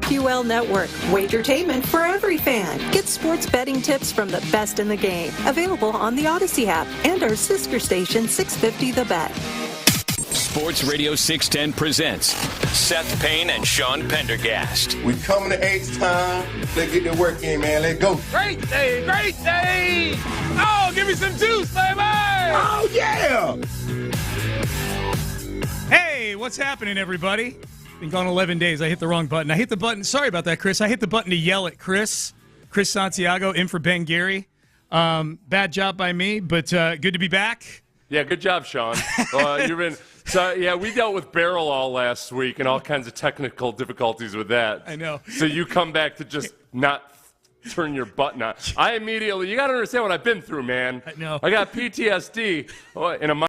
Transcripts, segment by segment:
BetQL Network. Wagertainment for every fan. Get sports betting tips from the best in the game. Available on the Odyssey app and our sister station 650 The Bet. Sports Radio 610 presents Seth Payne and Sean Pendergast. We coming to H-Town. Let's get the work in, man. Let's go. Great day, great day. Oh, give me some juice, baby. Oh, yeah. Hey, what's happening, everybody? Been gone 11 days. I hit the wrong button. I hit the button. Sorry about that, Chris. I hit the button to yell at Chris Santiago, in for Ben Gary. Bad job by me, but good to be back. Yeah, good job, Sean. We dealt with Barrel all last week and all kinds of technical difficulties with that. I know. So you come back to just not turn your button on. You got to understand what I've been through, man. I know. I got PTSD in a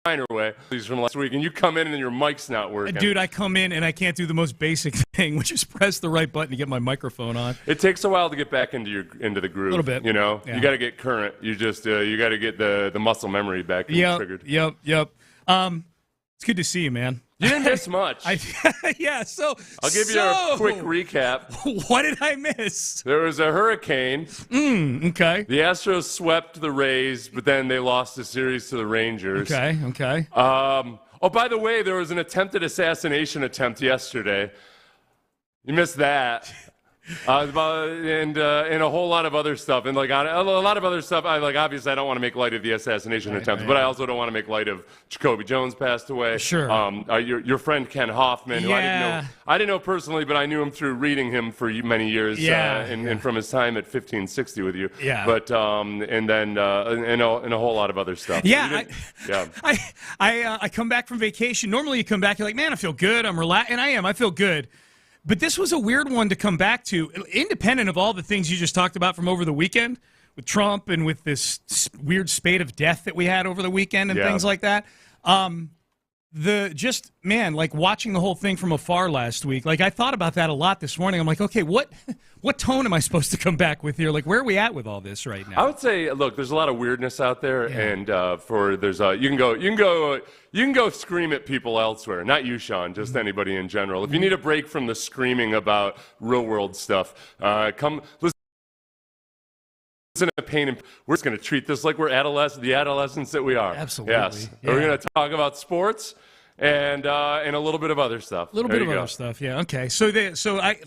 minor way from last week, and you come in and your mic's not working. Dude, I come in and I can't do the most basic thing, which is press the right button to get my microphone on. It takes a while to get back into the groove. A little bit. You know, yeah. You got to get current. You just you got to get the muscle memory back. Triggered. Yep. It's good to see you, man. You didn't miss much. So I'll give you a quick recap. What did I miss? There was a hurricane. Okay. The Astros swept the Rays, but then they lost the series to the Rangers. Okay. By the way, there was an attempted assassination attempt yesterday. You missed that. And a whole lot of other stuff, and a lot of other stuff. Obviously, I don't want to make light of the assassination attempt, but I also don't want to make light of Jacobe Jones passed away. Sure. Your friend Ken Hoffman, who I didn't know personally, but I knew him through reading him for many years. And from his time at 1560 with you. Yeah. But and a whole lot of other stuff. Yeah. I come back from vacation. Normally, you come back, you're like, man, I feel good. I'm relaxed, and I feel good. But this was a weird one to come back to, independent of all the things you just talked about from over the weekend with Trump and with this weird spate of death that we had over the weekend and things like that. Watching the whole thing from afar last week, I thought about that a lot this morning. I'm like, okay, what tone am I supposed to come back with here? Where are we at with all this right now? I would say, look, there's a lot of weirdness out there, and you can go scream at people elsewhere. Not you, Sean, just anybody in general. If you need a break from the screaming about real world stuff, come listen to Payne and we're just going to treat this like we're the adolescents that we are. Absolutely. Yes. Yeah. We're going to talk about sports and a little bit of other stuff. A little bit of other stuff, yeah. Okay. So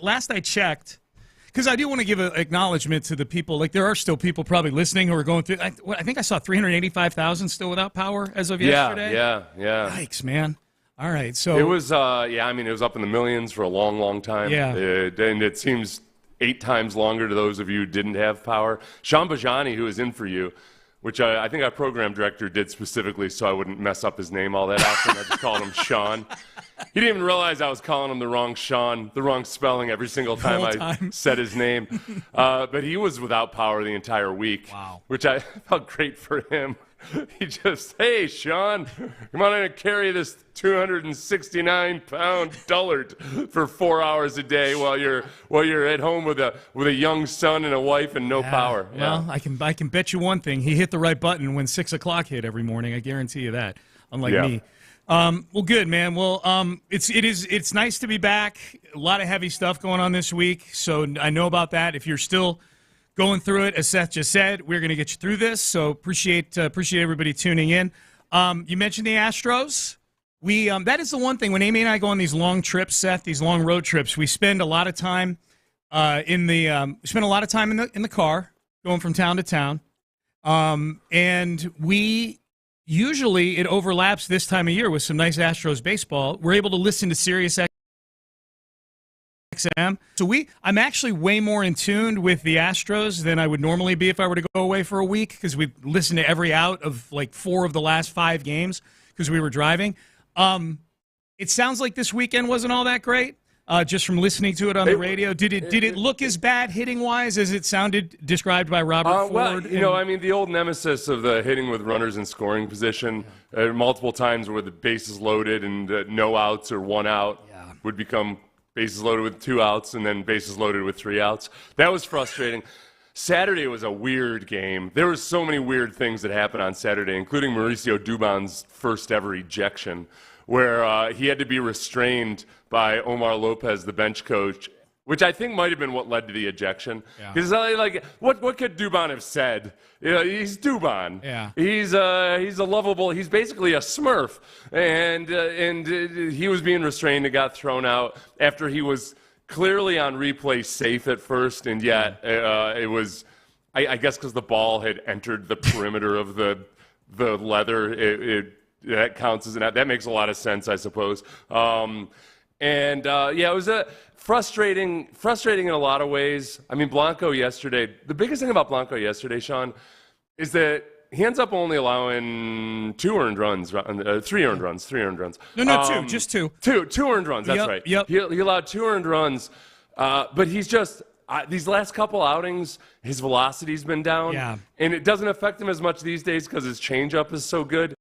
last I checked, because I do want to give an acknowledgement to the people. There are still people probably listening who are going through. I think I saw 385,000 still without power as of yesterday. Yeah. Yikes, man. All right, so it was. It was up in the millions for a long, long time. Yeah, and it seems 8 times longer to those of you who didn't have power. Sean Bijani, who is in for you, which I think our program director did specifically so I wouldn't mess up his name all that often. I just called him Sean. He didn't even realize I was calling him the wrong Sean, the wrong spelling every single time I said his name. But he was without power the entire week, which I felt great for him. He just, hey, Sean, come on in and carry this 269-pound dullard for 4 hours a day while you're at home with a young son and a wife and no power. Well, I can bet you one thing. He hit the right button when 6 o'clock hit every morning. I guarantee you that, unlike me. Well, good, man. Well, it's nice to be back. A lot of heavy stuff going on this week, so I know about that. If you're still going through it, as Seth just said, we're going to get you through this, so appreciate everybody tuning in. You mentioned the Astros. That is the one thing, when Amy and I go on these long trips, Seth, these long road trips, we spend a lot of time in the car, going from town to town, and usually it overlaps this time of year with some nice Astros baseball. We're able to listen to Sirius XM. So I'm actually way more in tune with the Astros than I would normally be if I were to go away for a week, because we listened to every out of 4 of the last 5 games because we were driving. It sounds like this weekend wasn't all that great. Just from listening to it on the radio, did it look as bad hitting-wise as it sounded described by Robert Ford? The old nemesis of the hitting with runners in scoring position, multiple times where the bases loaded and no outs or 1 out would become bases loaded with 2 outs and then bases loaded with 3 outs. That was frustrating. Saturday was a weird game. There were so many weird things that happened on Saturday, including Mauricio Dubon's first ever ejection, where he had to be restrained by Omar Lopez, the bench coach, which I think might have been what led to the ejection. Because what could Dubon have said? He's Dubon. Yeah. He's a lovable. He's basically a Smurf, and he was being restrained and got thrown out after he was clearly on replay safe at first, and yet it was, I guess, because the ball had entered the perimeter of the leather. That counts as that makes a lot of sense, I suppose. It was frustrating in a lot of ways. I mean, Blanco yesterday, the biggest thing about Blanco yesterday, Sean, is that he ends up only allowing 3 earned runs. No, just two. Two earned runs, that's right. Yep. He allowed 2 earned runs, but he's just, these last couple outings, his velocity's been down. Yeah. And it doesn't affect him as much these days because his changeup is so good.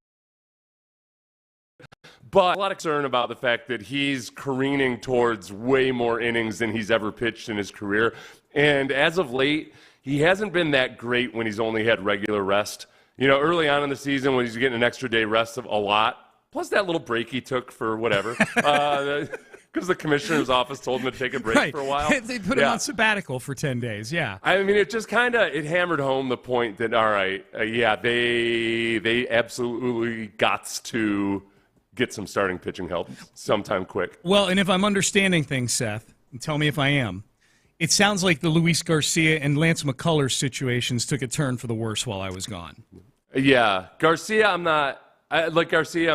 But a lot of concern about the fact that he's careening towards way more innings than he's ever pitched in his career. And as of late, he hasn't been that great when he's only had regular rest. Early on in the season when he's getting an extra day rest of a lot, plus that little break he took for whatever, because the commissioner's office told him to take a break for a while. They put him on sabbatical for 10 days, yeah. I mean, it just it hammered home the point that, all right, they absolutely got to get some starting pitching help sometime quick. Well, and if I'm understanding things, Seth, and tell me if I am, it sounds like the Luis Garcia and Lance McCullers situations took a turn for the worse while I was gone. Yeah. Garcia, I'm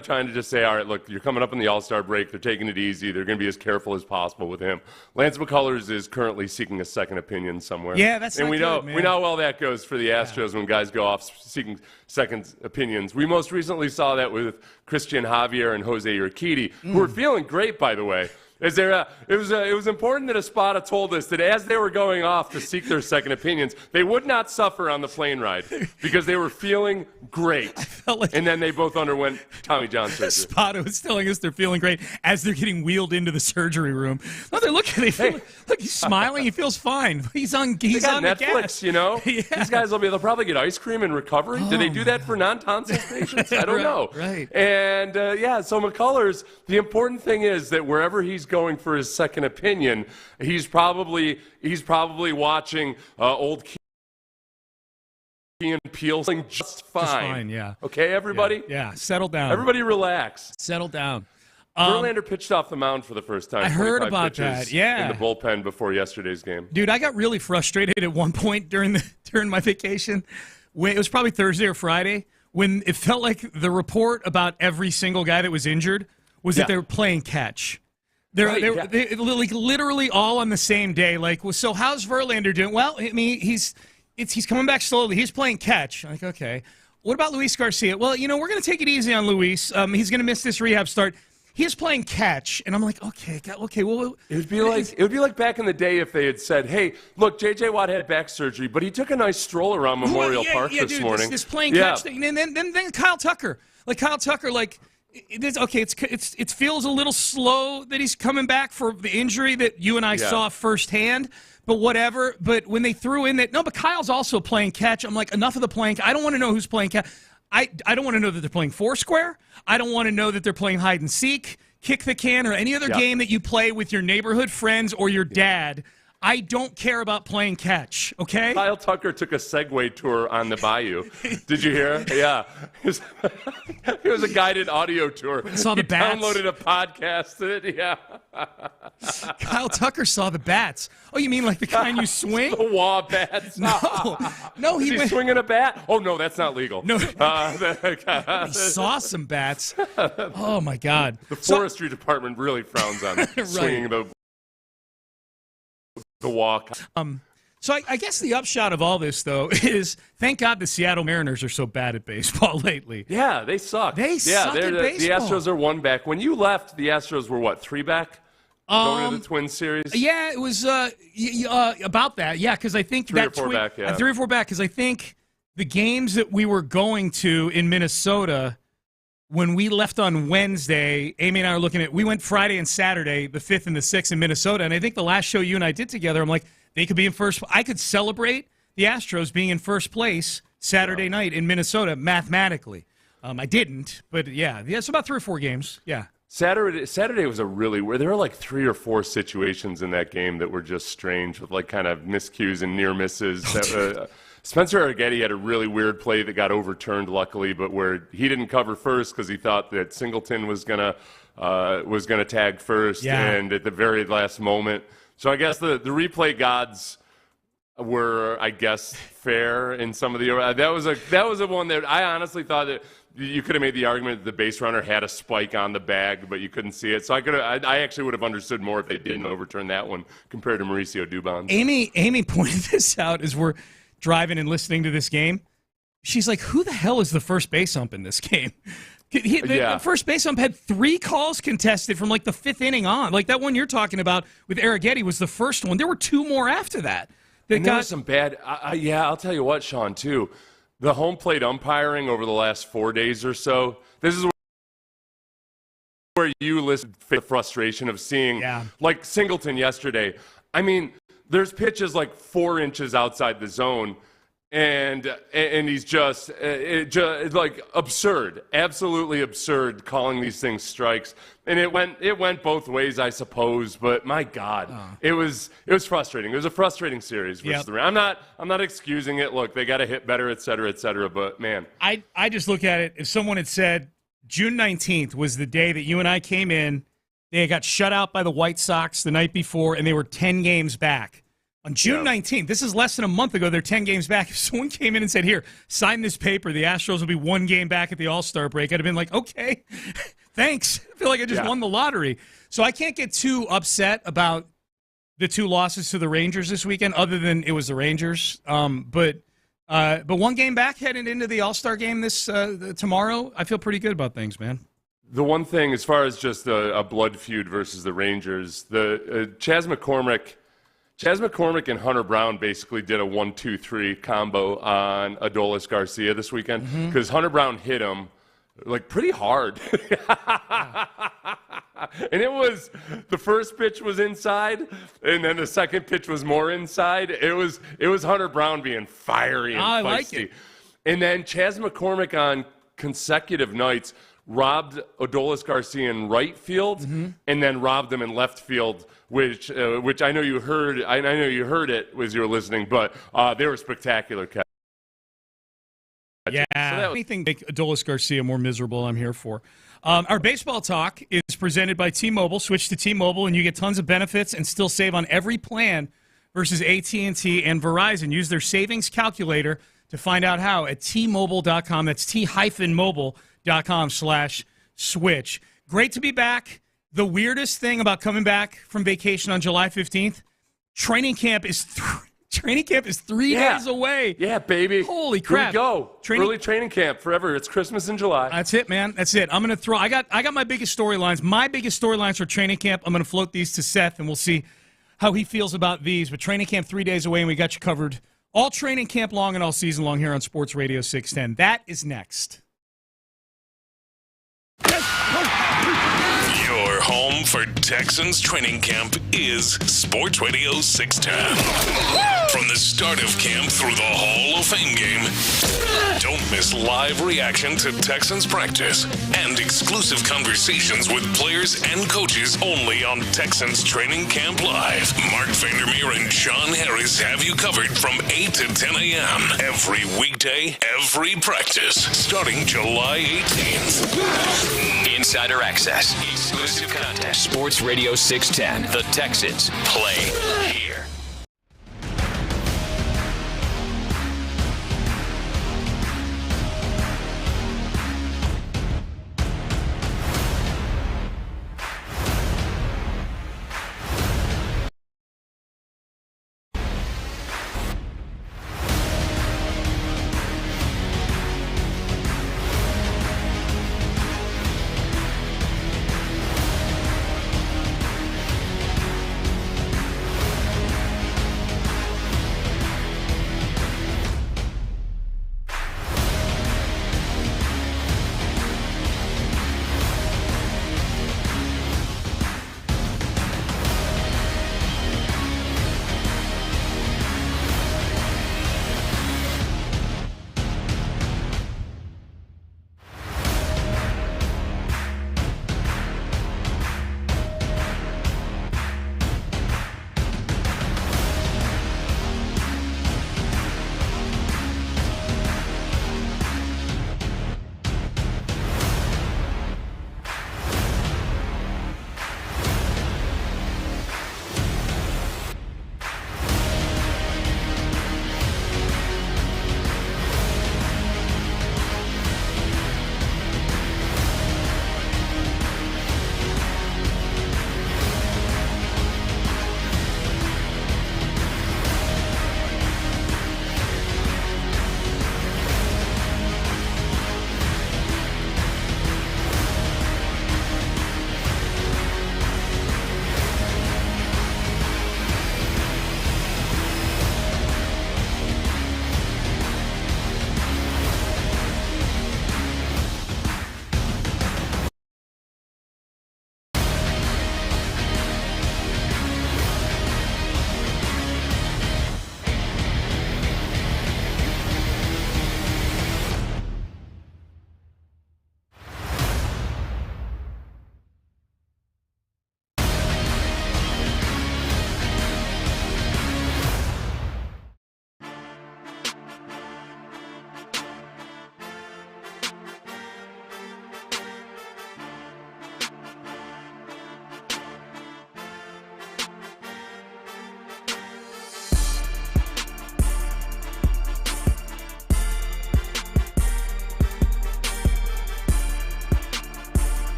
trying to just say, all right, look, you're coming up in the All-Star break. They're taking it easy. They're going to be as careful as possible with him. Lance McCullers is currently seeking a second opinion somewhere. Yeah, that's and not we good, know man. we know how well that goes for the Astros when guys go off seeking second opinions. We most recently saw that with Christian Javier and Jose Urquidy, who are feeling great, by the way. It was important that Espada told us that as they were going off to seek their second opinions, they would not suffer on the plane ride because they were feeling great. And then they both underwent Tommy John surgery. Espada was telling us they're feeling great as they're getting wheeled into the surgery room. No, they're looking. Look, he's smiling. He feels fine. He's on Netflix, the gas. Yeah. These guys they'll probably get ice cream in recovery. Do they do that for non-tonsil patients? I don't know. Right. And so McCullers, the important thing is that wherever he's going for his second opinion, he's probably watching old Key and Peele just fine. Just fine, yeah. Okay, everybody? Yeah, settle down. Everybody relax. Settle down. Verlander pitched off the mound for the first time. I heard about that, yeah. In the bullpen before yesterday's game. Dude, I got really frustrated at one point during my vacation. It was probably Thursday or Friday when it felt like the report about every single guy that was injured was that they were playing catch. They're literally all on the same day. Like, well, so how's Verlander doing? Well, I mean, he's coming back slowly. He's playing catch. I'm like, okay. What about Luis Garcia? Well, we're going to take it easy on Luis. He's going to miss this rehab start. He's playing catch, and I'm like, okay. Well, it would be like back in the day if they had said, "Hey, look, J.J. Watt had back surgery, but he took a nice stroll around Memorial Park this morning." This playing catch thing, and then Kyle Tucker, it feels a little slow that he's coming back for the injury that you and I saw firsthand. But whatever. But when they threw in but Kyle's also playing catch. I'm like, enough of the playing. I don't want to know who's playing catch. I don't want to know that they're playing foursquare. I don't want to know that they're playing hide and seek, kick the can, or any other game that you play with your neighborhood friends or your dad. I don't care about playing catch, okay? Kyle Tucker took a Segway tour on the Bayou. Did you hear? Yeah. It was a guided audio tour. Saw the bats. Downloaded a podcast. Yeah. Kyle Tucker saw the bats. Oh, you mean like the kind you swing? The wah bats. No. Is he swinging a bat? Oh, no, that's not legal. No. He saw some bats. Oh, my God. The forestry department really frowns on swinging the walk. So I guess the upshot of all this, though, is thank God the Seattle Mariners are so bad at baseball lately. Yeah, they suck. They suck at baseball. The Astros are 1 back. When you left, the Astros were, what, 3 back? Going to the Twins series? Yeah, it was about that. Yeah, because I think 3 or 4 back, 3 or 4 back, because I think the games that we were going to in Minnesota when we left on Wednesday, Amy and I were looking at, we went Friday and Saturday, the 5th and the 6th in Minnesota, and I think the last show you and I did together, I'm like, they could be in first. I could celebrate the Astros being in first place Saturday night in Minnesota mathematically. I didn't, but yeah, it's about 3 or 4 games. Yeah. Saturday was a really weird. There were like 3 or 4 situations in that game that were just strange with like kind of miscues and near misses. Spencer Arrighetti had a really weird play that got overturned, luckily, but where he didn't cover first because he thought that Singleton was gonna tag first, and at the very last moment. So I guess the replay gods were, I guess, fair in some of the. That was a one that I honestly thought that. You could have made the argument that the base runner had a spike on the bag, but you couldn't see it. So I actually would have understood more if they didn't overturn that one compared to Mauricio Dubon's. Amy pointed this out as we're driving and listening to this game. She's like, who the hell is the first base ump in this game? The first base ump had 3 calls contested from like the 5th inning on. Like that one you're talking about with Arrighetti was the first one. There were 2 more after that. There was some bad I'll tell you what, Sean, too. The home plate umpiring over the last 4 days or so, this is where you listen to the frustration of seeing, like Singleton yesterday. I mean, there's pitches like 4 inches outside the zone, and he's just like absurd, absolutely absurd, calling these things strikes. And it went both ways, I suppose. But my God, it was frustrating. It was a frustrating series versus the Rams. I'm not excusing it. Look, they got to hit better, et cetera, et cetera. But man, I just look at it. If someone had said June 19th was the day that you and I came in, they got shut out by the White Sox the night before, and they were 10 games back. On June 19th, this is less than a month ago, they're 10 games back. If someone came in and said, here, sign this paper, the Astros will be 1 game back at the All-Star break, I'd have been like, okay, thanks. I feel like I just won the lottery. So I can't get too upset about the 2 losses to the Rangers this weekend, other than it was the Rangers. But 1 game back heading into the All-Star game this tomorrow, I feel pretty good about things, man. The one thing, as far as just a blood feud versus the Rangers, Chas McCormick and Hunter Brown basically did a 1-2-3 combo on Adolis Garcia this weekend because Hunter Brown hit him like pretty hard. And it was, the first pitch was inside, and then the second pitch was more inside. It was Hunter Brown being fiery and feisty. I like it. And then Chas McCormick on consecutive nights robbed Adolis Garcia in right field, and then robbed him in left field, which I know you heard. I know you heard it as you were listening, but they were spectacular catches. Yeah, anything make Adolis Garcia more miserable, I'm here for. Our baseball talk is presented by T-Mobile. Switch to T-Mobile, and you get tons of benefits and still save on every plan versus AT&T and Verizon. Use their savings calculator to find out how at T-Mobile.com. That's T-Mobile.com/switch. Great to be back. The weirdest thing about coming back from vacation on July 15th, training camp is 3 days away. Yeah, baby. Holy crap. Here we go. Early training camp forever. It's Christmas in July. That's it, man. That's it. I'm going to throw – I got my biggest storylines. My biggest storylines for training camp. I'm going to float these to Seth, and we'll see how he feels about these. But training camp 3 days away, and we got you covered all training camp long and all season long here on Sports Radio 610. That is next. Your home for Texans training camp is Sports Radio 610. From the start of camp through the Hall of Fame game, don't miss live reaction to Texans practice and exclusive conversations with players and coaches only on Texans Training Camp Live. Mark Vandermeer and Sean Harris have you covered from 8 to 10 a.m. every weekday, every practice, starting July 18th. Insider access, exclusive content. Sports Radio 610. The Texans play here.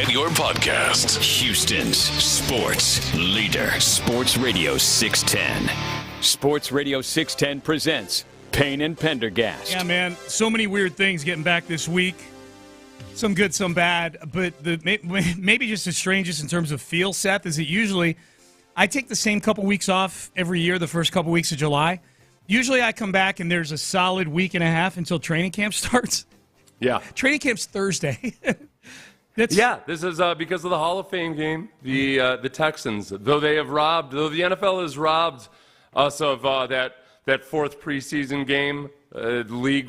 Your podcast. Houston's sports leader. Sports Radio 610. Sports Radio 610 presents Payne and Pendergast. Yeah, man. So many weird things getting back this week. Some good, some bad. But maybe just the strangest in terms of feel, Seth, is that usually I take the same couple weeks off every year, the first couple weeks of July. Usually I come back and there's a solid week and a half until training camp starts. Yeah. Training camp's Thursday. This is because of the Hall of Fame game. The Texans, though the NFL has robbed us of that fourth preseason game league-wide,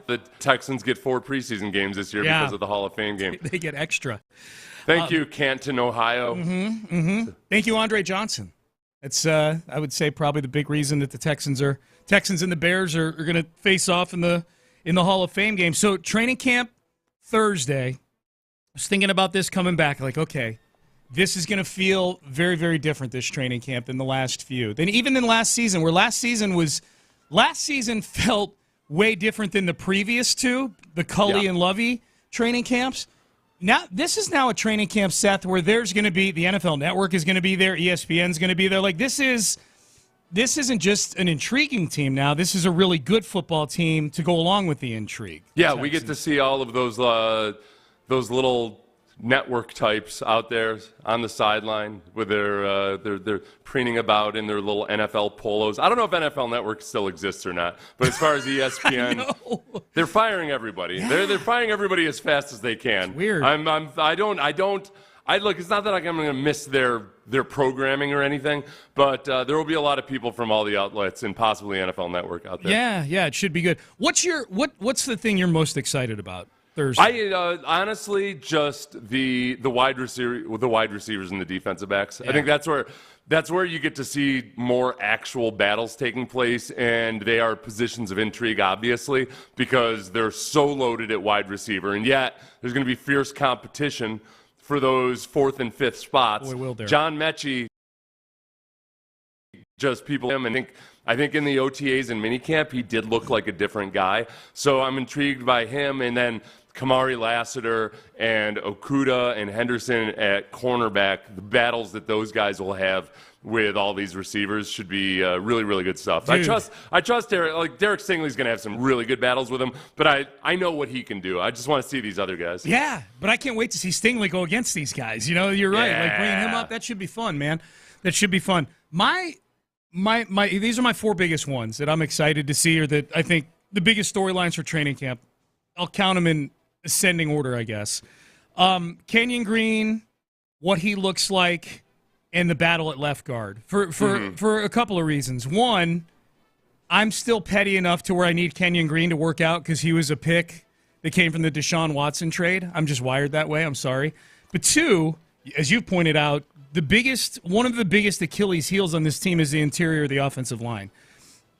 the Texans get 4 preseason games this year because of the Hall of Fame game. They get extra. Thank you, Canton, Ohio. Thank you, Andre Johnson. It's I would say probably the big reason that the Texans and the Bears are going to face off in the Hall of Fame game. So training camp Thursday. I was thinking about this coming back, like, okay, this is going to feel very, very different, this training camp, than the last few. Than last season, where last season felt way different than the previous two, the Culley and Lovey training camps. Now, this is now a training camp, Seth, where there's going to be, the NFL Network is going to be there, ESPN's going to be there. Like, this isn't just an intriguing team now. This is a really good football team to go along with the intrigue. Yeah, we get to see all of those little network types out there on the sideline with their preening about in their little NFL polos. I don't know if NFL Network still exists or not, but as far as ESPN, they're firing everybody. Yeah. They're firing everybody as fast as they can. It's weird. Look, it's not that I'm going to miss their programming or anything, but there will be a lot of people from all the outlets and possibly NFL Network out there. Yeah, it should be good. What's the thing you're most excited about Thursday? Honestly, just the wide receivers and the defensive backs. Yeah. I think that's where you get to see more actual battles taking place, and they are positions of intrigue, obviously, because they're so loaded at wide receiver, and yet there's going to be fierce competition for those 4th and 5th spots. Boy, will there. John Mechie, just people him, and I think in the OTAs and minicamp, he did look like a different guy. So I'm intrigued by him, and then Kamari Lassiter and Okudah and Henderson at cornerback. The battles that those guys will have with all these receivers should be really, really good stuff. Dude. I trust Derek. Like, Derek Stingley's going to have some really good battles with him, but I know what he can do. I just want to see these other guys. Yeah, but I can't wait to see Stingley go against these guys. You know, you're right. Yeah. Like, bringing him up, that should be fun, man. That should be fun. My these are my 4 biggest ones that I'm excited to see, or that I think the biggest storylines for training camp. I'll count them in ascending order, I guess. Kenyon Green, what he looks like, and the battle at left guard for a couple of reasons. One, I'm still petty enough to where I need Kenyon Green to work out because he was a pick that came from the Deshaun Watson trade. I'm just wired that way. I'm sorry. But 2, as you pointed out, one of the biggest Achilles heels on this team is the interior of the offensive line.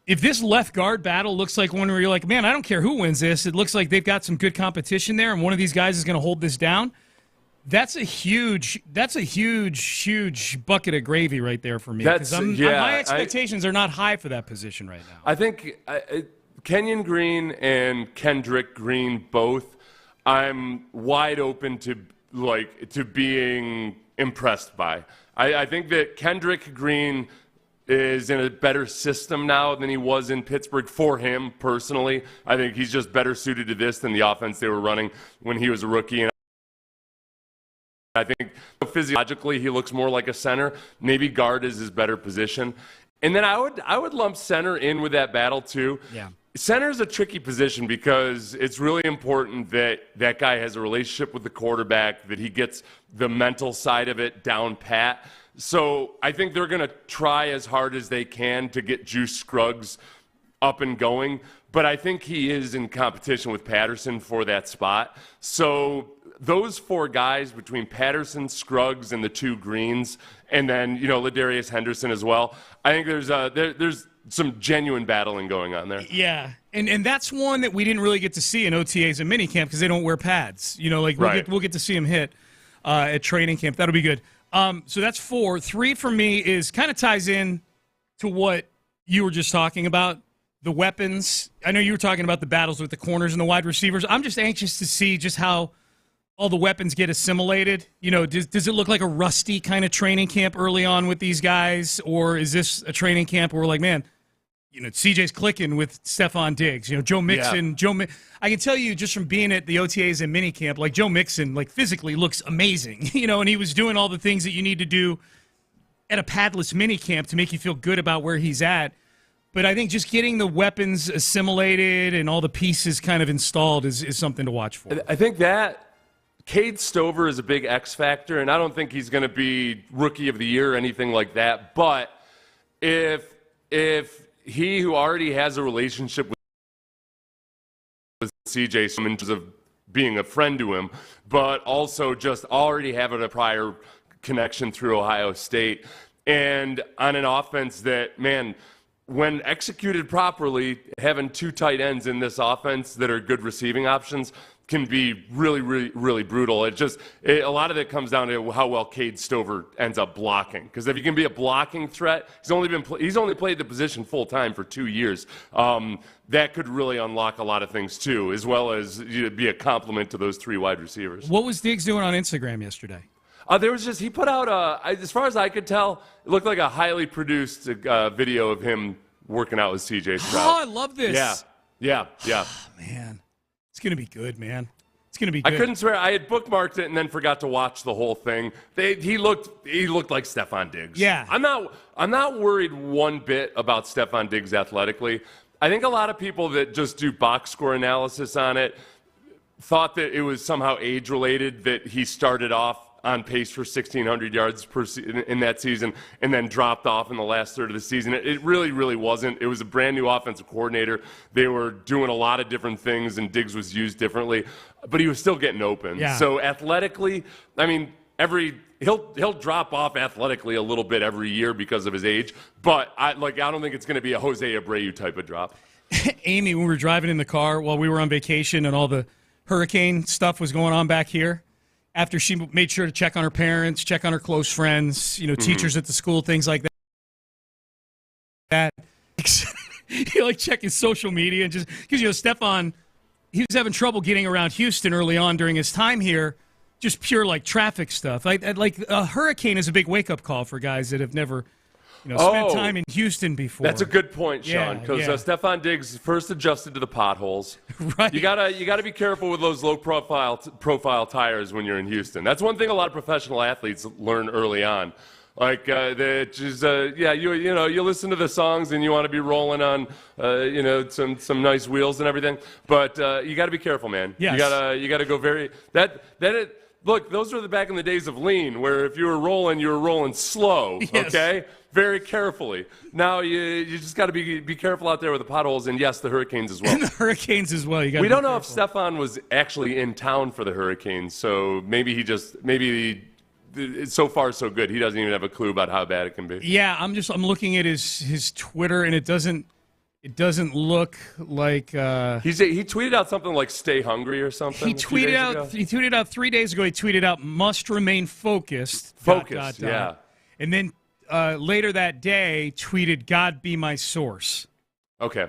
If this left guard battle looks like one where you're like, man, I don't care who wins this, it looks like they've got some good competition there, and one of these guys is going to hold this down. That's a huge bucket of gravy right there for me. My expectations are not high for that position right now. I think Kenyon Green and Kendrick Green both, I'm wide open to being impressed by. I think that Kendrick Green is in a better system now than he was in Pittsburgh for him personally. I think he's just better suited to this than the offense they were running when he was a rookie. And I think physiologically he looks more like a center. Maybe guard is his better position. And then I would lump center in with that battle too. Yeah. Center is a tricky position because it's really important that that guy has a relationship with the quarterback, that he gets the mental side of it down pat. So I think they're going to try as hard as they can to get Juice Scruggs up and going. But I think he is in competition with Patterson for that spot. So those four guys between Patterson, Scruggs, and the two Greens, and then, Ladarius Henderson as well, I think there's some genuine battling going on there. Yeah, and that's one that we didn't really get to see in OTAs and minicamp because they don't wear pads. We'll get to see him hit at training camp. That'll be good. So that's 4. 3 for me is kind of ties in to what you were just talking about, the weapons. I know you were talking about the battles with the corners and the wide receivers. I'm just anxious to see just how all the weapons get assimilated. Does it look like a rusty kind of training camp early on with these guys, or is this a training camp where we're like, man, CJ's clicking with Stephon Diggs. Joe Mixon. Yeah. I can tell you just from being at the OTAs and minicamp, like Joe Mixon, physically looks amazing. And he was doing all the things that you need to do at a padless minicamp to make you feel good about where he's at. But I think just getting the weapons assimilated and all the pieces kind of installed is something to watch for. I think that Cade Stover is a big X factor, and I don't think he's going to be Rookie of the Year or anything like that. But if he, who already has a relationship with CJ in terms of being a friend to him, but also just already having a prior connection through Ohio State, and on an offense that, man, when executed properly, having 2 tight ends in this offense that are good receiving options can be really, really, really brutal. A lot of it comes down to how well Cade Stover ends up blocking. Because if you can be a blocking threat, he's only played the position full time for 2 years. That could really unlock a lot of things too, as well as be a compliment to those 3 wide receivers. What was Diggs doing on Instagram yesterday? He put out as far as I could tell, it looked like a highly produced video of him working out with CJ Stroud. Oh, I love this. Yeah. Oh, man. It's going to be good, man. It's going to be good. I couldn't swear. I had bookmarked it and then forgot to watch the whole thing. He looked like Stephon Diggs. Yeah. I'm not worried one bit about Stephon Diggs athletically. I think a lot of people that just do box score analysis on it thought that it was somehow age-related, that he started off on pace for 1,600 yards in that season and then dropped off in the last third of the season. It really, really wasn't. It was a brand new offensive coordinator. They were doing a lot of different things, and Diggs was used differently, but he was still getting open. Yeah. So athletically, I mean, he'll drop off athletically a little bit every year because of his age, but I don't think it's going to be a Jose Abreu type of drop. Amy, when we were driving in the car while we were on vacation and all the hurricane stuff was going on back here, after she made sure to check on her parents, check on her close friends, teachers at the school, things like that. Check his social media and just because Stephon, he was having trouble getting around Houston early on during his time here, just pure traffic stuff. Like a hurricane is a big wake up call for guys that have never spent time in Houston before. That's a good point, Sean, because Stephon Diggs first adjusted to the potholes. Right. You gotta be careful with those low profile tires when you're in Houston. That's one thing a lot of professional athletes learn early on. You listen to the songs and you want to be rolling on some nice wheels and everything, but you got to be careful, man. Yes. You gotta go very Look, those were back in the days of lean, where if you were rolling slow, yes. Okay? Very carefully. Now you just got to be careful out there with the potholes, and yes, the hurricanes as well. And the hurricanes as well. We don't know if Stephon was actually in town for the hurricanes, so maybe so far so good. He doesn't even have a clue about how bad it can be. Yeah, I'm looking at his Twitter, and it doesn't look like he tweeted out something like "Stay hungry" or something. He tweeted out 3 days ago. He tweeted out "Must remain focused." Focused. Yeah. And then later that day, tweeted "God be my source." Okay.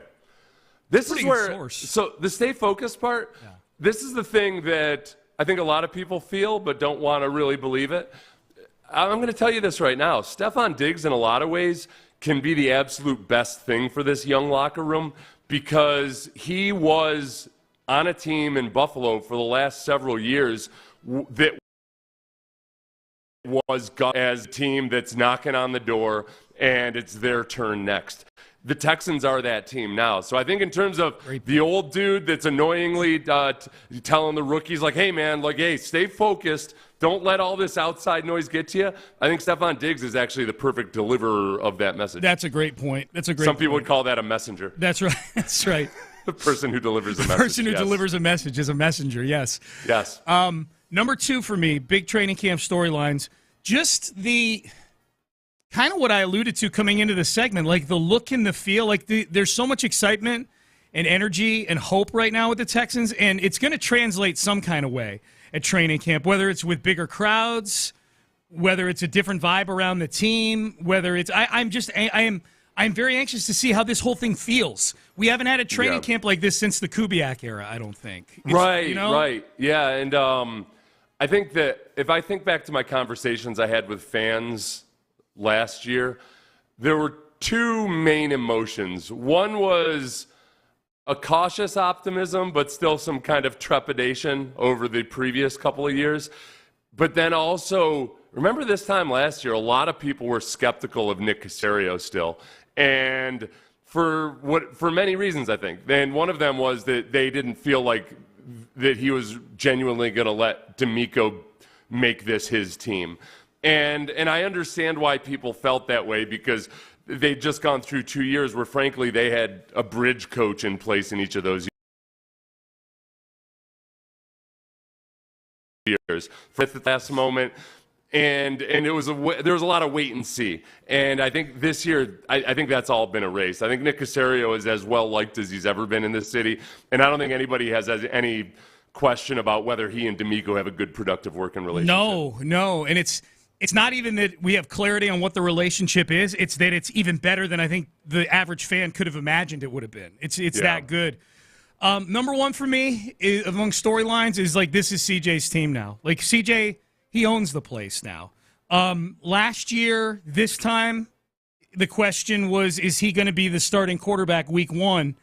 This is where so the stay focused part. Yeah. This is the thing that I think a lot of people feel but don't want to really believe it. I'm going to tell you this right now. Stefon Diggs, in a lot of ways, can be the absolute best thing for this young locker room because he was on a team in Buffalo for the last several years that was as a team that's knocking on the door and it's their turn next. The Texans are that team now. So I think in terms of the old dude that's annoyingly telling the rookies, like, hey, man, like, hey, stay focused. Don't let all this outside noise get to you. I think Stefon Diggs is actually the perfect deliverer of that message. That's a great point. Some people would call that a messenger. That's right. That's right. The person who delivers a message. The person who delivers a message is a messenger, yes. Yes. Number 2 for me, big training camp storylines, just the kind of what I alluded to coming into the segment, like the look and the feel. Like there's so much excitement and energy and hope right now with the Texans, and it's going to translate some kind of way at training camp, whether it's with bigger crowds, whether it's a different vibe around the team, whether it's I'm very anxious to see how this whole thing feels. We haven't had a training camp like this since the Kubiak era, I don't think. Right. Yeah, and I think that if I think back to my conversations I had with fans last year, there were 2 main emotions. One was a cautious optimism, but still some kind of trepidation over the previous couple of years. But then also, remember this time last year, a lot of people were skeptical of Nick Caserio still. And for many reasons, I think. And one of them was that they didn't feel like that he was genuinely going to let D'Amico make this his team. And I understand why people felt that way because they'd just gone through 2 years where, frankly, they had a bridge coach in place in each of those years. At the last moment, and there was a lot of wait and see. And I think this year, I think that's all been erased. I think Nick Caserio is as well liked as he's ever been in this city, and I don't think anybody has any question about whether he and D'Amico have a good, productive working relationship. No, and it's not even that we have clarity on what the relationship is. It's that it's even better than I think the average fan could have imagined it would have been. It's that good. Number 1 for me among storylines is like this is CJ's team now. Like CJ, he owns the place now. Last year, this time, the question was, is he going to be the starting quarterback week 1?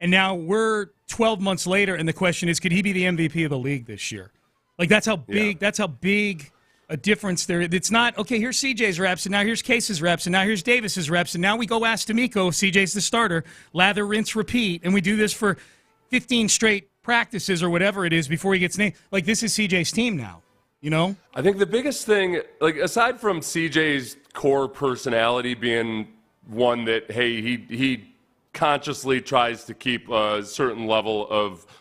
And now we're 12 months later, and the question is, could he be the MVP of the league this year? Like that's how big a difference there. It's not, okay, here's CJ's reps, and now here's Case's reps, and now here's Davis's reps, and now we go ask D'Amico if CJ's the starter, lather, rinse, repeat, and we do this for 15 straight practices or whatever it is before he gets named. Like, this is CJ's team now, you know? I think the biggest thing, like, aside from CJ's core personality being one that, hey, he consciously tries to keep a certain level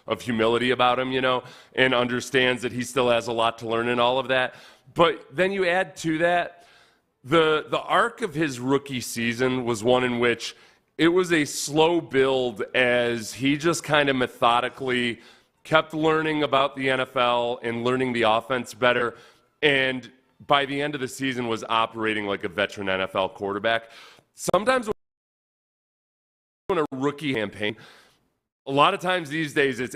of humility about him, you know, and understands that he still has a lot to learn and all of that. But then you add to that, the arc of his rookie season was one in which it was a slow build as he just kind of methodically kept learning about the NFL and learning the offense better. And by the end of the season was operating like a veteran NFL quarterback. Sometimes when a rookie campaign, a lot of times these days it's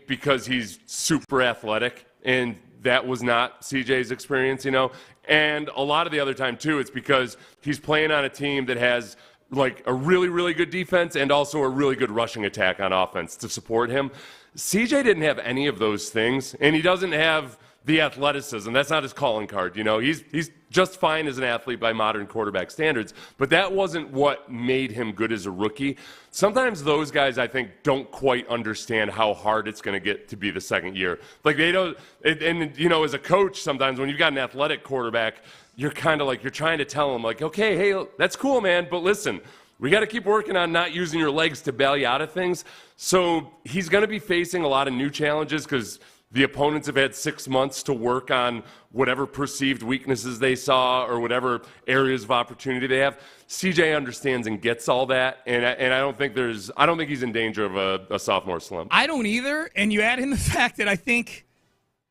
because he's super athletic, and that was not CJ's experience, you know. And a lot of the other time, too, it's because he's playing on a team that has, like, a really, really good defense and also a really good rushing attack on offense to support him. CJ didn't have any of those things, and he doesn't have the athleticism. That's not his calling card, you know. He's just fine as an athlete by modern quarterback standards, but that wasn't what made him good as a rookie. Sometimes those guys, I think, don't quite understand how hard it's going to get to be the second year. Like, they don't, and you know, as a coach, sometimes when you've got an athletic quarterback, you're kind of like, you're trying to tell him, like, okay, hey, that's cool, man, but listen, we got to keep working on not using your legs to bail you out of things. So he's going to be facing a lot of new challenges because the opponents have had 6 months to work on whatever perceived weaknesses they saw or whatever areas of opportunity they have. CJ understands and gets all that, and I don't think he's in danger of a sophomore slump. I don't either. And you add in the fact that I think,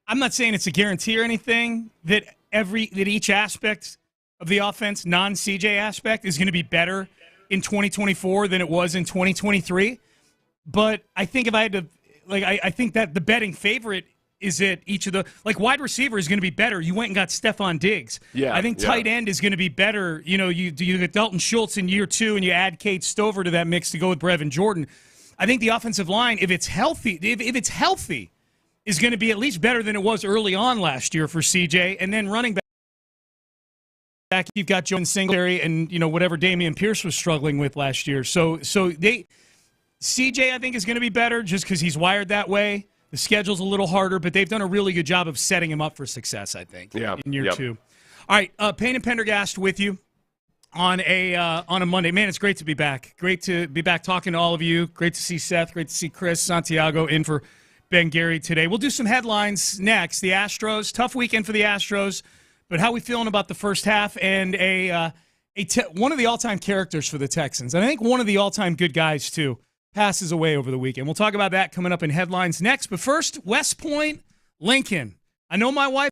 I'm not saying it's a guarantee or anything, that each aspect of the offense, non-CJ aspect, is going to be better in 2024 than it was in 2023. But I think if I had to, like, I think that the betting favorite Is it each of the wide receiver is going to be better? You went and got Stephon Diggs. Yeah, I think tight end is going to be better. You get Dalton Schultz in year 2, and you add Kate Stover to that mix to go with Brevin Jordan. I think the offensive line, if it's healthy, is going to be at least better than it was early on last year for CJ. And then running back, you've got Jones Singletary and whatever Damian Pierce was struggling with last year. So CJ I think is going to be better just because he's wired that way. The schedule's a little harder, but they've done a really good job of setting him up for success, I think, in year 2. All right, Payne and Pendergast with you on a Monday. Man, it's great to be back. Great to be back talking to all of you. Great to see Seth. Great to see Chris Santiago in for Ben Gary today. We'll do some headlines next. The Astros, tough weekend for the Astros, but how we feeling about the first half and one of the all-time characters for the Texans, and I think one of the all-time good guys, too, passes away over the weekend. We'll talk about that coming up in headlines next. But first, West Point, Lincoln. I know my wife.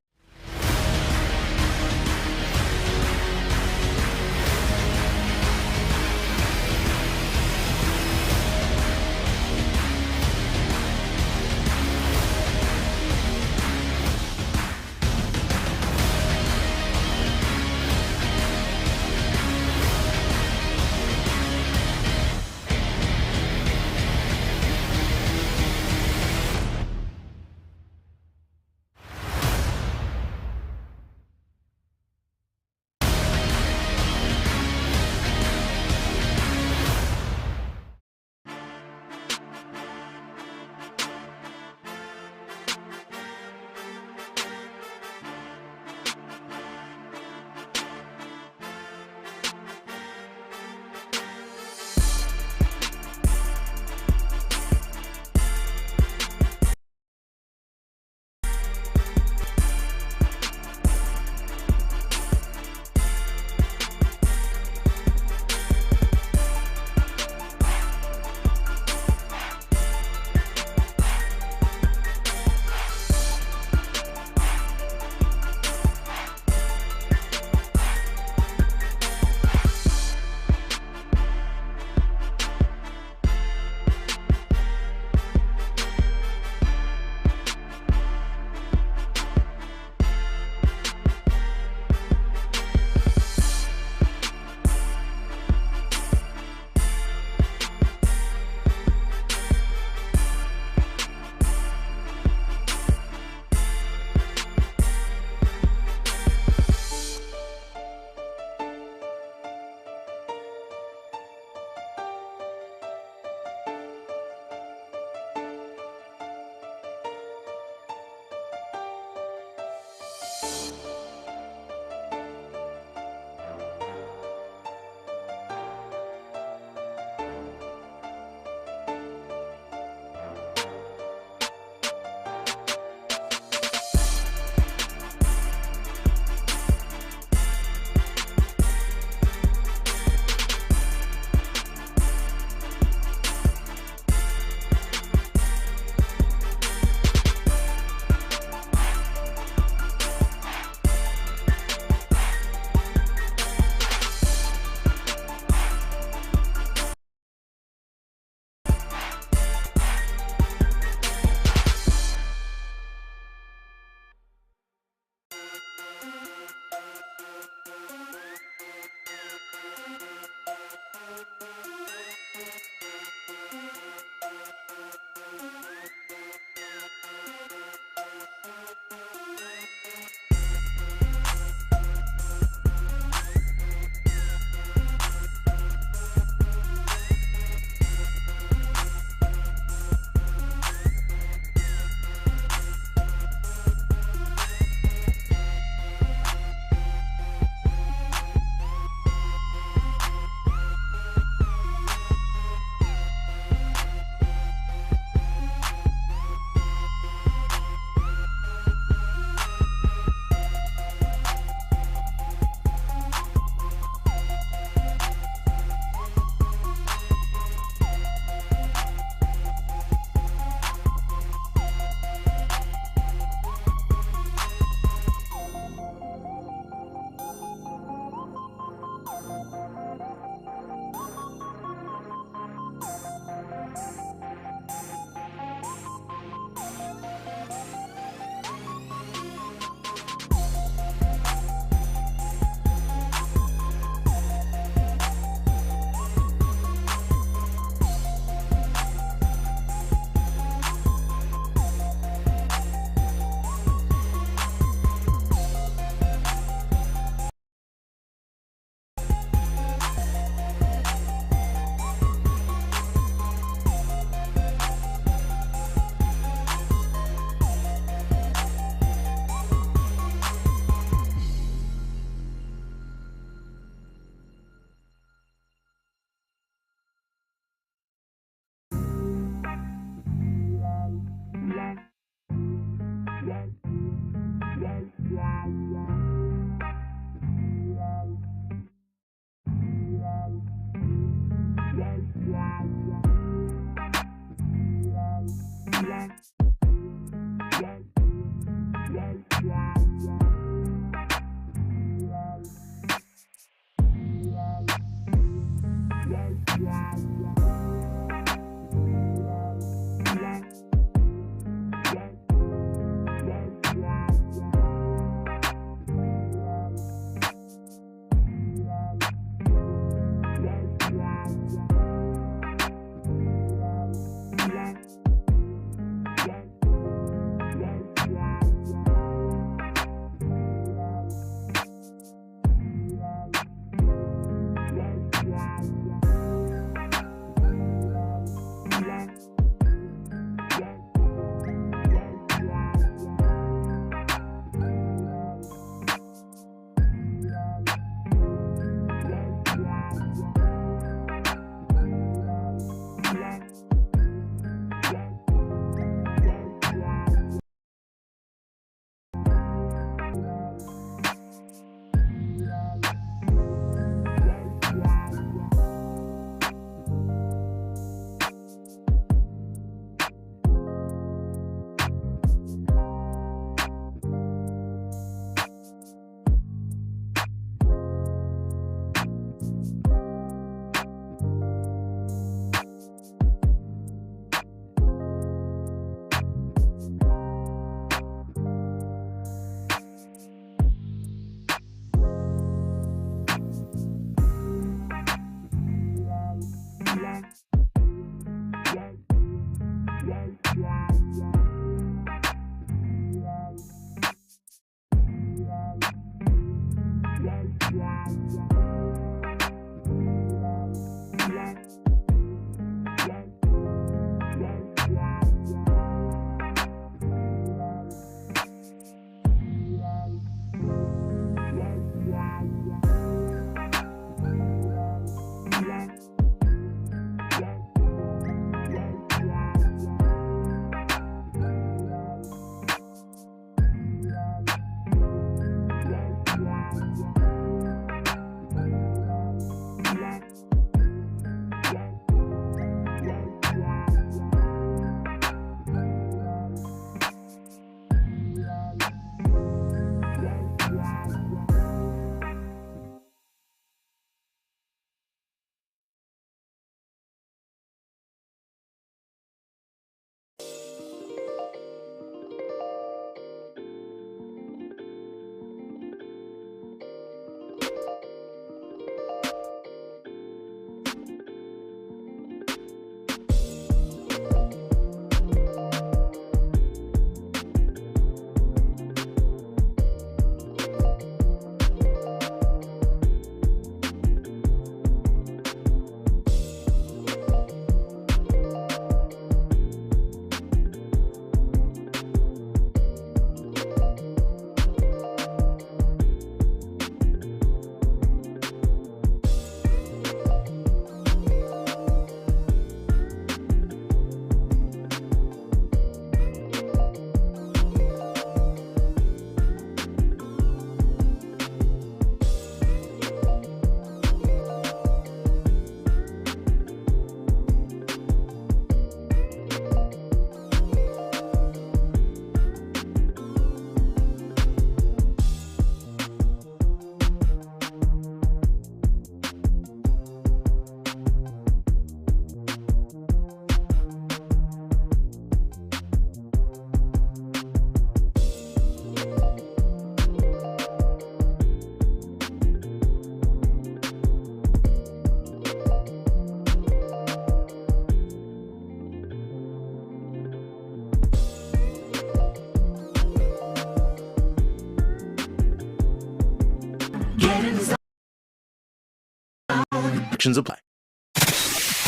Restrictions apply.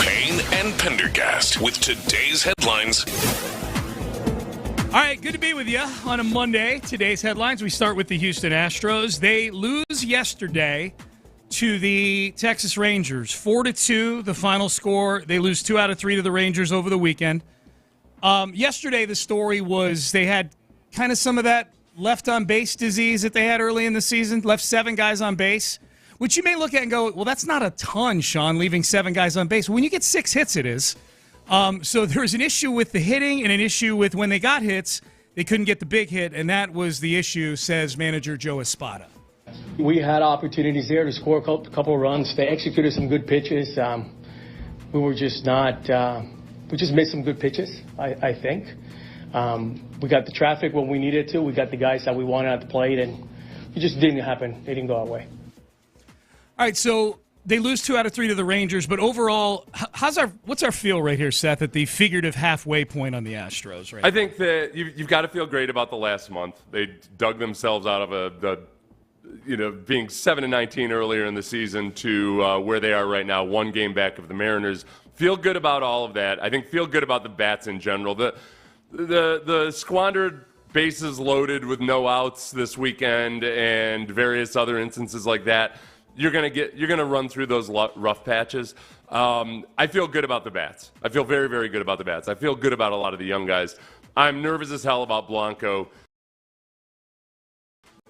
Payne and Pendergast with today's headlines. All right, good to be with you on a Monday. Today's headlines, we start with the Houston Astros. They lose yesterday to the Texas Rangers. 4-2, the final score. They lose 2 out of 3 to the Rangers over the weekend. Yesterday, the story was they had kind of some of that left-on-base disease that they had early in the season, left 7 guys on base, which you may look at and go, well, that's not a ton, Sean, leaving 7 guys on base. When you get 6 hits, it is. So there's an issue with the hitting and an issue with when they got hits, they couldn't get the big hit, and that was the issue, says manager Joe Espada. We had opportunities there to score a couple of runs. They executed some good pitches. We were just not we just missed some good pitches, I think. We got the traffic when we needed to. We got the guys that we wanted at the plate, and it just didn't happen. They didn't go our way. All right, so they lose 2 out of 3 to the Rangers, but overall, what's our feel right here, Seth, at the figurative halfway point on the Astros? Right? I think that you've got to feel great about the last month. They dug themselves out of being 7-19 earlier in the season to where they are right now, 1 game back of the Mariners. Feel good about all of that. I think feel good about the bats in general. The squandered bases loaded with no outs this weekend and various other instances like that. You're gonna run through those rough patches. I feel good about the bats. I feel very, very good about the bats. I feel good about a lot of the young guys. I'm nervous as hell about Blanco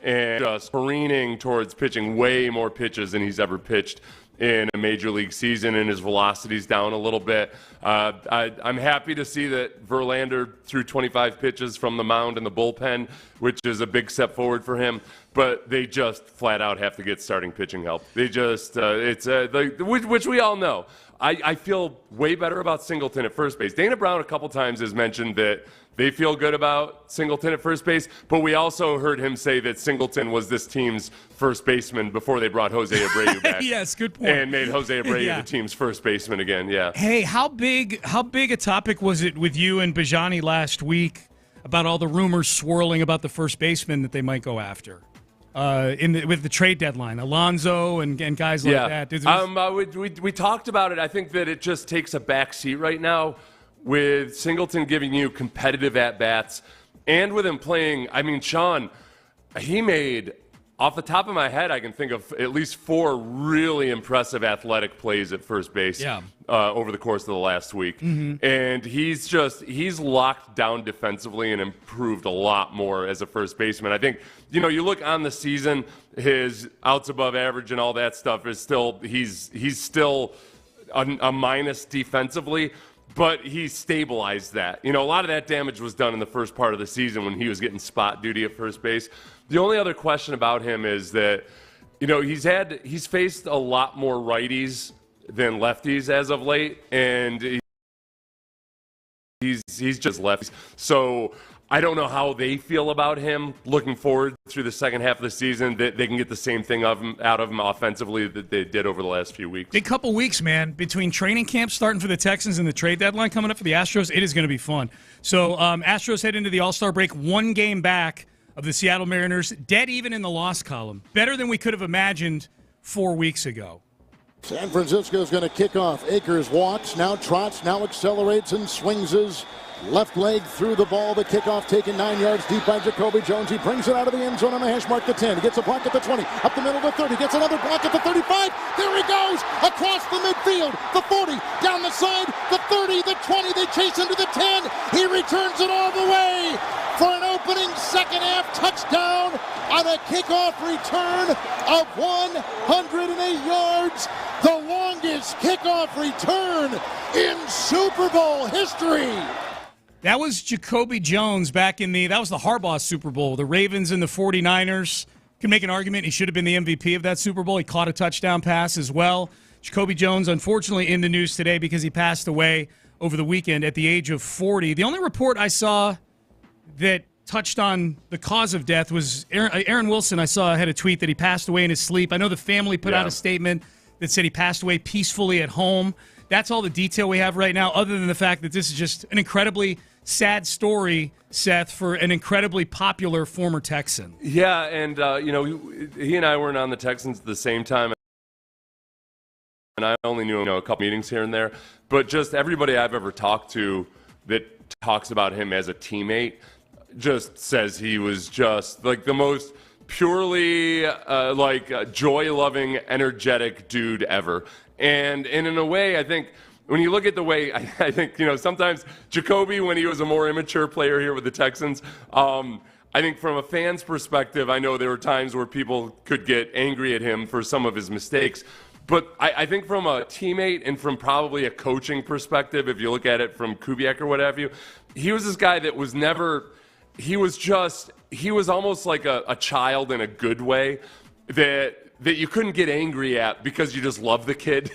and just careening towards pitching way more pitches than he's ever pitched in a major league season, and his velocity's down a little bit. I'm happy to see that Verlander threw 25 pitches from the mound in the bullpen, which is a big step forward for him. But they just flat out have to get starting pitching help. They just, which we all know. I feel way better about Singleton at first base. Dana Brown a couple times has mentioned that they feel good about Singleton at first base, but we also heard him say that Singleton was this team's first baseman before they brought Jose Abreu back. Yes, good point. And made Jose Abreu the team's first baseman again, yeah. Hey, how big a topic was it with you and Bijani last week about all the rumors swirling about the first baseman that they might go after? With the trade deadline, Alonso and guys like that. We talked about it. I think that it just takes a back seat right now with Singleton giving you competitive at-bats and with him playing. I mean, Sean, he made, off the top of my head, I can think of at least 4 really impressive athletic plays at first base over the course of the last week. Mm-hmm. And he's locked down defensively and improved a lot more as a first baseman. I think, you look on the season, his outs above average and all that stuff is still, he's still a minus defensively, but he stabilized that. A lot of that damage was done in the first part of the season when he was getting spot duty at first base. The only other question about him is that, he's faced a lot more righties than lefties as of late, and he's just lefties. So I don't know how they feel about him looking forward through the second half of the season, that they can get the same thing out of him offensively that they did over the last few weeks. Big couple weeks, man, between training camp starting for the Texans and the trade deadline coming up for the Astros. It is going to be fun. So Astros head into the All-Star break 1 game back of the Seattle Mariners, dead even in the loss column. Better than we could have imagined 4 weeks ago. San Francisco's going to kick off. Akers walks, now trots, now accelerates and swings his left leg through the ball. The kickoff taken 9 yards deep by Jacobe Jones. He brings it out of the end zone on the hash mark the 10. He gets a block at the 20, up the middle to 30, gets another block at the 35. There he goes, across the midfield, the 40, down the side, the 30, the 20. They chase him to the 10. He returns it all the way for an opening second half touchdown on a kickoff return of 108 yards. The longest kickoff return in Super Bowl history. That was Jacobe Jones back that was the Harbaugh Super Bowl. The Ravens and the 49ers. Can make an argument he should have been the MVP of that Super Bowl. He caught a touchdown pass as well. Jacobe Jones, unfortunately, in the news today because he passed away over the weekend at the age of 40. The only report I saw that touched on the cause of death was Aaron Wilson. I saw had a tweet that he passed away in his sleep. I know the family put out a statement that said he passed away peacefully at home. That's all the detail we have right now, other than the fact that this is just an incredibly sad story, Seth, for an incredibly popular former Texan. Yeah, and, he and I weren't on the Texans at the same time, and I only knew him, a couple meetings here and there. But just everybody I've ever talked to that talks about him as a teammate just says he was just like the most purely joy-loving, energetic dude ever. And in a way, I think when you look at the way, I think, sometimes Jacoby, when he was a more immature player here with the Texans, I think from a fan's perspective, I know there were times where people could get angry at him for some of his mistakes. But I think from a teammate and from probably a coaching perspective, if you look at it from Kubiak or what have you, he was this guy that was never he was almost like a child in a good way that you couldn't get angry at because you just love the kid,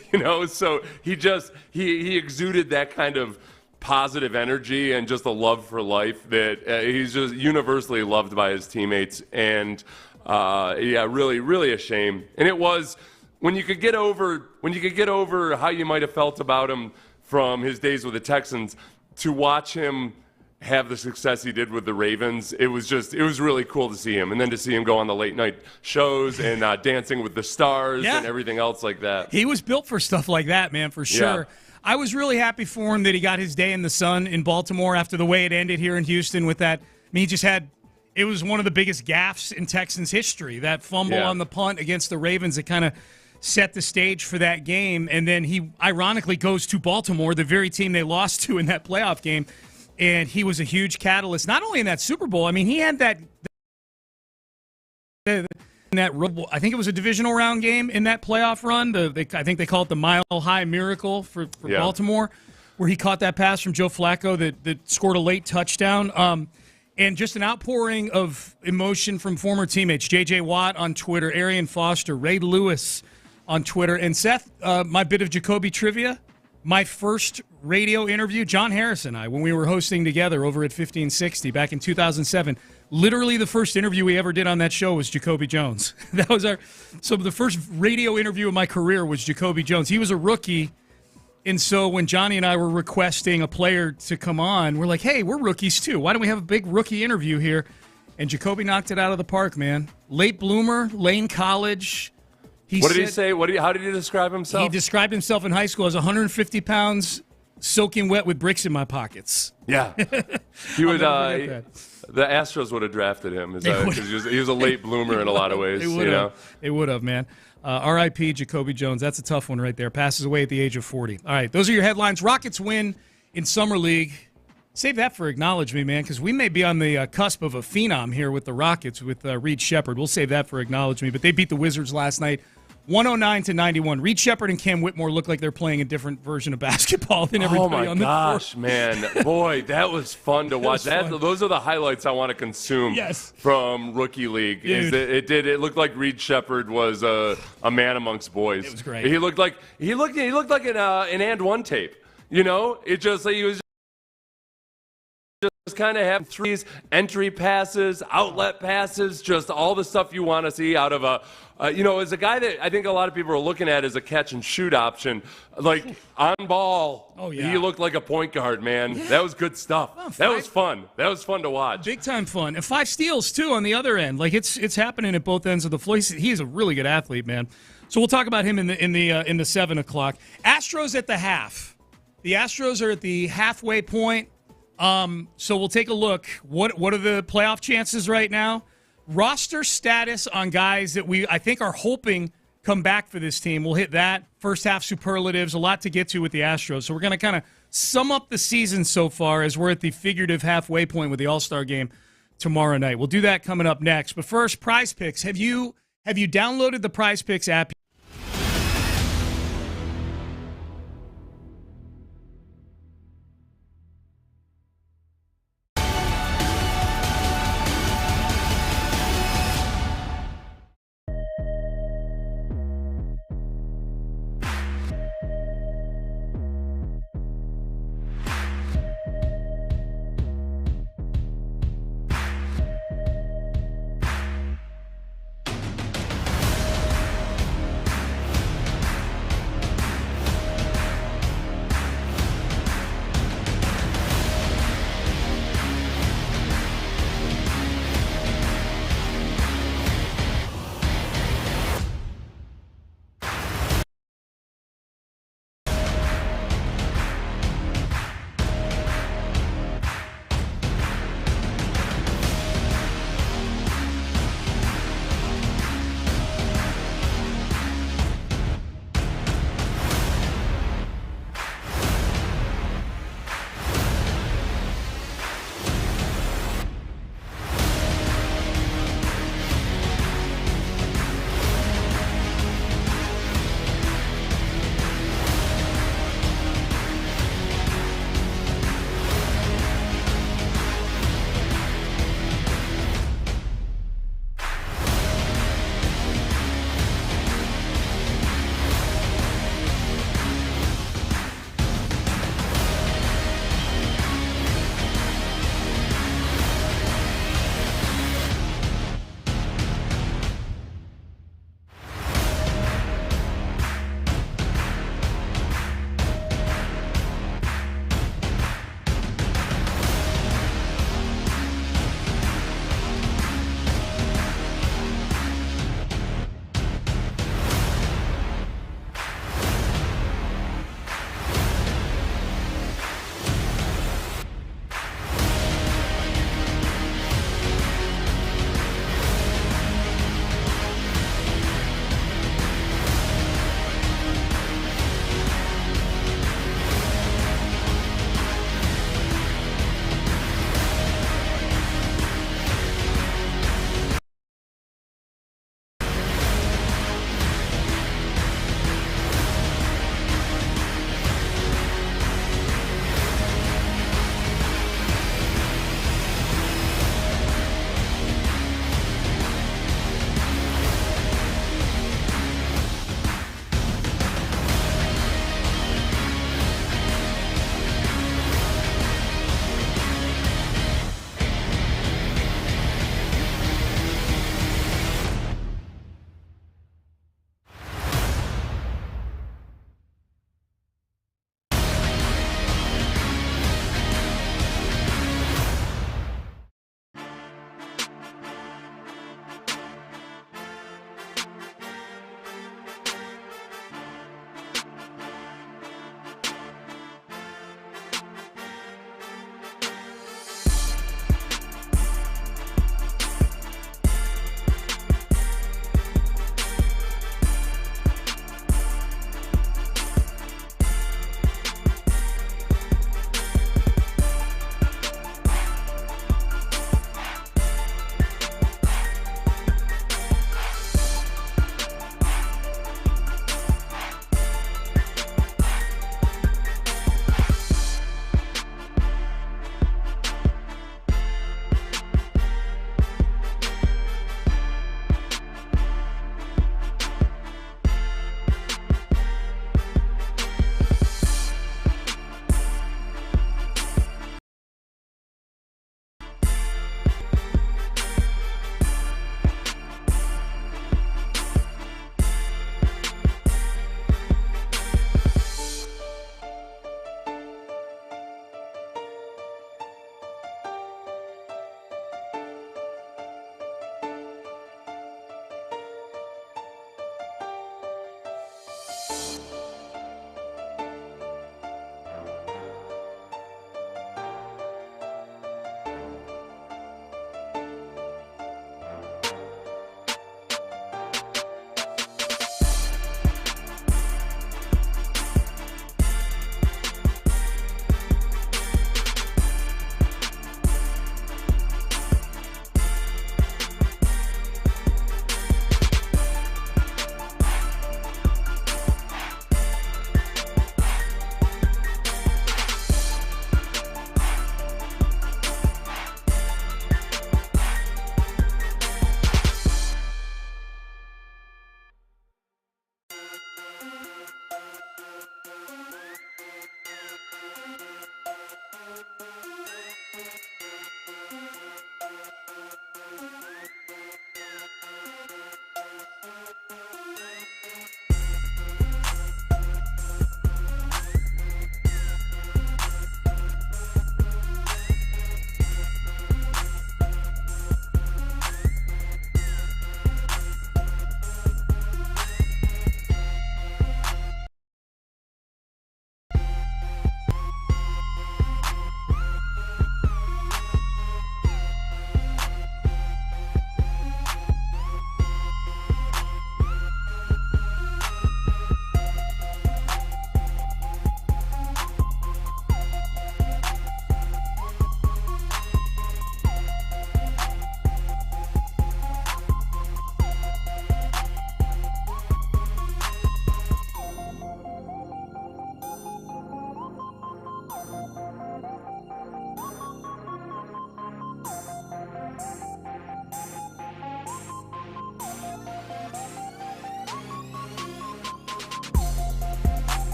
So he exuded that kind of positive energy and just a love for life that he's just universally loved by his teammates. And really, really a shame. And it was when you could get over how you might have felt about him from his days with the Texans to watch him have the success he did with the Ravens. It was really cool to see him. And then to see him go on the late night shows and Dancing with the Stars and everything else like that. He was built for stuff like that, man, for sure. Yeah. I was really happy for him that he got his day in the sun in Baltimore after the way it ended here in Houston with that. I mean, it was one of the biggest gaffes in Texans history, that fumble on the punt against the Ravens that kind of set the stage for that game. And then he ironically goes to Baltimore, the very team they lost to in that playoff game. And he was a huge catalyst, not only in that Super Bowl. I mean, he had that I think it was a divisional round game in that playoff run. I think they call it the Mile High Miracle for Baltimore, where he caught that pass from Joe Flacco that scored a late touchdown. And just an outpouring of emotion from former teammates. J.J. Watt on Twitter, Arian Foster, Ray Lewis on Twitter. And Seth, my bit of Jacoby trivia, my first radio interview, John Harris and I, when we were hosting together over at 1560 back in 2007, literally the first interview we ever did on that show was Jacobe Jones. So the first radio interview of my career was Jacobe Jones. He was a rookie, and so when Johnny and I were requesting a player to come on, we're like, hey, we're rookies too. Why don't we have a big rookie interview here? And Jacobe knocked it out of the park, man. Late bloomer, Lane College. What did he say? How did he describe himself? He described himself in high school as 150 pounds, soaking wet with bricks in my pockets. Yeah. He would. The Astros would have drafted him because he was a late bloomer in a lot of ways. They would have, man. R.I.P. Jacobe Jones. That's a tough one right there. Passes away at the age of 40. All right, those are your headlines. Rockets win in Summer League. Save that for Acknowledge Me, man, because we may be on the cusp of a phenom here with the Rockets with Reed Shepherd. We'll save that for Acknowledge Me. But they beat the Wizards last night, 109-91. Reed Shepherd and Cam Whitmore look like they're playing a different version of basketball than everybody on the court. Oh, my gosh, man. Boy, that was fun to watch. Those are the highlights I want to consume from Rookie League. It looked like Reed Shepherd was a man amongst boys. It was great. He looked like an And One tape. He was just kind of having threes, entry passes, outlet passes, just all the stuff you want to see out of as a guy that I think a lot of people are looking at as a catch and shoot option, like on ball. Oh, yeah. He looked like a point guard, man. Yeah. That was good stuff. That was fun. That was fun to watch. Big time fun. And 5 steals too on the other end. Like it's happening at both ends of the floor. He's a really good athlete, man. So we'll talk about him in the 7 o'clock. Astros at the half. The Astros are at the halfway point. So we'll take a look. What are the playoff chances right now? Roster status on guys that I think are hoping come back for this team. We'll hit that. First half superlatives, a lot to get to with the Astros. So we're going to kind of sum up the season so far as we're at the figurative halfway point with the All-Star game tomorrow night. We'll do that coming up next. But first, Prize Picks. Have you downloaded the Prize Picks app?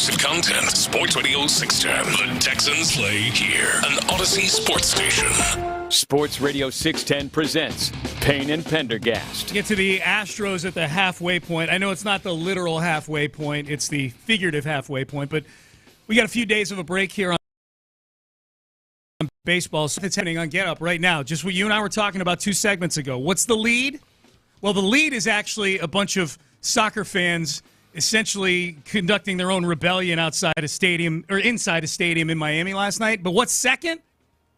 exclusive content. Sports Radio 610. The Texans play here. An Odyssey sports station. Sports Radio 610 presents Payne and Pendergast. Get to the Astros at the halfway point. I know it's not the literal halfway point. It's the figurative halfway point. But we got a few days of a break here on baseball. So it's happening on Get Up right now. Just what you and I were talking about 2 segments ago. What's the lead? Well, the lead is actually a bunch of soccer fans essentially conducting their own rebellion outside a stadium or inside a stadium in Miami last night. But what's second?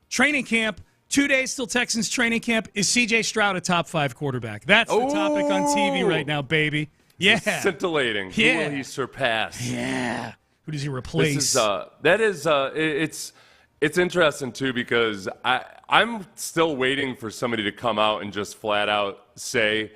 Training camp. 2 days till Texans training camp. Is C.J. Stroud a top 5 quarterback? That's the topic on TV right now, baby. Yeah. Scintillating. Yeah. Who will he surpass? Yeah. Who does he replace? It's interesting, too, because I'm still waiting for somebody to come out and just flat out say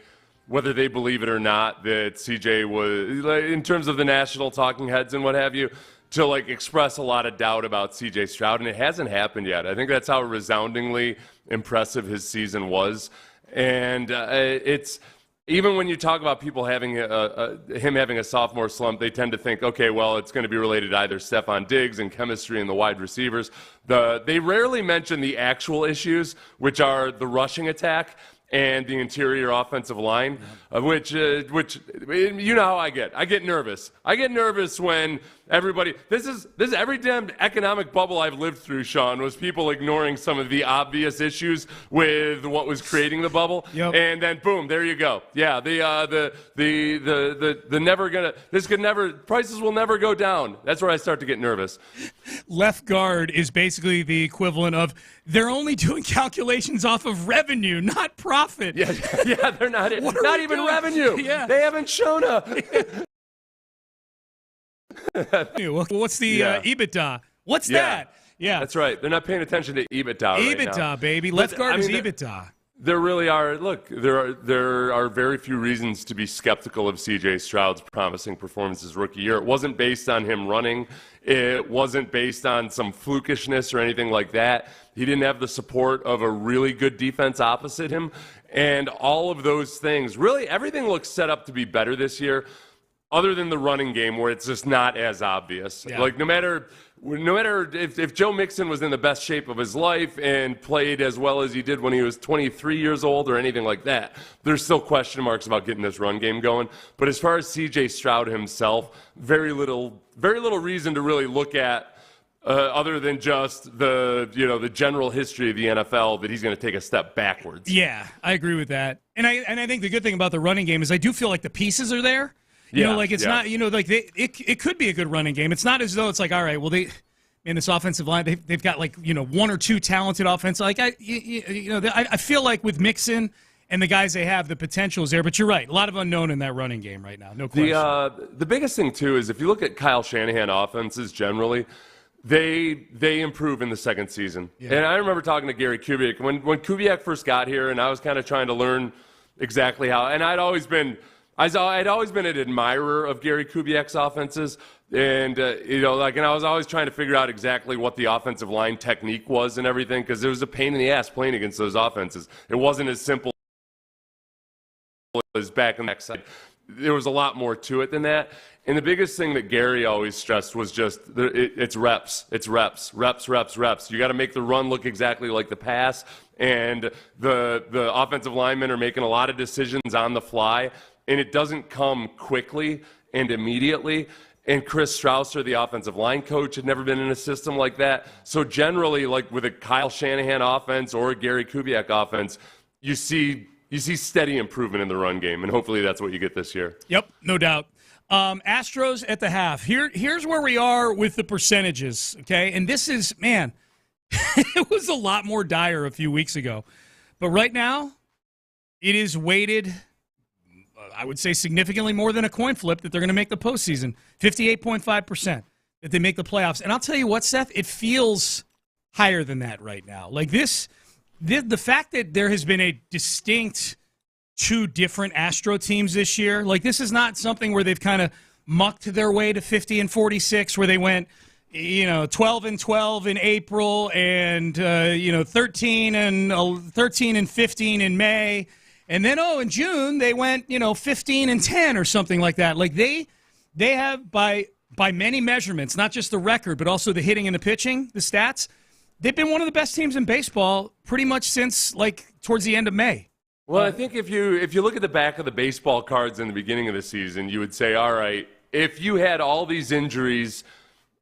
whether they believe it or not that CJ was, in terms of the national talking heads and what have you, to like express a lot of doubt about CJ Stroud, and it hasn't happened yet. I think that's how resoundingly impressive his season was. And it's even when you talk about people having him having a sophomore slump, they tend to think, okay, well, it's going to be related to either Stephon Diggs and chemistry and the wide receivers. They rarely mention the actual issues, which are the rushing attack and the interior offensive line, which you know how I get. I get nervous. I get nervous when everybody. This is every damn economic bubble I've lived through, Sean, was people ignoring some of the obvious issues with what was creating the bubble, and then boom, there you go. Yeah, the never gonna. This could never. Prices will never go down. That's where I start to get nervous. Left guard is basically the equivalent of they're only doing calculations off of revenue, not profit. Yeah, they're not even doing? revenue. Yeah. They haven't shown up. What's the EBITDA? What's that? Yeah, that's right. They're not paying attention to EBITDA right now. EBITDA, baby. Left guard is EBITDA. There really are. Look, there are very few reasons to be skeptical of C.J. Stroud's promising performance his rookie year. It wasn't based on him running. It wasn't based on some flukishness or anything like that. He didn't have the support of a really good defense opposite him. And all of those things, really everything looks set up to be better this year, other than the running game where it's just not as obvious. Yeah. Like no matter if Joe Mixon was in the best shape of his life and played as well as he did when he was 23 years old or anything like that, there's still question marks about getting this run game going. But as far as C.J. Stroud himself, very little reason to really look at other than just the general history of the NFL that he's going to take a step backwards. Yeah, I agree with that. And I think the good thing about the running game is I do feel like the pieces are there. It's not, it could be a good running game. It's not as though it's like, all right, well, in this offensive line, they've got like, 1 or 2 talented offensive. Like, I feel like with Mixon and the guys they have, the potential is there. But you're right. A lot of unknown in that running game right now. No question. The biggest thing, too, is if you look at Kyle Shanahan offenses generally, they improve in the second season. Yeah. And I remember talking to Gary Kubiak when Kubiak first got here, and I was kind of trying to learn exactly how. And I'd always been an admirer of Gary Kubiak's offenses, and and I was always trying to figure out exactly what the offensive line technique was and everything, because it was a pain in the ass playing against those offenses. It wasn't as simple as back on the backside. There was a lot more to it than that. And the biggest thing that Gary always stressed was just it's reps. It's reps. You got to make the run look exactly like the pass, and the offensive linemen are making a lot of decisions on the fly, and it doesn't come quickly and immediately. And Chris Strausser, the offensive line coach, had never been in a system like that. So generally, like with a Kyle Shanahan offense or a Gary Kubiak offense, you see steady improvement in the run game, and hopefully that's what you get this year. Yep, no doubt. Astros at the half. Here's where we are with the percentages, okay? And this is, man, it was a lot more dire a few weeks ago. But right now, it is weighted, I would say significantly more than a coin flip that they're going to make the postseason. 58.5% that they make the playoffs. And I'll tell you what, Seth, it feels higher than that right now. Like the fact that there has been a distinct 2 different Astro teams this year, like this is not something where they've kind of mucked their way to 50-46, where they went, 12-12 in April and 13-15 in May, and then in June they went 15-10 or something like that. Like they have by by many measurements, not just the record, but also the hitting and the pitching, the stats, they've been one of the best teams in baseball pretty much since, towards the end of May. Well, I think if you look at the back of the baseball cards in the beginning of the season, you would say, all right, if you had all these injuries,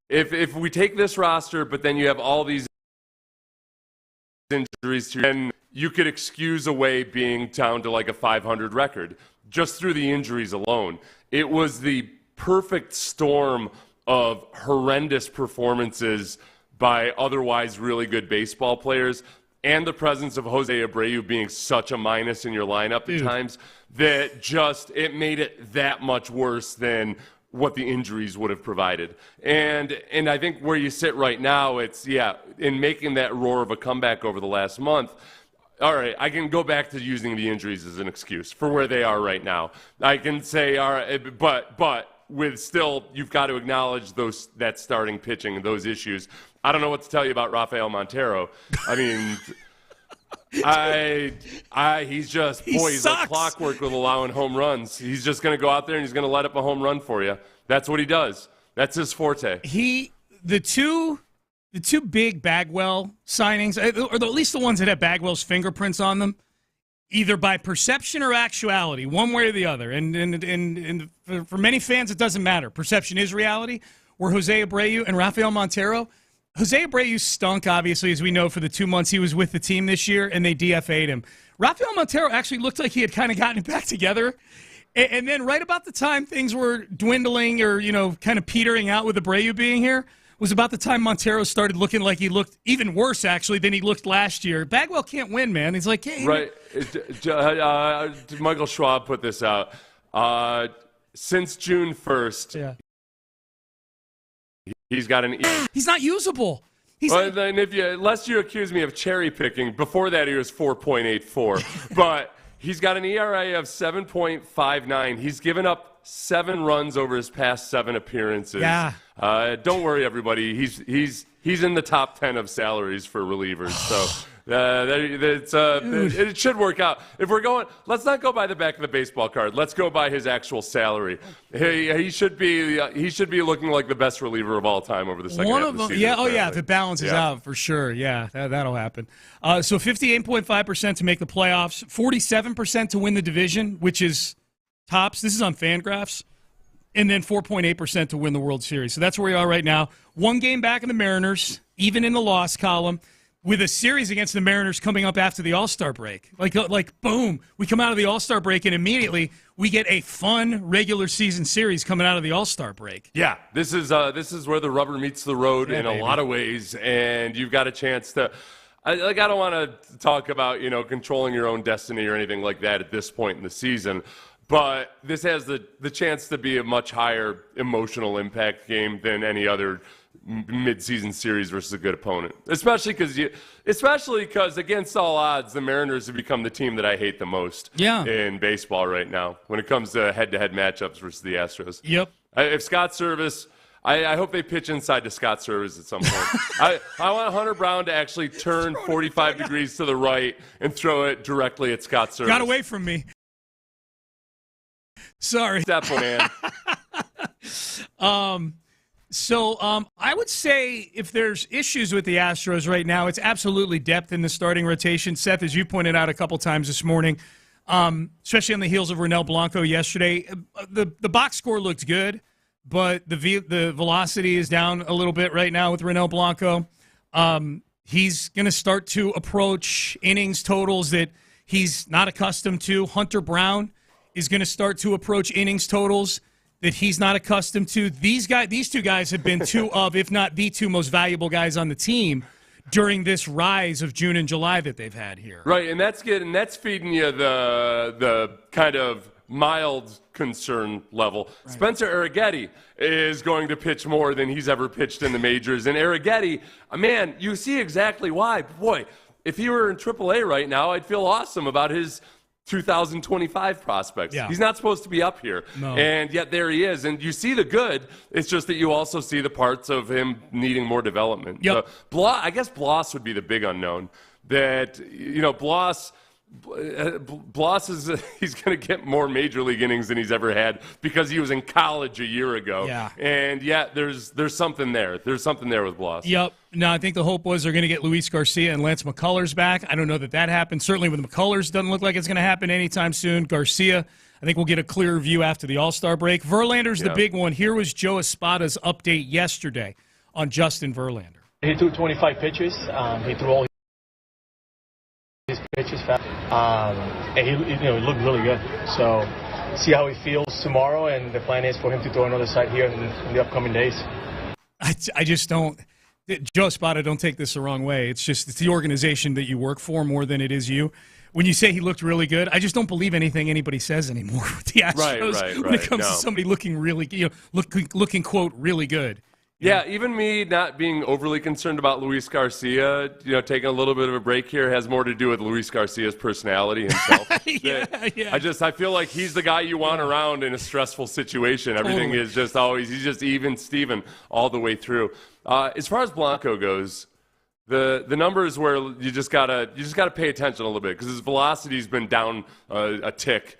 if we take this roster, but then you have all these injuries, then you could excuse away being down to a 500 record just through the injuries alone. It was the perfect storm of horrendous performances by otherwise really good baseball players, and the presence of Jose Abreu being such a minus in your lineup at times that it made it that much worse than what the injuries would have provided. And I think where you sit right now, it's, in making that roar of a comeback over the last month, all right, I can go back to using the injuries as an excuse for where they are right now. I can say, all right, but with still, you've got to acknowledge that starting pitching and those issues. I don't know what to tell you about Rafael Montero. I mean, he's like clockwork with allowing home runs. He's just going to go out there and he's going to let up a home run for you. That's what he does. That's his forte. The two big Bagwell signings, or at least the ones that have Bagwell's fingerprints on them, either by perception or actuality, one way or the other. And for many fans, it doesn't matter. Perception is reality. Were Jose Abreu and Rafael Montero. Jose Abreu stunk, obviously, as we know, for the 2 months he was with the team this year, and they DFA'd him. Rafael Montero actually looked like he had kind of gotten it back together. And then right about the time things were dwindling or, kind of petering out with Abreu being here, was about the time Montero started looking like he looked even worse, actually, than he looked last year. Bagwell can't win, man. He's like, hey. Right. Michael Schwab put this out. Since June 1st, he's got an E. He's not usable. Then unless you accuse me of cherry picking, before that he was 4.84. But he's got an ERA of 7.59. He's given up 7 runs over his past 7 appearances. Yeah. Don't worry, everybody. He's in the top 10 of salaries for relievers. So it should work out. If we're going, let's not go by the back of the baseball card. Let's go by his actual salary. He should be looking like the best reliever of all time over the second half of the season. If it balances out for sure. Yeah, that'll happen. So 58.5% to make the playoffs, 47% to win the division, which is tops. This is on Fangraphs. And then 4.8% to win the World Series. So that's where we are right now. 1 game back in the Mariners, even in the loss column, with a series against the Mariners coming up after the All-Star break. Like boom, we come out of the All-Star break and immediately we get a fun regular season series coming out of the All-Star break. Yeah, this is where the rubber meets the road in a lot of ways, and you've got a chance to. I don't want to talk about controlling your own destiny or anything like that at this point in the season. But this has the chance to be a much higher emotional impact game than any other mid-season series versus a good opponent. Especially because against all odds, the Mariners have become the team that I hate the most in baseball right now when it comes to head-to-head matchups versus the Astros. Yep. If Scott Service, I hope they pitch inside to Scott Service at some point. I want Hunter Brown to actually turn 45 degrees to the right and throw it directly at Scott Service. Got away from me. Sorry. Step man. I would say if there's issues with the Astros right now, it's absolutely depth in the starting rotation. Seth, as you pointed out a couple times this morning, especially on the heels of Ronel Blanco yesterday, the box score looked good, but the velocity is down a little bit right now with Ronel Blanco. He's going to start to approach innings totals that he's not accustomed to. Hunter Brown is going to start to approach innings totals that he's not accustomed to. These two guys have been two of, if not the two most valuable guys on the team during this rise of June and July that they've had here. Right, and that's feeding you the kind of mild concern level. Right. Spencer Arrighetti is going to pitch more than he's ever pitched in the majors. And Arrighetti, man, you see exactly why. Boy, if he were in AAA right now, I'd feel awesome about his 2025 prospects. Yeah. He's not supposed to be up here. No. And yet there he is. And you see the good. It's just that you also see the parts of him needing more development. Yep. So I guess Bloss would be the big unknown. That, Bloss, Bloss he's going to get more major league innings than he's ever had because he was in college a year ago. Yeah. And there's something there. There's something there with Bloss. Yep. No, I think the hope was they're going to get Luis Garcia and Lance McCullers back. I don't know that happened. Certainly with McCullers, doesn't look like it's going to happen anytime soon. Garcia, I think we'll get a clearer view after the All-Star break. Verlander's the big one. Here was Joe Espada's update yesterday on Justin Verlander. He threw 25 pitches. He threw all his pitches fast. And he looked really good. So see how he feels tomorrow, and the plan is for him to throw another side here in the upcoming days. I just don't. Joe Espada, don't take this the wrong way. It's the organization that you work for more than it is you. When you say he looked really good, I just don't believe anything anybody says anymore with the Astros right, when it comes to somebody looking really, looking quote really good. Yeah, even me not being overly concerned about Luis Garcia, taking a little bit of a break here has more to do with Luis Garcia's personality himself. I feel like he's the guy you want around in a stressful situation. Everything is just always, he's just even Steven all the way through. As far as Blanco goes, the numbers where you just gotta pay attention a little bit because his velocity's been down a tick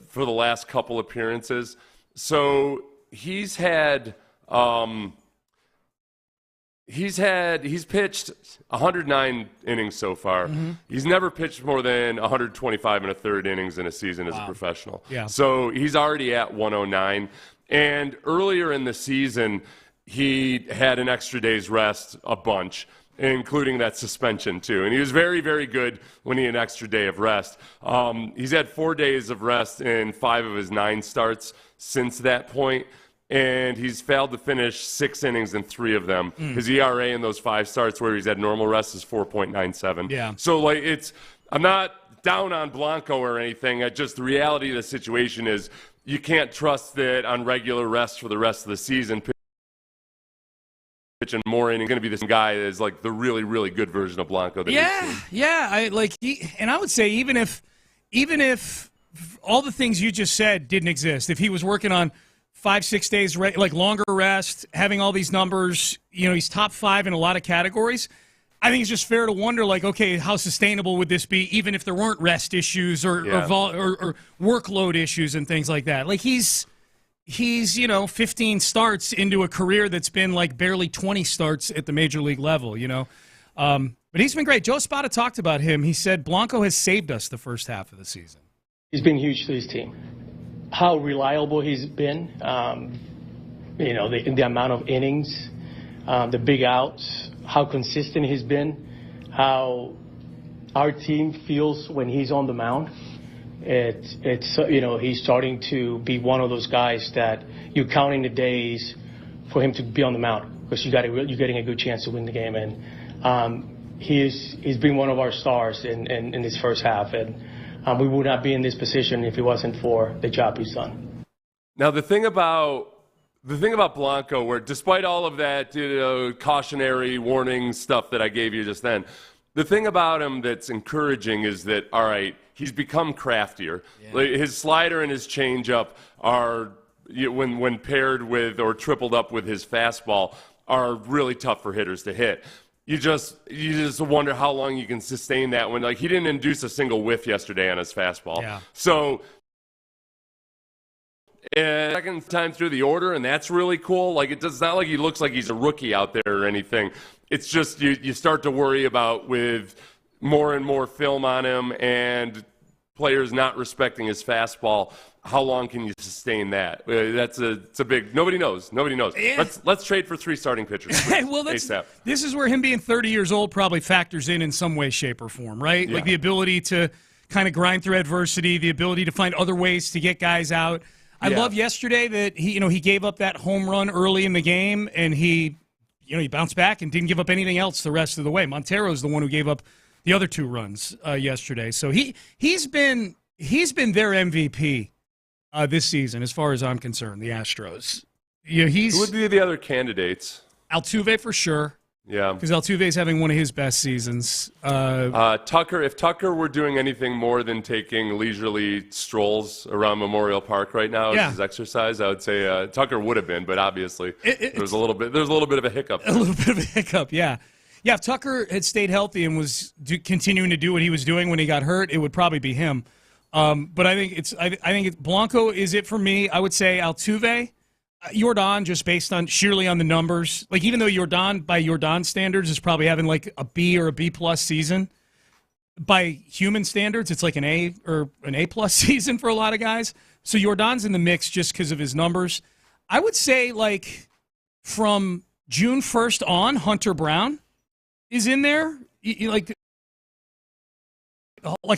for the last couple appearances. So he's pitched 109 innings so far. Mm-hmm. He's never pitched more than 125 and a third innings in a season as a professional. Yeah. So he's already at 109. And earlier in the season, he had an extra day's rest a bunch, including that suspension too. And he was very, very good when he had an extra day of rest. He's had 4 days of rest in 5 of his 9 starts since that point. And he's failed to finish 6 innings in 3 of them. His ERA in those 5 starts where he's had normal rest is 4.97. Yeah. So, I'm not down on Blanco or anything. The reality of the situation is you can't trust that on regular rest for the rest of the season, pitching more innings, going to be this guy that is the really, really good version of Blanco. I would say even if all the things you just said didn't exist, if he was working on 5-6 days, longer rest, having all these numbers, he's top 5 in a lot of categories. I think it's just fair to wonder, okay, how sustainable would this be, even if there weren't rest issues or workload issues and things like that. He's 15 starts into a career that's been barely 20 starts at the major league level, But he's been great. Joe Espada talked about him. He said Blanco has saved us the first half of the season. He's been huge to his team. How reliable he's been, the amount of innings, the big outs, how consistent he's been, how our team feels when he's on the mound. He's starting to be one of those guys that you're counting the days for him to be on the mound because you're getting a good chance to win the game. And he's been one of our stars in this first half. And we would not be in this position if it wasn't for the job he's done. Now, the thing about Blanco, where despite all of that cautionary warning stuff that I gave you just then, the thing about him that's encouraging is that, all right, he's become craftier. Yeah. His slider and his changeup are, when paired with or tripled up with his fastball, are really tough for hitters to hit. You just wonder how long you can sustain that when he didn't induce a single whiff yesterday on his fastball. Yeah. So second time through the order, and that's really cool. It's not like he looks like he's a rookie out there or anything. It's just you start to worry about with more and more film on him and players not respecting his fastball. How long can you sustain that? It's a big. Nobody knows. Yeah. Let's trade for 3 starting pitchers. Well, this is where him being 30 years old probably factors in some way, shape, or form, right? Yeah. The ability to kind of grind through adversity, the ability to find other ways to get guys out. I love yesterday that he gave up that home run early in the game, and he bounced back and didn't give up anything else the rest of the way. Montero's the one who gave up the other 2 runs yesterday, so he's been their MVP. This season, as far as I'm concerned, the Astros. Who would be the other candidates? Altuve for sure. Yeah. Because Altuve's having one of his best seasons. Tucker, if Tucker were doing anything more than taking leisurely strolls around Memorial Park right now as his exercise, I would say Tucker would have been, but obviously there's a little bit of a hiccup. A little bit of a hiccup, yeah. Yeah, if Tucker had stayed healthy and was continuing to do what he was doing when he got hurt, it would probably be him. But I think it's Blanco is it for me. I would say Altuve, Jordan, just based on sheerly on the numbers. Like even though Jordan by Jordan standards is probably having like a B or a B plus season, by human standards it's like an A or an A plus season for a lot of guys. So Jordan's in the mix just because of his numbers. I would say like from June 1st on, Hunter Brown is in there. Like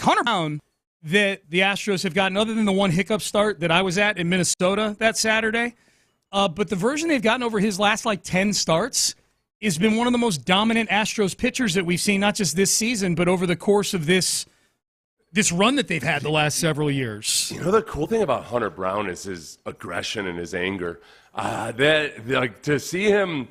Hunter Brown that the Astros have gotten, other than the one hiccup start that I was at in Minnesota that Saturday. But the version they've gotten over his last 10 starts has been one of the most dominant Astros pitchers that we've seen, not just this season, but over the course of this run that they've had the last several years. The cool thing about Hunter Brown is his aggression and his anger. To see him,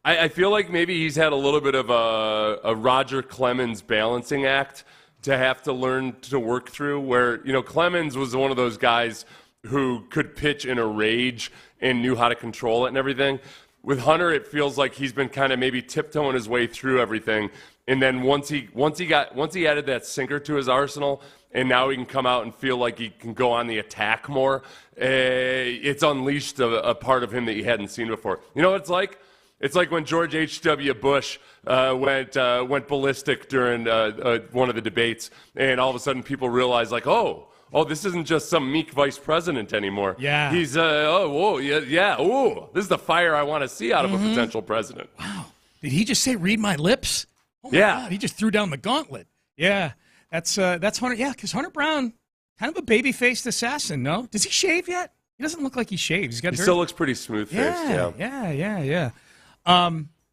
I feel like maybe he's had a little bit of a Roger Clemens balancing act to have to learn to work through, where Clemens was one of those guys who could pitch in a rage and knew how to control it and everything. With Hunter, it feels like he's been kind of maybe tiptoeing his way through everything, and then once he added that sinker to his arsenal, and now he can come out and feel like he can go on the attack more. It's unleashed a part of him that you hadn't seen before. You know what it's like? It's like when George H.W. Bush went ballistic during one of the debates, and all of a sudden people realize, oh, this isn't just some meek vice president anymore. Yeah. He's, this is the fire I want to see out of a potential president. Wow. Did he just say, read my lips? Oh my God, he just threw down the gauntlet. Yeah, that's Hunter. Yeah, because Hunter Brown, kind of a baby-faced assassin, no? Does he shave yet? He doesn't look like he shaves. He still looks pretty smooth-faced, yeah.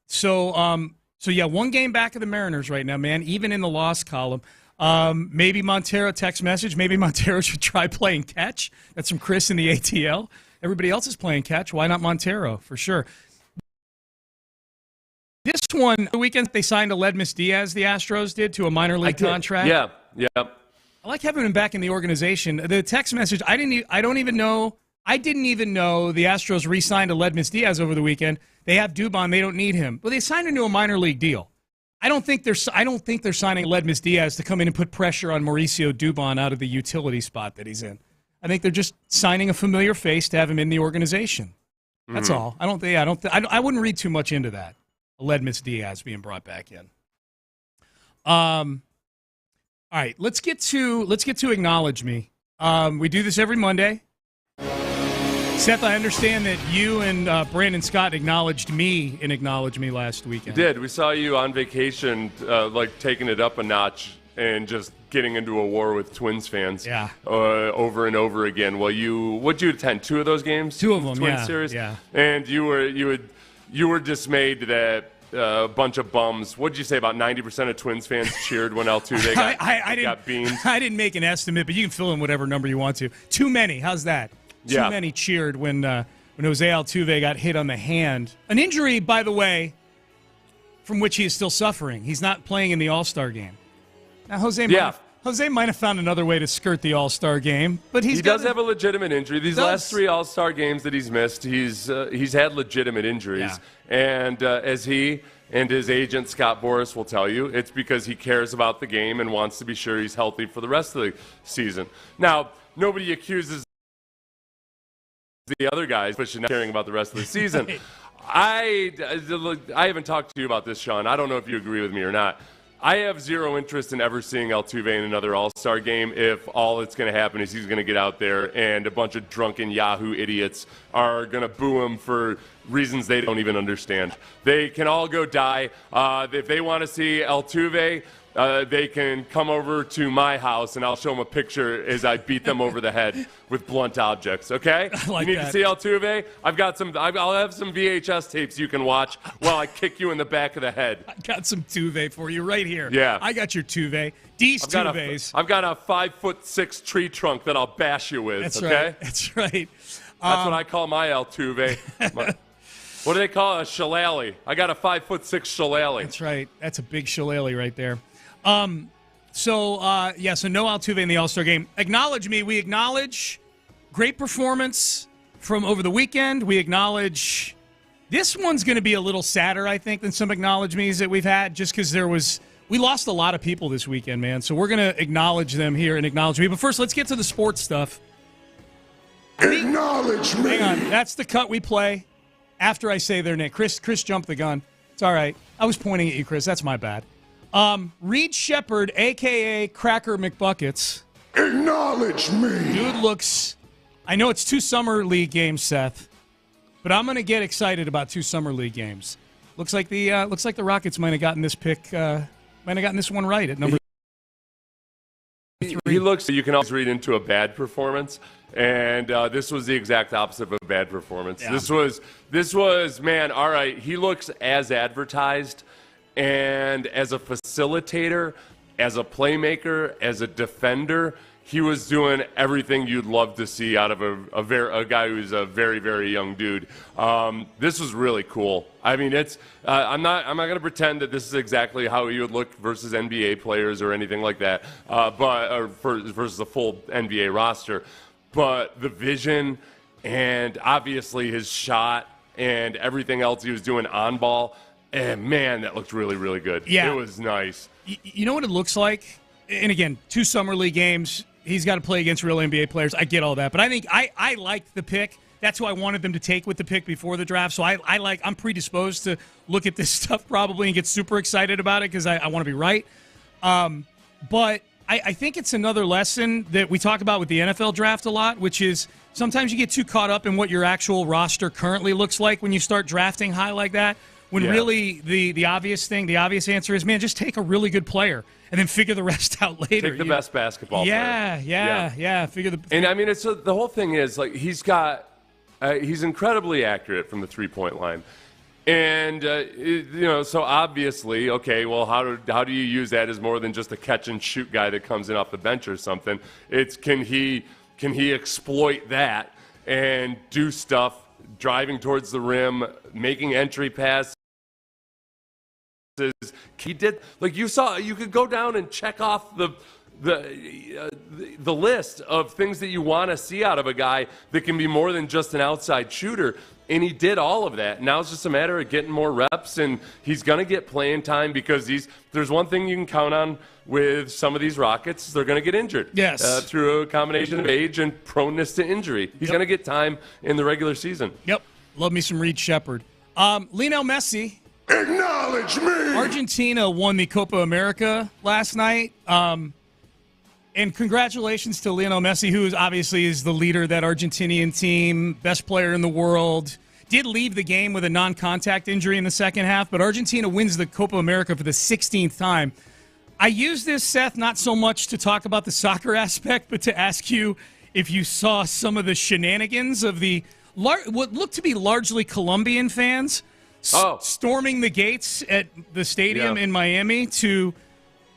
So one game back of the Mariners right now, man, even in the loss column. Maybe Montero text message. Maybe Montero should try playing catch. That's from Chris in the ATL. Everybody else is playing catch. Why not Montero? For sure. This one, the weekend they signed Aledmus Diaz, the Astros did, to a minor league contract. Yeah. I like having him back in the organization. The text message, I didn't even know the Astros re-signed Aledmus Diaz over the weekend. They have Dubon. They don't need him. But they signed him to a minor league deal. I don't think they're signing Aledmus Diaz to come in and put pressure on Mauricio Dubon out of the utility spot that he's in. I think they're just signing a familiar face to have him in the organization. That's all. I wouldn't read too much into that. Aledmus Diaz being brought back in. All right, let's get to Acknowledge Me. We do this every Monday. Seth, I understand that you and Brandon Scott acknowledged me in Acknowledge Me last weekend. We did. We saw you on vacation, taking it up a notch and just getting into a war with Twins fans. Yeah. Over and over again. Well, what'd you attend? 2 of those games? 2 of them, Twins series? Yeah. And you were dismayed that a bunch of bums. What'd you say? About 90% of Twins fans cheered when Altuve got beamed? I didn't make an estimate, but you can fill in whatever number you want to. Too many. How's that? Too many cheered when Jose Altuve got hit on the hand. An injury, by the way, from which he is still suffering. He's not playing in the All-Star game. Now, Jose might have found another way to skirt the All-Star game, but he does have a legitimate injury. These last 3 All-Star games that he's missed, he's had legitimate injuries. Yeah. And as he and his agent, Scott Boras, will tell you, it's because he cares about the game and wants to be sure he's healthy for the rest of the season. Now, nobody accuses the other guys, but not caring about the rest of the season. I haven't talked to you about this, Sean. I don't know if you agree with me or not. I have zero interest in ever seeing Altuve in another All-Star game if all that's going to happen is he's going to get out there and a bunch of drunken Yahoo idiots are going to boo him for reasons they don't even understand. They can all go die. If they want to see Altuve, they can come over to my house and I'll show them a picture as I beat them over the head with blunt objects, okay? You need to see Altuve? I'll have some VHS tapes you can watch while I kick you in the back of the head. I got some Tuve for you right here. Yeah. I got your Tuve. These Tuves. I've got a 5'6" tree trunk that I'll bash you with, That's okay? right. That's right. That's what I call my Altuve. What do they call it? A shillelagh. I got a 5'6" shillelagh. That's right. That's a big shillelagh right there. So no Altuve in the All-Star game. Acknowledge Me. We acknowledge great performance from over the weekend. We acknowledge This one's going to be a little sadder, I think, than some acknowledgments that we've had, just because we lost a lot of people this weekend, man. So we're going to acknowledge them here and acknowledge me. But first, let's get to the sports stuff. Acknowledge me. Hang on. That's the cut we play after I say their name. Chris jumped the gun. It's all right. I was pointing at you, Chris. That's my bad. Reed Shepherd, a.k.a. Cracker McBuckets. Acknowledge me. Dude looks – I know it's 2 summer league games, Seth, but I'm going to get excited about 2 summer league games. Looks like the Rockets might have gotten this pick might have gotten this one right at number 3. He looks – you can always read into a bad performance. And this was the exact opposite of a bad performance. Yeah. This was, man, all right, he looks as advertised, and as a facilitator, as a playmaker, as a defender, he was doing everything you'd love to see out of a guy who's a very, very young dude. This was really cool. I mean, it's I'm not going to pretend that this is exactly how he would look versus NBA players or anything like that, versus a full NBA roster. But the vision and obviously his shot and everything else he was doing on ball, and man, that looked really, really good. Yeah. It was nice. You know what it looks like? And again, 2 summer league games. He's got to play against real NBA players. I get all that. But I think I liked the pick. That's who I wanted them to take with the pick before the draft. So I'm predisposed to look at this stuff probably and get super excited about it because I want to be right. But I think it's another lesson that we talk about with the NFL draft a lot, which is sometimes you get too caught up in what your actual roster currently looks like when you start drafting high like that, when really the obvious answer is, man, just take a really good player and then figure the rest out later. Take the best basketball player. Yeah. And, I mean, the whole thing is, like, he's incredibly accurate from the three-point line. And, so obviously, okay, well, how do you use that as more than just a catch-and-shoot guy that comes in off the bench or something? It's can he exploit that and do stuff, driving towards the rim, making entry passes? He did, like you saw, you could go down and check off the list of things that you want to see out of a guy that can be more than just an outside shooter. And he did all of that. Now it's just a matter of getting more reps, and he's going to get playing time because there's one thing you can count on with some of these Rockets. They're going to get injured. Yes. Through a combination of age and proneness to injury. He's going to get time in the regular season. Yep. Love me some Reed Shepherd. Lionel Messi. Acknowledge me. Argentina won the Copa America last night. And congratulations to Lionel Messi, who obviously is the leader of that Argentinian team, best player in the world. Did leave the game with a non-contact injury in the second half, but Argentina wins the Copa America for the 16th time. I use this, Seth, not so much to talk about the soccer aspect, but to ask you if you saw some of the shenanigans of what looked to be largely Colombian fans storming the gates at the stadium in Miami to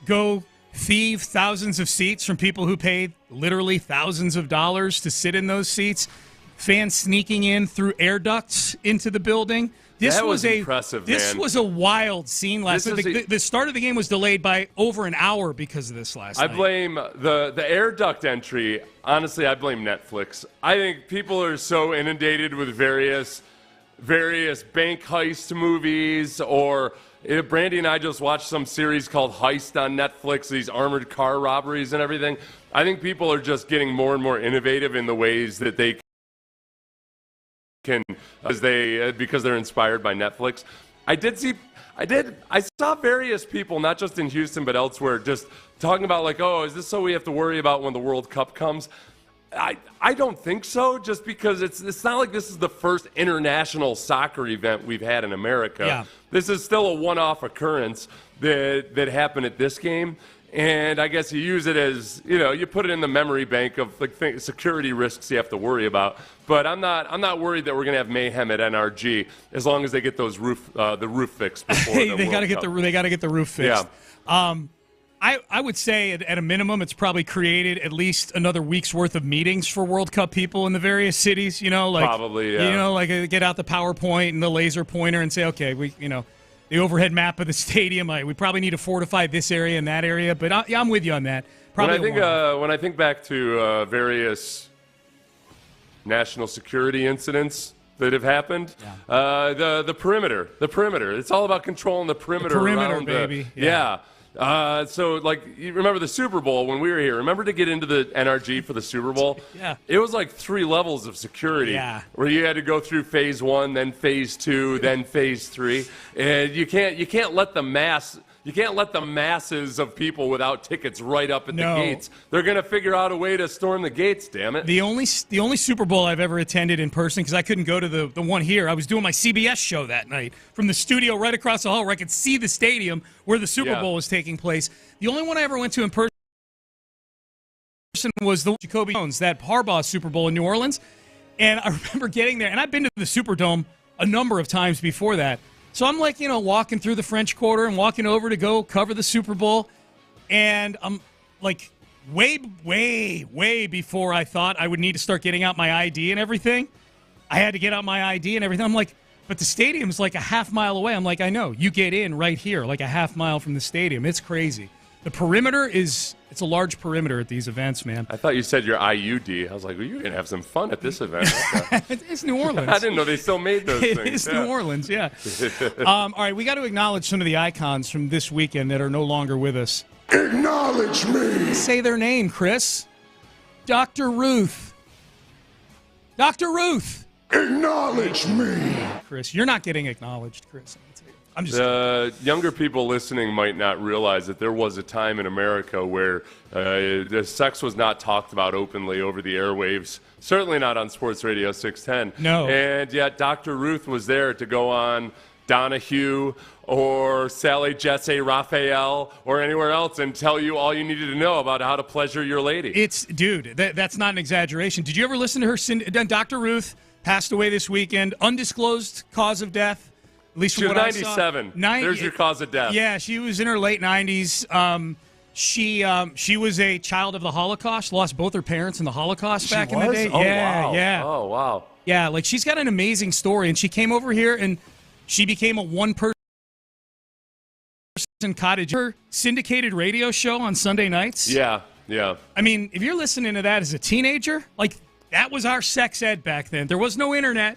go thieve thousands of seats from people who paid literally thousands of dollars to sit in those seats. Fans sneaking in through air ducts into the building. That was impressive, This man. was a wild scene last night. The start of the game was delayed by over an hour because of this last night. I blame the air duct entry. Honestly, I blame Netflix. I think people are so inundated with various bank heist movies, or Brandy and I just watched some series called Heist on Netflix, these armored car robberies and everything. I think people are just getting more and more innovative in the ways that they can, because they're inspired by Netflix. I saw various people, not just in Houston but elsewhere, just talking about like, oh, is this so we have to worry about when the World Cup comes? I don't think so, just because it's not like this is the first international soccer event we've had in America. Yeah. This is still a one-off occurrence that happened at this game. And I guess you use it as, you put it in the memory bank of like security risks you have to worry about. But I'm not worried that we're going to have mayhem at NRG as long as they get those the roof fixed before the World Cup. They got to get the roof fixed. Yeah. I would say at a minimum, it's probably created at least another week's worth of meetings for World Cup people in the various cities. Probably, yeah. Like get out the PowerPoint and the laser pointer and say, okay, the overhead map of the stadium. We probably need to fortify this area and that area. But I'm with you on that. Probably when I think back to various national security incidents that have happened. Yeah. The perimeter. It's all about controlling the perimeter. The perimeter, around baby. So, like, you remember the Super Bowl when we were here? Remember to get into the NRG for the Super Bowl? Yeah. It was like 3 levels of security. Yeah. Where you had to go through phase 1, then phase 2, then phase 3, and you can't let the masses of people without tickets right up at the gates. They're going to figure out a way to storm the gates, damn it. The only Super Bowl I've ever attended in person, because I couldn't go to the one here, I was doing my CBS show that night from the studio right across the hall where I could see the stadium where the Super Bowl was taking place. The only one I ever went to in person was the Jacobe Jones, that Harbaugh Super Bowl in New Orleans. And I remember getting there, and I've been to the Superdome a number of times before that. So I'm like, walking through the French Quarter and walking over to go cover the Super Bowl. And I'm like way before I thought I would need to start getting out my ID and everything. I had to get out my ID and everything. I'm like, but the stadium's like a half mile away. I'm like, I know. You get in right here, like a half mile from the stadium. It's crazy. The perimeter it's a large perimeter at these events, man. I thought you said your IUD. I was like, well, you're going to have some fun at this event. It's New Orleans. I didn't know they still made those things. It's New Orleans, yeah. All right, we got to acknowledge some of the icons from this weekend that are no longer with us. Acknowledge me. Say their name, Chris. Dr. Ruth. Dr. Ruth. Acknowledge me. Chris, you're not getting acknowledged, Chris. I'm just younger people listening might not realize that there was a time in America where the sex was not talked about openly over the airwaves. Certainly not on Sports Radio 610. No. And yet Dr. Ruth was there to go on Donahue or Sally Jesse Raphael or anywhere else and tell you all you needed to know about how to pleasure your lady. That's not an exaggeration. Did you ever listen to her? Dr. Ruth passed away this weekend. Undisclosed cause of death. At least she was 97. There's your cause of death. Yeah, she was in her late 90s. She was a child of the Holocaust. Lost both her parents in the Holocaust back in the day. Oh, yeah, wow. yeah. Oh, wow. Yeah, like she's got an amazing story, and she came over here and she became a one-person cottage. Her syndicated radio show on Sunday nights. Yeah, yeah. I mean, if you're listening to that as a teenager, like that was our sex ed back then. There was no internet.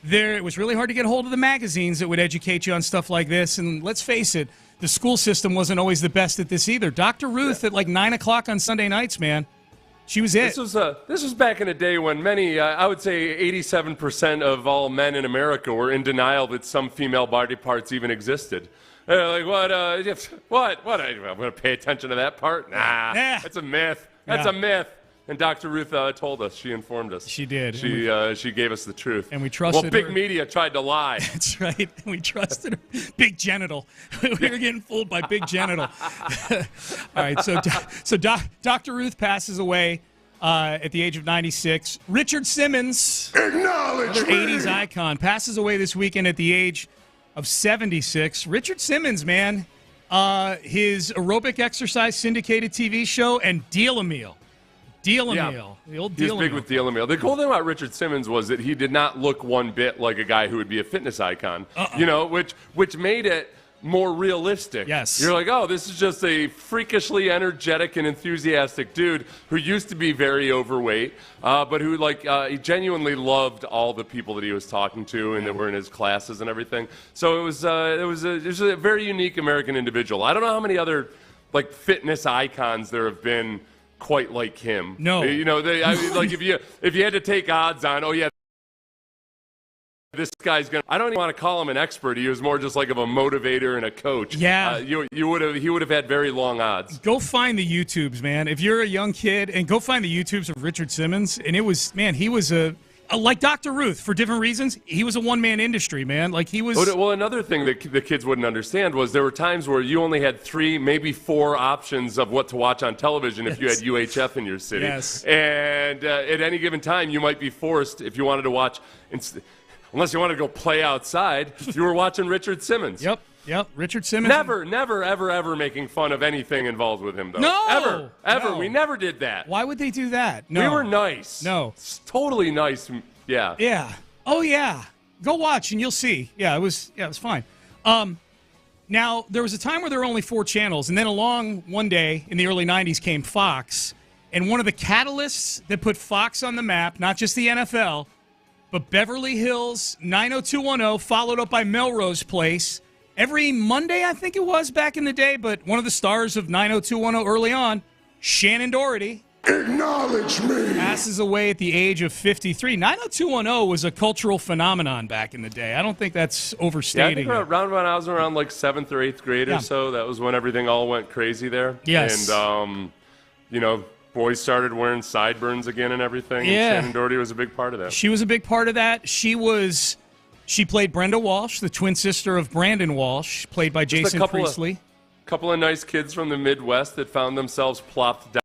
It was really hard to get a hold of the magazines that would educate you on stuff like this. And let's face it, the school system wasn't always the best at this either. Dr. Ruth at like 9 o'clock on Sunday nights, man. She was it. This was back in a day when many, I would say 87% of all men in America were in denial that some female body parts even existed. Like, what? I'm going to pay attention to that part? Nah, that's a myth. That's a myth. And Dr. Ruth told us. She informed us. She did. She gave us the truth. And we trusted her. Well, big her. Media tried to lie. That's right. And we trusted her. Big genital. We were getting fooled by big genital. All right. So Dr. Ruth passes away at the age of 96. Richard Simmons, another 80s icon, passes away this weekend at the age of 76. Richard Simmons, man, his aerobic exercise syndicated TV show and Deal-A-Meal. Deal-A-Meal. The old Deal-A-Meal. He was big with Deal-A-Meal. The cool thing about Richard Simmons was that he did not look one bit like a guy who would be a fitness icon. Which made it more realistic. Yes. You're like, oh, this is just a freakishly energetic and enthusiastic dude who used to be very overweight, but who he genuinely loved all the people that he was talking to and that were in his classes and everything. So it was a very unique American individual. I don't know how many other fitness icons there have been quite like him. No. If you had to take odds on, this guy's gonna. I don't even want to call him an expert. He was more just like of a motivator and a coach. Yeah. He would have had very long odds. Go find the YouTubes, man. If you're a young kid, and go find the YouTubes of Richard Simmons, and he was like Dr. Ruth for different reasons. He was a one-man industry, man. Like he was. Well, another thing that the kids wouldn't understand was there were times where you only had 3, maybe 4 options of what to watch on television if you had UHF in your city. Yes. And at any given time, you might be forced, if you wanted to watch, unless you wanted to go play outside, you were watching Richard Simmons. Yep, Richard Simmons. Never, ever making fun of anything involved with him, though. No! Ever. No. We never did that. Why would they do that? No. We were nice. No. It's totally nice. Yeah. Yeah. Oh, yeah. Go watch and you'll see. Yeah, it was fine. Now, there was a time where there were only 4 channels, and then along one day in the early 90s came Fox, and one of the catalysts that put Fox on the map, not just the NFL, But Beverly Hills, 90210, followed up by Melrose Place. Every Monday, I think it was back in the day, but one of the stars of 90210 early on, Shannon Doherty. Acknowledge me. Passes away at the age of 53. 90210 was a cultural phenomenon back in the day. I don't think that's overstating. Yeah, I think around when I was around like 7th or 8th grade or so, that was when everything all went crazy there. Yes. And, boys started wearing sideburns again and everything. Yeah. And Shannon Doherty was a big part of that. She was a big part of that. She played Brenda Walsh, the twin sister of Brandon Walsh, played by Jason Priestley. A couple of nice kids from the Midwest that found themselves plopped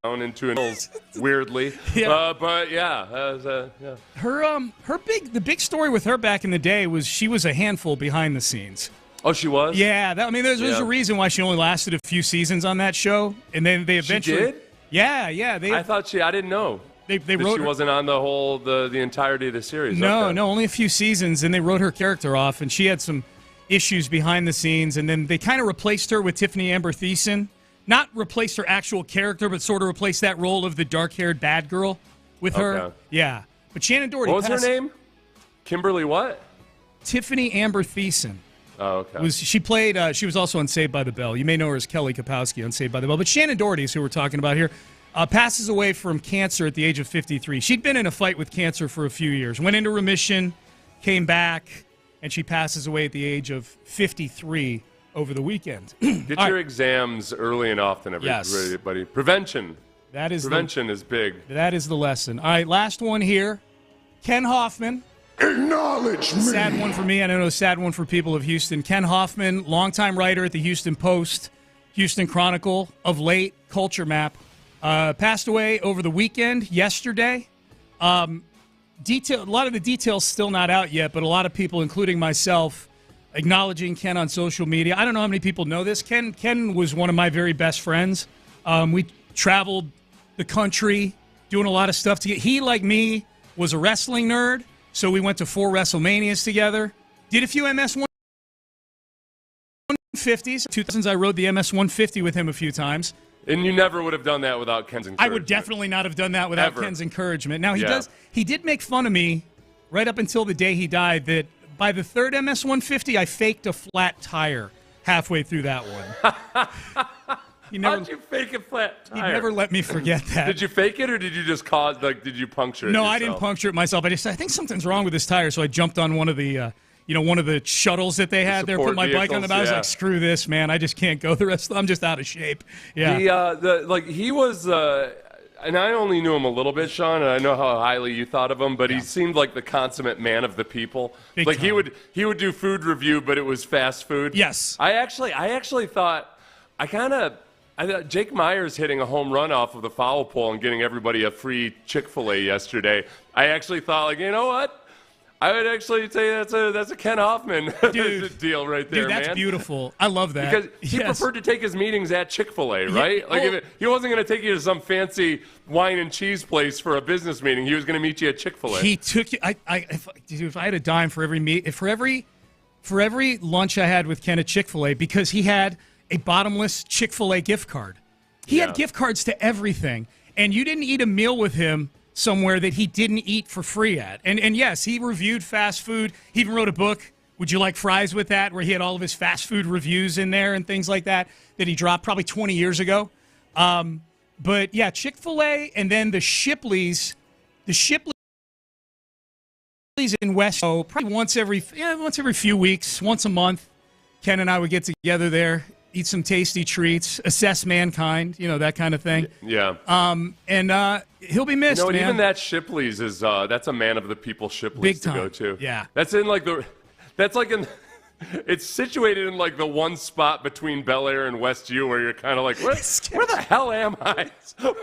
down into an hills, weirdly. Yeah. The big story with her back in the day was she was a handful behind the scenes. Oh, she was? Yeah, there's a reason why she only lasted a few seasons on that show, and then they eventually. She did? Yeah. I didn't know. They wrote she wasn't on the entirety of the series. No, only a few seasons, and they wrote her character off, and she had some issues behind the scenes, and then they kind of replaced her with Tiffany Amber Thiessen. Not replaced her actual character, but sort of replaced that role of the dark-haired bad girl with her. Okay. Yeah, but Shannon Doherty. What was her name? Kimberly what? Tiffany Amber Thiessen. Oh, okay. She played. She was also on Saved by the Bell. You may know her as Kelly Kapowski on Saved by the Bell. But Shannon Doherty is who we're talking about here. Passes away from cancer at the age of 53. She'd been in a fight with cancer for a few years. Went into remission, came back, and she passes away at the age of 53 over the weekend. Get your exams early and often, everybody. Prevention. Prevention is big. That is the lesson. All right, last one here. Ken Hoffman. Acknowledge me. Sad one for me. I know a sad one for people of Houston. Ken Hoffman, longtime writer at the Houston Post, Houston Chronicle, of late, Culture Map, passed away over the weekend, yesterday. A lot of the details still not out yet, but a lot of people, including myself, acknowledging Ken on social media. I don't know how many people know this. Ken was one of my very best friends. We traveled the country doing a lot of stuff together. He, like me, was a wrestling nerd. So we went to 4 WrestleManias together. Did a few MS 150s. 2000s, I rode the MS 150 with him a few times. And you never would have done that without Ken's encouragement. I would definitely not have done that without Ken's encouragement. Now, he did make fun of me right up until the day he died that by the 3rd MS 150, I faked a flat tire halfway through that one. How'd you fake a flat tire? He'd never let me forget that. Did you fake it, or did you just did you puncture it No, yourself? I didn't puncture it myself. I think something's wrong with this tire, so I jumped on one of the shuttles that they had there, put my bike on the back. I was like, screw this, man. I just can't go the rest I'm just out of shape. Yeah. He was, and I only knew him a little bit, Sean, and I know how highly you thought of him, but he seemed like the consummate man of the people. Big like time. he would do food review, but it was fast food. Yes. I actually thought, I thought Jake Myers hitting a home run off of the foul pole and getting everybody a free Chick-fil-A yesterday. I actually thought, you know what? I would actually say that's a Ken Hoffman deal right there, dude, that's man. Beautiful. I love that. Because he preferred to take his meetings at Chick-fil-A, right? He wasn't going to take you to some fancy wine and cheese place for a business meeting. He was going to meet you at Chick-fil-A. He took you. If I had a dime for every lunch I had with Ken at Chick-fil-A, because he had a bottomless Chick-fil-A gift card. He had gift cards to everything, and you didn't eat a meal with him somewhere that he didn't eat for free at. And yes, he reviewed fast food. He even wrote a book, Would You Like Fries With That?, where he had all of his fast food reviews in there and things like that he dropped probably 20 years ago. But yeah, Chick-fil-A, and then the Shipleys in West, probably once every few weeks, once a month, Ken and I would get together there, eat some tasty treats, assess mankind, that kind of thing. Yeah. And he'll be missed, man. Even that Shipley's is that's a man of the people Shipley's to go to. Yeah. It's situated in the one spot between Bel Air and Westview where you're kind of like, where the hell am I?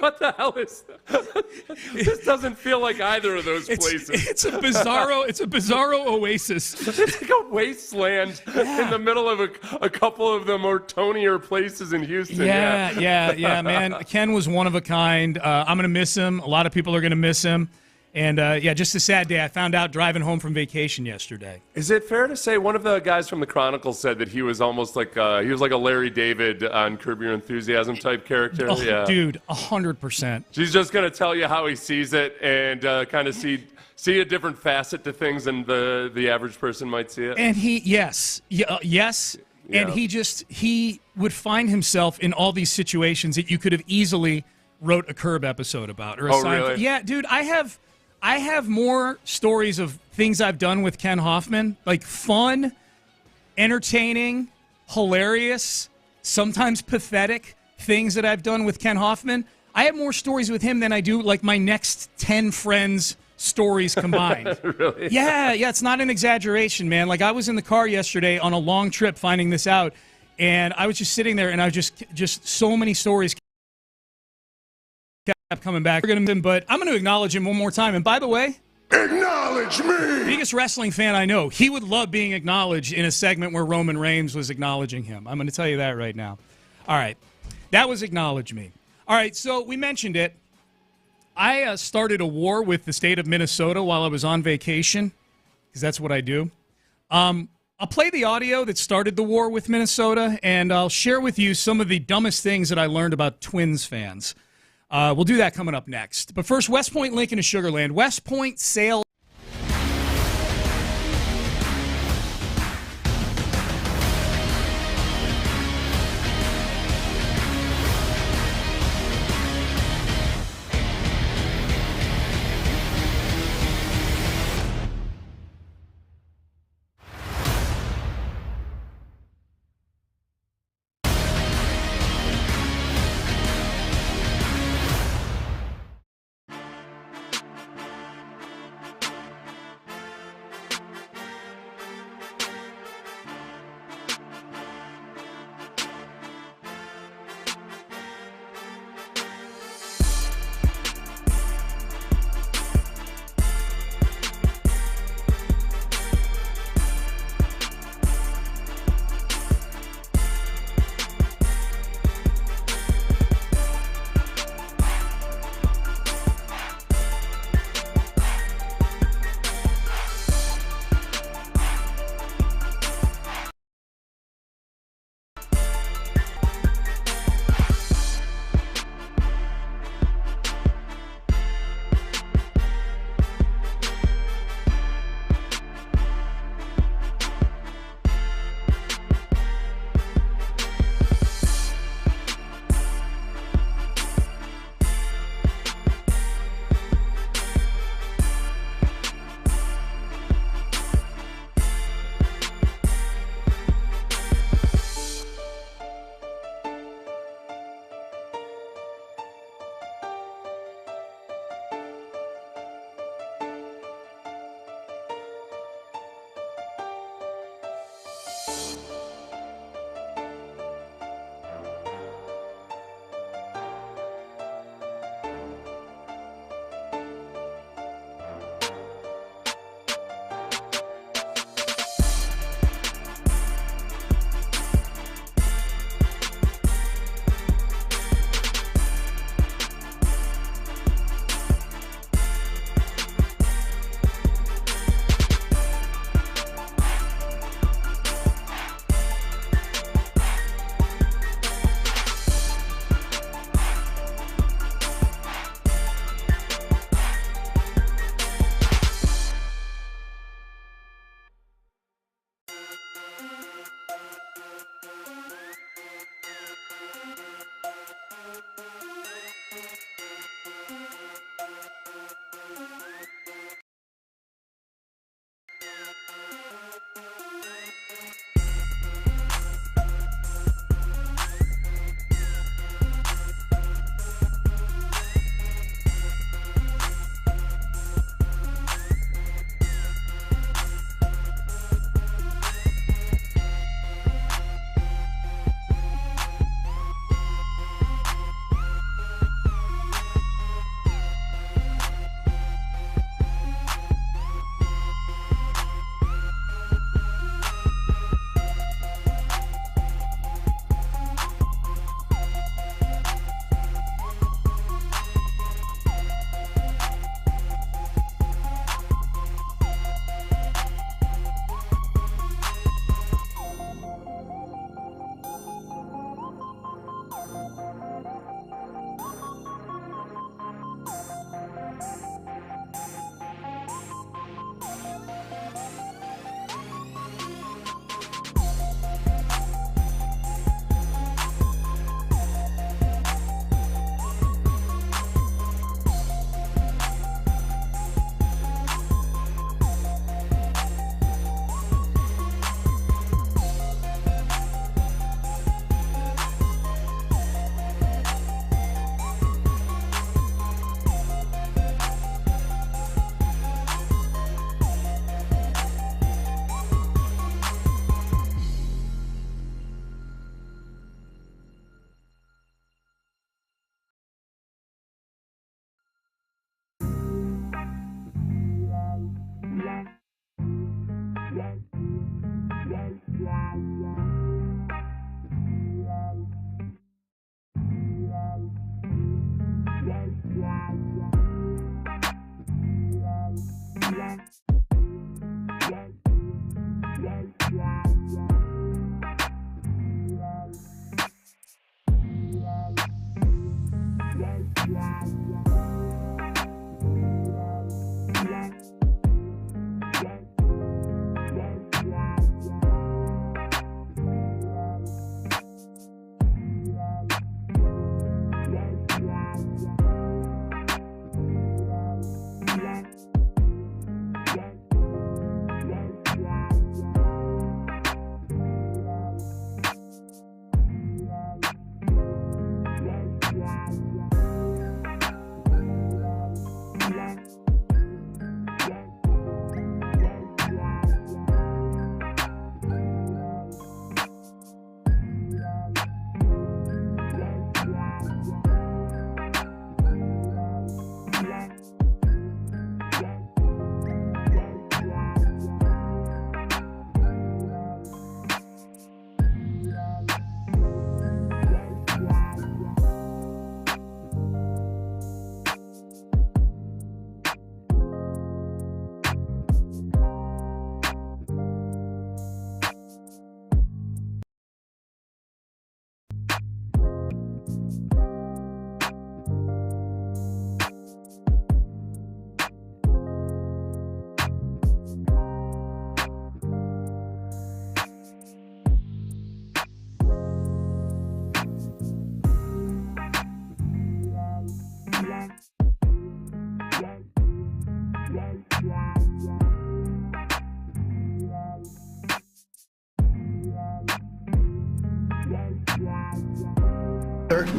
What the hell is this? Doesn't feel like either of those places. It's a bizarro oasis. It's like a wasteland in the middle of a couple of the more tonier places in Houston. Yeah, man. Ken was one of a kind. I'm going to miss him. A lot of people are going to miss him. And, just a sad day. I found out driving home from vacation yesterday. Is it fair to say one of the guys from the Chronicle said that he was almost like a Larry David on Curb Your Enthusiasm type character? Oh, yeah. Dude, 100%. She's just going to tell you how he sees it and kind of see a different facet to things than the average person might see it. And yes. And he would find himself in all these situations that you could have easily wrote a Curb episode about. Or a Seinfeld. Really? Yeah, dude, I have more stories of things I've done with Ken Hoffman, like fun, entertaining, hilarious, sometimes pathetic things that I've done with Ken Hoffman. I have more stories with him than I do like my next 10 friends' stories combined. Really? Yeah, it's not an exaggeration, man. Like I was in the car yesterday on a long trip finding this out, and I was just sitting there, and I was just so many stories kept coming back. But I'm going to acknowledge him one more time. And by the way, Acknowledge me! Biggest wrestling fan I know. He would love being acknowledged in a segment where Roman Reigns was acknowledging him. I'm going to tell you that right now. All right. That was Acknowledge Me. All right, so we mentioned it. I started a war with the state of Minnesota while I was on vacation, because that's what I do. I'll play the audio that started the war with Minnesota, and I'll share with you some of the dumbest things that I learned about Twins fans. We'll do that coming up next. But first, West Point Lincoln to Sugar Land. West Point Sale.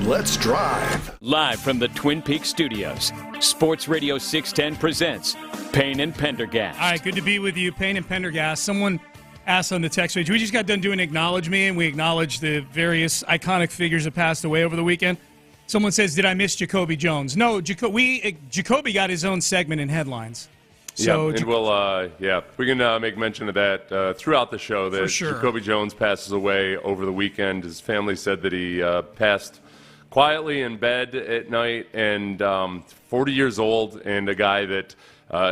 Let's drive. Live from the Twin Peaks studios, Sports Radio 610 presents Payne and Pendergast. All right, good to be with you, Payne and Pendergast. Someone asked on the text page, we just got done doing Acknowledge Me, and we acknowledged the various iconic figures that passed away over the weekend. Someone says, did I miss Jacobe Jones? No, Jacobe got his own segment in headlines. So and we'll, we can make mention of that throughout the show, that sure. Jacobe Jones passes away over the weekend. His family said that he passed quietly in bed at night, and 40 years old, and a guy that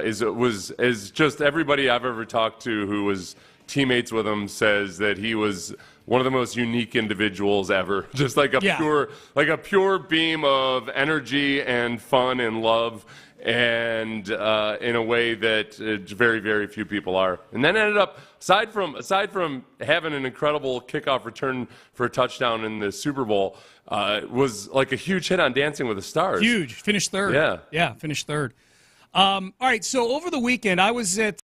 is just everybody I've ever talked to who was teammates with him says that he was one of the most unique individuals ever. Just like a pure beam of energy and fun and love, and in a way that very, very few people are. And then ended up, aside from having an incredible kickoff return for a touchdown in the Super Bowl, was like a huge hit on Dancing with the Stars. Huge. Finished third. Yeah, finished third. All right, so over the weekend, I was at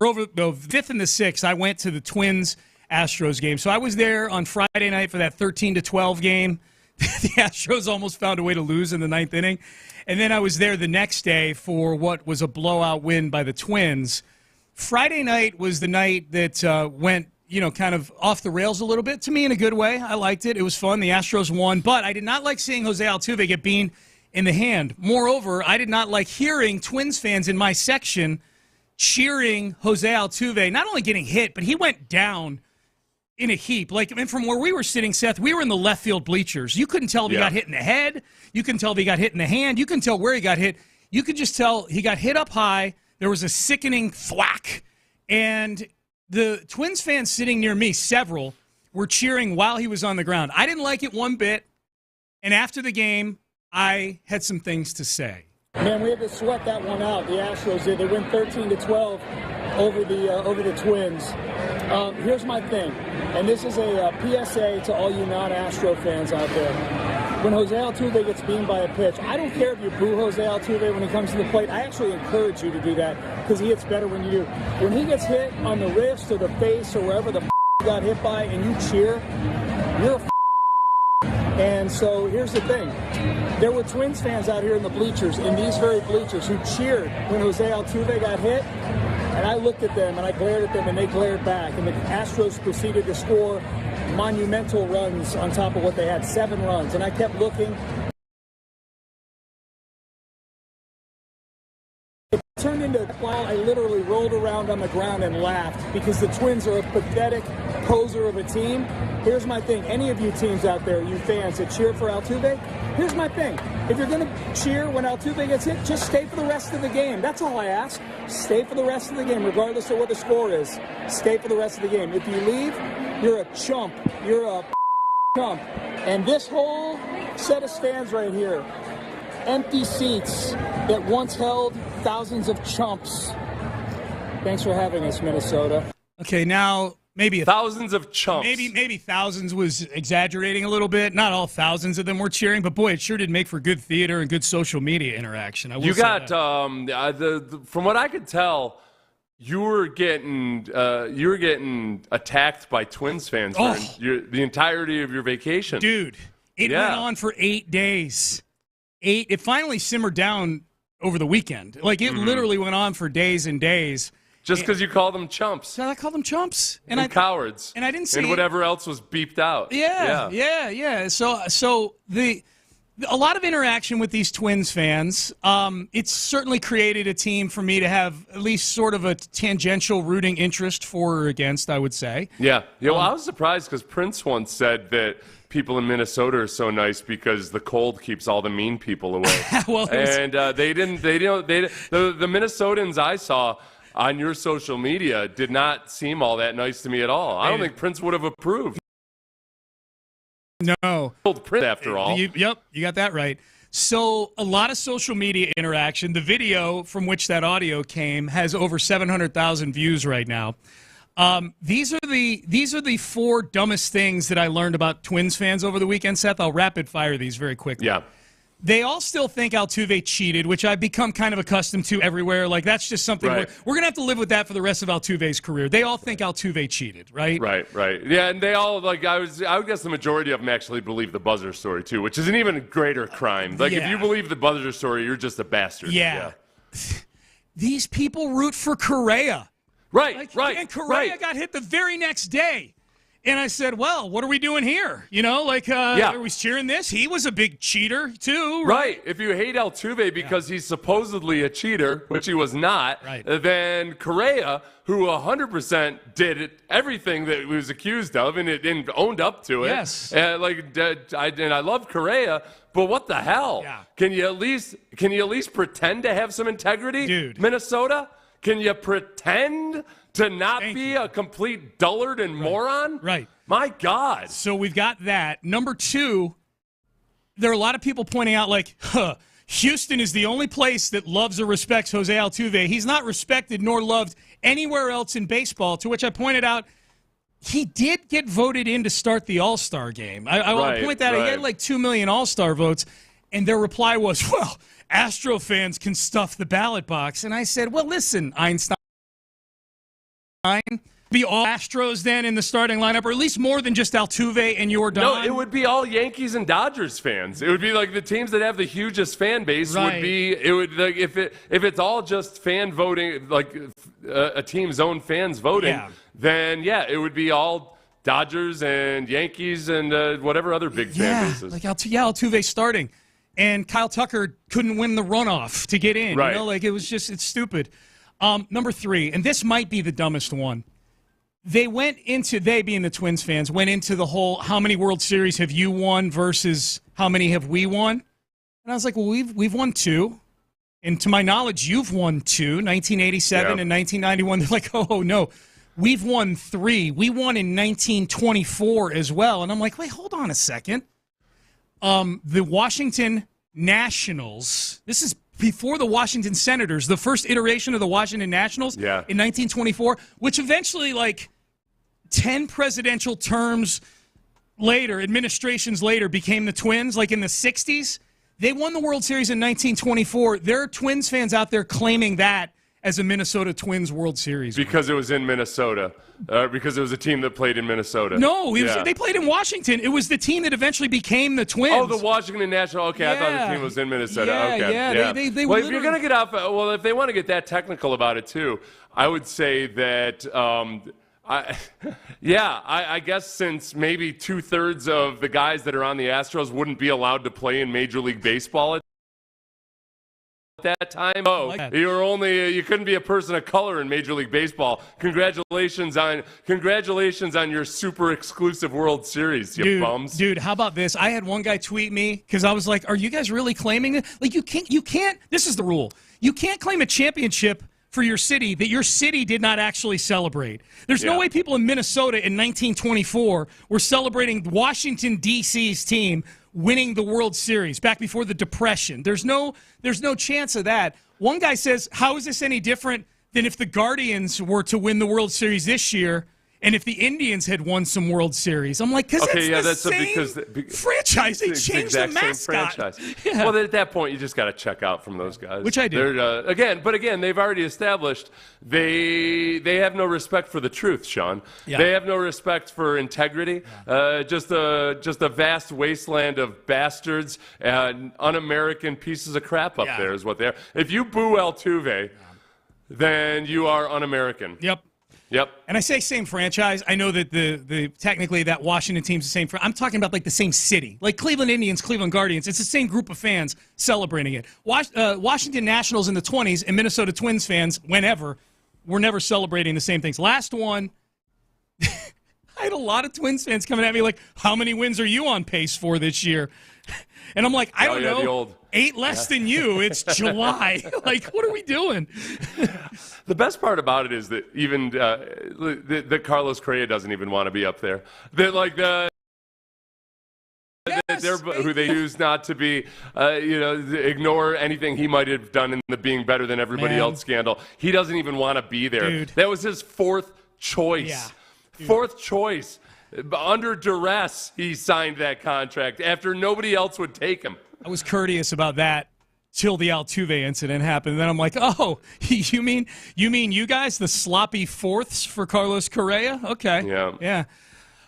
over the 5th and the 6th, I went to the Twins-Astros game. So I was there on Friday night for that 13-12 game. The Astros almost found a way to lose in the 9th inning. And then I was there the next day for what was a blowout win by the Twins. Friday night was the night that went, kind of off the rails a little bit, to me in a good way. I liked it. It was fun. The Astros won. But I did not like seeing Jose Altuve get beamed in the hand. Moreover, I did not like hearing Twins fans in my section cheering Jose Altuve, not only getting hit, but he went down in a heap. From where we were sitting, Seth, we were in the left field bleachers. You couldn't tell if he got hit in the head. You couldn't tell if he got hit in the hand. You couldn't tell where he got hit. You could just tell he got hit up high. There was a sickening thwack. And the Twins fans sitting near me, several, were cheering while he was on the ground. I didn't like it one bit. And after the game, I had some things to say. Man, we had to sweat that one out. The Astros did. They win 13-12 over the Twins. Here's my thing, and this is a PSA to all you non-Astro fans out there. When Jose Altuve gets beamed by a pitch, I don't care if you boo Jose Altuve when he comes to the plate. I actually encourage you to do that because he hits better when you do. When he gets hit on the wrist or the face or wherever the you got hit by and you cheer, you're a And so here's the thing. There were Twins fans out here in the bleachers, in these very bleachers, who cheered when Jose Altuve got hit. And I looked at them, and I glared at them, and they glared back. And the Astros proceeded to score monumental runs on top of what they had, 7 runs. And I kept looking. It turned into a while I literally rolled around on the ground and laughed because the Twins are a pathetic poser of a team. Here's my thing. Any of you teams out there, you fans that cheer for Altuve, here's my thing. If you're going to cheer when Altuve gets hit, just stay for the rest of the game. That's all I ask. Stay for the rest of the game, regardless of what the score is. Stay for the rest of the game. If you leave, you're a chump. You're a chump. And this whole Set of stands right here. Empty seats that once held thousands of chumps. Thanks for having us, Minnesota. Okay, now maybe thousands of chumps. Maybe thousands was exaggerating a little bit. Not all thousands of them were cheering, but boy, it sure did make for good theater and good social media interaction. I will say that. From what I could tell, you were getting attacked by Twins fans during the entirety of your vacation, dude. It went on for 8 days. It finally simmered down over the weekend. Like it literally went on for days and days. Just because you called them chumps. So I called them chumps and cowards. And I didn't see and whatever else was beeped out. Yeah. So a lot of interaction with these Twins fans. It's certainly created a team for me to have at least sort of a tangential rooting interest for or against, I would say. Yeah. Well, I was surprised because Prince once said that people in Minnesota are so nice because the cold keeps all the mean people away. The Minnesotans I saw on your social media did not seem all that nice to me at all. I don't think Prince would have approved. No. Prince, after all. You got that right. So a lot of social media interaction. The video from which that audio came has over 700,000 views right now. These are the 4 dumbest things that I learned about Twins fans over the weekend, Seth. I'll rapid fire these very quickly. Yeah. They all still think Altuve cheated, which I've become kind of accustomed to everywhere. Like, that's just something we're going to have to live with that for the rest of Altuve's career. They all think Altuve cheated, right? Right. Yeah, and they all, I would guess the majority of them actually believe the buzzer story, too, which is an even greater crime. If you believe the buzzer story, you're just a bastard. Yeah. These people root for Correa. Right. And Correa got hit the very next day. And I said, well, what are we doing here? Are we cheering this? He was a big cheater, too. Right. If you hate Altuve because he's supposedly a cheater, which he was not, then Correa, who 100% did everything that he was accused of and owned up to it. Yes. And I love Correa, but what the hell? Yeah. Can you at least pretend to have some integrity, dude? Minnesota? Can you pretend to not be a complete dullard and moron? Right. My God. So we've got that. Number 2, there are a lot of people pointing out, Houston is the only place that loves or respects Jose Altuve. He's not respected nor loved anywhere else in baseball, to which I pointed out he did get voted in to start the All-Star game. I want to point that out. He had 2 million All-Star votes, and their reply was, well, Astro fans can stuff the ballot box. And I said, well, listen, Einstein, be all Astros then in the starting lineup, or at least more than just Altuve and Yordan? No, it would be all Yankees and Dodgers fans. It would be the teams that have the hugest fan base would be. It would if it's all just fan voting, a team's own fans voting, then it would be all Dodgers and Yankees and whatever other big fan bases. Altuve starting. And Kyle Tucker couldn't win the runoff to get in. Right. It was just, it's stupid. Number 3, and this might be the dumbest one. They being the Twins fans, went into the whole, how many World Series have you won versus how many have we won? And I was like, well, we've won 2. And to my knowledge, you've won 2, 1987 and 1991. They're like, oh, no, we've won 3. We won in 1924 as well. And I'm like, wait, hold on a second. The Washington Nationals, this is before the Washington Senators, the first iteration of the Washington Nationals in 1924, which eventually, 10 presidential terms later, administrations later, became the Twins, in the 60s. They won the World Series in 1924. There are Twins fans out there claiming that as a Minnesota Twins World Series. Because it was in Minnesota. Because it was a team that played in Minnesota. No, they played in Washington. It was the team that eventually became the Twins. Oh, the Washington National. Okay, I thought the team was in Minnesota. Yeah. They if you're going to get off, if they want to get that technical about it too, I would say that, I guess since maybe 2/3 of the guys that are on the Astros wouldn't be allowed to play in Major League Baseball at that time. You couldn't be a person of color in Major League Baseball. Congratulations on your super exclusive World Series, you bums. Dude, how about this? I had one guy tweet me because I was like, are you guys really claiming it? You can't, this is the rule. You can't claim a championship for your city that your city did not actually celebrate. There's no way people in Minnesota in 1924 were celebrating Washington, D.C.'s team winning the World Series back before the Depression. There's no chance of that. One guy says, how is this any different than if the Guardians were to win the World Series this year and if the Indians had won some World Series? I'm like, because it's the same franchise. They changed the mascot. Yeah. Well, at that point, you just got to check out from those guys. Which I do. Again, they've already established they have no respect for the truth, Sean. Yeah. They have no respect for integrity. Just a vast wasteland of bastards and un-American pieces of crap up there is what they are. If you boo Altuve, then you are un-American. Yep. And I say same franchise. I know that the technically that Washington team's the same. I'm talking about like the same city, like Cleveland Indians, Cleveland Guardians. It's the same group of fans celebrating it. Washington Nationals in the 20s and Minnesota Twins fans, whenever, were never celebrating the same things. Last one, I had a lot of Twins fans coming at me like, "How many wins are you on pace for this year?" And I'm like, I don't know. 8 less than you. It's July. Like, what are we doing? The best part about it is that even that Carlos Correa doesn't even want to be up there. That who they use not to be, ignore anything he might have done in the being better than everybody else scandal. He doesn't even want to be there. Dude. That was his fourth choice. Yeah. Fourth choice. Under duress, he signed that contract after nobody else would take him. I was courteous about that till the Altuve incident happened. And then I'm like, oh, you mean you guys, the sloppy fourths for Carlos Correa? Okay. Yeah.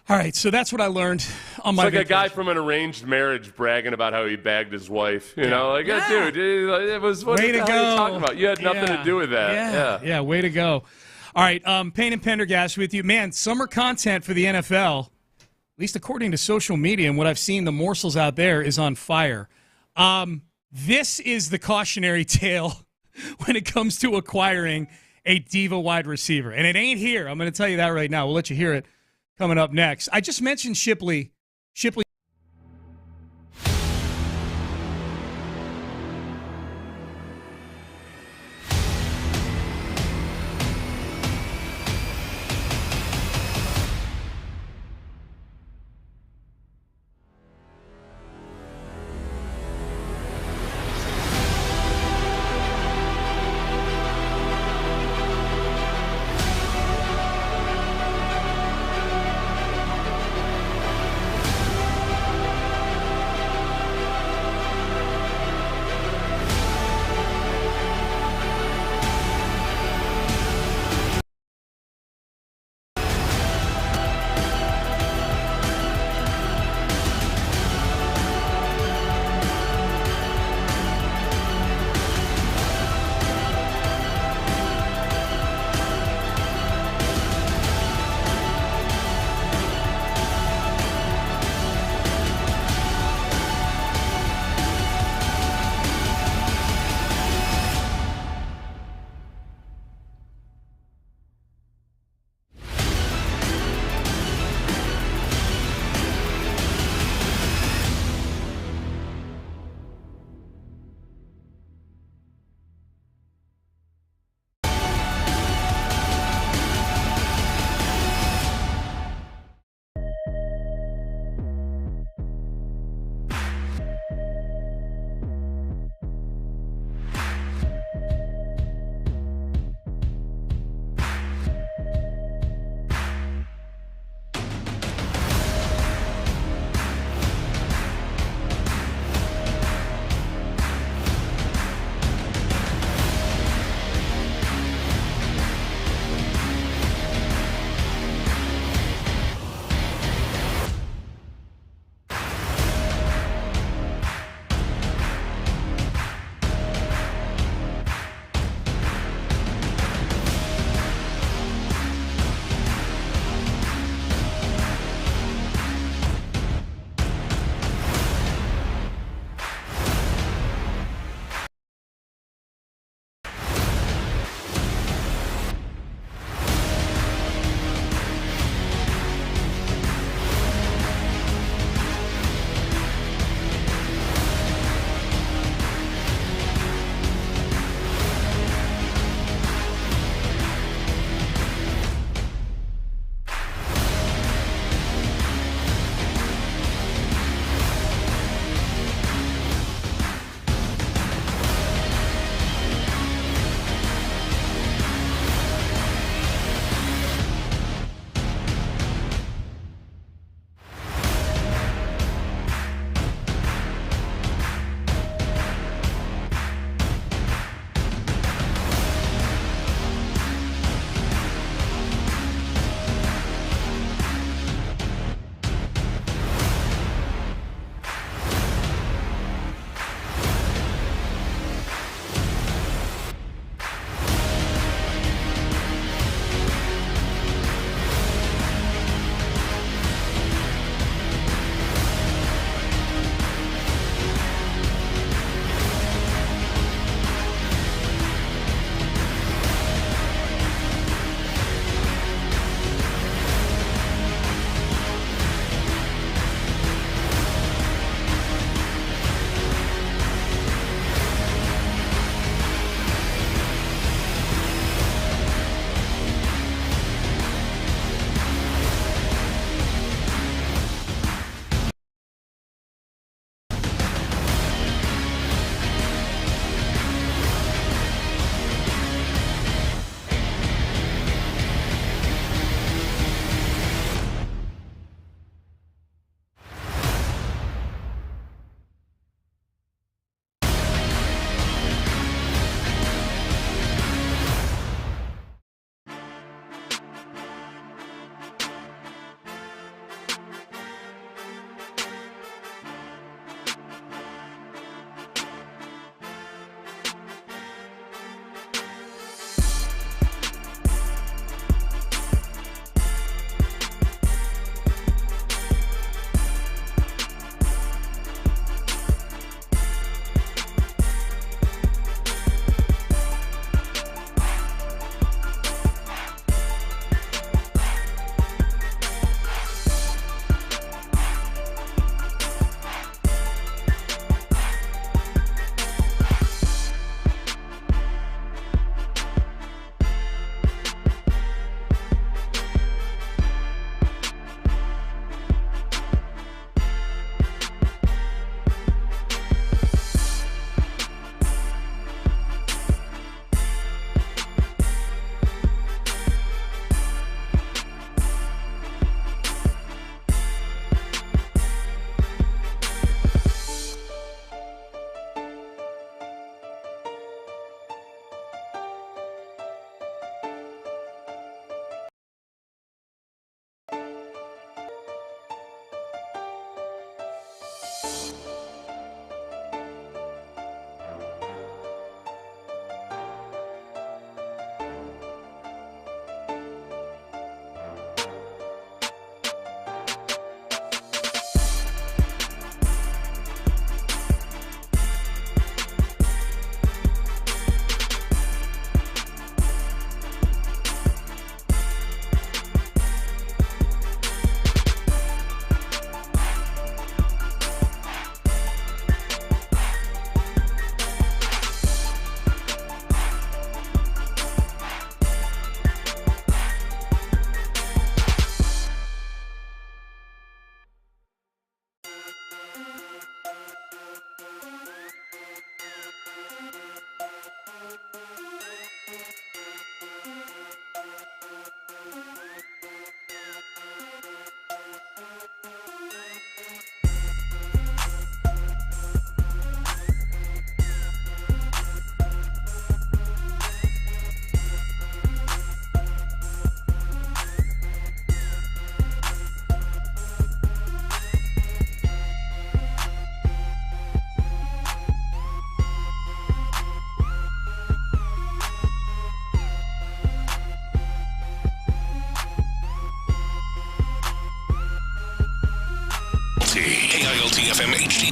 All right, so that's what I learned on my vacation. It's like a guy from an arranged marriage bragging about how he bagged his wife. Dude, it was what way the to hell go. are you talking about? You had nothing to do with that. Yeah, way to go. All right, Payne and Pendergast with you. Man, summer content for the NFL, at least according to social media and what I've seen, the morsels out there, is on fire. This is the cautionary tale when it comes to acquiring a diva wide receiver. And it ain't here. I'm going to tell you that right now. We'll let you hear it coming up next. I just mentioned Shipley.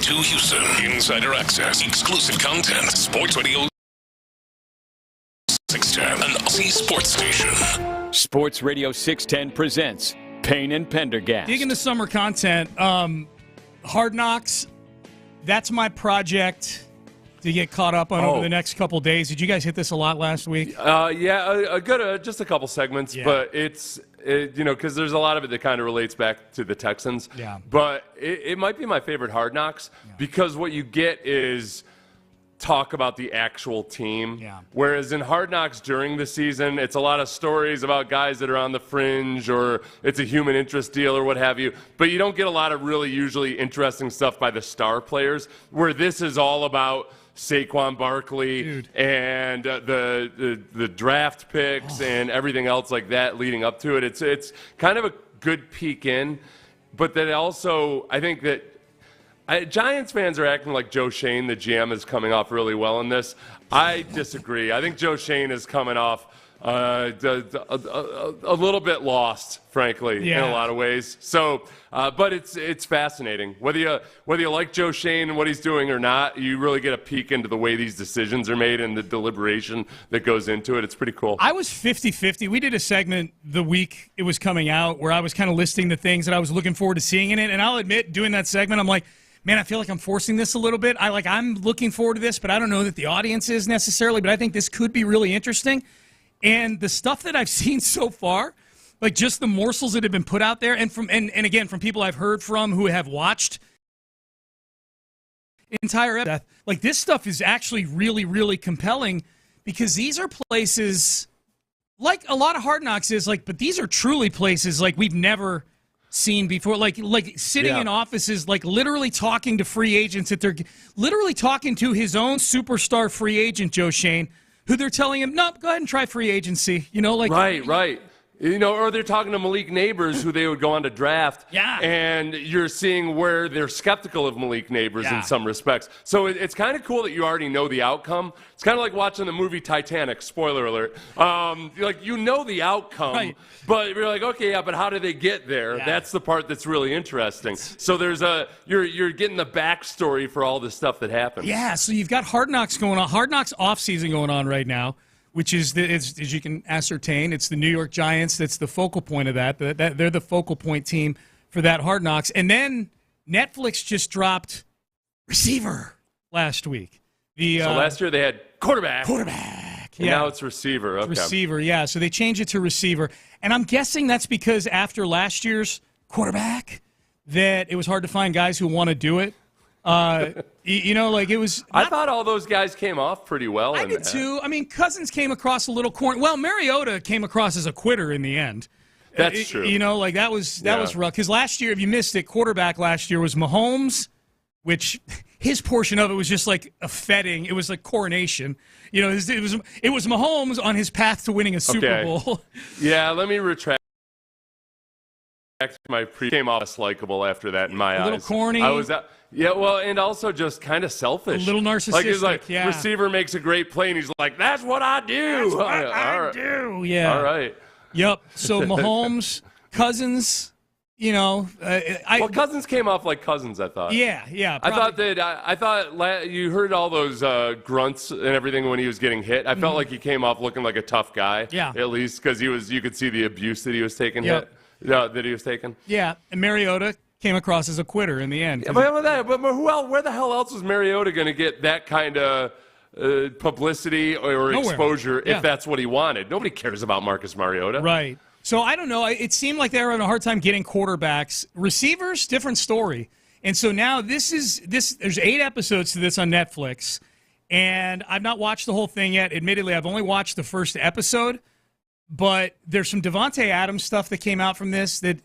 to Houston. Insider access, exclusive content. Sports Radio 610, an Aussie sports station. Sports Radio 610 presents Payne and Pendergast. Digging the summer content. Hard Knocks, that's my project to get caught up on over the next couple days. Did you guys hit this a lot last week? Just a couple segments, but it's because there's a lot of it that kind of relates back to the Texans. Yeah. But it might be my favorite Hard Knocks because what you get is talk about the actual team. Yeah. Whereas in Hard Knocks during the season, it's a lot of stories about guys that are on the fringe or it's a human interest deal or what have you. But you don't get a lot of really usually interesting stuff by the star players, where this is all about Saquon Barkley and the draft picks and everything else like that leading up to it. It's kind of a good peek in, but then also I think that Giants fans are acting like Joe Schoen, the GM, is coming off really well in this. I disagree. I think Joe Schoen is coming off a little bit lost, frankly, in a lot of ways. So, but it's fascinating. Whether you like Joe Schoen and what he's doing or not, you really get a peek into the way these decisions are made and the deliberation that goes into it. It's pretty cool. I was 50-50. We did a segment the week it was coming out where I was kind of listing the things that I was looking forward to seeing in it. And I'll admit, doing that segment, I'm like, man, I feel like I'm forcing this a little bit. I'm looking forward to this, but I don't know that the audience is necessarily. But I think this could be really interesting. And the stuff that I've seen so far, like just the morsels that have been put out there, and again from people I've heard from who have watched entire episode, like this stuff is actually really, really compelling because these are places like a lot of Hard Knocks is like, but these are truly places like we've never seen before, like sitting in offices, like literally talking to free agents that they're literally talking to his own superstar free agent, Joe Schoen, who they're telling him, no, go ahead and try free agency. Right. Or they're talking to Malik Neighbors, who they would go on to draft. Yeah. And you're seeing where they're skeptical of Malik Neighbors in some respects. So it's kind of cool that you already know the outcome. It's kind of like watching the movie Titanic, spoiler alert. You know the outcome, but you're like, okay, but how do they get there? Yeah. That's the part that's really interesting. So there's you're getting the backstory for all the stuff that happens. Yeah, so you've got Hard Knocks going on, Hard Knocks offseason going on right now, which is, as you can ascertain, it's the New York Giants that's the focal point of that. They're the focal point team for that Hard Knocks. And then Netflix just dropped receiver last week. So last year they had quarterback. And Yeah. now it's receiver. Okay. Receiver, yeah. So they changed it to receiver. And I'm guessing that's because after last year's quarterback that it was hard to find guys who want to do it. It was. I thought all those guys came off pretty well. I did too. I mean, Cousins came across a little corny. Well, Mariota came across as a quitter in the end. That's true. That was rough. Because last year, if you missed it, quarterback last year was Mahomes, which his portion of it was just like a feting. It was like coronation. It was Mahomes on his path to winning a Super Bowl. Yeah, let me retract. My came off less likable after that in my eyes. A little corny. And also just kind of selfish. A little narcissistic. Like he's like, receiver makes a great play, and he's like, "That's what I do." That's what I do. Yeah. All right. Yep. So Mahomes, Cousins. Cousins came off like Cousins, I thought. Yeah. I thought you heard all those grunts and everything when he was getting hit. I felt like he came off looking like a tough guy. Yeah. At least because you could see the abuse that he was taking. That he was taking. Yeah, and Mariota came across as a quitter in the end. Yeah, but where the hell else was Mariota going to get that kind of publicity or exposure if that's what he wanted? Nobody cares about Marcus Mariota. Right. So I don't know. It seemed like they were having a hard time getting quarterbacks. Receivers, different story. And so now there's 8 episodes to this on Netflix, and I've not watched the whole thing yet. Admittedly, I've only watched the first episode. But there's some Davante Adams stuff that came out from this that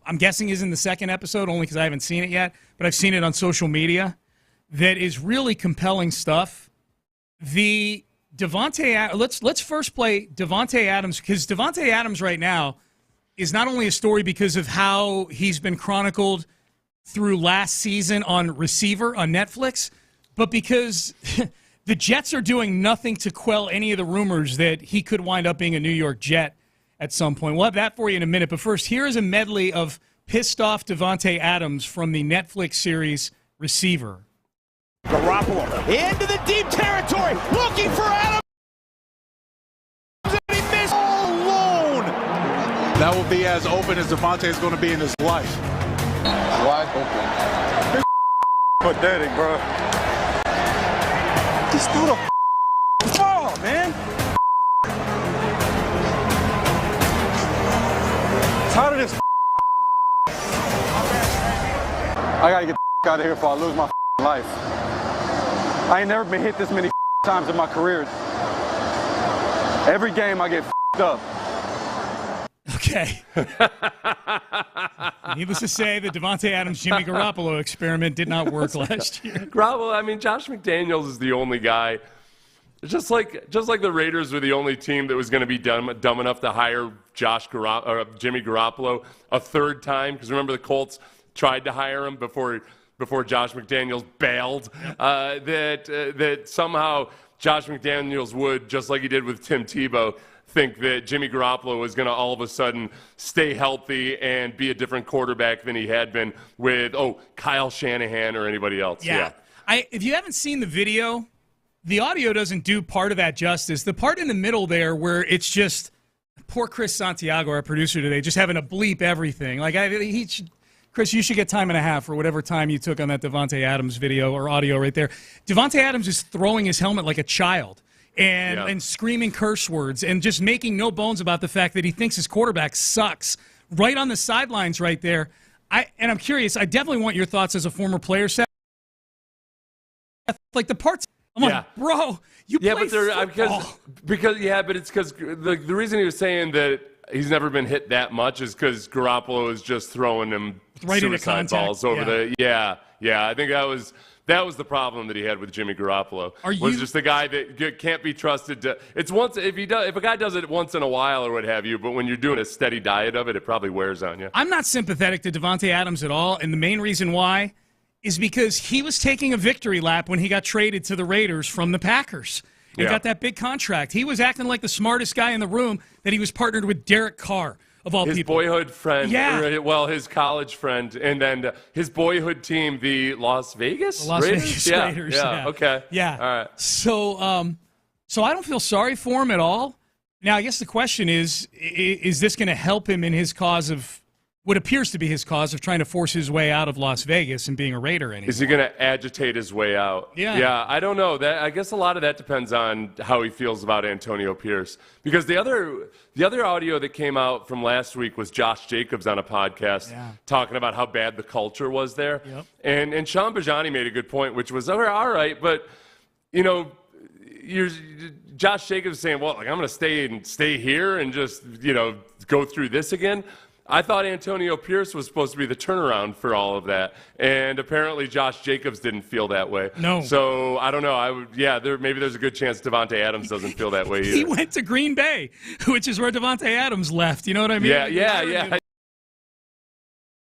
I'm guessing is in the second episode, only because I haven't seen it yet. But I've seen it on social media. That is really compelling stuff. Let's first play Davante Adams, because Davante Adams right now is not only a story because of how he's been chronicled through last season on receiver on Netflix, but because the Jets are doing nothing to quell any of the rumors that he could wind up being a New York Jet at some point. We'll have that for you in a minute. But first, here is a medley of pissed off Davante Adams from the Netflix series Receiver. Garoppolo into the deep territory, looking for Adams, and he missed all alone. That will be as open as Davante is going to be in his life. Wide open. Pathetic, bro. Just threw the ball, man. Tired of this. I gotta get out of here before I lose my life. I ain't never been hit this many times in my career. Every game I get up. Okay. Needless to say, the Davante Adams, Jimmy Garoppolo experiment did not work last year. Garoppolo, I mean, Josh McDaniels is the only guy. Just like the Raiders were the only team that was going to be dumb enough to hire Jimmy Garoppolo a third time. Because remember, the Colts tried to hire him before Josh McDaniels bailed. That somehow Josh McDaniels would, just like he did with Tim Tebow, think that Jimmy Garoppolo was going to all of a sudden stay healthy and be a different quarterback than he had been with, Kyle Shanahan or anybody else. Yeah. If you haven't seen the video, the audio doesn't do part of that justice. The part in the middle there where it's just poor Chris Santiago, our producer today, just having to bleep everything. Chris, you should get time and a half for whatever time you took on that Davante Adams video or audio right there. Davante Adams is throwing his helmet like a child and screaming curse words and just making no bones about the fact that he thinks his quarterback sucks right on the sidelines right there. And I'm curious, I definitely want your thoughts as a former player, Seth. Like the parts, I'm like, bro, you play football. But it's because the reason he was saying that he's never been hit that much is because Garoppolo is just throwing him right suicide balls over the. I think that was the problem that he had with Jimmy Garoppolo. Was just the guy that can't be trusted to. It's once if a guy does it once in a while or what have you, but when you're doing a steady diet of it, it probably wears on you. I'm not sympathetic to Davante Adams at all, and the main reason why is because he was taking a victory lap when he got traded to the Raiders from the Packers. He got that big contract. He was acting like the smartest guy in the room, that he was partnered with Derek Carr, of all people. His boyhood friend. Yeah. Well, his college friend. And then his boyhood team, the Las Vegas Raiders. Yeah. Okay. Yeah. All right. So I don't feel sorry for him at all. Now, I guess the question is this going to help him in his cause of what appears to be his cause of trying to force his way out of Las Vegas and being a Raider anymore? Is he going to agitate his way out? Yeah, I don't know. I guess a lot of that depends on how he feels about Antonio Pierce. Because the other audio that came out from last week was Josh Jacobs on a podcast talking about how bad the culture was there. Yep. And Sean Bijani made a good point, which was, all right, but, Josh Jacobs saying, well, I'm going to stay here and just, go through this again. I thought Antonio Pierce was supposed to be the turnaround for all of that, and apparently Josh Jacobs didn't feel that way. No. So I don't know. Maybe there's a good chance Davante Adams doesn't feel that way either. He went to Green Bay, which is where Davante Adams left. You know what I mean? Yeah.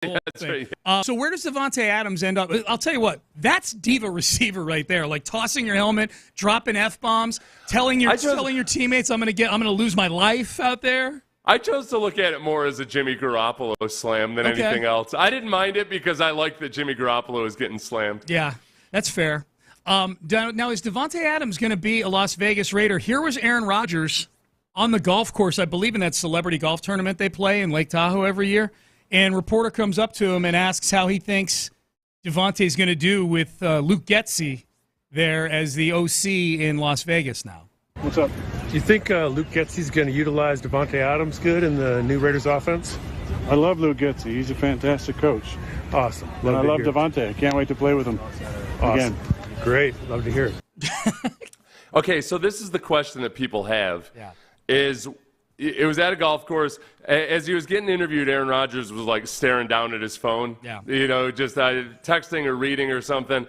That's right. So where does Davante Adams end up? I'll tell you what, that's diva receiver right there. Like tossing your helmet, dropping F-bombs, telling your teammates I'm going to lose my life out there. I chose to look at it more as a Jimmy Garoppolo slam than anything else. I didn't mind it because I liked that Jimmy Garoppolo is getting slammed. Yeah, that's fair. Now, is Davante Adams going to be a Las Vegas Raider? Here was Aaron Rodgers on the golf course, I believe in that celebrity golf tournament they play in Lake Tahoe every year, and a reporter comes up to him and asks how he thinks Davante is going to do with Luke Getsy there as the OC in Las Vegas now. What's up? Do you think Luke Getsy's going to utilize Davante Adams good in the new Raiders offense? I love Luke Getsy. He's a fantastic coach. Awesome. And I love Davante. I can't wait to play with him again. Great. Love to hear it. Okay, so this is the question that people have. Yeah. It was at a golf course. As he was getting interviewed, Aaron Rodgers was like staring down at his phone. Yeah. Just texting or reading or something.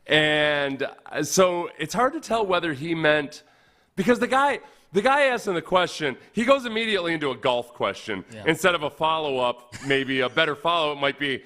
And so it's hard to tell whether he meant – because the guy asking the question, he goes immediately into a golf question instead of a follow-up. Maybe a better follow-up might be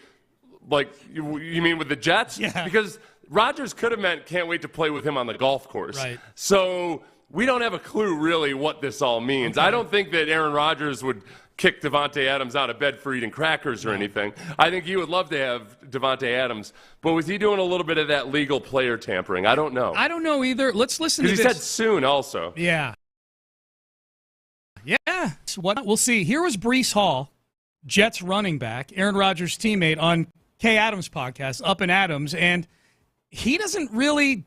like, you mean with the Jets? Yeah. Because Rodgers could have meant can't wait to play with him on the golf course. Right. So we don't have a clue really what this all means. Okay. I don't think that Aaron Rodgers would kick Davante Adams out of bed for eating crackers or anything. I think he would love to have Davante Adams. But was he doing a little bit of that legal player tampering? I don't know. I don't know either. Let's listen to this. Because he said soon also. Yeah. Yeah. We'll see. Here was Breece Hall, Jets running back, Aaron Rodgers' teammate on Kay Adams' podcast, Up and Adams, and he doesn't really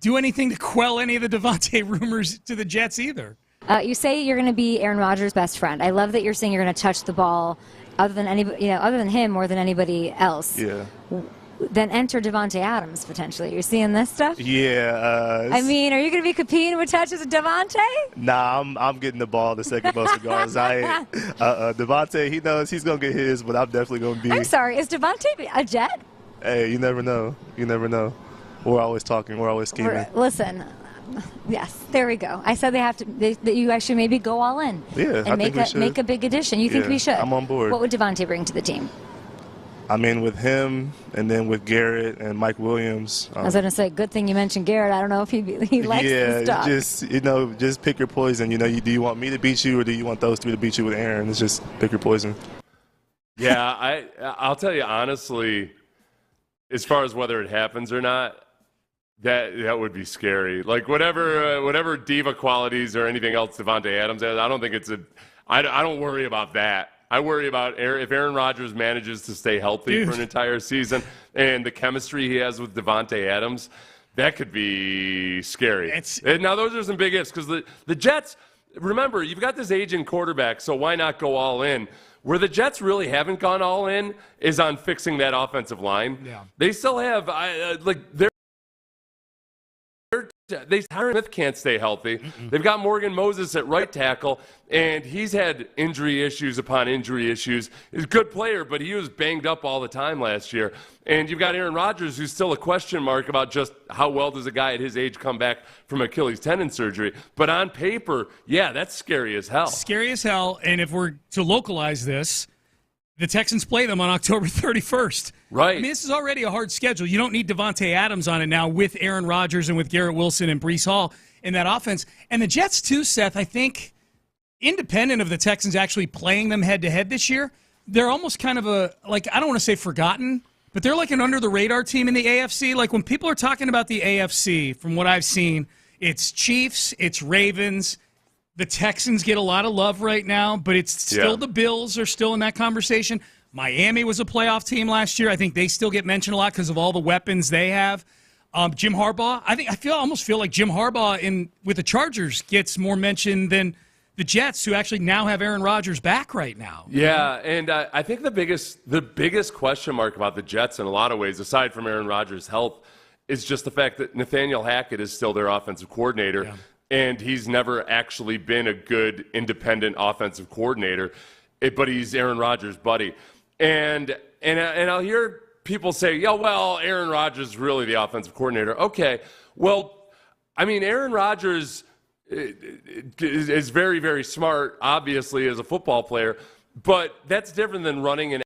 do anything to quell any of the Davante rumors to the Jets either. You say you're going to be Aaron Rodgers' best friend. I love that you're saying you're going to touch the ball other than him more than anybody else. Yeah. Then enter Davante Adams potentially. You're seeing this stuff? Yeah. I mean, are you going to be competing with touches with Davante? Nah, I'm getting the ball the second most regardless. Davante, he knows he's going to get his, but I'm definitely going to be. I'm sorry, is Davante a Jet? Hey, you never know. You never know. We're always talking. We're always scheming. Listen. Yes, there we go. I said that you actually maybe go all in. Yeah, and make a big addition. You think we should? I'm on board. What would Davante bring to the team? I mean, with him and then with Garrett and Mike Williams. I was going to say, good thing you mentioned Garrett. I don't know if he likes this stuff. Just pick your poison. Do you want me to beat you or do you want those three to beat you with Aaron? It's just pick your poison. Yeah, I'll tell you honestly, as far as whether it happens or not, that would be scary. Like whatever diva qualities or anything else Davante Adams has, I don't think I don't worry about that. I worry about if Aaron Rodgers manages to stay healthy for an entire season and the chemistry he has with Davante Adams, that could be scary. Now those are some big ifs because the Jets, remember, you've got this aging quarterback, so why not go all in? Where the Jets really haven't gone all in is on fixing that offensive line. Yeah. They still have Tyron Smith can't stay healthy. They've got Morgan Moses at right tackle, and he's had injury issues upon injury issues. He's a good player, but he was banged up all the time last year. And you've got Aaron Rodgers, who's still a question mark about just how well does a guy at his age come back from Achilles tendon surgery. But on paper, yeah, that's scary as hell. Scary as hell, and if we're to localize this, the Texans play them on October 31st. Right. I mean, this is already a hard schedule. You don't need Davante Adams on it now with Aaron Rodgers and with Garrett Wilson and Breece Hall in that offense. And the Jets, too, Seth, I think, independent of the Texans actually playing them head-to-head this year, they're almost kind of I don't want to say forgotten, but they're like an under-the-radar team in the AFC. Like when people are talking about the AFC, from what I've seen, it's Chiefs, it's Ravens. The Texans get a lot of love right now, but it's still the Bills are still in that conversation. Miami was a playoff team last year. I think they still get mentioned a lot because of all the weapons they have. Jim Harbaugh, I almost feel like Jim Harbaugh with the Chargers gets more mention than the Jets, who actually now have Aaron Rodgers back right now. Yeah, and I think the biggest question mark about the Jets in a lot of ways, aside from Aaron Rodgers' health, is just the fact that Nathaniel Hackett is still their offensive coordinator. Yeah. And he's never actually been a good independent offensive coordinator, but he's Aaron Rodgers' buddy. And I'll hear people say, yeah, well, Aaron Rodgers is really the offensive coordinator. Okay, well, I mean, Aaron Rodgers is very, very smart, obviously, as a football player, but that's different than running an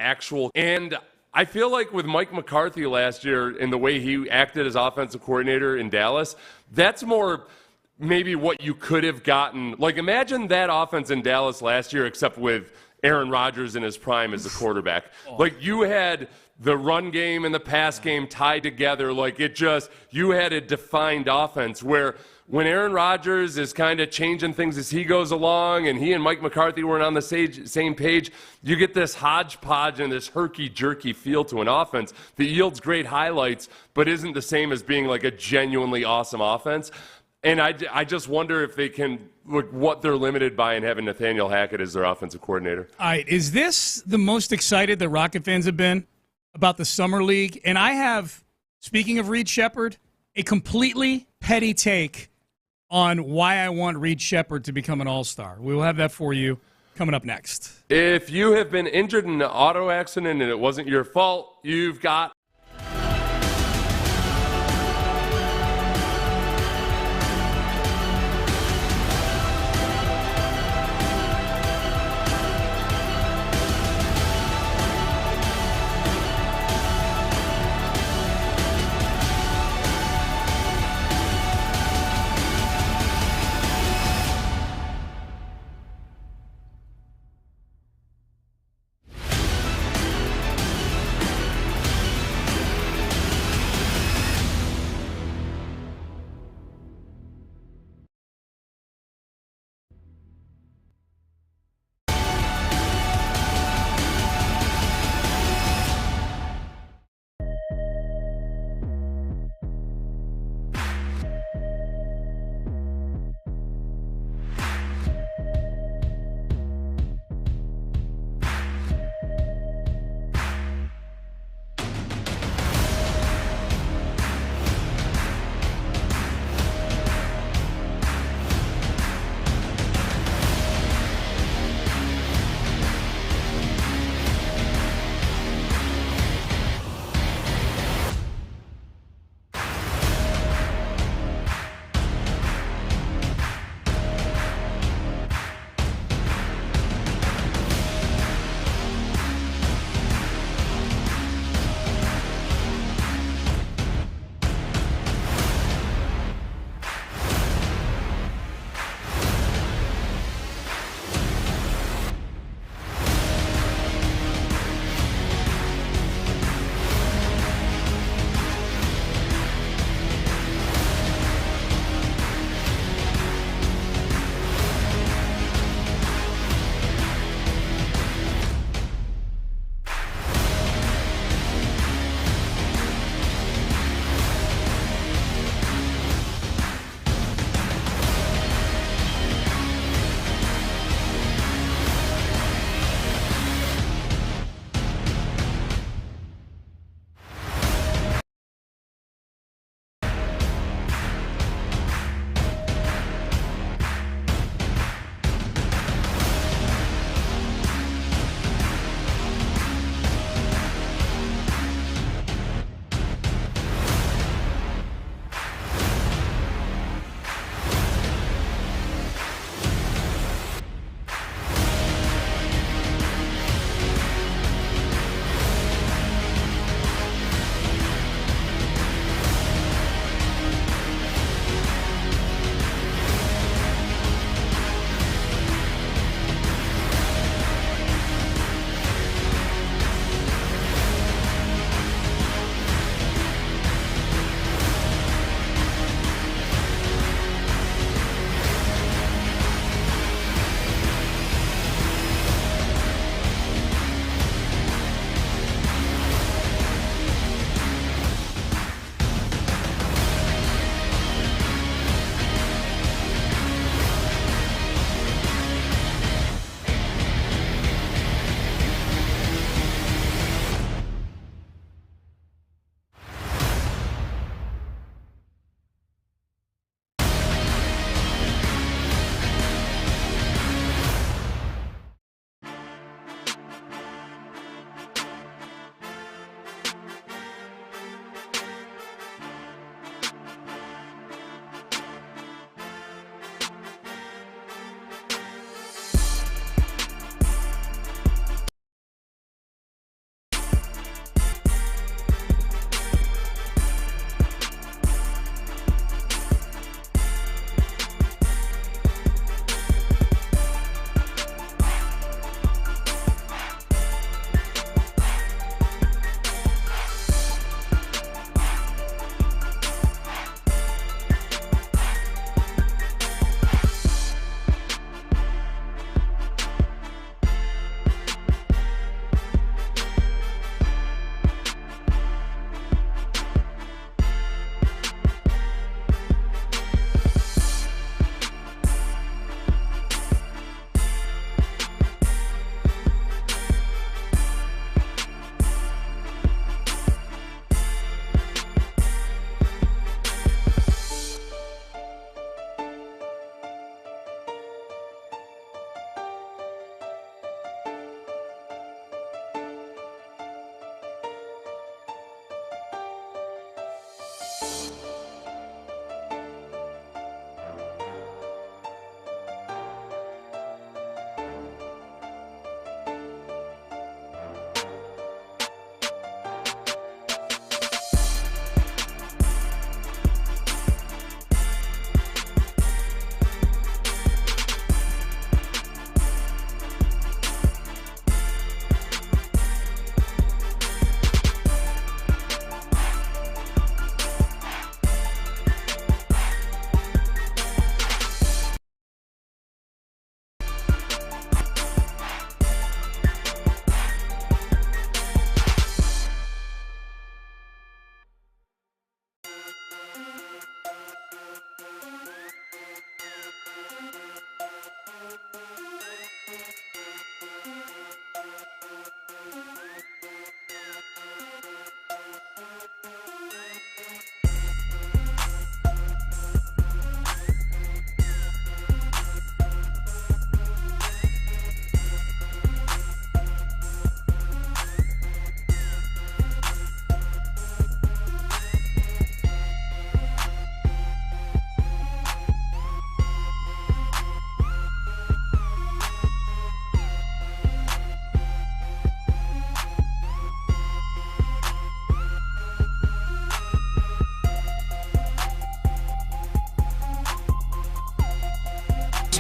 actual – and I feel like with Mike McCarthy last year and the way he acted as offensive coordinator in Dallas, that's more maybe what you could have gotten. Like, imagine that offense in Dallas last year, except with Aaron Rodgers in his prime as the quarterback. Like, you had the run game and the pass game tied together. Like, you had a defined offense where when Aaron Rodgers is kind of changing things as he goes along and he and Mike McCarthy weren't on the same page, you get this hodgepodge and this herky-jerky feel to an offense that yields great highlights but isn't the same as being like a genuinely awesome offense. And I just wonder if they can look what they're limited by in having Nathaniel Hackett as their offensive coordinator. All right, is this the most excited that Rocket fans have been about the Summer League? And I have, speaking of Reed Sheppard, a completely petty take on why I want Reed Sheppard to become an all-star. We will have that for you coming up next. If you have been injured in an auto accident and it wasn't your fault, you've got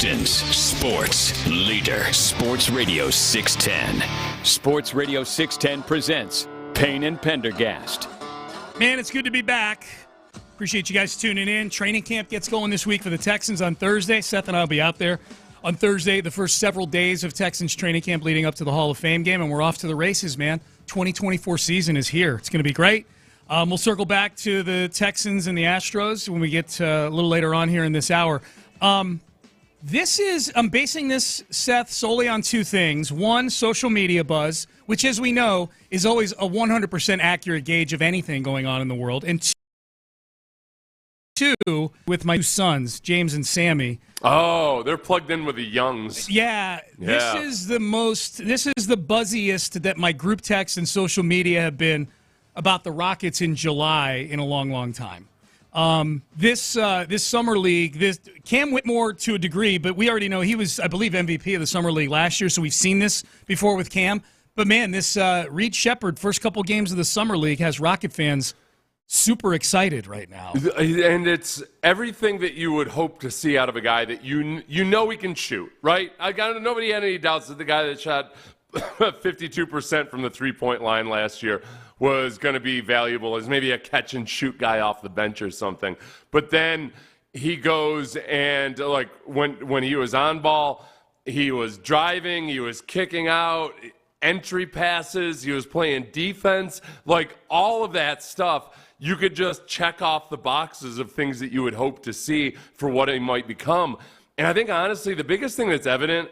Houston's sports leader. Sports Radio 610. Sports Radio 610 presents Payne and Pendergast. Man, it's good to be back. Appreciate you guys tuning in. Training camp gets going this week for the Texans on Thursday. Seth and I will be out there on Thursday, the first several days of Texans training camp leading up to the Hall of Fame game, and we're off to the races, man. 2024 season is here. It's going to be great. We'll circle back to the Texans and the Astros when we get a little later on here in this hour. I'm basing this, Seth, solely on two things. One, social media buzz, which, as we know, is always a 100% accurate gauge of anything going on in the world. And two, with my two sons, James and Sammy. Oh, they're plugged in with the youngs. Yeah. This is the buzziest that my group text and social media have been about the Rockets in July in a long, long time. This summer league, Cam Whitmore to a degree, but we already know he was, I believe, MVP of the summer league last year, so we've seen this before with Cam. But man, this Reed Sheppard first couple games of the summer league has Rocket fans super excited right now. And it's everything that you would hope to see out of a guy that you know he can shoot, right? Nobody had any doubts that the guy that shot 52% from the three-point line last year was going to be valuable as maybe a catch-and-shoot guy off the bench or something. But then he goes and, like, when he was on ball, he was driving, he was kicking out, entry passes, he was playing defense, like all of that stuff. You could just check off the boxes of things that you would hope to see for what he might become. And I think, honestly, the biggest thing that's evident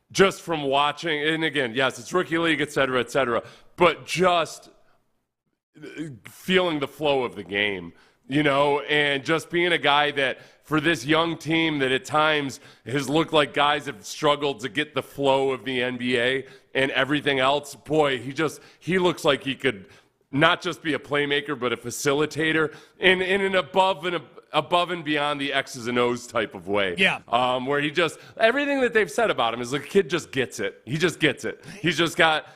just from watching, and again, yes, it's rookie league, et cetera, but just feeling the flow of the game, and just being a guy that for this young team that at times has looked like guys have struggled to get the flow of the NBA and everything else, boy, he looks like he could not just be a playmaker, but a facilitator in an above and beyond the X's and O's type of way. Yeah. Where everything that they've said about him is the kid just gets it. He just gets it. He's got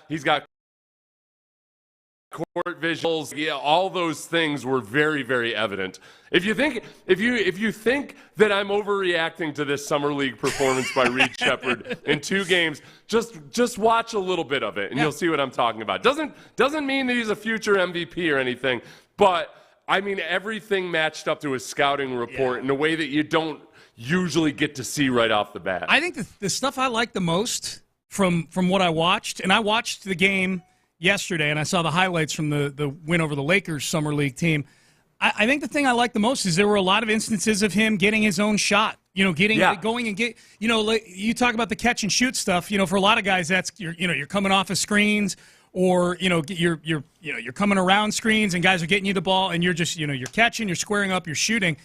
court visuals. Yeah, all those things were very, very evident. If you think that I'm overreacting to this summer league performance by Reed Sheppard in 2 games, just watch a little bit of it and you'll see what I'm talking about. Doesn't mean that he's a future MVP or anything, but I mean everything matched up to his scouting report in a way that you don't usually get to see right off the bat. I think the stuff I like the most from what I watched, and I watched the game yesterday, and I saw the highlights from the win over the Lakers summer league team. I think the thing I like the most is there were a lot of instances of him getting his own shot. Going and get. You talk about the catch and shoot stuff. For a lot of guys, that's you're coming off of screens, or you're coming around screens, and guys are getting you the ball, and you're just you're catching, you're squaring up, you're shooting.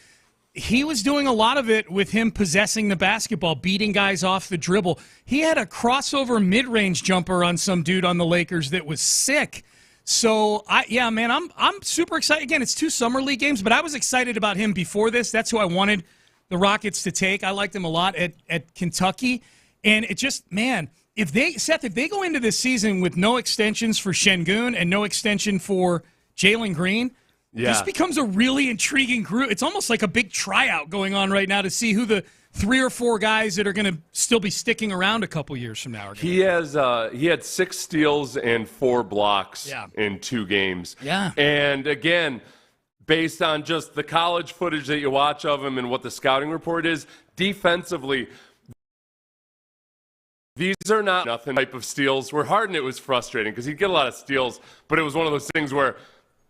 He was doing a lot of it with him possessing the basketball, beating guys off the dribble. He had a crossover mid-range jumper on some dude on the Lakers that was sick. So, I'm super excited. Again, it's 2 summer league games, but I was excited about him before this. That's who I wanted the Rockets to take. I liked him a lot at Kentucky. And it just, man, if they go into this season with no extensions for Şengün and no extension for Jalen Green, this becomes a really intriguing group. It's almost like a big tryout going on right now to see who the 3 or 4 guys that are going to still be sticking around a couple years from now are going to be. He had 6 steals and 4 blocks in 2 games. Yeah. And again, based on just the college footage that you watch of him and what the scouting report is, defensively, these are not nothing type of steals. Where Harden, it was frustrating because he'd get a lot of steals, but it was one of those things where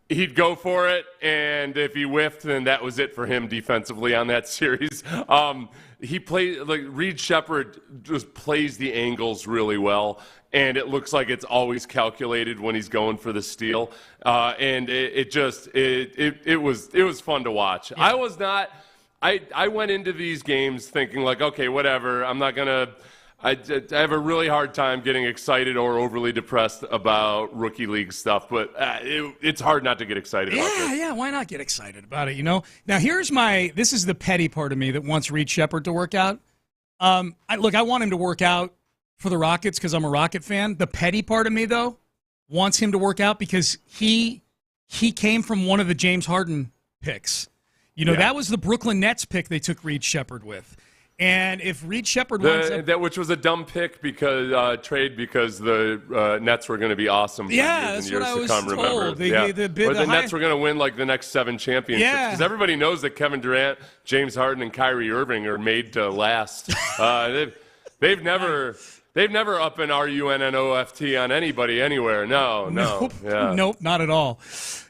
he'd go for it, and if he whiffed, then that was it for him defensively on that series. He played, like, Reed Sheppard just plays the angles really well, and it looks like it's always calculated when he's going for the steal. And it was fun to watch. Yeah. I went into these games thinking, like, okay, whatever, I'm not going to. I have a really hard time getting excited or overly depressed about rookie league stuff, but it's hard not to get excited about this. Yeah, why not get excited about it, Now, this is the petty part of me that wants Reed Sheppard to work out. I want him to work out for the Rockets because I'm a Rocket fan. The petty part of me, though, wants him to work out because he came from one of the James Harden picks. That was the Brooklyn Nets pick they took Reed Sheppard with. And if Reed Sheppard winds up... which was a dumb pick because the Nets were going to be awesome for years and years to come, remember? The Nets were going to win like the next 7 championships. Because everybody knows that Kevin Durant, James Harden, and Kyrie Irving are made to last. They've never up an RUNNOFT on anybody anywhere. No. Nope, not at all.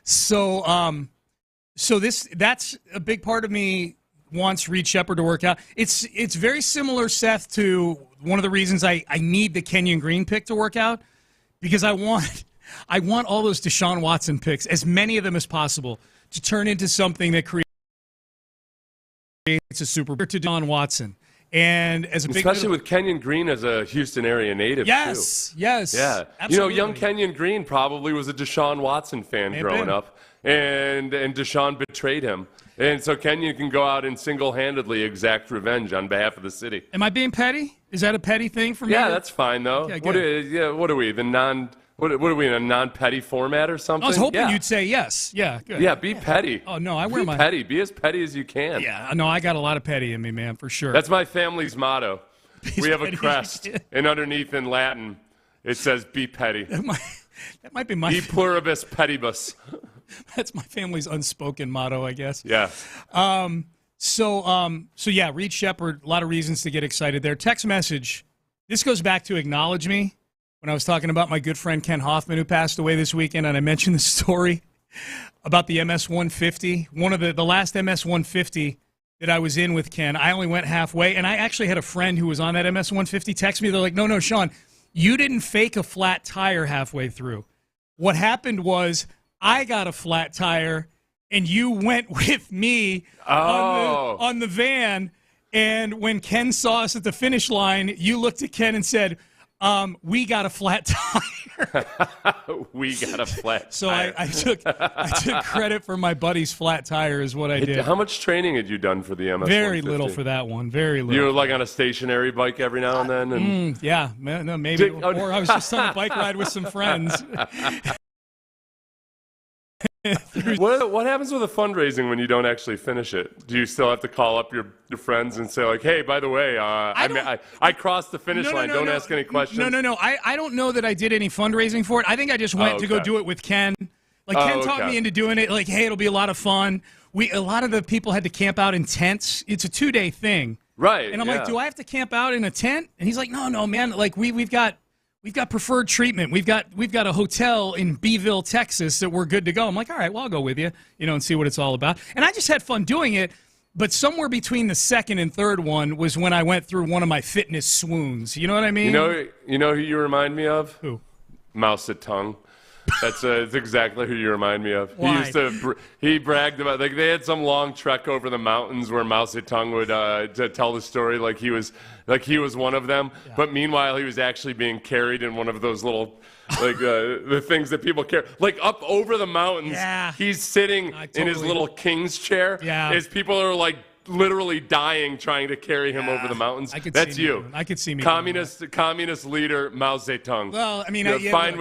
So that's a big part of me wants Reed Sheppard to work out. It's very similar, Seth, to one of the reasons I need the Kenyon Green pick to work out, because I want all those Deshaun Watson picks, as many of them as possible, to turn into something that creates a Super Bowl to Deshaun Watson. And especially with Kenyon Green as a Houston area native, yes, too. Yes. Yeah. Absolutely. Young Kenyon Green probably was a Deshaun Watson fan growing up, and Deshaun betrayed him. And so Kenyon can go out and single-handedly exact revenge on behalf of the city. Am I being petty? Is that a petty thing for me? Yeah, that's fine, though. Okay, what are we, what are we, in a non-petty format or something? I was hoping you'd say yes. Yeah, good. Yeah, be petty. Oh, no, petty. Be as petty as you can. Yeah, no, I got a lot of petty in me, man, for sure. That's my family's motto. We have a crest, and underneath in Latin, it says, be petty. That might be my... E pluribus petibus. That's my family's unspoken motto, I guess. Yeah. So yeah, Reed Sheppard, a lot of reasons to get excited there. Text message. This goes back to acknowledge me when I was talking about my good friend Ken Hoffman, who passed away this weekend, and I mentioned the story about the MS-150. One of the last MS-150 that I was in with Ken, I only went halfway, and I actually had a friend who was on that MS-150 text me. They're like, no, Sean, you didn't fake a flat tire halfway through. What happened was I got a flat tire, and you went with me on the van. And when Ken saw us at the finish line, you looked at Ken and said, we got a flat tire. We got a flat so tire. I took credit for my buddy's flat tire is what I did. How much training had you done for the MS-150? Very little for that one. Very little. You were like on a stationary bike every now and then? And yeah, no, maybe. Or I was just on a bike ride with some friends. What happens with the fundraising when you don't actually finish it? Do you still have to call up your friends and say, like, hey, by the way, I crossed the finish line. Don't ask any questions? No. I don't know that I did any fundraising for it. I think I just went to go do it with Ken. Like, Ken talked me into doing it. Like, hey, it'll be a lot of fun. A lot of the people had to camp out in tents. It's a 2-day thing. Right. And I'm like, do I have to camp out in a tent? And he's like, no, man. Like, we've got preferred treatment. We've got a hotel in Beeville, Texas that we're good to go. I'm like, all right, well, I'll go with you, and see what it's all about. And I just had fun doing it, but somewhere between the second and third one was when I went through one of my fitness swoons. You know what I mean? You know who you remind me of? Who? Mao Zedong. That's exactly who you remind me of. Why? He bragged about, like, they had some long trek over the mountains where Mao Zedong would to tell the story like he was one of them. Yeah. But meanwhile, he was actually being carried in one of those little, like, the things that people carry, like, up over the mountains. Yeah. He's sitting in his little king's chair. Yeah. As people are like literally dying trying to carry him over the mountains. That's you. I could see me. Communist leader Mao Zedong. Well, I mean, fine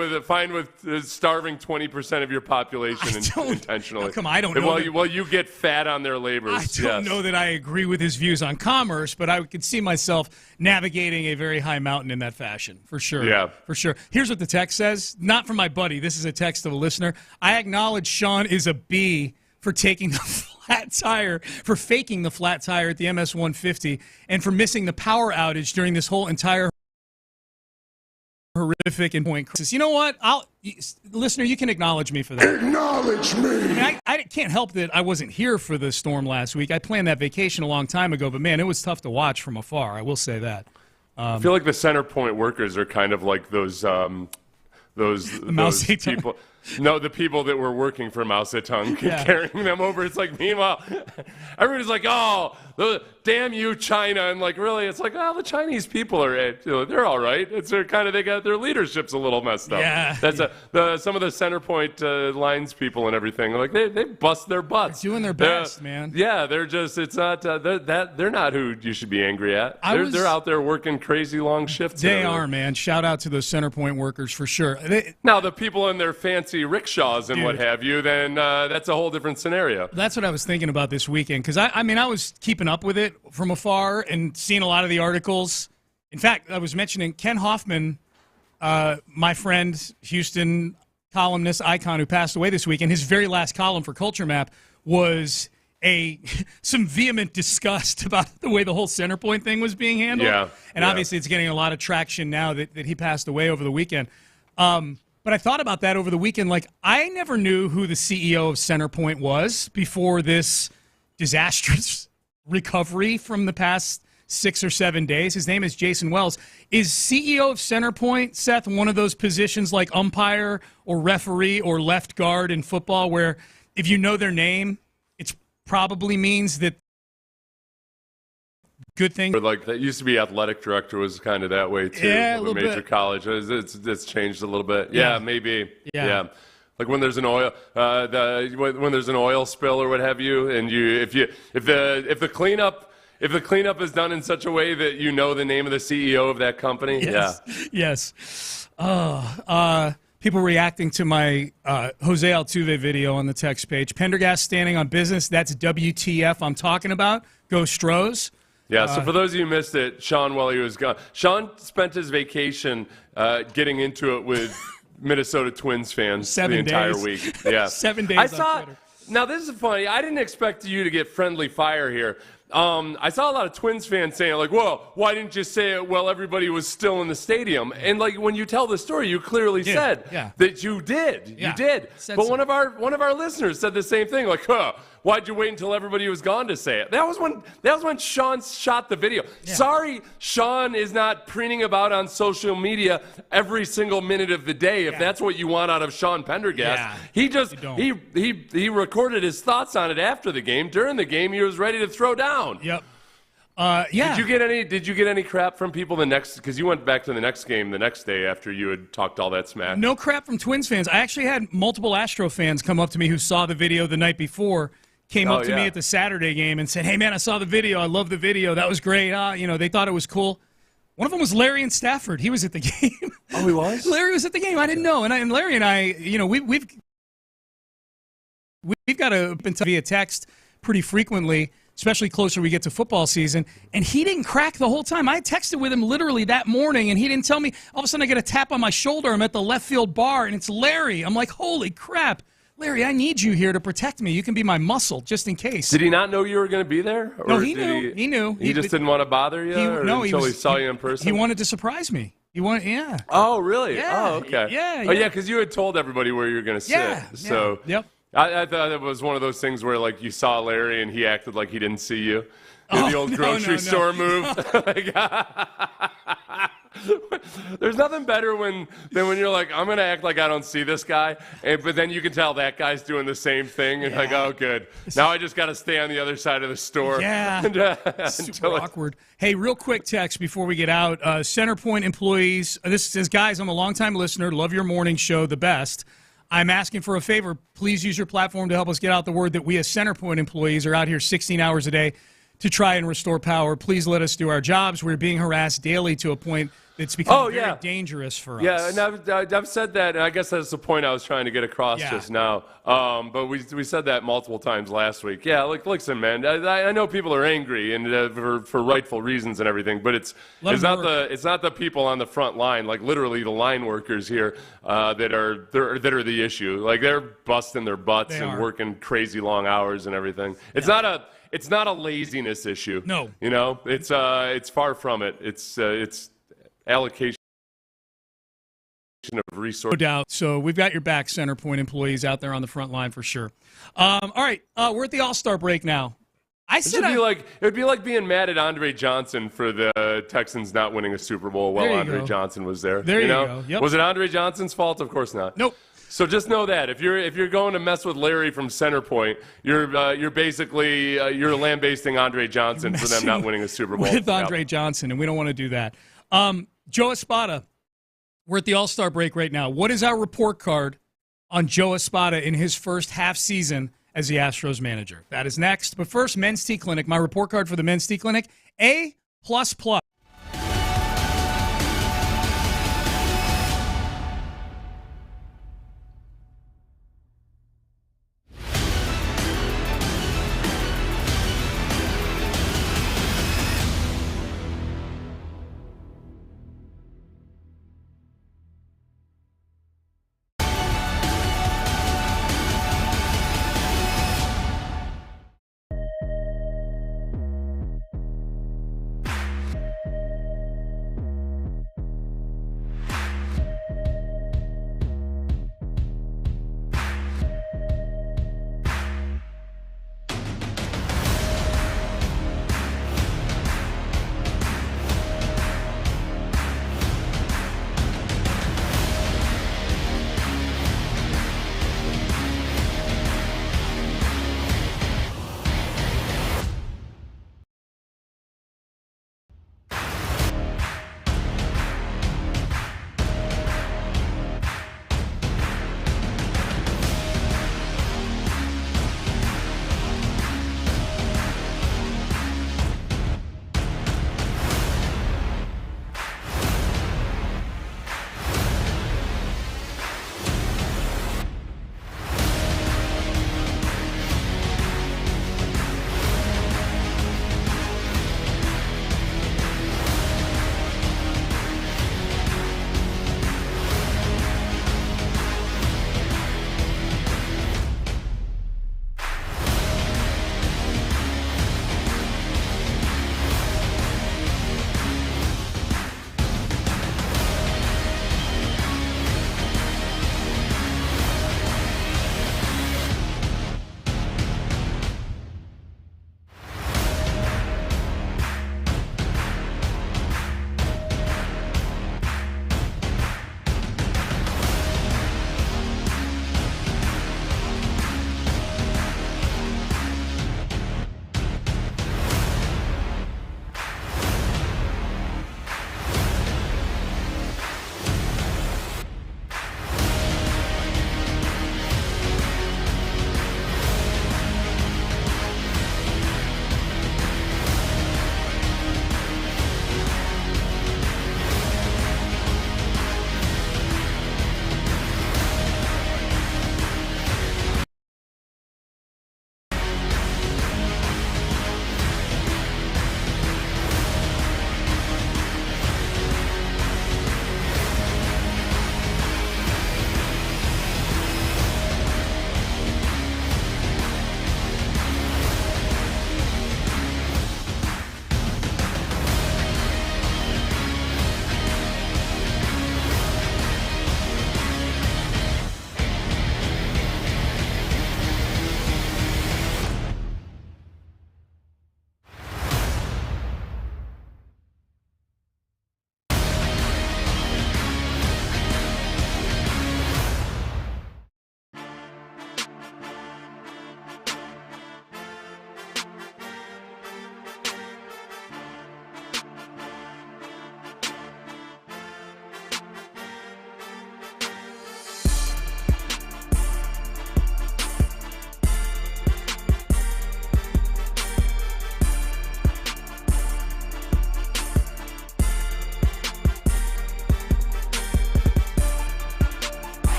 with starving 20% of your population intentionally. Come on, I don't know. Well, you get fat on their labors. I don't know that I agree with his views on commerce, but I could see myself navigating a very high mountain in that fashion, for sure. Yeah, for sure. Here's what the text says. Not from my buddy. This is a text of a listener. I acknowledge Sean is a B for taking the flat tire, for faking the flat tire at the MS-150, and for missing the power outage during this whole entire horrific and point crisis. You know what? Listener, you can acknowledge me for that. Acknowledge me. I mean, I can't help that I wasn't here for the storm last week. I planned that vacation a long time ago, but man, it was tough to watch from afar. I will say that. I feel like the center point workers are kind of like those people. No, the people that were working for Mao Zedong, carrying them over. It's like, meanwhile, everybody's like, oh, damn you, China. And like, really, it's like, well, the Chinese people they're all right. They got their leadership's a little messed up. Yeah. That's some of the center point lines people and everything. Like, they bust their butts. They're doing their best, man. Yeah, they're just, it's not, they're not who you should be angry at. They're out there working crazy long shifts. They are, man. Shout out to those center point workers for sure. Now, the people in their fancy taxi rickshaws and what have you, then that's a whole different scenario. That's what I was thinking about this weekend, because I was keeping up with it from afar and seeing a lot of the articles. In fact, I was mentioning Ken Hoffman, my friend, Houston columnist icon who passed away this week, and his very last column for Culture Map was some vehement disgust about the way the whole center point thing was being handled. Yeah, and obviously it's getting a lot of traction now that he passed away over the weekend. But I thought about that over the weekend. Like, I never knew who the CEO of Centerpoint was before this disastrous recovery from the past 6 or 7 days. His name is Jason Wells. Is CEO of Centerpoint, Seth, one of those positions like umpire or referee or left guard in football where if you know their name, it probably means that good thing? But like that used to be athletic director was kind of that way too. Yeah, of a major college. It's changed a little bit. Yeah, maybe. Yeah. Like when there's an oil, when there's an oil spill or what have you, and if the cleanup is done in such a way that you know the name of the CEO of that company. Yes. Yes. People reacting to my Jose Altuve video on the text page. Pendergast standing on business. That's WTF I'm talking about. Go Stros. Yeah, so for those of you who missed it, Sean, while he was gone, Sean spent his vacation getting into it with Minnesota Twins fans the entire week. Yeah. 7 days on Twitter. Now, this is funny. I didn't expect you to get friendly fire here. I saw a lot of Twins fans saying, like, well, why didn't you say it while everybody was still in the stadium? And, like, when you tell the story, you clearly said that you did. Yeah. You did. But one of our listeners said the same thing, like, why'd you wait until everybody was gone to say it? That was when Sean shot the video. Yeah. Sorry, Sean is not printing about on social media every single minute of the day. If that's what you want out of Sean Pendergast, he recorded his thoughts on it after the game. During the game, he was ready to throw down. Yep. Did you get any crap from people because you went back to the next game the next day after you had talked all that smack? No crap from Twins fans. I actually had multiple Astro fans come up to me who saw the video the night before. Came up to me at the Saturday game and said, hey, man, I saw the video. I love the video. That was great. They thought it was cool. One of them was Larry in Stafford. He was at the game. Oh, he was? Larry was at the game. I didn't know. And Larry and I, we've got to be via text pretty frequently, especially closer we get to football season. And he didn't crack the whole time. I texted with him literally that morning, and he didn't tell me. All of a sudden, I get a tap on my shoulder. I'm at the left field bar, and it's Larry. I'm like, holy crap. Larry, I need you here to protect me. You can be my muscle, just in case. Did he not know you were going to be there? Or no, he knew. He knew. He just didn't want to bother you until he saw you in person? He wanted to surprise me. Yeah. Oh, really? Yeah. Oh, okay. Yeah. Oh, yeah, because you had told everybody where you were going to sit. Yeah. So Yep. I thought it was one of those things where, like, you saw Larry and he acted like he didn't see you. The old grocery store move. There's nothing better than when you're like, I'm going to act like I don't see this guy, but then you can tell that guy's doing the same thing, and like, oh, good. Now I just got to stay on the other side of the store. Yeah. Super awkward. Hey, real quick text before we get out. Centerpoint employees, this says, guys, I'm a longtime listener. Love your morning show, the best. I'm asking for a favor. Please use your platform to help us get out the word that we as Centerpoint employees are out here 16 hours a day to try and restore power. Please let us do our jobs. We're being harassed daily to a point that's become very dangerous for us. Yeah, and I've said that, and I guess that's the point I was trying to get across just now. But we said that multiple times last week. Yeah, like, listen, man, I know people are angry and for rightful reasons and everything, but it's not the people on the front line, like literally the line workers here that are the issue. Like, they're busting their butts and working crazy long hours and everything. It's not a laziness issue. No. It's far from it. It's allocation of resources. No doubt. So we've got your back, Centerpoint employees out there on the front line for sure. All right, we're at the All-Star break now. It would be like being mad at Andre Johnson for the Texans not winning a Super Bowl while Andre Johnson was there. There you go. Yep. Was it Andre Johnson's fault? Of course not. Nope. So just know that if you're going to mess with Larry from Centerpoint, you're basically you're lambasting Andre Johnson for them not winning a Super Bowl with Andre Johnson, and we don't want to do that. Joe Espada, we're at the All-Star break right now. What is our report card on Joe Espada in his first half season as the Astros manager? That is next. But first, Men's Tea Clinic. My report card for the Men's Tea Clinic, A++.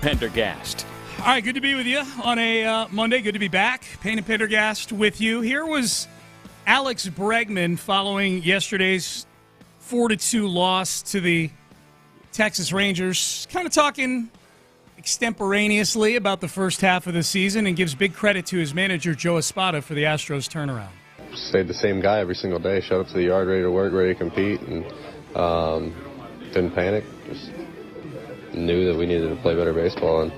Pendergast. All right, good to be with you on a Monday. Good to be back. Payne and Pendergast with you. Here was Alex Bregman following yesterday's 4-2 loss to the Texas Rangers, kind of talking extemporaneously about the first half of the season, and gives big credit to his manager, Joe Espada, for the Astros turnaround. Stayed the same guy every single day, showed up to the yard ready to work, ready to compete, and didn't panic. Just knew that we needed to play better baseball, and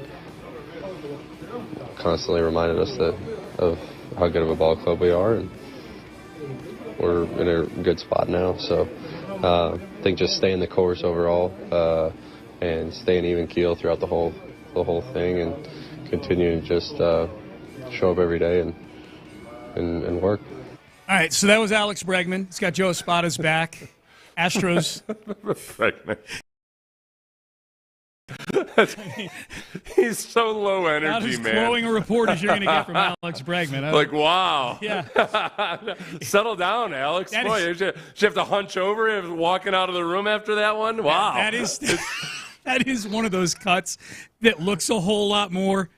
constantly reminded us of how good of a ball club we are, and we're in a good spot now. So I think just staying the course overall and staying even keel throughout the whole thing, and continuing to just show up every day and work. All right, so that was Alex Bregman. He's got Joe Espada's back. Astros. Bregman. He's so low energy, about as man. Glowing a report as you're going to get from Alex Bregman. Like, wow. Yeah. Settle down, Alex. Boy, you have to hunch over walking out of the room after that one? Wow. That is one of those cuts that looks a whole lot more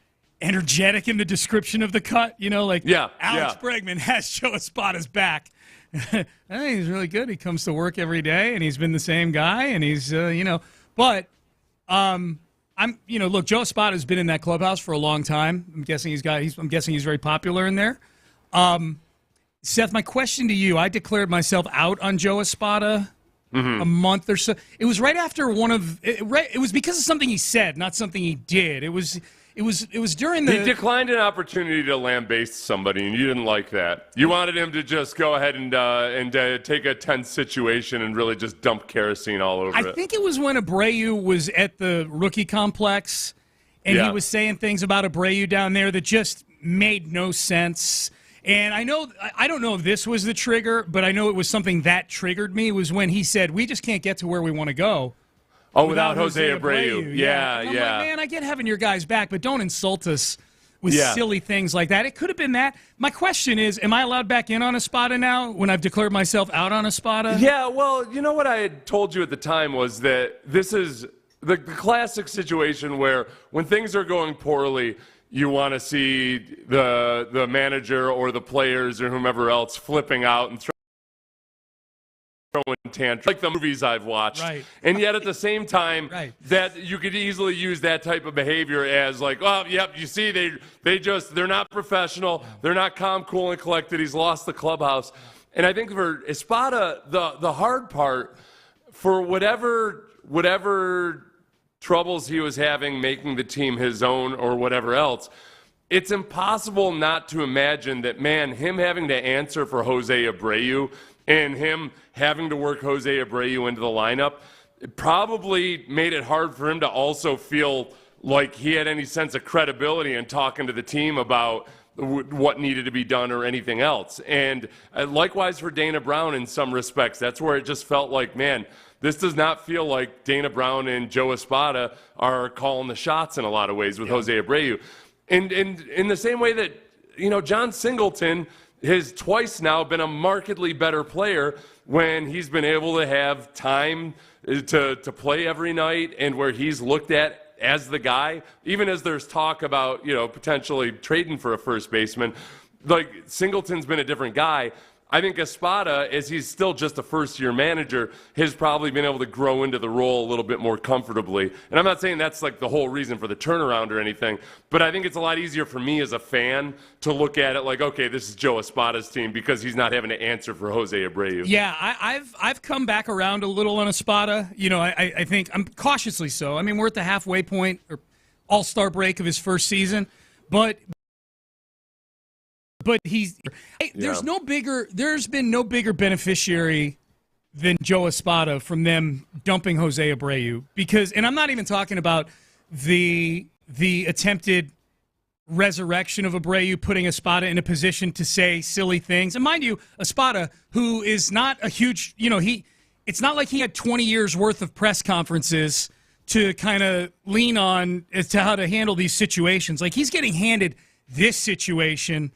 energetic in the description of the cut. You know, like Alex Bregman has Joe Espada's back. I think he's really good. He comes to work every day, and he's been the same guy, and he's, but look, Joe Espada's been in that clubhouse for a long time. I'm guessing he's very popular in there. Seth, my question to you, I declared myself out on Joe Espada a month or so. It was right after it was because of something he said, not something he did. It was during the... He declined an opportunity to lambaste somebody, and you didn't like that. You wanted him to just go ahead and take a tense situation and really just dump kerosene all over it. I think it was when Abreu was at the rookie complex, and he was saying things about Abreu down there that just made no sense. And I don't know if this was the trigger, but I know it was something that triggered me. It was when he said, we just can't get to where we want to go. Oh, without Jose Abreu. Yeah. Like, man, I get having your guys back, but don't insult us with silly things like that. It could have been that. My question is, am I allowed back in on Espada now when I've declared myself out on Espada? Yeah, well, you know what I had told you at the time was that this is the classic situation where when things are going poorly, you want to see the manager or the players or whomever else flipping out and throwing tantrums, like the movies I've watched. Right. And yet at the same time, that you could easily use that type of behavior as like, oh, yep, you see, they're not professional. They're not calm, cool, and collected. He's lost the clubhouse. And I think for Espada, the hard part, for whatever troubles he was having making the team his own or whatever else, it's impossible not to imagine that, man, him having to answer for Jose Abreu and him having to work Jose Abreu into the lineup, it probably made it hard for him to also feel like he had any sense of credibility in talking to the team about what needed to be done or anything else. And likewise for Dana Brown in some respects. That's where it just felt like, man, this does not feel like Dana Brown and Joe Espada are calling the shots in a lot of ways with Jose Abreu. And in the same way that, John Singleton has twice now been a markedly better player when he's been able to have time to play every night, and where he's looked at as the guy, even as there's talk about, potentially trading for a first baseman. Like, Singleton's been a different guy. I think Espada, as he's still just a first-year manager, has probably been able to grow into the role a little bit more comfortably. And I'm not saying that's like the whole reason for the turnaround or anything, but I think it's a lot easier for me as a fan to look at it like, okay, this is Joe Espada's team because he's not having to answer for Jose Abreu. Yeah, I've come back around a little on Espada. I think I'm cautiously so. I mean, we're at the halfway point or all-star break of his first season, but there's been no bigger beneficiary than Joe Espada from them dumping Jose Abreu, because, and I'm not even talking about the attempted resurrection of Abreu, putting Espada in a position to say silly things. And mind you, Espada, who is not a huge, it's not like he had 20 years worth of press conferences to kind of lean on as to how to handle these situations. Like, he's getting handed this situation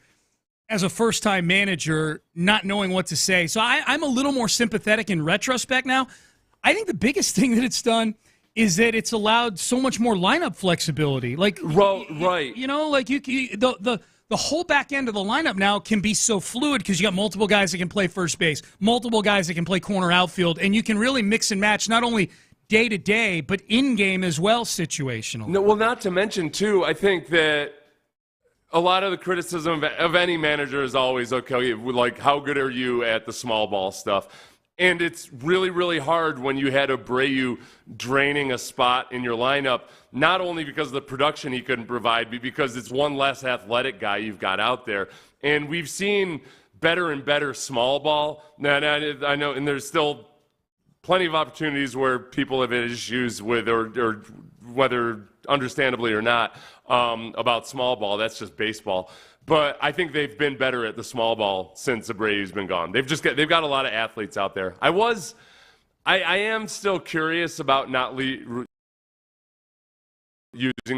as a first-time manager, not knowing what to say. So I'm a little more sympathetic in retrospect now. I think the biggest thing that it's done is that it's allowed so much more lineup flexibility. Like, right. You know, like the whole back end of the lineup now can be so fluid because you got multiple guys that can play first base, multiple guys that can play corner outfield, and you can really mix and match not only day to day but in game as well, situational. No, well, not to mention too, I think that a lot of the criticism of any manager is always, okay, like, how good are you at the small ball stuff? And it's really, really hard when you had Abreu draining a spot in your lineup, not only because of the production he couldn't provide, but because it's one less athletic guy you've got out there. And we've seen better and better small ball. Now, I know, and there's still plenty of opportunities where people have issues with, or whether understandably or not, about small ball. That's just baseball. But I think they've been better at the small ball since Abreu's been gone. They've got a lot of athletes out there. I am still curious about not using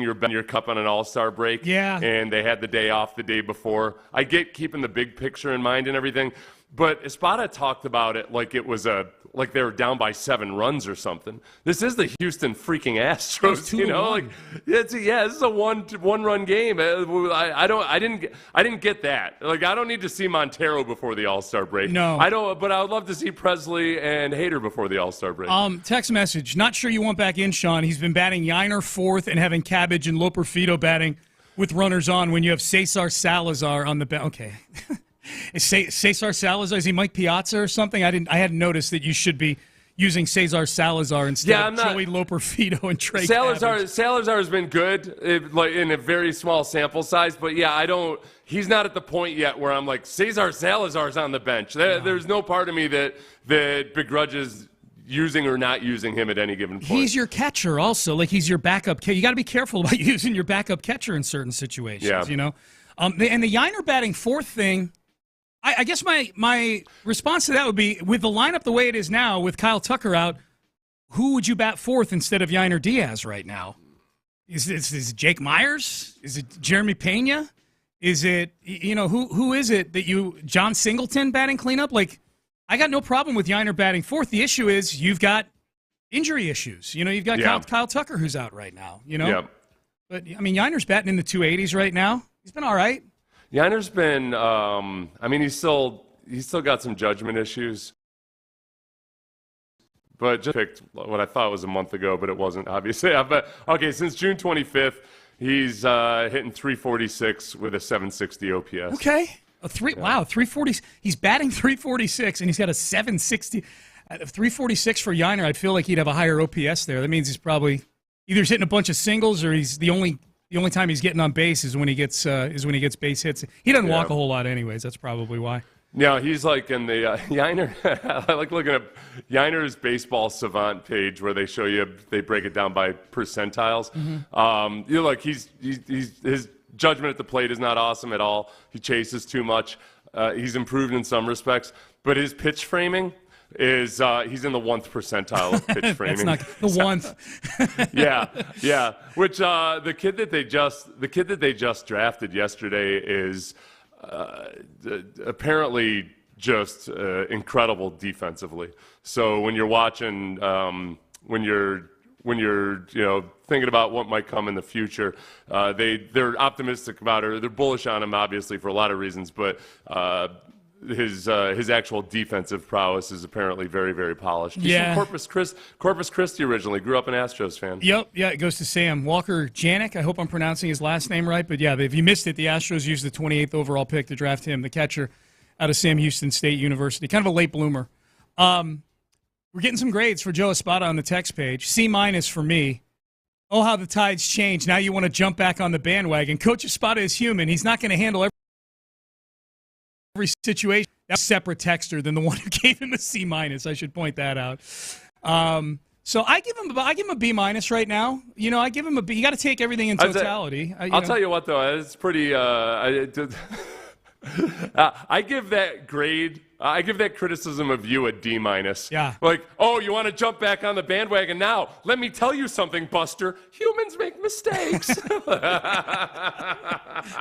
your cup on an all-star break. Yeah. And they had the day off the day before. I get keeping the big picture in mind and everything. But Espada talked about it like it was like they were down by 7 runs or something. This is the Houston freaking Astros, you know. Like, this is a one-run game. I didn't get that. Like, I don't need to see Montero before the All-Star break. No, I don't. But I would love to see Presley and Hader before the All-Star break. Text message. Not sure you want back in, Sean. He's been batting Yiner fourth and having Cabbage and Loperfido batting with runners on when you have Cesar Salazar on the bench. Okay. Is Cesar Salazar, is he Mike Piazza or something? I hadn't noticed that you should be using Cesar Salazar instead of Joey Loperfido and Trey Cabbage. Salazar has been good in a very small sample size, but yeah, he's not at the point yet where I'm like, Cesar Salazar's on the bench. There's no part of me that begrudges using or not using him at any given point. He's your catcher also. Like, he's your backup. You got to be careful about using your backup catcher in certain situations, you know? And the Yiner batting fourth thing, I guess my response to that would be, with the lineup the way it is now, with Kyle Tucker out, who would you bat fourth instead of Yiner Diaz right now? Is it Jake Myers? Is it Jeremy Pena? Is it, who is it that John Singleton batting cleanup? Like, I got no problem with Yiner batting fourth. The issue is you've got injury issues. You've got Kyle Tucker who's out right now, Yep. But, I mean, Yiner's batting in the 280s right now. He's been all right. Yiner's been, he's still got some judgment issues. But just picked what I thought was a month ago, but it wasn't, obviously. But, okay, since June 25th, he's hitting 346 with a 760 OPS. Okay. Wow, 340. He's batting 346, and he's got a 760. 346 for Yiner, I'd feel like he'd have a higher OPS there. That means he's probably either hitting a bunch of singles, or he's the only time he's getting on base is when he gets base hits. He doesn't walk a whole lot anyways. That's probably why. Yeah, he's like in the Yiner. I like looking at Yiner's Baseball Savant page where they show you, they break it down by percentiles. Mm-hmm. His judgment at the plate is not awesome at all. He chases too much. He's improved in some respects, but his pitch framing is he's in the 1th percentile of pitch framing. That's not the 1th. yeah. Which the kid that they just drafted yesterday is apparently just incredible defensively. So when you're watching, when you're thinking about what might come in the future, they're optimistic about it. They're bullish on him, obviously, for a lot of reasons, but his actual defensive prowess is apparently very, very polished. He's from Corpus Christi originally. Grew up an Astros fan. Yep. Yeah, it goes to Sam Walker Janik. I hope I'm pronouncing his last name right. But yeah, if you missed it, the Astros used the 28th overall pick to draft him, the catcher out of Sam Houston State University. Kind of a late bloomer. We're getting some grades for Joe Espada on the text page. C- for me. Oh, how the tides change. Now you want to jump back on the bandwagon. Coach Espada is human. He's not going to handle every situation. That's a separate texter than the one who gave him a C-. I should point that out. So I give him a B- right now. I give him a B. You got to take everything in totality. I'll tell you what, though, it's pretty. I give that grade I give that criticism of you a D-. Yeah. Like, oh, you want to jump back on the bandwagon now? Let me tell you something, Buster. Humans make mistakes.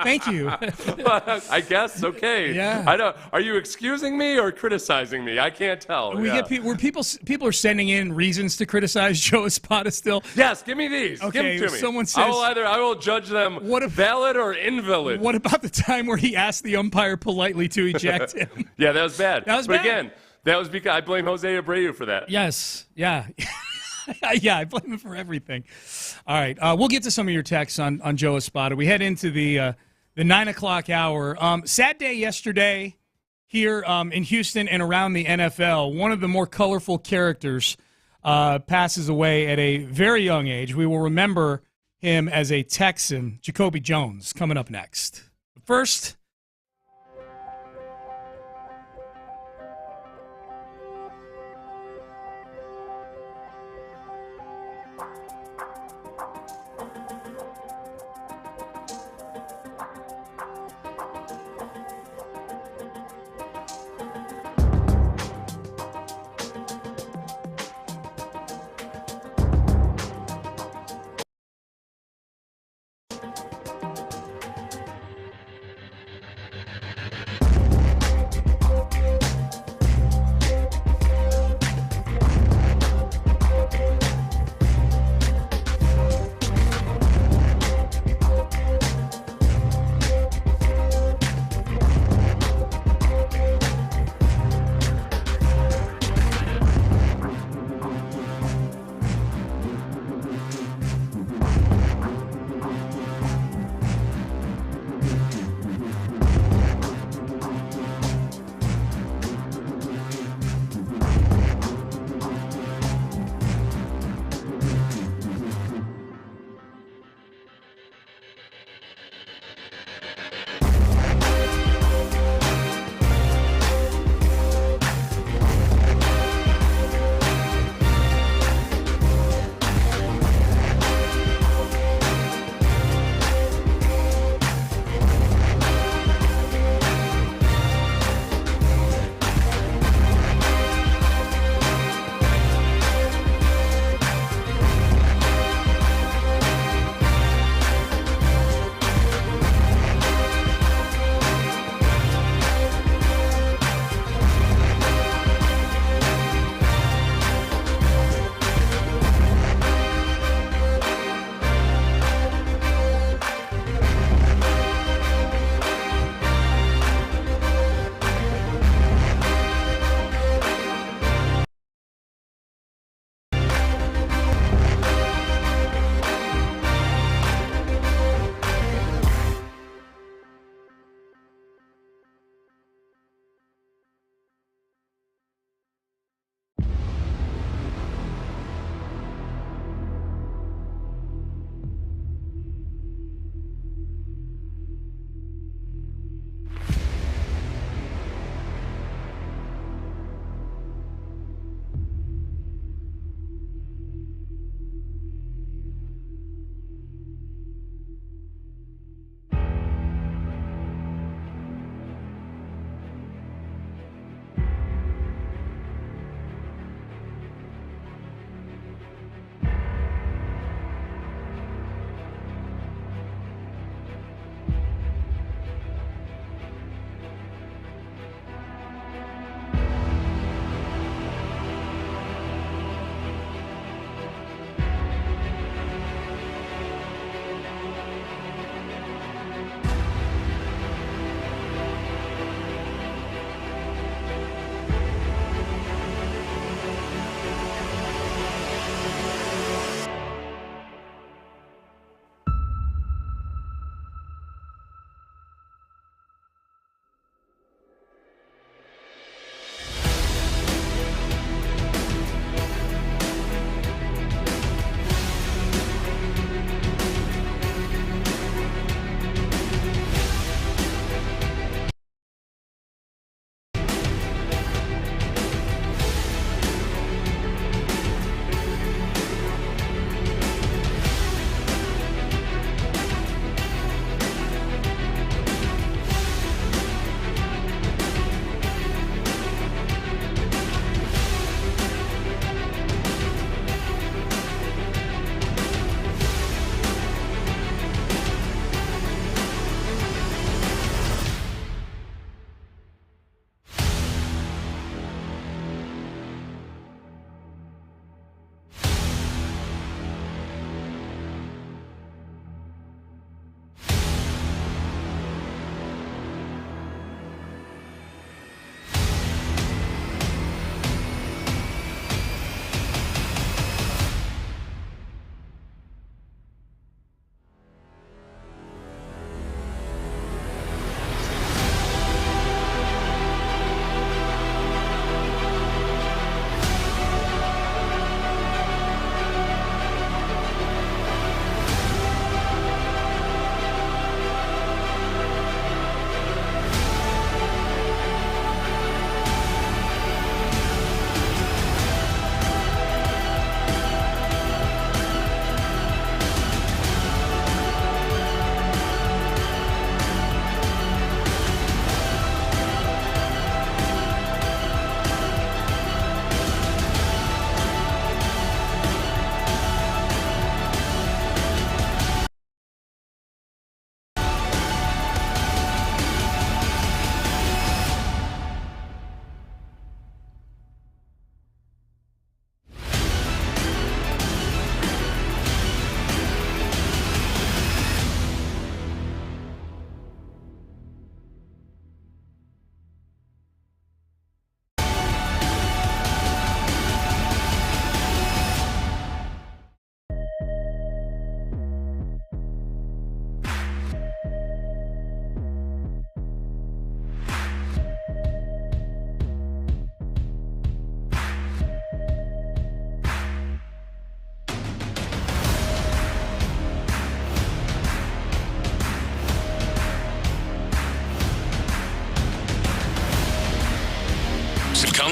Thank you. I guess, okay. Yeah. Are you excusing me or criticizing me? I can't tell. We get people are sending in reasons to criticize Joe Espada still. Yes, give me these. Okay, give them to me. someone says I will judge them valid or invalid. What about the time where he asked the umpire politely to eject him? Yeah, that was bad. That was but bad. Again, that was because I blame Jose Abreu for that. Yes. Yeah. Yeah, I blame him for everything. All right. We'll get to some of your texts on Joe Espada. We head into the 9 o'clock hour. Sad day yesterday here in Houston and around the NFL. One of the more colorful characters passes away at a very young age. We will remember him as a Texan, Jacobe Jones, coming up next. But first,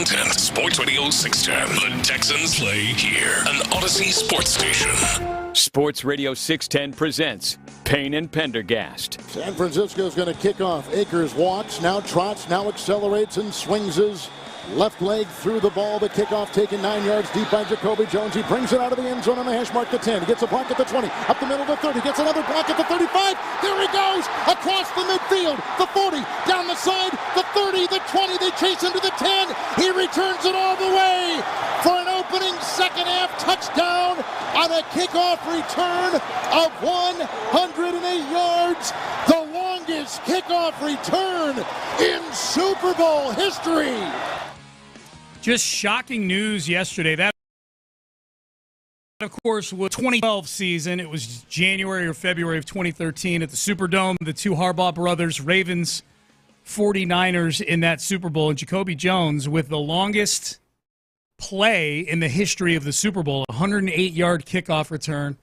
content. Sports Radio 610. The Texans play here. An Odyssey sports station. Sports Radio 610 presents Payne and Pendergast. San Francisco's going to kick off. Akers walks, now trots, now accelerates and swings his left leg through the ball. The kickoff taken 9 yards deep by Jacobe Jones. He brings it out of the end zone on the hash mark, the 10. He gets a block at the 20, up the middle to 30. Gets another block at the 35. There he goes, across the midfield, the 40, down the side, the 30, the 20. They chase him to the 10. He returns it all the way for an opening second half touchdown on a kickoff return of 108 yards. The longest kickoff return in Super Bowl history. Just shocking news yesterday. That, of course, was 2012 season. It was January or February of 2013 at the Superdome. The two Harbaugh brothers, Ravens, 49ers in that Super Bowl. And Jacobe Jones with the longest play in the history of the Super Bowl, 108-yard kickoff return.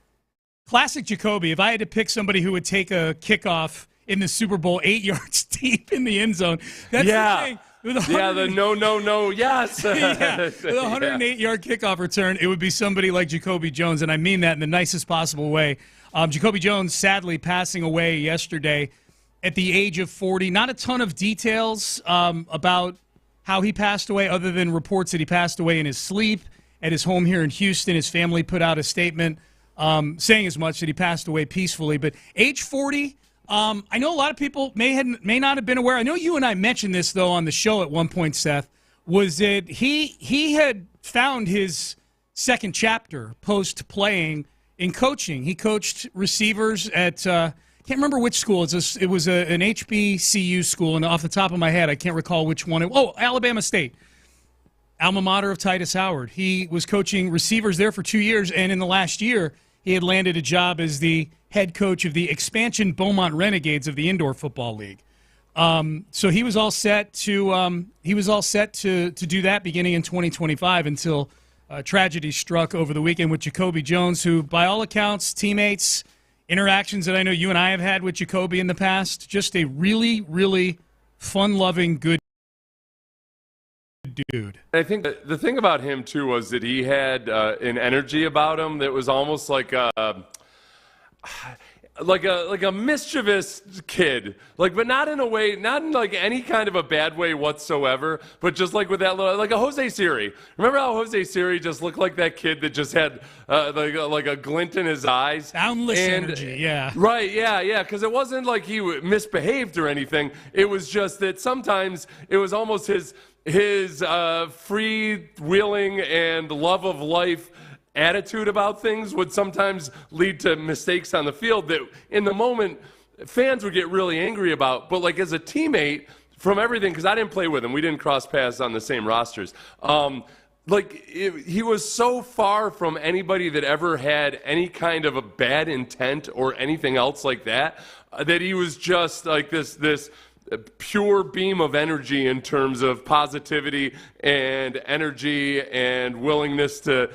Classic Jacobe. If I had to pick somebody who would take a kickoff in the Super Bowl 8 yards deep in the end zone, that's the thing. The no, yes. With a 108-yard kickoff return, it would be somebody like Jacobe Jones, and I mean that in the nicest possible way. Jacobe Jones sadly passing away yesterday at the age of 40. Not a ton of details about how he passed away other than reports that he passed away in his sleep at his home here in Houston. His family put out a statement saying as much, that he passed away peacefully. But age 40, I know a lot of people may not have been aware. I know you and I mentioned this, though, on the show at one point, Seth, was that he had found his second chapter post-playing in coaching. He coached receivers at can't remember which school. It was an HBCU school, and off the top of my head, I can't recall which one. Alabama State, alma mater of Titus Howard. He was coaching receivers there for 2 years, and in the last year, he had landed a job as the head coach of the expansion Beaumont Renegades of the Indoor Football League. So he was all set to do that beginning in 2025 until tragedy struck over the weekend with Jacobe Jones, who, by all accounts, teammates, interactions that I know you and I have had with Jacobe in the past, just a really, really fun-loving, good dude. I think the thing about him, too, was that he had an energy about him that was almost like a mischievous kid, but not in a way, not in like any kind of a bad way whatsoever, but just like with that little, like a Jose Siri. Remember how Jose Siri just looked like that kid that just had like a glint in his eyes? Boundless energy, yeah. Right, yeah, because it wasn't like he misbehaved or anything. It was just that sometimes it was almost his free-wheeling and love of life attitude about things would sometimes lead to mistakes on the field that in the moment fans would get really angry about. But like as a teammate, from everything, because I didn't play with him, we didn't cross paths on the same rosters. He was so far from anybody that ever had any kind of a bad intent or anything else like that, that he was just like this pure beam of energy in terms of positivity and energy and willingness to,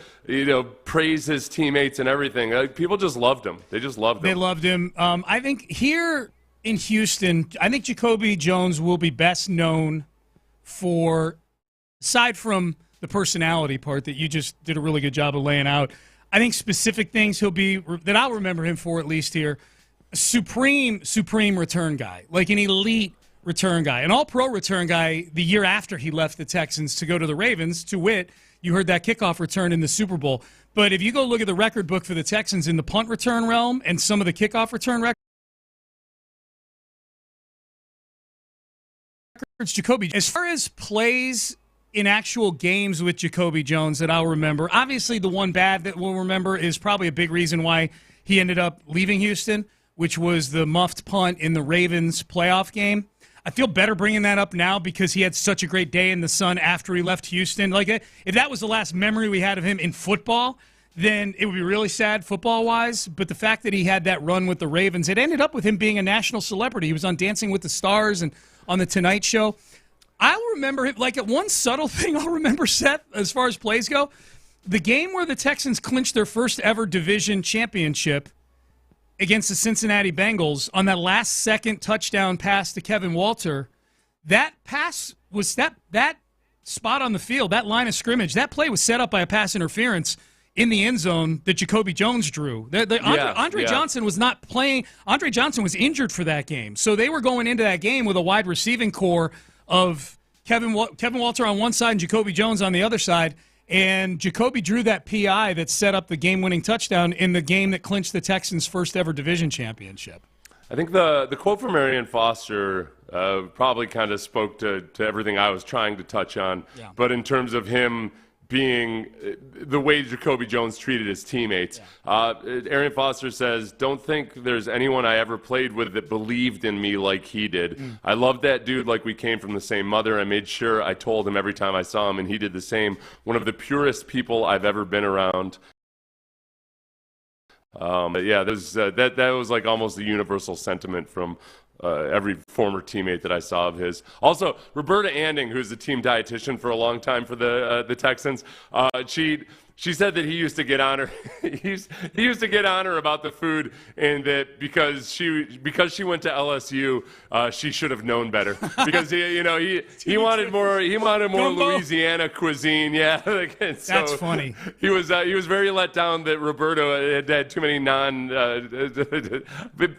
praise his teammates and everything. People just loved him. They just loved him. They loved him. I think here in Houston, I think Jacobe Jones will be best known for, aside from the personality part that you just did a really good job of laying out, I think specific things that I'll remember him for, at least here, supreme return guy, like an elite return guy, an all-pro return guy the year after he left the Texans to go to the Ravens, to wit, you heard that kickoff return in the Super Bowl. But if you go look at the record book for the Texans in the punt return realm and some of the kickoff return records, Jacobe, as far as plays in actual games with Jacobe Jones that I'll remember, obviously the one bad that we'll remember is probably a big reason why he ended up leaving Houston, which was the muffed punt in the Ravens playoff game. I feel better bringing that up now because he had such a great day in the sun after he left Houston. Like, if that was the last memory we had of him in football, then it would be really sad football-wise. But the fact that he had that run with the Ravens, it ended up with him being a national celebrity. He was on Dancing with the Stars and on The Tonight Show. I'll remember him, like, one subtle thing I'll remember, Seth, as far as plays go, the game where the Texans clinched their first ever division championship against the Cincinnati Bengals on that last-second touchdown pass to Kevin Walter. That pass was that spot on the field, that line of scrimmage, that play was set up by a pass interference in the end zone that Jacobe Jones drew. Andre Johnson was not playing. Andre Johnson was injured for that game. So they were going into that game with a wide receiving core of Kevin Walter on one side and Jacobe Jones on the other side. And Jacobe drew that PI that set up the game-winning touchdown in the game that clinched the Texans' first-ever division championship. I think the quote from Arian Foster probably kind of spoke to everything I was trying to touch on. Yeah. But in terms of him being the way Jacobe Jones treated his teammates. Arian Foster says, don't think there's anyone I ever played with that believed in me like he did. I loved that dude like we came from the same mother. I made sure I told him every time I saw him, and he did the same. One of the purest people I've ever been around. That was like almost the universal sentiment from every former teammate that I saw of his. Also, Roberta Anding, who's the team dietitian for a long time for the Texans, she said that he used to get on her. he used to get on her about the food, and that because she went to LSU, she should have known better. Because he wanted more Gumbo. Louisiana cuisine. Yeah, so that's funny. He was very let down that Roberto had too many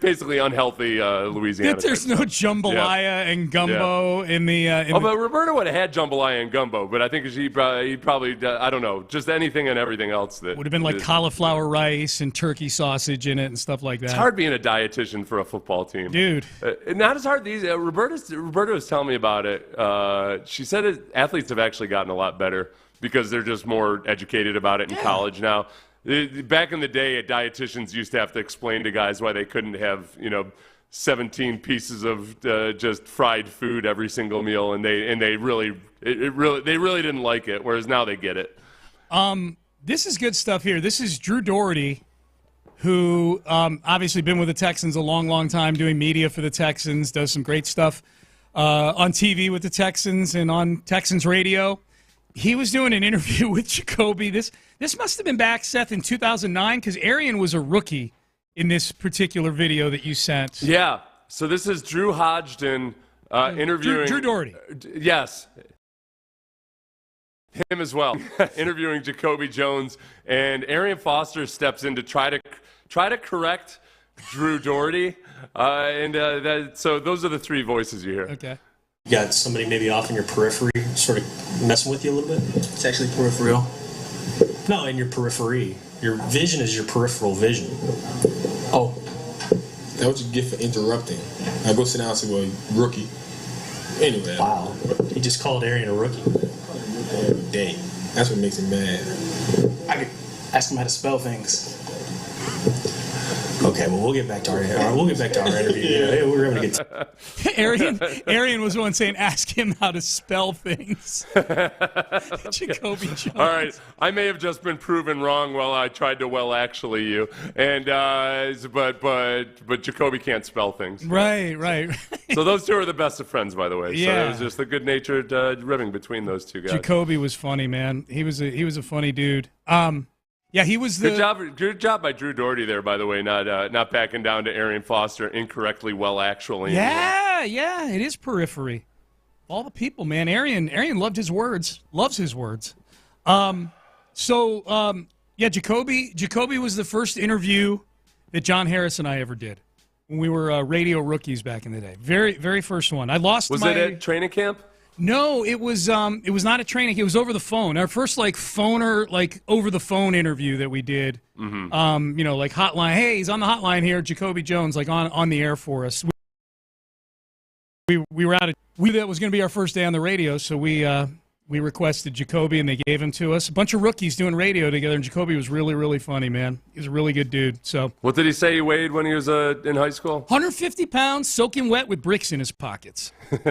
basically unhealtly Louisiana. There's no jambalaya and gumbo in the. But Roberto would have had jambalaya and gumbo, but I think he probably I don't know, just anything and everything else that would have been like cauliflower rice and turkey sausage in it and stuff like that. It's hard being a dietitian for a football team, dude. Not as hard these. Roberta was telling me about it. She said athletes have actually gotten a lot better because they're just more educated about it in college now. Back in the day, dietitians used to have to explain to guys why they couldn't have 17 pieces of just fried food every single meal, and they really didn't like it. Whereas now they get it. This is good stuff here. This is Drew Doherty, who obviously been with the Texans a long, long time, doing media for the Texans, does some great stuff on TV with the Texans and on Texans radio. He was doing an interview with Jacobe. This must have been back, Seth, in 2009, because Arian was a rookie in this particular video that you sent. Yeah. So this is Drew Hodgson interviewing Drew Doherty. Yes. Him as well, interviewing Jacobe Jones, and Arian Foster steps in to try to correct Drew Doherty, so those are the three voices you hear. Okay. You got somebody maybe off in your periphery, sort of messing with you a little bit. It's actually peripheral. No, in your periphery. Your vision is your peripheral vision. Oh, that's what you get for interrupting. I go sit down and say, "Well, rookie." Anyway. Wow. He just called Arian a rookie. Every day. That's what makes him mad. I could ask him how to spell things. Okay, well, we'll get back to our interview. Yeah, we're going to get Arian was the one saying, ask him how to spell things. Jacobe Jones. All right, I may have just been proven wrong while I tried to actually you, and but Jacobe can't spell things. Right. So those two are the best of friends, by the way. Yeah. So it was just a good-natured ribbing between those two guys. Jacobe was funny, man. He was a funny dude. Yeah, he was the good job by Drew Doherty there, by the way, not backing down to Arian Foster incorrectly. Actually, yeah, it is periphery. All the people, man. Arian loved his words, loves his words. Jacobe was the first interview that John Harris and I ever did when we were radio rookies back in the day. Very, very first one. I lost. Was it at training camp? No, it was not a training. It was over the phone. Our first over the phone interview that we did. Mm-hmm. Hotline. Hey, he's on the hotline here, Jacobe Jones, on the air for us. We were out. We knew that was going to be our first day on the radio, so we requested Jacobe, and they gave him to us. A bunch of rookies doing radio together, and Jacobe was really, really funny, man. He was a really good dude. So, what did he say he weighed when he was in high school? 150 pounds, soaking wet with bricks in his pockets. And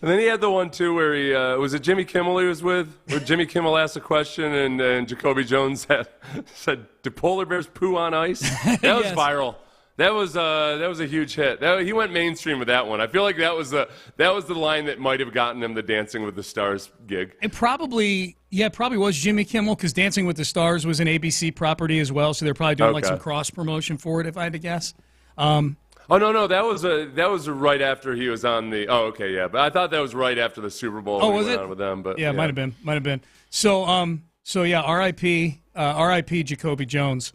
then he had the one, too, where he was it Jimmy Kimmel he was with? Where Jimmy Kimmel asked a question, and Jacobe Jones said, "Do polar bears poo on ice?" That was Yes. viral. That was a huge hit. He went mainstream with that one. I feel like that was the line that might have gotten him the Dancing with the Stars gig. It probably was Jimmy Kimmel, because Dancing with the Stars was an ABC property as well, so they're probably doing some cross promotion for it, if I had to guess. Oh no, that was right after he was on the. Oh, okay, yeah, but I thought that was right after the Super Bowl. Oh, when was he it? went on with them, but yeah, might have been. So yeah, R.I.P. Jacobe Jones.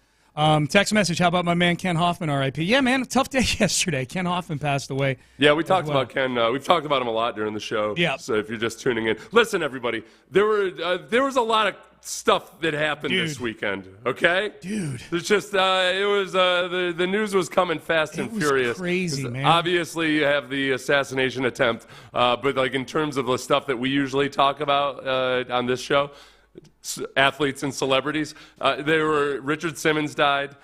Text message. How about my man Ken Hoffman? R.I.P. Yeah, man, tough day yesterday. Ken Hoffman passed away. Yeah, we talked about Ken. We've talked about him a lot during the show. Yeah. So if you're just tuning in, listen, everybody. There was a lot of stuff that happened this weekend. Okay, dude. It's just it was the news was coming fast and furious. Crazy, man. Obviously, you have the assassination attempt, but like in terms of the stuff that we usually talk about on this show, athletes and celebrities, Richard Simmons died.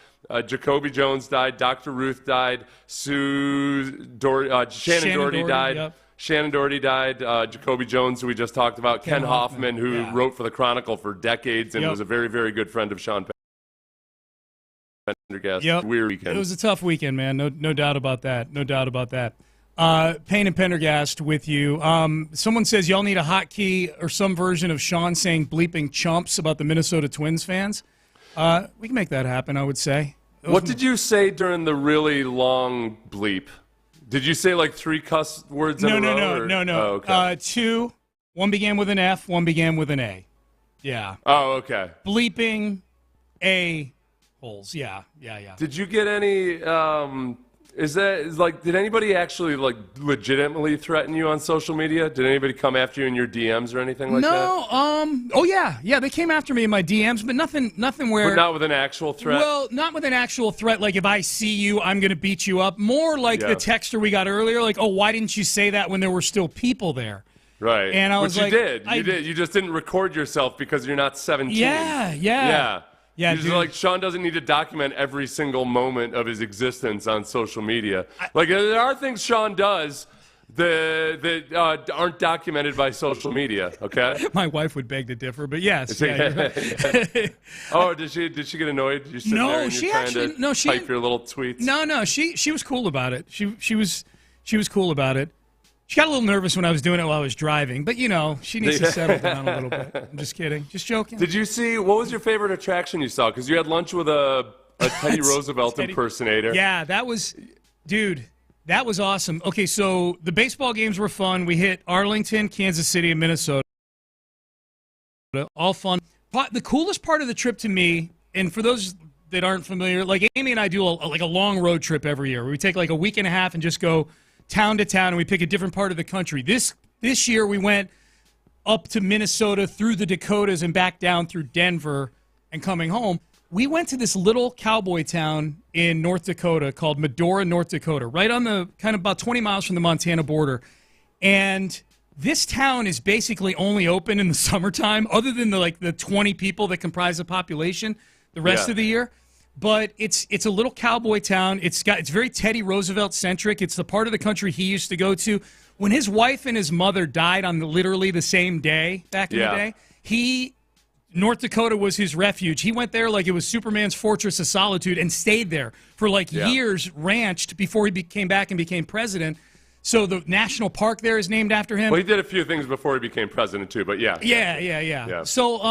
Jacobe Jones died. Dr. Ruth died. Shannon Doherty died. Yep. Shannon Doherty died. Jacobe Jones, who we just talked about. Ken Hoffman, who wrote for the Chronicle for decades and was a very, very good friend of Sean Pendergast. Yep. Weird weekend. It was a tough weekend, man. No doubt about that. No doubt about that. Payne and Pendergast with you. Someone says y'all need a hotkey or some version of Sean saying bleeping chumps about the Minnesota Twins fans. We can make that happen, I would say. What did you say during the really long bleep? Did you say like 3 cuss words in a row? No. Oh, okay. 2. One began with an F, one began with an A. Yeah. Oh, okay. Bleeping A-holes. Yeah. Did you get any, did anybody actually like legitimately threaten you on social media? Did anybody come after you in your DMs or anything like that? No, yeah, they came after me in my DMs, but nothing where. But not with an actual threat? Well, not with an actual threat, like if I see you, I'm going to beat you up. More like the texter we got earlier, like, oh, why didn't you say that when there were still people there? Right. And I was you did. You just didn't record yourself because you're not 17. Yeah. Yeah, like Sean doesn't need to document every single moment of his existence on social media. Like there are things Sean does that aren't documented by social media. Okay. My wife would beg to differ, but yes. Oh, did she get annoyed? You sitting there and she you're trying to type your little tweets. No, she was cool about it. She was cool about it. She got a little nervous when I was doing it while I was driving, but, she needs to settle down a little bit. I'm just kidding. Just joking. Did you see, what was your favorite attraction you saw? Because you had lunch with a Teddy Roosevelt impersonator. Yeah, that was awesome. Okay, so the baseball games were fun. We hit Arlington, Kansas City, and Minnesota. All fun. But the coolest part of the trip to me, and for those that aren't familiar, like Amy and I do a long road trip every year. We take like a week and a half and just go town to town, and we pick a different part of the country. This year we went up to Minnesota through the Dakotas and back down through Denver and coming home. We went to this little cowboy town in North Dakota called Medora, North Dakota, right on the kind of about 20 miles from the Montana border. And this town is basically only open in the summertime, other than the 20 people that comprise the population the rest of the year. But it's a little cowboy town. It's very Teddy Roosevelt centric. It's the part of the country he used to go to. When his wife and his mother died on literally the same day back in the day, North Dakota was his refuge. He went there like it was Superman's fortress of solitude and stayed there for years, ranched before he came back and became president. So the national park there is named after him. Well, he did a few things before he became president too, but yeah. So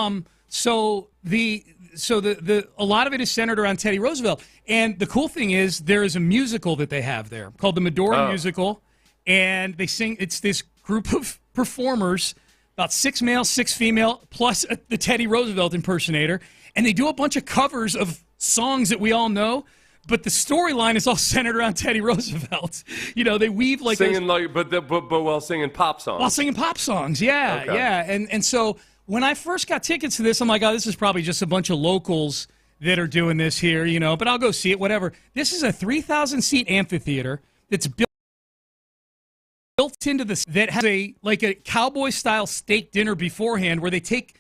a lot of it is centered around Teddy Roosevelt. And the cool thing is there is a musical that they have there called the Medora Musical. And they sing, it's this group of performers, about 6 male, 6 female, plus the Teddy Roosevelt impersonator. And they do a bunch of covers of songs that we all know. But the storyline is all centered around Teddy Roosevelt. They weave singing but while singing pop songs. While singing pop songs, yeah. And so when I first got tickets to this, I'm like, oh, this is probably just a bunch of locals that are doing this here, but I'll go see it, whatever. This is a 3,000-seat amphitheater that's built into this, that has a cowboy-style steak dinner beforehand where they take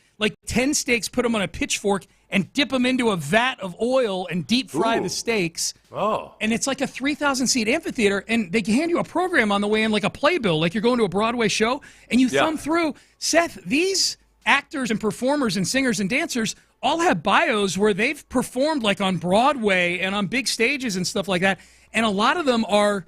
10 steaks, put them on a pitchfork, and dip them into a vat of oil and deep fry the steaks. Oh. And it's like a 3,000-seat amphitheater, and they hand you a program on the way in, like a playbill, like you're going to a Broadway show, and you thumb through. Seth, these actors and performers and singers and dancers all have bios where they've performed on Broadway and on big stages and stuff like that. And a lot of them are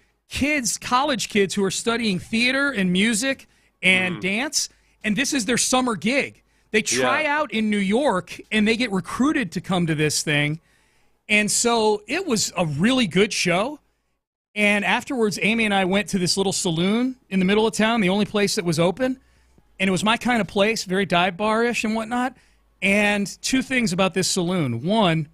college kids who are studying theater and music and dance. And this is their summer gig. They try out in New York and they get recruited to come to this thing. And so it was a really good show. And afterwards, Amy and I went to this little saloon in the middle of town, the only place that was open. And it was my kind of place, very dive bar-ish and whatnot. And two things about this saloon. One,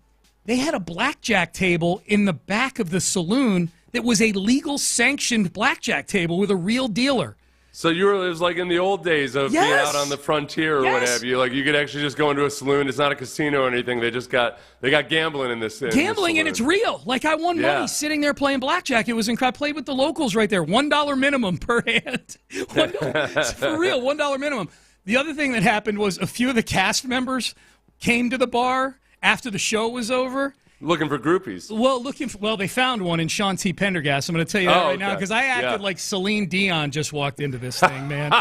they had a blackjack table in the back of the saloon that was a legal sanctioned blackjack table with a real dealer. So it was like in the old days of being out on the frontier or what have you. Like you could actually just go into a saloon. It's not a casino or anything. They got gambling in this. Gambling, and it's real. Like I won money sitting there playing blackjack. It was incredible. I played with the locals right there. $1 minimum per hand. For real, $1 minimum. The other thing that happened was a few of the cast members came to the bar after the show was over. Looking for groupies. Well, they found one in Sean T. Pendergast. I'm going to tell you that right now because I acted like Celine Dion just walked into this thing, man.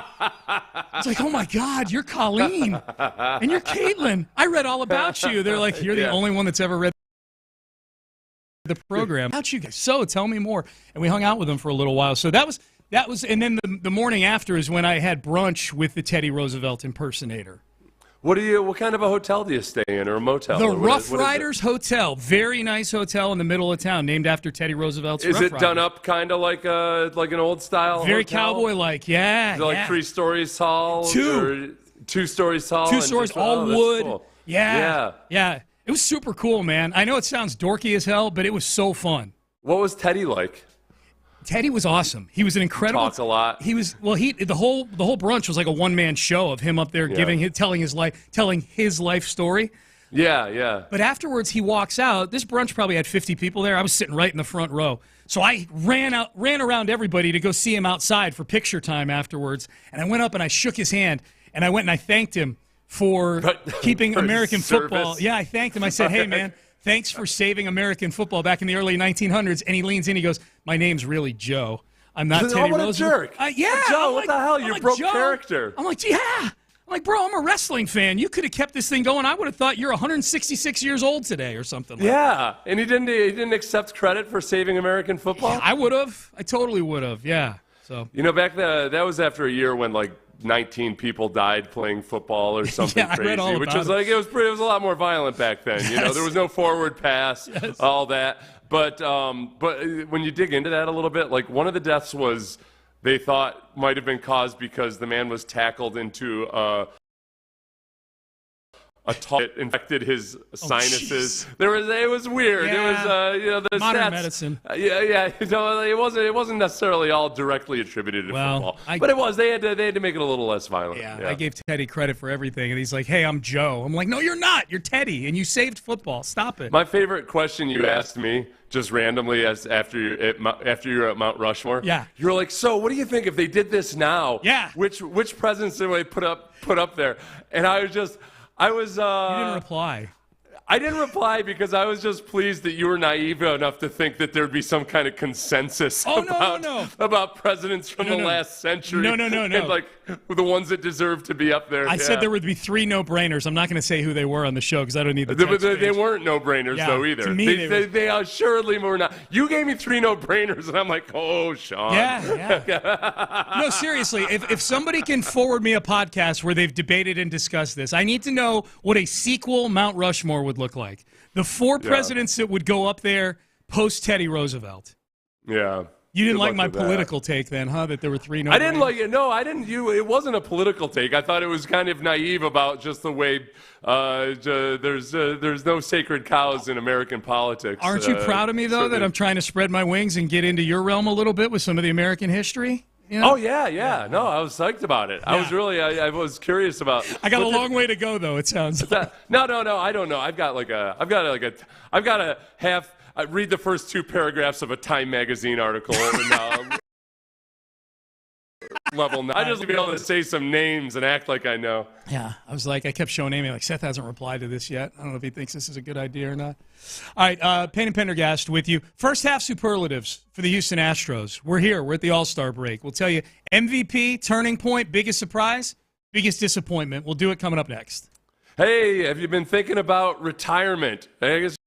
It's like, oh, my God, you're Colleen. And you're Caitlin. I read all about you. They're like, you're the only one that's ever read the program. How'd you guys? So tell me more. And we hung out with them for a little while. So that was, and then the morning after is when I had brunch with the Teddy Roosevelt impersonator. What kind of a hotel do you stay in, or a motel? The Rough Riders Hotel, very nice hotel in the middle of town, named after Teddy Roosevelt's. Is it done up kind of like an old style? Very hotel? Cowboy-like, yeah. Is it like 3 stories tall? 2. 2 stories tall. 2 stories, all wood. Cool. Yeah. It was super cool, man. I know it sounds dorky as hell, but it was so fun. What was Teddy like? Teddy was awesome. He was an incredible. Talks a lot. He was the whole brunch was like a one-man show of him up there telling his life story. Yeah. But afterwards he walks out. This brunch probably had 50 people there. I was sitting right in the front row. So I ran around everybody to go see him outside for picture time afterwards. And I went up and I shook his hand and I went and I thanked him for keeping American football. Yeah, I thanked him. I said, "Hey man, thanks for saving American football back in the early 1900s." And he leans in. He goes, "My name's really Joe. I'm not Teddy Roosevelt." Roosevelt." Jerk. Joe, what the hell? You broke character. I'm like, yeah. I'm like, bro, I'm a wrestling fan. You could have kept this thing going. I would have thought you're 166 years old today or something like that. Yeah, and he didn't accept credit for saving American football? Yeah, I would have. I totally would have, yeah. So back then, that was after a year when, 19 people died playing football or something crazy, I read all which about was it was a lot more violent back then. There was no forward pass, all that. But when you dig into that a little bit, one of the deaths was they thought might have been caused because the man was tackled into a it infected his sinuses. It was weird. Yeah. It was the modern stats, medicine. It wasn't necessarily all directly attributed to football, but it was. They had to make it a little less violent. Yeah, I gave Teddy credit for everything, and he's like, "Hey, I'm Joe." I'm like, "No, you're not. You're Teddy, and you saved football. Stop it." My favorite question you asked me just randomly after you're at Mount Rushmore. Yeah, you were like, "So, what do you think if they did this now? Yeah, which presidents did they put up there?" And I was. You didn't reply. I didn't reply because I was just pleased that you were naive enough to think that there'd be some kind of consensus about presidents from the last century. No. And the ones that deserve to be up there. I said there would be 3 no-brainers. I'm not going to say who they were on the show because I don't need the text page. They weren't no-brainers, though, either. To me, they assuredly were not. You gave me 3 no-brainers, and I'm like, oh, Sean. Yeah. No, seriously, if somebody can forward me a podcast where they've debated and discussed this, I need to know what a sequel Mount Rushmore would look like. The 4 presidents that would go up there post Teddy Roosevelt. Yeah. You didn't like my political take then, huh? That there were 3 no. I didn't like it. No, I didn't. It wasn't a political take. I thought it was kind of naive about just the way there's no sacred cows in American politics. Aren't you proud of me though that I'm trying to spread my wings and get into your realm a little bit with some of the American history? Oh yeah. No, I was psyched about it. I was curious about. I got a long way to go though. It sounds. No. I don't know. I've got a half. I read the first 2 paragraphs of a Time magazine article and level 9. I just be able to say some names and act like I know. Yeah, I kept showing Amy, Seth hasn't replied to this yet. I don't know if he thinks this is a good idea or not. All right, Payne and Pendergast with you. First half superlatives for the Houston Astros. We're here. We're at the All-Star break. We'll tell you MVP, turning point, biggest surprise, biggest disappointment. We'll do it coming up next. Hey, have you been thinking about retirement? I guess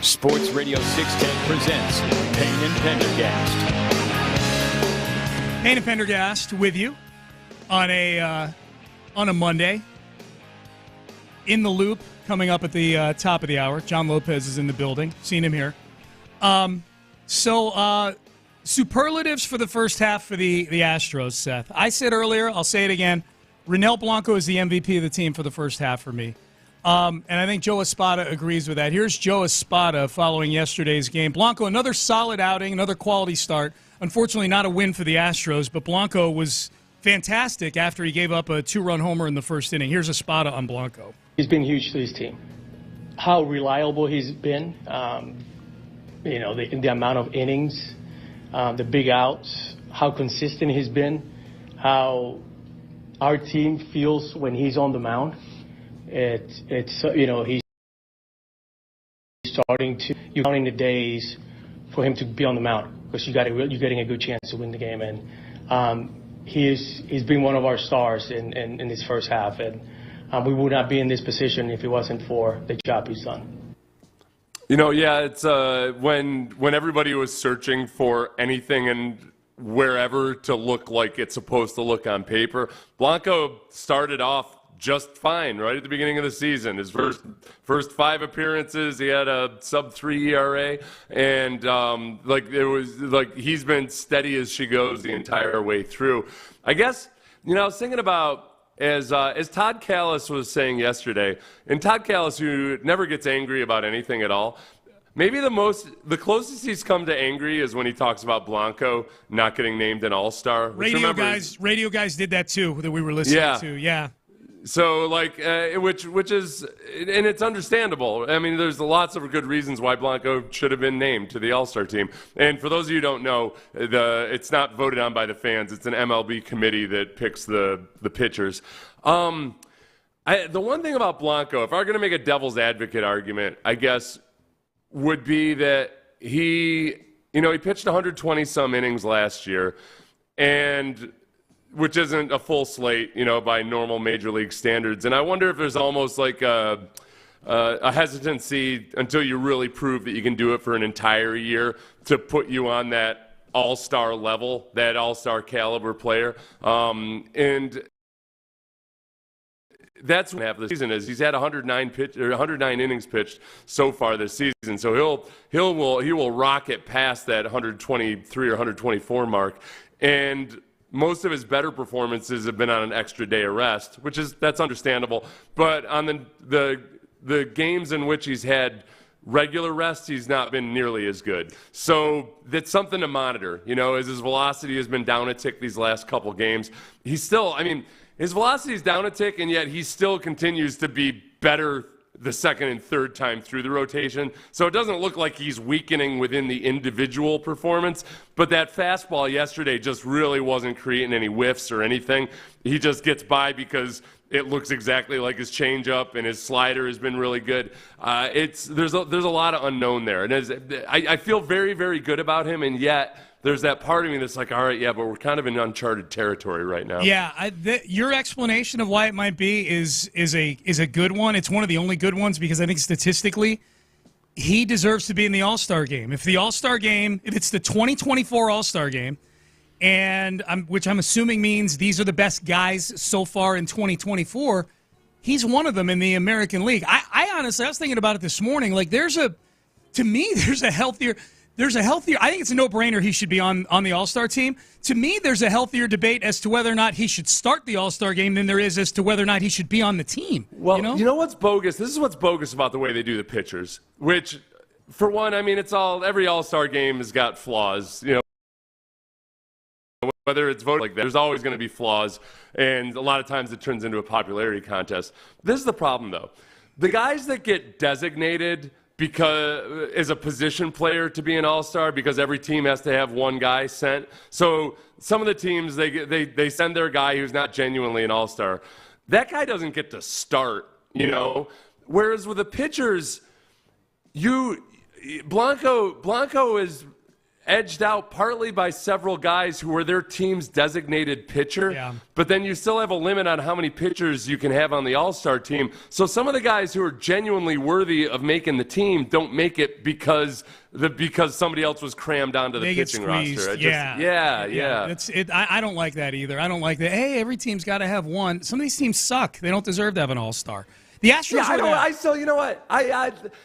Sports Radio 610 presents Payne and Pendergast. Payne and Pendergast with you on a Monday. In the Loop coming up at the top of the hour. John Lopez is in the building. Seen him here. Superlatives for the first half for the Astros, Seth. I said earlier, I'll say it again, Ronel Blanco is the MVP of the team for the first half for me. And I think Joe Espada agrees with that. Here's Joe Espada following yesterday's game. Blanco, another solid outing, another quality start. Unfortunately, not a win for the Astros, but Blanco was fantastic after he gave up a 2-run homer in the first inning. Here's Espada on Blanco. He's been huge to his team. How reliable he's been, the amount of innings, the big outs, how consistent he's been, how our team feels when he's on the mound. He's starting to, you're counting the days for him to be on the mound because you're getting a good chance to win the game. And he's been one of our stars in this first half. And we would not be in this position if it wasn't for the job he's done. It's when everybody was searching for anything and wherever to look like it's supposed to look on paper, Blanco started off just fine right at the beginning of the season. His first 5 appearances, he had a sub-3 ERA, and it was like he's been steady as she goes the entire way through. I guess I was thinking about as Todd Callis was saying yesterday, and Todd Callis, who never gets angry about anything at all. Maybe the closest he's come to angry is when he talks about Blanco not getting named an All-Star. Radio guys did that too that we were listening to. Yeah. So which is, and it's understandable. I mean, there's lots of good reasons why Blanco should have been named to the All-Star team. And for those of you who don't know, it's not voted on by the fans. It's an MLB committee that picks the pitchers. The one thing about Blanco, if I were going to make a devil's advocate argument, I guess, would be that he pitched 120-some innings last year, and which isn't a full slate, by normal major league standards. And I wonder if there's almost like a hesitancy until you really prove that you can do it for an entire year to put you on that all-star level, that all-star caliber player. And that's what half of the season is. He's had 109 innings pitched so far this season. So he will rocket past that 123 or 124 mark. And most of his better performances have been on an extra day of rest, that's understandable. But on the games in which he's had regular rest, he's not been nearly as good. So that's something to monitor. As his velocity has been down a tick these last couple games, his velocity is down a tick, and yet he still continues to be better the second and third time through the rotation. So it doesn't look like he's weakening within the individual performance, but that fastball yesterday just really wasn't creating any whiffs or anything. He just gets by because it looks exactly like his changeup, and his slider has been really good. There's a lot of unknown there, and I feel very, very good about him, and yet there's that part of me that's like, all right, yeah, but we're kind of in uncharted territory right now. Yeah, your explanation of why it might be is a good one. It's one of the only good ones because I think statistically he deserves to be in the All-Star game. If it's the 2024 All-Star game, which I'm assuming means these are the best guys so far in 2024, he's one of them in the American League. I honestly, I was thinking about it this morning. Like, there's a healthier. I think it's a no-brainer he should be on the All-Star team. To me, there's a healthier debate as to whether or not he should start the All-Star game than there is as to whether or not he should be on the team. Well, you know what's bogus? This is what's bogus about the way they do the pitchers, which, for one, I mean, every All-Star game has got flaws, whether it's voted like that, there's always going to be flaws, and a lot of times it turns into a popularity contest. This is the problem, though. The guys that get designated because as a position player to be an all-star, because every team has to have one guy sent. So some of the teams, they send their guy who's not genuinely an all-star. That guy doesn't get to start, Whereas with the pitchers, Blanco is, edged out partly by several guys who were their team's designated pitcher, but then you still have a limit on how many pitchers you can have on the All-Star team. So some of the guys who are genuinely worthy of making the team don't make it because somebody else was crammed onto the pitching roster. I don't like that either. I don't like that. Hey, every team's got to have one. Some of these teams suck. They don't deserve to have an All-Star. The Astros. You know what?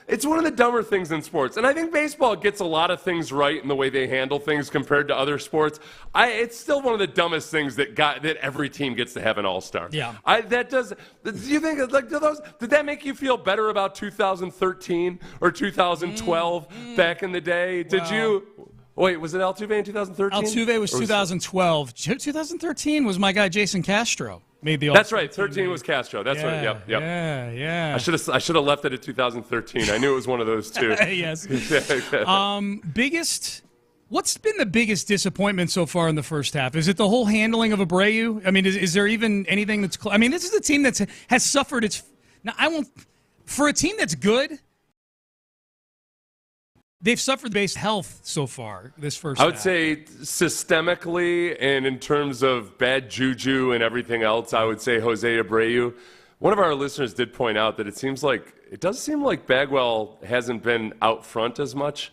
It's one of the dumber things in sports, and I think baseball gets a lot of things right in the way they handle things compared to other sports. It's still one of the dumbest things that every team gets to have an All-Star. Yeah. Do you think did that make you feel better about 2013 or 2012 back in the day? Did you? Wait, was it Altuve in 2013? Altuve was 2012. 2013 was my guy Jason Castro. Made the That's right. 13 was Castro. That's right. Yep. Yeah. I should have left it at 2013. I knew it was one of those two. Yes. What's been the biggest disappointment so far in the first half? Is it the whole handling of Abreu? I mean, is there even anything that's? I mean, this is a team that has suffered its. Now, for a team that's good. They've suffered base health so far this first half. I would say systemically and in terms of bad juju and everything else, I would say Jose Abreu. One of our listeners did point out that it does seem like Bagwell hasn't been out front as much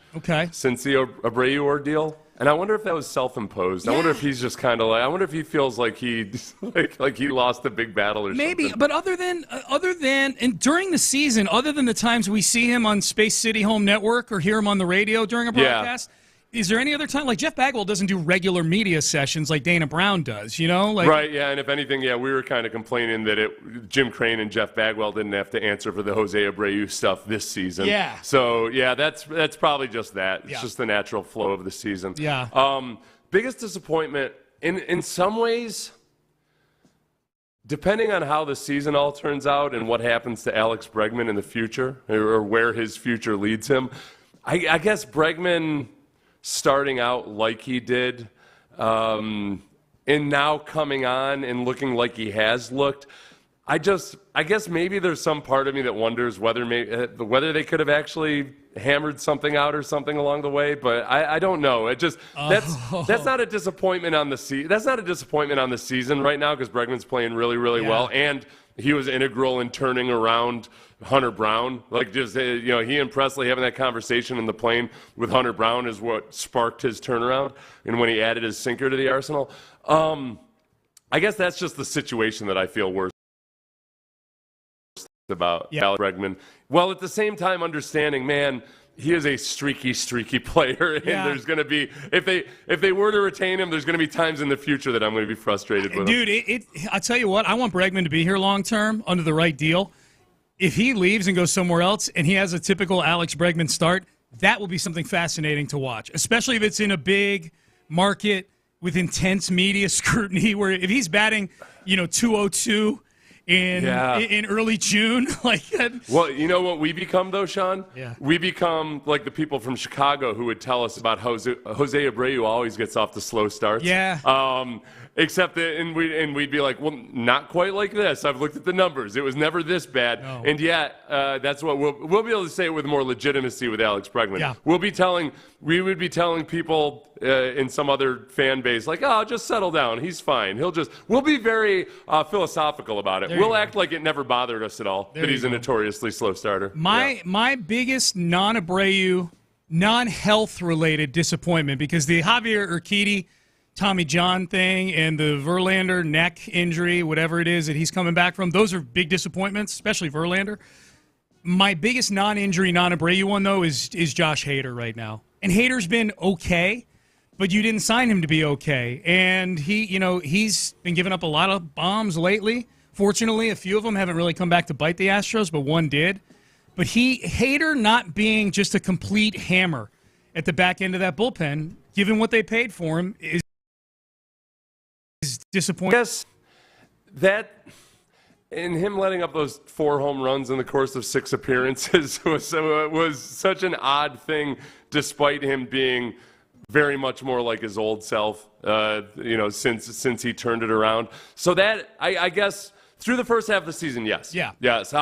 since the Abreu ordeal. And I wonder if that was self-imposed. Yeah. I wonder if he's just kind of like. I wonder if he feels like he lost a big battle or something. Maybe, but other than and during the season, other than the times we see him on Space City Home Network or hear him on the radio during a broadcast, is there any other time? Like Jeff Bagwell doesn't do regular media sessions like Dana Brown does, you know? Right, yeah, and if anything, we were kind of complaining that Jim Crane and Jeff Bagwell didn't have to answer for the Jose Abreu stuff this season. Yeah. So, that's probably just that. It's just the natural flow of the season. Yeah. Biggest disappointment, in some ways, depending on how the season all turns out and what happens to Alex Bregman in the future or where his future leads him, I guess Bregman starting out like he did and now coming on and looking like he has looked, I guess maybe there's some part of me that wonders whether they could have actually hammered something out or something along the way, but I don't know. It just that's not a disappointment on the season right now because Bregman's playing really, really well, and he was integral in turning around Hunter Brown. He and Presley having that conversation in the plane with Hunter Brown is what sparked his turnaround and when he added his sinker to the arsenal. I guess that's just the situation that I feel worse about Alex Bregman. Well, at the same time, understanding, man, he is a streaky player, and there's going to be if they were to retain him, there's going to be times in the future that I'm going to be frustrated with him. Dude, I'll tell you what, I want Bregman to be here long term under the right deal. If he leaves and goes somewhere else, and he has a typical Alex Bregman start, that will be something fascinating to watch, especially if it's in a big market with intense media scrutiny. Where if he's batting, 202. In early June, Well, you know what we become though, Sean? Yeah. We become like the people from Chicago who would tell us about Jose Abreu always gets off the slow starts. Yeah. Except that, and we'd be like, well, not quite like this. I've looked at the numbers. It was never this bad. No. And yet, that's what we'll be able to say it with more legitimacy with Alex Bregman. Yeah. We would be telling people in some other fan base, like, oh, just settle down. He's fine. We'll be very philosophical about it. We'll act like it never bothered us at all that he's a notoriously slow starter. My biggest non-Abreu, non-health related disappointment, because the Javier Urquidy Tommy John thing and the Verlander neck injury, whatever it is that he's coming back from, those are big disappointments, especially Verlander. My biggest non-injury, non-Abreu one, though, is Josh Hader right now. And Hader's been okay, but you didn't sign him to be okay. And he's been giving up a lot of bombs lately. Fortunately, a few of them haven't really come back to bite the Astros, but one did. But Hader not being just a complete hammer at the back end of that bullpen, given what they paid for him, is disappointing. Yes, that and him letting up those 4 home runs in the course of 6 appearances was such an odd thing, despite him being very much more like his old self, since he turned it around. So that I guess Through the first half of the season, yes. Yeah. Yes.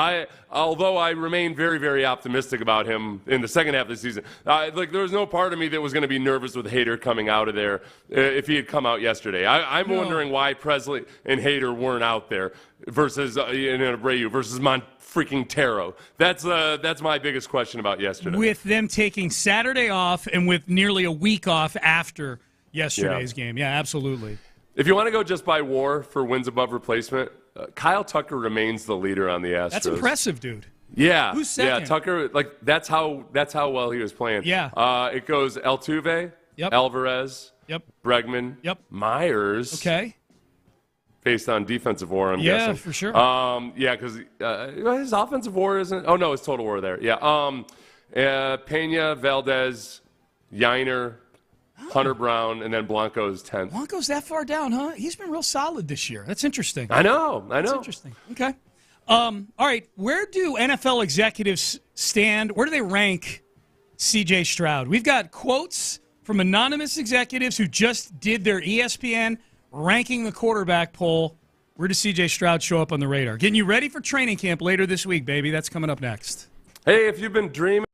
Although I remain very, very optimistic about him in the second half of the season. There was no part of me that was going to be nervous with Hader coming out of there if he had come out yesterday. I'm wondering why Presley and Hader weren't out there versus Abreu versus freaking Taro. That's my biggest question about yesterday. With them taking Saturday off and with nearly a week off after yesterday's game. Yeah, absolutely. If you want to go just by WAR for wins above replacement, Kyle Tucker remains the leader on the Astros. That's impressive, dude. Yeah. Who's second? Yeah, Tucker, that's how well he was playing. Yeah. It goes Altuve, Alvarez, Bregman, Myers. Okay. Based on defensive WAR, I'm guessing. Yeah, for sure. Because his offensive WAR isn't. Oh no, his total WAR there. Yeah. Pena, Valdez, Yiner, Hunter Brown, and then Blanco's 10th. Blanco's that far down, huh? He's been real solid this year. That's interesting. I know. That's interesting. Okay. All right. Where do NFL executives stand? Where do they rank C.J. Stroud? We've got quotes from anonymous executives who just did their ESPN ranking the quarterback poll. Where does C.J. Stroud show up on the radar? Getting you ready for training camp later this week, baby. That's coming up next. Hey, if you've been dreaming.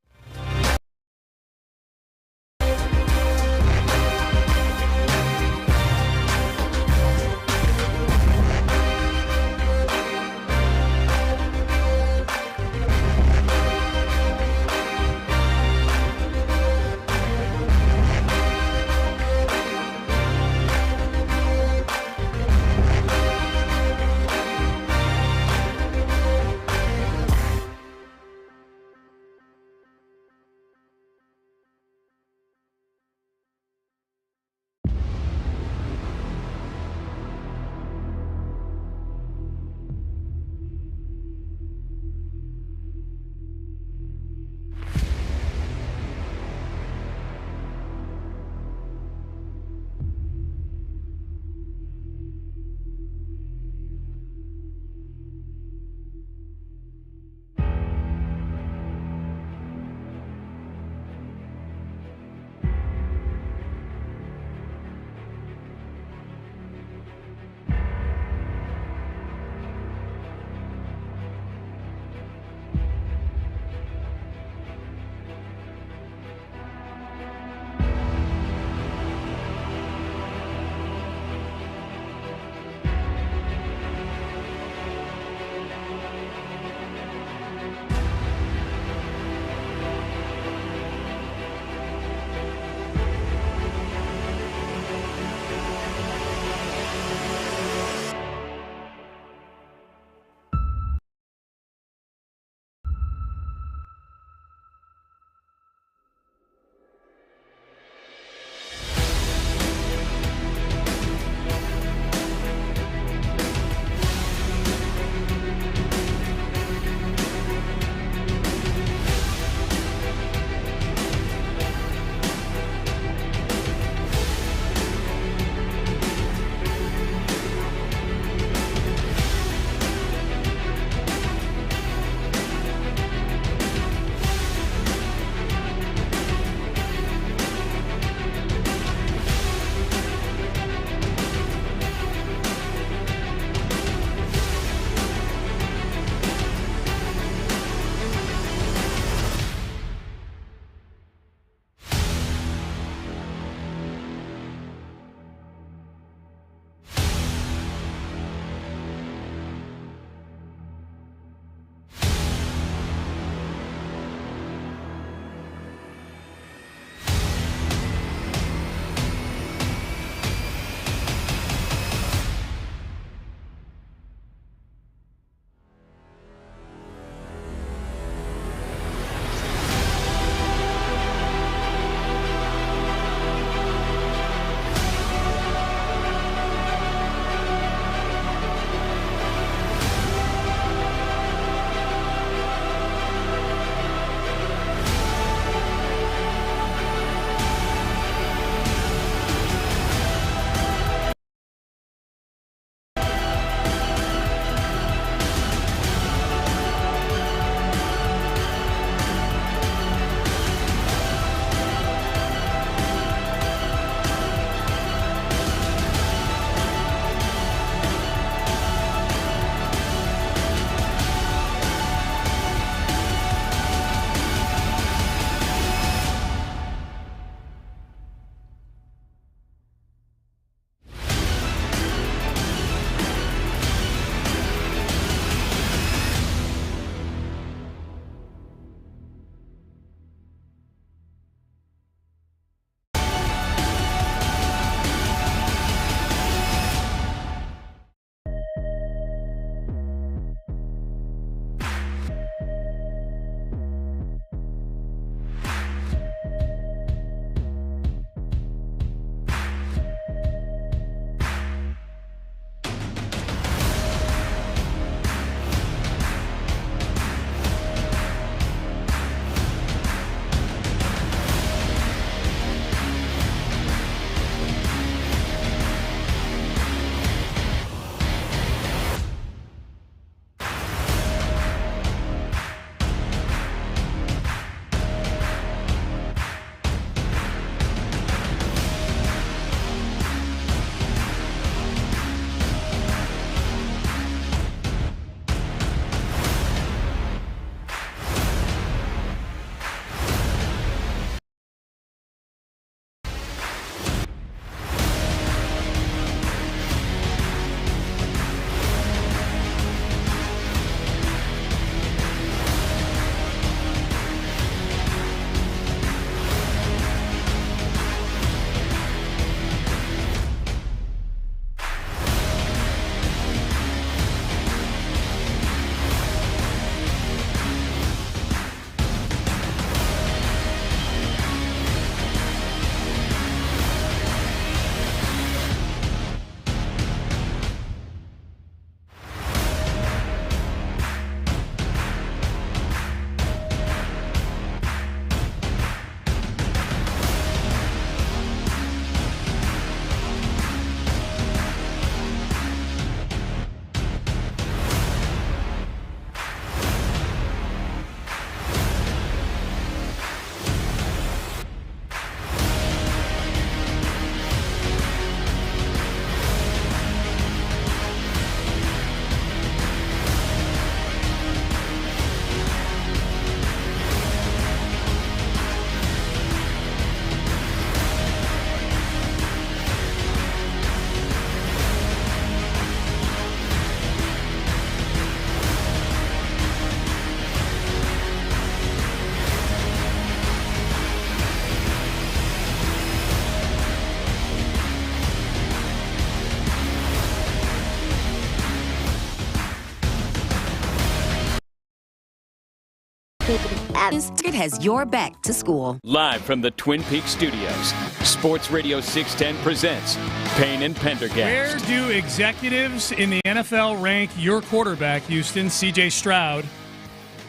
Adams has your back to school. Live from the Twin Peaks studios, Sports Radio 610 presents Payne and Pendergast. Where do executives in the NFL rank your quarterback, Houston, C.J. Stroud,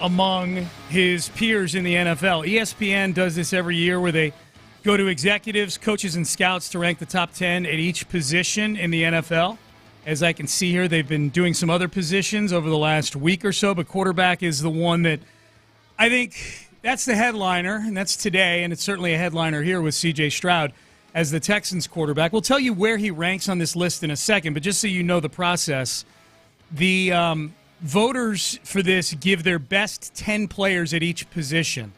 among his peers in the NFL? ESPN does this every year where they go to executives, coaches, and scouts to rank the top 10 at each position in the NFL. As I can see here, they've been doing some other positions over the last week or so, but quarterback is the one that I think that's the headliner, and that's today, and it's certainly a headliner here with C.J. Stroud as the Texans quarterback. We'll tell you where he ranks on this list in a second, but just so you know the process, the voters for this give their best 10 players at each position,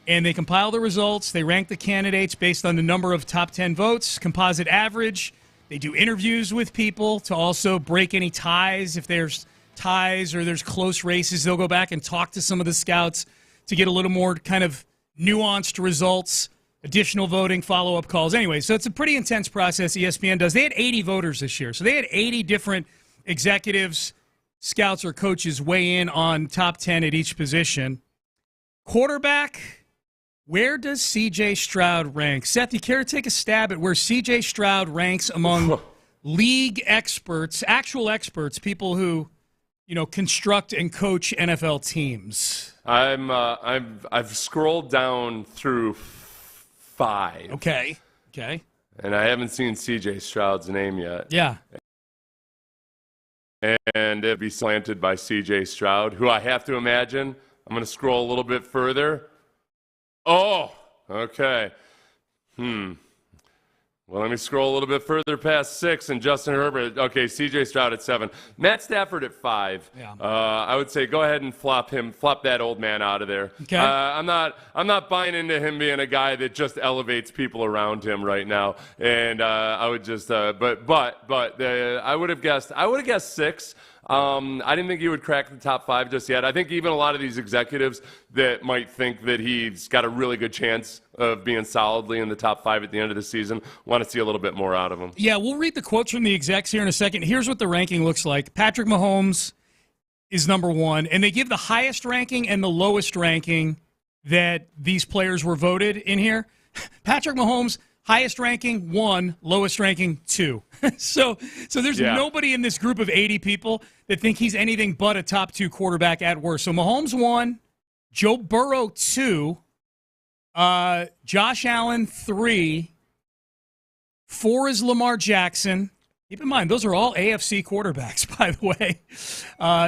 and they compile the results. They rank the candidates based on the number of top 10 votes, composite average. They do interviews with people to also break any ties. If there's ties or there's close races, they'll go back and talk to some of the scouts to get a little more kind of nuanced results, additional voting, follow-up calls. Anyway, so it's a pretty intense process ESPN does. They had 80 voters this year. So they had 80 different executives, scouts, or coaches weigh in on top 10 at each position. Quarterback, where does C.J. Stroud rank? Seth, you care to take a stab at where C.J. Stroud ranks among league experts, actual experts, people who, construct and coach NFL teams? I've scrolled down through 5. Okay. And I haven't seen C.J. Stroud's name yet. Yeah. And it'd be slanted by C.J. Stroud, who I have to imagine. I'm going to scroll a little bit further. Oh, okay. Well, let me scroll a little bit further past 6, and Justin Herbert. Okay, C.J. Stroud at 7. Matt Stafford at 5. Yeah. I would say go ahead and flop that old man out of there. Okay. I'm not buying into him being a guy that just elevates people around him right now. And I would just, I would have guessed 6. I didn't think he would crack the top 5 just yet. I think even a lot of these executives that might think that he's got a really good chance of being solidly in the top 5 at the end of the season want to see a little bit more out of him. Yeah, we'll read the quotes from the execs here in a second. Here's what the ranking looks like. Patrick Mahomes is number 1, and they give the highest ranking and the lowest ranking that these players were voted in here. Patrick Mahomes, highest ranking 1, lowest ranking 2. So there's nobody in this group of 80 people that think he's anything but a top 2 quarterback at worst. So Mahomes 1, Joe Burrow 2, Josh Allen 3, 4 is Lamar Jackson. Keep in mind, those are all AFC quarterbacks, by the way.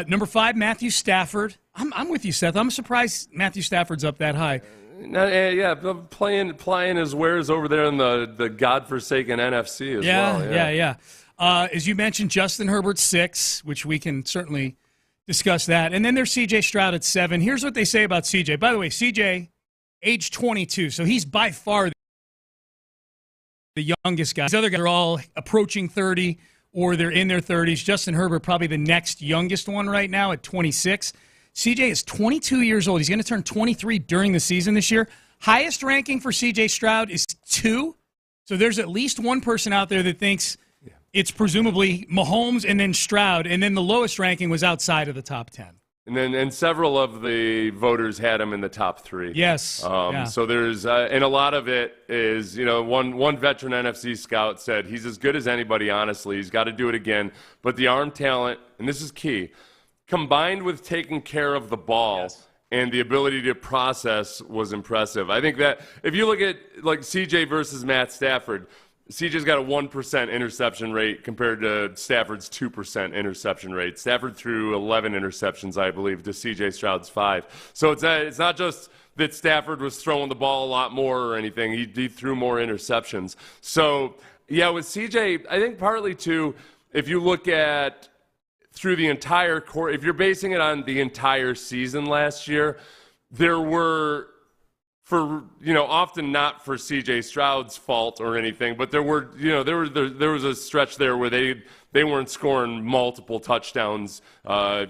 Number 5, Matthew Stafford. I'm with you, Seth. I'm surprised Matthew Stafford's up that high. Yeah, playing his wares over there in the godforsaken NFC as well. Yeah. As you mentioned, Justin Herbert 6, which we can certainly discuss that. And then there's C.J. Stroud at 7. Here's what they say about C.J. By the way, C.J., age 22, so he's by far the youngest guy. These other guys are all approaching 30 or they're in their 30s. Justin Herbert probably the next youngest one right now at 26. CJ is 22 years old. He's going to turn 23 during the season this year. Highest ranking for CJ Stroud is 2. So there's at least one person out there that thinks it's presumably Mahomes and then Stroud, and then the lowest ranking was outside of the top 10. And several of the voters had him in the top 3. Yes. So there's and a lot of it is, one veteran NFC scout said he's as good as anybody, honestly. He's got to do it again. But the arm talent, and this is key, combined with taking care of the ball and the ability to process was impressive. I think that if you look at like CJ versus Matt Stafford, CJ's got a 1% interception rate compared to Stafford's 2% interception rate. Stafford threw 11 interceptions, I believe, to CJ Stroud's 5. So it's not just that Stafford was throwing the ball a lot more or anything. He threw more interceptions. So, yeah, with CJ, I think partly too, if you look at through the entire course, if you're basing it on the entire season last year, there were, often not for C.J. Stroud's fault or anything, but there was a stretch there where they weren't scoring multiple touchdowns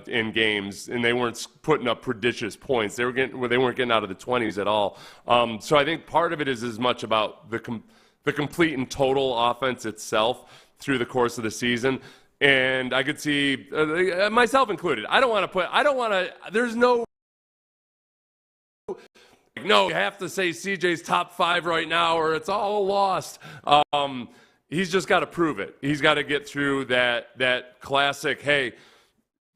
in games, and they weren't putting up prodigious points. They weren't getting out of the 20s at all. So I think part of it is as much about the complete and total offense itself through the course of the season. And I could see, myself included, there's no no, you have to say CJ's top 5 right now or it's all lost. He's just got to prove it. He's got to get through that classic, hey,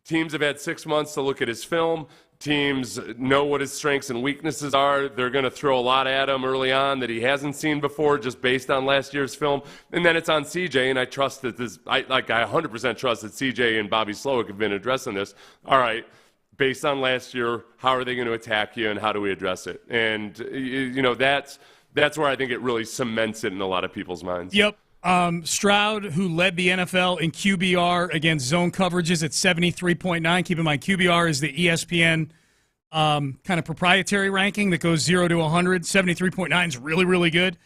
teams have had 6 months to look at his film. Teams know what his strengths and weaknesses are. They're going to throw a lot at him early on that he hasn't seen before just based on last year's film. And then it's on CJ, and I trust that I 100% trust that CJ and Bobby Slowick have been addressing this. All right, based on last year, how are they going to attack you and how do we address it? And, that's where I think it really cements it in a lot of people's minds. Yep. Stroud, who led the NFL in QBR against zone coverages at 73.9. Keep in mind, QBR is the ESPN kind of proprietary ranking that goes 0 to 100. 73.9 is really, really good.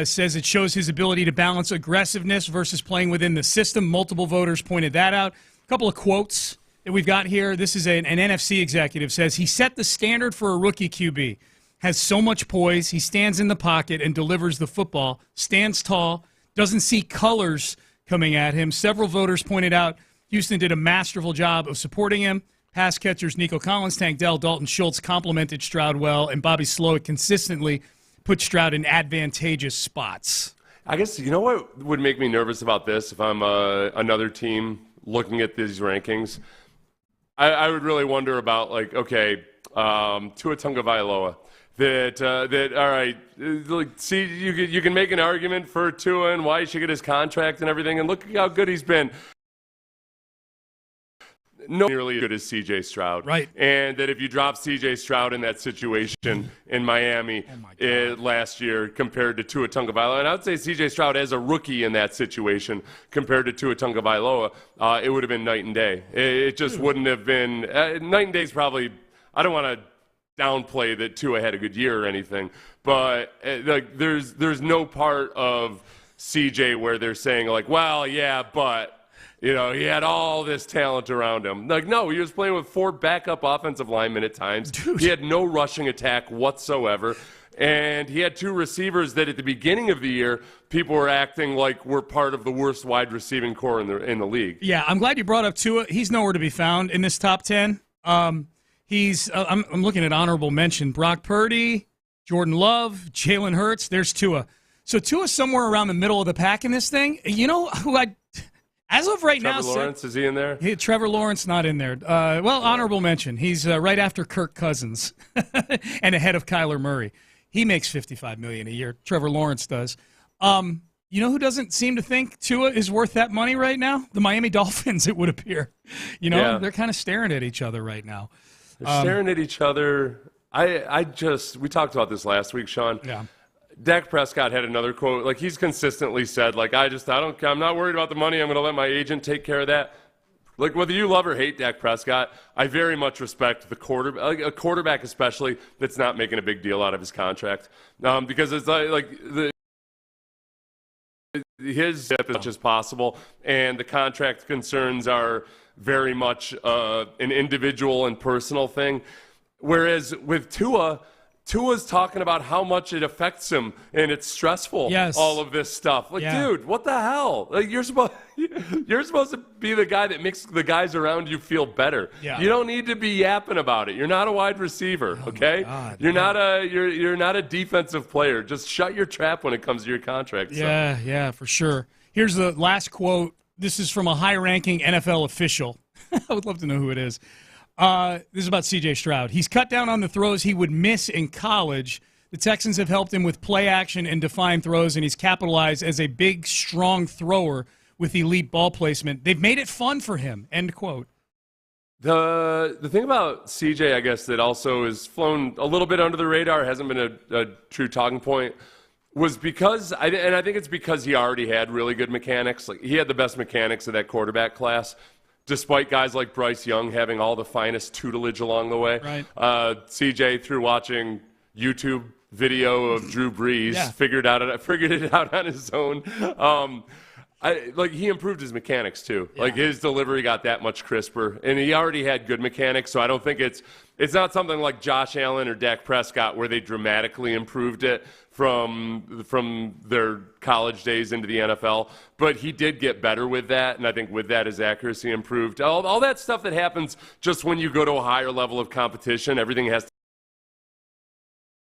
Says it shows his ability to balance aggressiveness versus playing within the system. Multiple voters pointed that out. A couple of quotes that we've got here. This is an NFC executive says, he set the standard for a rookie QB. Has so much poise. He stands in the pocket and delivers the football. Stands tall. Doesn't see colors coming at him. Several voters pointed out Houston did a masterful job of supporting him. Pass catchers Nico Collins, Tank Dell, Dalton Schultz complimented Stroud well, and Bobby Slowick consistently put Stroud in advantageous spots. I guess, you know what would make me nervous about this if I'm another team looking at these rankings? I would really wonder about, Tua Tagovailoa. That all right, see, you can make an argument for Tua and why he should get his contract and everything, and look how good he's been. No, nearly as good as C.J. Stroud. Right. And that if you drop C.J. Stroud in that situation in Miami last year compared to Tua Tagovailoa, and I would say C.J. Stroud as a rookie in that situation compared to Tua Tagovailoa, it would have been night and day. It just wouldn't have been night and day. Is probably, I don't want to downplay that Tua had a good year or anything, but there's no part of CJ where they're saying well, yeah, but he had all this talent around him. No, he was playing with 4 backup offensive linemen at times. Dude. He had no rushing attack whatsoever, and he had 2 receivers that at the beginning of the year people were acting like were part of the worst wide receiving core in the league. Yeah, I'm glad you brought up Tua. He's nowhere to be found in this top 10. He's I'm looking at honorable mention. Brock Purdy, Jordan Love, Jalen Hurts. There's Tua. So Tua's somewhere around the middle of the pack in this thing. You know who as of right now. Trevor Lawrence, is he in there? Trevor Lawrence not in there. Honorable mention. He's right after Kirk Cousins and ahead of Kyler Murray. He makes $55 million a year. Trevor Lawrence does. You know who doesn't seem to think Tua is worth that money right now? The Miami Dolphins, it would appear. They're kind of staring at each other right now. They're staring at each other. We talked about this last week, Sean. Yeah. Dak Prescott had another quote. He's consistently said, I'm not worried about the money. I'm going to let my agent take care of that. Whether you love or hate Dak Prescott, I very much respect the a quarterback especially that's not making a big deal out of his contract. Because it's his as much as possible, and the contract concerns are very much an individual and personal thing. Whereas with Tua's talking about how much it affects him and it's stressful. Yes. All of this stuff. Dude, what the hell? You're supposed to be the guy that makes the guys around you feel better. Yeah. You don't need to be yapping about it. You're not a wide receiver, okay? God, you're not a defensive player. Just shut your trap when it comes to your contract. Yeah, for sure. Here's the last quote. This is from a high-ranking NFL official. I would love to know who it is. This is about C.J. Stroud. He's cut down on the throws he would miss in college. The Texans have helped him with play action and defined throws, and he's capitalized as a big, strong thrower with elite ball placement. They've made it fun for him, end quote. The thing about CJ, I guess, that also has flown a little bit under the radar, hasn't been a true talking point, was because, I think it's because he already had really good mechanics. He had the best mechanics of that quarterback class, despite guys like Bryce Young having all the finest tutelage along the way. Right. CJ, through watching YouTube video of Drew Brees, figured it out on his own. He improved his mechanics too. Yeah. His delivery got that much crisper, and he already had good mechanics. So I don't think it's not something like Josh Allen or Dak Prescott where they dramatically improved it from their college days into the NFL. But he did get better with that, and I think with that his accuracy improved. All that stuff that happens just when you go to a higher level of competition, everything has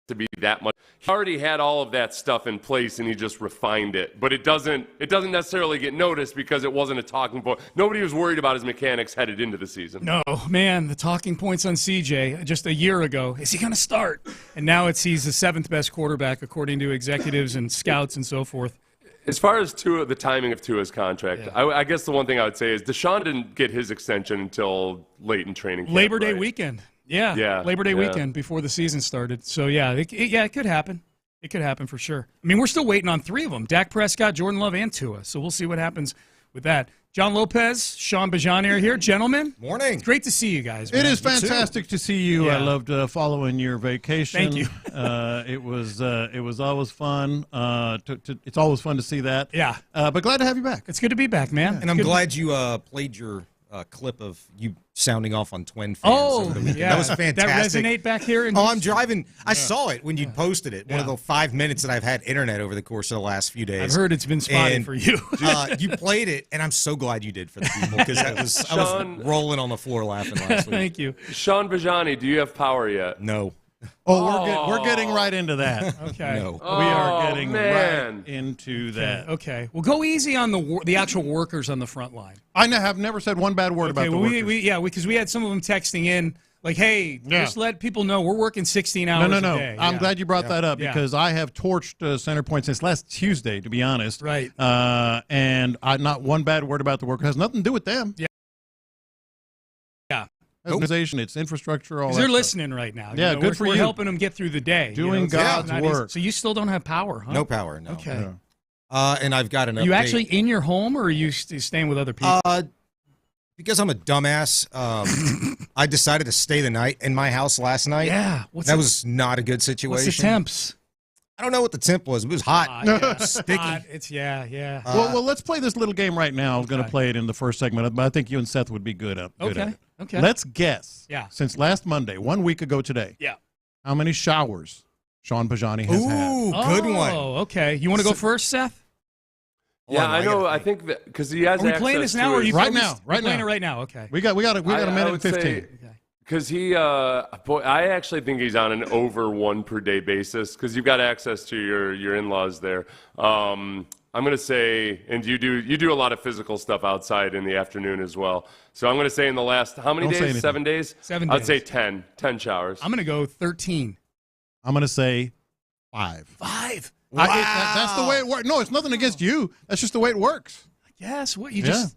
to be that much. He already had all of that stuff in place, and he just refined it. But it doesn't necessarily get noticed because it wasn't a talking point. Nobody was worried about his mechanics headed into the season. No, man, the talking points on CJ just a year ago, is he going to start? And now he's the 7th best quarterback according to executives and scouts and so forth. As far as the timing of Tua's contract, I guess the one thing I would say is Deshaun didn't get his extension until late in training camp. Labor Day weekend. Yeah, Labor Day weekend before the season started. So, it could happen. It could happen for sure. I mean, we're still waiting on 3 of them, Dak Prescott, Jordan Love, and Tua. So we'll see what happens with that. John Lopez, Sean Bijani are here. Gentlemen. Morning. It's great to see you guys. Man. It is fantastic to see you. Yeah. I loved following your vacation. Thank you. It was always fun. It's always fun to see that. Yeah. But glad to have you back. It's good to be back, man. And I'm glad you played your clip of you sounding off on Twin fans. Over the weekend. Yeah. That was fantastic. That resonate back here? I'm driving. I saw it when you posted it. One of the 5 minutes that I've had internet over the course of the last few days. I've heard it's been spotted for you. You played it, and I'm so glad you did for the people because I was rolling on the floor laughing last week. Thank you. Sean Bijani, do you have power yet? No. We're getting right into that. Okay. No. We are getting man. right into that. Okay. Well, go easy on the actual workers on the front line. I have never said one bad word about the workers. Because we had some of them texting in like, hey, just let people know we're working 16 hours a day. I'm glad you brought that up because I have torched Center Point since last Tuesday, to be honest. Right. And not one bad word about the workers. It has nothing to do with them. Yeah. Organization, it's infrastructure, all that. They're stuff. listening right now. Yeah, good for you. We're helping them get through the day. Doing God's work. So you still don't have power, huh? No power, no. Okay. And I've got an update. Are you actually in your home, or are you staying with other people? Because I'm a dumbass, I decided to stay the night in my house last night. Yeah. That was not a good situation. What's the temps? I don't know what the temp was. It was hot. Sticky. It's, yeah. Well, let's play this little game right now. I'm going to play it in the first segment, but I think you and Seth would be good at it. Okay. Let's guess. Yeah. Since last Monday, 1 week ago today. Yeah. How many showers Sean Bijani has had? Ooh, good one. Oh, okay. You want to go first, Seth? Yeah, I know. I think that because he has. Are we playing this now, or are you right now? Playing it right now. Okay. We got a minute and 15. Because I actually think he's on an over 1 per day basis because you've got access to your in-laws there. I'm going to say, and you do a lot of physical stuff outside in the afternoon as well. So I'm going to say in the last, how many days? 7 days? 7 days. I'd say 10 showers. I'm going to go 13. I'm going to say 5. 5? Wow. That's the way it works. No, it's nothing against you. That's just the way it works. Yes. What you just.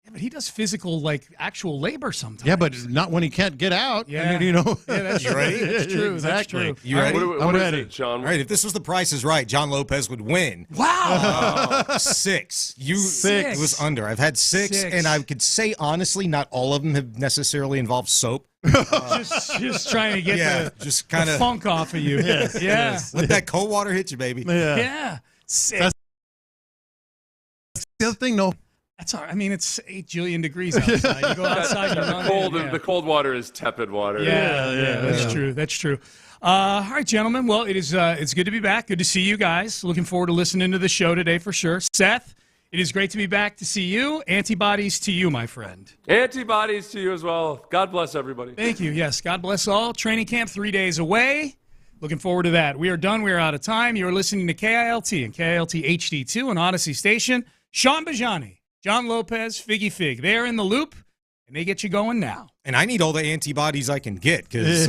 Yeah, but he does physical, actual labor sometimes. Yeah, but not when he can't get out. Yeah. I mean, Yeah, that's true. ready? That's true. Exactly. That's true. You ready? I'm ready. Sean? All right, if this was the Price is Right, John Lopez would win. Wow. 6. Six. It was under. I've had 6, and I could say honestly, not all of them have necessarily involved soap. just trying to get the funk off of you. Yeah. Let that cold water hit you, baby. Yeah. 6. That's the other thing, though. That's all right. I mean, it's 8 jillion degrees outside. You go outside, you run in. The cold water is tepid water. Yeah. That's true. That's true. All right, gentlemen. Well, it's good to be back. Good to see you guys. Looking forward to listening to the show today for sure. Seth, it is great to be back to see you. Antibodies to you, my friend. Antibodies to you as well. God bless everybody. Thank you. Yes, God bless all. Training camp 3 days away. Looking forward to that. We are done. We are out of time. You are listening to KILT and KILT HD2 on Odyssey Station. Sean Bijani, John Lopez, Figgy Fig. They're in the loop, and they get you going now. And I need all the antibodies I can get because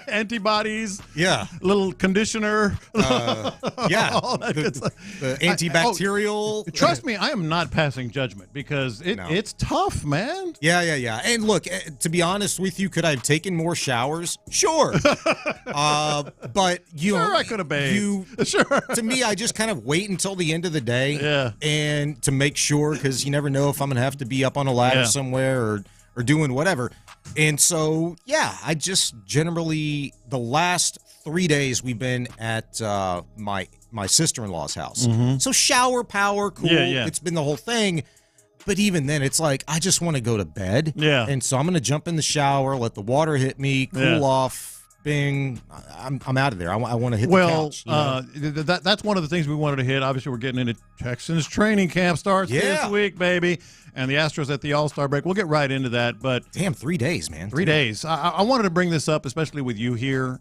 antibodies. Yeah, little conditioner. Yeah, the antibacterial. Trust me, I am not passing judgment because it's tough, man. Yeah. And look, to be honest with you, could I have taken more showers? Sure. But I could have bathed. Sure. To me, I just kind of wait until the end of the day, and to make sure because you never know if I'm gonna have to be up on a ladder somewhere or doing whatever. And so, I just generally, the last 3 days we've been at my sister-in-law's house. Mm-hmm. So shower, power, cool. Yeah. It's been the whole thing. But even then, it's like, I just want to go to bed. Yeah. And so I'm going to jump in the shower, let the water hit me, cool off. Bing, I'm out of there. I want to hit the couch. That's one of the things we wanted to hit. Obviously, we're getting into Texans training camp starts this week, baby. And the Astros at the All-Star break. We'll get right into that. But damn, 3 days, man. 3 days. I wanted to bring this up, especially with you here.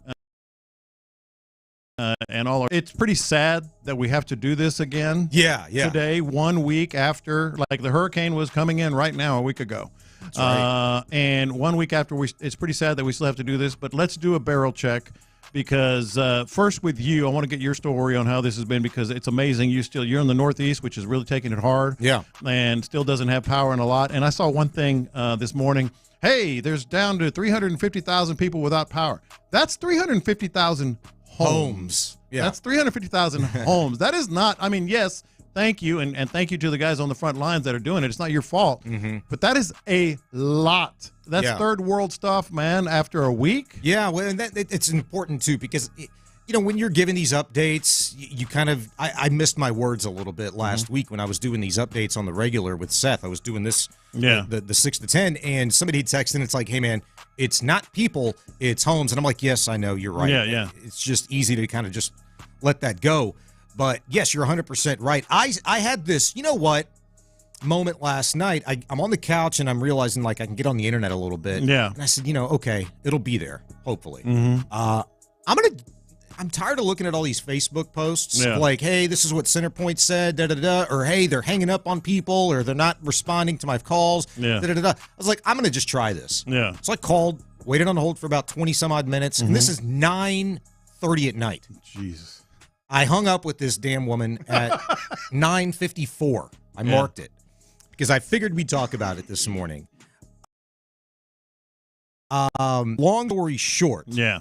and all. It's pretty sad that we have to do this again. Yeah. Today, 1 week after, like the hurricane was coming in right now a week ago. That's right. And 1 week after, it's pretty sad that we still have to do this. But let's do a barrel check because first with you, I want to get your story on how this has been because it's amazing. You're in the Northeast, which is really taking it hard. Yeah. And still doesn't have power in a lot. And I saw one thing this morning. Hey, there's down to 350,000 people without power. That's 350,000 homes. Yeah. That's 350,000 homes. That is not, I mean, yes, thank you, and thank you to the guys on the front lines that are doing it. It's not your fault. But that is a lot. That's third world stuff, man, after a week. Yeah, well, and it's important, too, because, when you're giving these updates, you kind of – I missed my words a little bit last week when I was doing these updates on the regular with Seth. I was doing this the 6 to 10, and somebody had texted, and it's like, hey, man, it's not people, it's homes. And I'm like, yes, I know, you're right. Yeah. It's just easy to kind of just let that go. But, yes, you're 100% right. I had this, moment last night. I'm on the couch, and I'm realizing, like, I can get on the internet a little bit. Yeah. And I said, okay, it'll be there, hopefully. I'm tired of looking at all these Facebook posts like, hey, this is what Centerpoint said, da-da-da, or hey, they're hanging up on people, or they're not responding to my calls, da-da-da. I was like, I'm going to just try this. Yeah. So I called, waited on hold for about 20-some-odd minutes, and this is 9:30 at night. Jesus. I hung up with this damn woman at 9:54. I marked it because I figured we'd talk about it this morning. Long story short. Yeah.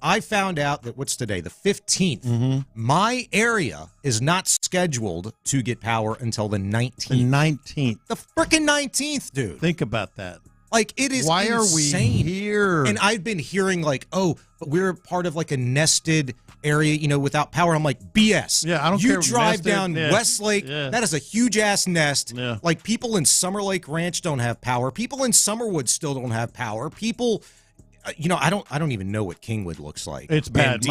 I found out that what's today, the 15th, my area is not scheduled to get power until the 19th. The 19th. The freaking 19th, dude. Think about that. Like, it is Why insane. are we here? And I've been hearing, like, oh, but we're part of, like, a nested area, without power. I'm like, BS. Yeah, I don't care. You drive Nested, down Westlake, that is a huge-ass nest. Yeah. Like, people in Summer Lake Ranch don't have power. People in Summerwood still don't have power. People... I don't even know what Kingwood looks like. It's bad.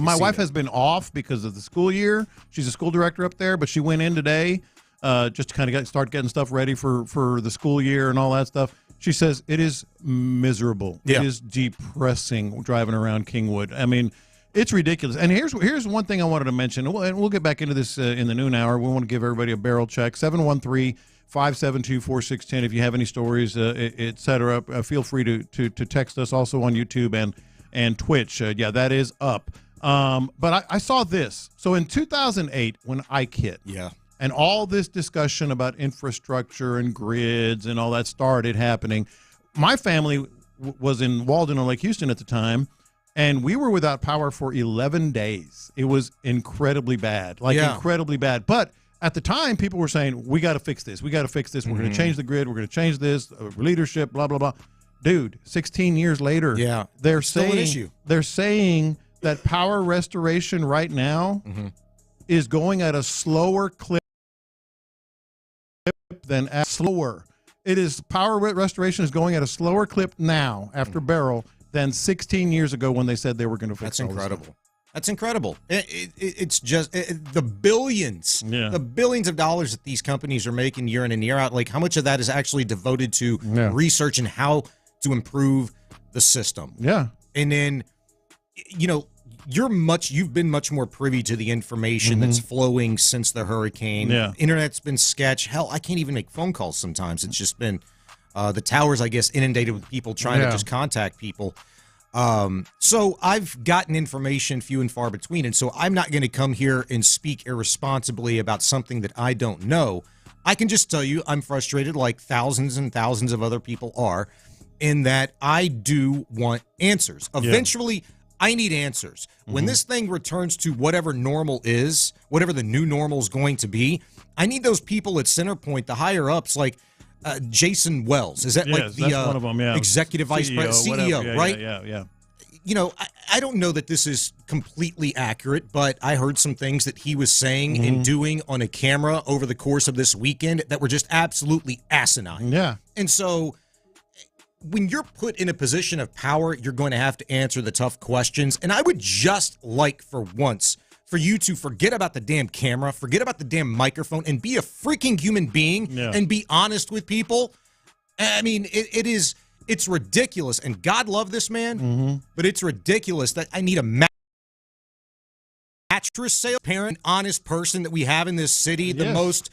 My wife has been off because of the school year. She's a school director up there, but she went in today just to kind of start getting stuff ready for the school year and all that stuff. She says it is miserable. Yeah. It is depressing driving around Kingwood. I mean, it's ridiculous. And here's one thing I wanted to mention, and we'll get back into this in the noon hour. We want to give everybody a barrel check. 713-572-4610. If you have any stories, et cetera, feel free to text us also on YouTube and Twitch. That is up. But I saw this. So in 2008, when Ike hit, and all this discussion about infrastructure and grids and all that started happening, my family was in Walden on Lake Houston at the time, and we were without power for 11 days. It was incredibly bad, incredibly bad. But at the time, people were saying, we got to fix this. We got to fix this. We're going to change the grid. We're going to change this, leadership, blah, blah, blah. Dude, 16 years later, they're saying that power restoration right now is going at a slower clip than slower. It is power restoration is going at a slower clip now after Beryl than 16 years ago when they said they were going to fix. That's incredible. That's incredible. It's just the billions of dollars that these companies are making year in and year out. Like, how much of that is actually devoted to research and how to improve the system? Yeah. And then, you've been much more privy to the information that's flowing since the hurricane. Yeah. Internet's been sketch. Hell, I can't even make phone calls sometimes. It's just been the towers, I guess, inundated with people trying to just contact people. So I've gotten information few and far between, and so I'm not going to come here and speak irresponsibly about something that I don't know. I can just tell you I'm frustrated like thousands and thousands of other people are, in that I do want answers. Eventually, I need answers. When this thing returns to whatever normal is, whatever the new normal is going to be, I need those people at Centerpoint, the higher ups, like Jason Wells. Is that that's one of them, executive vice president, CEO, right? Yeah. I don't know that this is completely accurate, but I heard some things that he was saying and doing on a camera over the course of this weekend that were just absolutely asinine. Yeah. And so when you're put in a position of power, you're going to have to answer the tough questions. And I would just like for once for you to forget about the damn camera, forget about the damn microphone, and be a freaking human being and be honest with people. I mean, it's ridiculous. And God love this man, but it's ridiculous that I need a mattress sale, parent, honest person that we have in this city, the Yes. most,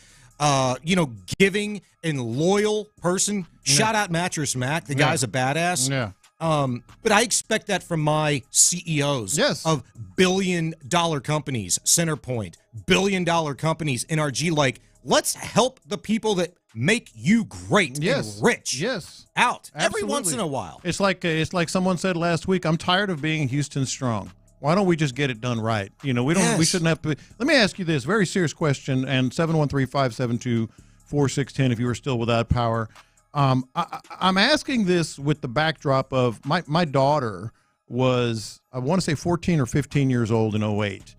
giving and loyal person. Shout out Mattress Mac. The guy's a badass. Yeah. But I expect that from my CEOs of billion-dollar companies, Centerpoint, billion-dollar companies, NRG. Like, let's help the people that make you great and rich. Yes. Out Absolutely. every once in a while. It's like someone said last week, I'm tired of being Houston strong. Why don't we just get it done right? You know, we shouldn't have to. Let me ask you this very serious question, and 713-572-4610 if you were still without power. I'm asking this with the backdrop of my daughter was, I want to say 14 or 15 years old in 2008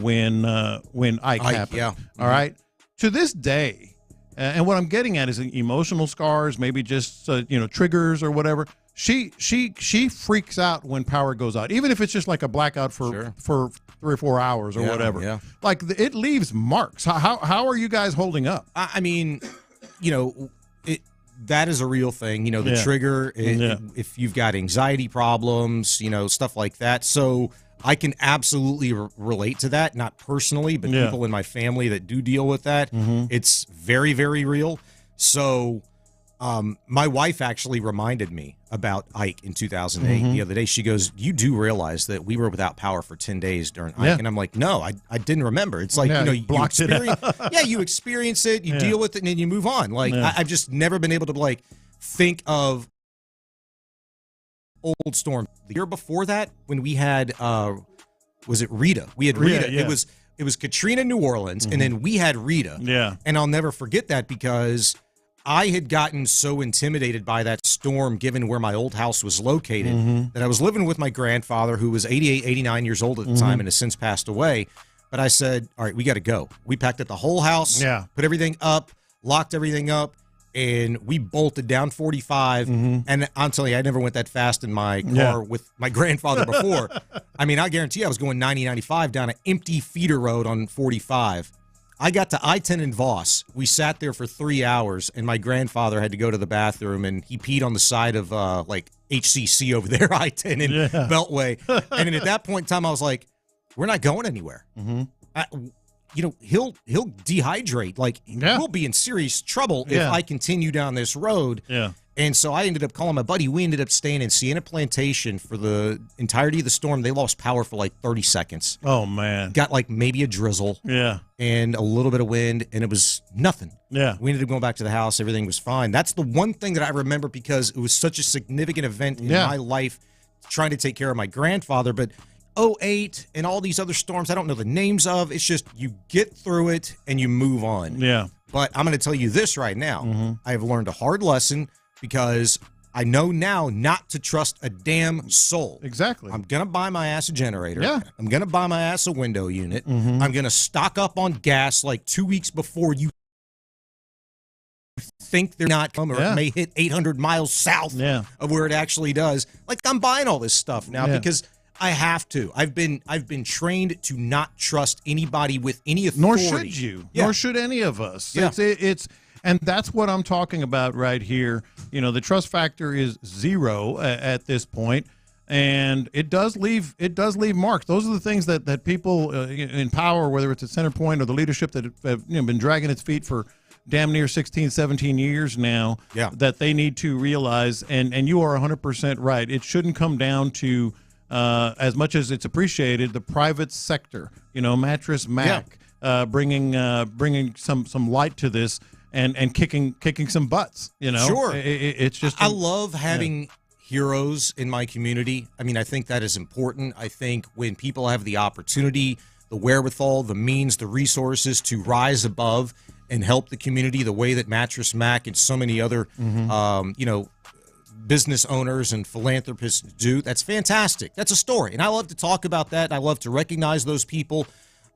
when Ike happened. Yeah. All right. To this day, and what I'm getting at is emotional scars, maybe just triggers or whatever. She freaks out when power goes out, even if it's just like a blackout for 3 or 4 hours or whatever. Yeah. Like it leaves marks. How are you guys holding up? I mean, that is a real thing. The trigger, if you've got anxiety problems, stuff like that. So I can absolutely relate to that, not personally, but people in my family that do deal with that. It's very, very real. So my wife actually reminded me about Ike in 2008 the other day. She goes, you do realize that we were without power for 10 days during Ike? And I'm like, no, I didn't remember. It's like, you experience you experience it, you deal with it, and then you move on. Like, I've just never been able to think of old storm. The year before that, when we had was it Rita? We had Rita. Yeah. It was Katrina, New Orleans, and then we had Rita. Yeah. And I'll never forget that because I had gotten so intimidated by that storm, given where my old house was located, that I was living with my grandfather, who was 88, 89 years old at the time and has since passed away. But I said, all right, we got to go. We packed up the whole house, put everything up, locked everything up, and we bolted down 45. And I'm telling you, I never went that fast in my car with my grandfather before. I mean, I guarantee I was going 90, 95 down an empty feeder road on 45. I got to I-10 in Voss. We sat there for 3 hours, and my grandfather had to go to the bathroom, and he peed on the side of HCC over there, I-10 in Beltway. And then at that point in time, I was like, we're not going anywhere. He'll dehydrate. We'll be in serious trouble if I continue down this road. Yeah. And so I ended up calling my buddy. We ended up staying in Sienna Plantation for the entirety of the storm. They lost power for 30 seconds. Oh, man. Got maybe a drizzle. Yeah. And a little bit of wind, and it was nothing. Yeah. We ended up going back to the house. Everything was fine. That's the one thing that I remember because it was such a significant event in my life, trying to take care of my grandfather. But 2008 and all these other storms I don't know the names of. It's just you get through it and you move on. Yeah. But I'm going to tell you this right now. I have learned a hard lesson because I know now not to trust a damn soul. Exactly. I'm going to buy my ass a generator. Yeah. I'm going to buy my ass a window unit. I'm going to stock up on gas 2 weeks before you think they're not coming, or it may hit 800 miles south of where it actually does. I'm buying all this stuff now because I have to. I've been trained to not trust anybody with any authority. Nor should you. Yeah. Nor should any of us. Yeah. It's and that's what I'm talking about right here. The trust factor is zero at this point, and it does leave marks. Those are the things that people in power, whether it's at Centerpoint or the leadership that have been dragging its feet for damn near 16, 17 years now, that they need to realize. And you are 100% right. It shouldn't come down to as much as it's appreciated, the private sector, Mattress Mac, bringing some light to this and kicking some butts, Sure. It's just I love having heroes in my community. I mean, I think that is important. I think when people have the opportunity, the wherewithal, the means, the resources to rise above and help the community the way that Mattress Mac and so many other, business owners and philanthropists do, that's fantastic. That's a story. And I love to talk about that. I love to recognize those people.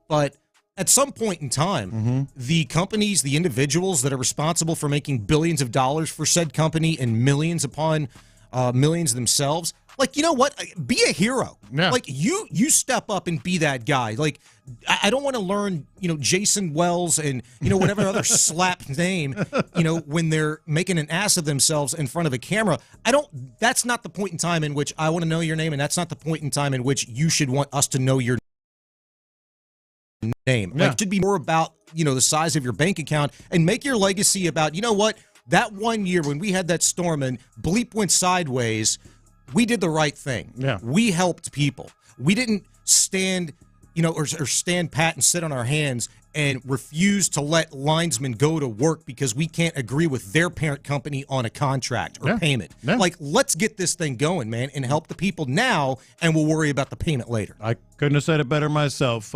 But at some point in time, the companies, the individuals that are responsible for making billions of dollars for said company and millions upon millions themselves, you know what? Be a hero. Yeah. You step up and be that guy. I don't want to learn, Jason Wells and, whatever other slap name, when they're making an ass of themselves in front of a camera. That's not the point in time in which I want to know your name, and that's not the point in time in which you should want us to know your name. Like, it should be more about, the size of your bank account, and make your legacy about, what, that one year when we had that storm and bleep went sideways, we did the right thing. Yeah. We helped people. We didn't stand, or stand pat and sit on our hands and refuse to let linesmen go to work because we can't agree with their parent company on a contract or payment. Yeah. Like, let's get this thing going, man, and help the people now, and we'll worry about the payment later. I couldn't have said it better myself.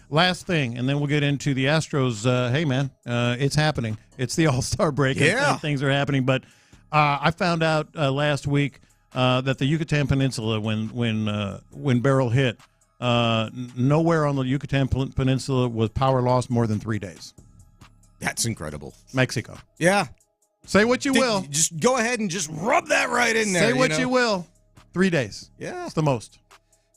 Last thing, and then we'll get into the Astros. Hey, man, it's happening. It's the All-Star break, and things are happening. But I found out last week that the Yucatan Peninsula, when Beryl hit, nowhere on the Yucatan Peninsula was power lost more than 3 days. That's incredible. Mexico. Yeah. Say what you will. Just go ahead and just rub that right in there. Say what you will. 3 days. Yeah. It's the most.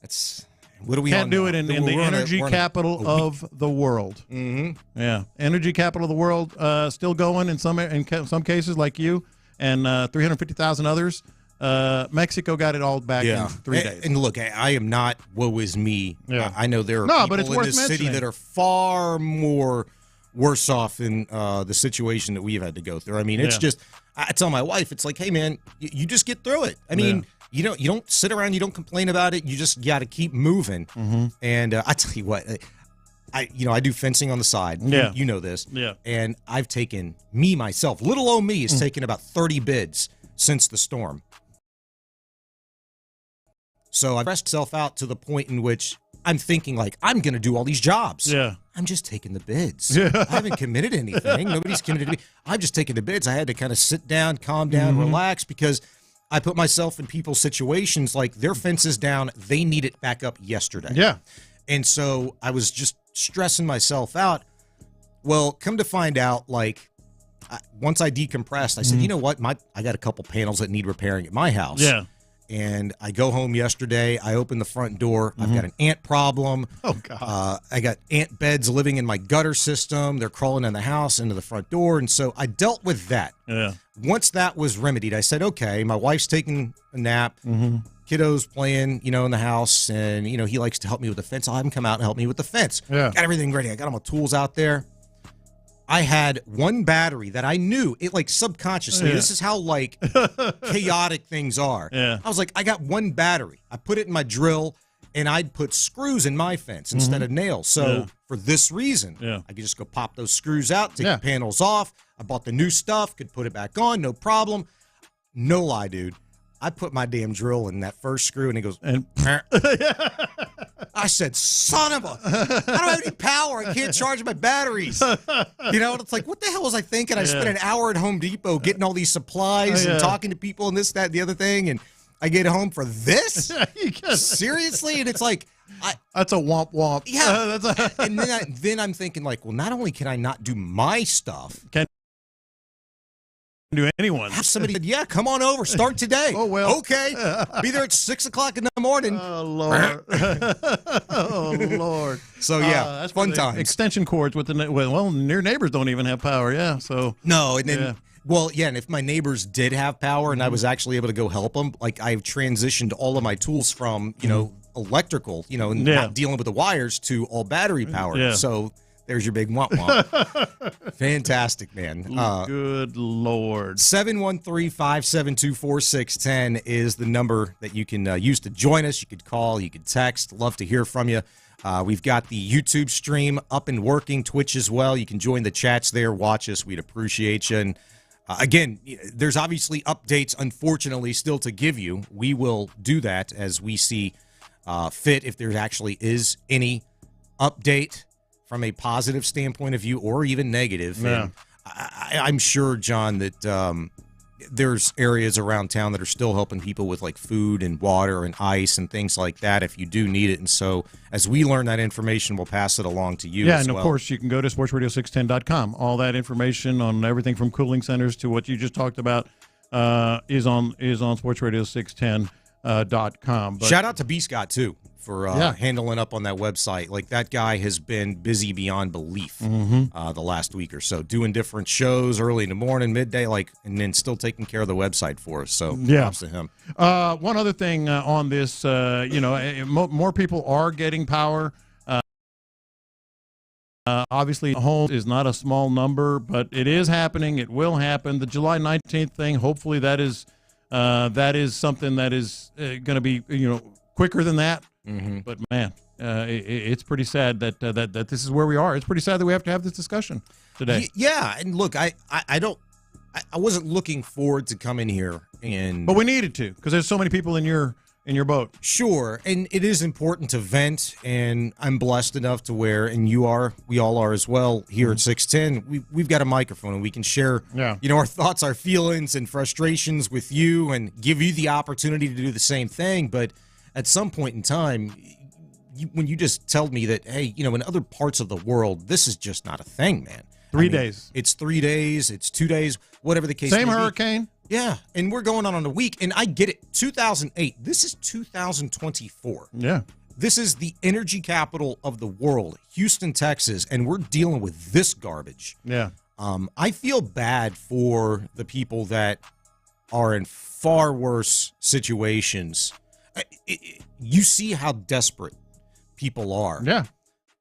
That's what do we can't do it in the energy capital of the world. Mm-hmm. Yeah, energy capital of the world. Still going in some cases, like you and 350,000 others. Mexico got it all back in 3 days. And look, I am not woe is me. Yeah. I know there are but people in this city that are far more worse off in the situation that we've had to go through. I mean, it's just, I tell my wife, it's like, hey, man, you just get through it. I mean, you don't sit around, you don't complain about it. You just got to keep moving. Mm-hmm. And I tell you what, I do fencing on the side. Yeah. You know this. Yeah. And I've taken, myself, little old me has taken about 30 bids since the storm. So I pressed myself out to the point in which I'm thinking, like, I'm going to do all these jobs. Yeah. I'm just taking the bids. Yeah. I haven't committed anything. Nobody's committed to me. I'm just taking the bids. I had to kind of sit down, calm down, relax, because I put myself in people's situations like their fence is down. They need it back up yesterday. Yeah. And so I was just stressing myself out. Well, come to find out, like, once I decompressed, I said, you know what? I got a couple panels that need repairing at my house. Yeah. And I go home yesterday. I open the front door. I've got an ant problem. Oh, God. I got ant beds living in my gutter system. They're crawling in the house into the front door. And so I dealt with that. Yeah. Once that was remedied, I said, okay, my wife's taking a nap. Kiddo's playing, in the house. And, he likes to help me with the fence. I'll have him come out and help me with the fence. Yeah. Got everything ready. I got all my tools out there. I had one battery that I knew, it like subconsciously, this is how like chaotic things are. Yeah. I was like, I got one battery. I put it in my drill, and I'd put screws in my fence instead of nails. So for this reason, I could just go pop those screws out, take the panels off. I bought the new stuff, could put it back on, no problem. No lie, dude. I put my damn drill in that first screw, and it goes, I said, son of a, I don't have any power. I can't charge my batteries. And it's like, what the hell was I thinking? I spent an hour at Home Depot getting all these supplies and talking to people and this, that, and the other thing. And I get home for this? Seriously? And it's like, that's a womp womp. Yeah. And then I'm thinking, like, well, not only can I not do my stuff, do anyone. Somebody said, yeah, come on over. Start today. Oh, well. Okay. Be there at 6 o'clock in the morning. Oh, Lord. Oh, Lord. So, yeah, that's fun times. Extension cords with near neighbors don't even have power. Yeah. So. No. And then, and if my neighbors did have power and I was actually able to go help them, like I've transitioned all of my tools from, electrical, and not dealing with the wires to all battery power. Yeah. So, there's your big womp womp. Fantastic, man. Good Lord. 713-572-4610 is the number that you can use to join us. You could call, you could text. Love to hear from you. We've got the YouTube stream up and working, Twitch as well. You can join the chats there, watch us. We'd appreciate you. And again, there's obviously updates, unfortunately, still to give you. We will do that as we see fit, if there actually is any update from a positive standpoint of view or even negative. Yeah. And I'm sure, John, that there's areas around town that are still helping people with like food and water and ice and things like that if you do need it. And so as we learn that information, we'll pass it along to you as well. And of course, you can go to sportsradio610.com. All that information on everything from cooling centers to what you just talked about is on sportsradio610.com. Shout out to B. Scott, too, for handling up on that website. Like, that guy has been busy beyond belief the last week or so, doing different shows early in the morning, midday, and then still taking care of the website for us. So props to him. One other thing on this, more people are getting power. Obviously, home is not a small number, but it is happening. It will happen. The July 19th thing, hopefully that is something that is going to be quicker than that. Mm-hmm. But man, it's pretty sad that this is where we are. It's pretty sad that we have to have this discussion today. Yeah, and look, I wasn't looking forward to coming here, but we needed to because there's so many people in your boat. Sure, and it is important to vent, and I'm blessed enough to where, and we all are as well here at 610. We've got a microphone, and we can share, our thoughts, our feelings, and frustrations with you, and give you the opportunity to do the same thing. But at some point in time, when you just tell me that, hey, in other parts of the world, this is just not a thing, man. 3 days. It's 3 days. It's 2 days. Whatever the case may be. Same hurricane. Yeah, and we're going on a week, and I get it. 2008. This is 2024. Yeah. This is the energy capital of the world, Houston, Texas, and we're dealing with this garbage. Yeah. I feel bad for the people that are in far worse situations. You see how desperate people are. Yeah.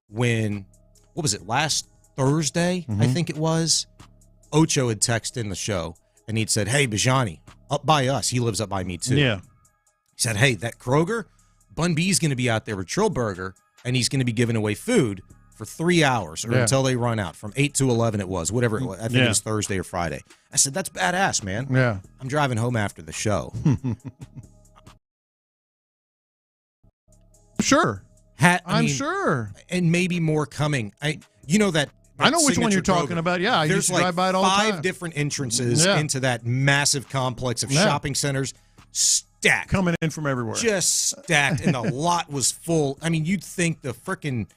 When, what was it, last Thursday, I think it was, Ocho had texted in the show, and he'd said, hey, Bijani, up by us. He lives up by me, too. Yeah. He said, hey, that Kroger, Bun B's going to be out there with Trillburger, and he's going to be giving away food for 3 hours or until they run out. From 8 to 11 it was, whatever it was. I think it was Thursday or Friday. I said, that's badass, man. Yeah. I'm driving home after the show. Sure. I'm sure. And maybe more coming. I know which one you're talking about. Yeah, I used to drive by it all the time. 5 different entrances into that massive complex of shopping centers, stacked. Coming in from everywhere. Just stacked, and the lot was full. I mean, you'd think the frickin'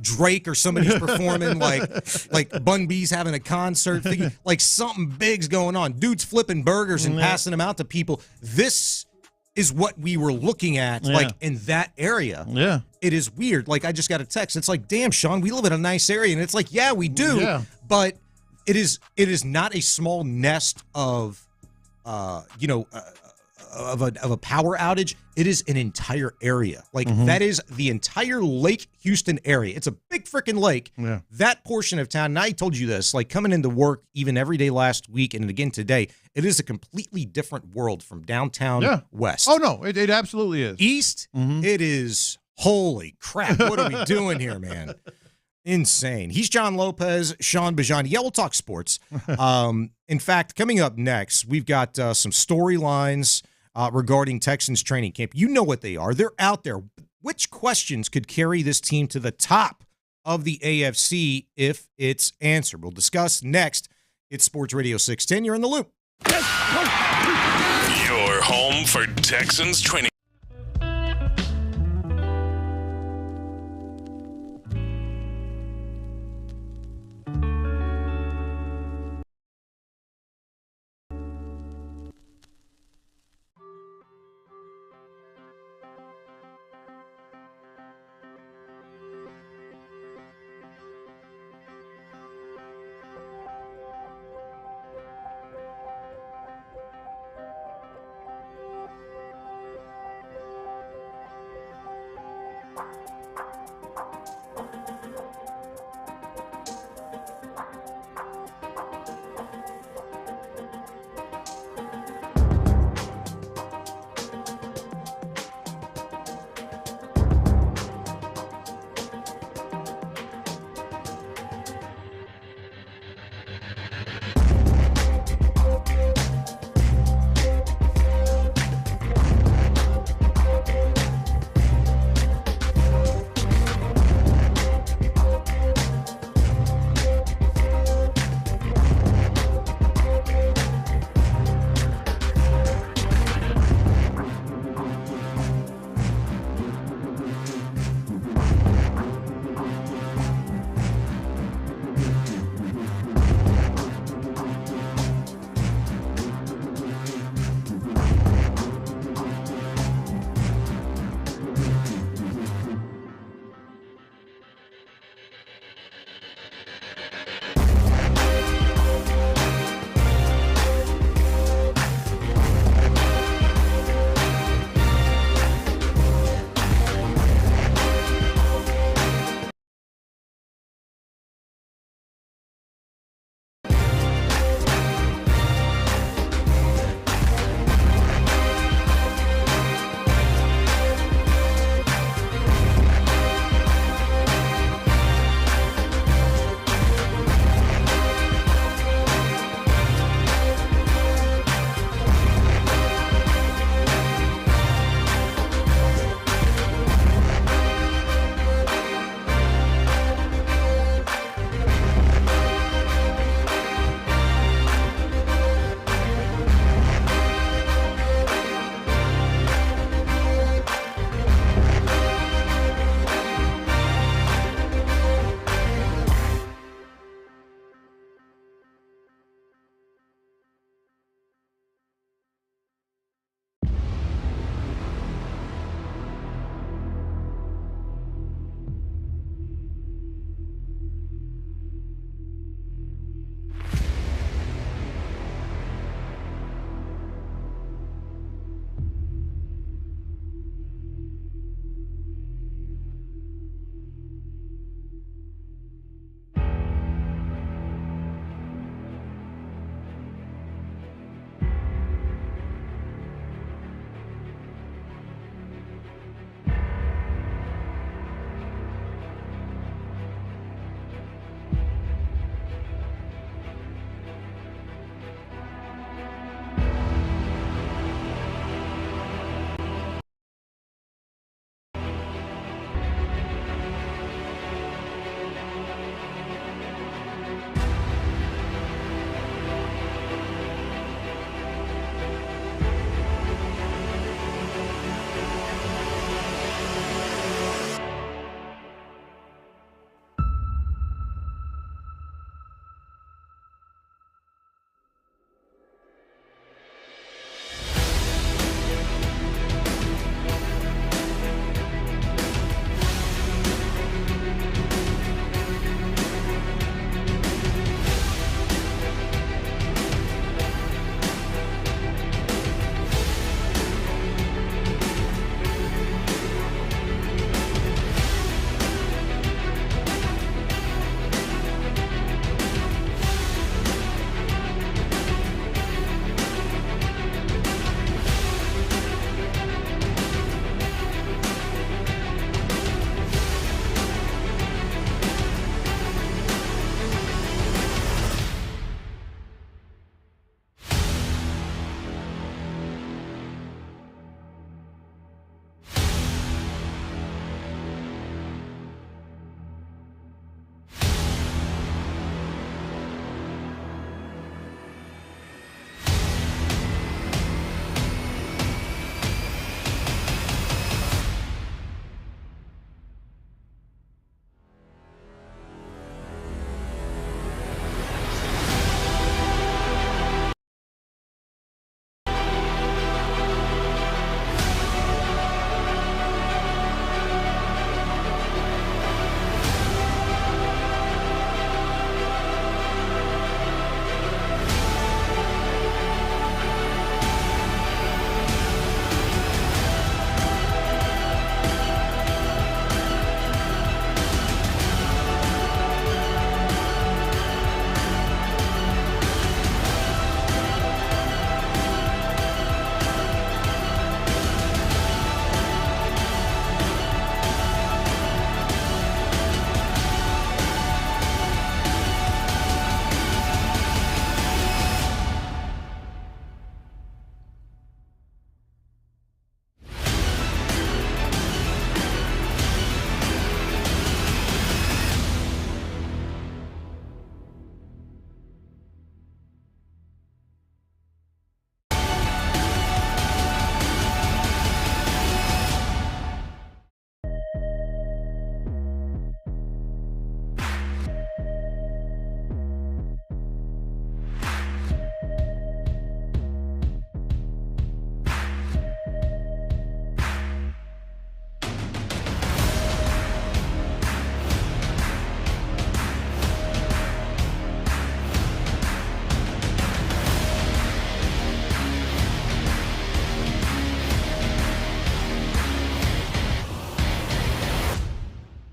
Drake or somebody's performing, like Bun B's having a concert, thinking, like something big's going on. Dude's flipping burgers and passing them out to people. This is what we were looking at, in that area. Yeah. It is weird. Like, I just got a text. It's like, damn, Sean, we live in a nice area. And it's like, yeah, we do. Yeah. But it is not a small nest of, of a power outage. It is an entire area. That is the entire Lake Houston area. It's a big freaking lake. Yeah. That portion of town, and I told you this, coming into work even every day last week and again today, it is a completely different world from downtown west. Oh, no, it absolutely is. East, it is, holy crap, what are we doing here, man? Insane. He's John Lopez, Sean Bijani. Yeah, we'll talk sports. In fact, coming up next, we've got some storylines regarding Texans training camp. You know what they are. They're out there. Which questions could carry this team to the top of the AFC if it's answered? We'll discuss next. It's Sports Radio 610. You're in the loop. Your home for Texans training.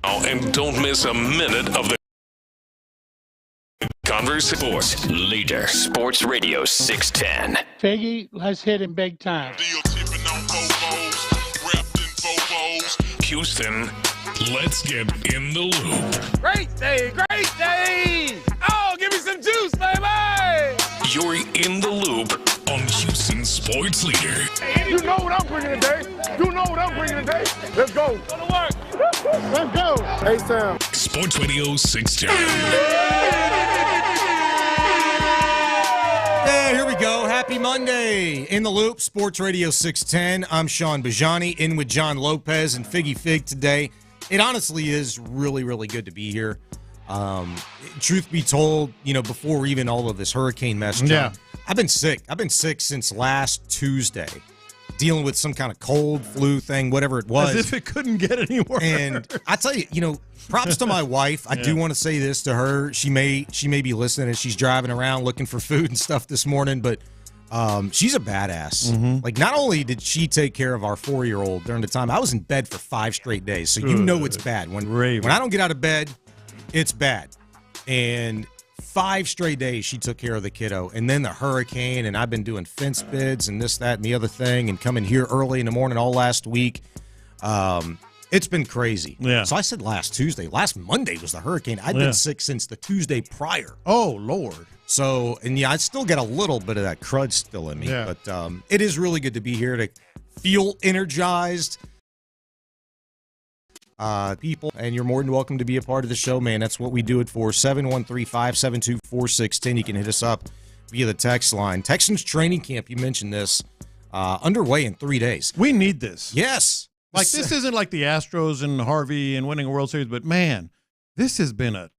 And don't miss a minute of the conversation. Sports leader. Sports Radio 610. Figgy, let's hit him big time. Houston, let's get in the loop. Great day, great day. Oh, give me some juice, baby. You're in the loop on Houston Sports Leader. You know what I'm bringing today. You know what I'm bringing today. Let's go. Go to work. Let's go. Hey, Sam. Sports Radio 610. Hey, here we go. Happy Monday. In the Loop, Sports Radio 610. I'm Sean Bijani, in with John Lopez and Figgy Fig today. It honestly is really, really good to be here. Truth be told, before even all of this hurricane mess, John, I've been sick. I've been sick since last Tuesday, dealing with some kind of cold, flu thing, whatever it was. As if it couldn't get any worse. And I tell you, props to my wife. I do want to say this to her. She may be listening as she's driving around looking for food and stuff this morning, but she's a badass. Mm-hmm. Like, not only did she take care of our 4-year-old during the time, I was in bed for 5 straight days, so it's bad. When I don't get out of bed, it's bad. And 5 straight days she took care of the kiddo, and then the hurricane, and I've been doing fence bids and this, that, and the other thing, and coming here early in the morning all last week. It's been crazy. Yeah. So I said last Monday was the hurricane. I've been sick since the Tuesday prior. Oh, Lord. So, and I still get a little bit of that crud still in me. Yeah. But it is really good to be here, to feel energized. People, and you're more than welcome to be a part of the show, man. That's what we do it for. 713-572-4610. You can hit us up via the text line. Texans training camp, you mentioned this, underway in 3 days. We need this. Yes. Like, this isn't like the Astros and Harvey and winning a World Series, but, man, this has been a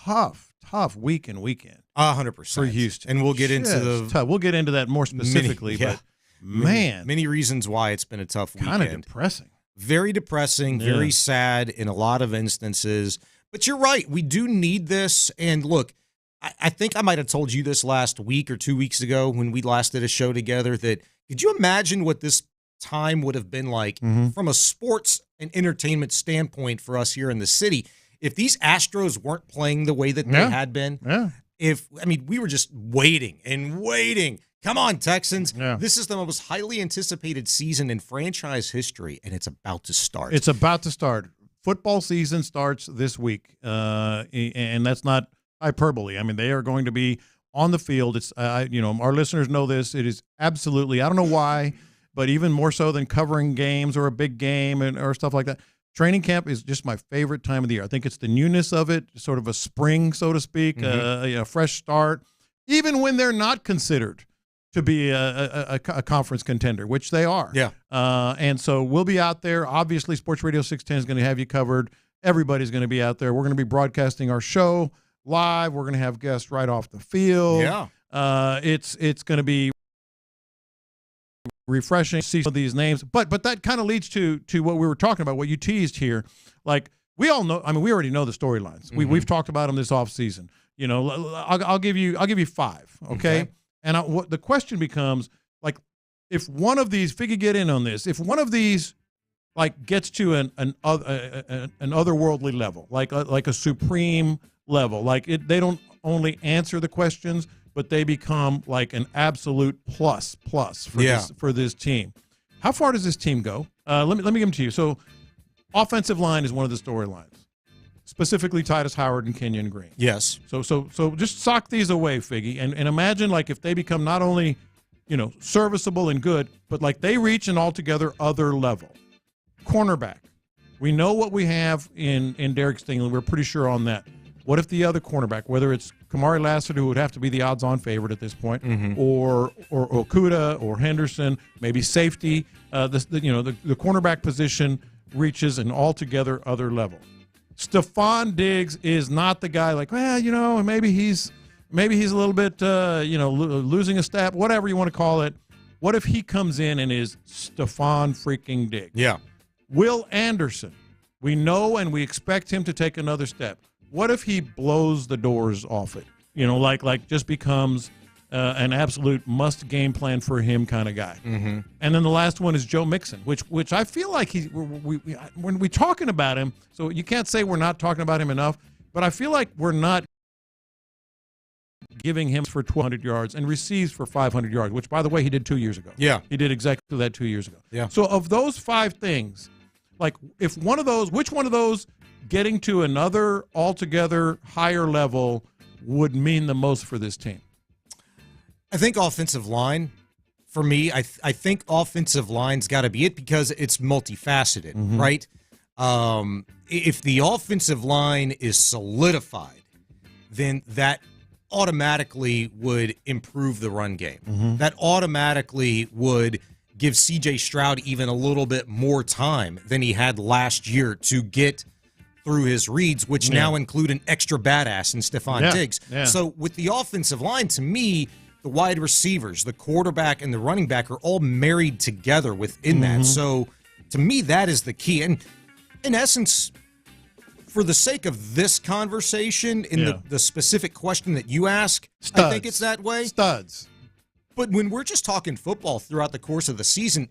tough week and weekend. 100%. For Houston. And we'll get into we'll get into that more specifically, but, man. Many reasons why it's been a tough weekend. Kind of depressing. Very depressing, very sad in a lot of instances. But you're right. We do need this. And look, I think I might have told you this last week or 2 weeks ago when we last did a show together, that could you imagine what this time would have been like from a sports and entertainment standpoint for us here in the city if these Astros weren't playing the way that they had been? Yeah. We were just waiting and waiting. Come on, Texans. Yeah. This is the most highly anticipated season in franchise history, and it's about to start. It's about to start. Football season starts this week, and that's not hyperbole. I mean, they are going to be on the field. It's our listeners know this. It is absolutely, I don't know why, but even more so than covering games or a big game or stuff like that, training camp is just my favorite time of the year. I think it's the newness of it, sort of a spring, so to speak, a fresh start, even when they're not considered to be a conference contender, which they are. Yeah. And so we'll be out there. Obviously, Sports Radio 610 is going to have you covered. Everybody's going to be out there. We're going to be broadcasting our show live. We're going to have guests right off the field. Yeah. It's going to be refreshing to see some of these names. But that kind of leads to what we were talking about, what you teased here. Like, we all know, we already know the storylines. We've talked about them this offseason. I'll give you 5, okay? And the question becomes, like, if one of these, Figgy, get in on this, if one of these, like, gets to an otherworldly level, like a supreme level, like they don't only answer the questions, but they become like an absolute plus for this team. How far does this team go? Let me give them to you. So, offensive line is one of the storylines. Specifically Titus Howard and Kenyon Green. Yes. So just sock these away, Figgy, and imagine, like, if they become not only, serviceable and good, but like they reach an altogether other level. Cornerback. We know what we have in Derek Stingley. We're pretty sure on that. What if the other cornerback, whether it's Kamari Lassiter, who would have to be the odds-on favorite at this point, or Okudah or Henderson, maybe safety, the cornerback position reaches an altogether other level. Stephon Diggs is not the guy like, maybe he's a little bit, losing a step, whatever you want to call it. What if he comes in and is Stephon freaking Diggs? Yeah. Will Anderson, we know and we expect him to take another step. What if he blows the doors off it? Like just becomes an absolute must game plan for him kind of guy. Mm-hmm. And then the last one is Joe Mixon, which I feel like when we're talking about him, so you can't say we're not talking about him enough, but I feel like we're not giving him for 1,200 yards and receives for 500 yards, which, by the way, he did 2 years ago. Yeah. He did exactly that 2 years ago. Yeah. So of those 5 things, like if one of those, which one of those getting to another altogether higher level would mean the most for this team? I think offensive line. For me, I think offensive line's got to be it because it's multifaceted, right? If the offensive line is solidified, then that automatically would improve the run game. That automatically would give C.J. Stroud even a little bit more time than he had last year to get through his reads, which now include an extra badass in Stephon Diggs. Yeah. So with the offensive line, to me, the wide receivers, the quarterback, and the running back are all married together within that. So to me, that is the key. And in essence, for the sake of this conversation, in the specific question that you ask, I think it's that way. Studs. But when we're just talking football throughout the course of the season,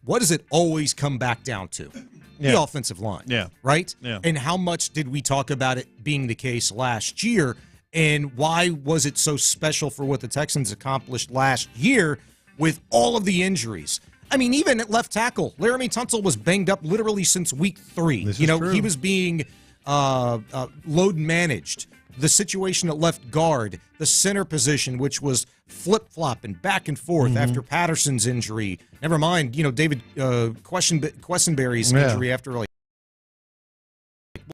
what does it always come back down to? The offensive line. Yeah. Right? Yeah. And how much did we talk about it being the case last year? And why was it so special for what the Texans accomplished last year with all of the injuries? I mean, even at left tackle, Laramie Tunsil was banged up literally since week 3. This you know, is true. he was being load managed. The situation at left guard, the center position, which was flip-flopping back and forth after Patterson's injury. Never mind, you know, David Quessenberry's injury after like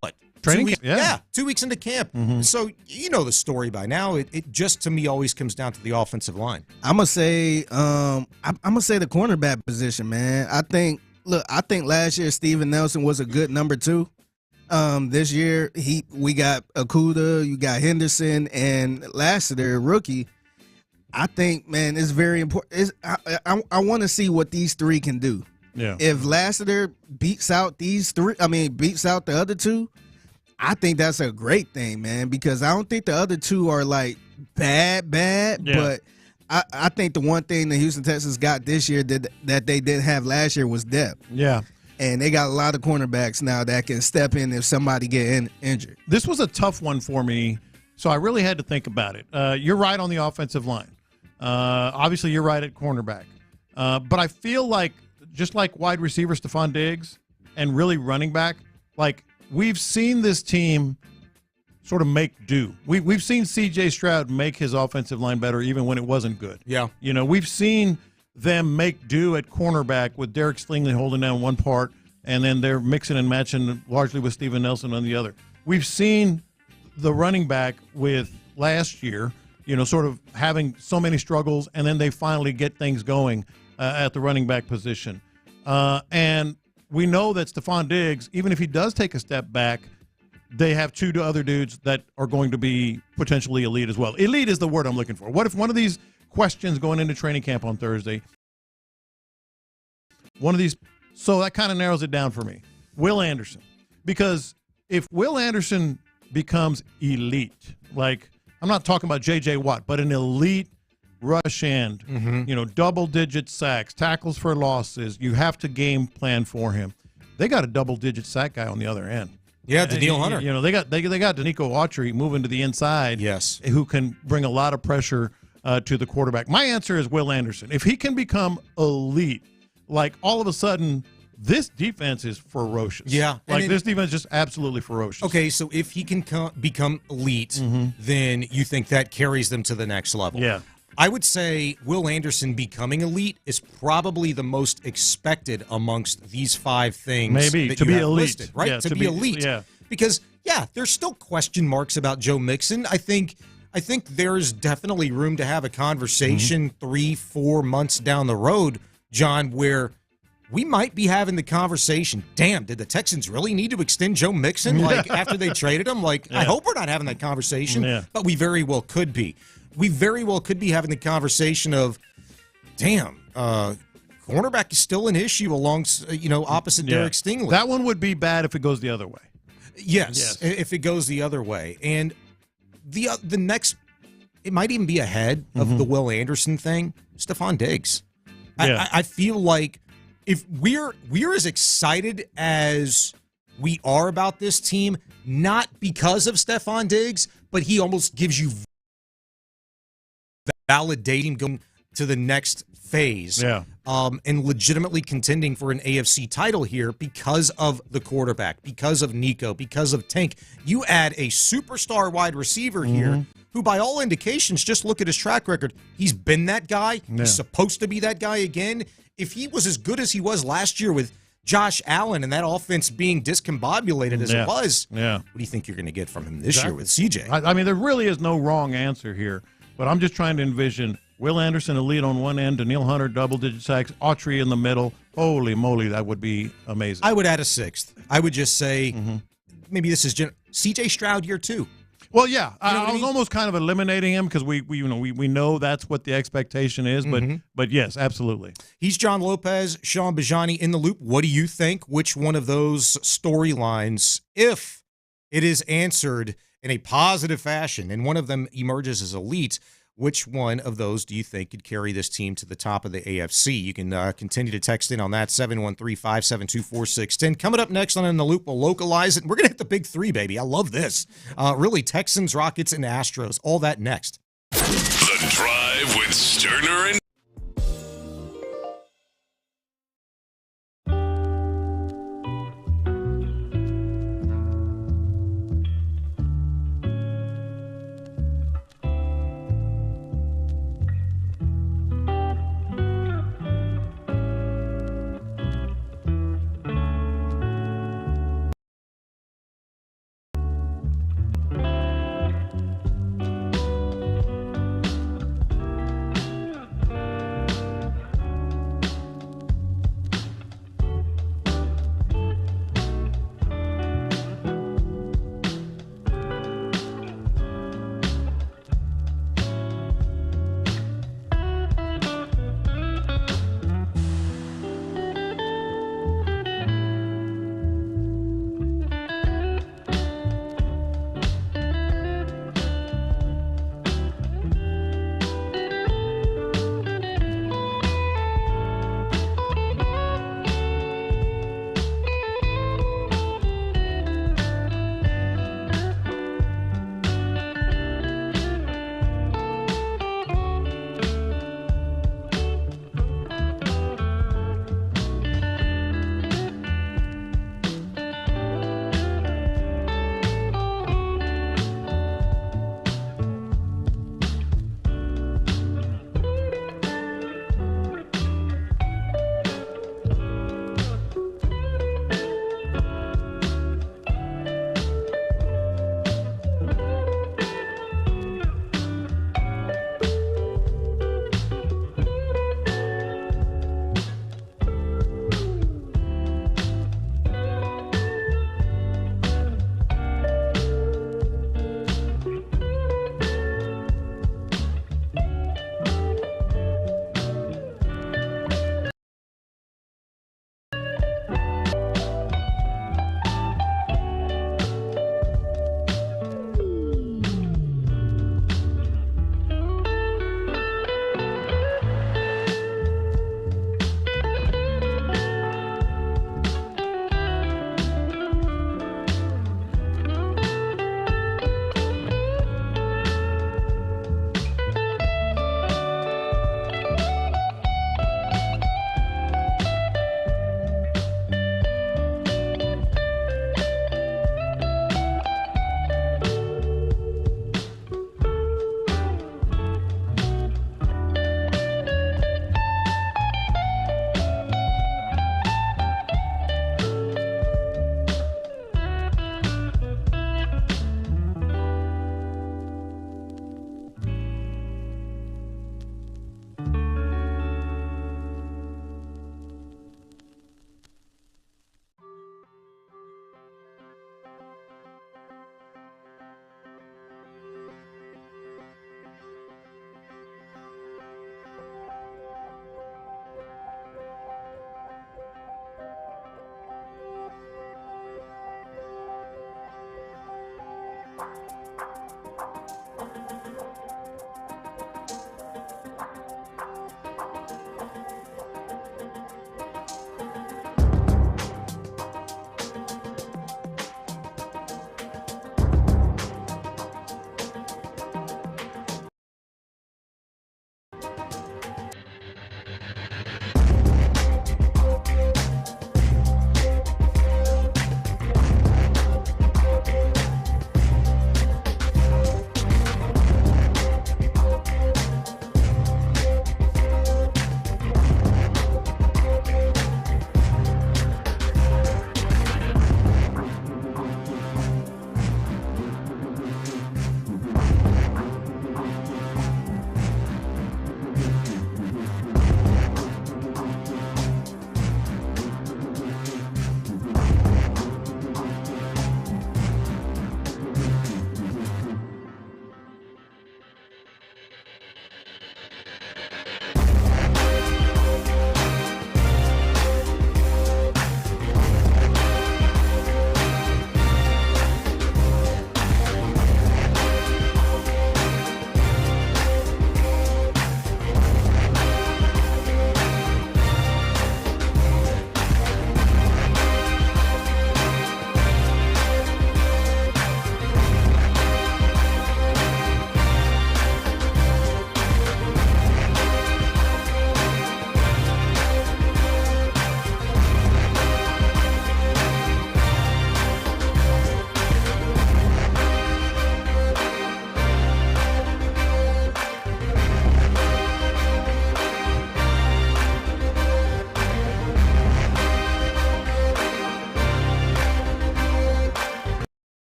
what? Training 2 weeks, camp? 2 weeks into camp. So you know the story by now. It just to me always comes down to the offensive line. I'm gonna say I'm gonna say the cornerback position, man. I think last year Steven Nelson was a good number 2. This year we got Okudah, you got Henderson, and Lassiter, rookie. I think, man, it's very important. I want to see what these 3 can do. Yeah. If Lassiter beats out beats out the other 2, I think that's a great thing, man, because I don't think the other 2 are like bad, but I think the one thing the Houston Texans got this year that they didn't have last year was depth. Yeah. And they got a lot of cornerbacks now that can step in if somebody get injured. This was a tough one for me, so I really had to think about it. You're right on the offensive line. Obviously, you're right at cornerback. But I feel like, just like wide receiver Stephon Diggs and really running back, like we've seen this team sort of make do. We've seen C.J. Stroud make his offensive line better even when it wasn't good. Yeah. You know, we've seen them make do at cornerback with Derek Stingley holding down one part, and then they're mixing and matching largely with Steven Nelson on the other. We've seen the running back with last year, you know, sort of having so many struggles, and then they finally get things going at the running back position. And we know that Stephon Diggs, even if he does take a step back, they have 2 other dudes that are going to be potentially elite as well. Elite is the word I'm looking for. What if one of these questions going into training camp on Thursday, so that kind of narrows it down for me. Will Anderson. Because if Will Anderson becomes elite, like I'm not talking about J.J. Watt, but an elite rush end, you know, double-digit sacks, tackles for losses, you have to game plan for him. They got a double-digit sack guy on the other end. Yeah, Daniil Hunter. You know, they got Danico Autry moving to the inside. Yes. Who can bring a lot of pressure to the quarterback. My answer is Will Anderson. If he can become elite, like all of a sudden this defense is ferocious. Yeah. Like this defense is just absolutely ferocious. Okay, so if he can become elite, then you think that carries them to the next level. Yeah. I would say Will Anderson becoming elite is probably the most expected amongst these 5 things. Maybe that to you be have elite, listed, right? Yeah, to be elite. Yeah. Because there's still question marks about Joe Mixon. I think there's definitely room to have a conversation 3-4 months down the road, John, where we might be having the conversation, damn, did the Texans really need to extend Joe Mixon after they traded him? I hope we're not having that conversation, but we very well could be. We very well could be having the conversation of, damn, cornerback is still an issue opposite Derek Stingley. That one would be bad if it goes the other way. Yes, if it goes the other way. And the next it might even be ahead of the Will Anderson thing, Stephon Diggs. Yeah. I feel like if we're as excited as we are about this team, not because of Stephon Diggs, but he almost gives you validating going to the next phase. Yeah. And legitimately contending for an AFC title here because of the quarterback, because of Nico, because of Tank. You add a superstar wide receiver here who, by all indications, just look at his track record. He's been that guy. Yeah. He's supposed to be that guy again. If he was as good as he was last year with Josh Allen and that offense being discombobulated as it was, what do you think you're going to get from him this year with CJ? I mean, there really is no wrong answer here, but I'm just trying to envision Will Anderson, a lead on one end, Daniil Hunter, double-digit sacks, Autry in the middle. Holy moly, that would be amazing. I would add a sixth. I would just say maybe this is CJ Stroud year 2. Well, yeah, You know what I was almost kind of eliminating him because we know that's what the expectation is, but yes, absolutely. He's John Lopez, Sean Bijani in the loop. What do you think? Which one of those storylines, if it is answered in a positive fashion and one of them emerges as elite, which one of those do you think could carry this team to the top of the AFC? You can continue to text in on that, 713-572-4610. Coming up next on In the Loop, we'll localize it. We're going to hit the big three, baby. I love this. Really, Texans, Rockets, and Astros. All that next. The Drive with Stoerner and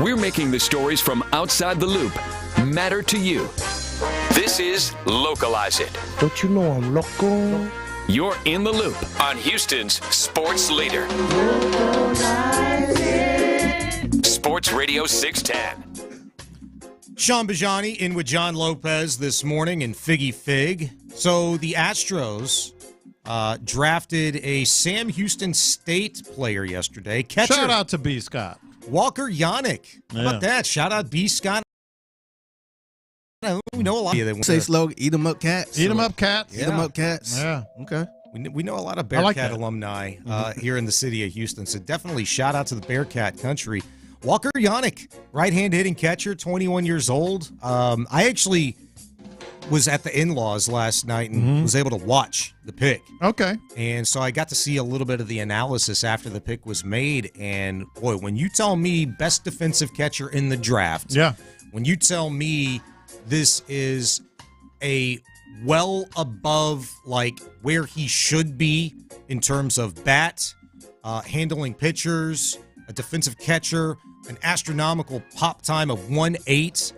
We're making the stories from outside the loop matter to you. This is Localize It. Don't you know I'm local? You're in the loop on Houston's sports leader. Sports Radio 610. Sean Bijani in with John Lopez this morning in Figgy Fig. So the Astros drafted a Sam Houston State player yesterday. Catcher. Shout out to B. Scott. Walker Yannick. How about that? Shout out B. Scott. We know a lot of them. Say slogan, eat 'em up cats. Eat 'em up cats. Eat 'em up cats. Yeah. Okay. We know a lot of Bearcat alumni here in the city of Houston. So definitely shout out to the Bearcat country. Walker Yannick, right-hand hitting catcher, 21 years old. I actually was at the in-laws last night and was able to watch the pick. Okay. And so I got to see a little bit of the analysis after the pick was made. And, boy, when you tell me best defensive catcher in the draft, when you tell me this is a well above, like, where he should be in terms of bat, handling pitchers, a defensive catcher, an astronomical pop time of 1.8,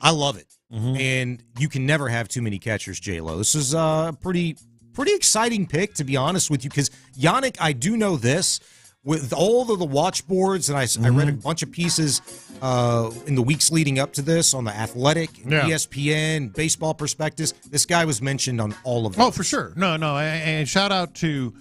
I love it. And you can never have too many catchers, J-Lo. This is a pretty exciting pick, to be honest with you, because Yannick, I do know this, with all of the watch boards, and I read a bunch of pieces in the weeks leading up to this on the Athletic, ESPN, Baseball Prospectus. This guy was mentioned on all of them. Oh, for sure. No, and shout out to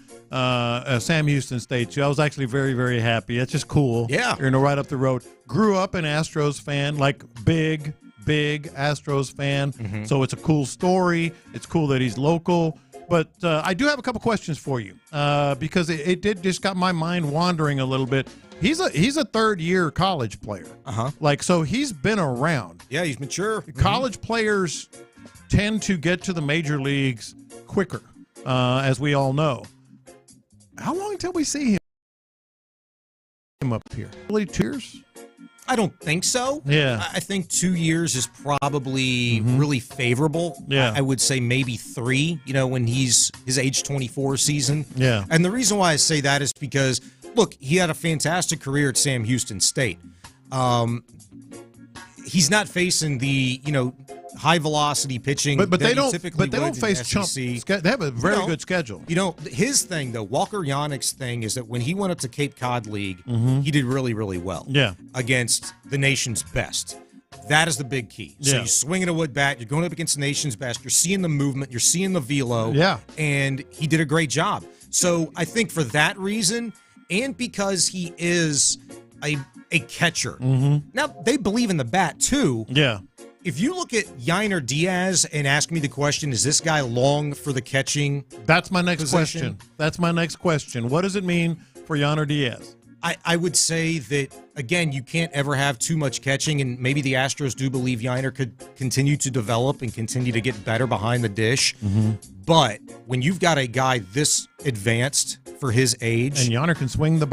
Sam Houston State, too. I was actually very, very happy. It's just cool. Yeah. You're right up the road. Grew up an Astros fan, like big Astros fan. So it's a cool story. It's cool that he's local. But I do have a couple questions for you because it did just got my mind wandering a little bit. He's a third-year college player. Like, so he's been around. Yeah, he's mature. College players tend to get to the major leagues quicker, as we all know. How long until we see him up here? Really, 2 years? I don't think so. Yeah. I think 2 years is probably really favorable. Yeah. I would say maybe 3, when he's his age 24 season. Yeah. And the reason why I say that is because, look, he had a fantastic career at Sam Houston State. He's not facing the, high velocity pitching. But they don't. Typically But they don't face chump. They have a very good schedule. His thing though, Walker Yannick's thing is that when he went up to Cape Cod League, he did really, really well. Yeah. Against the nation's best. That is the big key. So Yeah. you're swinging a wood bat, you're going up against the nation's best, you're seeing the movement, you're seeing the velo. Yeah. And he did a great job. So I think for that reason, and because he is a catcher. Now they believe in the bat too. Yeah. If you look at Yainer Diaz and ask me the question, is this guy long for the catching? That's my next position? question. What does it mean for Yainer Diaz? I would say that, again, you can't ever have too much catching, and maybe the Astros do believe Yainer could continue to develop and continue to get better behind the dish. But when you've got a guy this advanced for his age. And Yainer can swing the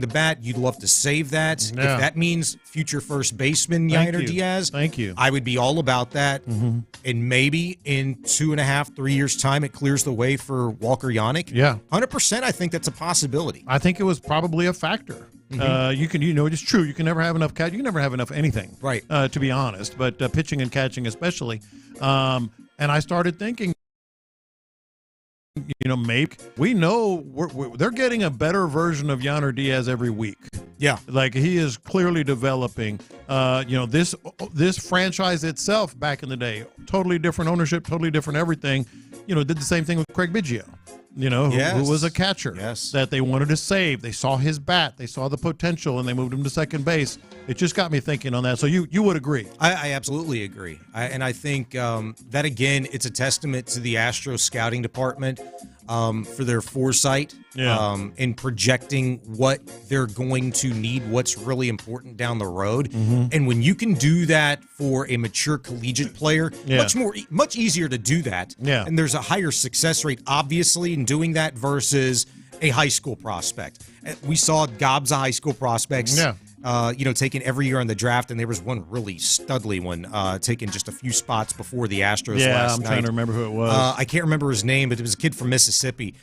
bat. You'd love to save that. Yeah. If that means future first baseman Yainer Diaz. Thank you. I would be all about that. And maybe in 2.5, 3 years' time, it clears the way for Walker Yannick. Yeah. 100%, I think that's a possibility. I think it was probably a factor. It's true. You can never have enough catch. You can never have enough anything. Right. To be honest, but pitching and catching especially. And I started thinking, maybe we know they're getting a better version of Yainer Diaz every week. Yeah. Like he is clearly developing. This franchise itself back in the day, totally different ownership, totally different everything. Did the same thing with Craig Biggio. Who was a catcher that they wanted to save. They saw his bat, they saw the potential, and they moved him to second base. It just got me thinking on that. So you would agree? I absolutely agree. I think that, again, it's a testament to the Astros scouting department for their foresight in projecting what they're going to need, what's really important down the road. And when you can do that for a mature collegiate player, much easier to do that. Yeah. And there's a higher success rate, obviously, in doing that versus a high school prospect. We saw gobs of high school prospects taken every year in the draft, and there was one really studly one taken just a few spots before the Astros last night. I'm trying to remember who it was. I can't remember his name, but it was a kid from Mississippi.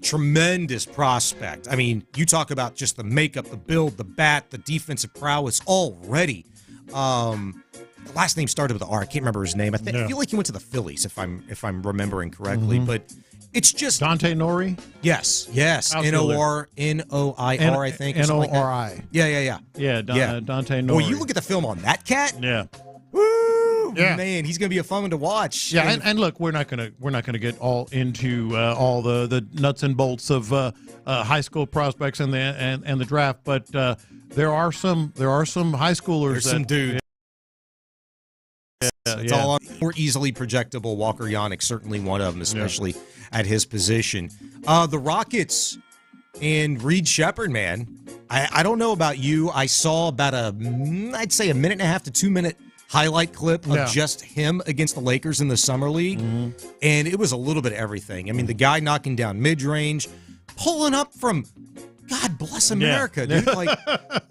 Tremendous prospect. I mean, you talk about just the makeup, the build, the bat, the defensive prowess already. The last name started with an R. I can't remember his name. I feel like he went to the Phillies, if I'm remembering correctly, but it's just Dante Nori. Yes. N-O-R-I-R, I think. N-O-R-I. Yeah. Dante Nori. Well, you look at the film on that cat. Yeah. Woo! Yeah. Man, he's going to be a fun one to watch. Yeah, and look, we're not gonna get all into all the nuts and bolts of high school prospects and the draft, but there are some high schoolers. There's some dudes. It's all more easily projectable. Walker Yannick, certainly one of them, especially at his position. The Rockets and Reed Sheppard, man. I don't know about you. I saw about I'd say a 1.5 to 2 minute highlight clip of just him against the Lakers in the Summer League, and it was a little bit of everything. I mean, the guy knocking down mid-range, pulling up from, God bless America, dude, like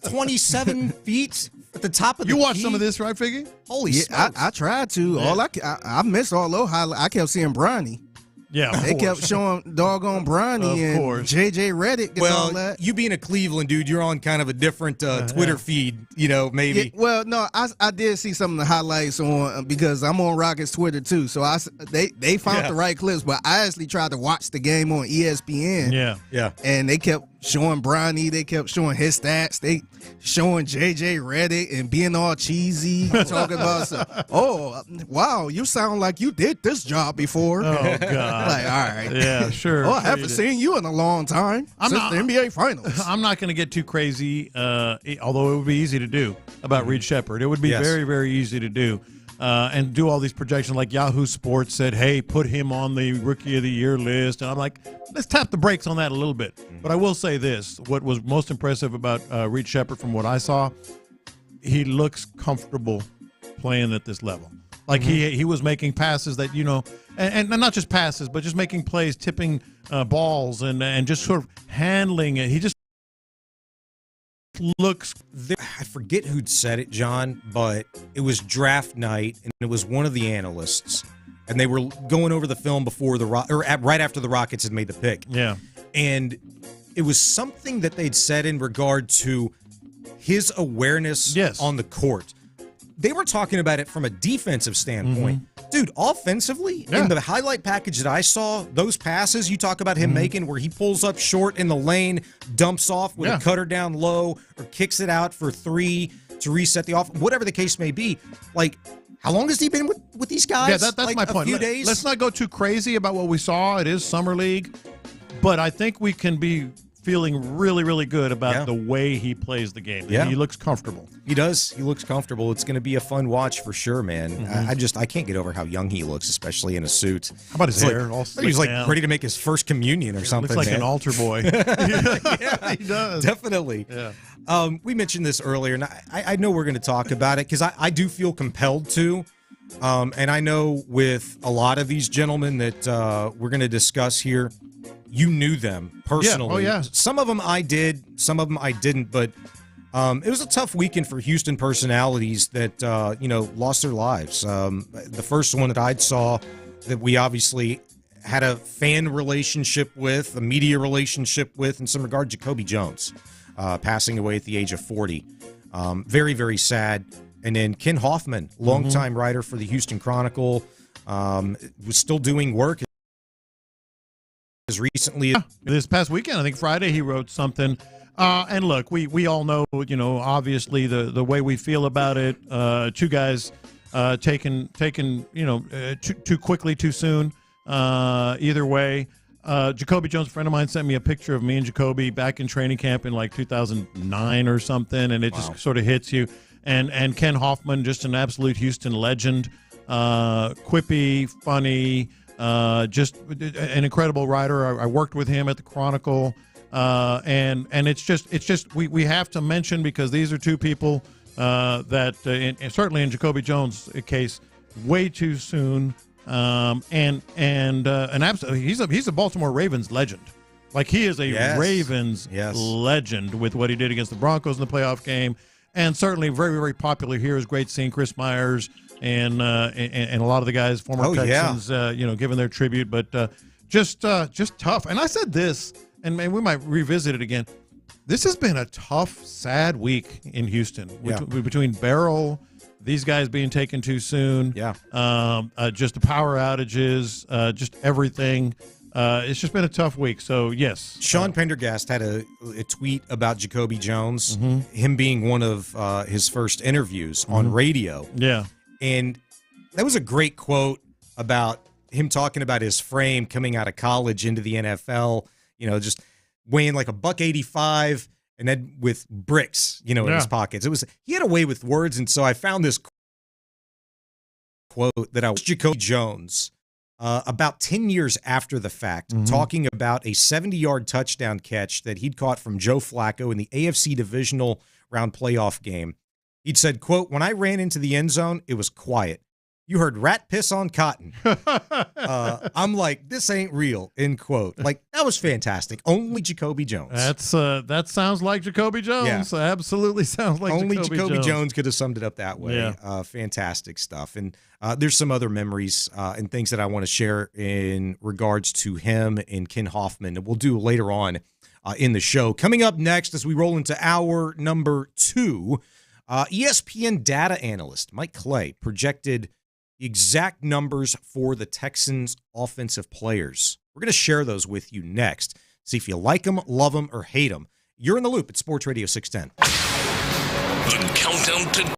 27 feet at the top of the You watched key. some of this, right, Figgy? Holy smokes. I tried to. I missed all those highlights. I kept seeing Bronny. Yeah, they kept showing doggone Bronny and JJ Redick and all that. You being a Cleveland dude, you're on kind of a different Twitter feed, maybe. Yeah, no, I did see some of the highlights on because I'm on Rockets Twitter too. So they found the right clips, but I actually tried to watch the game on ESPN. Yeah. And they kept showing Bronny, they kept showing his stats, they showing JJ Redick and being all cheesy, talking about oh wow, you sound like you did this job before. Oh God. Like, all right. Yeah, sure. Oh, I haven't seen you in a long time since the NBA Finals. I'm not going to get too crazy, although it would be easy to do about Reed Sheppard. It would be very, very easy to do. And do all these projections like Yahoo Sports said, hey, put him on the Rookie of the Year list. And I'm like, let's tap the brakes on that a little bit. But I will say this. What was most impressive about Reed Sheppard from what I saw, he looks comfortable playing at this level. Like he was making passes that, and not just passes, but just making plays, tipping balls and just sort of handling it. He just looks. I forget who'd said it, John, but it was draft night, and it was one of the analysts, and they were going over the film before right after the Rockets had made the pick. Yeah, and it was something that they'd said in regard to his awareness on the court. They were talking about it from a defensive standpoint. Dude, offensively, in the highlight package that I saw, those passes you talk about him making where he pulls up short in the lane, dumps off with a cutter down low, or kicks it out for three to reset the off, whatever the case may be. Like, how long has he been with these guys? Yeah, that's like my point. A few days? Let's not go too crazy about what we saw. It is Summer League. But I think we can be feeling really, really good about the way he plays the game. Yeah. He looks comfortable. He does. He looks comfortable. It's going to be a fun watch for sure, man. I can't get over how young he looks, especially in a suit. How about his hair? He's like ready to make his first communion or something. Looks like an altar boy. Yeah, he does. Definitely. Yeah. We mentioned this earlier, and I know we're going to talk about it because I do feel compelled to. And I know with a lot of these gentlemen that we're going to discuss here, you knew them personally. Yeah. Oh, yeah. Some of them I did, some of them I didn't, but it was a tough weekend for Houston personalities that, lost their lives. The first one that I saw that we obviously had a fan relationship with, a media relationship with, in some regard, Jacobe Jones, passing away at the age of 40. Very, very sad. And then Ken Hoffman, longtime writer for the Houston Chronicle, was still doing work as recently as this past weekend. I think Friday he wrote something. And look, we all know, obviously the way we feel about it. Two guys taken too quickly, too soon. Either way, Jacobe Jones, a friend of mine, sent me a picture of me and Jacobe back in training camp in like 2009 or something, and it just sort of hits you. And Ken Hoffman, just an absolute Houston legend, quippy, funny, just an incredible writer. I worked with him at the Chronicle, and it's just we have to mention, because these are two people that certainly in Jacobe Jones' case, way too soon, and an absolute he's a Baltimore Ravens legend. Like, he is a Ravens legend with what he did against the Broncos in the playoff game, and certainly very, very popular here. It was great seeing Chris Myers and a lot of the guys, former Texans, giving their tribute. But just tough. And I said this, and we might revisit it again. This has been a tough, sad week in Houston between Beryl, these guys being taken too soon. Just the power outages, just everything. It's just been a tough week. So, yes. Sean Pendergast had a tweet about Jacobe Jones, him being one of his first interviews on radio. Yeah. And that was a great quote about him talking about his frame coming out of college into the NFL, just weighing like $185 and then with bricks, in his pockets. He had a way with words. And so I found this quote that I was Jacobe Jones about 10 years after the fact, talking about a 70-yard touchdown catch that he'd caught from Joe Flacco in the AFC divisional round playoff game. He'd said, quote, "When I ran into the end zone, it was quiet. You heard rat piss on cotton." I'm like, this ain't real, end quote. Like, that was fantastic. Only Jacobe Jones. That sounds like Jacobe Jones. Yeah. Absolutely sounds like only Jacobe Jones could have summed it up that way. Yeah. Fantastic stuff. And there's some other memories and things that I want to share in regards to him and Ken Hoffman that we'll do later on in the show. Coming up next as we roll into hour number 2, ESPN data analyst Mike Clay projected the exact numbers for the Texans offensive players. We're going to share those with you next. See if you like them, love them, or hate them. You're in the loop at Sports Radio 610. The countdown to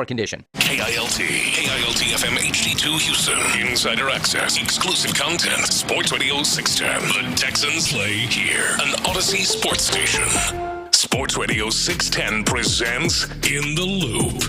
or condition. KILT FM HD2 Houston. Insider access, exclusive content. Sports Radio 610. The Texans play here. An Odyssey sports station. Sports Radio 610 presents In the Loop.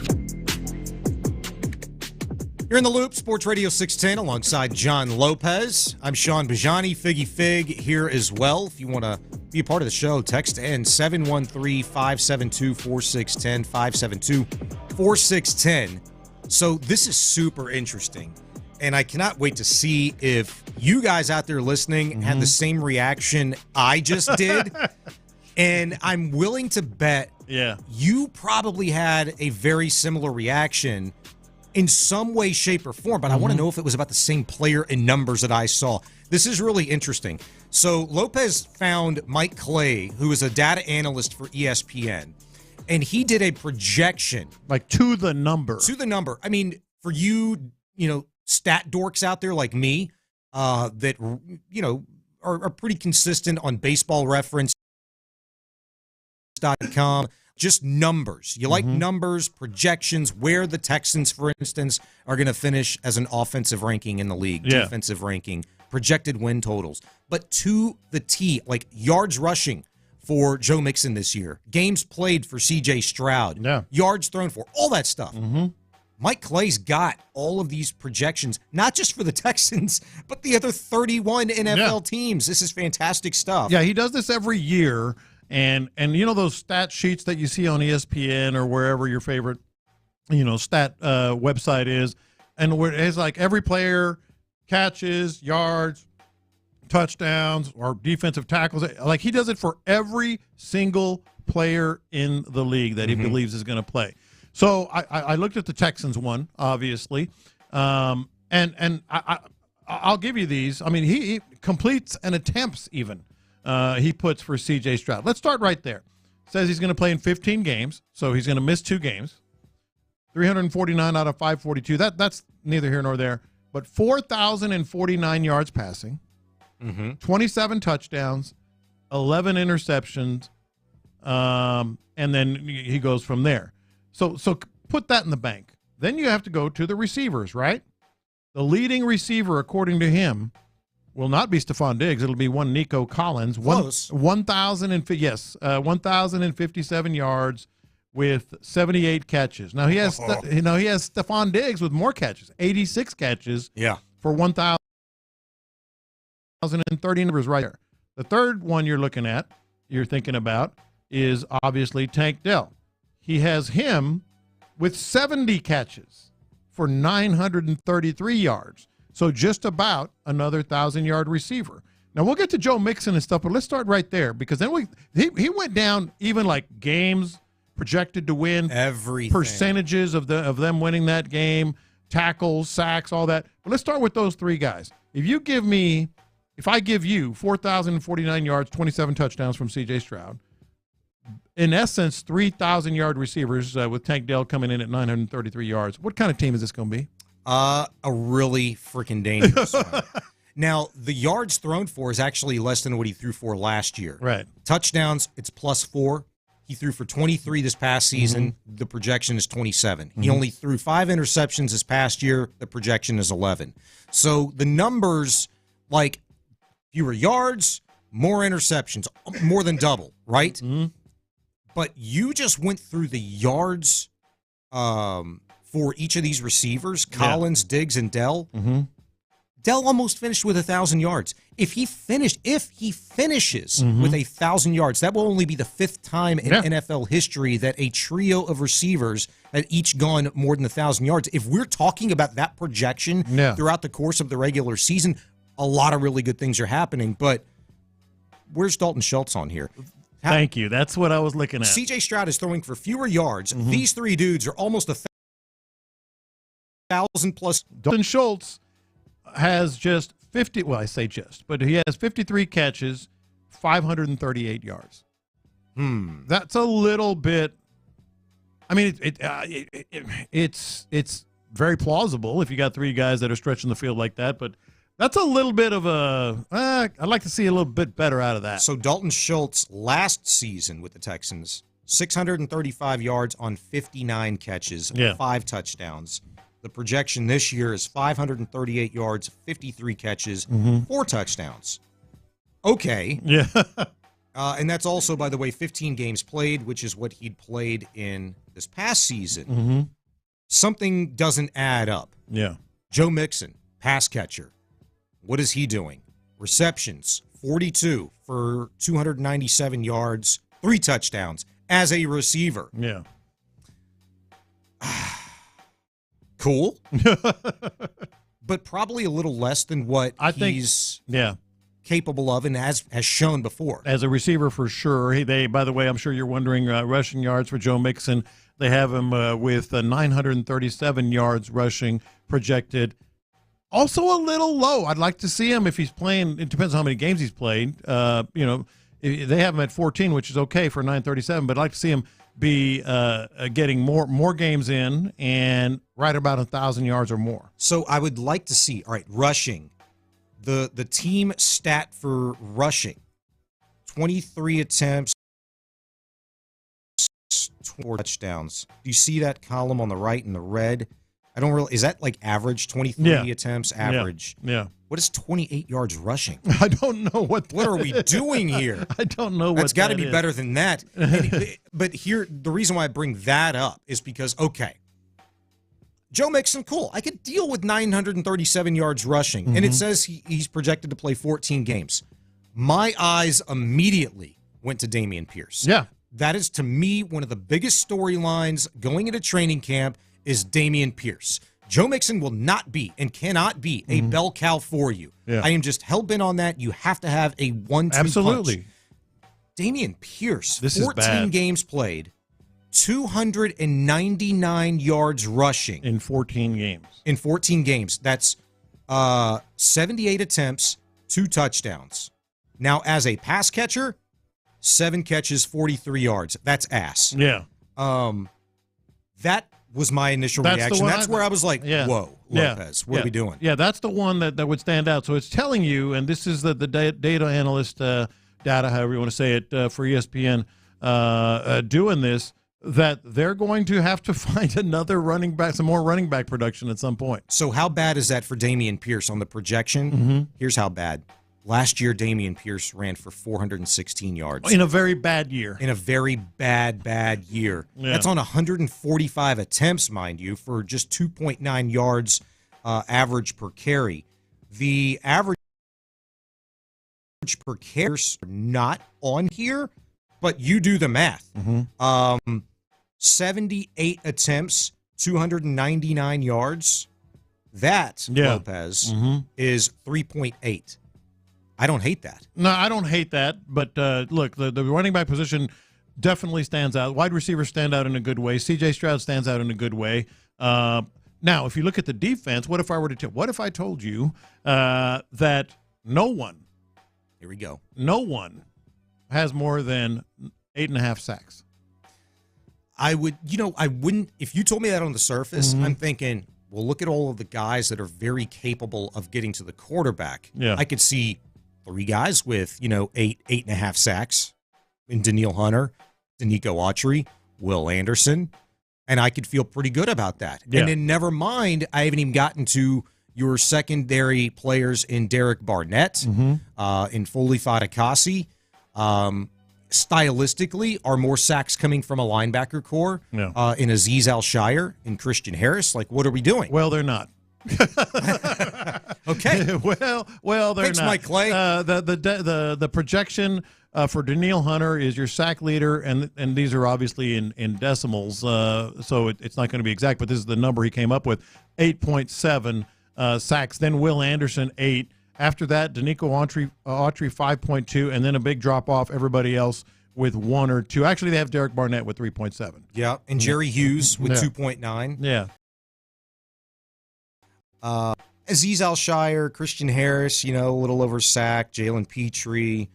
You're in the Loop, Sports Radio 610, alongside John Lopez. I'm Sean Bijani, Figgy Fig here as well. If you want to be a part of the show, text in 713-572-4610, 572-4610. So this is super interesting, and I cannot wait to see if you guys out there listening had the same reaction I just did. And I'm willing to bet you probably had a very similar reaction in some way, shape, or form, but I want to know if it was about the same player and numbers that I saw. This is really interesting. So Lopez found Mike Clay, who is a data analyst for ESPN, and he did a projection. Like to the number. To the number. I mean, for you, stat dorks out there like me that, are pretty consistent on Baseball Reference.com. Just numbers. You like numbers, projections, where the Texans, for instance, are going to finish as an offensive ranking in the league, defensive ranking, projected win totals. But to the T, like yards rushing for Joe Mixon this year, games played for C.J. Stroud, yards thrown for, all that stuff. Mike Clay's got all of these projections, not just for the Texans, but the other 31 NFL teams. This is fantastic stuff. Yeah, he does this every year. And those stat sheets that you see on ESPN or wherever your favorite, stat website is, and where it's like every player catches, yards, touchdowns, or defensive tackles. Like he does it for every single player in the league that he believes is going to play. So I looked at the Texans one, obviously, and I'll give you these. I mean, he completes and attempts even. He puts for C.J. Stroud. Let's start right there. Says he's going to play in 15 games, so he's going to miss 2 games. 349 out of 542. That's neither here nor there. But 4,049 yards passing, 27 touchdowns, 11 interceptions, and then he goes from there. So put that in the bank. Then you have to go to the receivers, right? The leading receiver, according to him, will not be Stephon Diggs. It'll be one Nico Collins. Close. 1,057 yards with 78 catches. Now he has Stephon Diggs with more catches, 86 catches. For 1,030 numbers right there. The third one you're thinking about is obviously Tank Dell. He has him with 70 catches for 933 yards. So just about another 1,000-yard receiver. Now, we'll get to Joe Mixon and stuff, but let's start right there because then he went down even like games projected to win, everything, percentages of them winning that game, tackles, sacks, all that. But let's start with those 3 guys. If I give you 4,049 yards, 27 touchdowns from C.J. Stroud, in essence, 3,000-yard receivers with Tank Dell coming in at 933 yards, what kind of team is this going to be? A really freaking dangerous one. Now, the yards thrown for is actually less than what he threw for last year. Right. Touchdowns, it's +4. He threw for 23 this past season. The projection is 27. He only threw 5 interceptions this past year. The projection is 11. So the numbers, like fewer yards, more interceptions, more than double, right? But you just went through the yards for each of these receivers, Collins, Diggs, and Dell. Dell almost finished with 1,000 yards. If he finishes with 1,000 yards, that will only be the 5th time in NFL history that a trio of receivers had each gone more than 1,000 yards. If we're talking about that projection throughout the course of the regular season, a lot of really good things are happening. But where's Dalton Schultz on here? Thank you. That's what I was looking at. C.J. Stroud is throwing for fewer yards. These 3 dudes are almost 1,000 plus. Dalton Schultz has just 50. Well, I say just, but he has 53 catches, 538 yards. That's a little bit. I mean, it's very plausible if you got 3 guys that are stretching the field like that, but that's a little bit of a. I'd like to see a little bit better out of that. So Dalton Schultz last season with the Texans 635 yards on 59 catches, 5 touchdowns. The projection this year is 538 yards, 53 catches, 4 touchdowns. Okay. Yeah. And that's also, by the way, 15 games played, which is what he'd played in this past season. Something doesn't add up. Yeah. Joe Mixon, pass catcher. What is he doing? Receptions, 42 for 297 yards, 3 touchdowns as a receiver. Yeah. Cool. But probably a little less than what he's capable of and has shown before. As a receiver, for sure. They, by the way, I'm sure you're wondering, rushing yards for Joe Mixon. They have him with 937 yards rushing projected. Also a little low. I'd like to see him if he's playing. It depends on how many games he's played. They have him at 14, which is okay for 937, but I'd like to see him be getting more games in and right about 1,000 yards or more. So I would like to see, all right, rushing. The team stat for rushing, 23 attempts, 4 touchdowns. Do you see that column on the right in the red? I don't really. Is that like average? 23 attempts average. Yeah. What is 28 yards rushing? I don't know what are we doing here? I don't know. That's got to be better than that. But here, the reason why I bring that up is because, okay, Joe Mixon, cool. I could deal with 937 yards rushing, and it says he's projected to play 14 games. My eyes immediately went to Dameon Pierce. Yeah. That is, to me, one of the biggest storylines going into training camp is Dameon Pierce. Joe Mixon will not be and cannot be a bell cow for you. Yeah. I am just hell-bent on that. You have to have a 1-2 Absolutely. punch. Dameon Pierce, This is 14 bad. games played, 299 yards rushing. In 14 games. In 14 games. That's 78 attempts, 2 touchdowns. Now, as a pass catcher, 7 catches, 43 yards. That's ass. Yeah. That was my initial reaction. That's where I was like, whoa, Lopez, what are we doing? Yeah, that's the one that would stand out. So it's telling you, and this is the data analyst data, however you want to say it, for ESPN doing this, that they're going to have to find another running back, some more running back production at some point. So how bad is that for Dameon Pierce on the projection? Here's how bad. Last year, Dameon Pierce ran for 416 yards. In a very bad year. In a very bad year. Yeah. That's on 145 attempts, mind you, for just 2.9 yards average per carry. The average per carry is not on here, but you do the math. 78 attempts, 299 yards. That, Lopez, is 3.8. I don't hate that. No, I don't hate that. But look, the running back position definitely stands out. Wide receivers stand out in a good way. C.J. Stroud stands out in a good way. Now, if you look at the defense, what if I told you that no one, here we go, no one has more than 8.5 sacks? I wouldn't. If you told me that on the surface, I'm thinking, well, look at all of the guys that are very capable of getting to the quarterback. Yeah. I could see 3 guys with, 8.5 sacks in Daniil Hunter, Danico Autry, Will Anderson, and I could feel pretty good about that. Yeah. And then never mind, I haven't even gotten to your secondary players in Derek Barnett, in Foley Fatukasi. Stylistically, are more sacks coming from a linebacker core in Azeez Al-Shire and Christian Harris? Like, what are we doing? Well, they're not. Okay. well, they're Thanks, not. Mike Clay. The projection for Daniil Hunter is your sack leader, and these are obviously in decimals, so it's not going to be exact, but this is the number he came up with: 8.7 sacks. Then Will Anderson 8. After that, Danico Autry 5.2, and then a big drop off. Everybody else with 1 or 2. Actually, they have Derek Barnett with 3.7. Yeah, and Jerry Hughes with 2.9. Yeah. Azeez Al-Shire, Christian Harris, a little over sack. Jalen Petrie,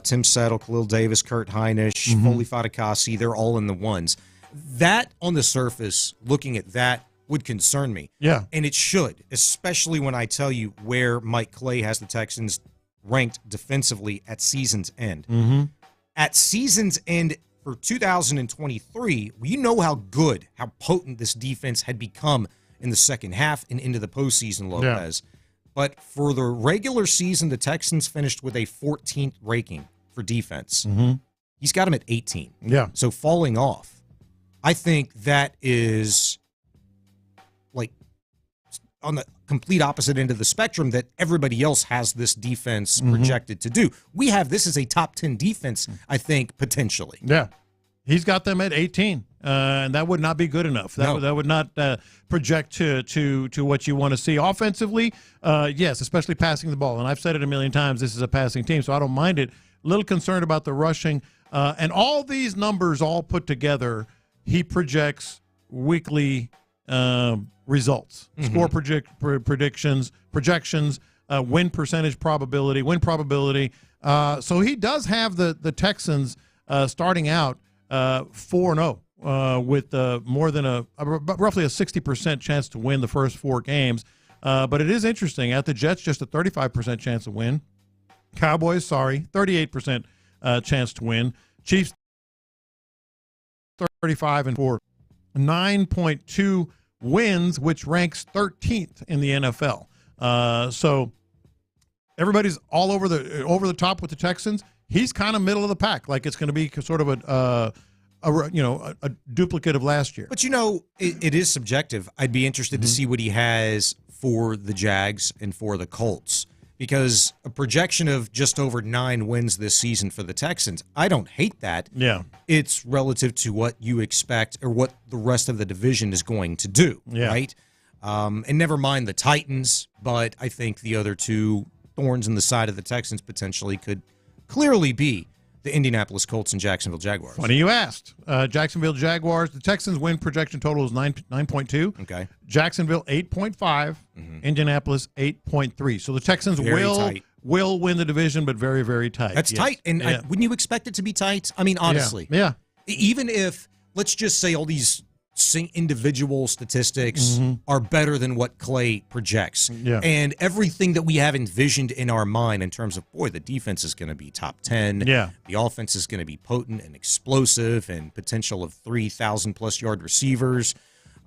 Tim Settle, Khalil Davis, Kurt Heinisch, Foley Fatukasi, they're all in the ones. That, on the surface, looking at that, would concern me. Yeah. And it should, especially when I tell you where Mike Clay has the Texans ranked defensively at season's end. At season's end for 2023, you know how good, how potent this defense had become in the second half and into the postseason, Lopez. Yeah. But for the regular season, the Texans finished with a 14th ranking for defense. Mm-hmm. He's got him at 18. Yeah. So falling off. I think that is like on the complete opposite end of the spectrum that everybody else has this defense projected to do. We have this as a top 10 defense, I think, potentially. Yeah. He's got them at 18, and that would not be good enough. That would not project to what you want to see. Offensively, yes, especially passing the ball. And I've said it a million times, this is a passing team, so I don't mind it. A little concerned about the rushing. And all these numbers all put together, he projects weekly results, score projections, win percentage probability, win probability. So he does have the Texans starting out 4-0 with more than roughly a 60% chance to win the first 4 games. But it is interesting. At the Jets, just a 35% chance to win. Cowboys, 38% chance to win. Chiefs, 35-4, 9.2 wins, which ranks 13th in the NFL. So everybody's all over the top with the Texans. He's kind of middle of the pack, like it's going to be sort of a duplicate of last year. But it is subjective. I'd be interested to see what he has for the Jags and for the Colts, because a projection of just over 9 wins this season for the Texans, I don't hate that. Yeah, it's relative to what you expect or what the rest of the division is going to do. Yeah. Right. And never mind the Titans, but I think the other two thorns in the side of the Texans potentially could clearly be the Indianapolis Colts and Jacksonville Jaguars. Funny you asked. Jacksonville Jaguars, the Texans win projection total is 9.2. Okay. Jacksonville 8.5. Indianapolis 8.3. So the Texans will win the division, but very, very tight. That's tight. And wouldn't you expect it to be tight? I mean, honestly. Yeah. Even if, let's just say all these individual statistics are better than what Clay projects. Yeah. And everything that we have envisioned in our mind in terms of, boy, the defense is going to be top 10. Yeah. The offense is going to be potent and explosive and potential of 3,000-plus yard receivers.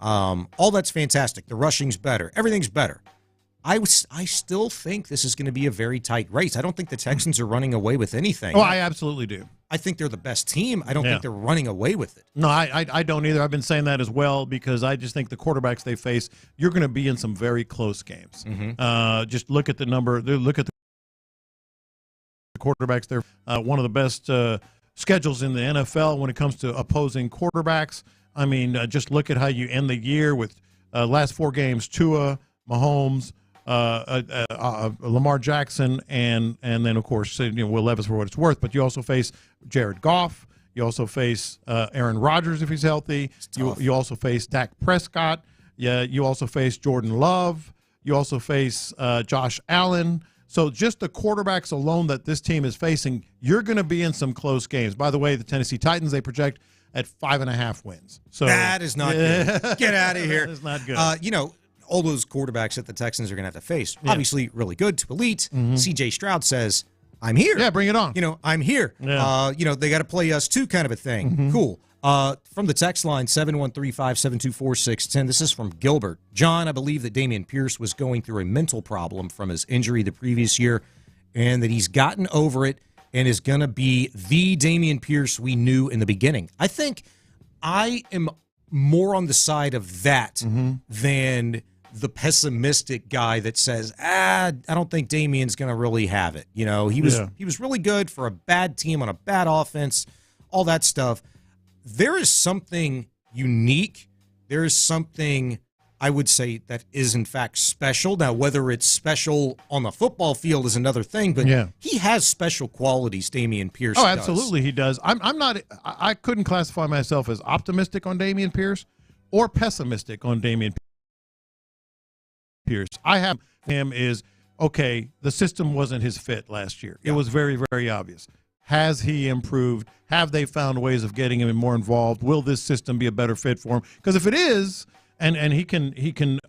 All that's fantastic. The rushing's better. Everything's better. I still think this is going to be a very tight race. I don't think the Texans are running away with anything. Oh, I absolutely do. I think they're the best team. I don't think they're running away with it. No, I don't either. I've been saying that as well because I just think the quarterbacks they face, you're going to be in some very close games. Just look at the number. Look at the quarterbacks. They're one of the best schedules in the NFL when it comes to opposing quarterbacks. I mean, just look at how you end the year with last 4 games, Tua, Mahomes, Lamar Jackson, and then, of course, Will Levis for what it's worth. But you also face Jared Goff. You also face Aaron Rodgers if he's healthy. You also face Dak Prescott. Yeah, you also face Jordan Love. You also face Josh Allen. So just the quarterbacks alone that this team is facing, you're going to be in some close games. By the way, the Tennessee Titans, they project at 5.5 wins. So that is not good. Get out of here. That is not good. All those quarterbacks that the Texans are going to have to face, obviously really good to elite. C.J. Stroud says, I'm here. Yeah, bring it on. I'm here. Yeah. They got to play us too kind of a thing. Cool. From the text line, 713-572-4610. This is from Gilbert. John, I believe that Dameon Pierce was going through a mental problem from his injury the previous year and that he's gotten over it and is going to be the Dameon Pierce we knew in the beginning. I think I am more on the side of that than the pessimistic guy that says, I don't think Damien's going to really have it. He was really good for a bad team on a bad offense, all that stuff. There is something unique. There is something, I would say, that is in fact special. Now, whether it's special on the football field is another thing, but he has special qualities, Dameon Pierce does. Absolutely he does. I couldn't classify myself as optimistic on Dameon Pierce or pessimistic on Dameon Pierce. I have him is, okay, the system wasn't his fit last year. It was very, very obvious. Has he improved? Have they found ways of getting him more involved? Will this system be a better fit for him? Because if it is, and he can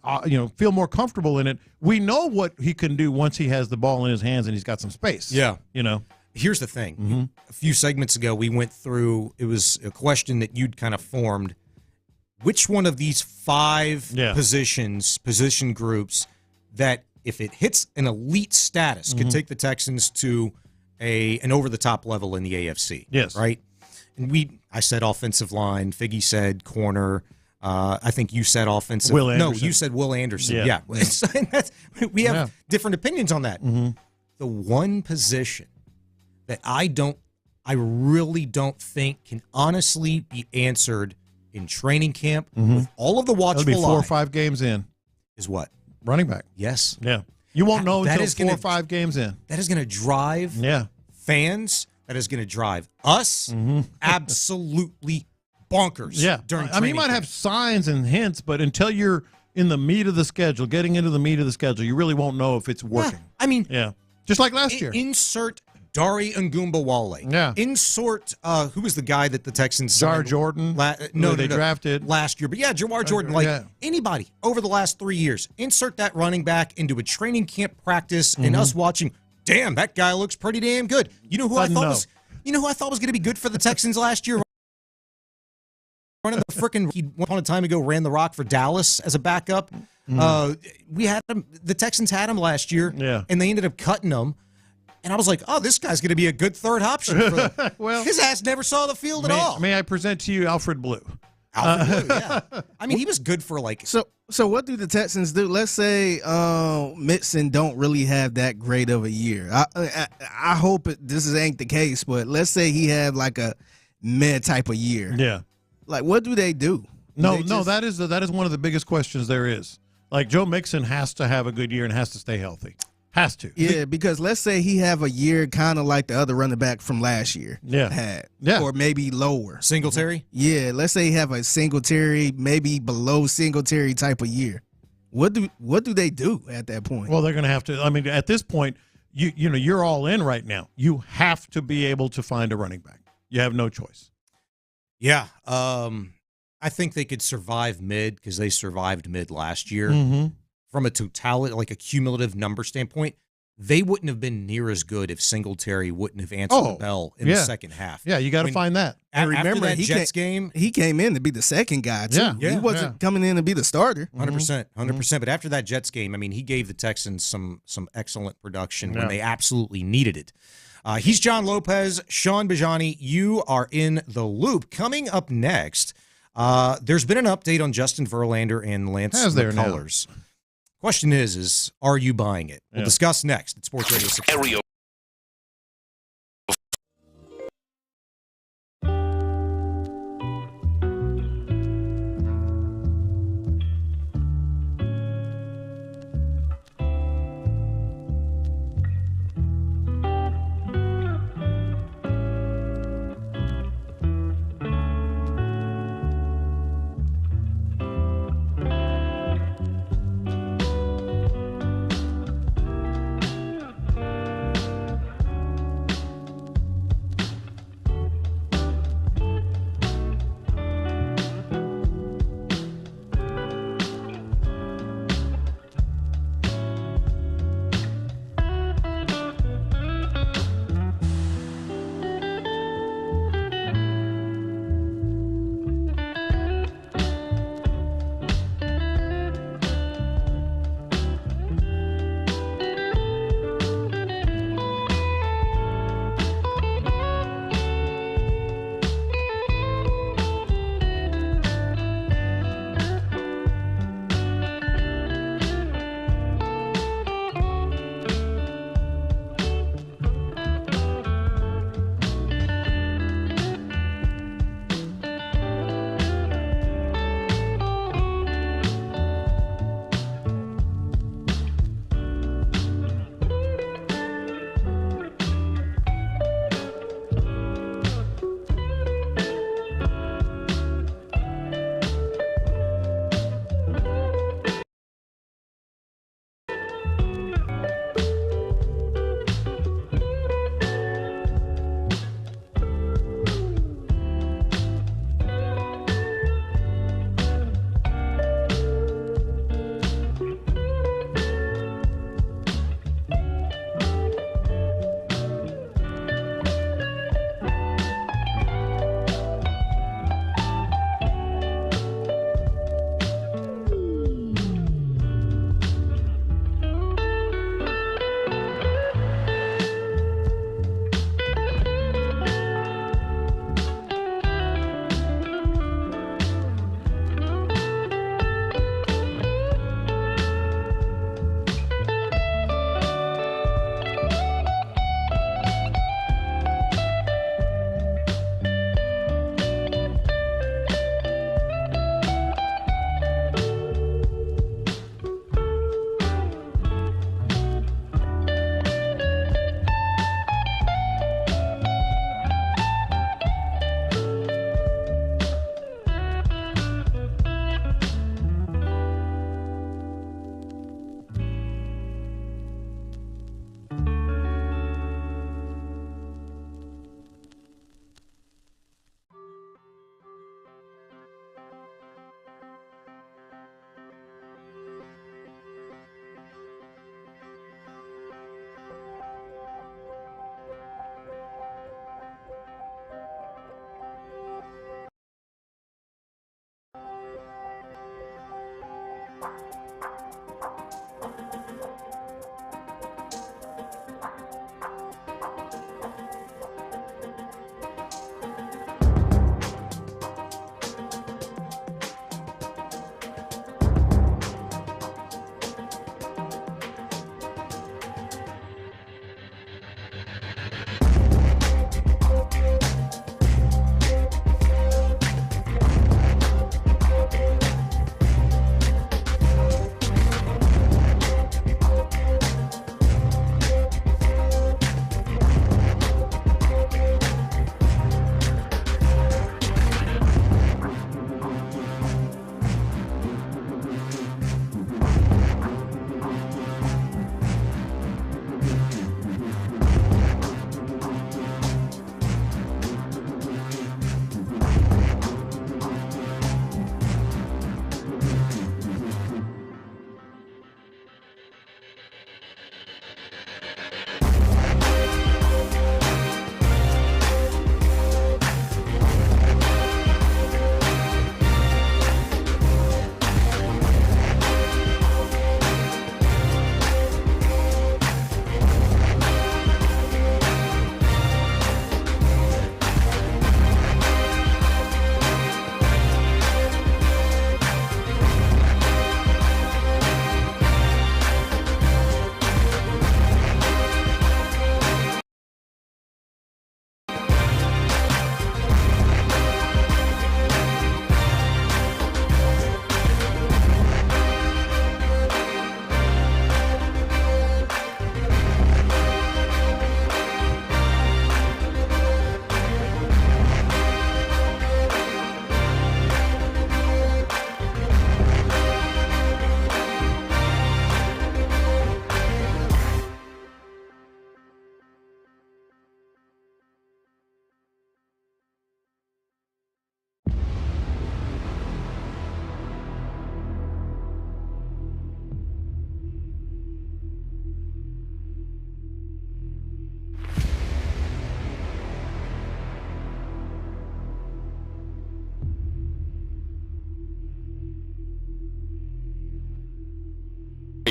feel more comfortable in it, we know what he can do once he has the ball in his hands and he's got some space. Yeah. Here's the thing. A few segments ago, we went through, it was a question that you'd kind of formed. Which one of these 5 position groups that if it hits an elite status could take the Texans to an over-the-top level in the AFC? Yes. Right? And I said offensive line. Figgy said corner. I think you said offensive. Will Anderson. No, you said Will Anderson. Yeah. We have different opinions on that. The one position that I really don't think can honestly be answered in training camp with all of the watchful That'll be 4 eye or 5 games in. is what? Running back. Yes. Yeah. You won't know That until is 4 or 5 games in. That is going to drive fans. That is going to drive us absolutely bonkers. Yeah. During I mean, you might training have signs and hints, but until you're in the meat of the schedule, getting into the meat of the schedule, you really won't know if it's working. I mean, just like last year. Insert Dari Ngumbawale. Yeah. Insert who was the guy that the Texans Jar signed? Jordan. No, they drafted last year. But yeah, Jamar Jordan. Anybody over the last 3 years, insert that running back into a training camp practice and us watching. Damn, that guy looks pretty damn good. You know who I thought was? You know who I thought was going to be good for the Texans last year? Running the frickin' he one upon a time ago ran the rock for Dallas as a backup. We had him. The Texans had him last year, and they ended up cutting him. And I was like, oh, this guy's going to be a good third option for them. Well, his ass never saw the field at all. May I present to you Alfred Blue? Alfred Blue, yeah. I mean, he was good for like. So what do the Texans do? Let's say Mixon don't really have that great of a year. I hope this ain't the case, but let's say he had like a mid type of year. Yeah. Like, what do they do? No, that is one of the biggest questions there is. Like, Joe Mixon has to have a good year and has to stay healthy. Has to. Yeah, because let's say he have a year kind of like the other running back from last year had. Yeah. Or maybe lower. Singletary? Yeah, let's say he have a Singletary, maybe below Singletary type of year. What do they do at that point? Well, they're going to have to. I mean, at this point, you're all in right now. You have to be able to find a running back. You have no choice. Yeah. I think they could survive mid because they survived mid last year. From a totality, like a cumulative number standpoint, they wouldn't have been near as good if Singletary wouldn't have answered the bell in the second half. Yeah, you got to find that. And remember, that Jets game, he came in to be the second guy too. He wasn't coming in to be the starter. 100%. But after that Jets game, I mean, he gave the Texans some excellent production when they absolutely needed it. He's John Lopez, Sean Bijani. You are in the loop. Coming up next, there's been an update on Justin Verlander and Lance McCullers. Question is are you buying it? We'll discuss next at Sports Radio 6.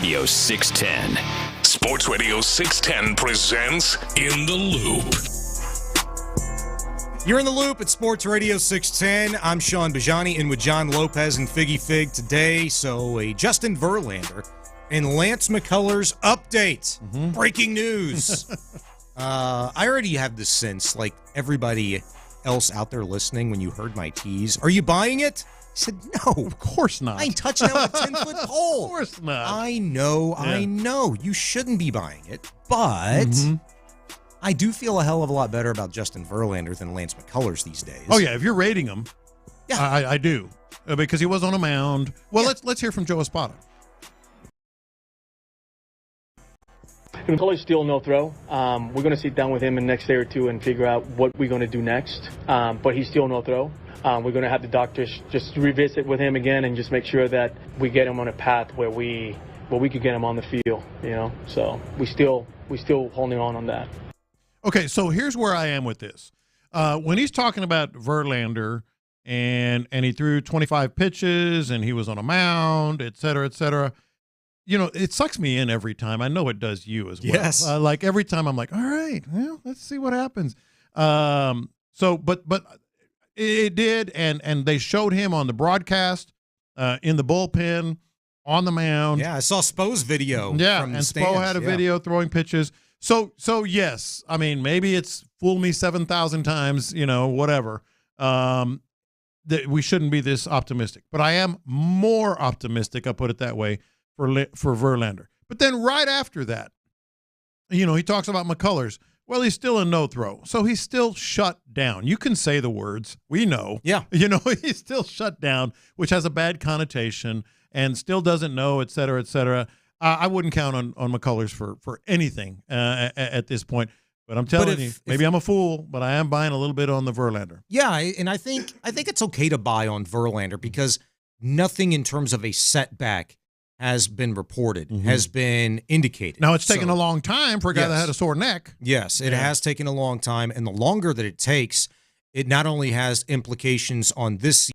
Radio 610. Sports Radio 610 presents In the Loop. You're in the loop at Sports Radio 610. I'm Sean Bijani in with John Lopez and Figgy Fig today. So a Justin Verlander and Lance McCullers update. Breaking news. I already have this sense, like everybody else out there listening, when you heard my tease, are you buying it? I said, no. Of course not. I ain't touching that with a 10-foot pole. Of course not. I know. You shouldn't be buying it, but I do feel a hell of a lot better about Justin Verlander than Lance McCullers these days. Oh, yeah. If you're rating him, yeah, I do. Because he was on a mound. Well, let's hear from Joe Espada. McCullers still no throw. We're going to sit down with him in the next day or two and figure out what we're going to do next. But he's still no throw. We're going to have the doctors just revisit with him again and just make sure that we get him on a path where we could get him on the field. You know, so we still holding on that. Okay, so here's where I am with this. When he's talking about Verlander and he threw 25 pitches and he was on a mound, et cetera, you know, it sucks me in every time. I know it does you as well. Yes. Like every time I'm like, all right, well, let's see what happens. But it did, and they showed him on the broadcast, in the bullpen, on the mound. Yeah, I saw Spo's video. Yeah, from the and stands. Spo had a video throwing pitches. So yes, I mean, maybe it's fooled me 7,000 times, you know, whatever. That we shouldn't be this optimistic, but I am more optimistic. I'll put it that way for Verlander. But then right after that, you know, he talks about McCullers. Well, he's still a no-throw, so he's still shut down. You can say the words. We know. Yeah. You know, he's still shut down, which has a bad connotation, and still doesn't know, et cetera, et cetera. I wouldn't count on McCullers for anything at this point. But I'm telling you, maybe I'm a fool, but I am buying a little bit on the Verlander. Yeah, and I think it's okay to buy on Verlander because nothing in terms of a setback has been reported, has been indicated. Now, it's taken a long time for a guy that had a sore neck. Yes, it has taken a long time, and the longer that it takes, it not only has implications on this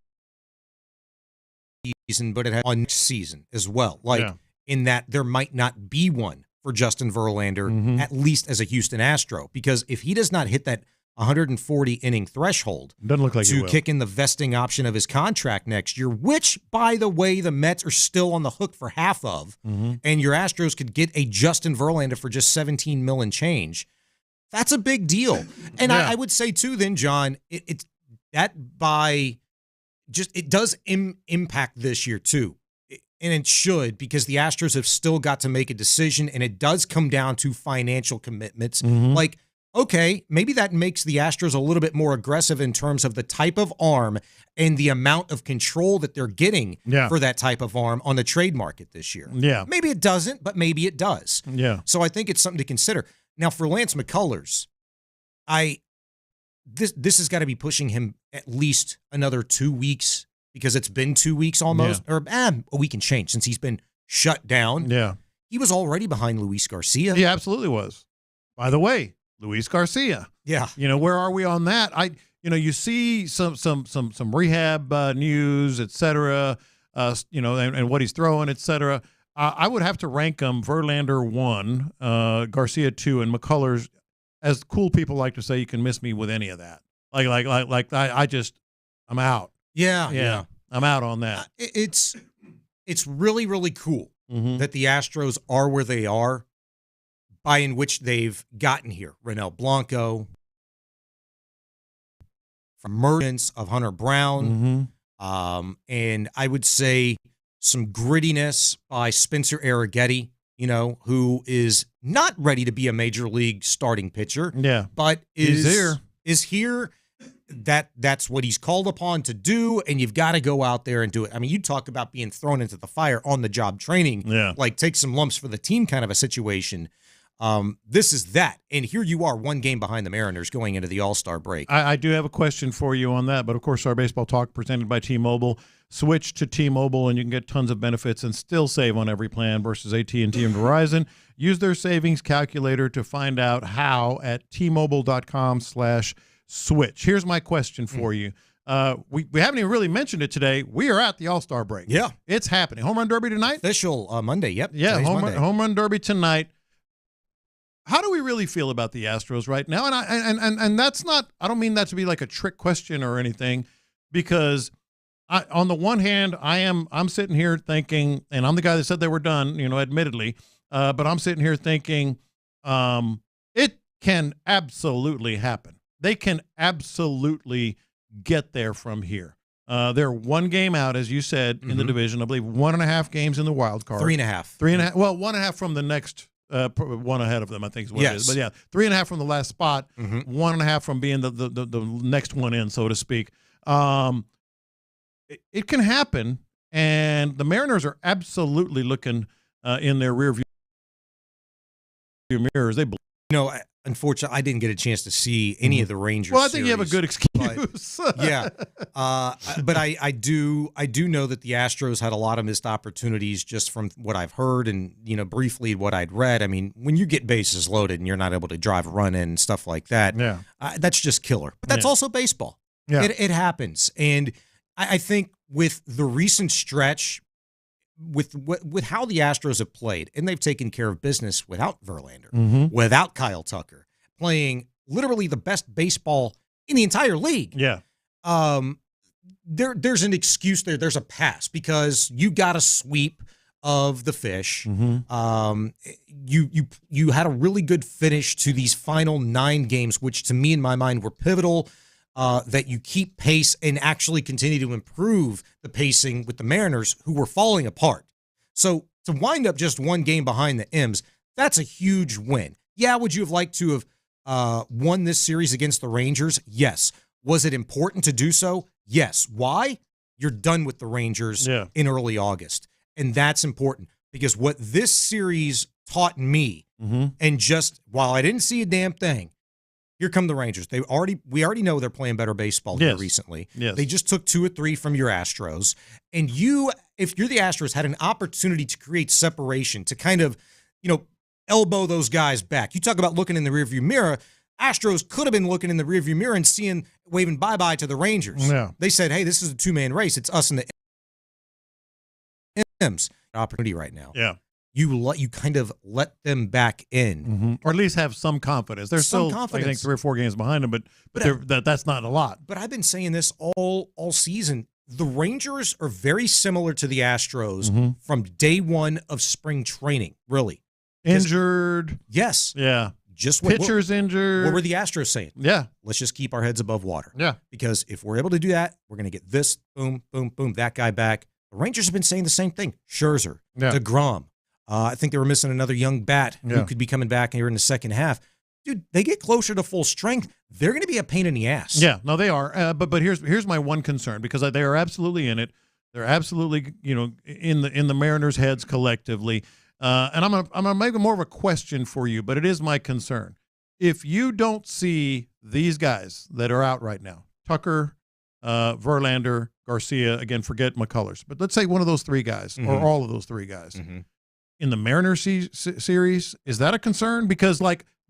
season, but it has on next season as well. In that there might not be one for Justin Verlander, at least as a Houston Astro, because if he does not hit that 140-inning threshold doesn't look like to kick in the vesting option of his contract next year, which, by the way, the Mets are still on the hook for half of, and your Astros could get a Justin Verlander for just $17 million change. That's a big deal. And I would say, too, then, John, it does impact this year, too. And it should, because the Astros have still got to make a decision, and it does come down to financial commitments. Like, okay, maybe that makes the Astros a little bit more aggressive in terms of the type of arm and the amount of control that they're getting for that type of arm on the trade market this year. Yeah. Maybe it doesn't, but maybe it does. Yeah. So I think it's something to consider. Now, for Lance McCullers, this has got to be pushing him at least another 2 weeks, because it's been 2 weeks almost, or a week and change since he's been shut down. Yeah. He was already behind Luis Garcia. He absolutely was. By the way, Luis Garcia. Yeah. You know, where are we on that? You see some rehab news, et cetera, you know, and what he's throwing, et cetera. I would have to rank them Verlander 1, Garcia 2, and McCullers. As cool people like to say, you can miss me with any of that. I'm out. Yeah. I'm out on that. It's really, really cool that the Astros are where they are, by in which they've gotten here. Renel Blanco, from emergence of Hunter Brown, and I would say some grittiness by Spencer Arrighetti, you know, who is not ready to be a major league starting pitcher. Yeah, but he's here. That's what he's called upon to do, and you've got to go out there and do it. I mean, you talk about being thrown into the fire on the job training, like take some lumps for the team kind of a situation. This is that, and here you are, one game behind the Mariners going into the All-Star break. I do have a question for you on that, but of course our baseball talk presented by T-Mobile. Switch to T-Mobile and you can get tons of benefits and still save on every plan versus AT&T and Verizon. Use their savings calculator to find out how at T-Mobile.com/switch. Here's my question for you. We haven't even really mentioned it today. We are at the All-Star break. Yeah. It's happening. Home Run Derby tonight? Official Monday, yep. Yeah, home run Derby tonight. How do we really feel about the Astros right now? And that's not, I don't mean that to be like a trick question or anything, because on the one hand, I'm sitting here thinking, and I'm the guy that said they were done, admittedly, but I'm sitting here thinking it can absolutely happen. They can absolutely get there from here. They're one game out, as you said, in the division. I believe 1.5 games in the wild card. 3.5. 3.5. Well, 1.5 from the next one ahead of them, I think is what it is. But yeah, 3.5 from the last spot, 1.5 from being the next one in, so to speak. It can happen, and the Mariners are absolutely looking in their rearview mirrors. They, unfortunately, I didn't get a chance to see any of the Rangers. Well, I think you have a good excuse. Yeah, but I do know that the Astros had a lot of missed opportunities just from what I've heard and briefly what I'd read. I mean, when you get bases loaded and you're not able to drive a run in and stuff like that, that's just killer. But that's also baseball. Yeah, it happens, and I think with the recent stretch, with how the Astros have played, and they've taken care of business without Verlander, without Kyle Tucker, playing literally the best baseball in the entire league. Yeah. There's an excuse there. There's a pass because you got a sweep of the fish. You had a really good finish to these final 9 games, which to me, in my mind, were pivotal. That you keep pace and actually continue to improve the pacing with the Mariners, who were falling apart. So to wind up just 1 game behind the M's, that's a huge win. Yeah, would you have liked to have won this series against the Rangers? Yes. Was it important to do so? Yes. Why? You're done with the Rangers in early August. And that's important because what this series taught me, and just while I didn't see a damn thing, here come the Rangers. We already know they're playing better baseball here recently. Yes. They just took 2 or 3 from your Astros. And if you're the Astros, had an opportunity to create separation, to kind of, elbow those guys back. You talk about looking in the rearview mirror. Astros could have been looking in the rearview mirror and waving bye-bye to the Rangers. Yeah. They said, hey, this is a 2-man race. It's us and the M's. Opportunity right now. Yeah. You kind of let them back in, or at least have some confidence. They're still, I think, 3 or 4 games behind them, but that's not a lot. But I've been saying this all season. The Rangers are very similar to the Astros from day one of spring training. Really injured. Yes. Yeah. Just pitchers injured. What were the Astros saying? Yeah. Let's just keep our heads above water. Yeah. Because if we're able to do that, we're going to get this boom, boom, boom, that guy back. The Rangers have been saying the same thing. Scherzer, DeGrom. I think they were missing another young bat who could be coming back here in the second half. Dude, they get closer to full strength, they're going to be a pain in the ass. Yeah, no, they are. But here's my one concern, because they are absolutely in it. They're absolutely in the Mariners' heads collectively. And I'm gonna make it more of a question for you, but it is my concern. If you don't see these guys that are out right now, Tucker, Verlander, Garcia, again, forget McCullers, but let's say one of those 3 guys or all of those 3 guys. In the Mariners series, is that a concern? Because,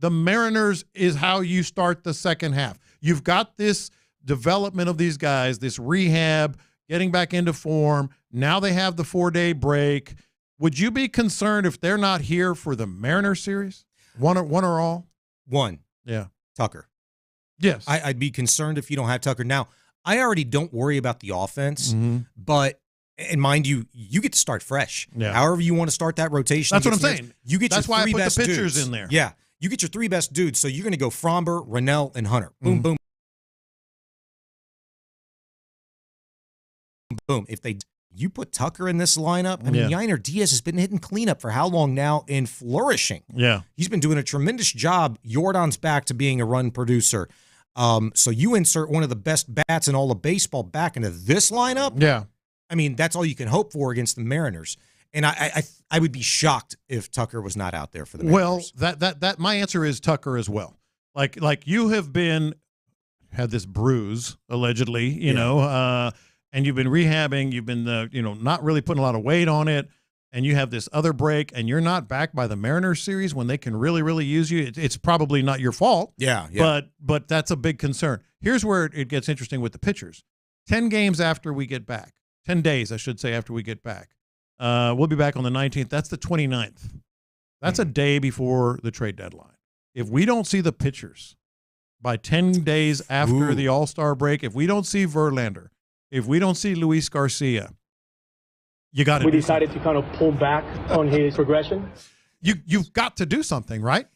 the Mariners is how you start the second half. You've got this development of these guys, this rehab, getting back into form. Now they have the 4-day break. Would you be concerned if they're not here for the Mariners series? One or all? One. Yeah. Tucker. Yes. I'd be concerned if you don't have Tucker. Now, I already don't worry about the offense, but – and mind you, you get to start fresh. Yeah. However you want to start that rotation. That's what I'm saying. You get That's your 3 why I put best the pitchers dudes in there. Yeah. You get your 3 best dudes. So you're going to go Fromber, Rennell, and Hunter. Boom, boom, boom. If you put Tucker in this lineup, I mean, Yainer Diaz has been hitting cleanup for how long now and flourishing. Yeah. He's been doing a tremendous job. Jordan's back to being a run producer. So you insert one of the best bats in all of baseball back into this lineup. Yeah. I mean, that's all you can hope for against the Mariners. And I would be shocked if Tucker was not out there for the Mariners. Well, that my answer is Tucker as well. Like you have had this bruise, allegedly, you know, and you've been rehabbing, you've been, not really putting a lot of weight on it, and you have this other break, and you're not back by the Mariners series when they can really, really use you. It's probably not your fault. Yeah. But that's a big concern. Here's where it gets interesting with the pitchers. 10 games after we get back. 10 days, I should say, after we get back. We'll be back on the 19th. That's the 29th. That's a day before the trade deadline. If we don't see the pitchers by 10 days after the All-Star break, if we don't see Verlander, if we don't see Luis Garcia, you got to. We decided to kind of pull back on his progression. You've got to do something, right?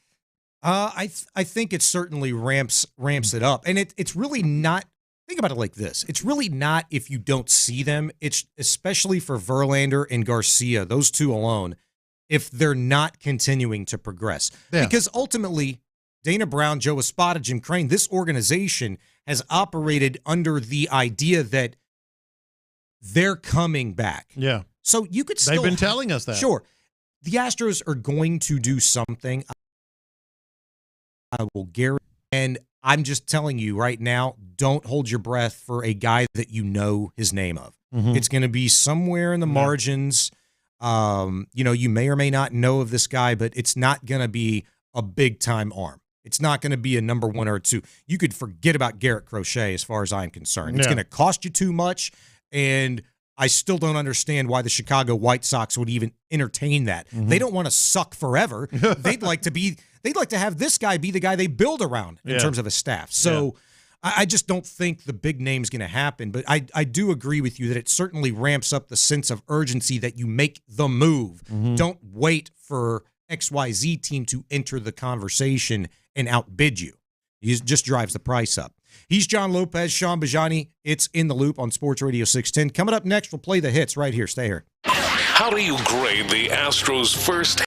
I think it certainly ramps it up, and it's really not. Think about it like this: it's really not if you don't see them. It's especially for Verlander and Garcia, those two alone, if they're not continuing to progress. Yeah. Because ultimately, Dana Brown, Joe Espada, Jim Crane, this organization has operated under the idea that they're coming back. Yeah. So you could still. They've been telling us that. Sure. The Astros are going to do something. I will guarantee. And I'm just telling you right now, don't hold your breath for a guy that you know his name of. Mm-hmm. It's going to be somewhere in the margins. You may or may not know of this guy, but it's not going to be a big-time arm. It's not going to be a number 1 or 2. You could forget about Garrett Crochet as far as I'm concerned. It's going to cost you too much, and I still don't understand why the Chicago White Sox would even entertain that. Mm-hmm. They don't want to suck forever. They'd like to have this guy be the guy they build around in terms of a staff. So I just don't think the big name's going to happen. But I do agree with you that it certainly ramps up the sense of urgency that you make the move. Mm-hmm. Don't wait for XYZ team to enter the conversation and outbid you. It just drives the price up. He's John Lopez, Sean Bijani. It's In the Loop on Sports Radio 610. Coming up next, we'll play the hits right here. Stay here. How do you grade the Astros' first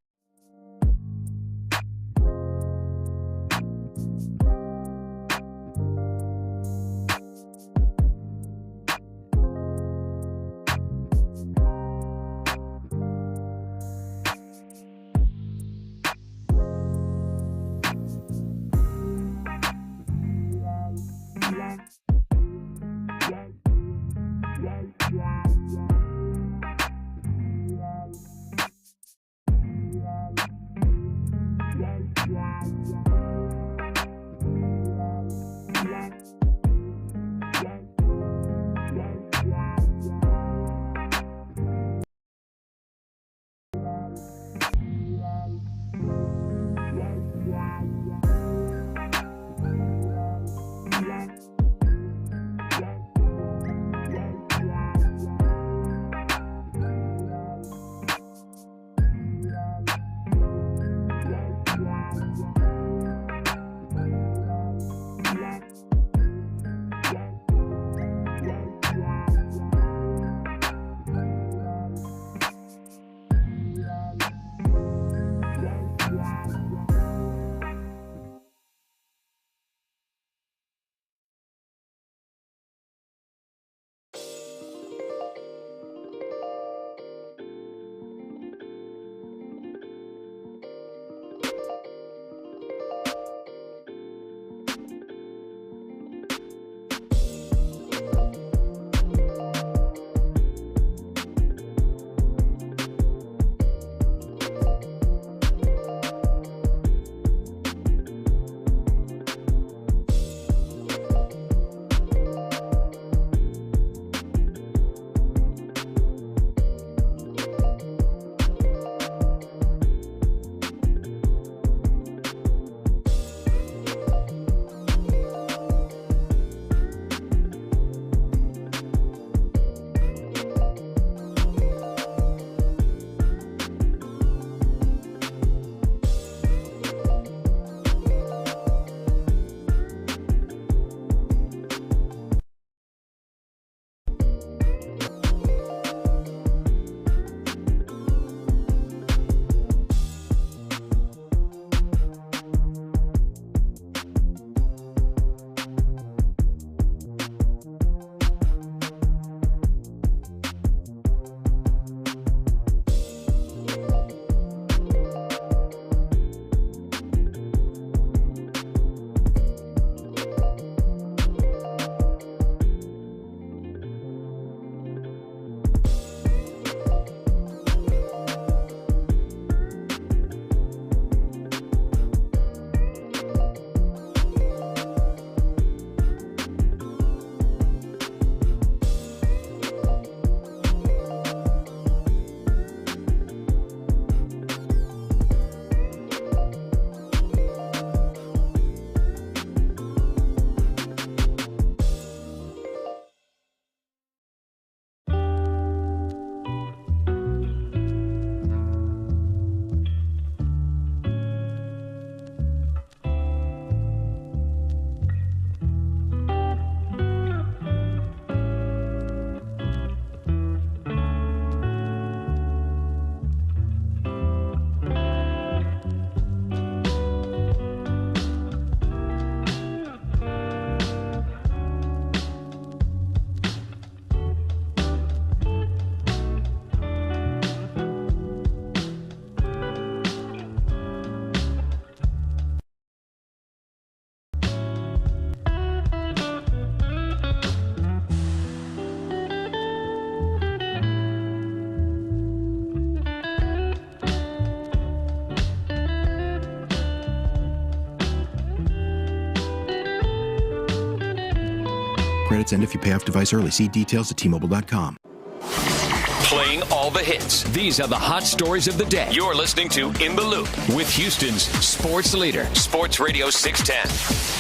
credits end if you pay off device early. See details at T-Mobile.com. Playing all the hits. These are the hot stories of the day. You're listening to In the Loop with Houston's sports leader, Sports Radio 610.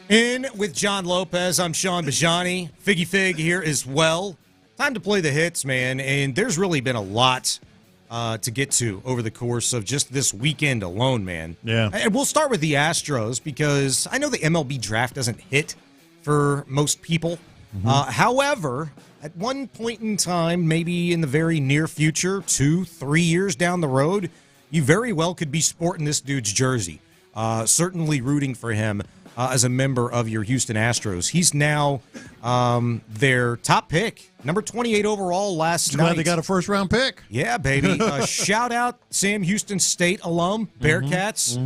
In with John Lopez, I'm Sean Bijani. Figgy Fig here as well. Time to play the hits, man. And there's really been a lot to get to over the course of just this weekend alone, man. Yeah. And we'll start with the Astros because I know the MLB draft doesn't hit for most people. However, at one point in time, maybe in the very near future, 2-3 years down the road, you very well could be sporting this dude's jersey. Certainly rooting for him as a member of your Houston Astros. He's now their top pick, number 28 overall last night. Glad they got a first-round pick. Yeah, baby. Shout out Sam Houston State alum, Bearcats.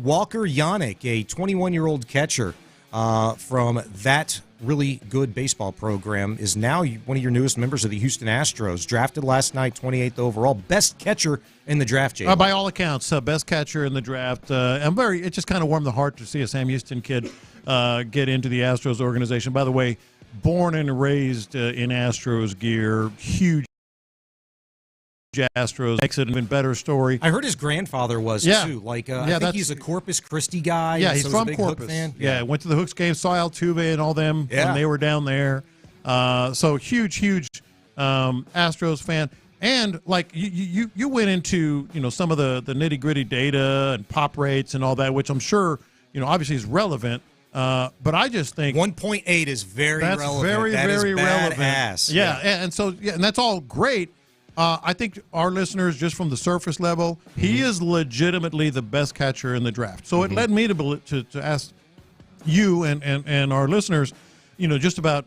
Walker Yannick, a 21-year-old catcher from that really good baseball program, is now one of your newest members of the Houston Astros. Drafted last night, 28th overall. Best catcher in the draft, Jay. By all accounts, best catcher in the draft. It just kind of warmed the heart to see a Sam Houston kid get into the Astros organization. By the way, born and raised in Astros gear, huge Astros. Makes it an even better story. I heard his grandfather was, too. I think he's a Corpus Christi guy. Yeah, he's from a big Corpus. Hook fan. Yeah, went to the Hooks game, saw Altuve and all them when they were down there. So huge Astros fan. And you went into some of the nitty gritty data and pop rates and all that, which I'm sure obviously is relevant. But I just think 1.8 is very relevant. Very relevant. Yeah, and that's all great. I think our listeners, just from the surface level, he is legitimately the best catcher in the draft. So it led me to ask you and our listeners, just about.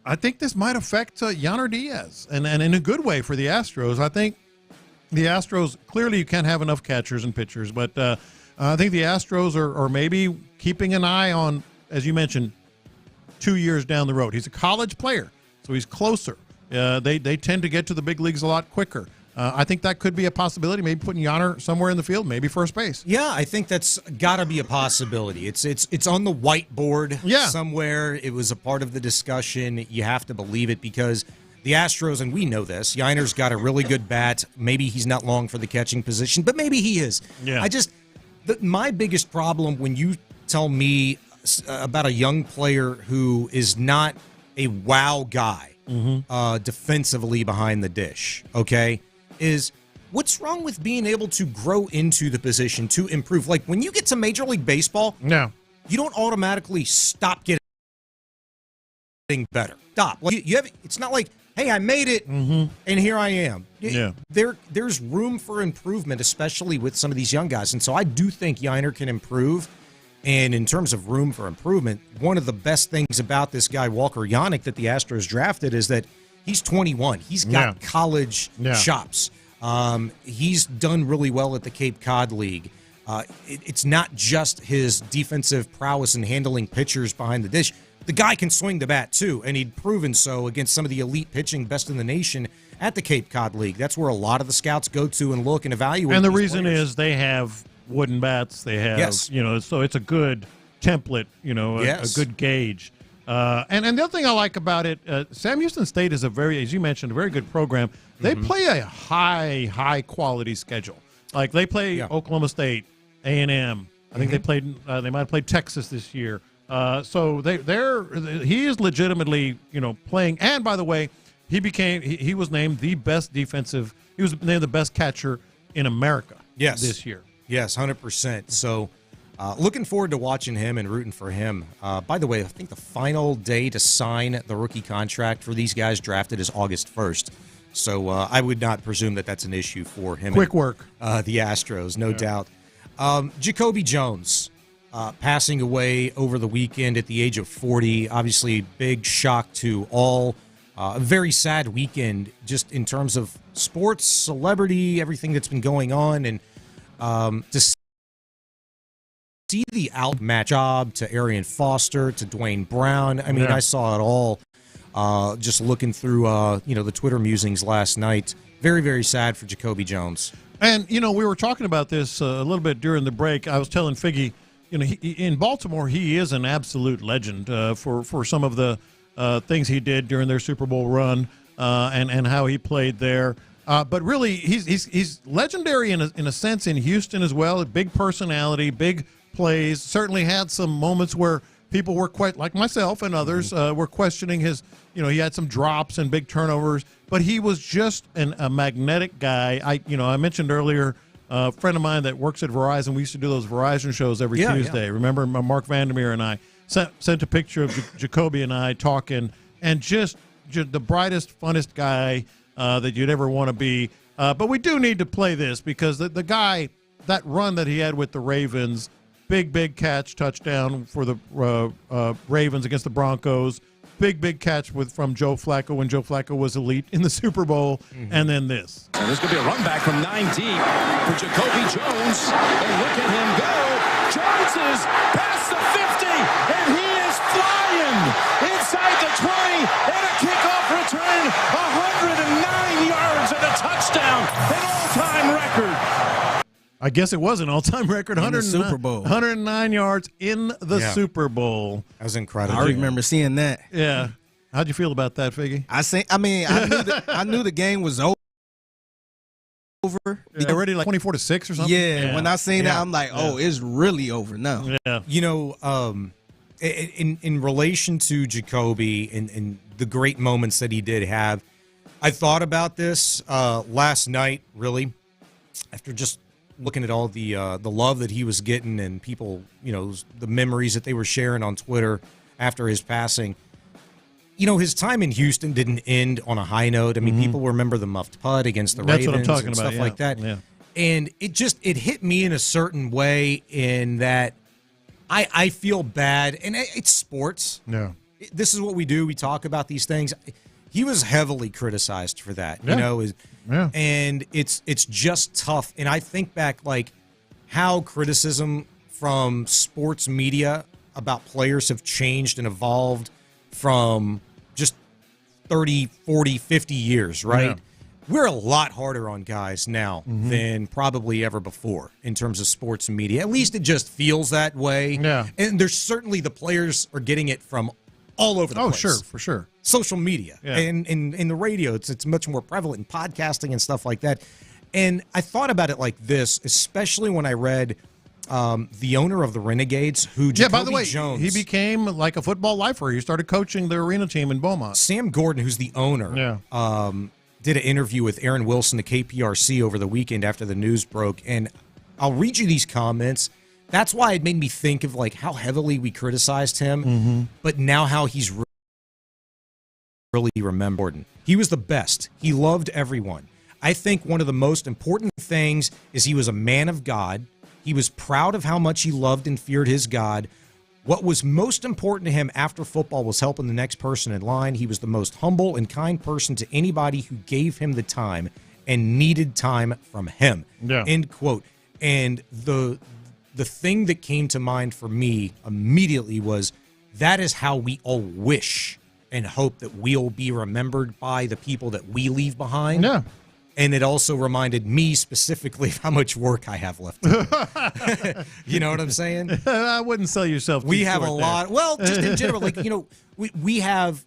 I think this might affect Yainer Diaz, and in a good way for the Astros. I think the Astros, clearly you can't have enough catchers and pitchers, but I think the Astros are maybe keeping an eye on, as you mentioned, 2 years down the road. He's a college player, so he's closer. They tend to get to the big leagues a lot quicker. I think that could be a possibility, maybe putting Yainer somewhere in the field, maybe first base. Yeah, I think that's got to be a possibility. It's on the whiteboard somewhere. It was a part of the discussion. You have to believe it because the Astros, and we know this, Yainer's got a really good bat. Maybe he's not long for the catching position, but maybe he is. Yeah. My biggest problem when you tell me about a young player who is not a wow guy defensively behind the dish, okay, is what's wrong with being able to grow into the position to improve? Like when you get to Major League Baseball, you don't automatically stop getting better. Stop. Like you have. It's not like, hey, I made it, and here I am. Yeah. There's room for improvement, especially with some of these young guys, and so I do think Yainer can improve. And in terms of room for improvement, one of the best things about this guy, Walker Yannick, that the Astros drafted is that he's 21. He's got college chops. He's done really well at the Cape Cod League. It's not just his defensive prowess in handling pitchers behind the dish. The guy can swing the bat, too, and he'd proven so against some of the elite pitching best in the nation at the Cape Cod League. That's where a lot of the scouts go to and look and evaluate. And the reason is they have wooden bats. They have, so it's a good template, a good gauge. And the other thing I like about it, Sam Houston State is as you mentioned, a very good program. They play a high quality schedule. Like they play Oklahoma State, A&M. I think they might have played Texas this year. So he is legitimately, playing. And by the way, he was named the best he was named the best catcher in America this year. Yes, 100%. So looking forward to watching him and rooting for him. By the way, I think the final day to sign the rookie contract for these guys drafted is August 1st. So I would not presume that that's an issue for him. Quick work. The Astros, no doubt. Jacobe Jones passing away over the weekend at the age of 40. Obviously, big shock to all. A very sad weekend just in terms of sports, celebrity, everything that's been going on. And to see the outmatch job to Arian Foster, to Dwayne Brown. I mean, I saw it all just looking through, the Twitter musings last night. Very, very sad for Jacobe Jones. And, we were talking about this a little bit during the break. I was telling Figgy, in Baltimore, he is an absolute legend for some of the things he did during their Super Bowl run and how he played there. But really, he's legendary in a sense in Houston as well. A big personality, big plays. Certainly had some moments where people were quite, like myself and others, were questioning his. He had some drops and big turnovers, but he was just a magnetic guy. I mentioned earlier. A friend of mine that works at Verizon, we used to do those Verizon shows every Tuesday. Yeah. Remember, Mark Vandermeer and I sent a picture of Jacobe and I talking, and just the brightest, funnest guy that you'd ever want to be. But we do need to play this because the guy, that run that he had with the Ravens, big catch, touchdown for the Ravens against the Broncos, big catch from Joe Flacco when Joe Flacco was elite in the Super Bowl, and then this. And there's going to be a run back from 9 deep for Jacobe Jones. And look at him go. Jones is past the 50, and he is flying inside the 20, and a kickoff return, 109 yards and a touchdown, an all-time record. I guess it was an all-time record, 109, Super Bowl. 109 yards in the Super Bowl. That was incredible. I remember seeing that. Yeah. How'd you feel about that, Figgy? I knew the game was over. Already like 24-6 or something? Yeah. When I seen that, I'm like, it's really over now. Yeah. In relation to Jacobe and the great moments that he did have, I thought about this last night, really, after just looking at all the love that he was getting and people, the memories that they were sharing on Twitter after his passing. His time in Houston didn't end on a high note. I mean, people remember the muffed putt against the Ravens what I'm talking and about, stuff like that. Yeah. And it hit me in a certain way in that I feel bad. And it's sports. Yeah. This is what we do. We talk about these things. He was heavily criticized for that, and it's just tough. And I think back like how criticism from sports media about players have changed and evolved from just 30, 40, 50 years, right? Yeah. We're a lot harder on guys now than probably ever before in terms of sports media. At least it just feels that way. Yeah. And there's certainly the players are getting it from all over the place. Oh, sure, for sure. Social media and in the radio, it's much more prevalent in podcasting and stuff like that. And I thought about it like this, especially when I read the owner of the Renegades, who Jacobe by the way, Jones, he became like a football lifer. He started coaching the arena team in Beaumont. Sam Gordon, who's the owner, did an interview with Aaron Wilson, the KPRC, over the weekend after the news broke. And I'll read you these comments. That's why it made me think of like how heavily we criticized him, but now how he's really remembered. He was the best. He loved everyone. I think one of the most important things is he was a man of God. He was proud of how much he loved and feared his God. What was most important to him after football was helping the next person in line. He was the most humble and kind person to anybody who gave him the time and needed time from him. Yeah. End quote. And the thing that came to mind for me immediately was that is how we all wish and hope that we'll be remembered by the people that we leave behind. Yeah. And it also reminded me specifically of how much work I have left to do. You know what I'm saying? I wouldn't sell yourself too We have short a lot. Well, just in general, like, we have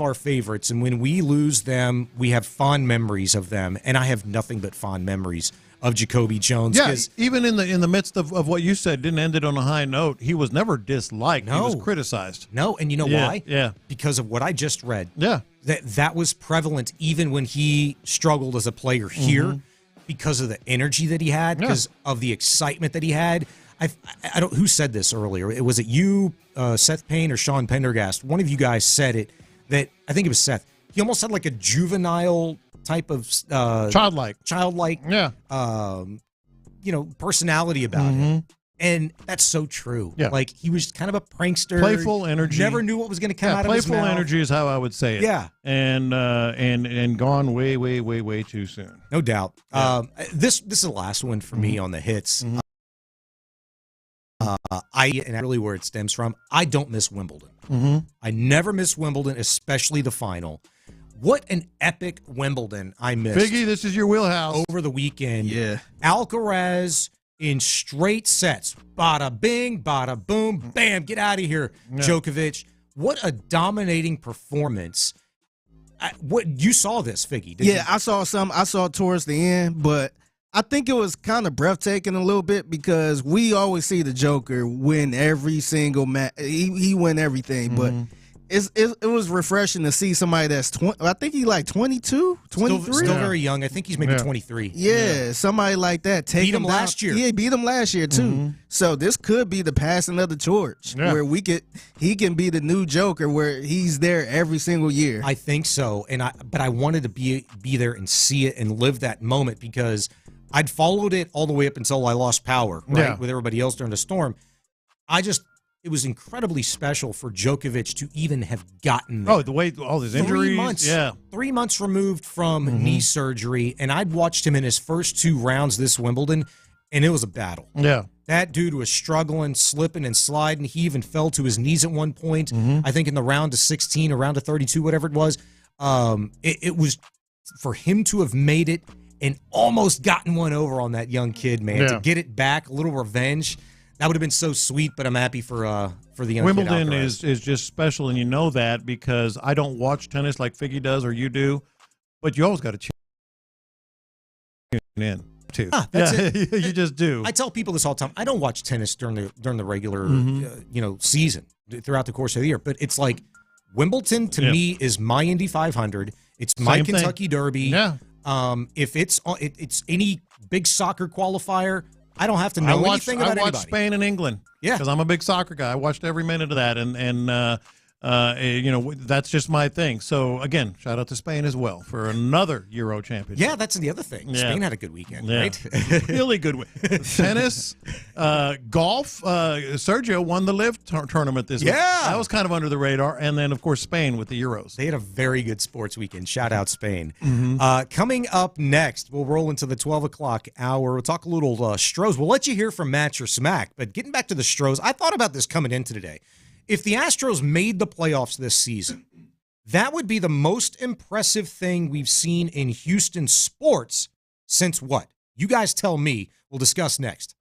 our favorites, and when we lose them, we have fond memories of them. And I have nothing but fond memories of Jacobe Jones. Yeah, even in the midst of what you said, didn't end it on a high note. He was never disliked. No. He was criticized. No, and you know why? Yeah. Because of what I just read. Yeah. That was prevalent even when he struggled as a player here because of the energy that he had, because of the excitement that he had. I don't. Who said this earlier? Was it you, Seth Payne, or Sean Pendergast? One of you guys said it. That I think it was Seth. He almost had like a juvenile type of childlike, personality about him. And that's so true. Yeah. Like, he was kind of a prankster. Playful energy. Never knew what was going to come out of his mouth. Playful energy is how I would say it. Yeah. And gone way too soon. No doubt. Yeah. This is the last one for me on the hits. And really where it stems from, I don't miss Wimbledon. I never miss Wimbledon, especially the final. What an epic Wimbledon I missed. Biggie, this is your wheelhouse. Over the weekend. Yeah. Alcaraz in straight sets. Bada bing, bada boom, bam, get out of here, Djokovic. What a dominating performance. What you saw this, Figgy, didn't you? I saw some. I saw it towards the end, but I think it was kind of breathtaking a little bit because we always see the Joker win every single match. He win everything, but it was refreshing to see somebody that's 20. I think he's like 22, 23. Still very young. I think he's maybe 23. Yeah, somebody like that. Beat him last year. Yeah, beat him last year too. So this could be the passing of the torch where he can be the new Joker where he's there every single year. I think so, but I wanted to be there and see it and live that moment because I'd followed it all the way up until I lost power, right, with everybody else during the storm. It was incredibly special for Djokovic to even have gotten there. Oh, the way all his injuries. 3 months, 3 months removed from knee surgery, and I'd watched him in his first 2 rounds this Wimbledon, and it was a battle. Yeah. That dude was struggling, slipping and sliding. He even fell to his knees at one point, I think in the round of 16 or round of 32, whatever it was. It was for him to have made it and almost gotten one over on that young kid, man, to get it back, a little revenge. That would have been so sweet, but I'm happy for the young Wimbledon kid is just special, and you know that because I don't watch tennis like Figgy does or you do, but you always got to tune in too. That's it. You just do. I tell people this all the time. I don't watch tennis during the regular season throughout the course of the year, but it's like Wimbledon to me is my Indy 500. It's my Same Kentucky thing. Derby. Yeah. If it's any big soccer qualifier, I don't have to know anything about I watched anybody. Spain and England. Yeah, because I'm a big soccer guy. I watched every minute of that, and that's just my thing. So again, shout out to Spain as well for another Euro championship. Yeah, that's the other thing. Yeah. Spain had a good weekend, right? Really good weekend. Tennis, golf. Sergio won the Live tournament this week. Yeah, that was kind of under the radar. And then of course Spain with the Euros. They had a very good sports weekend. Shout out Spain. Coming up next, we'll roll into the 12 o'clock hour. We'll talk a little Stros. We'll let you hear from Match or Smack. But getting back to the Stros, I thought about this coming into today. If the Astros made the playoffs this season, that would be the most impressive thing we've seen in Houston sports since what? You guys tell me. We'll discuss next.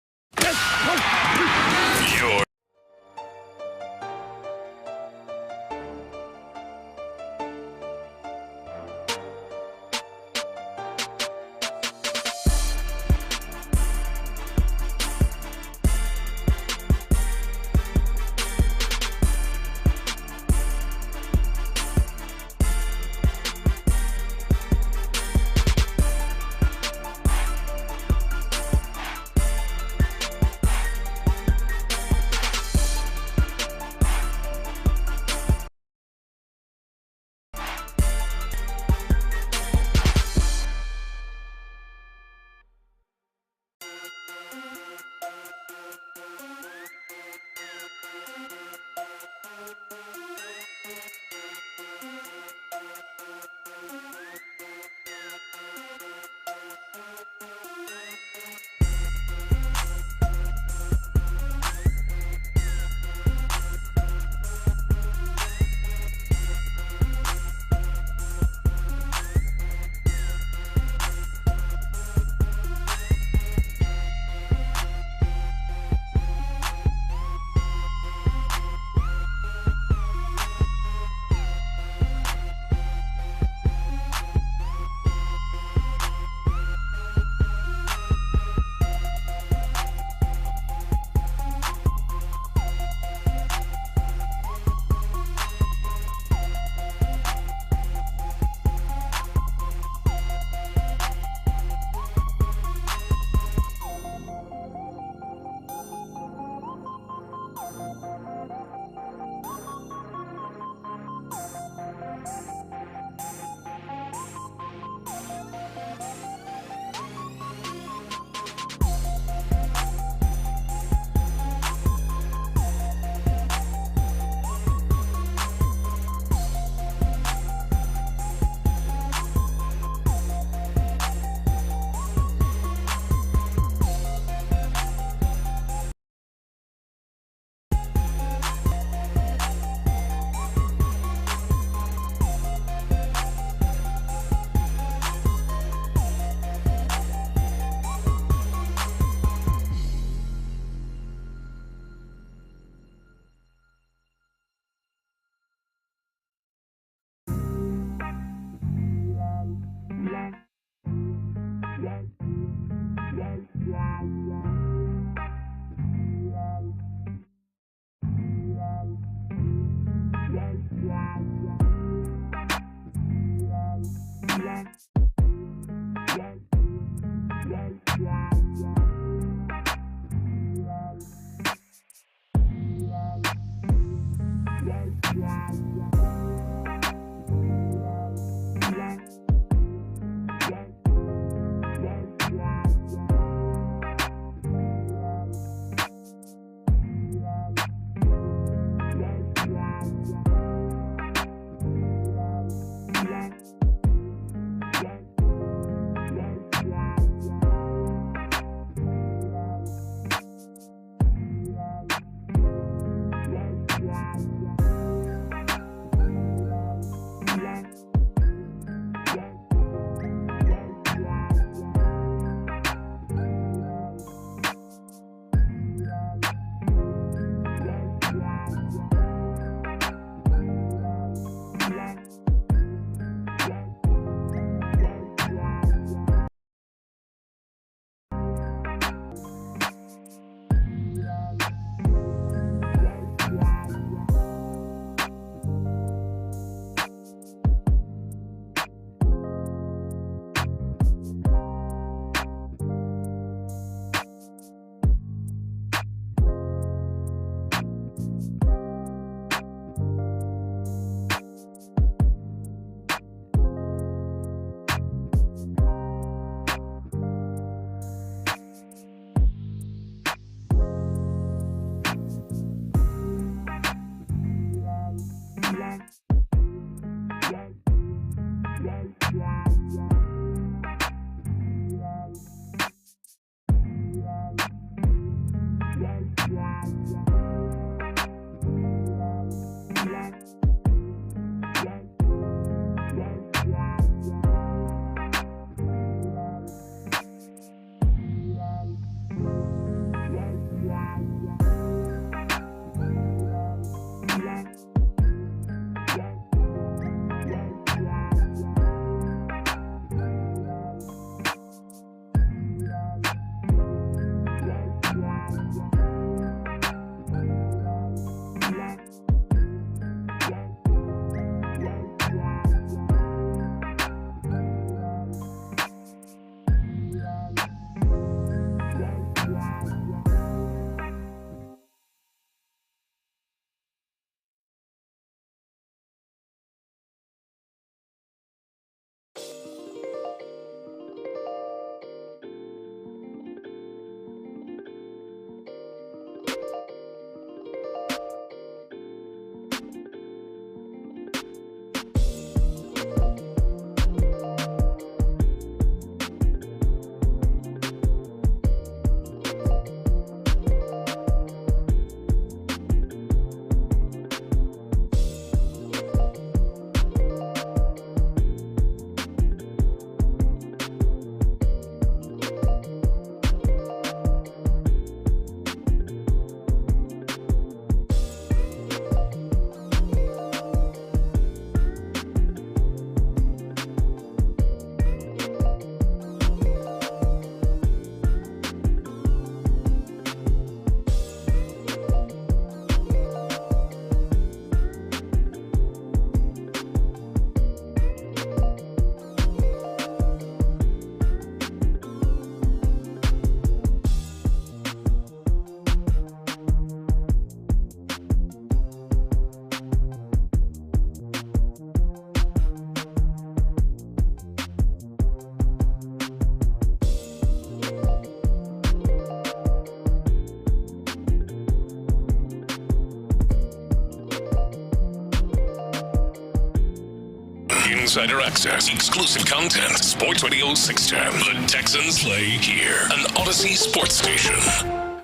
Insider access, exclusive content. Sports Radio 610. The Texans play here. An Odyssey sports station.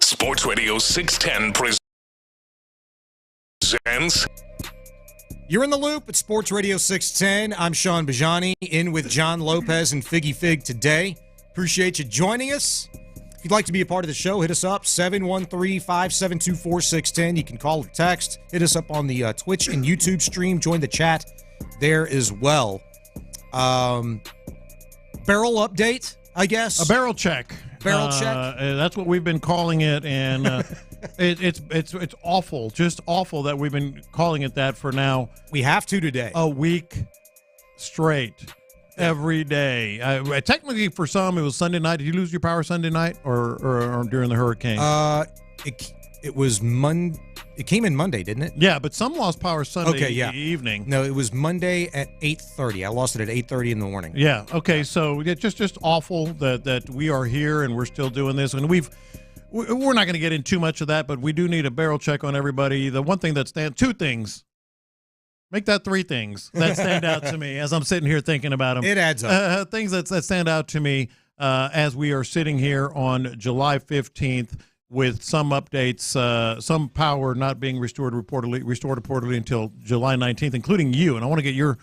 Sports Radio 610 presents. You're in the loop at Sports Radio 610. I'm Sean Bijani, in with John Lopez and Figgy Fig today. Appreciate you joining us. If you'd like to be a part of the show, hit us up, 713-572-4610. You can call or text. Hit us up on the Twitch and YouTube stream. Join the chat there as well. Barrel update, I guess. A barrel check. Barrel check. That's what we've been calling it. And It's awful, just awful that we've been calling it that for now. We have to today. A week straight, every day. Technically, for some, it was Sunday night. Did you lose your power Sunday night or during the hurricane? It was Monday. It came in Monday, didn't it? Yeah, but some lost power Sunday evening. No, it was Monday at 8:30. I lost it at 8:30 in the morning. Yeah. Okay. So just awful that we are here and we're still doing this, and we're not going to get into too much of that, but we do need a barrel check on everybody. The one thing two things. Make that three things that stand out to me as I'm sitting here thinking about them. It adds up. Things that stand out to me as we are sitting here on July 15th. With some updates, some power not being restored reportedly until July 19th, including you. And I want to get your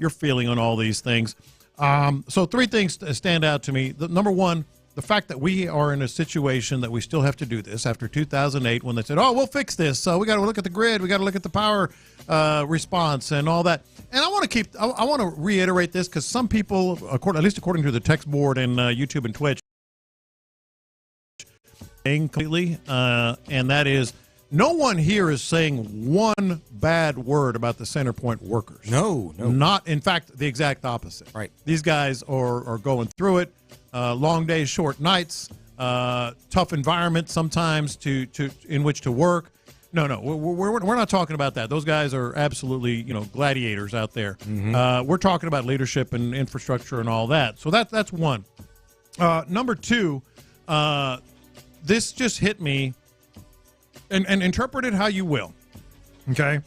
feeling on all these things. So three things stand out to me. Number one, the fact that we are in a situation that we still have to do this after 2008 when they said, oh, we'll fix this. So we got to look at the grid. We got to look at the power response and all that. And I want to reiterate this because some people, at least according to the text board and YouTube and Twitch, completely, and that is no one here is saying one bad word about the center point workers. No. Not, in fact, the exact opposite. Right. These guys are going through it. Long days, short nights, tough environment sometimes in which to work. No, we're not talking about that. Those guys are absolutely gladiators out there. Mm-hmm. We're talking about leadership and infrastructure and all that. So that's one. Number two. This just hit me, and interpret it how you will, okay?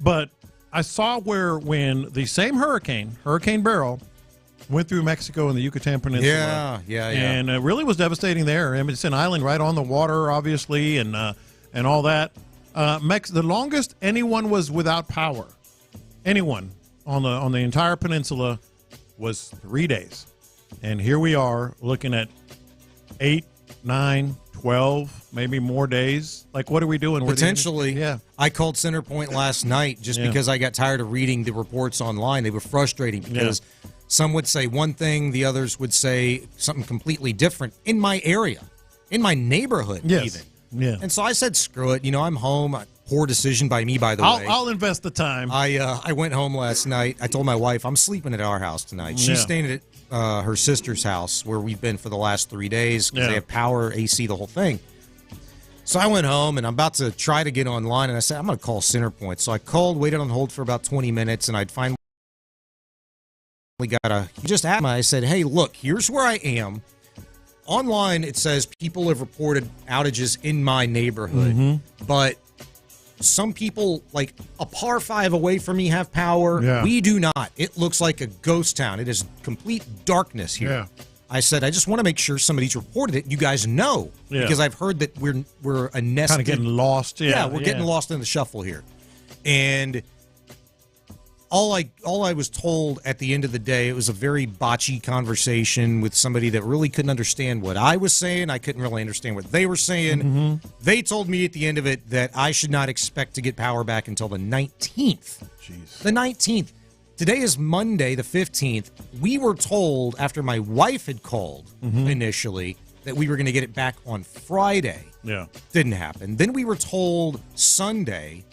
But I saw when the same Hurricane Beryl, went through Mexico and the Yucatan Peninsula. Yeah. And it really was devastating there. I mean, it's an island right on the water, obviously, and all that. The longest anyone was without power, anyone on the entire peninsula, was 3 days. And here we are looking at 8, 9, 12, maybe more days. Like, what are we doing? Potentially. Yeah. I called Centerpoint last night just because I got tired of reading the reports online. They were frustrating because some would say one thing, the others would say something completely different in my area, in my neighborhood even. Yeah. And so I said, screw it. I'm home. Poor decision by me, by the way. I'll invest the time. I went home last night. I told my wife, I'm sleeping at our house tonight. She's staying at her sister's house where we've been for the last 3 days because they have power, AC, the whole thing. So I went home and I'm about to try to get online and I said, I'm going to call Centerpoint. So I called, waited on hold for about 20 minutes and I'd finally just asked me. I said, hey, look, here's where I am. Online, it says people have reported outages in my neighborhood, but some people, like a par 5 away from me, have power. Yeah. We do not. It looks like a ghost town. It is complete darkness here. Yeah. I said, I just want to make sure somebody's reported it. You guys know, because I've heard that we're a nested, kind of getting lost. Yeah, we're getting lost in the shuffle here. And all I was told at the end of the day, it was a very botchy conversation with somebody that really couldn't understand what I was saying. I couldn't really understand what they were saying. They told me at the end of it that I should not expect to get power back until the 19th. Jeez. The 19th. Today is Monday, the 15th. We were told after my wife had called initially that we were going to get it back on Friday. Yeah. Didn't happen. Then we were told Sunday.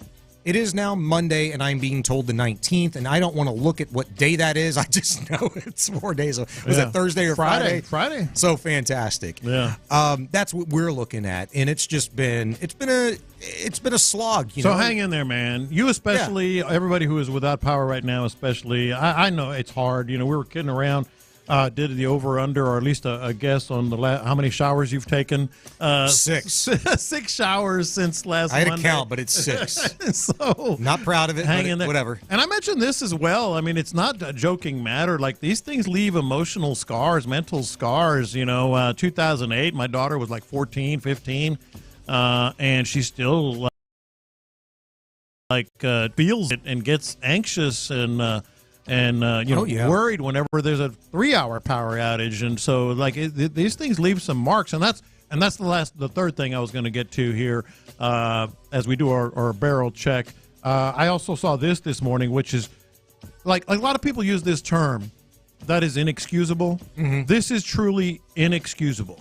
It is now Monday, and I'm being told the 19th, and I don't want to look at what day that is. I just know it's 4 days. Was it Thursday or Friday? Friday. So fantastic. Yeah. That's what we're looking at, and it's been a slog. So hang in there, man. You especially, everybody who is without power right now, especially. I know it's hard. We were kidding around. Did the over-under, or at least a guess on how many showers you've taken? 6. 6 showers since last Monday. I had to count, but it's 6. So not proud of it, hang but in there. Whatever. And I mentioned this as well. I mean, it's not a joking matter. Like, these things leave emotional scars, mental scars. 2008, my daughter was like 14, 15, and she still feels it and gets anxious and worried whenever there's a 3-hour power outage. And so these things leave some marks, and that's the third thing I was going to get to here as we do our barrel check. I also saw this morning, which is like a lot of people use this term that is inexcusable. This is truly inexcusable.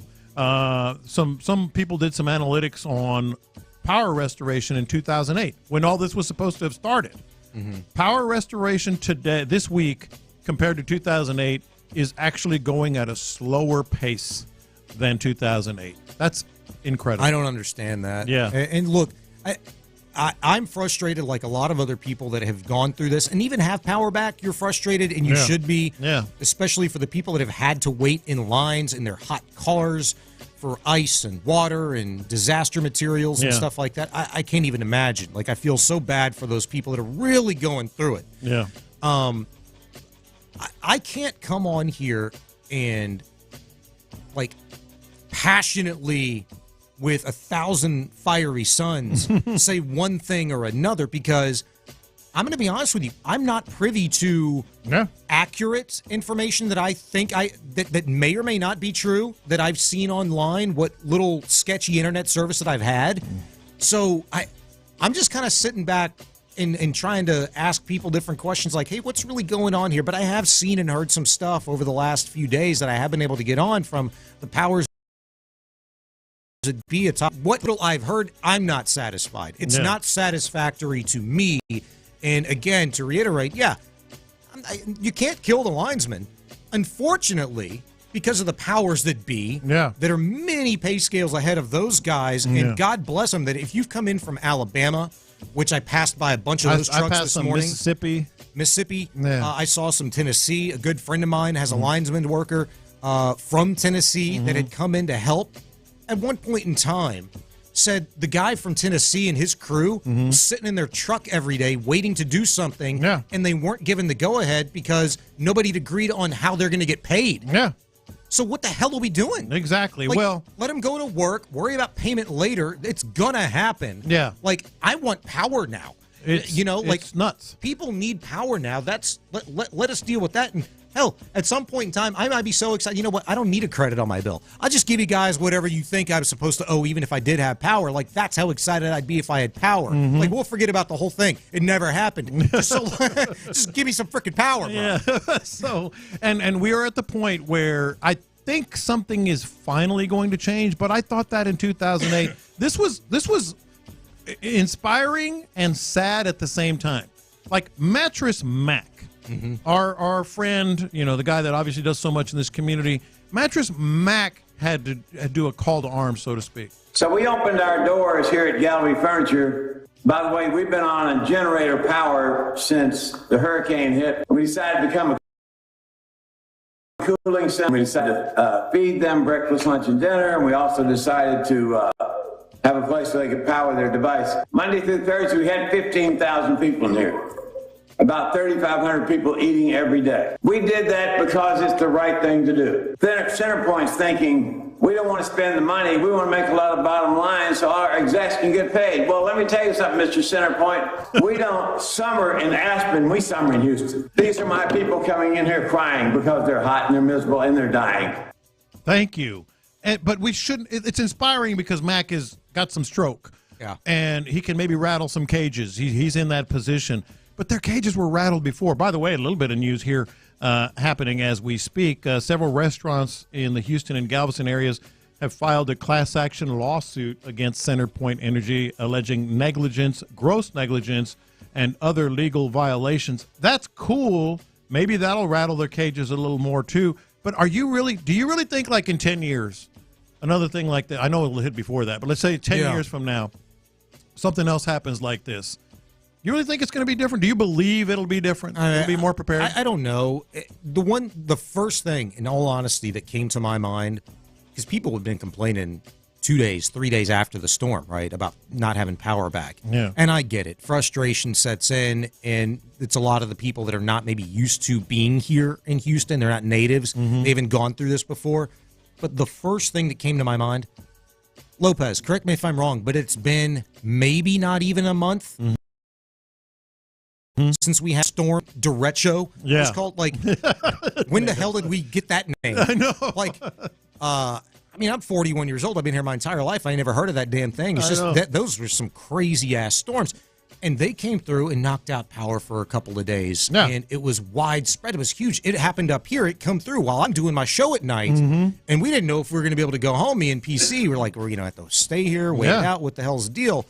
some people did some analytics on power restoration in 2008 when all this was supposed to have started. Mm-hmm. Power restoration today, this week, compared to 2008, is actually going at a slower pace than 2008. That's incredible. I don't understand that. Yeah. And look, I'm frustrated like a lot of other people that have gone through this and even have power back. You're frustrated, and you should be, especially for the people that have had to wait in lines in their hot cars for ice and water and disaster materials and stuff like that. I can't even imagine. Like, I feel so bad for those people that are really going through it. Yeah. I can't come on here and, like, passionately with 1,000 fiery suns say one thing or another, because I'm going to be honest with you, I'm not privy to accurate information that I think that may or may not be true, that I've seen online, what little sketchy internet service that I've had. So I'm just kind of sitting back and trying to ask people different questions like, hey, what's really going on here? But I have seen and heard some stuff over the last few days that I have been able to get on from the powers that be a top. What little I've heard, I'm not satisfied. It's not satisfactory to me. And again, to reiterate, you can't kill the linesman. Unfortunately, because of the powers that be, that are many pay scales ahead of those guys, and God bless them, that if you've come in from Alabama, which I passed by a bunch of those trucks this morning. Mississippi. I saw some Tennessee. A good friend of mine has a linesman worker from Tennessee that had come in to help. At one point in time, said the guy from Tennessee and his crew was sitting in their truck every day waiting to do something, and they weren't given the go-ahead because nobody had agreed on how they're going to get paid. Yeah. So what the hell are we doing? Exactly. Like, well, let them go to work, worry about payment later. It's going to happen. Yeah. Like, I want power now. It's nuts. People need power now. Let us deal with that. And hell, at some point in time, I might be so excited. You know what? I don't need a credit on my bill. I'll just give you guys whatever you think I was supposed to owe, even if I did have power. Like, that's how excited I'd be if I had power. Like, we'll forget about the whole thing. It never happened. Just give me some freaking power, bro. Yeah. So, and we are at the point where I think something is finally going to change. But I thought that in 2008, this was inspiring and sad at the same time. Like Mattress Mac. Our friend, the guy that obviously does so much in this community, Mattress Mac had to do a call to arms, so to speak. So we opened our doors here at Gallery Furniture. By the way, we've been on a generator power since the hurricane hit. We decided to become a cooling center. We decided to feed them breakfast, lunch, and dinner, and we also decided to have a place where they could power their device. Monday through Thursday, we had 15,000 people in here. About 3,500 people eating every day. We did that because it's the right thing to do. Then Centerpoint's thinking, we don't want to spend the money, we want to make a lot of bottom line so our execs can get paid. Well, let me tell you something, Mr. Centerpoint. We don't summer in Aspen, we summer in Houston. These are my people coming in here crying because they're hot and they're miserable and they're dying. Thank you. But we shouldn't, it's inspiring because Mac has got some stroke. Yeah. And he can maybe rattle some cages. He's in that position. But their cages were rattled before. By the way, a little bit of news here happening as we speak. Several restaurants in the Houston and Galveston areas have filed a class action lawsuit against CenterPoint Energy, alleging negligence, gross negligence, and other legal violations. That's cool. Maybe that'll rattle their cages a little more too. But do you really think like in 10 years, another thing like that, I know it'll hit before that, but let's say 10 years from now, something else happens like this. You really think it's going to be different? Do you believe it'll be different? It'll be more prepared? I don't know. The first thing, in all honesty, that came to my mind, because people have been complaining 2 days, 3 days after the storm, right, about not having power back. Yeah. And I get it. Frustration sets in, and it's a lot of the people that are not maybe used to being here in Houston. They're not natives. They haven't gone through this before. But the first thing that came to my mind, Lopez, correct me if I'm wrong, but it's been maybe not even a month since we had Storm Derecho. Yeah. It's called, like, when the hell did we get that name? I know. Like, I mean, I'm 41 years old. I've been here my entire life. I ain't never heard of that damn thing. It's just that those were some crazy-ass storms. And they came through and knocked out power for a couple of days. Yeah. And it was widespread. It was huge. It happened up here. It come through while I'm doing my show at night. Mm-hmm. And we didn't know if we were going to be able to go home. Me and PC were like, we're going to have to stay here, wait out. What the hell's the deal?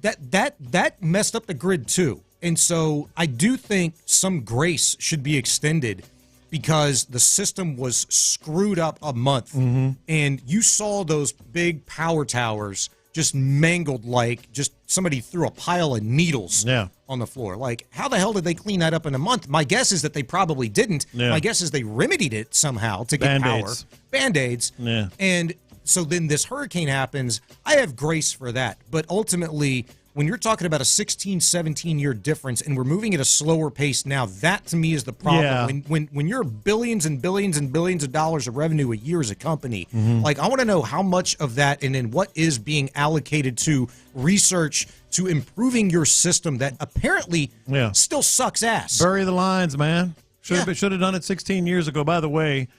That messed up the grid too. And so I do think some grace should be extended because the system was screwed up a month. Mm-hmm. And you saw those big power towers just mangled like just somebody threw a pile of needles on the floor. Like, how the hell did they clean that up in a month? My guess is that they probably didn't. Yeah. My guess is they remedied it somehow to get Band-Aids. power. Band-Aids. Yeah. And so then this hurricane happens. I have grace for that. But ultimately, when you're talking about a 16, 17-year difference and we're moving at a slower pace now, that to me is the problem. Yeah. When you're billions and billions and billions of dollars of revenue a year as a company, like I want to know how much of that and then what is being allocated to research to improving your system that apparently still sucks ass. Bury the lines, man. Should have done it 16 years ago. By the way,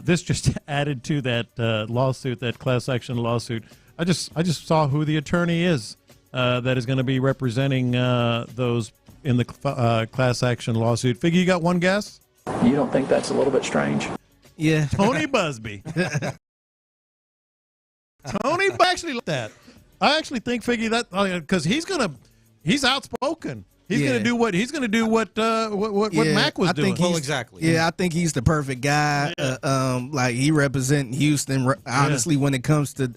this just added to that lawsuit, that class action lawsuit. I just saw who the attorney is. That is going to be representing those in the class action lawsuit. Figure, you got one guess? You don't think that's a little bit strange? Yeah. Tony Busby. Tony actually looked at. I actually think Figgy that because he's outspoken. He's going to do what Mac was doing. Exactly. Yeah, I think he's the perfect guy. Like he represents Houston honestly when it comes to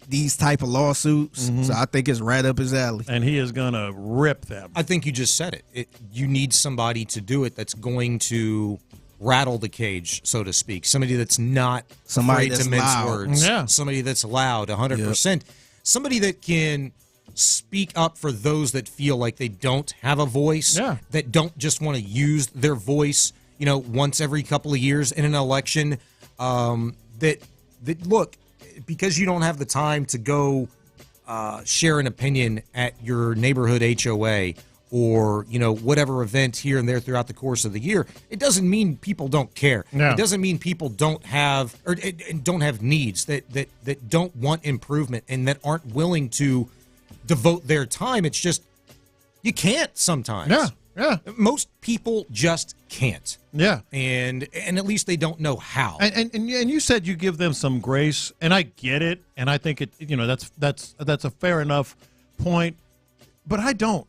these type of lawsuits. So I think it's right up his alley. And he is going to rip them. I think you just said it. You need somebody to do it that's going to rattle the cage, so to speak. Somebody that's not afraid to mince words. Yeah. Somebody that's loud, 100%. Somebody that can speak up for those that feel like they don't have a voice, that don't just want to use their voice, once every couple of years in an election. That look, because you don't have the time to go share an opinion at your neighborhood HOA or, whatever event here and there throughout the course of the year, it doesn't mean people don't care. No. It doesn't mean people don't have or don't have needs, that don't want improvement and that aren't willing to devote their time. It's just you can't sometimes. Yeah. Most people just can't. Yeah. And at least they don't know how. And you said you give them some grace, and I get it, and I think that's a fair enough point, but I don't.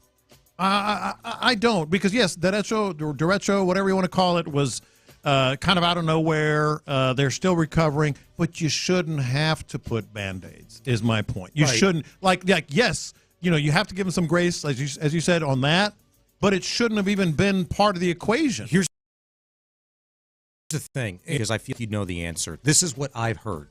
I don't, because yes, derecho, whatever you want to call it, was kind of out of nowhere. They're still recovering, but you shouldn't have to put Band-Aids, is my point. You shouldn't, like yes, you have to give them some grace, as you said, on that, but it shouldn't have even been part of the equation. Here's the thing, because I feel you know the answer. This is what I've heard.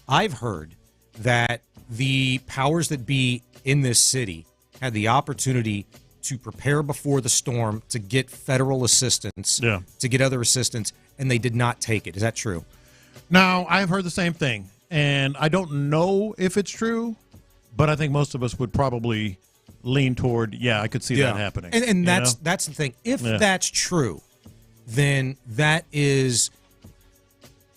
I've heard that the powers that be in this city had the opportunity to prepare before the storm, to get federal assistance, to get other assistance, and they did not take it. Is that true? Now, I've heard the same thing, and I don't know if it's true, but I think most of us would probably lean toward, I could see that happening. And that's the thing. If that's true, then that is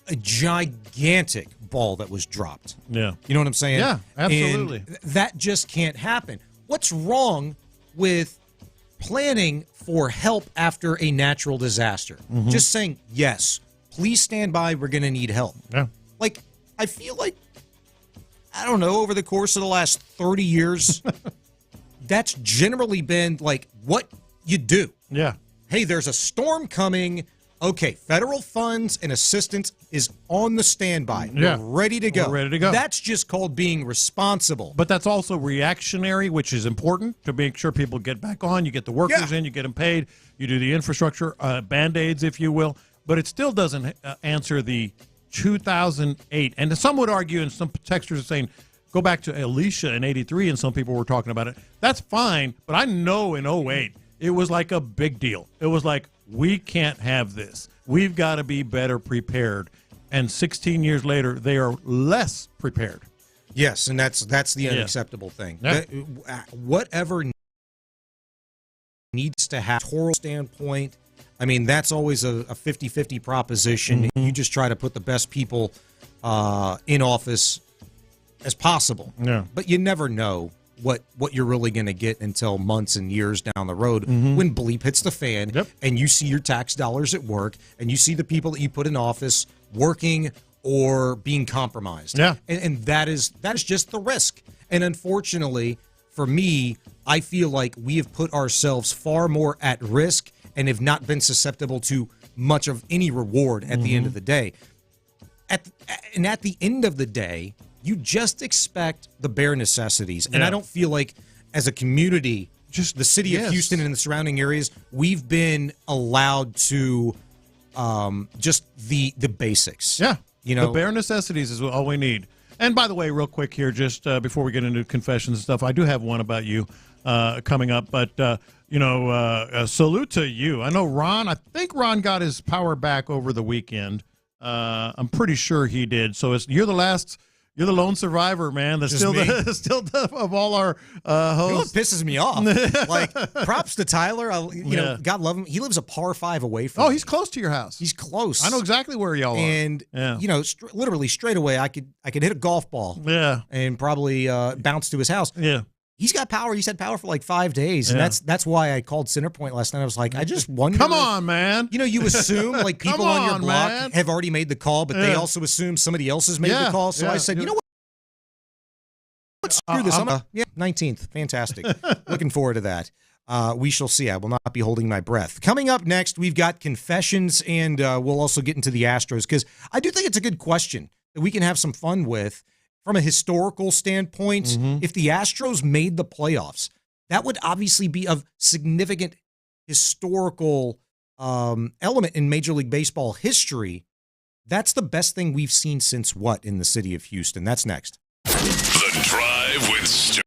a gigantic ball that was dropped. Yeah. You know what I'm saying? Yeah, absolutely. And that just can't happen. What's wrong with planning for help after a natural disaster? Just saying, yes, please stand by, we're going to need help. Yeah. Like, I feel like, I don't know, over the course of the last 30 years, that's generally been like what you do. Yeah. Hey, there's a storm coming. Okay, federal funds and assistance is on the standby. Yeah. We're ready to go. We're ready to go. That's just called being responsible. But that's also reactionary, which is important to make sure people get back on. You get the workers in, you get them paid, you do the infrastructure, Band-Aids, if you will. But it still doesn't answer the 2008. And some would argue, and some texters are saying, go back to Alicia in 83, and some people were talking about it. That's fine, but I know in 08, it was like a big deal. It was like, we can't have this. We've got to be better prepared. And 16 years later, they are less prepared. Yes, and that's the unacceptable thing. Yeah. Whatever needs to have a standpoint, I mean, that's always a 50-50 proposition. You just try to put the best people in office as possible. Yeah. But you never know what you're really going to get until months and years down the road when bleep hits the fan and you see your tax dollars at work and you see the people that you put in office working or being compromised. Yeah. And that is just the risk. And unfortunately, for me, I feel like we have put ourselves far more at risk and have not been susceptible to much of any reward at the end of the day. At the end of the day, you just expect the bare necessities. And I don't feel like as a community, just the city of Houston and the surrounding areas, we've been allowed to just the basics. Yeah. You know, the bare necessities is all we need. And by the way, real quick here, just before we get into confessions and stuff, I do have one about you coming up. But, salute to you. I know I think Ron got his power back over the weekend. I'm pretty sure he did. So you're the lone survivor, man. That's still of all our hosts. You know what pisses me off? Like, props to Tyler. God love him. He lives a par 5 away from me. He's close to your house. He's close. I know exactly where y'all are. And, literally straight away, I could hit a golf ball. Yeah. And probably bounce to his house. Yeah. He's got power. He's had power for like 5 days. And that's why I called Centerpoint last night. I was like, I just wonder. Come on, man. You assume like people on your block have already made the call, but they also assume somebody else has made the call. So I said, you know what? Let's screw this. 19th. Fantastic. Looking forward to that. We shall see. I will not be holding my breath. Coming up next, we've got confessions, and we'll also get into the Astros, because I do think it's a good question that we can have some fun with from a historical standpoint. If the Astros made the playoffs, that would obviously be of significant historical element in Major League Baseball history. That's the best thing we've seen since what in the city of Houston? That's next. The Drive with Stu.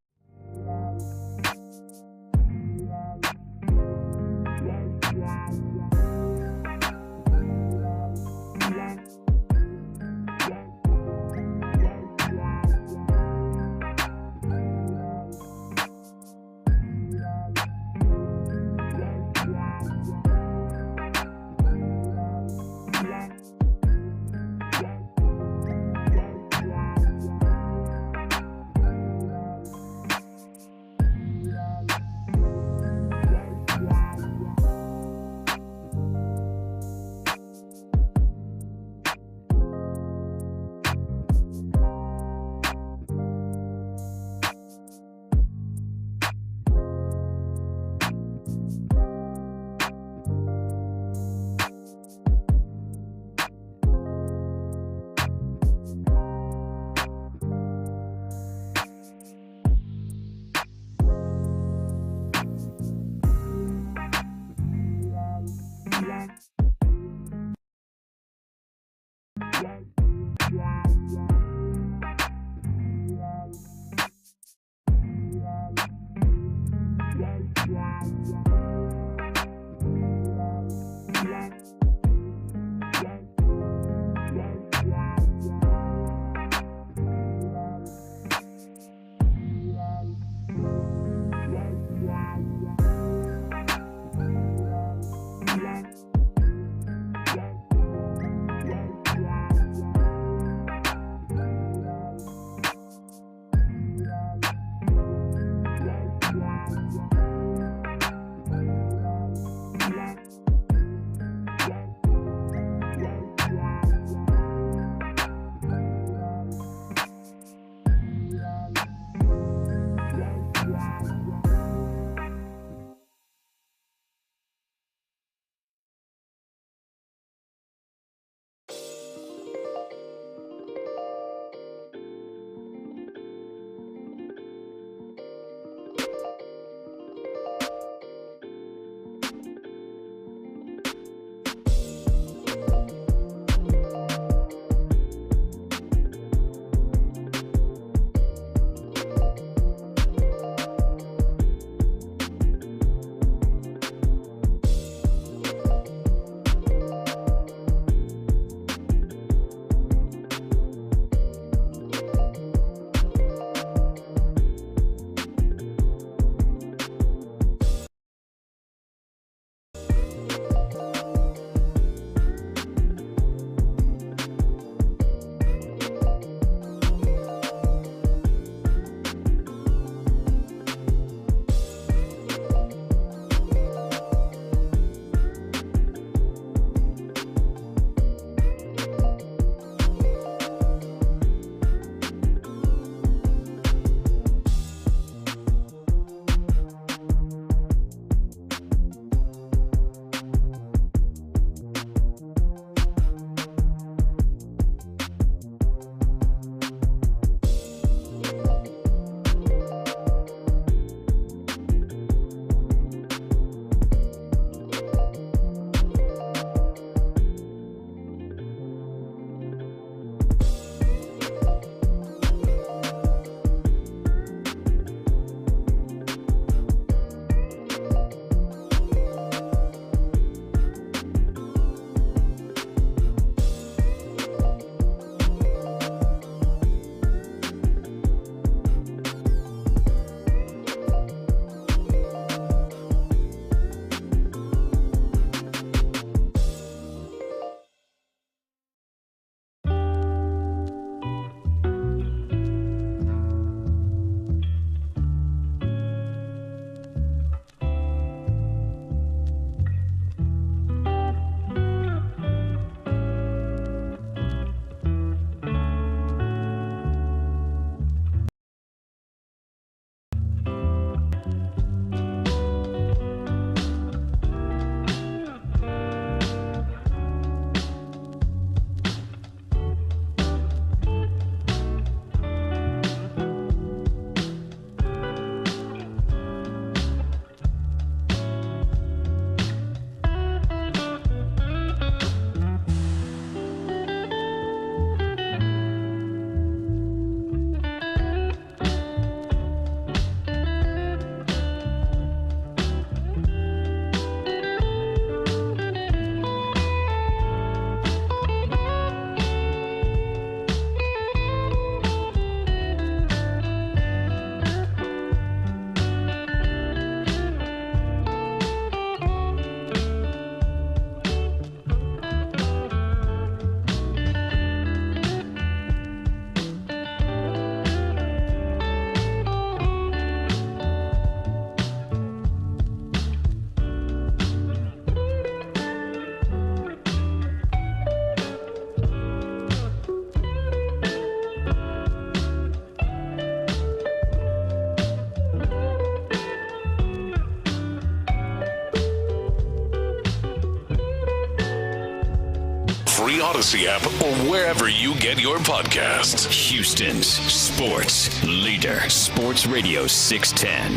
free Odyssey app or wherever you get your podcasts. Houston's sports leader, Sports Radio 610.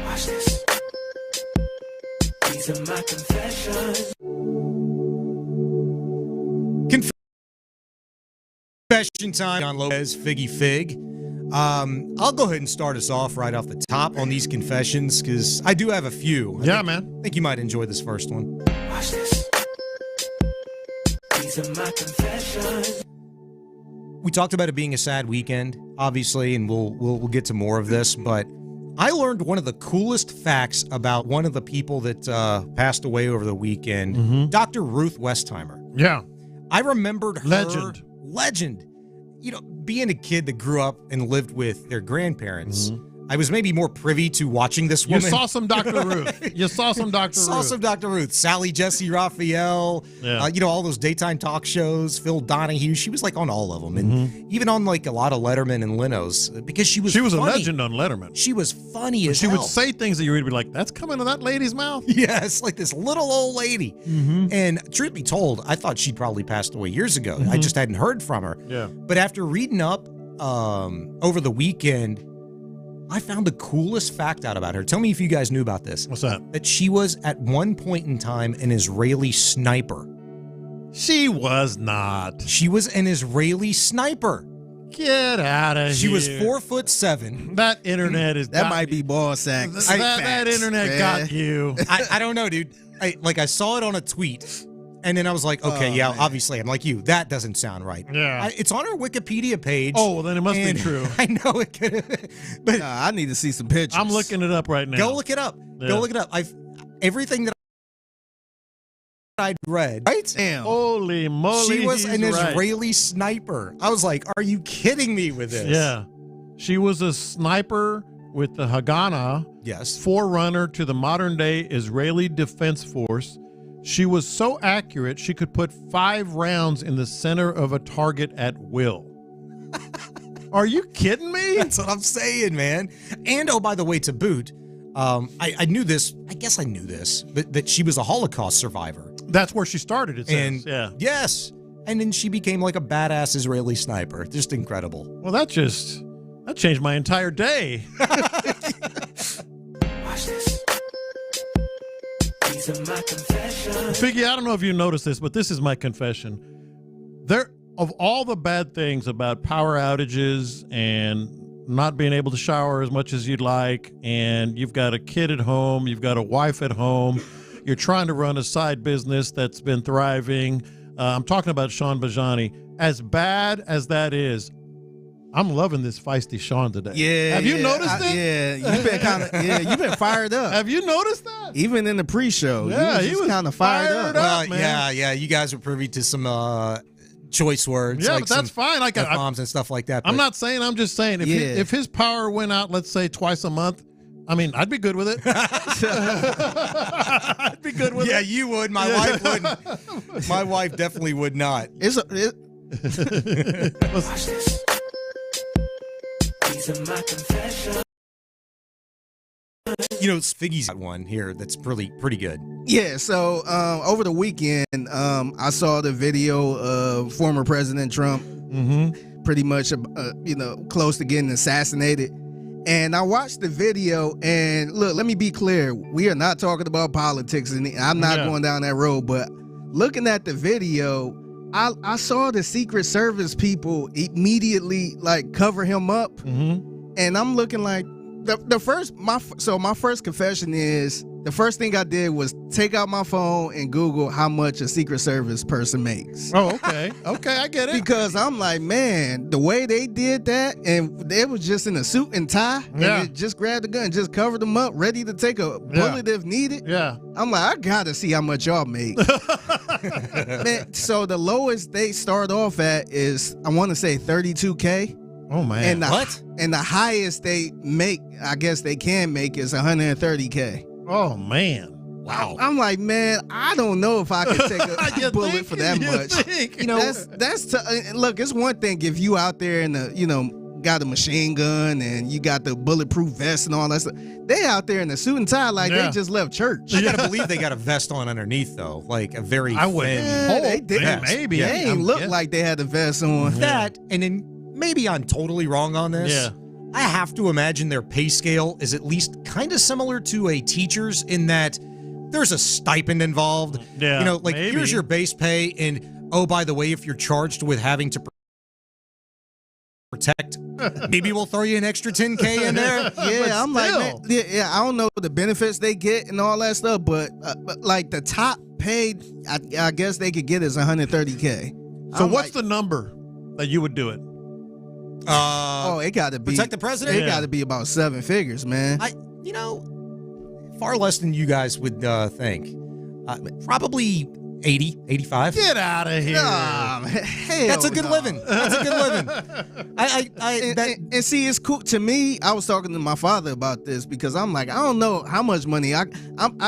Watch this. These are my confessions. Confession time on Lopez, Figgy Fig. I'll go ahead and start us off right off the top on these confessions because I do have a few. I think you might enjoy this first one. Watch this. These are my confessions. We talked about it being a sad weekend, obviously, and we'll get to more of this, but I learned one of the coolest facts about one of the people that passed away over the weekend, Dr. Ruth Westheimer. Yeah. I remembered her. Legend. You know, being a kid that grew up and lived with their grandparents, I was maybe more privy to watching this woman. You saw some Dr. Ruth. Saw some Dr. Ruth. Sally Jesse Raphael. Yeah. All those daytime talk shows. Phil Donahue. She was like on all of them, and even on like a lot of Letterman and Leno's because she was. She was funny. a legend on Letterman. She was funny as she hell. would say things that you would be like, "That's coming to that lady's mouth." Yes, like this little old lady. And truth be told, I thought she'd probably passed away years ago. I just hadn't heard from her. Yeah. But after reading up over the weekend, I found the coolest fact out about her. Tell me if you guys knew about this. What's that? That she was at one point in time an Israeli sniper. She was not. She was an Israeli sniper. Get out of here. She was 4'7". That internet is that might be ball sack. That internet got you. I don't know, dude. I saw it on a tweet. And then I was like, okay, obviously, I'm like you. That doesn't sound right. Yeah. It's on her Wikipedia page. Oh, well, then it must be true. I know it could have. But I need to see some pictures. I'm looking it up right now. Go look it up. Yeah. Go look it up. Everything that I'd read. Right? Damn. Holy moly. She was an Israeli sniper. I was like, are you kidding me with this? Yeah. She was a sniper with the Haganah. Yes. Forerunner to the modern day Israeli Defense Force. She was so accurate, she could put 5 rounds in the center of a target at will. Are you kidding me? That's what I'm saying, man. And, oh, by the way, to boot, I knew this. I guess I knew this, but that she was a Holocaust survivor. That's where she started, it says. Yes. And then she became like a badass Israeli sniper. Just incredible. Well, that changed my entire day. Watch this. These are my confessions. Figgy, I don't know if you noticed this, but this is my confession. Of all the bad things about power outages and not being able to shower as much as you'd like, and you've got a kid at home, you've got a wife at home, you're trying to run a side business that's been thriving. I'm talking about Sean Bijani. As bad as that is, I'm loving this feisty Sean today. Yeah. Have you noticed it? Yeah. You've been you've been fired up. Have you noticed that? Even in the pre-show. Yeah, he was kind of fired up. man. Yeah. You guys were privy to some choice words. Yeah, like but that's fine. Like F-bombs and stuff like that. I'm not saying. I'm just saying. If his power went out, let's say twice a month, I mean, I'd be good with it. I'd be good with it. Yeah, you would. My wife wouldn't. My wife definitely would not. Watch this. These are my confessions. Figgy's got one here that's pretty good. Yeah, so over the weekend, I saw the video of former President Trump pretty much, close to getting assassinated. And I watched the video, and look, let me be clear. We are not talking about politics, and I'm not going down that road. But looking at the video, I saw the Secret Service people immediately cover him up, and I'm looking like my first confession is the first thing I did was take out my phone and Google how much a Secret Service person makes. Oh, okay. Okay, I get it. Because I'm like, man, the way they did that, and they was just in a suit and tie, and they just grabbed the gun, just covered them up, ready to take a bullet if needed. Yeah. I'm like, I gotta see how much y'all make. Man, so the lowest they start off at is, I want to say $32K. Oh man. And and the highest they make, I guess they can make, is $130K. Oh man. Wow. I'm like, man, I don't know if I could take a bullet for that much. Think? Look, it's one thing if you out there in the, got a machine gun and you got the bulletproof vest and all that stuff. They out there in a suit and tie like they just left church. I gotta believe they got a vest on underneath though, like a very. I would. They did. Maybe. They ain't look like they had the vest on. That, and then maybe I'm totally wrong on this. Yeah. I have to imagine their pay scale is at least kind of similar to a teacher's in that there's a stipend involved. Yeah, you know, like maybe. here's your base pay, and oh, by the way, if you're charged with having to protect, maybe we'll throw you an extra $10K in there. Yeah, I'm like, man, yeah, I don't know the benefits they get and all that stuff, but like the top paid, I guess they could get is $130K. So what's the number that you would do it? It got to be protect the president. It got to be about 7 figures, man. Far less than you guys would think. Probably 80, 85. Get out of here. That's a good living. That's a good living. And see, it's cool to me. I was talking to my father about this because I'm like, I don't know how much money I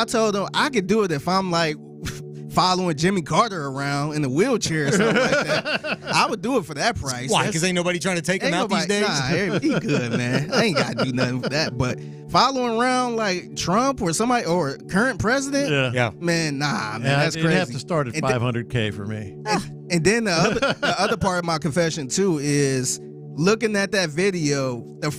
told him I could do it if I'm like following Jimmy Carter around in a wheelchair or something like that. I would do it for that price. Why? Because ain't nobody trying to take him out these days? Nah, he good, man. I ain't got to do nothing for that. But following around like Trump or somebody or current president, yeah. Man, nah, man, that's crazy. You'd have to start at $500K for me. And then the other part of my confession too is looking at that video. As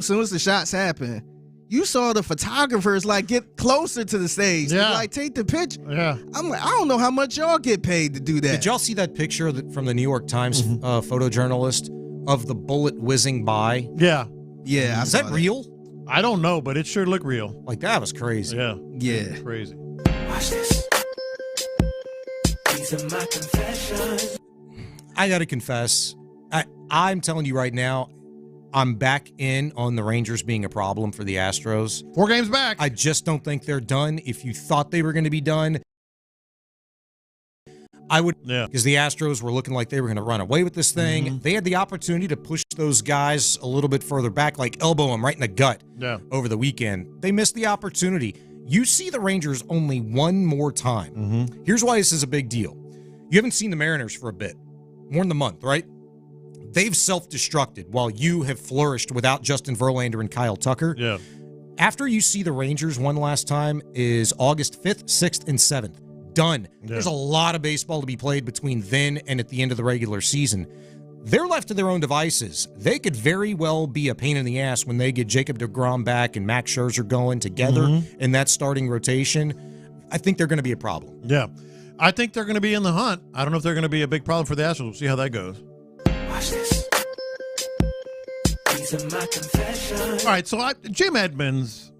soon as the shots happen, you saw the photographers like get closer to the stage, to, like take the picture. Yeah, I'm like, I don't know how much y'all get paid to do that. Did y'all see that picture from the New York Times photojournalist of the bullet whizzing by? Yeah. Is that real? I don't know, but it sure looked real. Like that was crazy. Yeah. Crazy. Watch this. These are my confessions. I got to confess, I'm telling you right now, I'm back in on the Rangers being a problem for the Astros. 4 games back. I just don't think they're done. If you thought they were going to be done, I would, because the Astros were looking like they were going to run away with this thing. They had the opportunity to push those guys a little bit further back, like elbow them right in the gut over the weekend. They missed the opportunity. You see the Rangers only one more time. Here's why this is a big deal. You haven't seen the Mariners for a bit, more than a month, right? They've self-destructed while you have flourished without Justin Verlander and Kyle Tucker. Yeah. After you see the Rangers one last time is August 5th, 6th, and 7th. Done. Yeah. There's a lot of baseball to be played between then and at the end of the regular season. They're left to their own devices. They could very well be a pain in the ass when they get Jacob deGrom back and Max Scherzer going together in that starting rotation. I think they're going to be a problem. Yeah. I think they're going to be in the hunt. I don't know if they're going to be a big problem for the Astros. We'll see how that goes. Watch this. These are my confessions. All right, so Jim Edmonds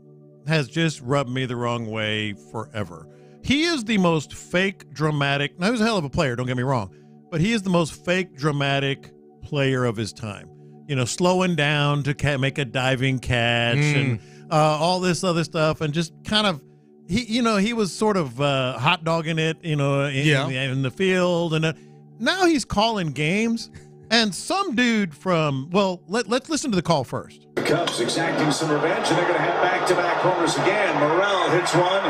has just rubbed me the wrong way forever. He is the most fake, dramatic. Now, he's a hell of a player, don't get me wrong, but he is the most fake, dramatic player of his time. You know, slowing down to make a diving catch and all this other stuff, and just kind of, he was sort of hot dogging it, in the field, and now he's calling games. And some dude from, let's listen to the call first. The Cubs exacting some revenge, and they're going to have back-to-back homers again. Morel hits one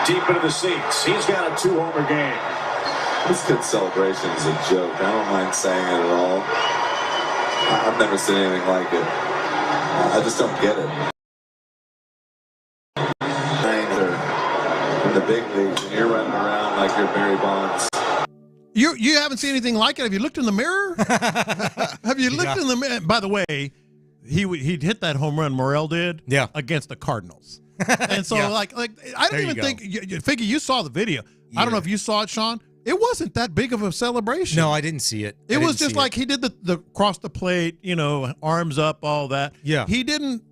deep into the seats. He's got a 2-homer game. This kid's celebration is a joke. I don't mind saying it at all. I've never seen anything like it. I just don't get it. In the big leagues, and you're running around like you're Barry Bonds. You haven't seen anything like it. Have you looked in the mirror? Have you looked in the mirror? By the way, he hit that home run. Morel did. Yeah. Against the Cardinals. And so like I don't even think Figgy, you saw the video. I don't know if you saw it, Sean. It wasn't that big of a celebration. No, I didn't see it. It was just like he did the cross the plate, arms up, all that. Yeah. He didn't.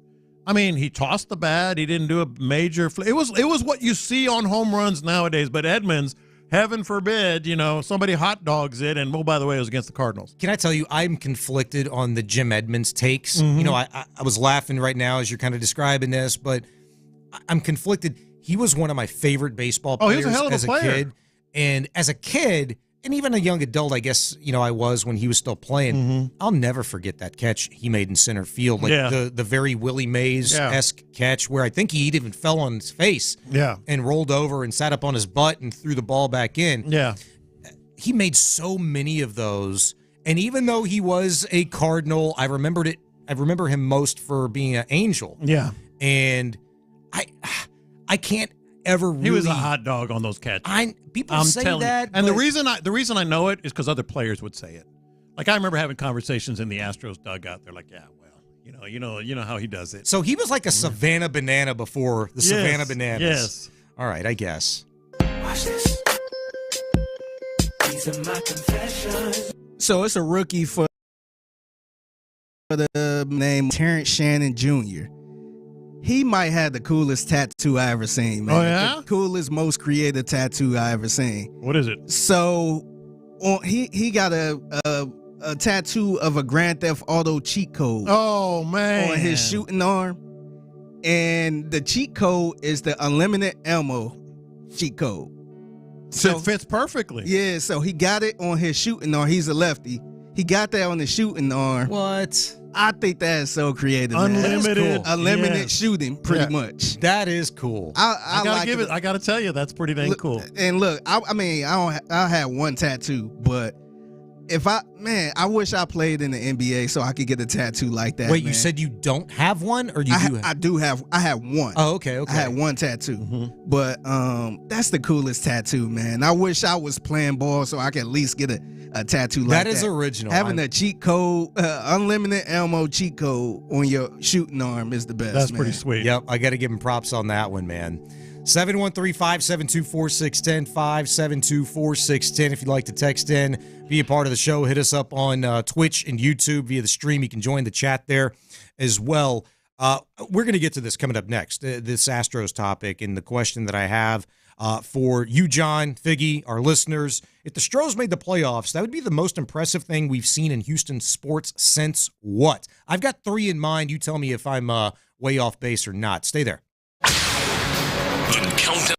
I mean, he tossed the bat. He didn't do a major. It was what you see on home runs nowadays. But Edmonds, heaven forbid, somebody hot dogs it. And, by the way, it was against the Cardinals. Can I tell you, I'm conflicted on the Jim Edmonds takes. I was laughing right now as you're kind of describing this, but I'm conflicted. He was one of my favorite baseball players he was a hell of a player. Kid. And as a kid, and even a young adult, I guess, I was when he was still playing, I'll never forget that catch he made in center field. Like the very Willie Mays-esque catch where I think he even fell on his face and rolled over and sat up on his butt and threw the ball back in. Yeah. He made so many of those. And even though he was a Cardinal, I remember him most for being an Angel. Yeah. And I can't ever really. He was a hot dog on those catches. People say that. And the reason I know it is because other players would say it. Like I remember having conversations in the Astros dugout. They're like, yeah, well, you know how he does it. So he was like a Savannah Banana before the Savannah Bananas. Yes. All right, I guess. Watch this. These are my confessions. So it's a rookie for the name Terrence Shannon Jr. He might have the coolest tattoo I ever seen, man. Oh, yeah? The coolest, most creative tattoo I ever seen. What is it? So he got a tattoo of a Grand Theft Auto cheat code. Oh, man. On his shooting arm. And the cheat code is the unlimited ammo cheat code. So it fits perfectly. Yeah, so he got it on his shooting arm. He's a lefty. He got that on the shooting arm. What? I think that is so creative. Unlimited, cool. Unlimited shooting, pretty much. That is cool. I gotta tell you, that's pretty dang cool. And look, I had one tattoo, but I wish I played in the NBA so I could get a tattoo like that. Wait, man. you said you don't have one, or you do? I have one. Oh, okay. I had one tattoo, but that's the coolest tattoo, man. I wish I was playing ball so I could at least get a tattoo like that. That is original. Having a cheat code, unlimited ammo cheat code on your shooting arm is the best. That's man. pretty sweet. Yep, I got to give him props on that one, man. 713-572-4610, 572-4610. If you'd like to text in, be a part of the show, hit us up on Twitch and YouTube via the stream. You can join the chat there as well. We're going to get to this coming up next, this Astros topic, and the question that I have for you, John, Figgy, our listeners. If the Stros made the playoffs, that would be the most impressive thing we've seen in Houston sports since what? I've got 3 in mind. You tell me if I'm way off base or not. Stay there. The countdown.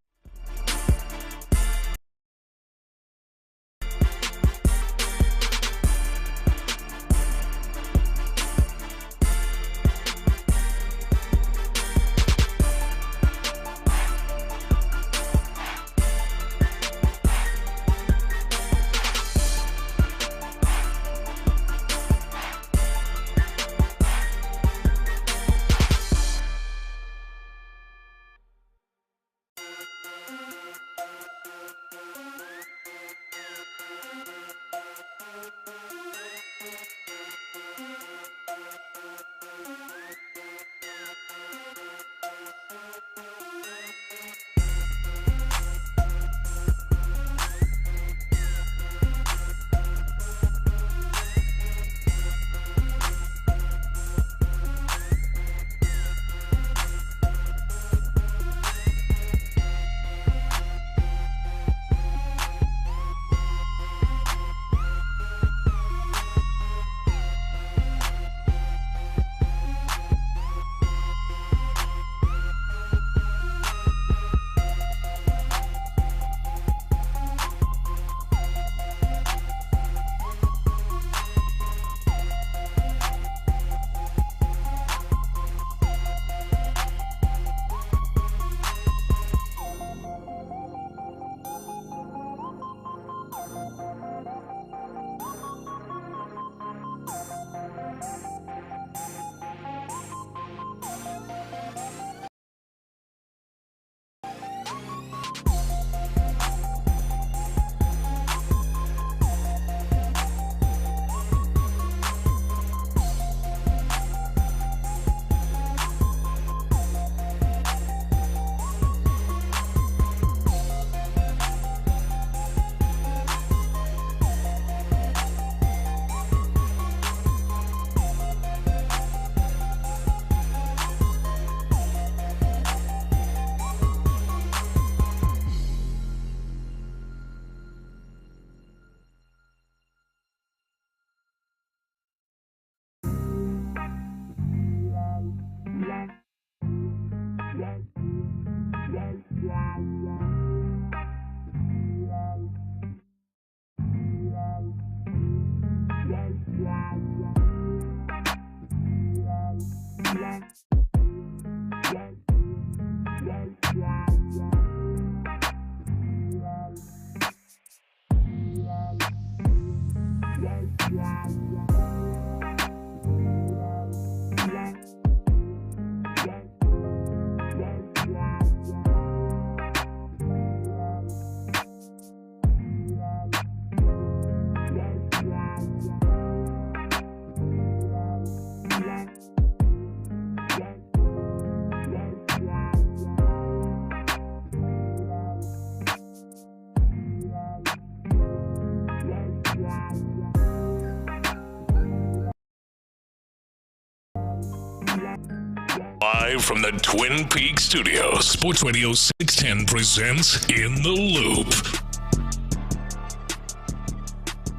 Live from the Twin Peaks studios, Sports Radio 610 presents In the Loop.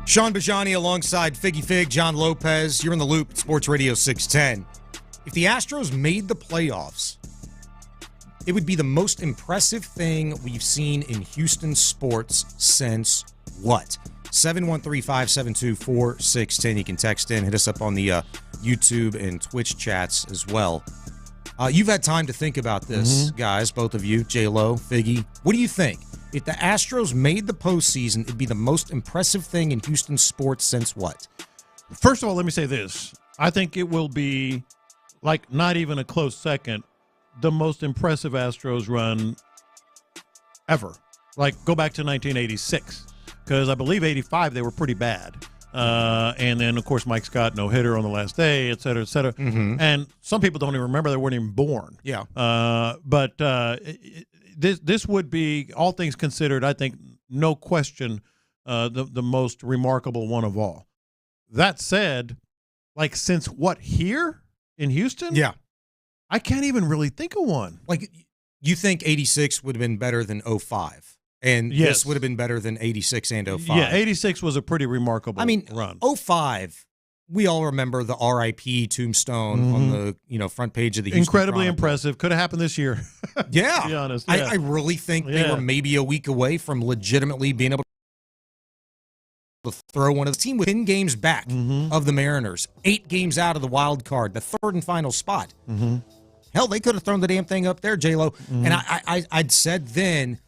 Sean Bijani alongside Figgy Fig, John Lopez. You're in the Loop at Sports Radio 610. If the Astros made the playoffs, it would be the most impressive thing we've seen in Houston sports since what? 713-572-4610. You can text in, hit us up on the YouTube and Twitch chats as well. You've had time to think about this, guys, both of you, J-Lo, Figgy. What do you think? If the Astros made the postseason, it'd be the most impressive thing in Houston sports since what? First of all, let me say this. I think it will be, like, not even a close second, the most impressive Astros run ever. Like, go back to 1986, because I believe 85 they were pretty bad. And then, of course, Mike Scott, no-hitter on the last day, et cetera, et cetera. And some people don't even remember they weren't even born. Yeah. But this would be, all things considered, I think, no question, the most remarkable one of all. That said, like, since what, here in Houston? Yeah. I can't even really think of one. Like, you think 86 would have been better than 05? And this would have been better than 86 and 05. Yeah, 86 was a pretty remarkable run. 05, we all remember the RIP tombstone on the front page of the Houston Incredibly Chronicle. impressive. Could have happened this year. Yeah. To be honest. I really think they were maybe a week away from legitimately being able to throw one of the team with 10 games back of the Mariners, 8 games out of the wild card, the third and final spot. Hell, they could have thrown the damn thing up there, J-Lo. And I'd said then,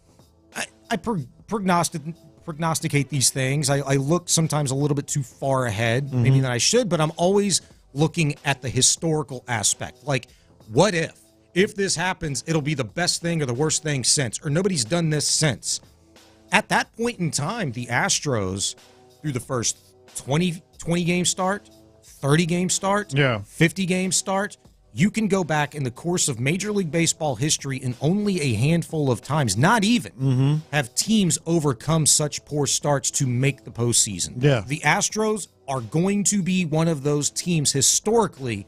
I prognosticate these things. I look sometimes a little bit too far ahead, maybe than I should, but I'm always looking at the historical aspect. Like, what if this happens, it'll be the best thing or the worst thing since, or nobody's done this since. At that point in time, the Astros, through the first 20 game start, 30 game start, 50 game start, you can go back in the course of Major League Baseball history and only a handful of times, not even, have teams overcome such poor starts to make the postseason. Yeah. The Astros are going to be one of those teams historically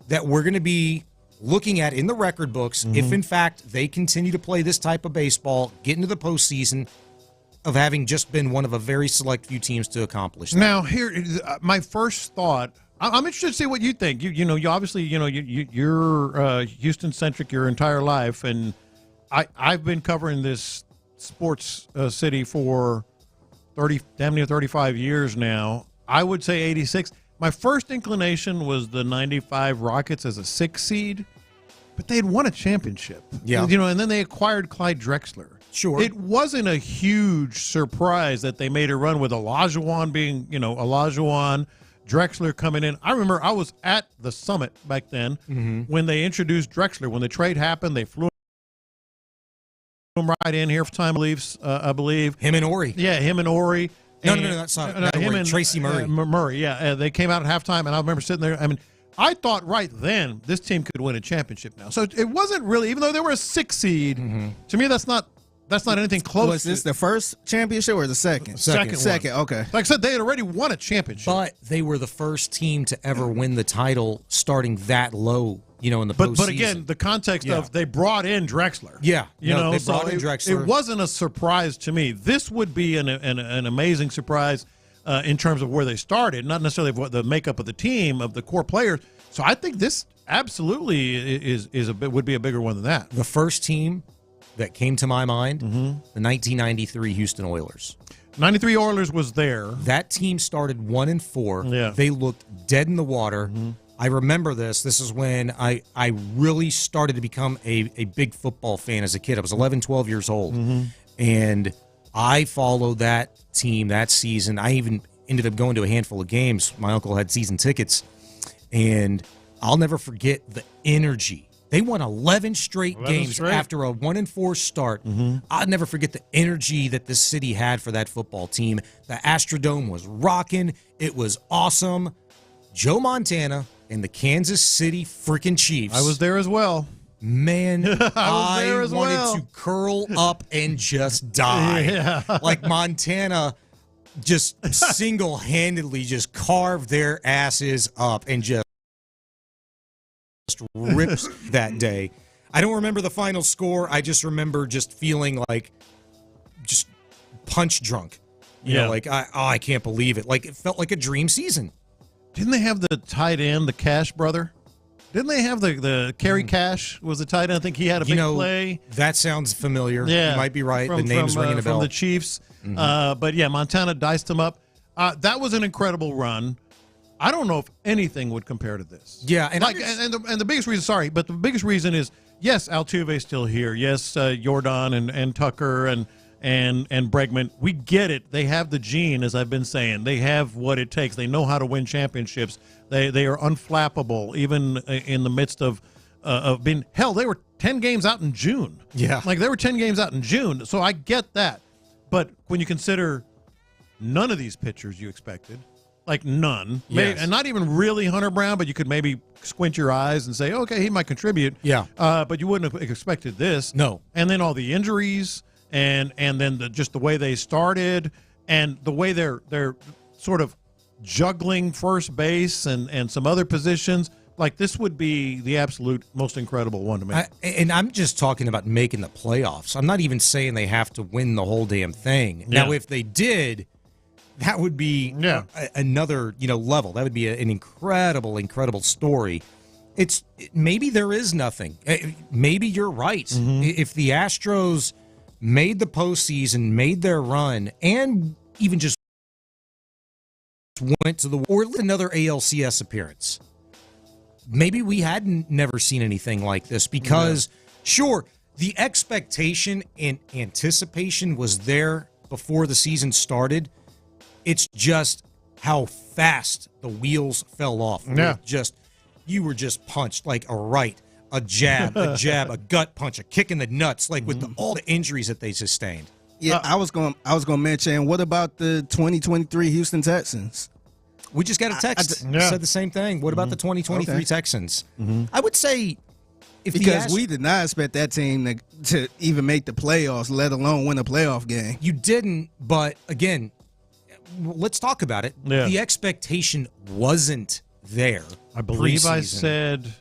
that we're going to be looking at in the record books if, in fact, they continue to play this type of baseball, get into the postseason, of having just been one of a very select few teams to accomplish that. Now, here, my first thought, I'm interested to see what you think. You obviously, you're Houston-centric your entire life, and I've been covering this sports city for damn near 35 years now. I would say 86. My first inclination was the 95 Rockets as a 6 seed, but they had won a championship. Yeah. And then they acquired Clyde Drexler. Sure. It wasn't a huge surprise that they made a run with Olajuwon being, Olajuwon, Drexler coming in. I remember I was at the summit back then when they introduced Drexler. When the trade happened, they flew him right in here for time leaves, I believe. Him and Ori. Yeah, him and Ori. No, that's not him Ori. and Tracy Murray. Murray, yeah. They came out at halftime, and I remember sitting there. I mean, I thought right then this team could win a championship now. So it wasn't really, even though they were a 6 seed, to me that's not anything close. Was this the first championship or the second? Second, okay. Like I said, they had already won a championship. But they were the first team to ever win the title starting that low, in the postseason. But again, the context of they brought in Drexler. Yeah. They brought in Drexler. It wasn't a surprise to me. This would be an amazing surprise in terms of where they started, not necessarily what the makeup of the team, of the core players. So I think this absolutely would be a bigger one than that. The first team that came to my mind, the 1993 Houston Oilers. 93 Oilers was there. That team started 1-4. Yeah. They looked dead in the water. I remember this. This is when I really started to become a big football fan as a kid. I was 11, 12 years old. And I followed that team that season. I even ended up going to a handful of games. My uncle had season tickets. And I'll never forget the energy. They won 11 straight games after a 1-4 start. I'll never forget the energy that this city had for that football team. The Astrodome was rocking. It was awesome. Joe Montana and the Kansas City freaking Chiefs. I was there as well. Man, I wanted to curl up and just die. Like Montana just single-handedly just carved their asses up and just rips that day. I don't remember the final score. I just remember just feeling like just punch drunk. You know, like, I can't believe it. Like, it felt like a dream season. Didn't they have the tight end, the Cash brother? Didn't they have the Kerry Cash was the tight end? I think he had a big play. That sounds familiar. Yeah. You might be right. The name's ringing a bell. From the Chiefs. But, yeah, Montana diced him up. That was an incredible run. I don't know if anything would compare to this. Yeah. And the biggest reason, but the biggest reason is, yes, Altuve's still here. Yes, Jordan and Tucker and Bregman. We get it. They have the gene, as I've been saying. They have what it takes. They know how to win championships. They are unflappable, even in the midst of being – hell, they were 10 games out in June. Yeah. Like, they were 10 games out in June. So I get that. But when you consider none of these pitchers you expected – like none. Yes. And not even really Hunter Brown, but you could maybe squint your eyes and say, okay, he might contribute. Yeah. But you wouldn't have expected this. No. And then all the injuries and then just the way they started and the way they're sort of juggling first base and some other positions. Like, this would be the absolute most incredible one to make. And I'm just talking about making the playoffs. I'm not even saying they have to win the whole damn thing. Yeah. Now, if they did, that would be another level. That would be an incredible story. Maybe there is nothing. Maybe you're right. If the Astros made the postseason, made their run, and even just went to or another ALCS appearance, maybe we hadn't never seen anything like this because, sure, the expectation and anticipation was there before the season started. It's just how fast the wheels fell off. Yeah. You were just punched like a right, a jab, a gut punch, a kick in the nuts, like with all the injuries that they sustained. Yeah, I was going to mention, what about the 2023 Houston Texans? We just got a text. Said the same thing. What about the 2023 Texans? I would say because we did not expect that team to even make the playoffs, let alone win a playoff game. You didn't, but again, let's talk about it. Yeah. The expectation wasn't there. I believe I said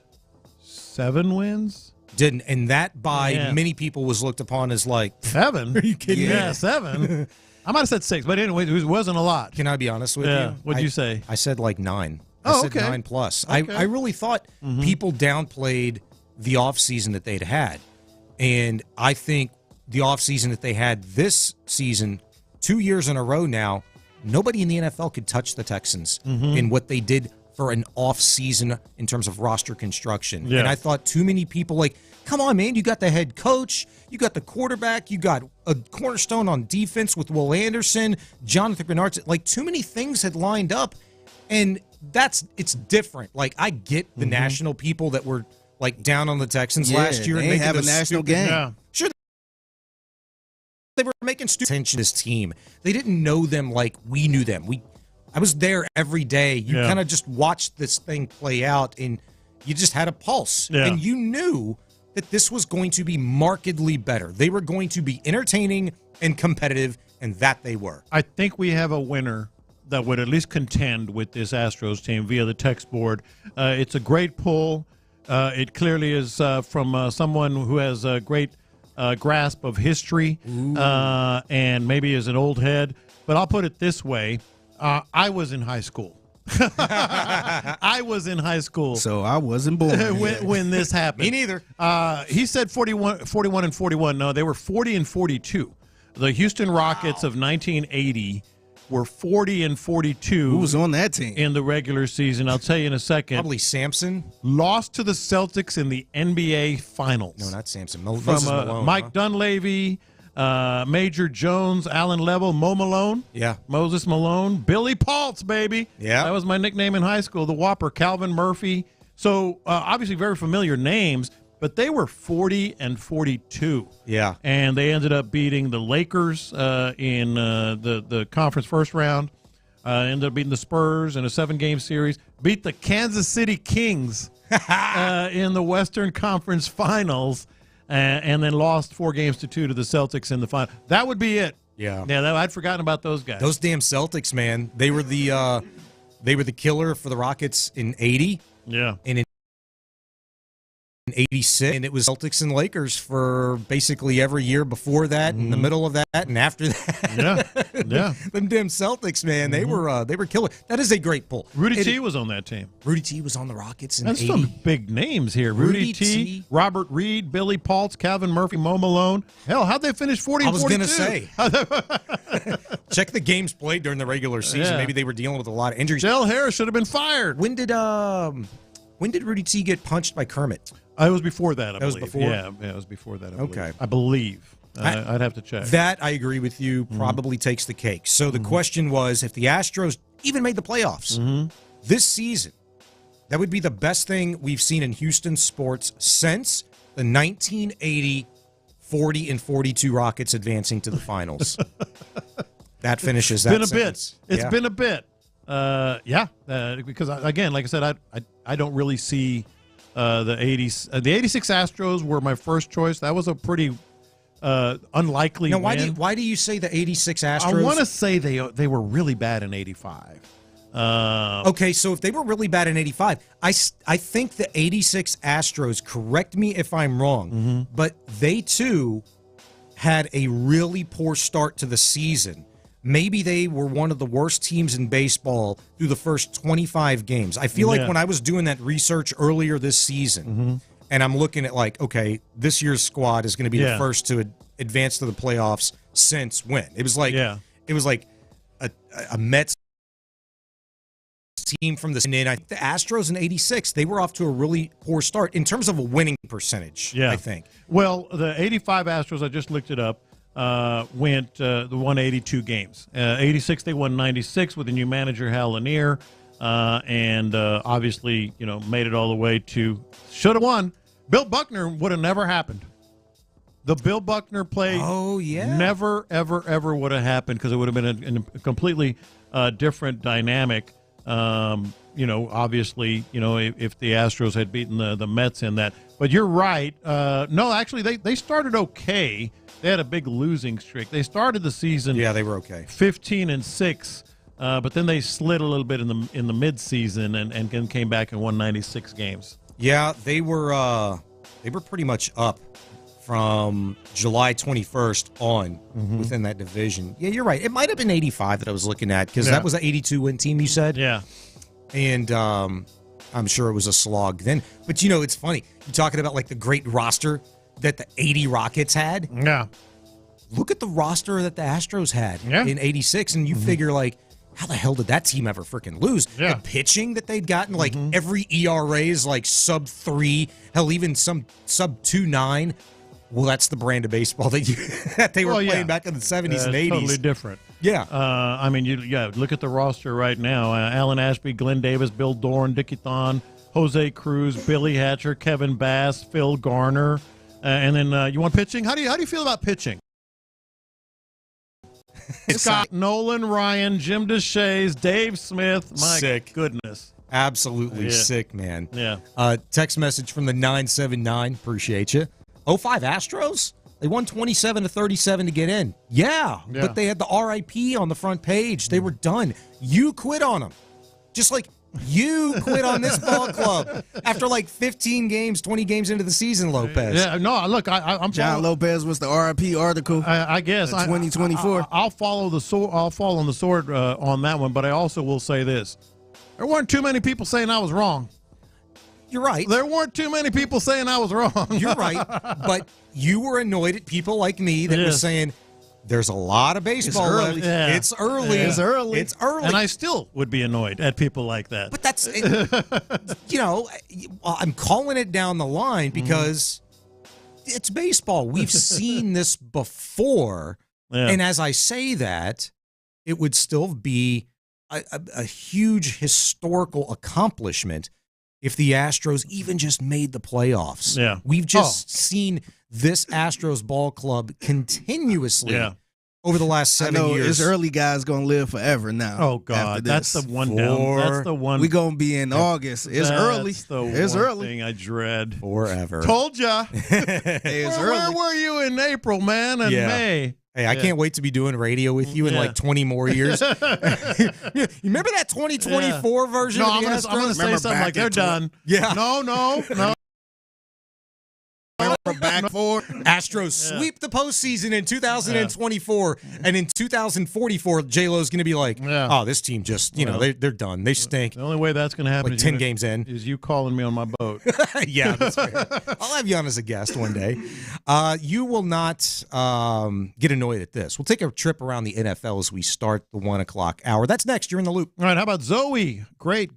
7 wins. Didn't, and that by many people was looked upon as like 7. Are you kidding me? Yeah, 7. I might have said 6, but anyway, it wasn't a lot. Can I be honest with you? What'd you say? I said like 9. Oh, I said 9 plus. Okay. I really thought people downplayed the offseason that they'd had. And I think the offseason that they had this season, 2 years in a row now, nobody in the NFL could touch the Texans in what they did for an off-season in terms of roster construction. Yeah. And I thought too many people like, come on, man, you got the head coach, you got the quarterback, you got a cornerstone on defense with Will Anderson, Jonathan Grenard. Like, too many things had lined up, and it's different. Like, I get the national people that were, like, down on the Texans last year. They and have a national game. Yeah. Sure, they were making attention to this team. They didn't know them like we knew them. I was there every day. You kind of just watched this thing play out, and you just had a pulse. Yeah. And you knew that this was going to be markedly better. They were going to be entertaining and competitive, and that they were. I think we have a winner that would at least contend with this Astros team via the text board. It's a great pull. It clearly is from someone who has a great grasp of history and maybe is an old head. But I'll put it this way. I was in high school. I was in high school. So I wasn't born when this happened. Me neither. He said 41 and 41. No, they were 40 and 42. The Houston Rockets of 1980 were 40 and 42. Who was on that team? In the regular season. I'll tell you in a second. Probably Sampson. Lost to the Celtics in the NBA Finals. No, not Sampson. From Malone, Mike Dunleavy, Major Jones, Alan Level, Mo Malone. Yeah. Moses Malone. Billy Paltz, baby. Yeah. That was my nickname in high school. The Whopper. Calvin Murphy. So, obviously very familiar names, but they were 40 and 42. Yeah. And they ended up beating the Lakers in the conference first round. Ended up beating the Spurs in a 7-game series. Beat the Kansas City Kings in the Western Conference Finals. And then lost 4-2 to the Celtics in the final. That would be it. Yeah. Yeah, I'd forgotten about those guys. Those damn Celtics, man. They were the killer for the Rockets in 80. Yeah. And in 86, and it was Celtics and Lakers for basically every year before that, in the middle of that, and after that. Yeah. Them damn Celtics, man, they were killer. That is a great pull. Rudy T was on that team. Rudy T was on the Rockets in That's 80. some big names here. Rudy T, Robert Reed, Billy Paultz, Calvin Murphy, Mo Malone. Hell, how'd they finish 40 and 42? I was going to say. Check the games played during the regular season. Yeah. Maybe they were dealing with a lot of injuries. Dale Harris should have been fired. When did Rudy T get punched by Kermit? It was before that, I believe. Was before? Yeah, it was before that, I believe. Okay. I believe. I'd have to check. That, I agree with you, probably takes the cake. So the question was, if the Astros even made the playoffs this season, that would be the best thing we've seen in Houston sports since the 1980 40 and 42 Rockets advancing to the finals. That finishes that sentence. It's been a bit. Because, again, like I said, I don't really see the 86 Astros were my first choice. That was a pretty unlikely win. Why do you say the 86 Astros? I want to say they were really bad in 85. Okay, so if they were really bad in 85, I think the 86 Astros, correct me if I'm wrong, but they too had a really poor start to the season. Maybe they were one of the worst teams in baseball through the first 25 games. I feel like when I was doing that research earlier this season, and I'm looking at like, okay, this year's squad is going to be the first to advance to the playoffs since when? It was like a Mets team from the Astros in 86, they were off to a really poor start in terms of a winning percentage, I think. Well, the 85 Astros, I just looked it up, went the 182 games. 86, they won 96 with a new manager, Hal Lanier, and obviously, made it all the way to should have won. Bill Buckner would have never happened. The Bill Buckner play never, ever, ever would have happened because it would have been a completely different dynamic. Obviously, if the Astros had beaten the Mets in that. But you're right. No, actually, they started okay. They had a big losing streak. They started the season. Yeah, they were okay. 15-6, but then they slid a little bit in the mid-season and then came back and won 96 games. Yeah, they were pretty much up from July 21st on within that division. Yeah, you're right. It might have been 85 that I was looking at because that was an 82-win team, you said? Yeah. And I'm sure it was a slog then. But, it's funny. You're talking about, like, the great roster that the 80 Rockets had. Yeah. Look at the roster that the Astros had in 86, and you figure, like, how the hell did that team ever freaking lose? Yeah. The pitching that they'd gotten, like, every ERA is, like, sub-3, hell, even some sub-2.9. Well, that's the brand of baseball that they were playing back in the 70s and 80s. Totally different. Yeah. Look at the roster right now. Alan Ashby, Glenn Davis, Bill Dorn, Dickie Thon, Jose Cruz, Billy Hatcher, Kevin Bass, Phil Garner. And then you want pitching? How do you feel about pitching? Scott Nolan, Ryan, Jim DeShays, Dave Smith. My goodness. Absolutely sick, man. Yeah. Text message from the 979. Appreciate you. 05 Astros? They won 27-37 to get in. Yeah, but they had the RIP on the front page. They were done. You quit on them. Just like you quit on this ball club after like 15 games, 20 games into the season, Lopez. Yeah, no, look, I'm John Lopez was the RIP article. I guess 2024. I'll follow the sword. I'll fall on the sword on that one. But I also will say this: there weren't too many people saying I was wrong. You're right. There weren't too many people saying I was wrong. You're right, but you were annoyed at people like me that were saying there's a lot of baseball left. Yeah. It's early. Yeah. It's early. It's early. And I still would be annoyed at people like that. But that's, I'm calling it down the line because it's baseball. We've seen this before. Yeah. And as I say that, it would still be a huge historical accomplishment if the Astros even just made the playoffs. Yeah. We've just seen this Astros ball club continuously over the last 7 years. This early guy's going to live forever now. Oh, God. That's the one down. That's the one. We're going to be in August. It's early. It's early. Thing I dread. Forever. Told ya. It's early. Where were you in April, man, and May? Hey, I can't wait to be doing radio with you in like 20 more years. You remember that 2024 version of the Astros? I'm going to say something like they're done. Yeah. No. back four. Astros sweep the postseason in 2024, and in 2044, J-Lo's going to be like, oh, this team just, they're done. They stink. The only way that's going to happen like 10 games in is you calling me on my boat. Yeah, that's fair. I'll have you on as a guest one day. You will not get annoyed at this. We'll take a trip around the NFL as we start the 1 o'clock hour. That's next. You're in the loop. All right, how about Zoe? Great.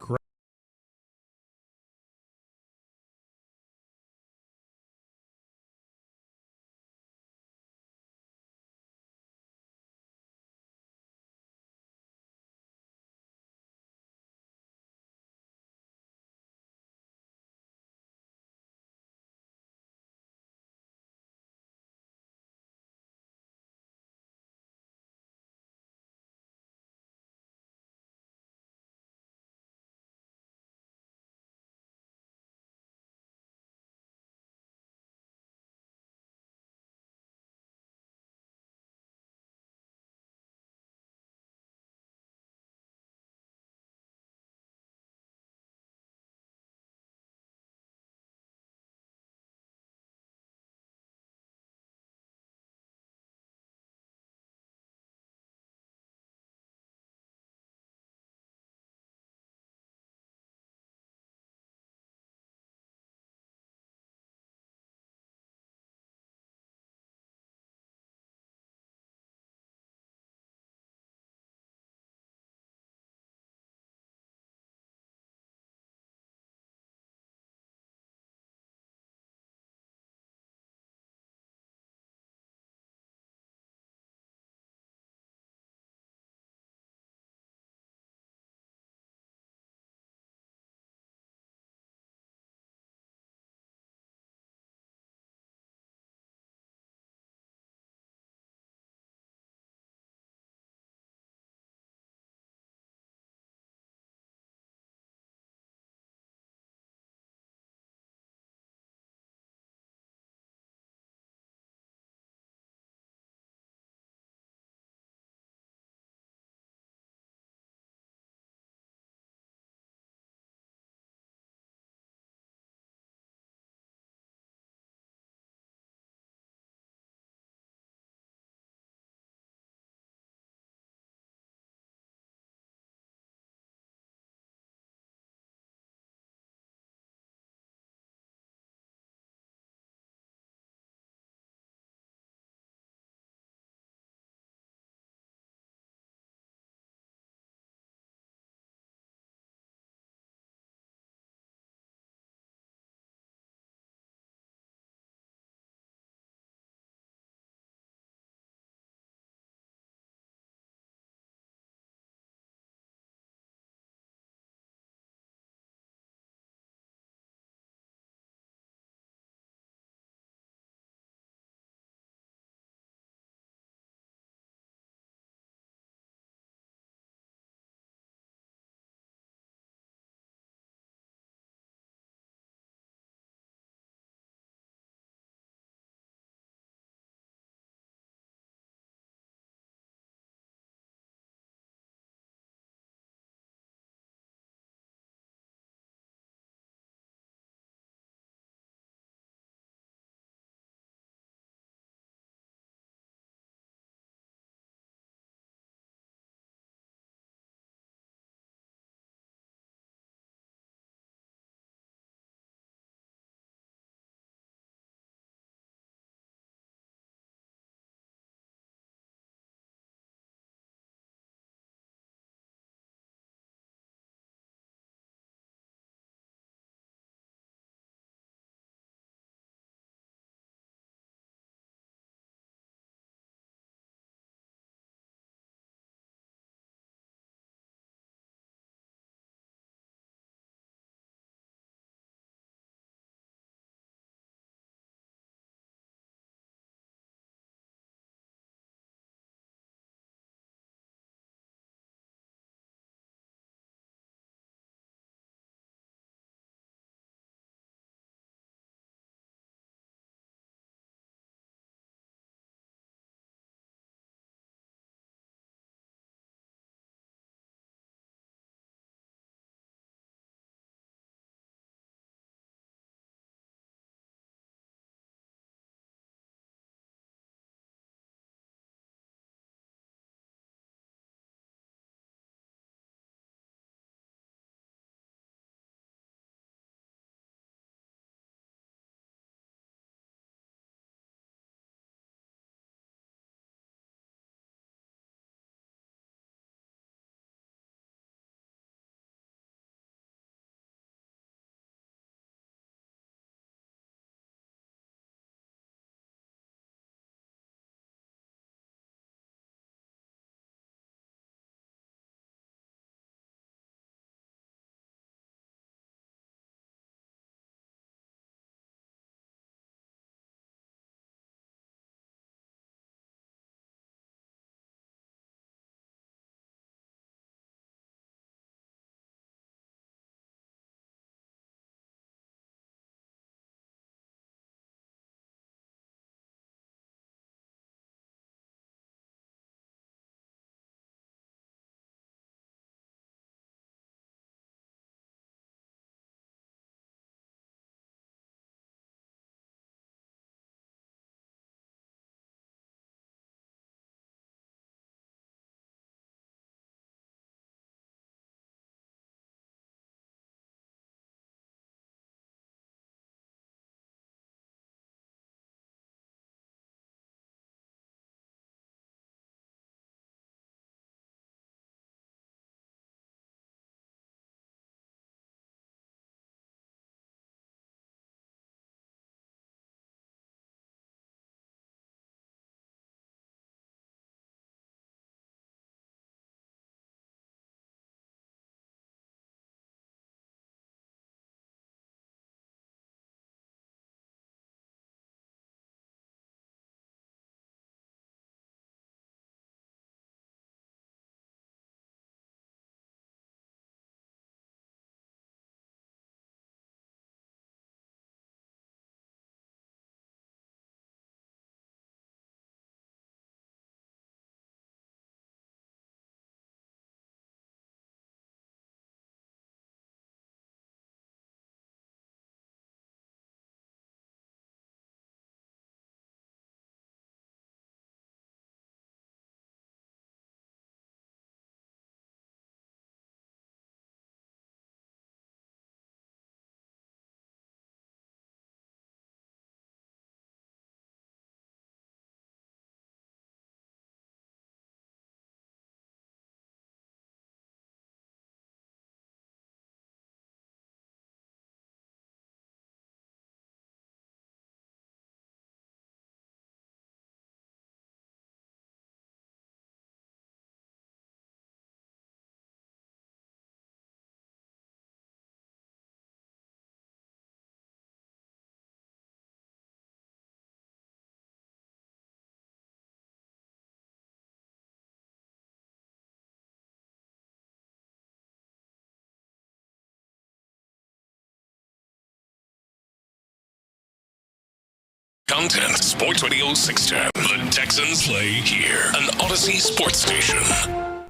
content. Sports Radio 610. The Texans play here. An Odyssey sports station.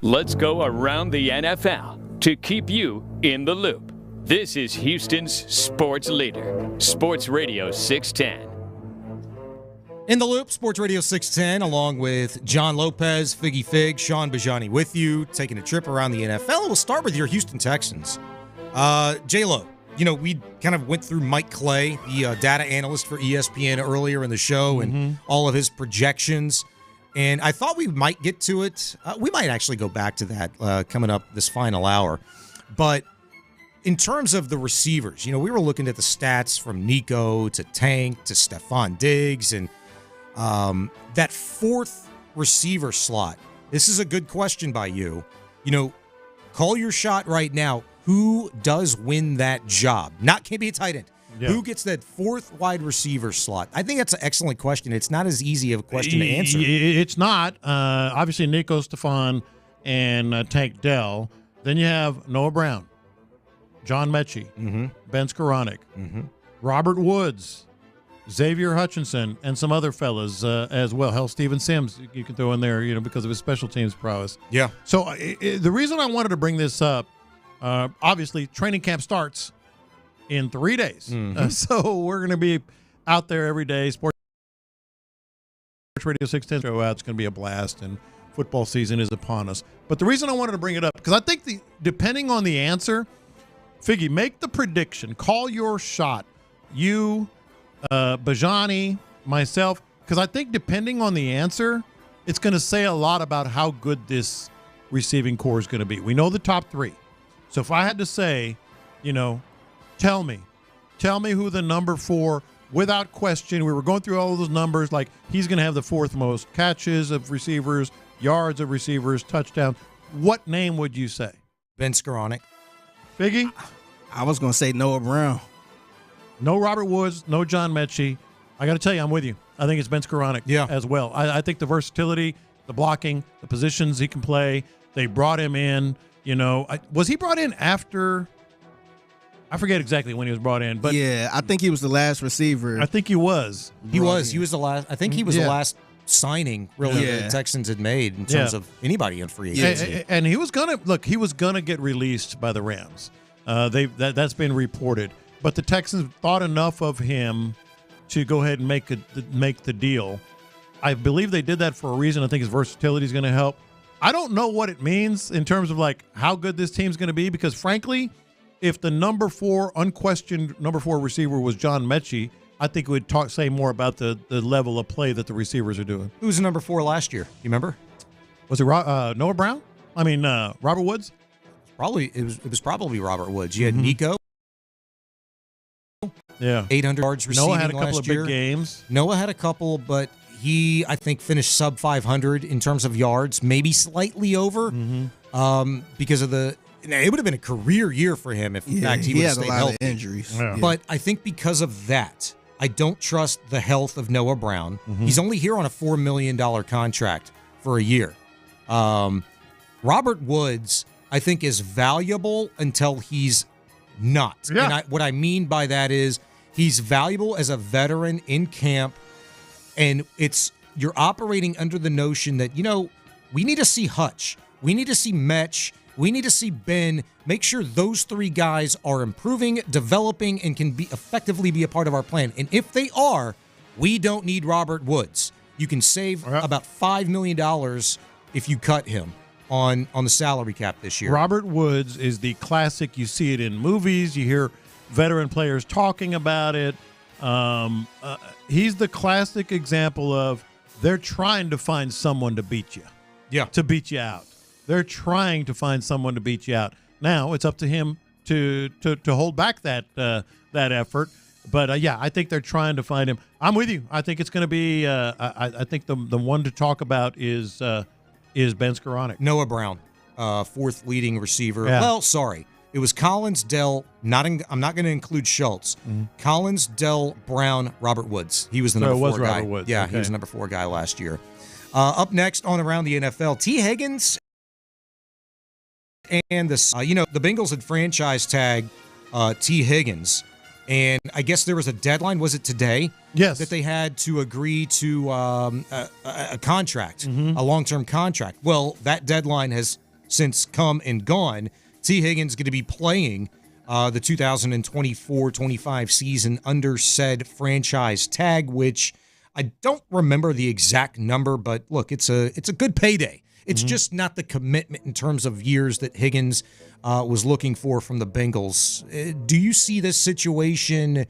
Let's go around the NFL to keep you in the loop. This is Houston's sports leader, Sports Radio 610. In the Loop, Sports Radio 610, along with John Lopez, Figgy Fig, Sean Bijani with you, taking a trip around the NFL. We'll start with your Houston Texans. J-Lo, we kind of went through Mike Clay, the data analyst for ESPN earlier in the show, and all of his projections. And I thought we might get to it. We might actually go back to that coming up this final hour. But in terms of the receivers, we were looking at the stats from Nico to Tank to Stephon Diggs and that fourth receiver slot. This is a good question by you. Call your shot right now. Who does win that job? Can't be a tight end. Yeah. Who gets that fourth wide receiver slot? I think that's an excellent question. It's not as easy of a question to answer. It's not. Obviously, Nico, Stephon, and Tank Dell. Then you have Noah Brown, John Mechie, Ben Skoranek, Robert Woods, Xavier Hutchinson, and some other fellas as well. Hell, Steven Sims you can throw in there, because of his special teams prowess. Yeah. So the reason I wanted to bring this up, obviously, training camp starts in 3 days. So we're going to be out there every day. Sports Radio 610 show out. It's going to be a blast, and football season is upon us. But the reason I wanted to bring it up, because I think depending on the answer, Figgy, make the prediction. Call your shot. You, Bijani, myself, because I think depending on the answer, it's going to say a lot about how good this receiving core is going to be. We know the top three. So if I had to say, tell me who the number 4, without question, we were going through all of those numbers, like he's going to have the fourth most catches of receivers, yards of receivers, touchdowns. What name would you say? Ben Skoranek. Figgy? I was going to say Noah Brown. No Robert Woods, no John Mechie. I got to tell you, I'm with you. I think it's Ben Skoranek as well. I think the versatility, the blocking, the positions he can play, they brought him in. Was he brought in after? I forget exactly when he was brought in, but yeah, I think he was the last receiver. I think he was. He was the last. I think he was the last signing really the Texans had made in terms of anybody in free agency. And he was gonna get released by the Rams. That's been reported, but the Texans thought enough of him to go ahead and make the deal. I believe they did that for a reason. I think his versatility is going to help. I don't know what it means in terms of how good this team's going to be, because frankly, if the unquestioned number 4 receiver was John Mechie, I think it would say more about the level of play that the receivers are doing. Who was the number 4 last year? You remember? Was it Noah Brown? Robert Woods? It was probably Robert Woods. You had Nico. Yeah. 800 yards receiving Noah had a couple of big year. games. Noah had a couple, but he, I think, finished sub 500 in terms of yards, maybe slightly over because of it would have been a career year for him if, in fact, he would have stayed healthy. He had a lot of injuries. Yeah. But I think because of that, I don't trust the health of Noah Brown. He's only here on a $4 million contract for a year. Robert Woods, I think, is valuable until he's not. Yeah. And what I mean by that is he's valuable as a veteran in camp, and you're operating under the notion that, we need to see Hutch. We need to see Mech. We need to see Ben. Make sure those 3 guys are improving, developing, and can effectively be a part of our plan. And if they are, we don't need Robert Woods. You can save about $5 million if you cut him on the salary cap this year. Robert Woods is the classic. You see it in movies. You hear veteran players talking about it. He's the classic example of they're trying to find someone to beat you. Yeah. To beat you out. They're trying to find someone to beat you out. Now it's up to him to hold back that effort. But I think they're trying to find him. I'm with you. I think it's going to be. I think the one to talk about is Ben Skoranek. Noah Brown, 4th leading receiver. Yeah. Well, sorry, it was Collins, Dell. I'm not going to include Schultz. Collins, Dell, Brown, Robert Woods. He was the number 4 guy. Robert Woods. Yeah, okay. He was the number 4 guy last year. Up next on Around the NFL, T. Higgins. And the Bengals had franchise tagged T. Higgins And I guess there was a deadline. Was it today? Yes. That they had to agree to a contract, a long-term contract. Well, that deadline has since come and gone. T. Higgins going to be playing the 2024-25 season under said franchise tag, which I don't remember the exact number, but look, it's a good payday. It's just not the commitment in terms of years that Higgins was looking for from the Bengals. Do you see this situation,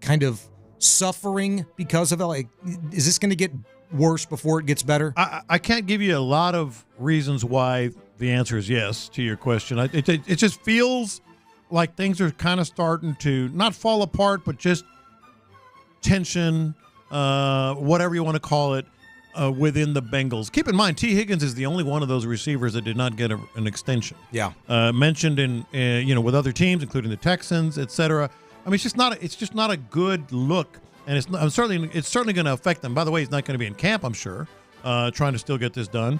kind of suffering because of it? Like, is this going to get worse before it gets better? I can't give you a lot of reasons why the answer is yes to your question. It just feels like things are kind of starting to not fall apart, but just tension, whatever you want to call it, within the Bengals. Keep in mind, T. Higgins is the only one of those receivers that did not get an extension. Yeah. Mentioned in with other teams, including the Texans, etc. I mean, it's just not a good look, and it's certainly going to affect them. By the way, he's not going to be in camp, I'm sure, trying to still get this done,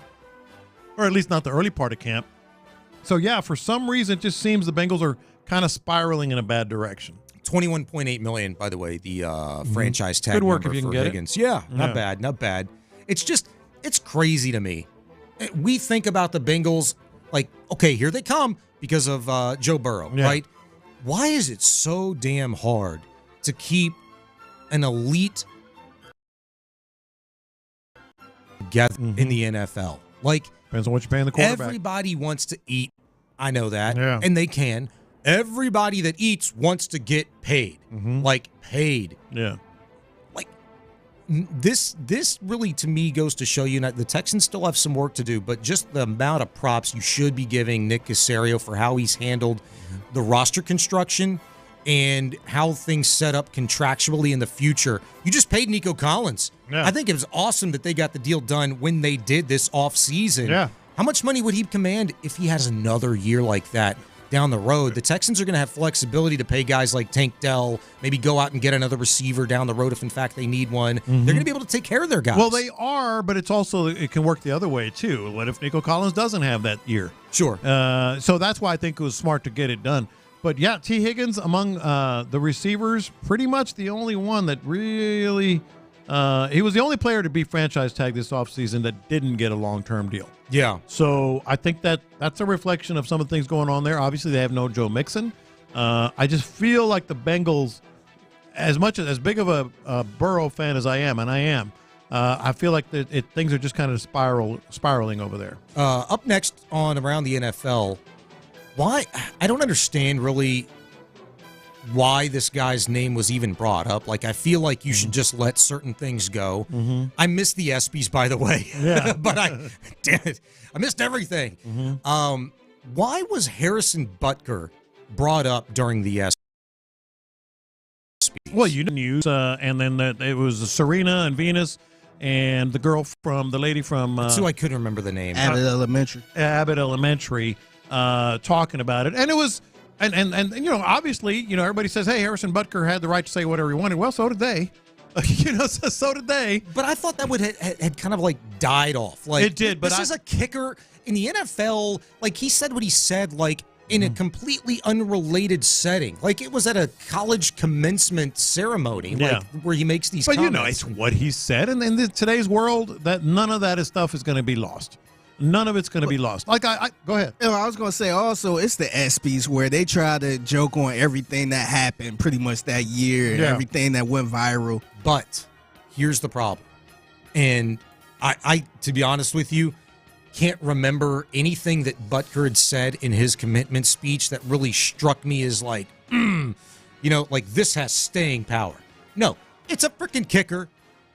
or at least not the early part of camp. So yeah, for some reason, it just seems the Bengals are kind of spiraling in a bad direction. $21.8 million, by the way, the franchise tag. Good work number if you can for get Higgins. it. Yeah, not bad. It's crazy to me. We think about the Bengals like, okay, here they come because of Joe Burrow, right? Why is it so damn hard to keep an elite together in the NFL? Like, depends on what you're paying the quarterback. Everybody wants to eat. I know that, Yeah. and they can. Everybody that eats wants to get paid, like paid. Yeah. This really, to me, goes to show you that the Texans still have some work to do, but just the amount of props you should be giving Nick Caserio for how he's handled the roster construction and how things set up contractually in the future. You just paid Nico Collins. Yeah. I think it was awesome that they got the deal done when they did this offseason. Yeah. How much money would he command if he has another year like that down the road? The Texans are going to have flexibility to pay guys like Tank Dell, maybe go out and get another receiver down the road if, in fact, they need one. They're going to be able to take care of their guys. Well, they are, but it can work the other way, too. What if Nico Collins doesn't have that year? Sure. So that's why I think it was smart to get it done. But, yeah, T. Higgins, among the receivers, pretty much the only one that really he was the only player to be franchise tagged this offseason that didn't get a long-term deal. Yeah. So I think that's a reflection of some of the things going on there. Obviously, they have no Joe Mixon. I just feel like the Bengals, as big of a Burrow fan as I am, and I am, I feel like things are just kind of spiraling over there. Up next on Around the NFL, why I don't understand really why this guy's name was even brought up. Like, I feel like you should just let certain things go. I missed the ESPYs, by the way. Yeah. But damn it, I missed everything. Why was Harrison Butker brought up during the ESPYs? Well, you didn't use, and then it was Serena and Venus and the lady from... That's who I couldn't remember the name. Abbott Elementary, talking about it. And it was... And obviously, everybody says, hey, Harrison Butker had the right to say whatever he wanted. Well, so did they. So did they. But I thought that would had kind of like died off. Like, it did, but this is a kicker in the NFL. Like, he said what he said, like, in a completely unrelated setting. Like, it was at a college commencement ceremony, like, where he makes these comments. It's what he said. And in today's world, that none of that stuff is going to be lost. None of it's going to be lost. Like, go ahead. I was going to say also, it's the ESPYs where they try to joke on everything that happened pretty much that year and everything that went viral. But here's the problem. And I, to be honest with you, can't remember anything that Butker had said in his commitment speech that really struck me as like, like this has staying power. No, it's a freaking kicker.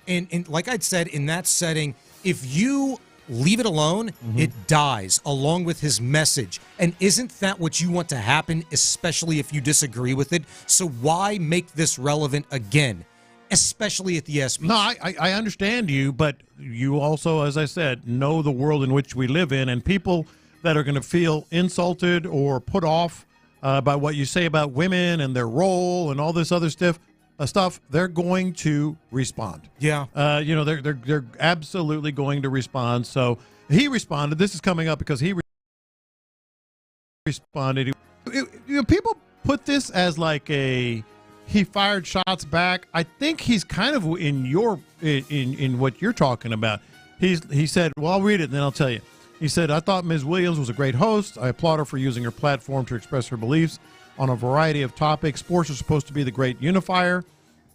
And like I'd said, in that setting, if you leave it alone, it dies along with his message. And isn't that what you want to happen, especially if you disagree with it? So why make this relevant again, especially at the ESPYs? No, I understand you, but you also, as I said, know the world in which we live in, and people that are going to feel insulted or put off by what you say about women and their role and all this other stuff, they're going to respond. Yeah. They're absolutely going to respond. So he responded. This is coming up because he responded. People put this as like he fired shots back. I think he's kind of in what you're talking about. He said, well, I'll read it and then I'll tell you. He said, I thought Ms. Williams was a great host. I applaud her for using her platform to express her beliefs on a variety of topics. Sports are supposed to be the great unifier.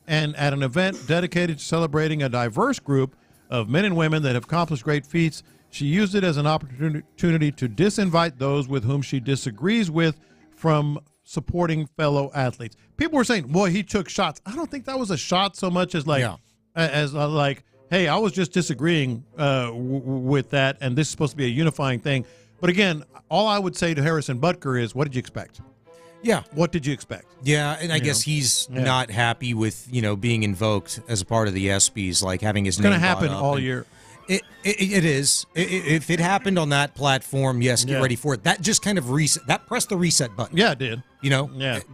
And at an event dedicated to celebrating a diverse group of men and women that have accomplished great feats, she used it as an opportunity to disinvite those with whom she disagrees with from supporting fellow athletes. People were saying, well, he took shots. I don't think that was a shot so much as like, hey, I was just disagreeing with that, and this is supposed to be a unifying thing. But again, all I would say to Harrison Butker is, what did you expect? Yeah. What did you expect? Yeah, and I guess he's not happy with, being invoked as a part of the ESPYs, like having his name. It's going to happen all year. It is. If it happened on that platform, yes, get ready for it. That just kind of pressed the reset button. Yeah, it did.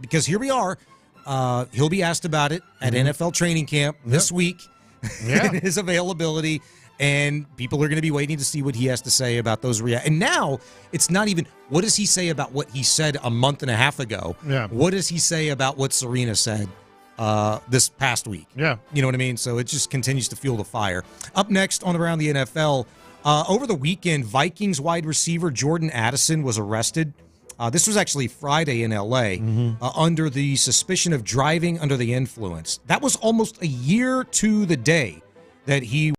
Because here we are. He'll be asked about it at NFL training camp this week. His availability. And people are going to be waiting to see what he has to say about those And now it's not even what does he say about what he said a month and a half ago. Yeah. What does he say about what Serena said this past week? Yeah. You know what I mean? So it just continues to fuel the fire. Up next on Around the NFL, over the weekend, Vikings wide receiver Jordan Addison was arrested. This was actually Friday in L.A. Under the suspicion of driving under the influence. That was almost a year to the day that he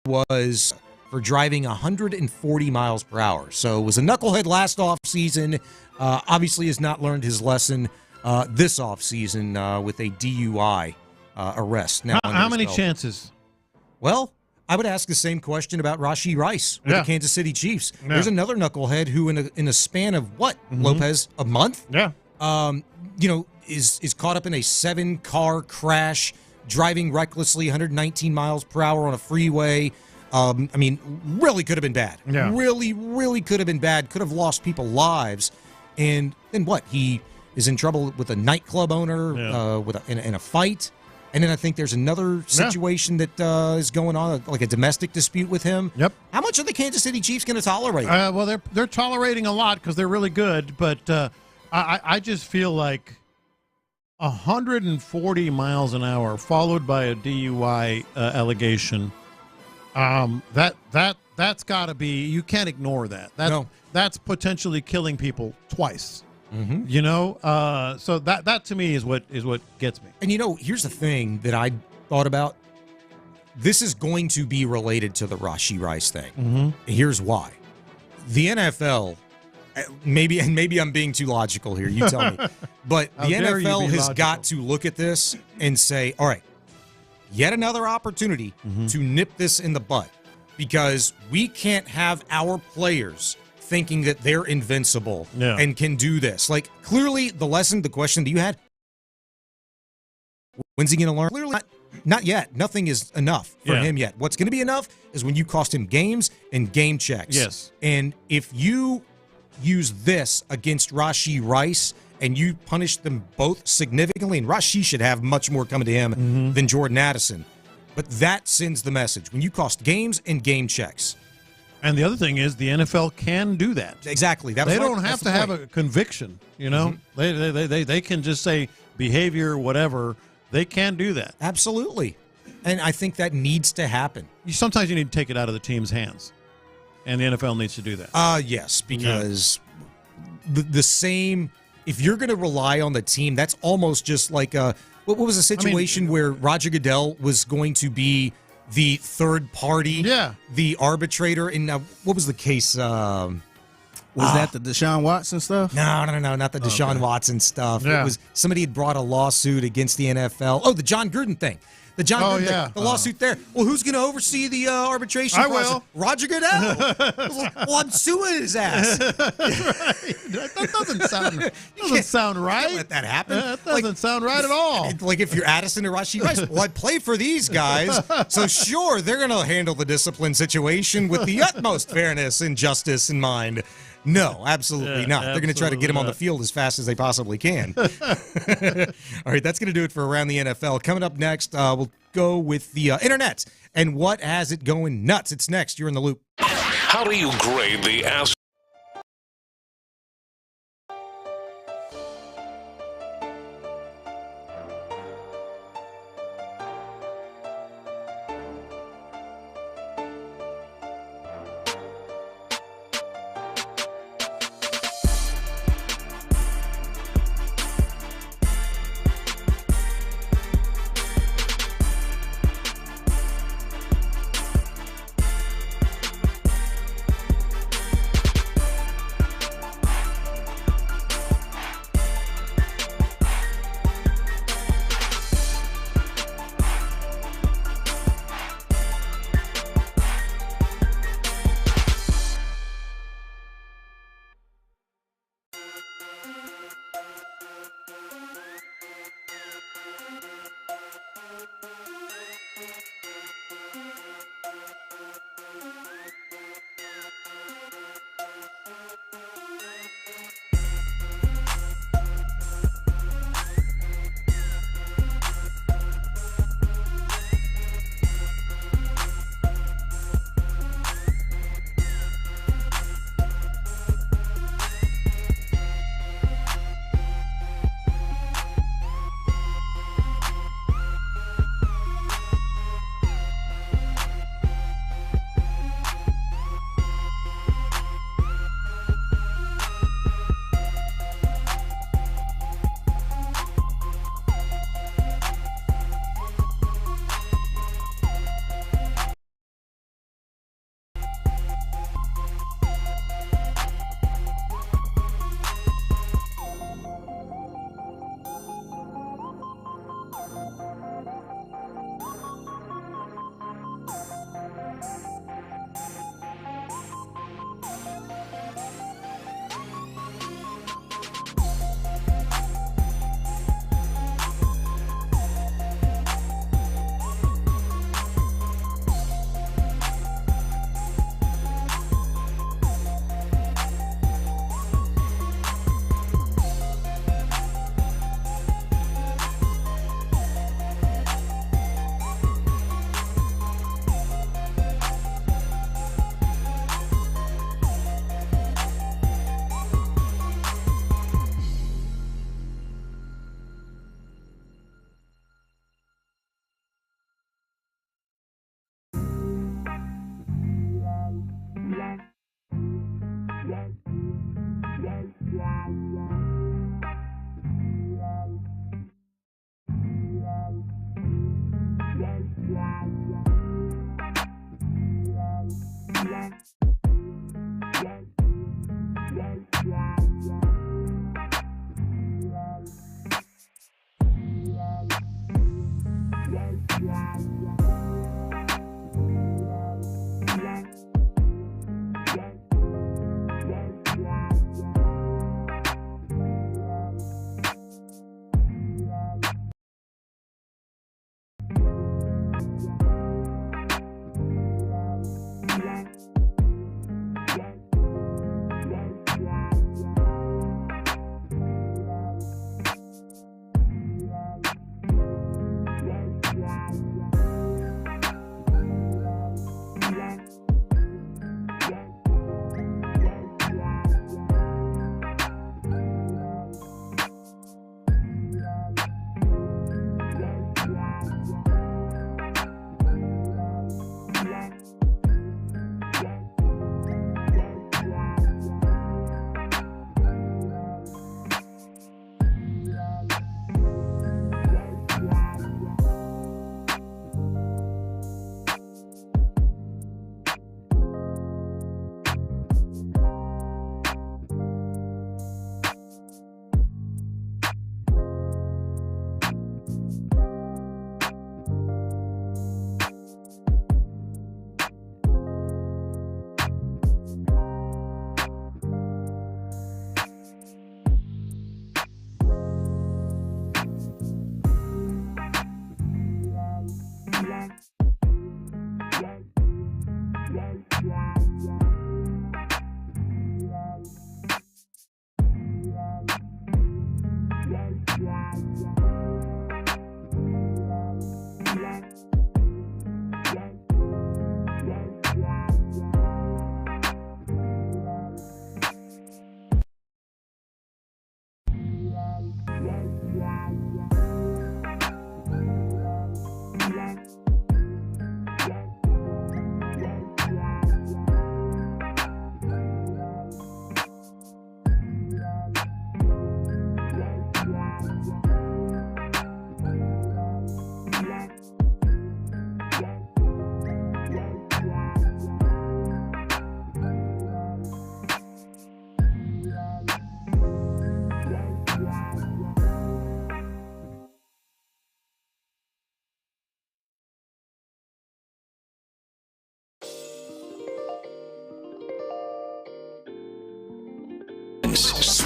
was for driving 140 miles per hour. So it was a knucklehead last offseason. Obviously has not learned his lesson this offseason with a DUI arrest. Now, how many chances? Well, I would ask the same question about Rashee Rice with the Kansas City Chiefs. Yeah. There's another knucklehead who in a span of what, Lopez, a month? Yeah. Is caught up in a 7-car crash, driving recklessly 119 miles per hour on a freeway. Really could have been bad. Yeah. Really, really could have been bad. Could have lost people lives. And then what? He is in trouble with a nightclub owner in a fight. And then I think there's another situation that is going on, like a domestic dispute with him. Yep. How much are the Kansas City Chiefs going to tolerate? Well, they're tolerating a lot because they're really good. But I just feel like 140 miles an hour followed by a DUI allegation. That's got to be. You can't ignore that. That's potentially killing people twice. So that to me is what gets me. And here's the thing that I thought about. This is going to be related to the Rashee Rice thing. Here's why. The NFL, maybe I'm being too logical here. You tell me. But the NFL has got to look at this and say, all right, yet another opportunity to nip this in the butt, because we can't have our players thinking that they're invincible and can do this. Like, clearly the question that you had, when's he going to learn? Clearly not yet. Nothing is enough for him yet. What's going to be enough is when you cost him games and game checks. Yes. And if you use this against Rashee Rice and you punish them both significantly, and Rashee should have much more coming to him than Jordan Addison, but that sends the message. When you cost games and game checks. And the other thing is the NFL can do that. Exactly. They don't have to have a conviction, They can just say behavior, whatever. They can do that. Absolutely. And I think that needs to happen. Sometimes you need to take it out of the team's hands. And the NFL needs to do that. Yes, because the same, if you're going to rely on the team, that's almost just like what was a situation where Roger Goodell was going to be the third party, the arbitrator in what was the case? Was that the Deshaun Watson stuff? No, not the Deshaun Watson stuff. Yeah. It was somebody had brought a lawsuit against the NFL. Oh, the John Gruden thing. The John Gruden thing, the lawsuit there. Well, who's going to oversee the arbitration process? Will. Roger Goodell. Well, I'm suing his ass. That doesn't sound right. You can't let that happen. That doesn't sound right at all. Like if you're Addison or Rashee Rice, well, I play for these guys, so sure, they're going to handle the discipline situation with the utmost fairness and justice in mind. No, absolutely not. They're going to try to get him on the field as fast as they possibly can. All right, that's going to do it for Around the NFL. Coming up next, we'll go with the internet and what has it going nuts. It's next. You're in the loop. How do you grade the Astros?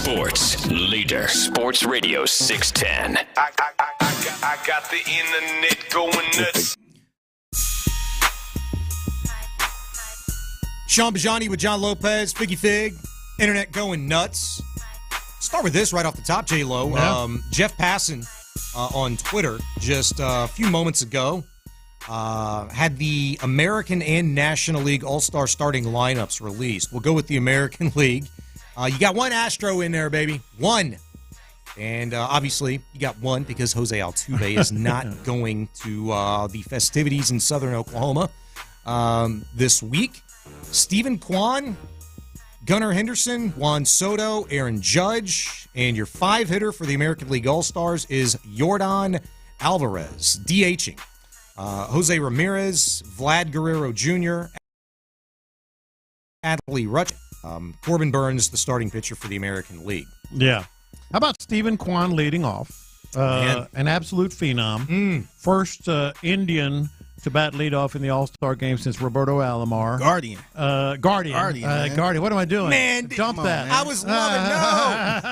Sports leader. Sports Radio 610. I got the internet going nuts. Sean Bijani with John Lopez, Figgy Fig, internet going nuts. Start with this right off the top, J-Lo. Yeah. Jeff Passan on Twitter just a few moments ago had the American and National League All-Star starting lineups released. We'll go with the American League. You got one Astro in there, baby. One. And obviously, you got one because Jose Altuve is not going to the festivities in southern Oklahoma this week. Stephen Kwan, Gunnar Henderson, Juan Soto, Aaron Judge, and your 5-hitter for the American League All-Stars is Yordan Alvarez, DHing. Jose Ramirez, Vlad Guerrero Jr., Adley Rutsch, Corbin Burns, the starting pitcher for the American League. Yeah. How about Stephen Kwan leading off? An absolute phenom. First Indian to bat leadoff in the All-Star game since Roberto Alomar. Guardian. Guardian. What am I doing? Man, dump that. I was loving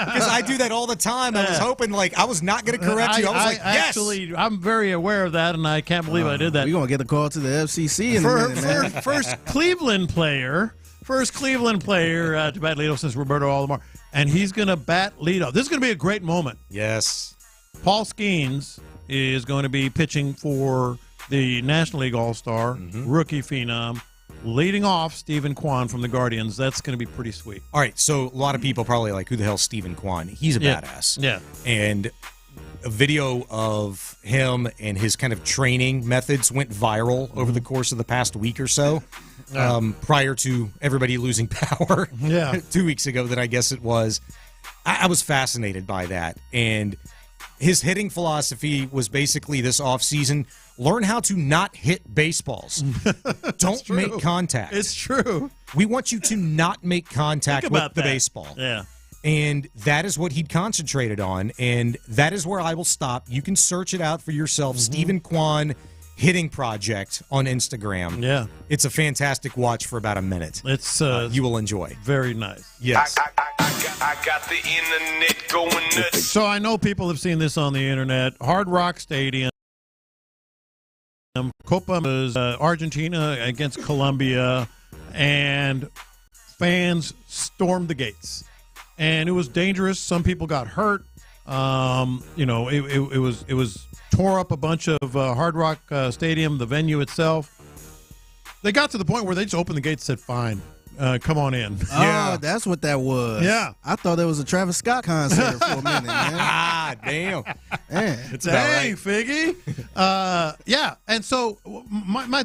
because I do that all the time. I was hoping I was not going to correct you. I was yes. Actually, I'm very aware of that, and I can't believe I did that. We're going to get a call to the FCC in a minute, man. First Cleveland player to bat leadoff since Roberto Alomar, and he's going to bat leadoff. This is going to be a great moment. Yes. Paul Skeens is going to be pitching for the National League All-Star, rookie phenom, leading off Stephen Kwan from the Guardians. That's going to be pretty sweet. All right, so a lot of people probably like, who the hell's Stephen Kwan? He's a badass. Yeah. And a video of him and his kind of training methods went viral over the course of the past week or so, prior to everybody losing power 2 weeks ago, that I guess it was. I was fascinated by that. And his hitting philosophy was basically this offseason, Learn how to not hit baseballs. Don't make contact. It's true. We want you to not make contact with the baseball. Yeah. And that is what he'd concentrated on, and that is where I will stop. You can search it out for yourself. Stephen Kwan Hitting Project on Instagram. Yeah. It's a fantastic watch for about a minute. It's you will enjoy. Very nice. Yes. I got the internet going nuts. So I know people have seen this on the internet. Hard Rock Stadium. Copa Argentina against Colombia, and fans stormed the gates. And it was dangerous. Some people got hurt. It was tore up a bunch of Hard Rock Stadium, the venue itself. They got to the point where they just opened the gates and said, "Fine, come on in." Oh, that's what that was. Yeah. I thought it was a Travis Scott concert for a minute, man. Damn. Man. It's about Hey, right. Figgy. Yeah. And so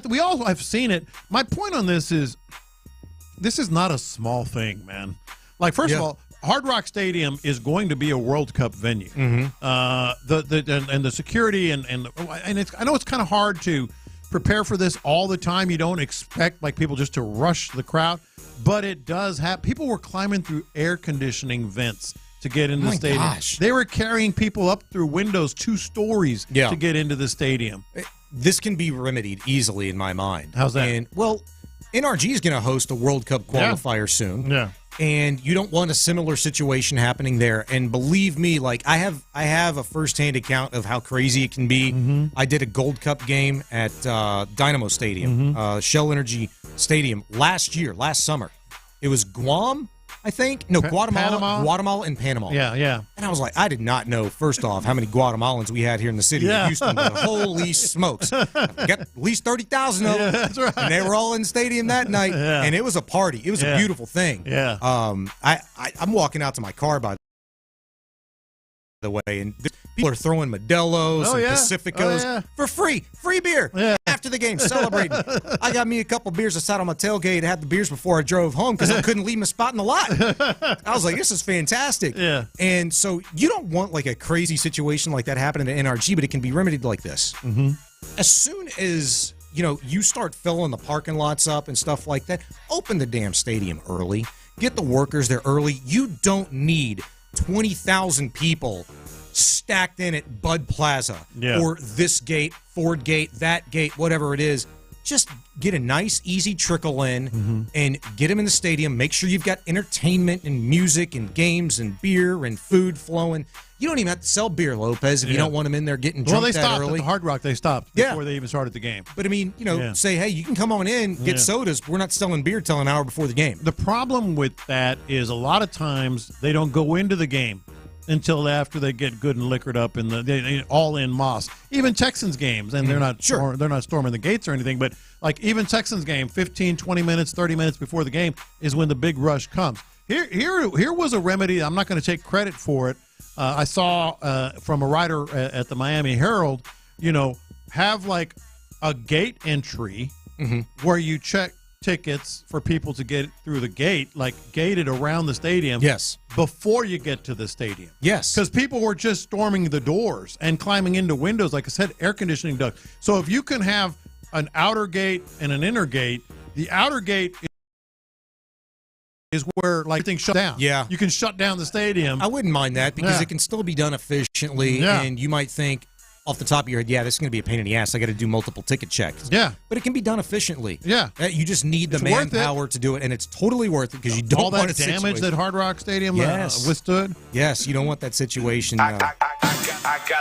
we all have seen it. My point on this is not a small thing, man. Like, first of all, Hard Rock Stadium is going to be a World Cup venue. The security and it's, I know it's kind of hard to prepare for this all the time. You don't expect like people just to rush the crowd, but it does happen. People were climbing through air conditioning vents to get into the stadium. Gosh. They were carrying people up through windows 2 stories to get into the stadium. This can be remedied easily in my mind. How's that? And, well, NRG is going to host a World Cup qualifier soon. Yeah. And you don't want a similar situation happening there. And believe me, like I have a firsthand account of how crazy it can be. I did a Gold Cup game at Dynamo Stadium, Shell Energy Stadium last summer. It was Guam, I think. No, Guatemala and Panama. Yeah. And I was like, I did not know, first off, how many Guatemalans we had here in the city of Houston. But holy smokes. Got at least 30,000 of them. Yeah, that's right. And they were all in the stadium that night. Yeah. And it was a party. It was a beautiful thing. Yeah. I'm walking out to my car, by the way, and people are throwing Modelo's and Pacificos for free beer after the game, celebrating. I got me a couple beers. I sat on my tailgate, had the beers before I drove home because I couldn't leave my spot in the lot. I was like, this is fantastic. Yeah. And so you don't want like a crazy situation like that happening at NRG, but it can be remedied like this. As soon as you start filling the parking lots up and stuff like that, open the damn stadium early. Get the workers there early. You don't need 20,000 people stacked in at Bud Plaza or this gate, Ford Gate, that gate, whatever it is. Just get a nice, easy trickle in and get them in the stadium. Make sure you've got entertainment and music and games and beer and food flowing. You don't even have to sell beer, Lopez, if you don't want them in there getting drunk they that stopped early. at the Hard Rock. They stopped before they even started the game. But, I mean, say, hey, you can come on in, get sodas. We're not selling beer till an hour before the game. The problem with that is a lot of times they don't go into the game until after they get good and liquored up in the all in moss. Even Texans games, and they're not storming the gates or anything, but like even Texans game, 15, 20 minutes, 30 minutes before the game is when the big rush comes. Here was a remedy. I'm not going to take credit for it. I saw from a writer at the Miami Herald, have like a gate entry where you check tickets for people to get through the gate, like gated around the stadium. Yes. Before you get to the stadium. Yes. Because people were just storming the doors and climbing into windows, like I said, air conditioning ducts. So if you can have an outer gate and an inner gate, the outer gate is where like everything shut down. Yeah. You can shut down the stadium. I wouldn't mind that because it can still be done efficiently. Yeah. And you might think off the top of your head, this is going to be a pain in the ass. I got to do multiple ticket checks. Yeah. But it can be done efficiently. Yeah. You just need the It's worth manpower to do it, and it's totally worth it because you don't all want that a damage situation. that Hard Rock Stadium withstood. Yes, you don't want that situation I got the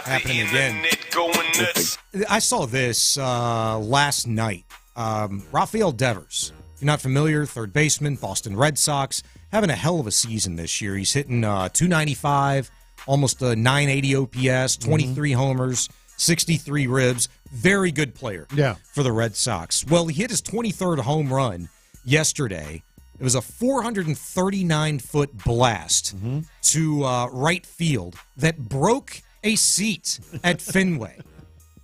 happening again. internet going nuts. I saw this last night. Rafael Devers, if you're not familiar, third baseman, Boston Red Sox, having a hell of a season this year. He's hitting 295, almost a 980 OPS, 23 homers, 63 ribs. Very good player for the Red Sox. Well, he hit his 23rd home run yesterday. It was a 439-foot blast to right field that broke a seat at Fenway.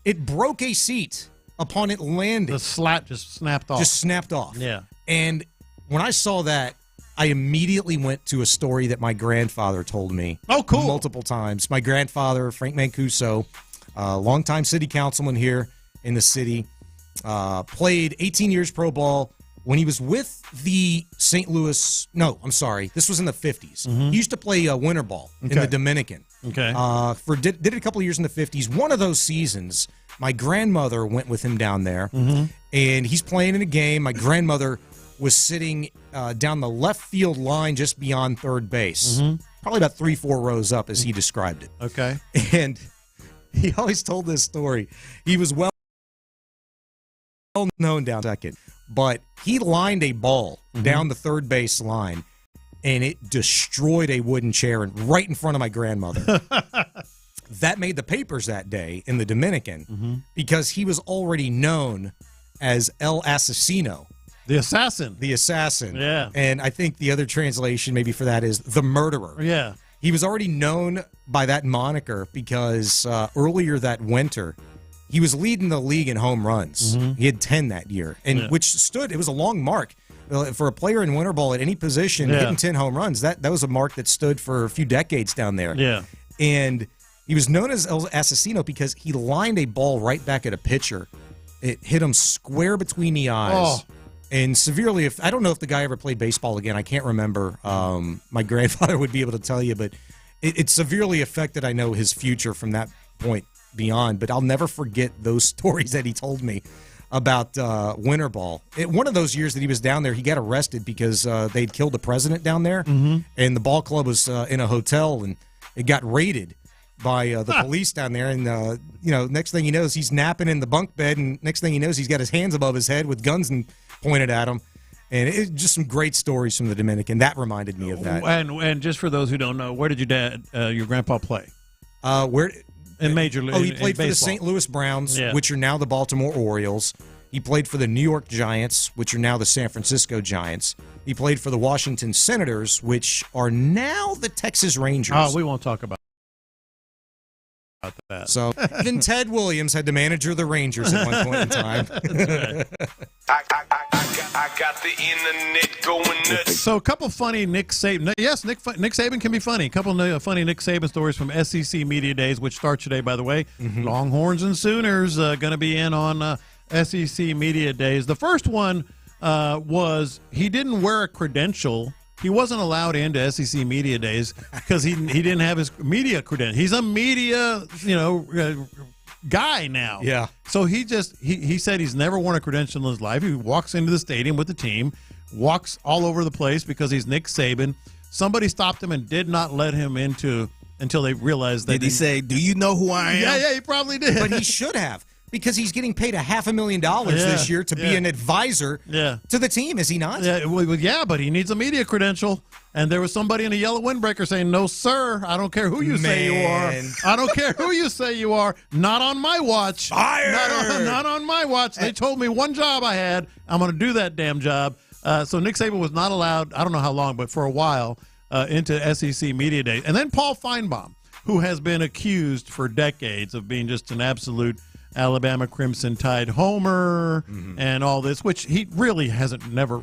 It broke a seat upon it landing. The slat just snapped off. Just snapped off. Yeah. And when I saw that, I immediately went to a story that my grandfather told me. Oh, cool. Multiple times. My grandfather, Frank Mancuso, longtime city councilman here, in the city. Played 18 years pro ball. When he was with the St. Louis, no, I'm sorry, this was in the 50s. He used to play winter ball in the Dominican. Okay. Did it a couple of years in the 50s. One of those seasons, my grandmother went with him down there, and he's playing in a game. My grandmother was sitting down the left field line just beyond third base, probably about 3-4 rows up, as he described it. Okay. And he always told this story. He was well known down second, but he lined a ball down the third base line, and it destroyed a wooden chair right in front of my grandmother. That made the papers that day in the Dominican because he was already known as El Asesino. The assassin. The assassin. Yeah. And I think the other translation maybe for that is the murderer. Yeah. He was already known by that moniker because earlier that winter, he was leading the league in home runs. He had 10 that year, and it was a long mark. For a player in winter ball at any position, hitting 10 home runs, that was a mark that stood for a few decades down there. Yeah. And he was known as El Asesino because he lined a ball right back at a pitcher. It hit him square between the eyes. And severely, I don't know if the guy ever played baseball again. I can't remember. My grandfather would be able to tell you, but it severely affected, I know, his future from that point beyond. But I'll never forget those stories that he told me about winter ball. One of those years that he was down there, he got arrested because they'd killed the president down there, and the ball club was in a hotel, and it got raided by the police down there. And next thing he knows, he's napping in the bunk bed, and next thing he knows, he's got his hands above his head with guns pointed at him. And it's just some great stories from the Dominican. That reminded me of that. And just for those who don't know, where did your grandpa play? Where in Major League? Oh, he played for the St. Louis Browns, which are now the Baltimore Orioles. He played for the New York Giants, which are now the San Francisco Giants. He played for the Washington Senators, which are now the Texas Rangers. Oh, we won't talk about that. So even Ted Williams had to manage the Rangers at one point in time. I got the internet going nuts. So a couple funny Nick Saban. Yes, Nick Saban can be funny. A couple of funny Nick Saban stories from SEC Media Days, which start today, by the way. Longhorns and Sooners going to be in on SEC Media Days. The first one was he didn't wear a credential. He wasn't allowed into SEC Media Days because he didn't have his media credential. He's a media, guy now. Yeah. So he said he's never worn a credential in his life. He walks into the stadium with the team, walks all over the place because he's Nick Saban. Somebody stopped him and did not let him into until they realized that. Did he say, "Do you know who I am?" Yeah, he probably did. But he should have. Because he's getting paid $500,000 this year to be an advisor to the team, is he not? Yeah, but he needs a media credential. And there was somebody in a yellow windbreaker saying, "No, sir, I don't care who you say you are. I don't care who you say you are. Not on my watch. Fired. Not on my watch. They told me one job I had. I'm going to do that damn job." So Nick Saban was not allowed, I don't know how long, but for a while, into SEC Media Day. And then Paul Feinbaum, who has been accused for decades of being just an absolute Alabama Crimson Tide homer and all this, which he really hasn't never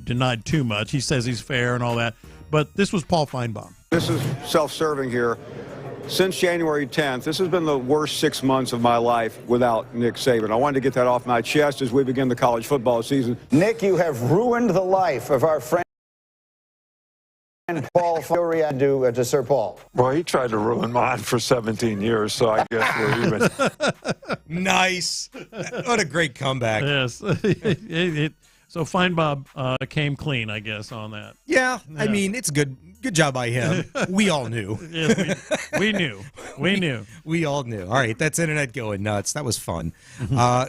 denied too much. He says he's fair and all that. But this was Paul Feinbaum. This is self-serving here. Since January 10th, this has been the worst 6 months of my life without Nick Saban. I wanted to get that off my chest as we begin the college football season. Nick, you have ruined the life of our friend Paul. Your reaction to Sir Paul? Well, he tried to ruin mine for 17 years, so I guess we're even. Nice. What a great comeback. Yes. So Feinbaum came clean, I guess, on that. Yeah, I mean, it's good job by him. We all knew. We knew. We all knew. All right, that's internet going nuts. That was fun.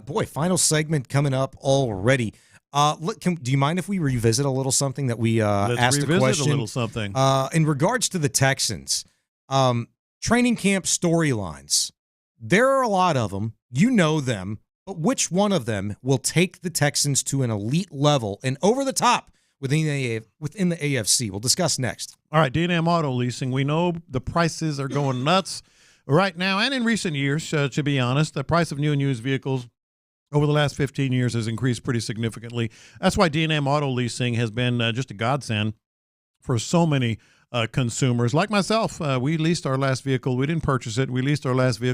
Boy, final segment coming up already. Do you mind if we revisit a little something that we asked a question? Revisit a little something. In regards to the Texans, training camp storylines. There are a lot of them. You know them. But which one of them will take the Texans to an elite level and over the top within the AFC? We'll discuss next. All right, D&M Auto Leasing. We know the prices are going nuts right now and in recent years, to be honest. The price of new and used vehicles over the last 15 years has increased pretty significantly. That's why D&M Auto Leasing has been just a godsend for so many consumers. Like myself, we leased our last vehicle. We didn't purchase it. We leased our last vehicle.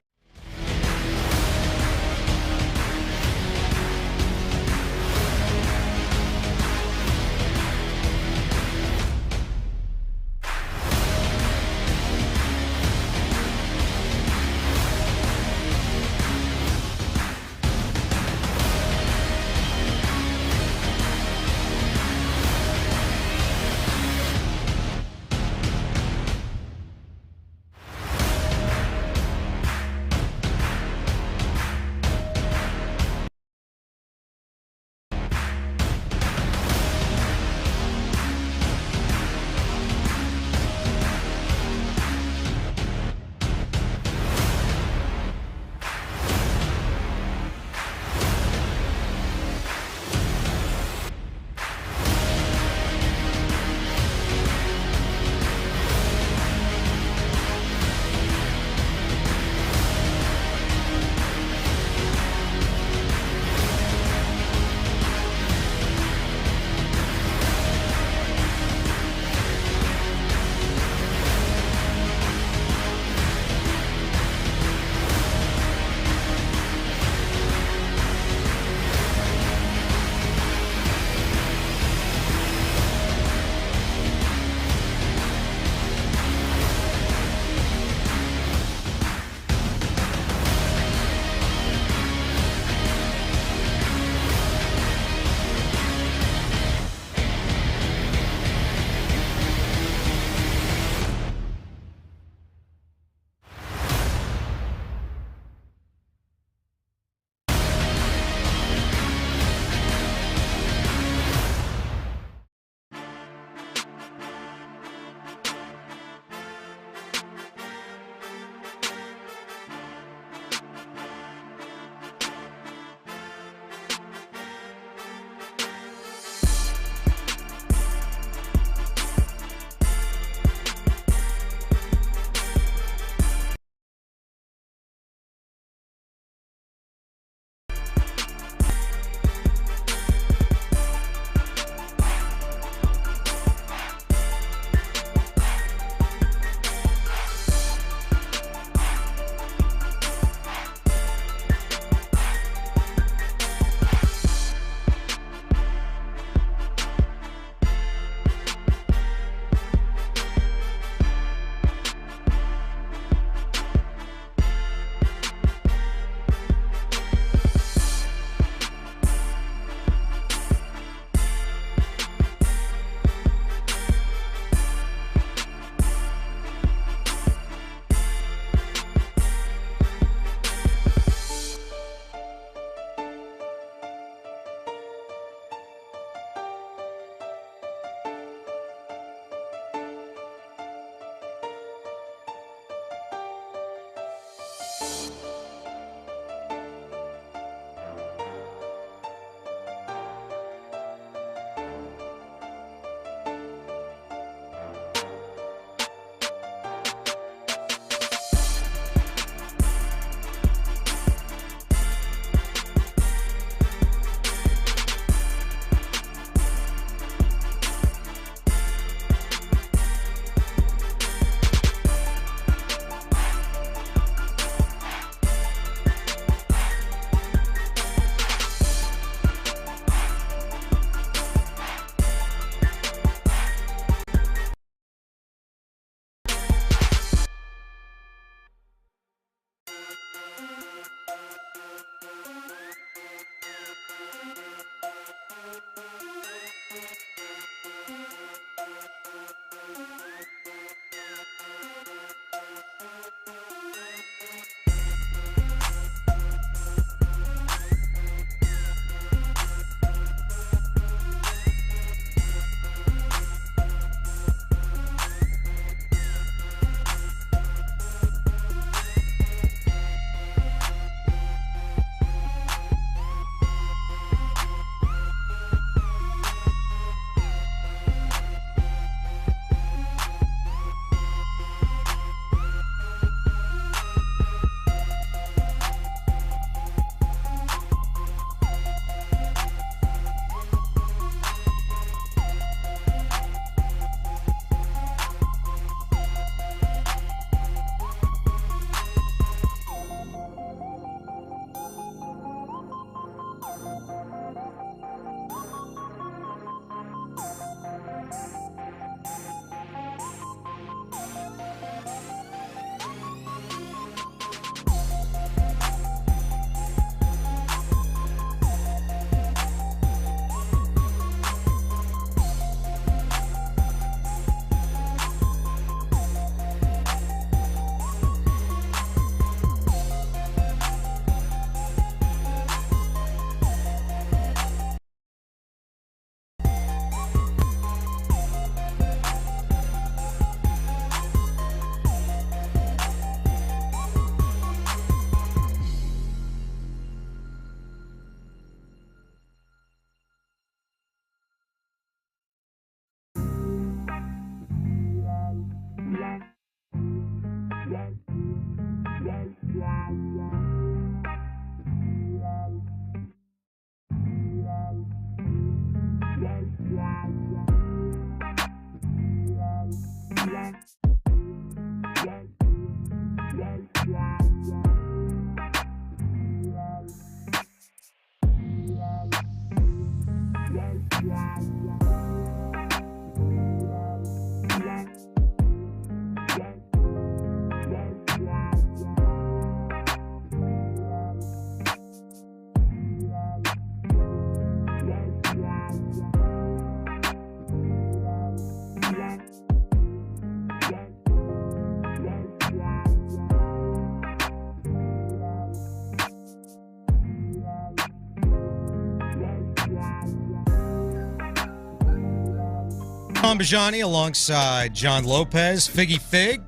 Tom Bijani alongside John Lopez, Figgy Fig.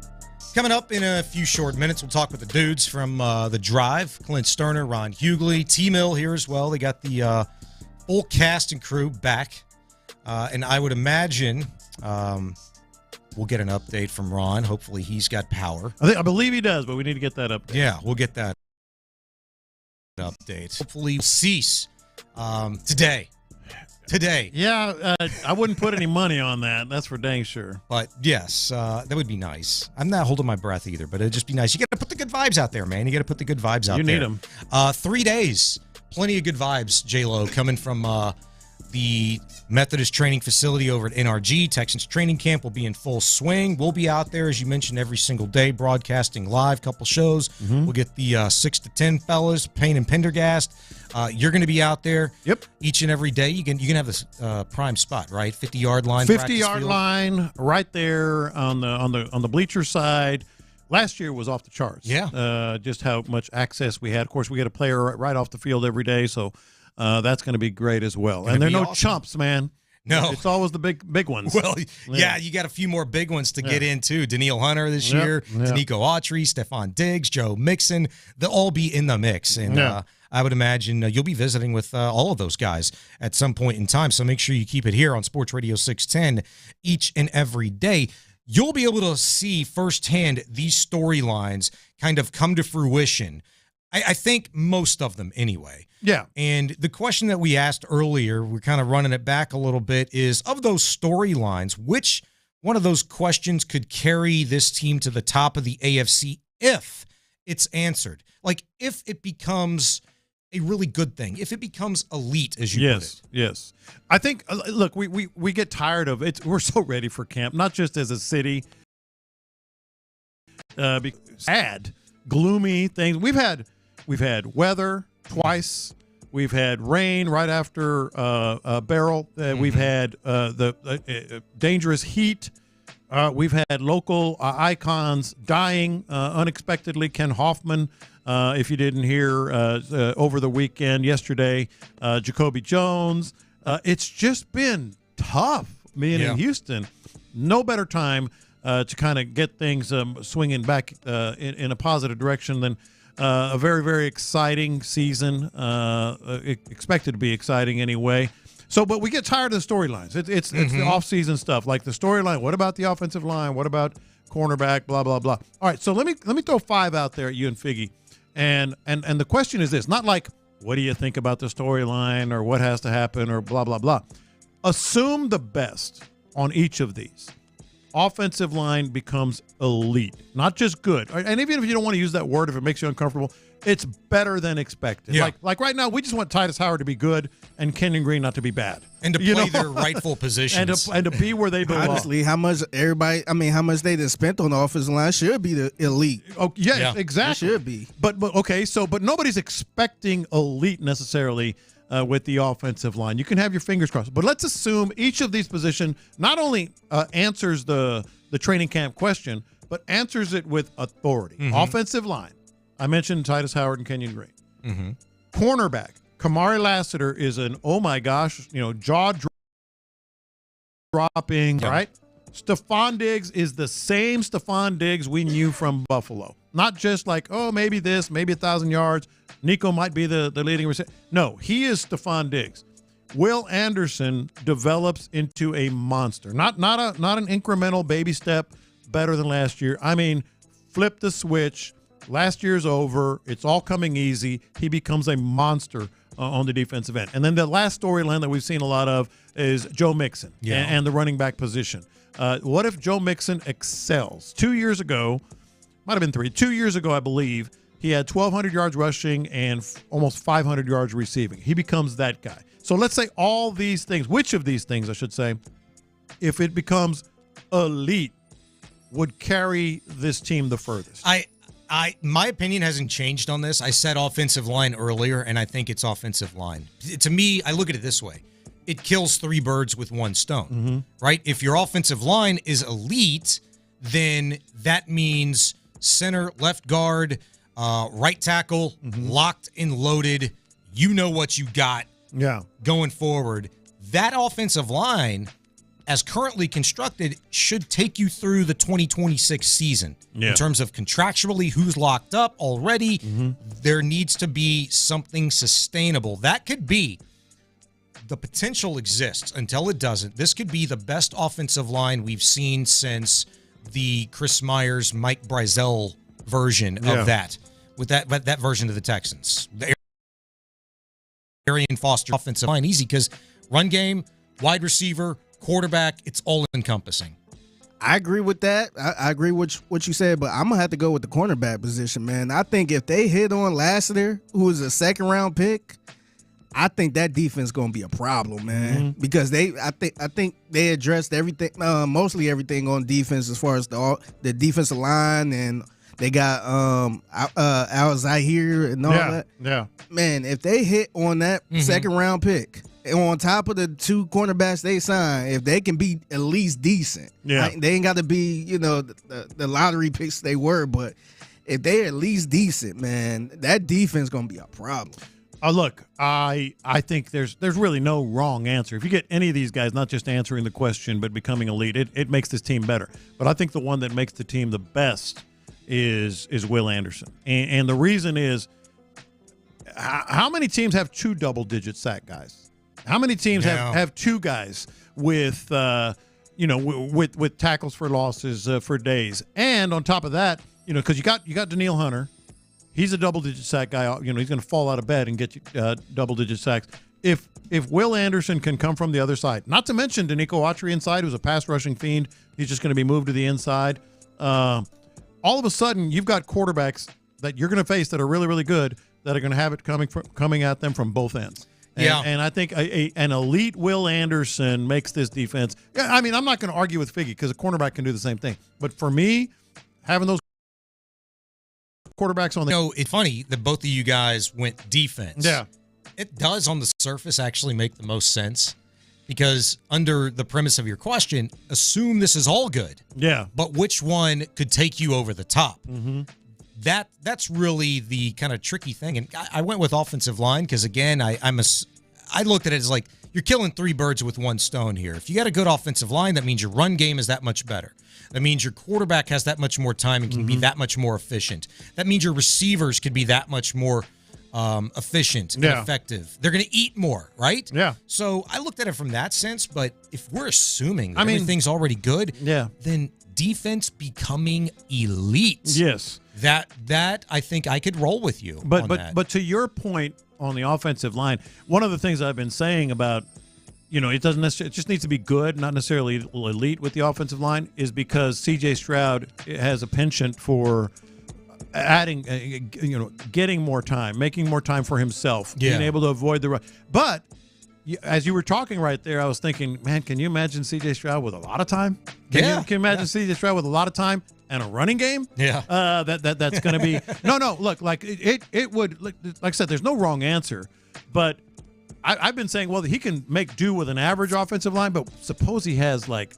Coming up in a few short minutes, we'll talk with the dudes from The Drive, Clint Stoerner, Ron Hughley, T-Mill here as well. They got the full cast and crew back. And I would imagine we'll get an update from Ron. Hopefully he's got power. I believe he does, but we need to get that update. Yeah, we'll get that update. Hopefully cease today. Yeah, I wouldn't put any money on that. That's for dang sure. But yes, that would be nice. I'm not holding my breath either, but it'd just be nice. You got to put the good vibes out there, man. You got to put the good vibes out there. You need them. 3 days. Plenty of good vibes, J-Lo, coming from the Methodist training facility over at NRG. Texans training camp will be in full swing. We'll be out there, as you mentioned, every single day, broadcasting live, couple shows. Mm-hmm. We'll get the 6 to 10 fellas, Payne and Pendergast. You're going to be out there. Yep. Each and every day. You can have this prime spot, right? 50-yard line. 50-yard line, right there on the bleacher side. Last year was off the charts. Yeah. Just how much access we had. Of course, we get a player right off the field every day, so that's going to be great as well. And they're no chumps, man. No. It's always the big ones. Well, yeah, you got a few more big ones to get into. Daniil Hunter this year, Danico Autry, Stephon Diggs, Joe Mixon. They'll all be in the mix. And I would imagine you'll be visiting with all of those guys at some point in time. So make sure you keep it here on Sports Radio 610 each and every day. You'll be able to see firsthand these storylines kind of come to fruition. I think most of them anyway. Yeah. And the question that we asked earlier, we're kind of running it back a little bit, is of those storylines, which one of those questions could carry this team to the top of the AFC if it's answered? Like, if it becomes a really good thing, if it becomes elite, as you put it. Yes. I think, look, we get tired of it. We're so ready for camp, not just as a city. Sad, gloomy things. We've had weather twice. We've had rain right after Beryl. We've had the dangerous heat. We've had local icons dying unexpectedly. Ken Hoffman, if you didn't hear, over the weekend, yesterday, Jacobe Jones. It's just been tough being in Houston. No better time to kind of get things swinging back in a positive direction than a very, very exciting season, expected to be exciting anyway. So, but we get tired of the storylines. It's the off-season stuff, like the storyline. What about the offensive line? What about cornerback? Blah blah blah. All right, so let me throw 5 out there at you and Figgy, and the question is this: not like what do you think about the storyline or what has to happen or blah blah blah. Assume the best on each of these. Offensive line becomes elite, not just good. And even if you don't want to use that word, if it makes you uncomfortable, it's better than expected. Yeah. Like right now, we just want Titus Howard to be good and Kenyon Green not to be bad. And to play their rightful positions. And to be where they belong. Honestly, how much they just spent on the offensive line should be the elite. Oh, yeah. Exactly. It should be. But okay, but nobody's expecting elite necessarily with the offensive line. You can have your fingers crossed. But let's assume each of these positions not only answers the training camp question, but answers it with authority. Offensive line. I mentioned Titus Howard and Kenyon Green. Cornerback. Kamari Lassiter is an, oh my gosh, jaw-dropping, right? Stephon Diggs is the same Stephon Diggs we knew from Buffalo. Not just like, oh, maybe this, maybe 1,000 yards. Nico might be the leading receiver. No, he is Stephon Diggs. Will Anderson develops into a monster. Not an incremental baby step better than last year. I mean, flip the switch. Last year's over. It's all coming easy. He becomes a monster on the defensive end. And then the last storyline that we've seen a lot of is Joe Mixon and the running back position. What if Joe Mixon excels? 2 years ago, might have been 3. 2 years ago, I believe, he had 1,200 yards rushing and almost 500 yards receiving. He becomes that guy. So let's say all these things, which of these things, I should say, if it becomes elite, would carry this team the furthest? My opinion hasn't changed on this. I said offensive line earlier, and I think it's offensive line. To me, I look at it this way. It kills 3 birds with 1 stone, right? If your offensive line is elite, then that means center, left guard, right tackle, locked and loaded. You know what you got going forward. That offensive line as currently constructed, should take you through the 2026 season. Yeah. In terms of contractually, who's locked up already, there needs to be something sustainable. That could be, the potential exists until it doesn't. This could be the best offensive line we've seen since the Chris Myers, Mike Brazel version of that, with that version of the Texans. The Arian Foster offensive line, easy, because run game, wide receiver, quarterback, it's all encompassing. I agree with that. I agree with what you said, but I'm going to have to go with the cornerback position, man. I think if they hit on Lassiter, who was a second-round pick, I think that defense is going to be a problem, man. Because I think they addressed everything, mostly everything on defense as far as the defensive line, and they got Al Zahir and all that. Yeah. Man, if they hit on that second-round pick, on top of the 2 cornerbacks they signed, if they can be at least decent, they ain't got to be, the lottery picks they were, but if they're at least decent, man, that defense gonna be a problem. Look, I think there's really no wrong answer. If you get any of these guys not just answering the question but becoming elite, it makes this team better. But I think the one that makes the team the best is Will Anderson, and the reason is, how many teams have 2 double-digit sack guys? How many teams have 2 guys with with tackles for losses for days? And on top of that, because you got Danielle Hunter, he's a double-digit sack guy. He's going to fall out of bed and get you double-digit sacks. If Will Anderson can come from the other side, not to mention Danico Autry inside, who's a pass rushing fiend, he's just going to be moved to the inside. All of a sudden, you've got quarterbacks that you're going to face that are really, really good, that are going to have it coming at them from both ends. And I think an elite Will Anderson makes this defense. I mean, I'm not going to argue with Figgy because a cornerback can do the same thing. But for me, having those quarterbacks on the it's funny that both of you guys went defense. Yeah. It does on the surface actually make the most sense, because under the premise of your question, assume this is all good. Yeah. But which one could take you over the top? That's really the kind of tricky thing. And I went with offensive line because, again, I looked at it as like you're killing 3 birds with 1 stone here. If you got a good offensive line, that means your run game is that much better. That means your quarterback has that much more time and can be that much more efficient. That means your receivers could be that much more efficient and effective. They're going to eat more, right? Yeah. So I looked at it from that sense. But if we're assuming that everything's already good, then defense becoming elite. Yes. That I think I could roll with you. But to your point on the offensive line, one of the things I've been saying about, it doesn't necessarily, it just needs to be good, not necessarily elite with the offensive line, is because C.J. Stroud has a penchant for adding, getting more time, making more time for himself, being able to avoid the run. But as you were talking right there, I was thinking, man, can you imagine C.J. Stroud with a lot of time? Can you imagine C.J. Stroud with a lot of time and a running game? Yeah. That's going to be no. Look, like it would. Like I said, there's no wrong answer, but I've been saying, well, he can make do with an average offensive line, but suppose he has like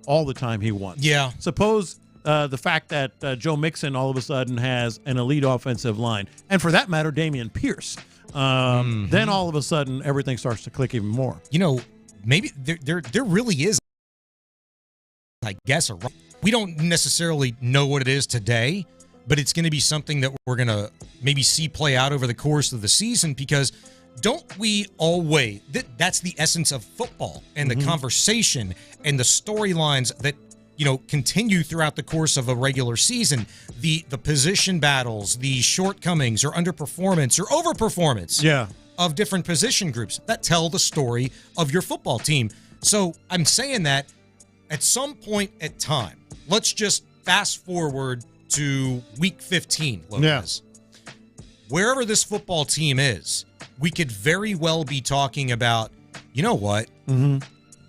all the time he wants. Yeah. Suppose the fact that Joe Mixon all of a sudden has an elite offensive line, and for that matter, Dameon Pierce. Then all of a sudden everything starts to click even more. Maybe there really is, I guess, we don't necessarily know what it is today, but it's going to be something that we're going to maybe see play out over the course of the season, because don't we always, that's the essence of football and the conversation and the storylines that continue throughout the course of a regular season, the position battles, the shortcomings or underperformance or overperformance of different position groups that tell the story of your football team. So I'm saying that at some point at time, let's just fast forward to week 15, Lopez. Wherever this football team is, we could very well be talking about,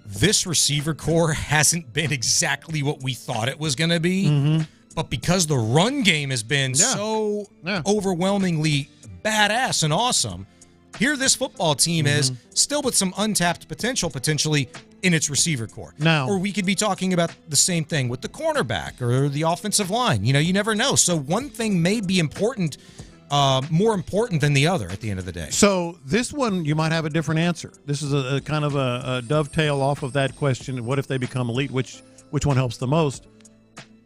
this receiver core hasn't been exactly what we thought it was going to be, but because the run game has been so overwhelmingly badass and awesome, here this football team is still with some untapped potential potentially in its receiver core. Now, or we could be talking about the same thing with the cornerback or the offensive line. You never know. So one thing may be important more important than the other at the end of the day. So this one, you might have a different answer. This is a kind of a dovetail off of that question. What if they become elite? Which one helps the most?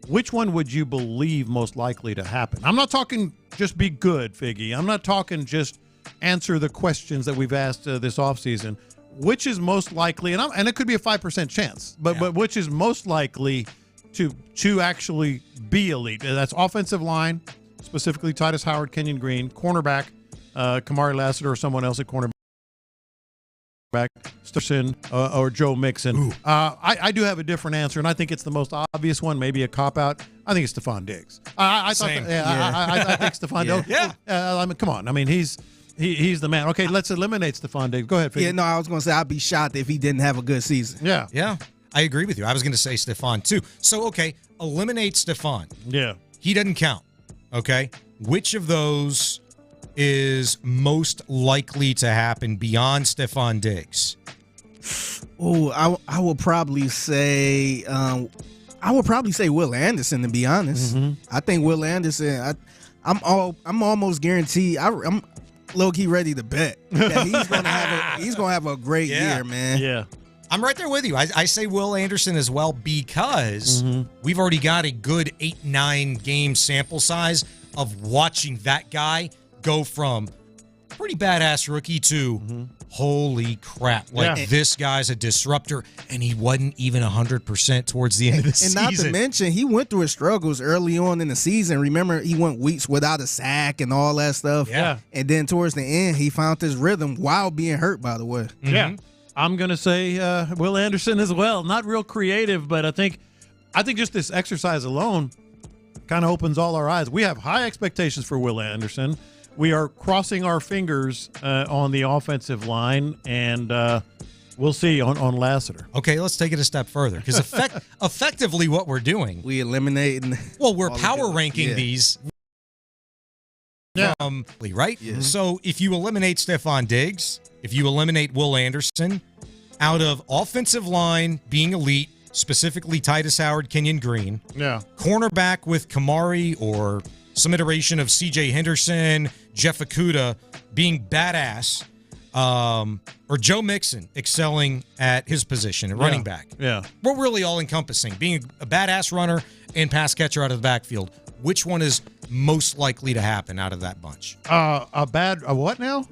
Which one would you believe most likely to happen? I'm not talking just be good, Figgy. I'm not talking just answer the questions that we've asked this offseason. Which is most likely, and it could be a 5% chance, but which is most likely to actually be elite? That's offensive line, specifically Titus Howard, Kenyon Green, cornerback, Kamari Lassiter or someone else at cornerback, Stoerner or Joe Mixon. I do have a different answer, and I think it's the most obvious one, maybe a cop-out. I think it's Stephon Diggs. I think Stephon Diggs. Yeah. I mean, come on. I mean, he's the man. Okay, let's eliminate Stephon Diggs. Go ahead, Figgy. Yeah, no, I was going to say I'd be shocked if he didn't have a good season. Yeah. Yeah, I agree with you. I was going to say Stephon, too. So, okay, eliminate Stephon. Yeah. He doesn't count, okay? Which of those is most likely to happen beyond Stephon Diggs? Oh, I would probably say Will Anderson, to be honest. I think Will Anderson, I'm almost guaranteed. I'm low-key ready to bet that he's gonna have a great year, man. Yeah. I'm right there with you. I say Will Anderson as well because we've already got a good 8-9 game sample size of watching that guy go from pretty badass rookie to holy crap. This guy's a disruptor, and he wasn't even 100% towards the end of the season. And not to mention, he went through his struggles early on in the season. Remember, he went weeks without a sack and all that stuff. Yeah. And then towards the end, he found his rhythm while being hurt, by the way. Yeah. I'm going to say Will Anderson as well. Not real creative, but I think just this exercise alone kind of opens all our eyes. We have high expectations for Will Anderson. We are crossing our fingers on the offensive line, and we'll see on Lassiter. Okay, let's take it a step further because effectively what we're doing, we eliminating. Well, we're power ranking these. Yeah. Right? Yeah. So if you eliminate Stephon Diggs, if you eliminate Will Anderson, out of offensive line being elite, specifically Titus Howard, Kenyon Green, cornerback with Kamari or some iteration of C.J. Henderson, Jeff Okudah being badass, or Joe Mixon excelling at his position at running back. Yeah. We're really all-encompassing, being a badass runner and pass catcher out of the backfield. Which one is most likely to happen out of that bunch? A what now?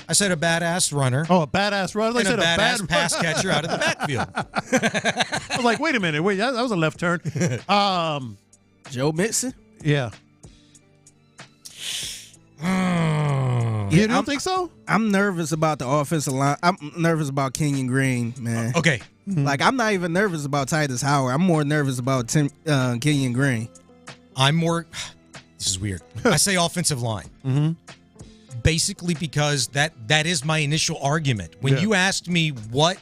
I said a badass runner. Oh, a badass runner? And a badass pass catcher out of the backfield. I was like, wait a minute. Wait, that was a left turn. Joe Mixon? Yeah. You don't think so? I'm nervous about the offensive line. I'm nervous about Kenyon Green, man. Okay. Like, I'm not even nervous about Titus Howard. I'm more nervous about Kenyon Green. This is weird. I say offensive line. Basically because that is my initial argument. When you asked me what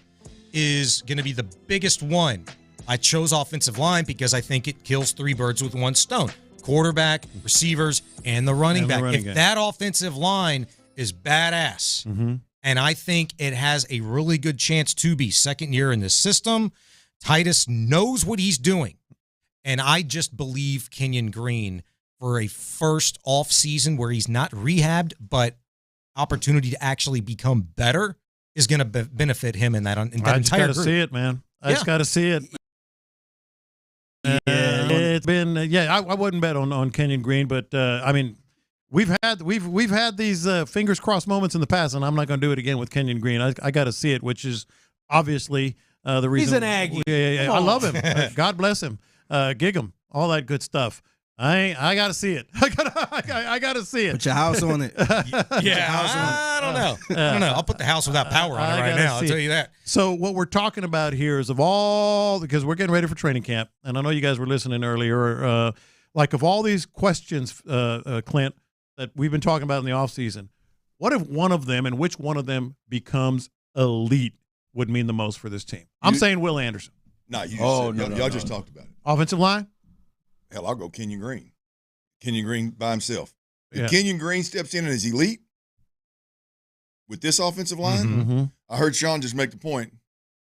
is going to be the biggest one, I chose offensive line because I think it kills three birds with one stone. Quarterback, receivers, and the running back. If that offensive line is badass, and I think it has a really good chance to be second year in this system, Titus knows what he's doing. And I just believe Kenyon Green for a first off season where he's not rehabbed, but opportunity to actually become better is going to benefit him in that entire group. I just got to see it, man. I just got to see it. It's been I wouldn't bet on Kenyon Green, but I mean, we've had these fingers crossed moments in the past, and I'm not going to do it again with Kenyon Green. I got to see it, which is obviously the reason. He's an Aggie. Yeah. I love him. God bless him. Gig him. All that good stuff. I got to see it. I got to see it. Put your house on it. I don't know. I'll put the house without power on it right now. I'll tell you that. So what we're talking about here is because we're getting ready for training camp, and I know you guys were listening earlier. Like of all these questions, Clint, that we've been talking about in the offseason, what if one of them and which one of them becomes elite would mean the most for this team? I'm saying Will Anderson. No, y'all just talked about it. Offensive line? Hell, I'll go Kenyon Green. Kenyon Green by himself. If Yeah. Kenyon Green steps in and is elite with this offensive line, I heard Sean just make the point.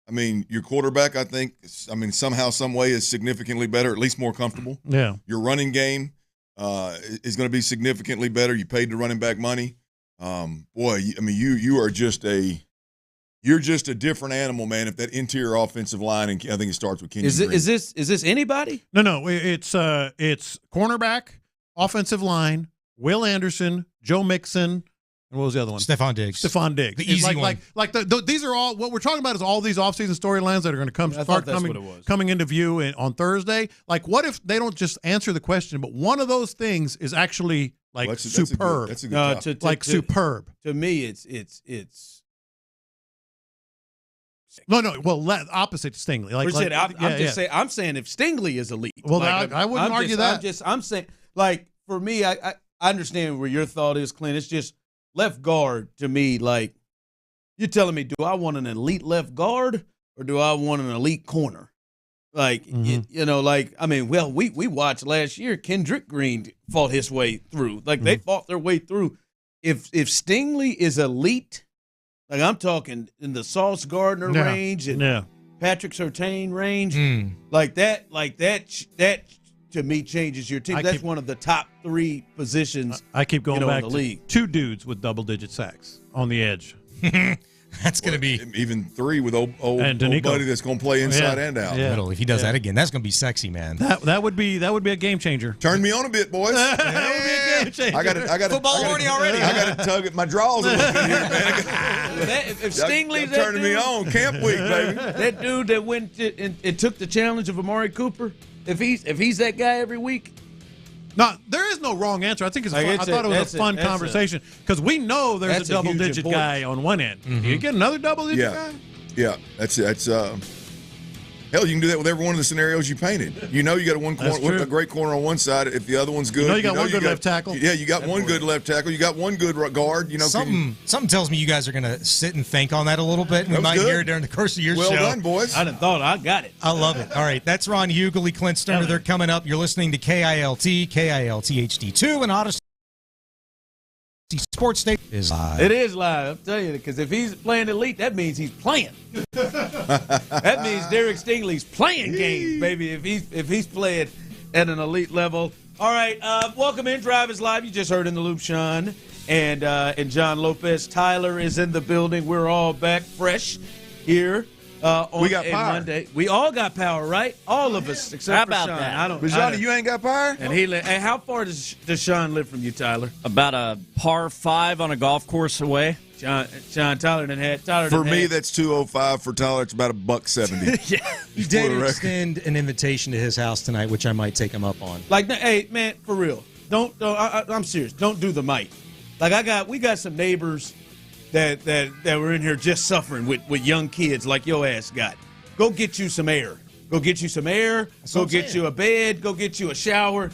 I mean, your quarterback, I think, somehow, some way is significantly better, at least more comfortable. Yeah. Your running game, is going to be significantly better. You paid the running back money. You are just you're just a different animal, man. If that interior offensive line, and I think it starts with Kenny Green. Is this anybody? No. It's cornerback, offensive line, Will Anderson, Joe Mixon. And what was the other one? Stephon Diggs. The easy one. These are all, what we're talking about is all these offseason storylines that are going to coming into view on Thursday. Like, what if they don't just answer the question, but one of those things is actually superb. That's a good superb. To me, it's No. Well, opposite to Stingley. I'm saying if Stingley is elite. Well, I wouldn't argue that. I'm saying, like, for me, I understand where your thought is, Clint. It's just left guard to me. Like, you're telling me, do I want an elite left guard or do I want an elite corner? Like, we watched last year. Kendrick Green fought his way through. Like, they fought their way through. If Stingley is elite. Like, I'm talking in the Sauce Gardner range and Patrick Surtain range. Like that to me changes your team. That's one of the top 3 positions. I keep going back in the to league. 2 dudes with double-digit sacks on the edge. That's going to be even 3 with old buddy that's going to play inside and out. Yeah. If he does that again, that's going to be sexy, man. That would be a game changer. Turn me on a bit, boys. That would be a game changer. I got football horny already. I got to tug at my draws a little bit here, man. If Stingley's turning me on, camp week, baby. That dude that went and took the challenge of Amari Cooper. If he's that guy every week. No, there is no wrong answer. I think it's fun. I thought it was a fun conversation because we know there's a double-digit guy on one end. You get another double-digit guy? Yeah, that's hell, you can do that with every one of the scenarios you painted. You know, you got a great corner on one side. If the other one's good, you got one good left tackle. Yeah, you got one good left tackle. You got one good guard. You know, something tells me you guys are going to sit and think on that a little bit. We might hear it during the course of your show. Well done, boys. I done thought I got it. I love it. All right, that's Ron Hughley, Clint Stoerner. They're coming up. You're listening to KILT HD2, and Odyssey Sports Station is live. It is live. I'll tell you, because if he's playing elite, that means he's playing. That means Derek Stingley's playing games, baby. If he's playing at an elite level. All right, welcome in. Drive is live. You just heard In the Loop, Sean and John Lopez. Tyler is in the building. We're all back fresh here. We got power. Monday. We all got power, right? All of us, except for Sean. That? Bijani, you ain't got power? And how far does Sean live from you, Tyler? About a par 5 on a golf course away. Tyler done had. For me, that's 205. For Tyler, it's about $170. Yeah. He did extend an invitation to his house tonight, which I might take him up on. Like, hey, man, for real. I'm serious. Don't do the might. Like, we got some neighbors that were in here just suffering with young kids like your ass got. Go get you some air. Go get you some air. Go get you a bed. Go get you a shower.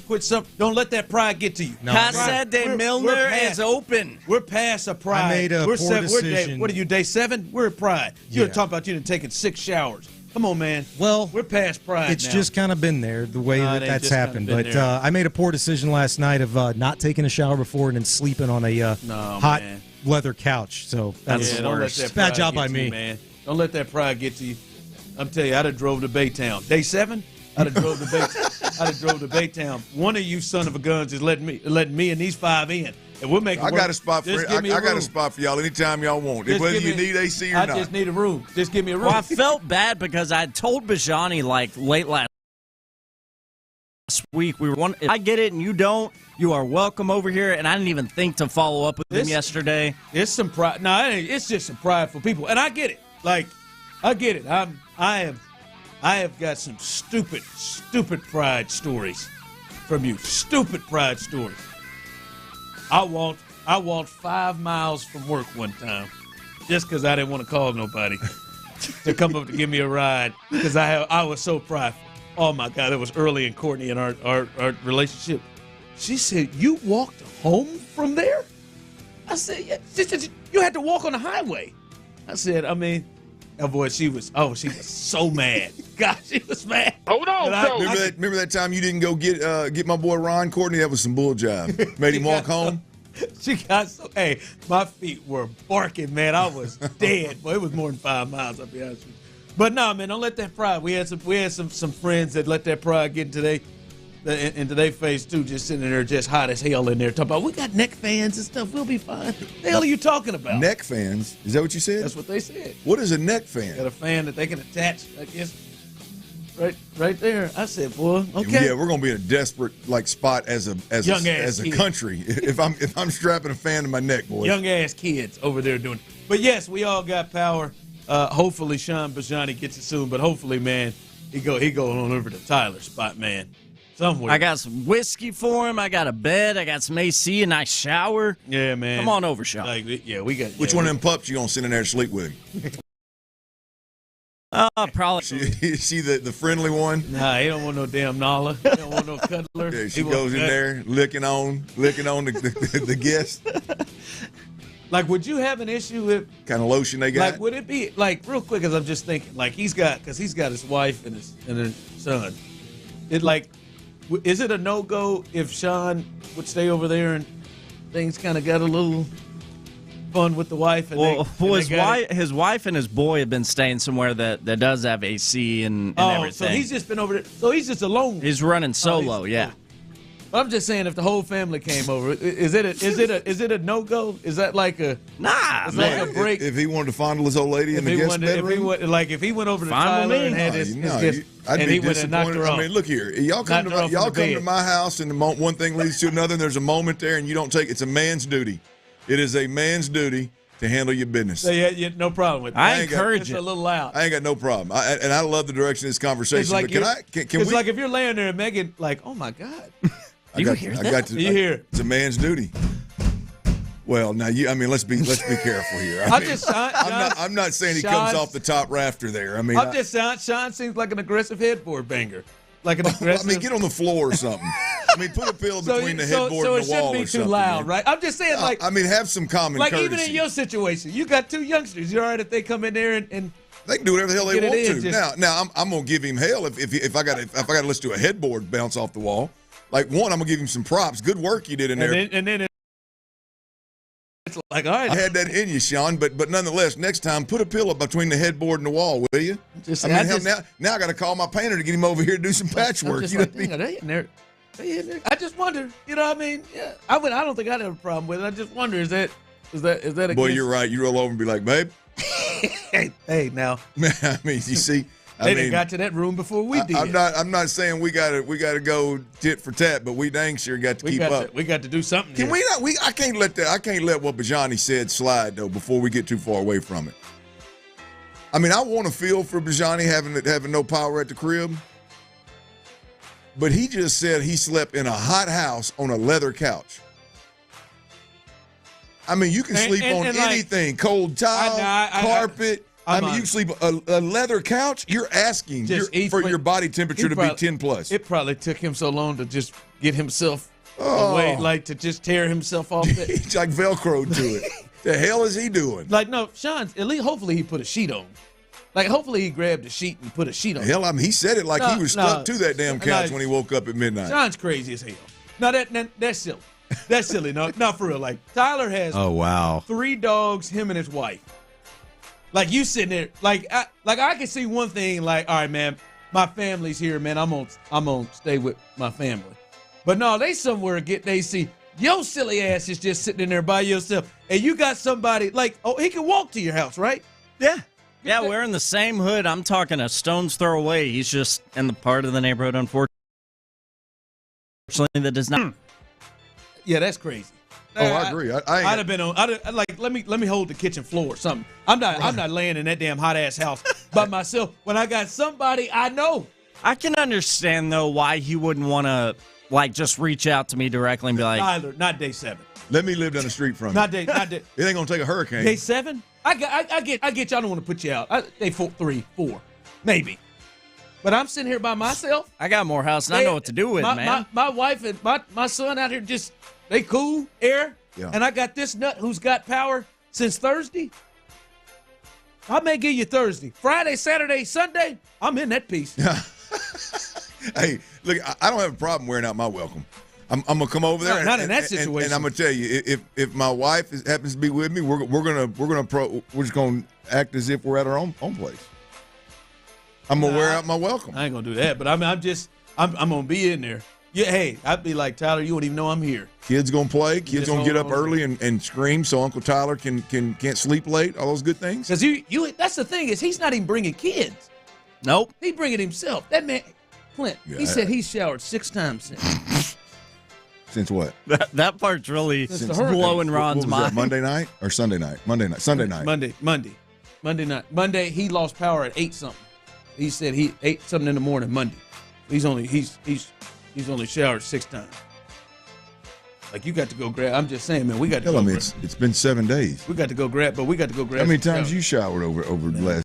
Don't let that pride get to you. No. Casa de Milner is open. We're past a pride. I made a poor decision. What are you, day 7? We're at pride. You're talking about you taking 6 showers. Come on, man. Well, we're past pride. It's just kind of been there the way that's happened. But I made a poor decision last night of not taking a shower before and then sleeping on a hot leather couch. So that's the worst. Bad job by me, man. Don't let that pride get to you. I'm telling you, I'd have drove to Baytown. Day 7, I'd have drove to Baytown. One of you son of a guns is letting me and these 5 in. And we'll make it work. I got a spot for y'all anytime y'all want. Whether you need AC or not. I just need a room. Just give me a room. Well, I felt bad because I told Bijani late last week I get it and you don't. You are welcome over here, and I didn't even think to follow up with him yesterday. It's some pride. No, it's just some prideful people, and I get it. Like, I get it. I have got some stupid pride stories from you. Stupid pride stories. I walked 5 miles from work one time just because I didn't want to call nobody to come up to give me a ride because I was so prideful. Oh, my God, it was early in Courtney and our relationship. She said, "You walked home from there?" I said, "Yeah." She said, "You had to walk on the highway." I said, she was so mad. God, she was mad. Hold on, remember that time you didn't go get my boy Ron Courtney? That was some bull jive. Made him walk home. She got my feet were barking, man. I was dead. But it was more than 5 miles, I'll be honest with you. But no, man, don't let that pride. We had some friends that let that pride get today. into their face, too, just sitting there just hot as hell in there talking about, we got neck fans and stuff. We'll be fine. The hell are you talking about? Neck fans? Is that what you said? That's what they said. What is a neck fan? Got a fan that they can attach, I guess, right there. I said, boy, okay. Yeah, we're going to be in a desperate spot as a country if I'm strapping a fan to my neck, boys. Young-ass kids over there doing it. But, yes, we all got power. Hopefully Sean Bijani gets it soon, but hopefully, man, he go on over to Tyler's spot, man. Somewhere. I got some whiskey for him. I got a bed. I got some AC, a nice shower. Yeah, man. Come on over, Sean. We got. Which one of them pups you gonna send in there to sleep with him? Probably. See the friendly one? Nah, he don't want no damn Nala. He don't want no cuddler. Yeah, she goes in there licking on the guest. Like, would you have an issue with kind of lotion they got? Like, would it be real quick? As I'm just thinking, he's got his wife and his son. Is it a no-go if Sean would stay over there and things kind of got a little fun with the wife? And his wife and his boy have been staying somewhere that does have AC and everything. So he's just been over there. So he's just alone. He's running solo, yeah. But I'm just saying, if the whole family came over, is it a no-go? Is that like a It's like a break? If he wanted to fondle his old lady in the guest bedroom? If he went over to Tyler and had his guest, I'd be went and knocked her off. I mean, look here. Y'all come to my house, and one thing leads to another, and there's a moment there, and you don't take it. It's a man's duty. It is a man's duty to handle your business. So yeah, no problem with that. I encourage it. It's a little loud. I ain't got no problem. And I love the direction of this conversation. It's like, can we? Like if you're laying there and Megan, oh my God. You hear that? You hear? It's a man's duty. Well, now let's be careful here. I'm not saying he comes off the top rafter there. I'm just saying Sean seems like an aggressive headboard banger. Like an aggressive. Get on the floor or something. Put a pillow between the headboard and the wall. So it shouldn't be too loud, right? I'm just saying, have some common courtesy. Even in your situation, you got two youngsters. You all right if they come in there and they can do whatever the hell they want to. Now I'm gonna give him hell if I got to listen to a headboard bounce off the wall. I'm gonna give him some props. Good work you did in there. And then it's like, all right. I had that in you, Sean, but nonetheless, next time put a pillow between the headboard and the wall, will you? Now I got to call my painter to get him over here to do some patchwork. Are they in there? I just wonder. You know what I mean? Yeah. I don't think I'd have a problem with it. I just wonder, is that a boy? You're right. You roll over and be like, babe. hey, now. You see. They got to that room before we did. I'm not saying we gotta go tit for tat, but we dang sure got to keep up. We got to do something. Can we not? I can't let what Bijani said slide though before we get too far away from it. I want to feel for Bijani having no power at the crib, but he just said he slept in a hot house on a leather couch. You can sleep on anything, cold tile, carpet. You can sleep a leather couch. You're asking for your body temperature to be 10 plus. It probably took him so long to just get himself away, to just tear himself off. It's like Velcro to it. The hell is he doing? No, Sean. At least, hopefully, he put a sheet on. Hopefully, he grabbed a sheet and put a sheet on. Hell, he said it like he was stuck to that damn couch when he woke up at midnight. Sean's crazy as hell. No, that's silly. That's silly. No, not for real. Tyler has 3 dogs, him and his wife. You sitting there, I can see one thing, all right, man, my family's here, man. I'm gonna stay with my family. But no, they somewhere they see your silly ass is just sitting in there by yourself, and you got somebody he can walk to your house, right? Yeah. Yeah, we're in the same hood. I'm talking a stone's throw away. He's just in the part of the neighborhood, unfortunately, that does not. Yeah, that's crazy. I agree. I'd have been on. Let me hold the kitchen floor or something. I'm not laying in that damn hot ass house by myself when I got somebody I know. I can understand though why he wouldn't want to just reach out to me directly and be like, Tyler, not day 7. Let me live down the street from you. Not day. It ain't gonna take a hurricane. Day 7? I get you. I don't want to put you out. Day 3, 4, maybe. But I'm sitting here by myself. I got more house and I know what to do with, man. My wife and my son out here they cool, air, and I got this nut who's got power since Thursday. I may give you Thursday. Friday, Saturday, Sunday, I'm in that piece. Hey, look, I don't have a problem wearing out my welcome. I'm gonna come over there. Not in that situation. And I'm gonna tell you, if my wife happens to be with me, we're just gonna act as if we're at our own place. I'm gonna wear out my welcome. I ain't gonna do that, but I'm gonna be in there. Yeah, hey, I'd be like, Tyler, you won't even know I'm here. Kids gonna play. Kids gonna get up hold on. early and scream so Uncle Tyler can't sleep late. All those good things. Because that's the thing is he's not even bringing kids. Nope. He bringing himself. That man, Clint, he said he showered 6 times since. Since what? That part's really blowing Ron's mind. Monday night or Sunday night? Sunday night. Monday night. Monday, he lost power at 8-something. He said he ate something in the morning Monday. He's only showered 6 times. Like, you got to go grab. I'm just saying, man, we got to go. It's been 7 days. We got to go grab. How many times you showered over the last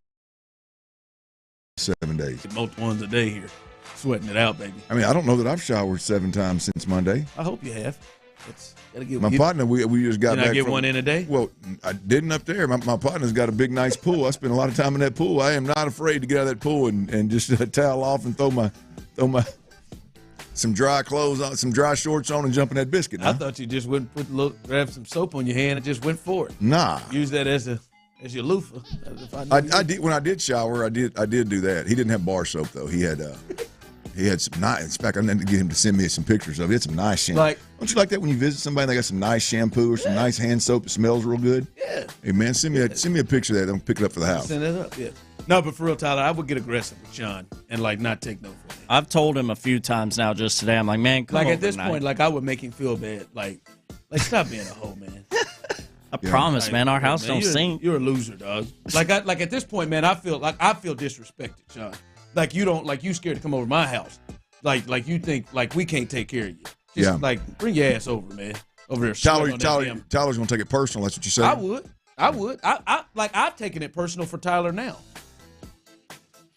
7 days? Multiple ones a day here. Sweating it out, baby. I mean, I don't know that I've showered 7 times since Monday. I hope you have. Gotta get, my partner, we just got back. Did I get one in a day? Well, I didn't up there. My partner's got a big, nice pool. I spend a lot of time in that pool. I am not afraid to get out of that pool and just towel off and throw my some dry clothes on, some dry shorts on, and jump in that biscuit. I thought you just went grab some soap on your hand and just went for it. Nah. Use that as your loofah. I did when I did shower. I did do that. He didn't have bar soap though. He had some nice. In fact, I need to get him to send me some pictures of it. He had some nice shampoo. Don't you like that when you visit somebody and they got some nice shampoo or some nice hand soap that smells real good? Yeah. Hey man, send me a picture of that. I'm gonna pick it up for the house. Send it up. Yeah. No, but for real, Tyler, I would get aggressive with Sean and not take no for it. I've told him a few times now just today. I'm like, man, come at this point, I would make him feel bad. Like stop being a hoe, man. I promise, man. Our house don't sink. You're a loser, dog. At this point, man, I feel disrespected, Sean. Like you scared to come over to my house. Like you think we can't take care of you. Just bring your ass over, man. Over there. Tyler's gonna take it personal. That's what you said. I would. I've taken it personal for Tyler now.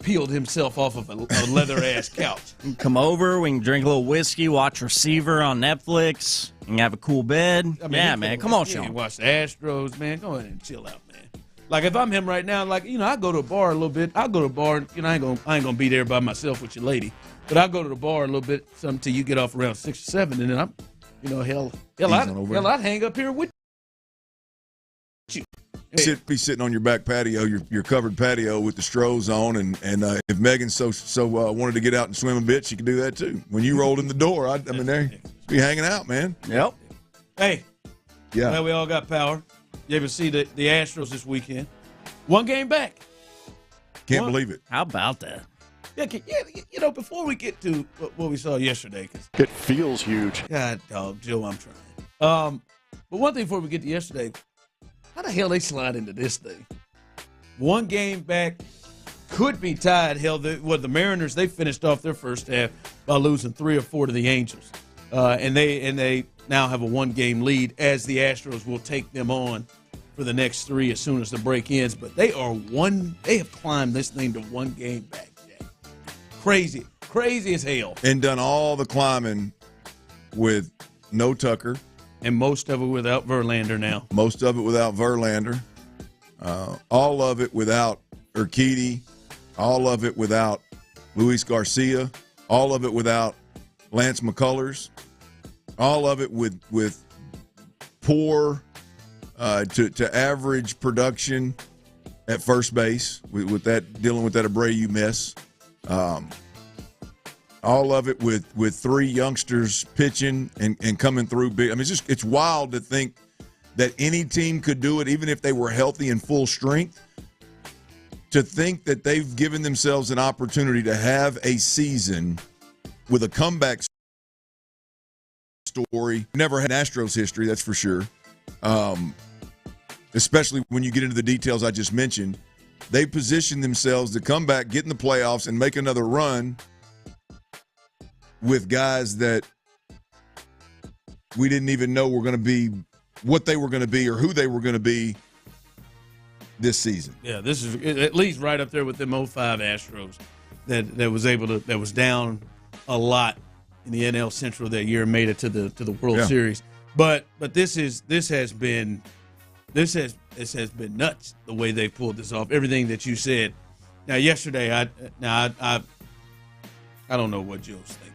Peeled himself off of a leather ass couch. Come over, we can drink a little whiskey, watch Receiver on Netflix, and have a cool bed. Man, come on, Sean. Watch the Astros, man. Go ahead and chill out, man. Like if I'm him right now, I go to a bar a little bit. I'll go to a bar. I ain't gonna be there by myself with your lady, but I'll go to the bar a little bit, something till you get off around 6 or 7, and then I'm, I'd hang up here with you. Be sitting on your back patio, your covered patio with the Stros on, and if Megan so wanted to get out and swim a bit, she could do that too. When you rolled in the door, they be hanging out, man. Yep. Hey. Yeah. Well, we all got power. You ever see the Astros this weekend? 1 game back. Can't believe it. How about that? Yeah, before we get to what we saw yesterday, because it feels huge. God, dog, Joe, I'm trying. But one thing before we get to yesterday. How the hell they slide into this thing? 1 game back, could be tied. Hell, the Mariners, they finished off their first half by losing 3 or 4 to the Angels, and they now have a 1-game lead as the Astros will take them on for the next 3 as soon as the break ends. But they have climbed this thing to 1 game back. Jack. Crazy as hell, and done all the climbing with no Tucker. And most of it without Verlander now. Most of it without Verlander. All of it without Urquidy. All of it without Luis Garcia. All of it without Lance McCullers. All of it with poor to average production at first base with that, dealing with that Abreu miss. All of it with 3 youngsters pitching and coming through big. I mean, it's wild to think that any team could do it, even if they were healthy and full strength. To think that they've given themselves an opportunity to have a season with a comeback story. Never had Astros history, that's for sure. Especially when you get into the details I just mentioned. They positioned themselves to come back, get in the playoffs, and make another run with guys that we didn't even know were going to be what they were going to be or who they were going to be this season. Yeah, this is at least right up there with them 05 Astros that was down a lot in the NL Central that year and made it to the World Series. But this has been nuts the way they pulled this off. Everything that you said. Now yesterday I don't know what Joe's thinking.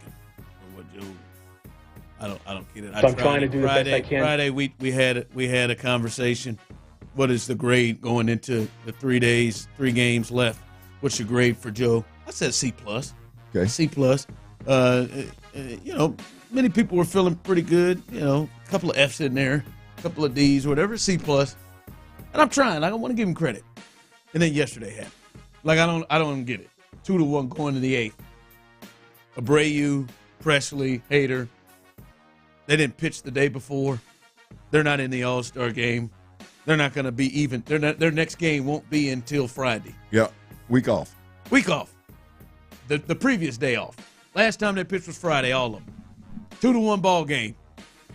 I don't get it. I'm trying to do the best I can. Friday we had a conversation. What is the grade going into the 3 games left? What's your grade for Joe? I said C+. Okay. C+. many people were feeling pretty good. A couple of F's in there, a couple of D's, whatever, C+. And I'm trying. I don't want to give him credit. And then yesterday happened. I don't get it. 2-1 going to the 8th. Abreu, Presley, Hader. They didn't pitch the day before. They're not in the All-Star game. They're not going to be even. Their next game won't be until Friday. Yeah, week off. The previous day off. Last time they pitched was Friday, all of them. 2-1 ball game.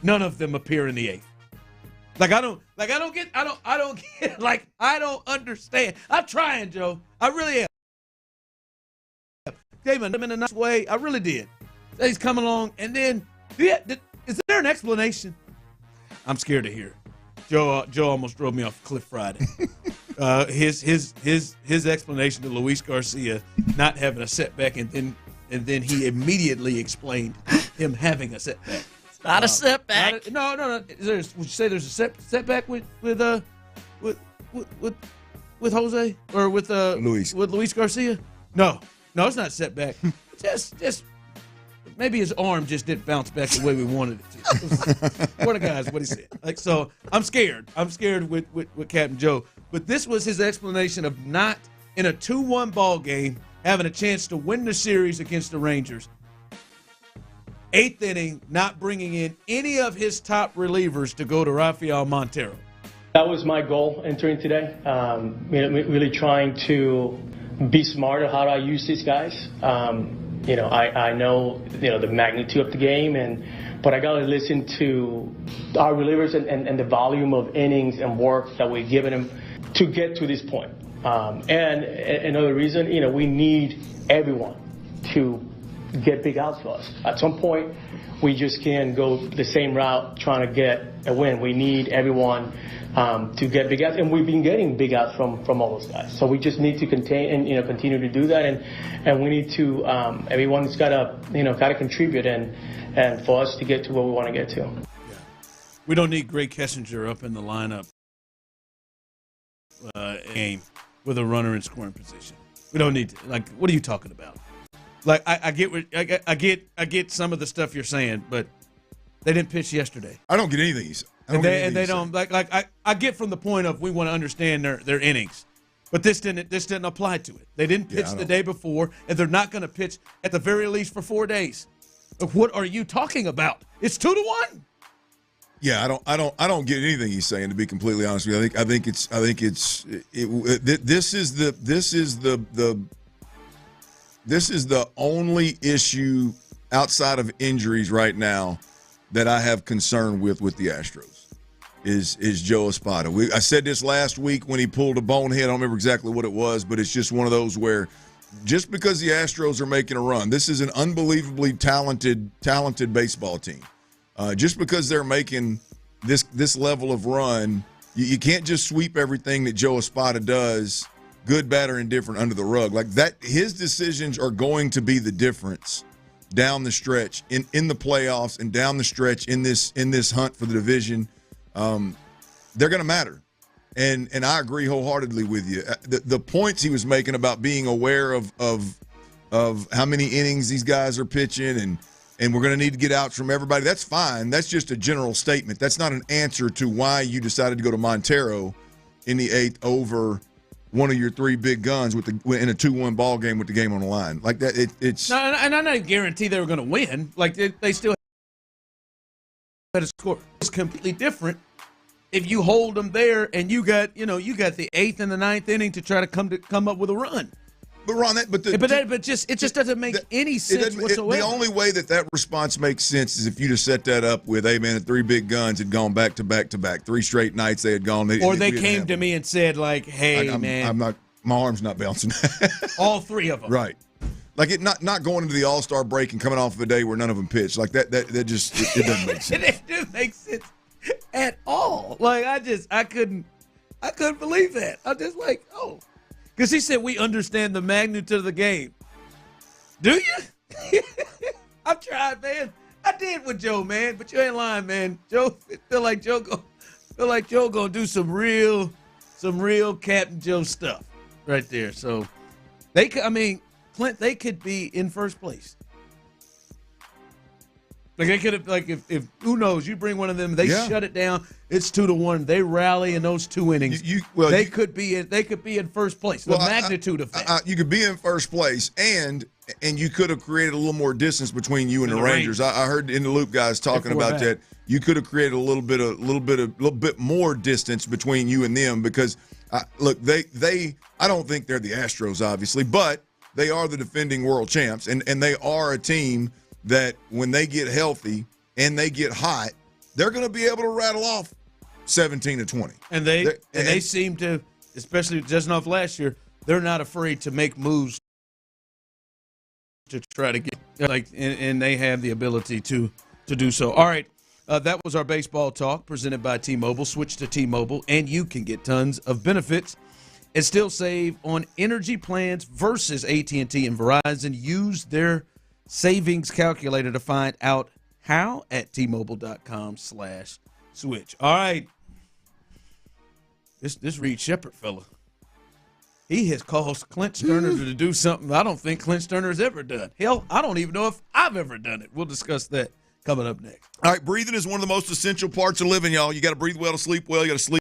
None of them appear in the 8th. I don't understand. I'm trying, Joe. I really am. Gave him in a nice way. I really did. He's coming along, and then is there an explanation? I'm scared to hear it. Joe almost drove me off a cliff Friday. His explanation to Luis Garcia not having a setback, and then he immediately explained him having a setback. It's not a setback. No. Would you say there's a setback with Jose or with Luis Garcia? No, it's not a setback. just maybe his arm just didn't bounce back the way we wanted it to. What a guy is what he said. So I'm scared. I'm scared with Captain Joe. But this was his explanation of not in a 2-1 ball game having a chance to win the series against the Rangers. 8th inning, not bringing in any of his top relievers to go to Rafael Montero. That was my goal entering today. Really trying to be smarter how do I use these guys. I know the magnitude of the game, but I got to listen to our relievers and the volume of innings and work that we've given them to get to this point. And another reason, we need everyone to get big outs for us. At some point, we just can't go the same route trying to get a win. We need everyone to get big outs, and we've been getting big outs from all those guys. So we just need to contain and continue to do that, and we need to everyone's got to contribute and for us to get to where we want to get to. Yeah. We don't need Greg Kessinger up in the lineup game with a runner in scoring position. We don't need to. What are you talking about? I get some of the stuff you're saying, but they didn't pitch yesterday. I don't get anything you say. They don't I get from the point of we want to understand their innings, but this didn't apply to it. They didn't pitch the day before, and they're not going to pitch at the very least for 4 days. What are you talking about? It's 2-1. Yeah, I don't get anything he's saying, to be completely honest with you. I think this is the only issue outside of injuries right now that I have concern with the Astros is Joe Espada. I said this last week when he pulled a bonehead. I don't remember exactly what it was, but it's just one of those where just because the Astros are making a run, this is an unbelievably talented baseball team. Just because they're making this level of run, you can't just sweep everything that Joe Espada does, good, bad, or indifferent, under the rug. Like that, his decisions are going to be the difference down the stretch in the playoffs and down the stretch in this hunt for the division. They're going to matter. And I agree wholeheartedly with you. The points he was making about being aware of how many innings these guys are pitching and we're going to need to get outs from everybody, that's fine. That's just a general statement. That's not an answer to why you decided to go to Montero in the 8th over one of your 3 big guns in a 2-1 ball game with the game on the line. Like that, it's no, and I don't guarantee they were going to win. Like they still had a score. It's completely different if you hold them there and you got the 8th and the 9th inning to try to come up with a run. But Ron, it just doesn't make any sense whatsoever. The only way that response makes sense is if you just set that up with, hey man, the 3 big guns had gone back to back to back, 3 straight nights they had gone. They came to me and said like, hey man, my arm's not bouncing. All 3 of them, right? Like it not going into the All-Star break and coming off of a day where none of them pitched. Like that just it doesn't make sense. It didn't make sense at all. Like I couldn't believe that. I'm just like, oh. Because he said we understand the magnitude of the game. Do you? I've tried, man. I did with Joe, man. But you ain't lying, man. Joe feel like Joe gonna do some real Captain Joe stuff right there. So Clint, they could be in first place. Like they could have, like if who knows, you bring one of them, they shut it down. It's 2-1. They rally in those 2 innings. They could be in first place. The magnitude of that. You could be in first place, and you could have created a little more distance between you and the Rangers. I heard in the loop guys talking about that. You could have created a little bit more distance between you and them because look, they I don't think they're the Astros obviously, but they are the defending world champs, and they are a team that when they get healthy and they get hot, they're going to be able to rattle off 17-20. And they seem to, especially just off last year, they're not afraid to make moves to try to get and they have the ability to do so. All right, that was our baseball talk presented by T-Mobile. Switch to T-Mobile, and you can get tons of benefits and still save on energy plans versus AT&T and Verizon. Use their savings calculator to find out how at T-Mobile.com/switch. All right. This Reed Shepherd fella, he has caused Clint Stoerner to do something I don't think Clint Stoerner has ever done. Hell, I don't even know if I've ever done it. We'll discuss that coming up next. All right, breathing is one of the most essential parts of living, y'all. You got to breathe well to sleep well. You got to sleep.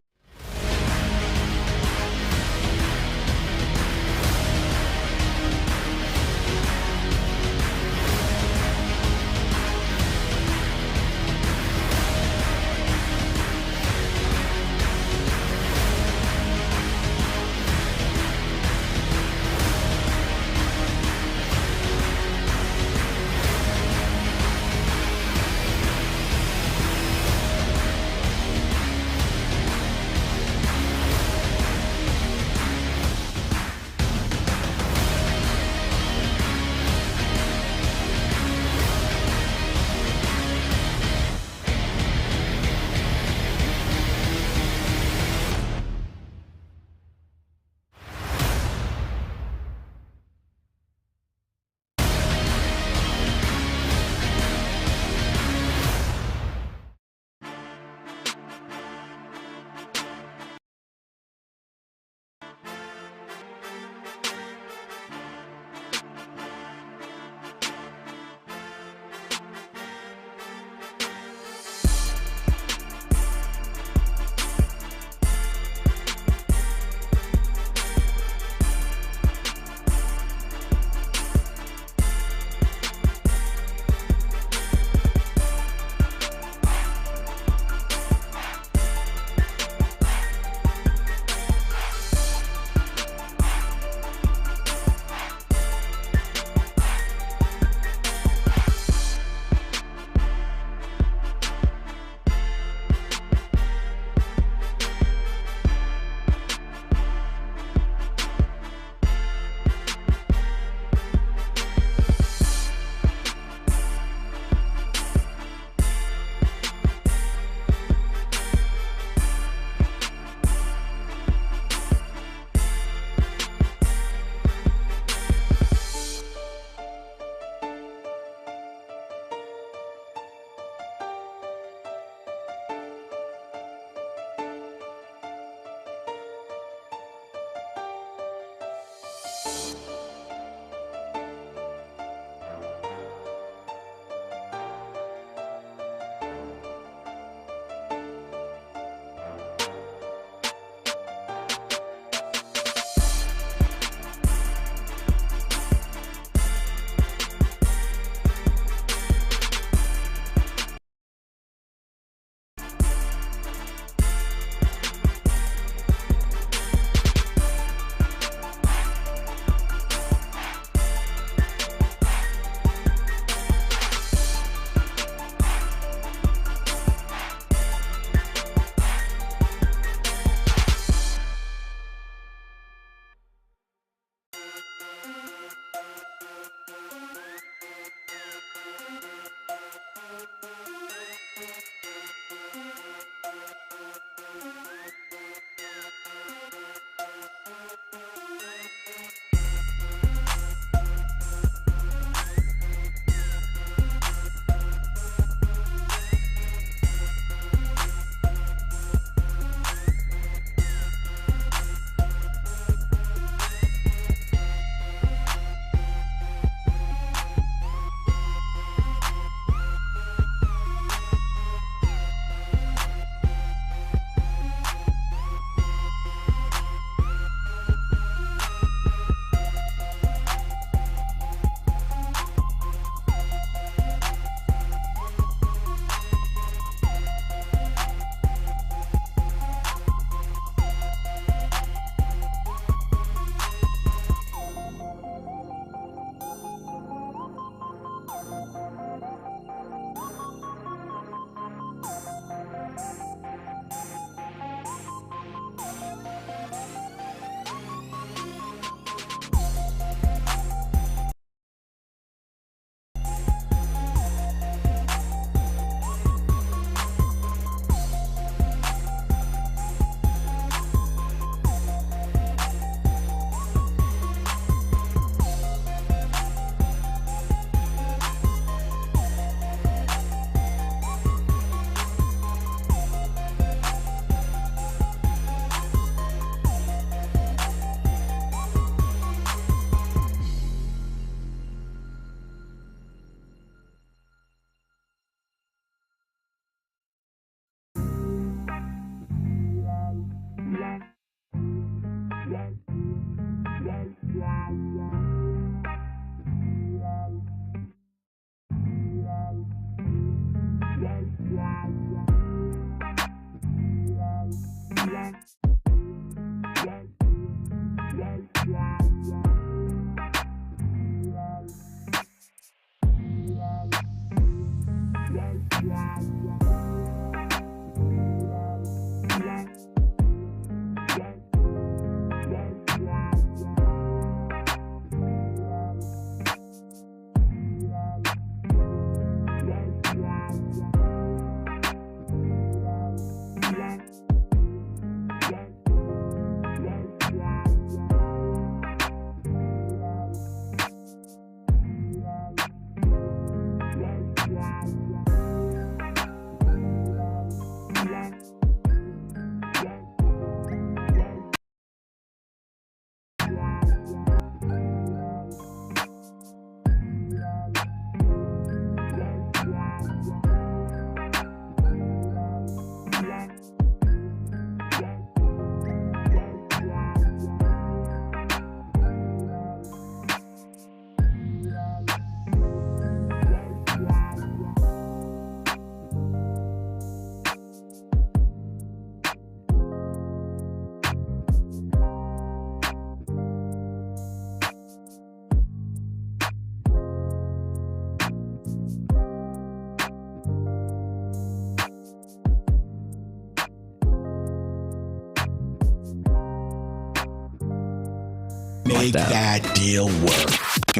Make that deal work.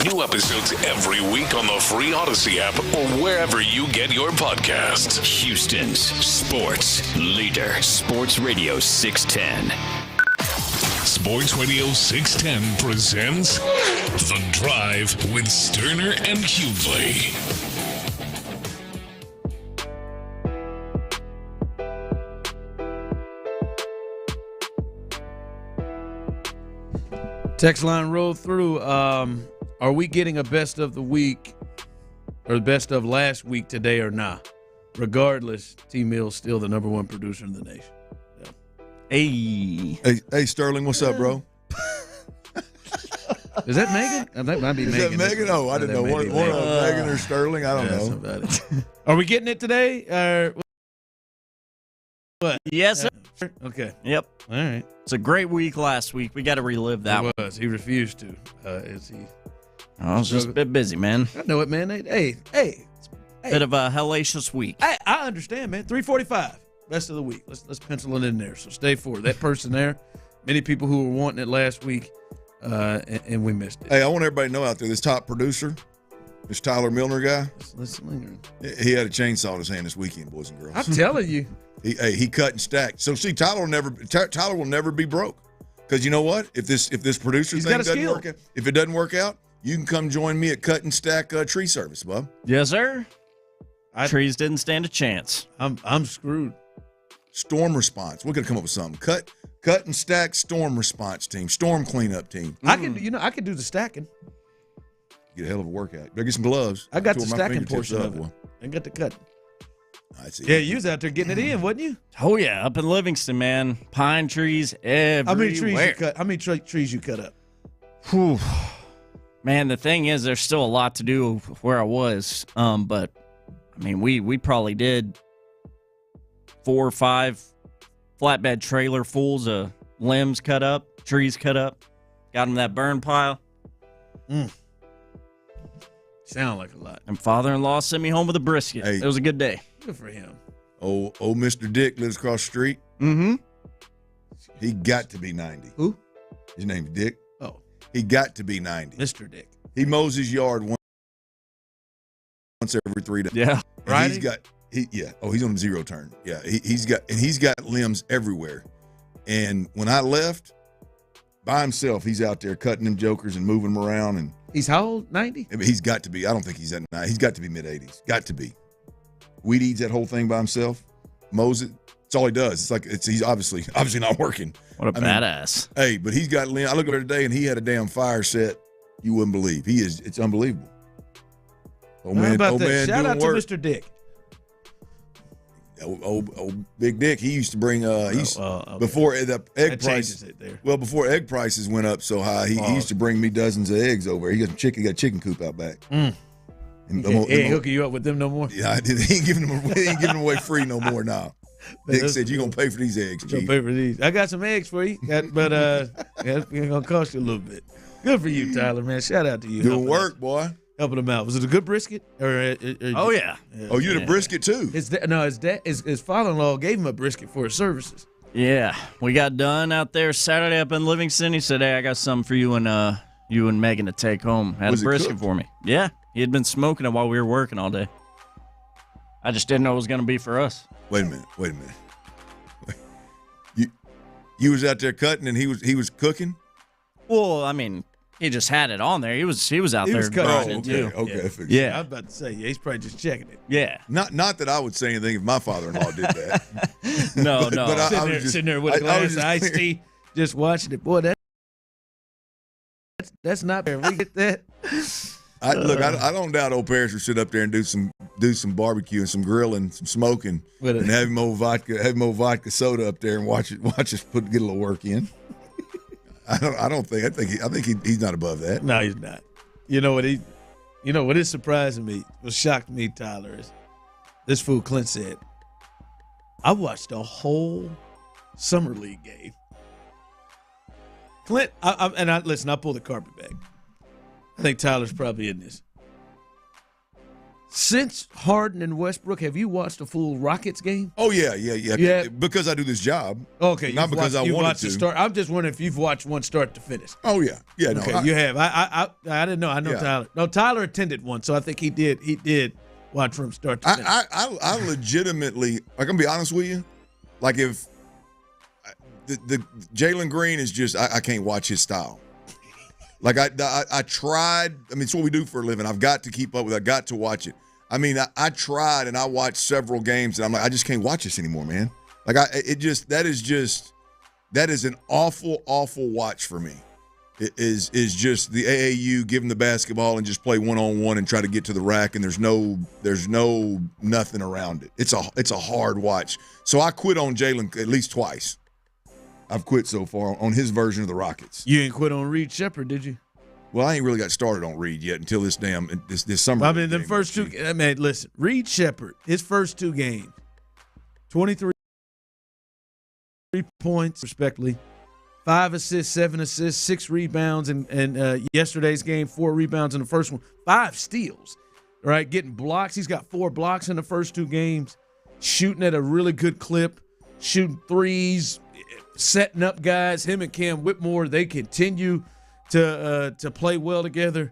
New episodes every week on the free Odyssey app or wherever you get your podcasts. Houston's sports leader, Sports Radio 610. Sports Radio 610 presents The Drive with Stoerner and Hughley. Text line rolled through. Are we getting a best of the week or best of last week today or not? Regardless, T. Mill's still the number one producer in the nation. Yeah. Hey, Sterling, what's up, bro? Is that Megan? That might be Megan. Is that Megan? Oh, I didn't know. One Megan or Sterling? I don't know. Are we getting it today? Or what? Yes, sir. Okay. Yep. All right. It's a great week last week. We got to relive that one. He refused to. I was just a bit busy, man. I know it, man. Hey. Bit of a hellacious week. I understand, man. 3:45, best of the week. Let's pencil it in there. So stay for it. That person there. Many people who were wanting it last week, and we missed it. Hey, I want everybody to know out there, this top producer, this Tyler Milner guy, he had a chainsaw in his hand this weekend, boys and girls. I'm telling you. He cut and stacked. So see, Tyler will never be broke, because you know what? If this producer thing doesn't work out, if it doesn't work out, you can come join me at Cut and Stack Tree Service, bub. Yes, sir. Trees didn't stand a chance. I'm screwed. Storm response. We're gonna come up with something. Cut and Stack storm response team, storm cleanup team. I can do the stacking. Get a hell of a workout. Better get some gloves. I got the stacking portion of it. I got the cut. I see. Yeah, you was out there getting it in, wasn't you? Oh yeah, up in Livingston, man. Pine trees everywhere. How many trees you cut? How many trees you cut up? Whew. Man, the thing is, there's still a lot to do where I was. But I mean, we probably did 4 or 5 flatbed trailer fulls of limbs cut up, trees cut up. Got them that burn pile. Sound like a lot. And father-in-law sent me home with a brisket. Hey. It was a good day. Good for him. Old Mr. Dick lives across the street. Mm-hmm. He got to be 90. Who? His name's Dick. Oh. He got to be 90. Mr. Dick. He mows his yard once every 3 days. Yeah. Right. He's on 0 turn. Yeah. He's got limbs everywhere. And when I left, by himself, he's out there cutting them jokers and moving them around. And he's how old? 90? I mean, he's got to be. I don't think he's at 90. He's got to be mid-80s. Got to be. Weed eats that whole thing by himself. Mows it. That's all he does. He's obviously not working. What a badass. Hey, but he's got limbs. I looked at her today, and he had a damn fire set you wouldn't believe. It's unbelievable. How about that? Shout out to Mr. Dick. Old Big Dick. He used to bring before the egg prices. Well, before egg prices went up so high, he used to bring me dozens of eggs over. He got a chicken coop out back. He ain't hooking you up with them no more. Yeah, I did. He ain't giving them away free no more now. Dick said, "You're gonna pay for these eggs, Chief." Pay for these. I got some eggs for you, but it's gonna cost you a little bit. Good for you, Tyler, man. Shout out to you. Doing work, boy. helping him out. Was it a good brisket? Oh yeah. Oh, you had a brisket too? His father-in-law gave him a brisket for his services. Yeah, we got done out there Saturday up in Livingston. He said, "Hey, I got something for you and Megan to take home." Had a brisket for me. Yeah, he had been smoking it while we were working all day. I just didn't know it was going to be for us. Wait a minute. You was out there cutting and he was cooking? Well, I mean, he just had it on there. He was out there cutting it too. Okay. Yeah. I was about to say, he's probably just checking it. Yeah. Not that I would say anything if my father-in-law did that. No. But sitting there with a glass of iced tea, just watching it. Boy, that's not fair. We get that. I don't doubt old Parrish would sit up there and do some barbecue and some grilling, some smoking, and have him old vodka soda up there and watch us get a little work in. I think he's not above that. No, he's not. You know what is surprising me, what shocked me, Tyler, is this fool Clint said, I watched a whole summer league game. Clint, listen, I pulled the carpet back. I think Tyler's probably in this. Since Harden and Westbrook, have you watched a full Rockets game? Oh, yeah. Because I do this job. Okay. Not because I wanted to. Start. I'm just wondering if you've watched one start to finish. Oh, yeah. Yeah, okay, you have. I didn't know. I know Tyler. No, Tyler attended one, so I think he did watch from start to finish. I legitimately, I'm going to be honest with you, like if the Jalen Green is just, I can't watch his style. Like I tried. I mean, it's what we do for a living. I've got to keep up with it. I got to watch it. I mean, I tried and I watched several games and I'm like, I just can't watch this anymore, man. Like that is an awful watch for me. It is just the AAU give them the basketball and just play one-on-one and try to get to the rack and there's no nothing around it. It's a hard watch. So I quit on Jalen at least twice. I've quit so far on his version of the Rockets. You ain't quit on Reed Shepherd, did you? Well, I ain't really got started on Reed yet until this summer. I mean, the first two. I mean, listen, Reed Shepherd, his first two games, 23 points, respectively, 5 assists, 7 assists, 6 rebounds, and yesterday's game, 4 rebounds in the first one, 5 steals. Right, getting blocks. He's got 4 blocks in the first 2 games, shooting at a really good clip, shooting threes. Setting up guys, him and Cam Whitmore, they continue to play well together.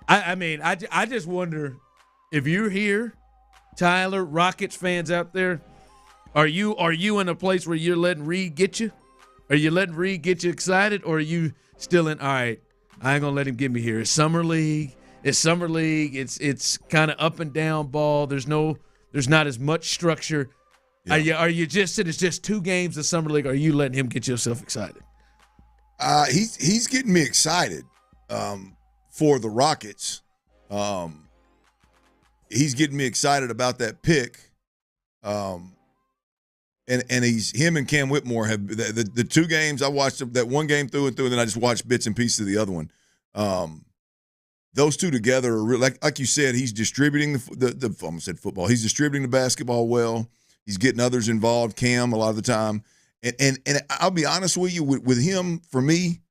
I just wonder if you're here, Tyler, Rockets fans out there, are you in a place where you're letting Reed get you? Are you letting Reed get you excited, or are you still in? All right, I ain't gonna let him get me here. It's summer league. It's kind of up and down ball. There's not as much structure. Yeah. Are you just it's just 2 games of summer league? Or are you letting him get yourself excited? He's getting me excited for the Rockets. He's getting me excited about that pick. And him and Cam Whitmore have the 2 games I watched, that one game through and through, and then I just watched bits and pieces of the other one. Those two together are really, like you said, he's distributing the I almost said football. He's distributing the basketball well. He's getting others involved, Cam, a lot of the time. And I'll be honest with you, with him, for me,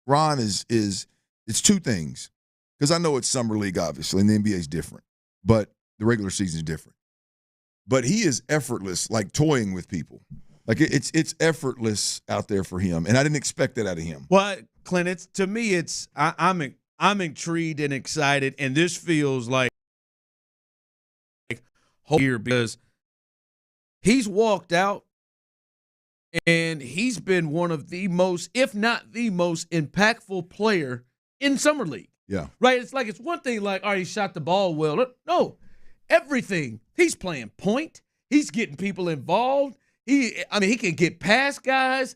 Ron, is it's 2 things. Because I know it's summer league, obviously, and the NBA is different. But the regular season is different. But he is effortless, like toying with people. Like it's effortless out there for him. And I didn't expect that out of him. Well, Clint, to me, I'm intrigued and excited. And this feels like here because he's walked out and he's been one of the most, if not the most impactful player in Summer League. Yeah. Right? It's like, it's one thing like, all right, he shot the ball well. No, everything. He's playing point. He's getting people involved. He can get past guys.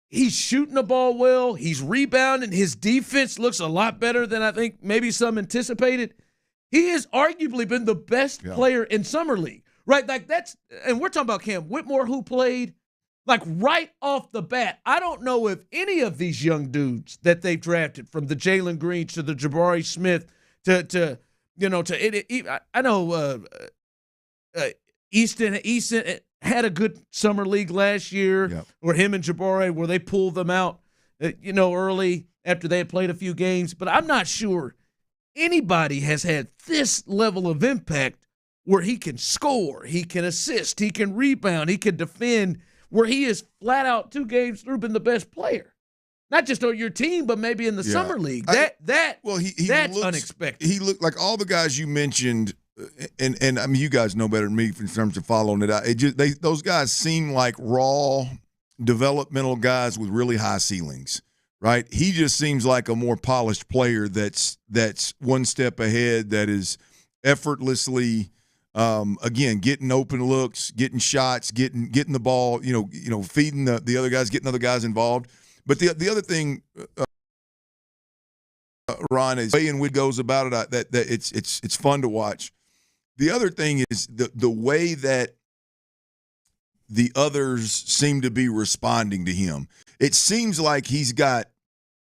He's shooting the ball well. He's rebounding. His defense looks a lot better than I think maybe some anticipated. He has arguably been the best player in Summer League. Right, like and we're talking about Cam Whitmore, who played like right off the bat. I don't know if any of these young dudes that they've drafted, from the Jalen Greens to the Jabari Smith I know Easton had a good summer league last year, or him and Jabari, where they pulled them out, early after they had played a few games. But I'm not sure anybody has had this level of impact where he can score, he can assist, he can rebound, he can defend, where he is flat out 2 games through been the best player. Not just on your team, but maybe in the summer league. That's unexpected. He looked like all the guys you mentioned, and I mean, you guys know better than me in terms of following it out. Those guys seem like raw, developmental guys with really high ceilings, right? He just seems like a more polished player that's one step ahead, that is effortlessly, again, getting open looks, getting shots, getting the ball, feeding the other guys, getting other guys involved. But the other thing, Ron, is the way in which goes about it, that it's fun to watch. The other thing is the way that the others seem to be responding to him. It seems like he's got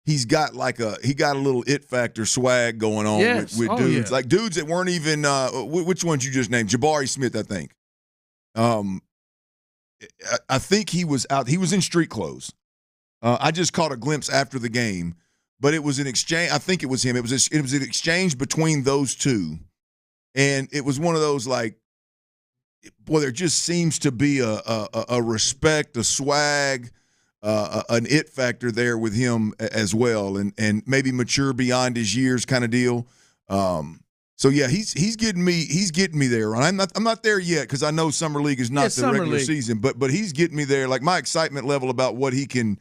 a little it factor swag going on with dudes. Like dudes that weren't even which ones you just named? Jabari Smith, I think. I think he was out. He was in street clothes. I just caught a glimpse after the game, but it was an exchange. I think it was him. It was an exchange between those two, and it was one of those like, boy, there just seems to be a respect, a swag, an it factor there with him as well, and maybe mature beyond his years kind of deal. So yeah, he's getting me there. I'm not there yet because I know summer league is not the regular season, but he's getting me there. Like my excitement level about what he can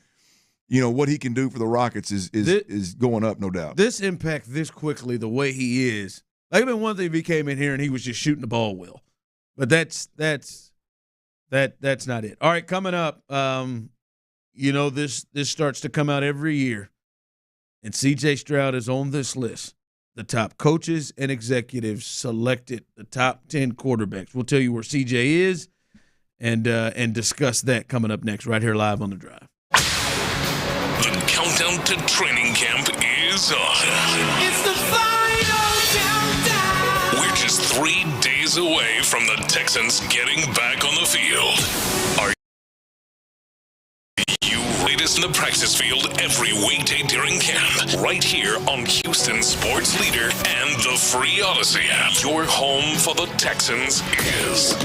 do for the Rockets is going up, no doubt. This impact this quickly, the way he is. Like, I mean, one thing if he came in here and he was just shooting the ball well, but that's not it. All right, coming up, this starts to come out every year, and C.J. Stroud is on this list. The top coaches and executives selected the top 10 quarterbacks. We'll tell you where C.J. is, and discuss that coming up next, right here live on The Drive. The countdown to training camp is on. It's the final countdown. We're just 3 days away from the Texans getting back on the field. Are you latest in the practice field every weekday during camp? Right here on Houston Sports Leader and the free Odyssey app. Your home for the Texans is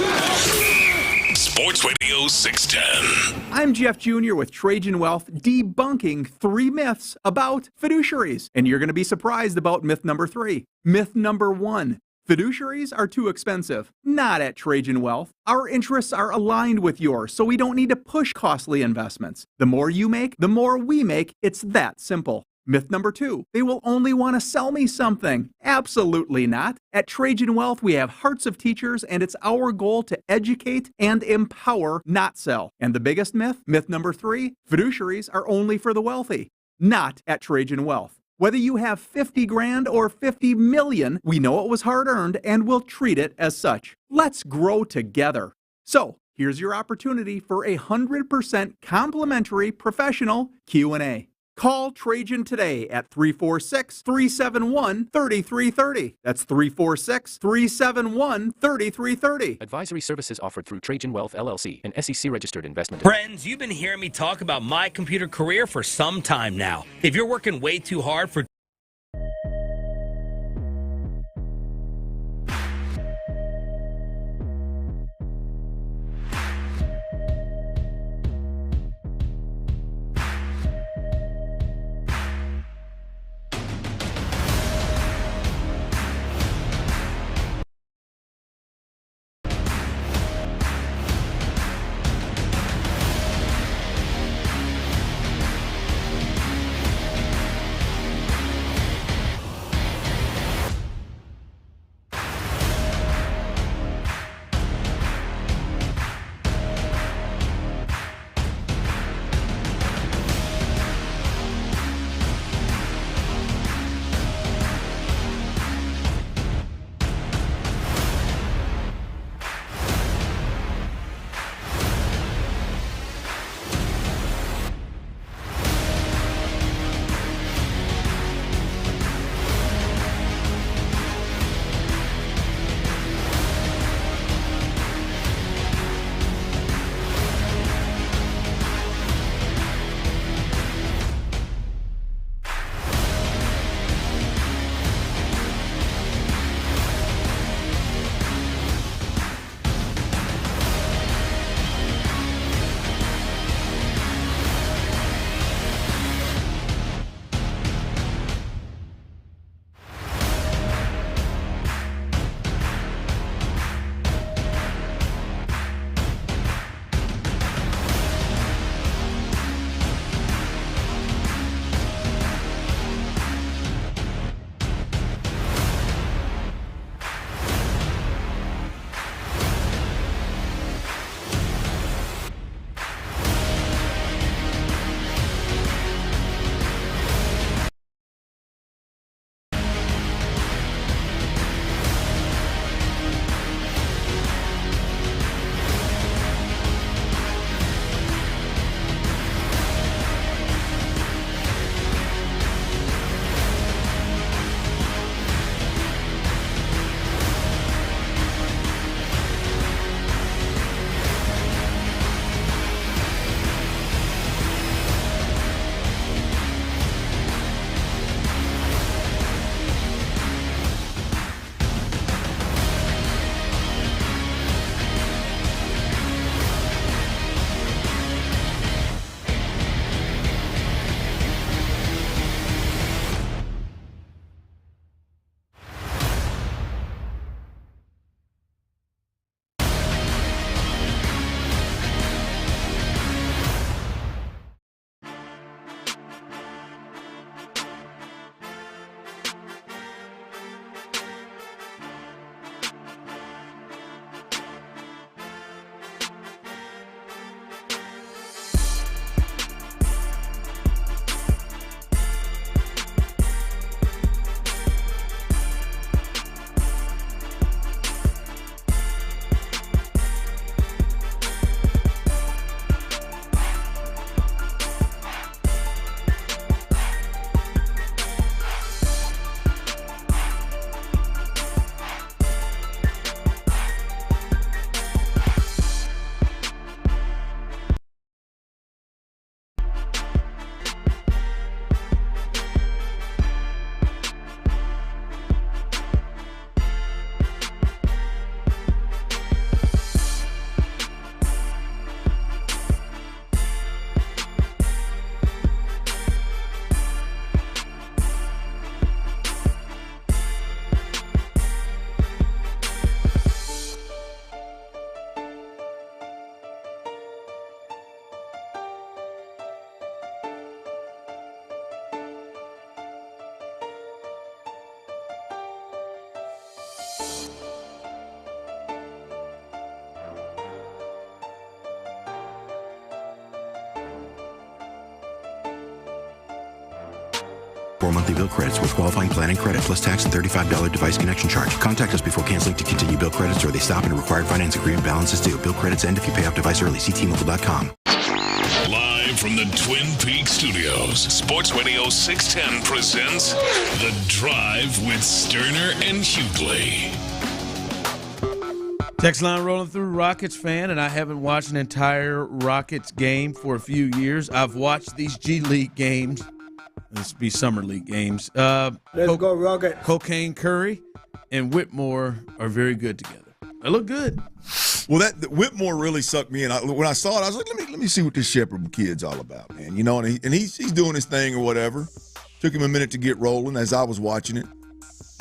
Sports Radio 610. I'm Jeff Jr. with Trajan Wealth, debunking 3 myths about fiduciaries. And you're going to be surprised about myth number 3. Myth number 1. Fiduciaries are too expensive. Not at Trajan Wealth. Our interests are aligned with yours, so we don't need to push costly investments. The more you make, the more we make. It's that simple. Myth number 2, they will only want to sell me something. Absolutely not. At Trajan Wealth, we have hearts of teachers, and it's our goal to educate and empower, not sell. And the biggest myth, myth number 3, fiduciaries are only for the wealthy. Not at Trajan Wealth. Whether you have 50 grand or 50 million, we know it was hard-earned and we'll treat it as such. Let's grow together. So, here's your opportunity for 100% complimentary professional Q&A. Call Trajan today at 346-371-3330. That's 346-371-3330. Advisory services offered through Trajan Wealth, LLC, an SEC-registered investment. Friends, you've been hearing me talk about my computer career for some time now. If you're working way too hard for 4 monthly bill credits with qualifying plan and credit plus tax and $35 device connection charge. Contact us before canceling to continue bill credits or they stop and a required finance agreement balance is due. Bill credits end if you pay off device early. See T-Mobile.com. Live from the Twin Peaks studios, Sports Radio 610 presents The Drive with Stoerner and Hughley. Text line rolling through. Rockets fan, and I haven't watched an entire Rockets game for a few years. I've watched these G League games. This be Summer League games. Let's go Rockets. Cocaine Curry and Whitmore are very good together. They look good. Well, that Whitmore really sucked me in. When I saw it, I was like, let me see what this Shepherd kid's all about, man. You know, and he's doing his thing or whatever. Took him a minute to get rolling as I was watching it.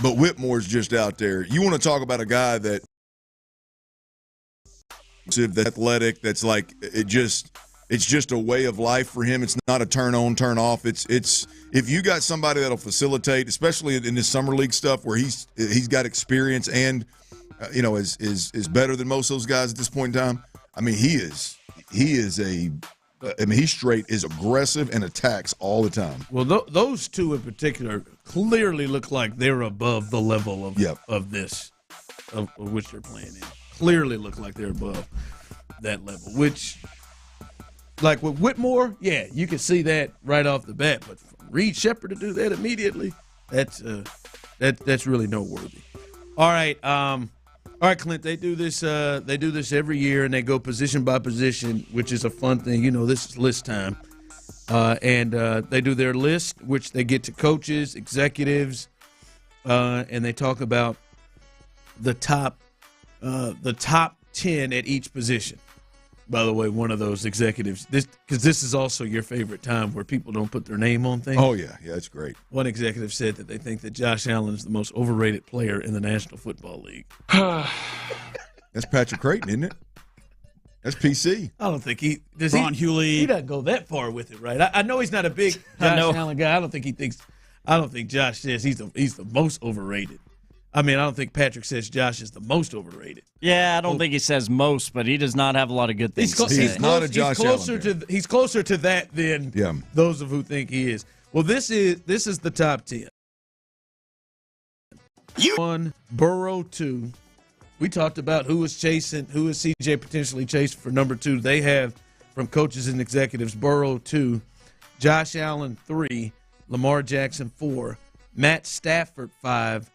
But Whitmore's just out there. You want to talk about a guy that's athletic, that's like it's just a way of life for him. It's not a turn on, turn off. It's if you got somebody that'll facilitate, especially in this summer league stuff where he's got experience and is better than most of those guys at this point in time. I mean, he's straight is aggressive and attacks all the time. Well, those two in particular clearly look like they're above the level of which they're playing in. Clearly look like they're above that level, which, like with Whitmore, yeah, you can see that right off the bat. But for Reed Shepherd to do that immediately, that's really noteworthy. All right, Clint. They do this every year, and they go position by position, which is a fun thing. You know, this is list time, and they do their list, which they get to coaches, executives, and they talk about the top 10 at each position. By the way, one of those executives, because this is also your favorite time where people don't put their name on things. Oh, yeah, that's great. One executive said that they think that Josh Allen is the most overrated player in the National Football League. That's Patrick Creighton, isn't it? That's PC. I don't think he does. Ron Hughley. He doesn't go that far with it, right? I know he's not a big Josh Allen guy. I don't think Josh says he's the most overrated. I mean, I don't think Patrick says Josh is the most overrated. Yeah, I don't think he says most, but he does not have a lot of good things to say. He's not a Josh Allen. He's closer to that than those of who think he is. Well, this is the top 10. 1, Burrow 2. We talked about who is CJ potentially chasing for number 2. They have, from coaches and executives, Burrow 2, Josh Allen 3, Lamar Jackson 4, Matt Stafford 5,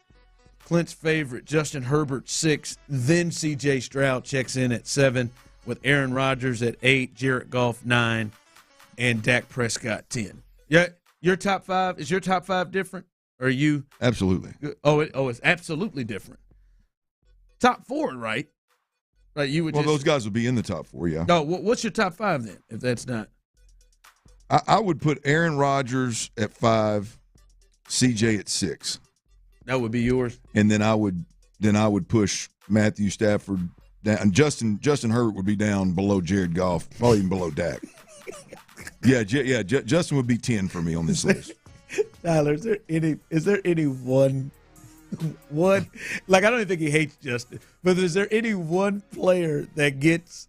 Clint's favorite, Justin Herbert 6, then C.J. Stroud checks in at 7, with Aaron Rodgers at 8, Jared Goff 9, and Dak Prescott 10. Yeah, your top 5 is your top 5 different? Or are you absolutely? It's absolutely different. Top 4, right? Right, you would. Well, those guys would be in the top 4, yeah. No, what's your top 5 then? If that's not, I would put Aaron Rodgers at 5, C.J. at 6. That would be yours. And then I would push Matthew Stafford down. Justin Herbert would be down below Jared Goff, probably even below Dak. Justin would be 10 for me on this list. Tyler, is there any one like, I don't even think he hates Justin, but is there any one player that gets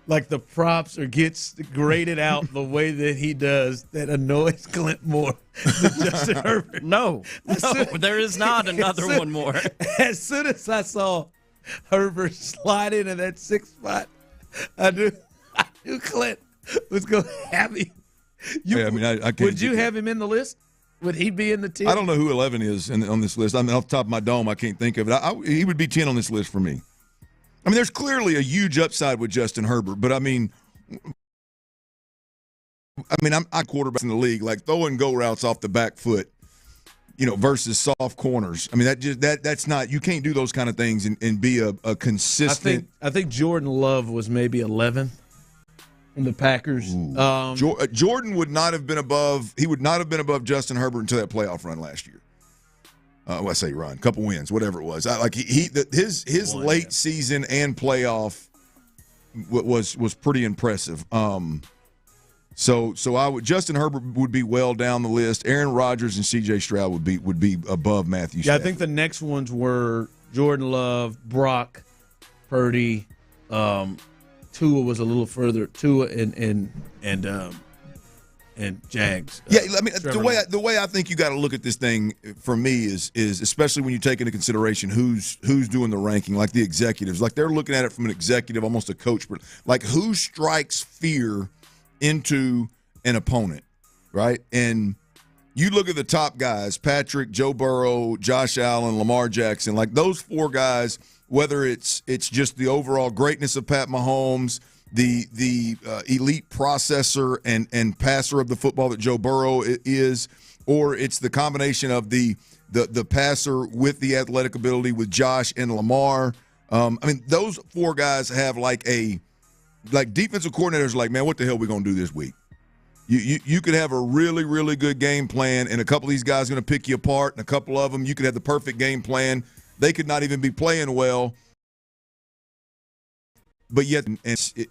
like the props or gets graded out the way that he does that annoys Clint more than Justin Herbert? No, there is not another one more. As soon as I saw Herbert slide into that 6th spot, I knew Clint was going to have him. I can't. Would you have him in the list? Would he be in the 10? I don't know who 11 is on this list. I mean, off the top of my dome, I can't think of it. He would be 10 on this list for me. I mean, there's clearly a huge upside with Justin Herbert, but I'm quarterbacks in the league, like throwing go routes off the back foot, versus soft corners. I mean, that's not, you can't do those kind of things and be a consistent. I think Jordan Love was maybe 11th in the Packers. Jordan would not have been above. He would not have been above Justin Herbert until that playoff run last year. I say run, couple wins, whatever it was. His late season and playoff was pretty impressive. So I would, Justin Herbert would be well down the list. Aaron Rodgers and C.J. Stroud would be above Matthew Stafford. I think the next ones were Jordan Love, Brock Purdy. Tua was a little further. Tua and and Jags. I mean, the way I think you got to look at this thing for me is especially when you take into consideration who's doing the ranking, like the executives, like they're looking at it from an executive, almost a coach, but like who strikes fear into an opponent, right? And you look at the top guys, Patrick, Joe Burrow, Josh Allen, Lamar Jackson, like those four guys, whether it's just the overall greatness of Pat Mahomes, the elite processor and passer of the football that Joe Burrow is, or it's the combination of the passer with the athletic ability with Josh and Lamar. I mean, those four guys have like defensive coordinators like, man, what the hell are we going to do this week? You could have a really, really good game plan, and a couple of these guys are going to pick you apart, and a couple of them, you could have the perfect game plan. They could not even be playing well, but yet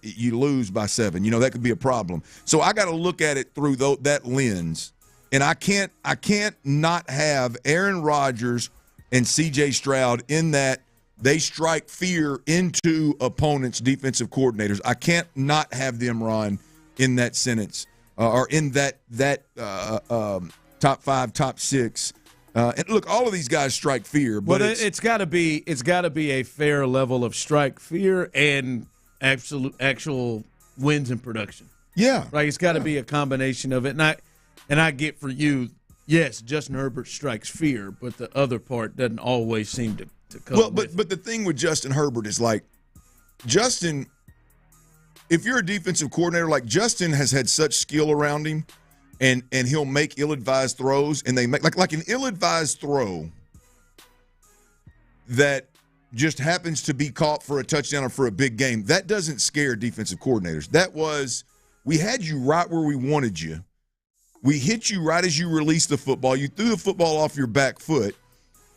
you lose by 7. You know, that could be a problem. So I got to look at it through that lens, and I can't not have Aaron Rodgers and C.J. Stroud in that they strike fear into opponents' defensive coordinators. I can't not have them, Ron, in that sentence. Or in that top 5, top 6, and look, all of these guys strike fear, but it's got to be a fair level of strike fear and actual wins in production. Yeah, like it's got to be a combination of it. And I get for you, yes, Justin Herbert strikes fear, but the other part doesn't always seem to come. Well, but the thing with Justin Herbert is like Justin. If you're a defensive coordinator, like Justin has had such skill around him, and he'll make ill-advised throws, and they make like an ill-advised throw that just happens to be caught for a touchdown or for a big game. That doesn't scare defensive coordinators. That was, we had you right where we wanted you. We hit you right as you released the football. You threw the football off your back foot.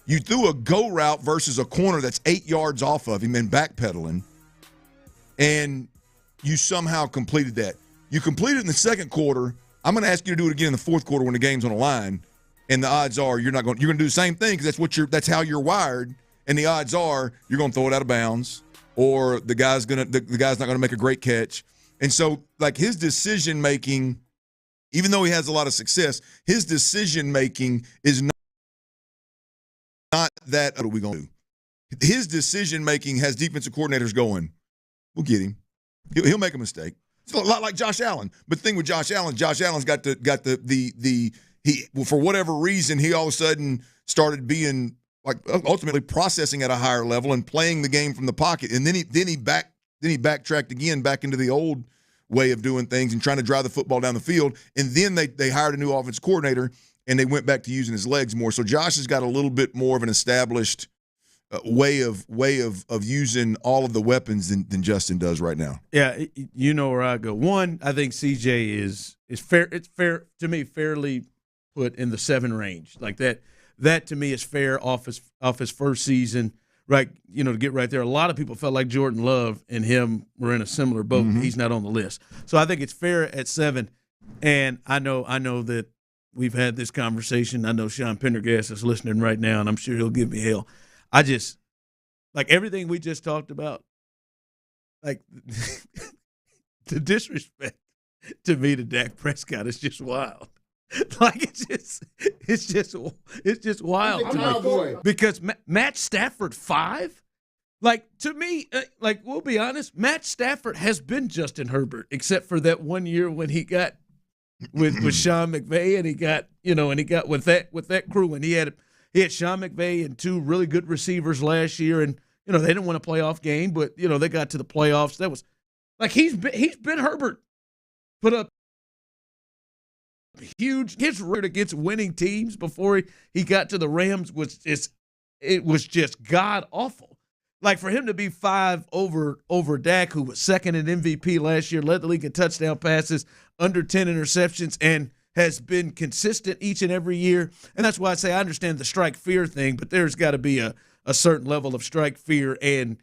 You threw a go route versus a corner that's 8 yards off of him and backpedaling, and you somehow completed that. You completed it in the second quarter. I'm going to ask you to do it again in the fourth quarter when the game's on the line, and the odds are you're going to do the same thing because that's how you're wired, and the odds are you're going to throw it out of bounds, or the guy's not going to make a great catch. And so, like, his decision making, even though he has a lot of success, his decision making is not that. What are we going to do? His decision making has defensive coordinators going, we'll get him. He'll make a mistake. It's a lot like Josh Allen. But the thing with Josh Allen's got for whatever reason, he all of a sudden started being like ultimately processing at a higher level and playing the game from the pocket. And then he backtracked again back into the old way of doing things and trying to drive the football down the field. And then they hired a new offensive coordinator and they went back to using his legs more. So Josh has got a little bit more of an established way of using all of the weapons than Justin does right now. Yeah, you know where I go. One, I think CJ is fair. It's fair to me, fairly put in the 7 range. Like that to me is fair off his first season. Right, you know, to get right there. A lot of people felt like Jordan Love and him were in a similar boat. Mm-hmm. He's not on the list, so I think it's fair at 7. And I know that we've had this conversation. I know Sean Pendergast is listening right now, and I'm sure he'll give me hell. I just, like everything we just talked about, like the disrespect to me to Dak Prescott is just wild. Like it's just wild to me. Because Matt Stafford 5, like to me, like we'll be honest, Matt Stafford has been Justin Herbert except for that one year when he got with Sean McVay and he got with that crew and he had Sean McVay and 2 really good receivers last year, and they didn't win a playoff game, but they got to the playoffs. That was like he's been Herbert, put up huge his record against winning teams before he got to the Rams was just god awful. Like for him to be 5 over Dak, who was second in MVP last year, led the league in touchdown passes, under 10 interceptions, and has been consistent each and every year. And that's why I say I understand the strike fear thing, but there's got to be a certain level of strike fear and,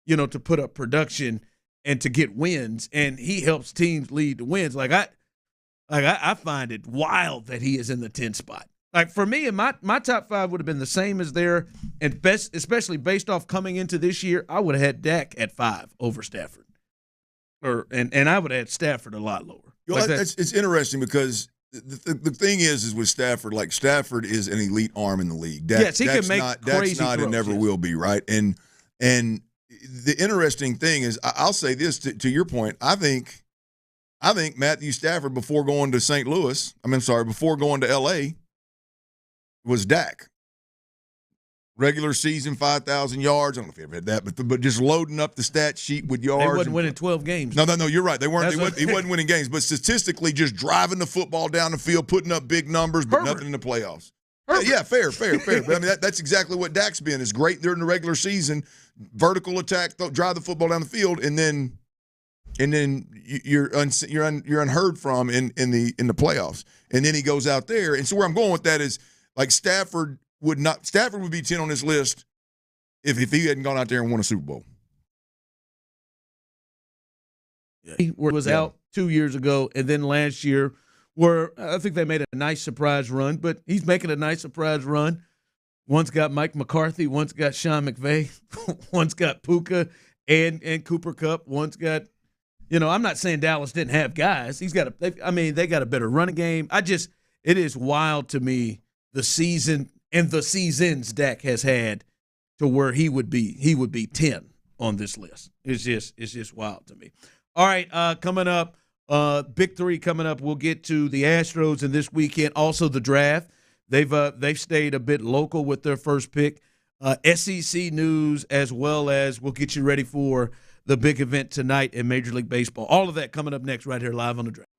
to put up production and to get wins. And he helps teams lead to wins. I find it wild that he is in the 10 spot. Like for me, and my top 5 would have been the same as there, and especially based off coming into this year, I would have had Dak at 5 over Stafford. And I would have had Stafford a lot lower. It's interesting because the thing is with Stafford, like Stafford is an elite arm in the league. Yes, he can make crazy That's not throws, and never will be, right? And the interesting thing is, I'll say this to your point. I think Matthew Stafford before going to St. Louis, before going to L.A. was Dak. Regular season, 5,000 yards. I don't know if you ever had that, but just loading up the stat sheet with yards. They wasn't winning 12 games. No, you're right. He wasn't winning games, but statistically just driving the football down the field, putting up big numbers, but nothing in the playoffs. Yeah, fair. But I mean, that's exactly what Dak's been. Is great during the regular season, vertical attack, drive the football down the field, and then you're unheard from in the playoffs. And then he goes out there, and so where I'm going with that is like Stafford would be 10 on this list if he hadn't gone out there and won a Super Bowl. He was out 2 years ago, and then last year, where I think they made a nice surprise run, but he's making a nice surprise run. One's got Mike McCarthy, one's got Sean McVay, one's got Puka and Cooper Kupp, one's got, I'm not saying Dallas didn't have guys. They got a better running game. It is wild to me the season and the seasons Dak has had to where he would be 10 on this list. It's just wild to me. All right, coming up, Big Three coming up. We'll get to the Astros in this weekend. Also the draft. They've stayed a bit local with their first pick. SEC news, as well as we'll get you ready for the big event tonight in Major League Baseball. All of that coming up next right here live on the Draft.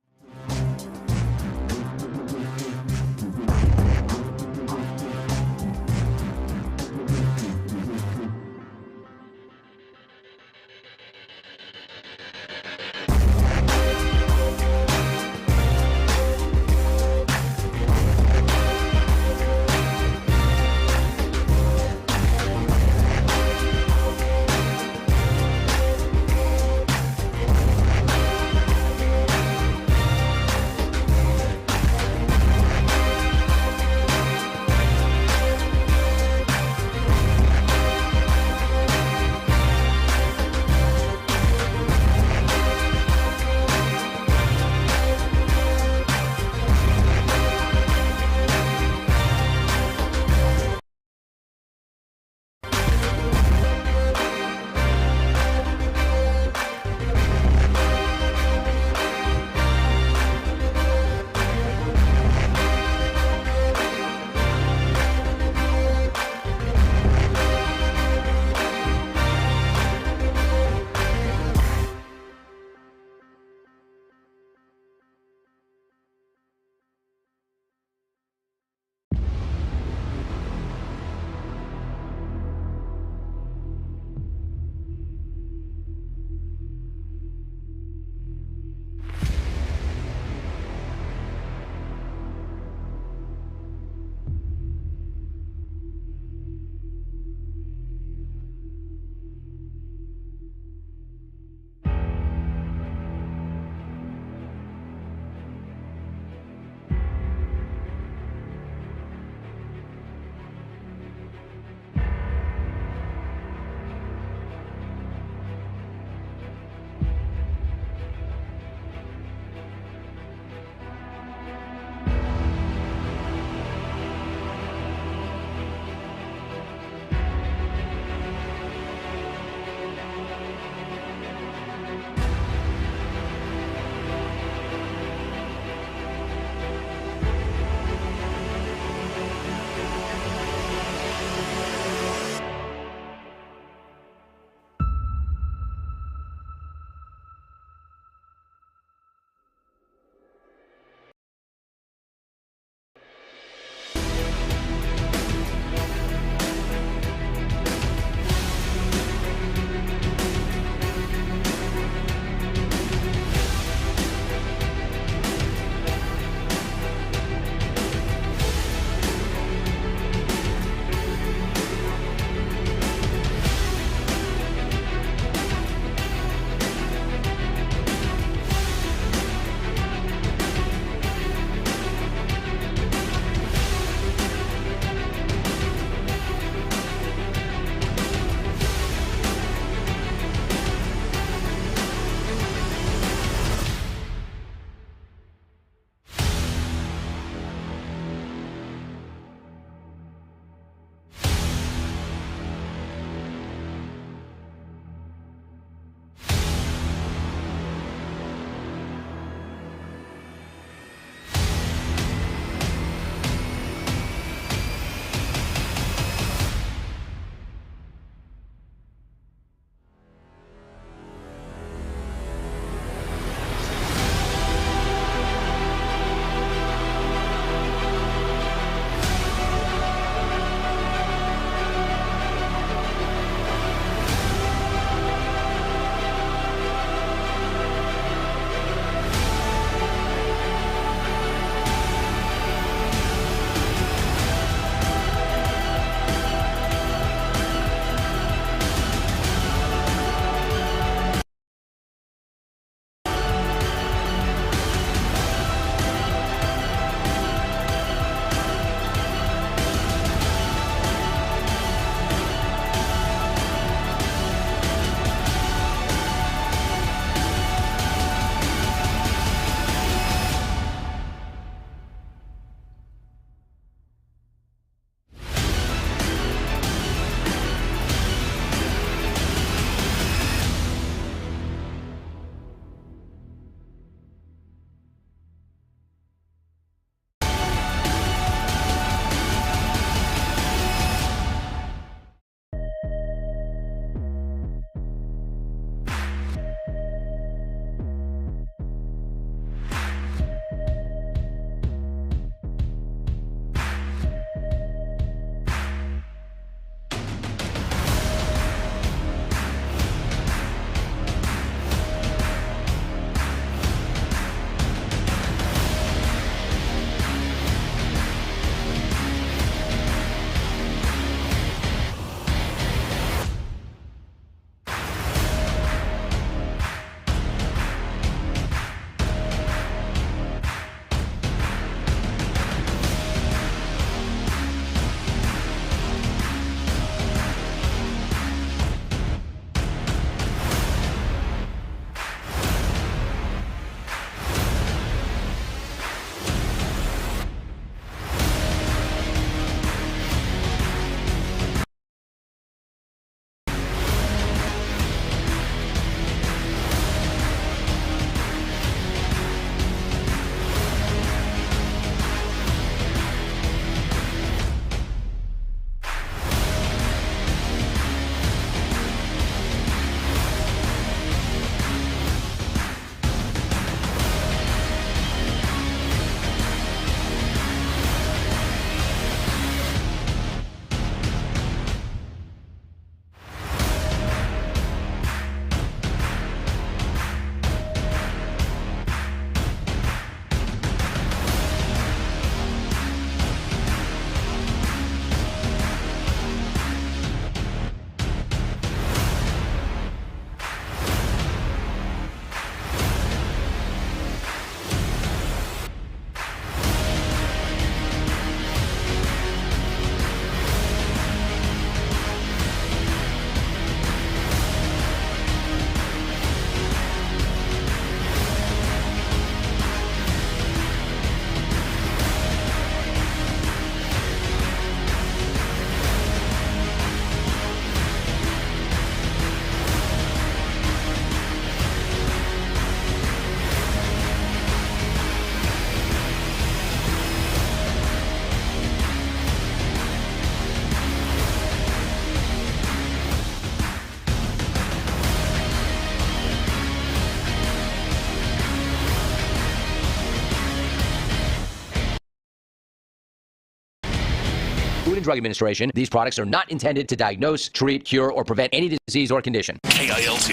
Drug Administration. These products are not intended to diagnose, treat, cure, or prevent any disease or condition. KILT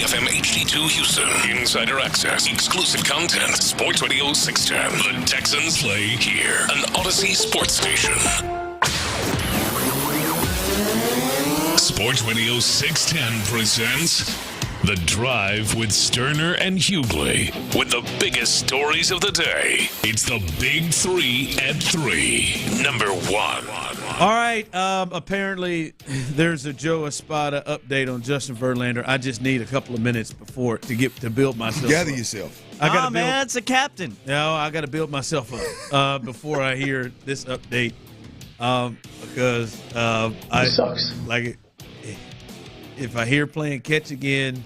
FM HD2 Houston. Insider access, exclusive content. Sports Radio 610. The Texans play here. An Odyssey sports station. Sports Radio 610 presents The Drive with Stoerner and Hughley. With the biggest stories of the day, it's the Big 3 at 3. Number 1. All right. Apparently, there's a Joe Espada update on Justin Verlander. I just need a couple of minutes before to build myself. Gather up. yourself. Man, it's a captain. No, I got to build myself up before I hear this update because it sucks. Like it. If I hear playing catch again,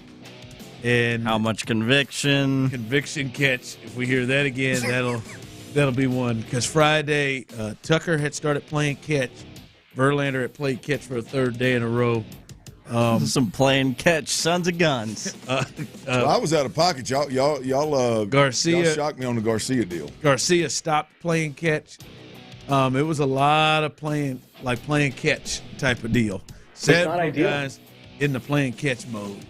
and how much conviction catch, if we hear that again, that'll be one. Because Friday, Tucker had started playing catch. Verlander had played catch for a third day in a row. Some playing catch, sons of guns. So I was out of pocket. Y'all Garcia shocked me on the Garcia deal. Garcia stopped playing catch. It was a lot of playing catch type of deal. Several guys in the playing catch mode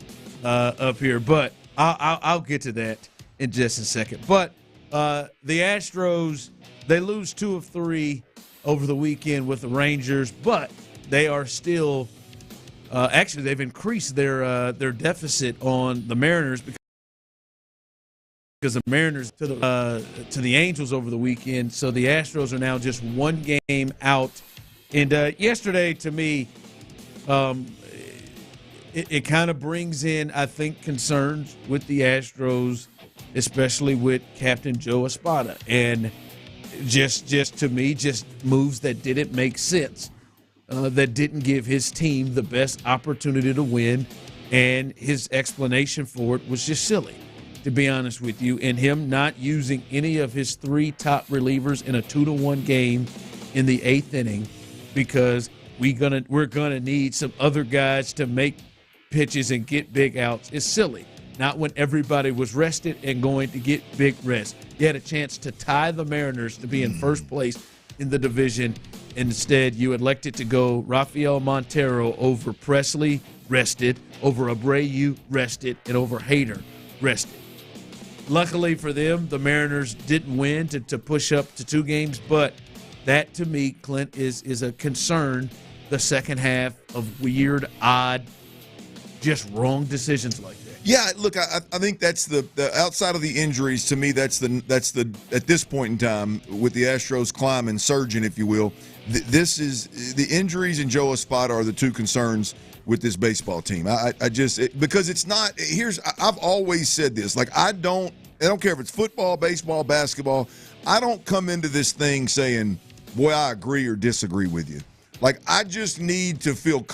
up here, but I'll get to that in just a second. But the Astros, they lose 2 of 3 over the weekend with the Rangers, but they are still actually they've increased their deficit on the Mariners because the Mariners to the Angels over the weekend. So the Astros are now just 1 game out. And yesterday, to me, it kind of brings in, I think, concerns with the Astros, especially with Captain Joe Espada. And just to me, just moves that didn't make sense, that didn't give his team the best opportunity to win. And his explanation for it was just silly, to be honest with you. And him not using any of his 3 top relievers in a 2-1 game in the 8th inning because we're gonna need some other guys to make pitches and get big outs is silly. Not when everybody was rested and going to get big rest. You had a chance to tie the Mariners to be in first place in the division. Instead, you elected to go Rafael Montero over Presley, rested, over Abreu, rested, and over Hader, rested. Luckily for them, the Mariners didn't win to push up to 2 games, but that, to me, Clint, is a concern the second half of weird, odd, just wrong decisions like that. Yeah, look, I think that's the outside of the injuries, to me, that's the at this point in time with the Astros climbing, surging, if you will, this is the injuries and Joe Espada are the 2 concerns with this baseball team. Because it's not, I've always said this, like I don't care if it's football, baseball, basketball, I don't come into this thing saying, boy, I agree or disagree with you. Like I just need to feel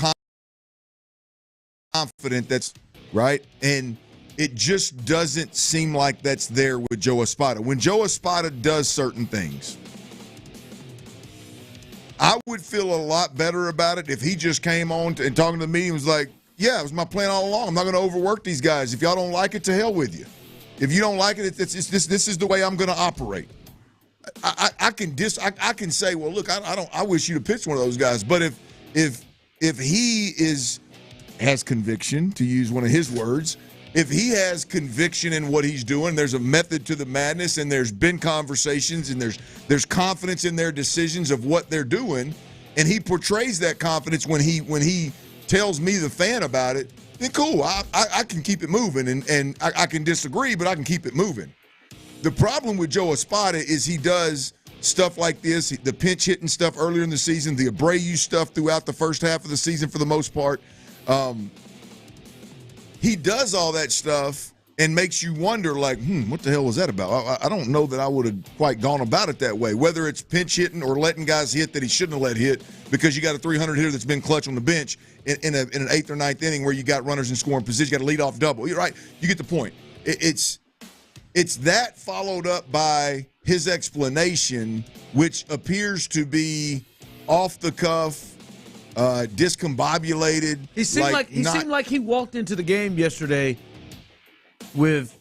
confident that's right, and it just doesn't seem like that's there with Joe Espada. When Joe Espada does certain things, I would feel a lot better about it if he just came on and talking to me and was like, yeah, it was my plan all along. I'm not going to overwork these guys. If y'all don't like it, to hell with you. If you don't like it, this is the way I'm going to operate. I can say, well, look, I wish you'd have pitched one of those guys. But if he has conviction, to use one of his words, if he has conviction in what he's doing, there's a method to the madness, and there's been conversations, and there's confidence in their decisions of what they're doing, and he portrays that confidence when he tells me, the fan, about it, then cool, I can keep it moving, and I can disagree, but I can keep it moving. The problem with Joe Espada is he does stuff like this, the pinch hitting stuff earlier in the season, the Abreu stuff throughout the first half of the season for the most part. He does all that stuff and makes you wonder, like, what the hell was that about? I don't know that I would have quite gone about it that way, whether it's pinch hitting or letting guys hit that he shouldn't have let hit because you got a 300 hitter that's been clutch on the bench in an 8th or 9th inning where you got runners in scoring position, you got a leadoff double. You're right. You get the point. It's that followed up by his explanation, which appears to be off the cuff, discombobulated. He seemed like he walked into the game yesterday with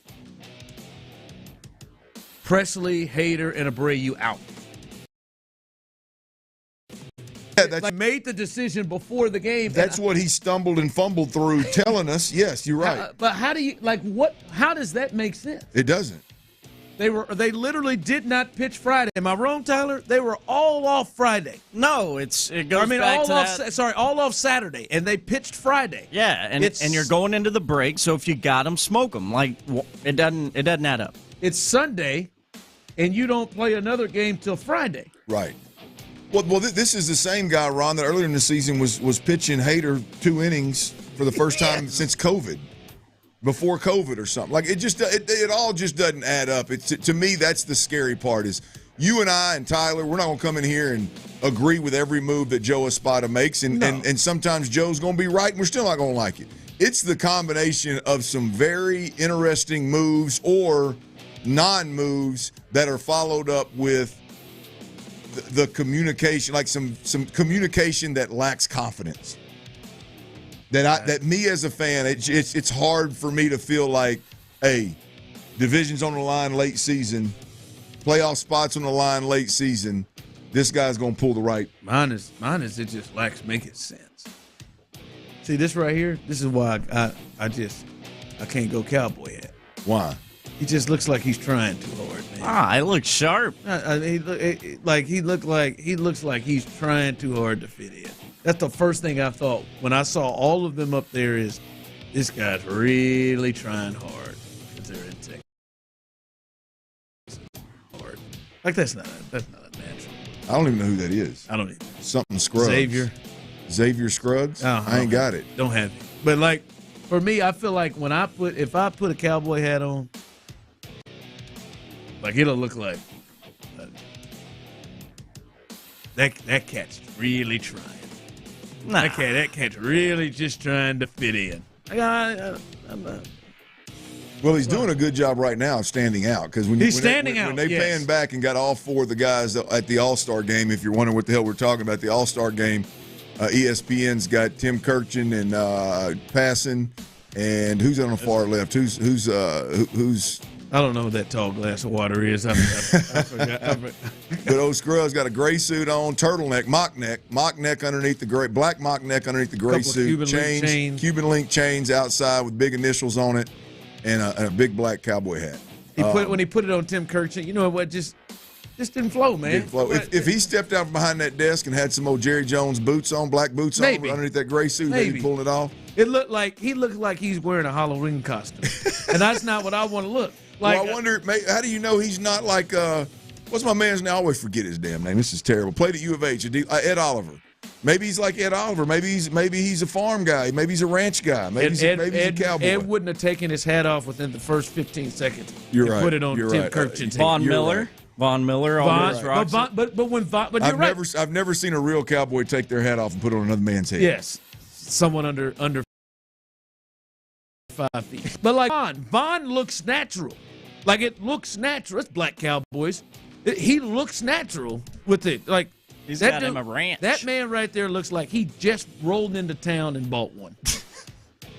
Presley, Hader, and Abreu out. made the decision before the game. That's what he stumbled and fumbled through, telling us. Yes, you're right. But how do you how does that make sense? It doesn't. They literally did not pitch Friday. Am I wrong, Tyler? They were all off Friday. No, it goes back to that. All off Saturday, and they pitched Friday. Yeah, and you're going into the break, so if you got them, smoke them. Like it doesn't add up. It's Sunday, and you don't play another game till Friday. Right. Well, this is the same guy, Ron, that earlier in the season was pitching Hader 2 innings for the first time since COVID. Before COVID or something. Like it all just doesn't add up. To me, that's the scary part is you and I and Tyler, we're not going to come in here and agree with every move that Joe Espada makes. And sometimes Joe's going to be right and we're still not going to like it. It's the combination of some very interesting moves or non-moves that are followed up with the communication, like some communication that lacks confidence. That me as a fan, it's hard for me to feel like, hey, division's on the line late season, playoff spots on the line late season. This guy's gonna pull the right. Mine is it just lacks making sense. See this right here. This is why I can't go cowboy hat. Why? He just looks like he's trying too hard, man. It looks sharp. He looks like he's trying too hard to fit in. That's the first thing I thought when I saw all of them up there is this guy's really trying hard because they're in Texas. Hard. Like that's not a natural. I don't even know who that is. I don't even. Something Scruggs. Xavier Scruggs? I ain't got it. Don't have it. But like for me, I feel like if I put a cowboy hat on, like it'll look like that cat's really trying. Nah. That cat's really just trying to fit in. Well, he's doing a good job right now standing out because when they pan back and got all 4 of the guys at the All-Star game, if you're wondering what the hell we're talking about, the All-Star game, ESPN's got Tim Kirchin and Passon, and who's on the far left? Who's I don't know what that tall glass of water is. I forgot. But old Scruggs got a gray suit on, turtleneck, mock neck underneath the gray, black mock neck underneath the gray suit, Cuban link chains outside with big initials on it, and a big black cowboy hat. When he put it on Tim Kirchin, you know what? Just didn't flow, man. Didn't flow. If he stepped out from behind that desk and had some old Jerry Jones boots on, black boots on underneath that gray suit, maybe pull it off. It looked like he's wearing a Halloween costume, and that's not what I want to look. Like, well, I wonder, how do you know he's not like, what's my man's name? I always forget his damn name. This is terrible. Played at U of H, Ed Oliver. Maybe he's like Ed Oliver. Maybe he's a farm guy. Maybe he's a ranch guy. Maybe he's a cowboy. Ed wouldn't have taken his hat off within the first 15 seconds. You're right. Put it on Tim Kirchin's head. Von Miller. Right. Von Miller always rocks it. But you're right. I've never seen a real cowboy take their hat off and put it on another man's head. Yes. Someone under 5 feet. But like Von looks natural. Like it looks natural. It's black cowboys. He looks natural with it. Like he's got him a ranch. That man right there looks like he just rolled into town and bought one.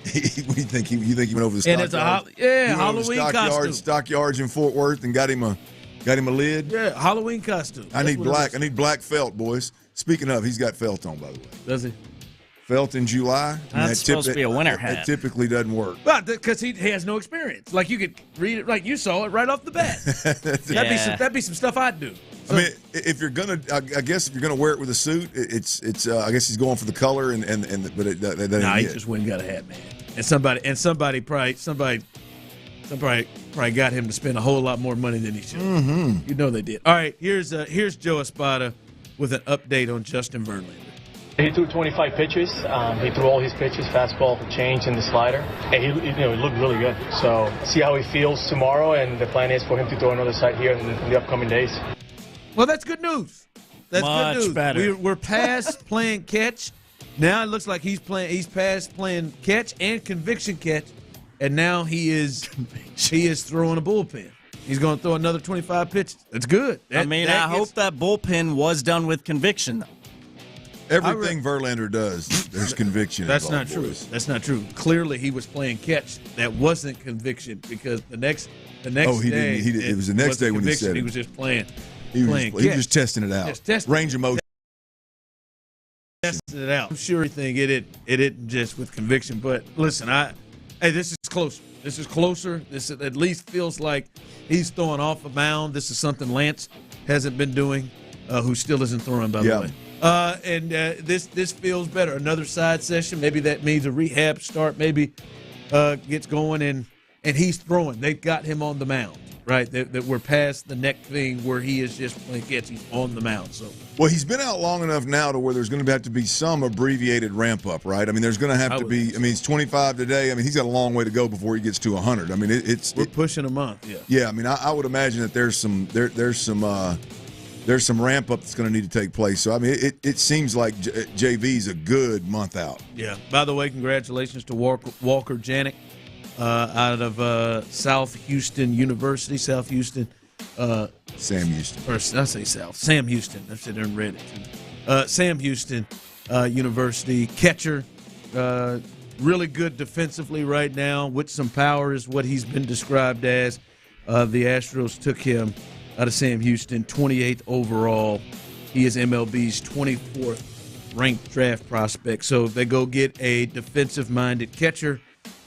You think he went over the stockyards? Halloween costume. Stockyards in Fort Worth and got him a lid. Yeah, Halloween costume. I need black felt, boys. Speaking of, he's got felt on, by the way. Does he? Felt in July. That's supposed to be a winter hat. It typically doesn't work. But because he has no experience. Like you could read it, like you saw it right off the bat. That'd be some stuff I'd do. So, I mean, if you're gonna, I guess if you're gonna wear it with a suit, it's. I guess he's going for the color and but he just went and got a hat, man. And somebody probably got him to spend a whole lot more money than he should. Mm-hmm. You know they did. All right, here's Joe Espada with an update on Justin Verlander. He threw 25 pitches. He threw all his pitches, fastball, change, and the slider. And he looked really good. So see how he feels tomorrow, and the plan is for him to throw another side here in the upcoming days. Well, that's good news. That's much good news. Better. We're past playing catch. Now it looks like he's past playing catch and conviction catch, and now he is throwing a bullpen. He's going to throw another 25 pitches. That's good. I hope that bullpen was done with conviction, though. Everything Verlander does, there's conviction. That's not boys. true. That's not true. Clearly, he was playing catch. That wasn't conviction because the next day. It was the next day when he said it. He was just playing. He was just testing it out. Just testing range of motion. tested it out. I'm sure he think it isn't just with conviction. But listen, this is closer. This is closer. This at least feels like he's throwing off a mound. This is something Lance hasn't been doing, who still isn't throwing, by the way. This feels better. Another side session. Maybe that means a rehab start. Maybe gets going and he's throwing. They've got him on the mound, right? That we're past the neck thing where he is just playing catch. He's on the mound. So well, he's been out long enough now to where there's going to have to be some abbreviated ramp up, right? I mean, there's going to have to be. I mean, he's 25 today. I mean, he's got a long way to go before he gets to 100. I mean, we're pushing a month. Yeah. Yeah. I mean, I would imagine that there's some ramp up that's going to need to take place. So I mean, it seems like JV's a good month out. Yeah. By the way, congratulations to Walker Janik out of South Houston University. South Houston. Sam Houston. Or I say South. Sam Houston. I've said and read it too. Sam Houston University catcher. Really good defensively right now with some power is what he's been described as. The Astros took him out of Sam Houston, 28th overall. He is MLB's 24th ranked draft prospect. So if they go get a defensive-minded catcher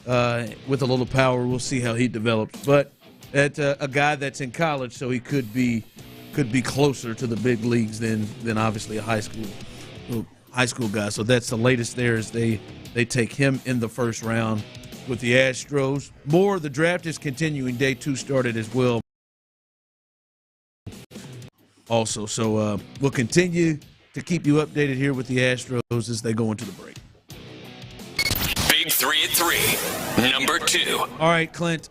with a little power, we'll see how he develops. But at a guy that's in college, so he could be closer to the big leagues than obviously a high school guy. So that's the latest there is they take him in the first round with the Astros. The draft is continuing. Day 2 started as well. Also, so we'll continue to keep you updated here with the Astros as they go into the break. Big 3 at 3, number 2. All right, Clint.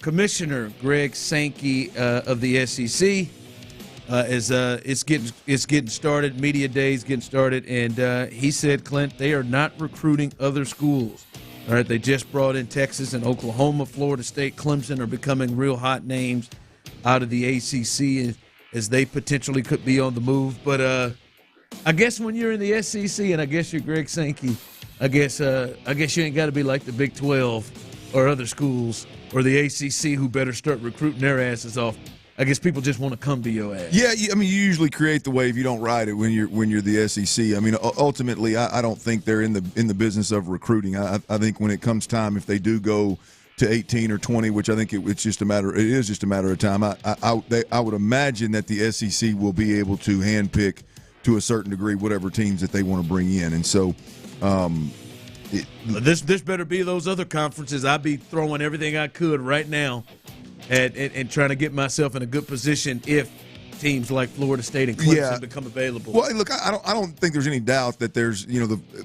Commissioner Greg Sankey of the SEC it's getting started. Media day is getting started, and he said, Clint, they are not recruiting other schools. All right, they just brought in Texas and Oklahoma, Florida State, Clemson are becoming real hot names out of the ACC as they potentially could be on the move. But I guess when you're in the SEC and I guess you're Greg Sankey, I guess you ain't got to be like the Big 12 or other schools or the ACC who better start recruiting their asses off. I guess people just want to come to your ass. Yeah, I mean, you usually create the wave. You don't ride it when you're the SEC. I mean, ultimately, I don't think they're in the business of recruiting. I think when it comes time, if they do go to 18 or 20, which I think it is just a matter of time. I would imagine that the SEC will be able to handpick to a certain degree whatever teams that they want to bring in, and so. This better be those other conferences. I'd be throwing everything I could right now and trying to get myself in a good position if teams like Florida State and Clemson become available. Well, look, I don't think there's any doubt that there's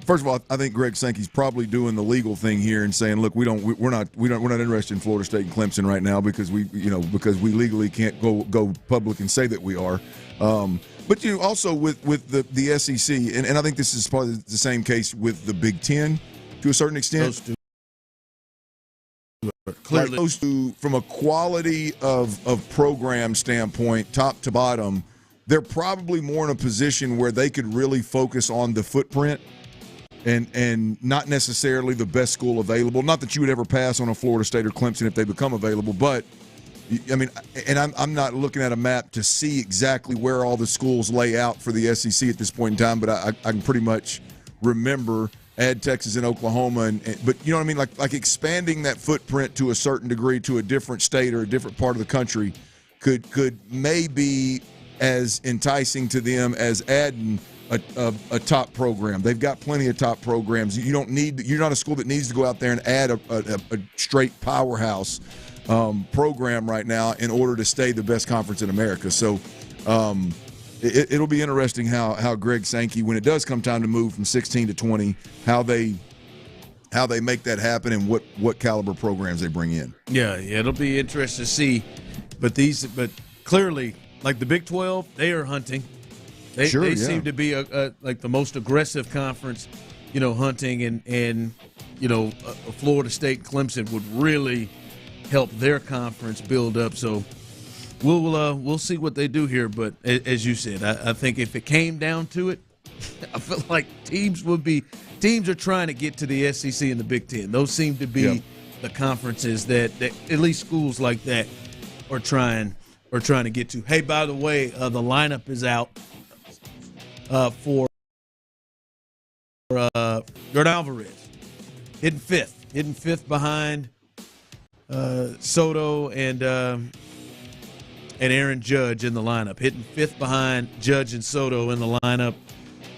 first of all, I think Greg Sankey's probably doing the legal thing here and saying, look, we're not interested in Florida State and Clemson right now because we legally can't go public and say that we are. But also with the SEC, and I think this is probably the same case with the Big Ten to a certain extent. Those two. Clearly, those two, from a quality of program standpoint, top to bottom, they're probably more in a position where they could really focus on the footprint and not necessarily the best school available. Not that you would ever pass on a Florida State or Clemson if they become available, but I mean, and I'm not looking at a map to see exactly where all the schools lay out for the SEC at this point in time, but I can pretty much remember add Texas and Oklahoma, but you know what I mean, like expanding that footprint to a certain degree to a different state or a different part of the country could maybe as enticing to them as adding a top program. They've got plenty of top programs. You're not a school that needs to go out there and add a straight powerhouse program right now in order to stay the best conference in America. So it'll be interesting how Greg Sankey, when it does come time to move from 16 to 20, how they make that happen and what caliber programs they bring in. Yeah, it'll be interesting to see. But clearly, like the Big 12, they are hunting. They seem to be like the most aggressive conference, hunting, and a Florida State and Clemson would really help their conference build up. So we'll see what they do here. But as you said, I think if it came down to it, I feel like teams are trying to get to the SEC and the Big Ten. Those seem to be the conferences that at least schools like that are trying to get to. Hey, by the way, the lineup is out for Jordan Alvarez, hitting fifth behind Soto and Aaron Judge in the lineup, hitting fifth behind Judge and Soto in the lineup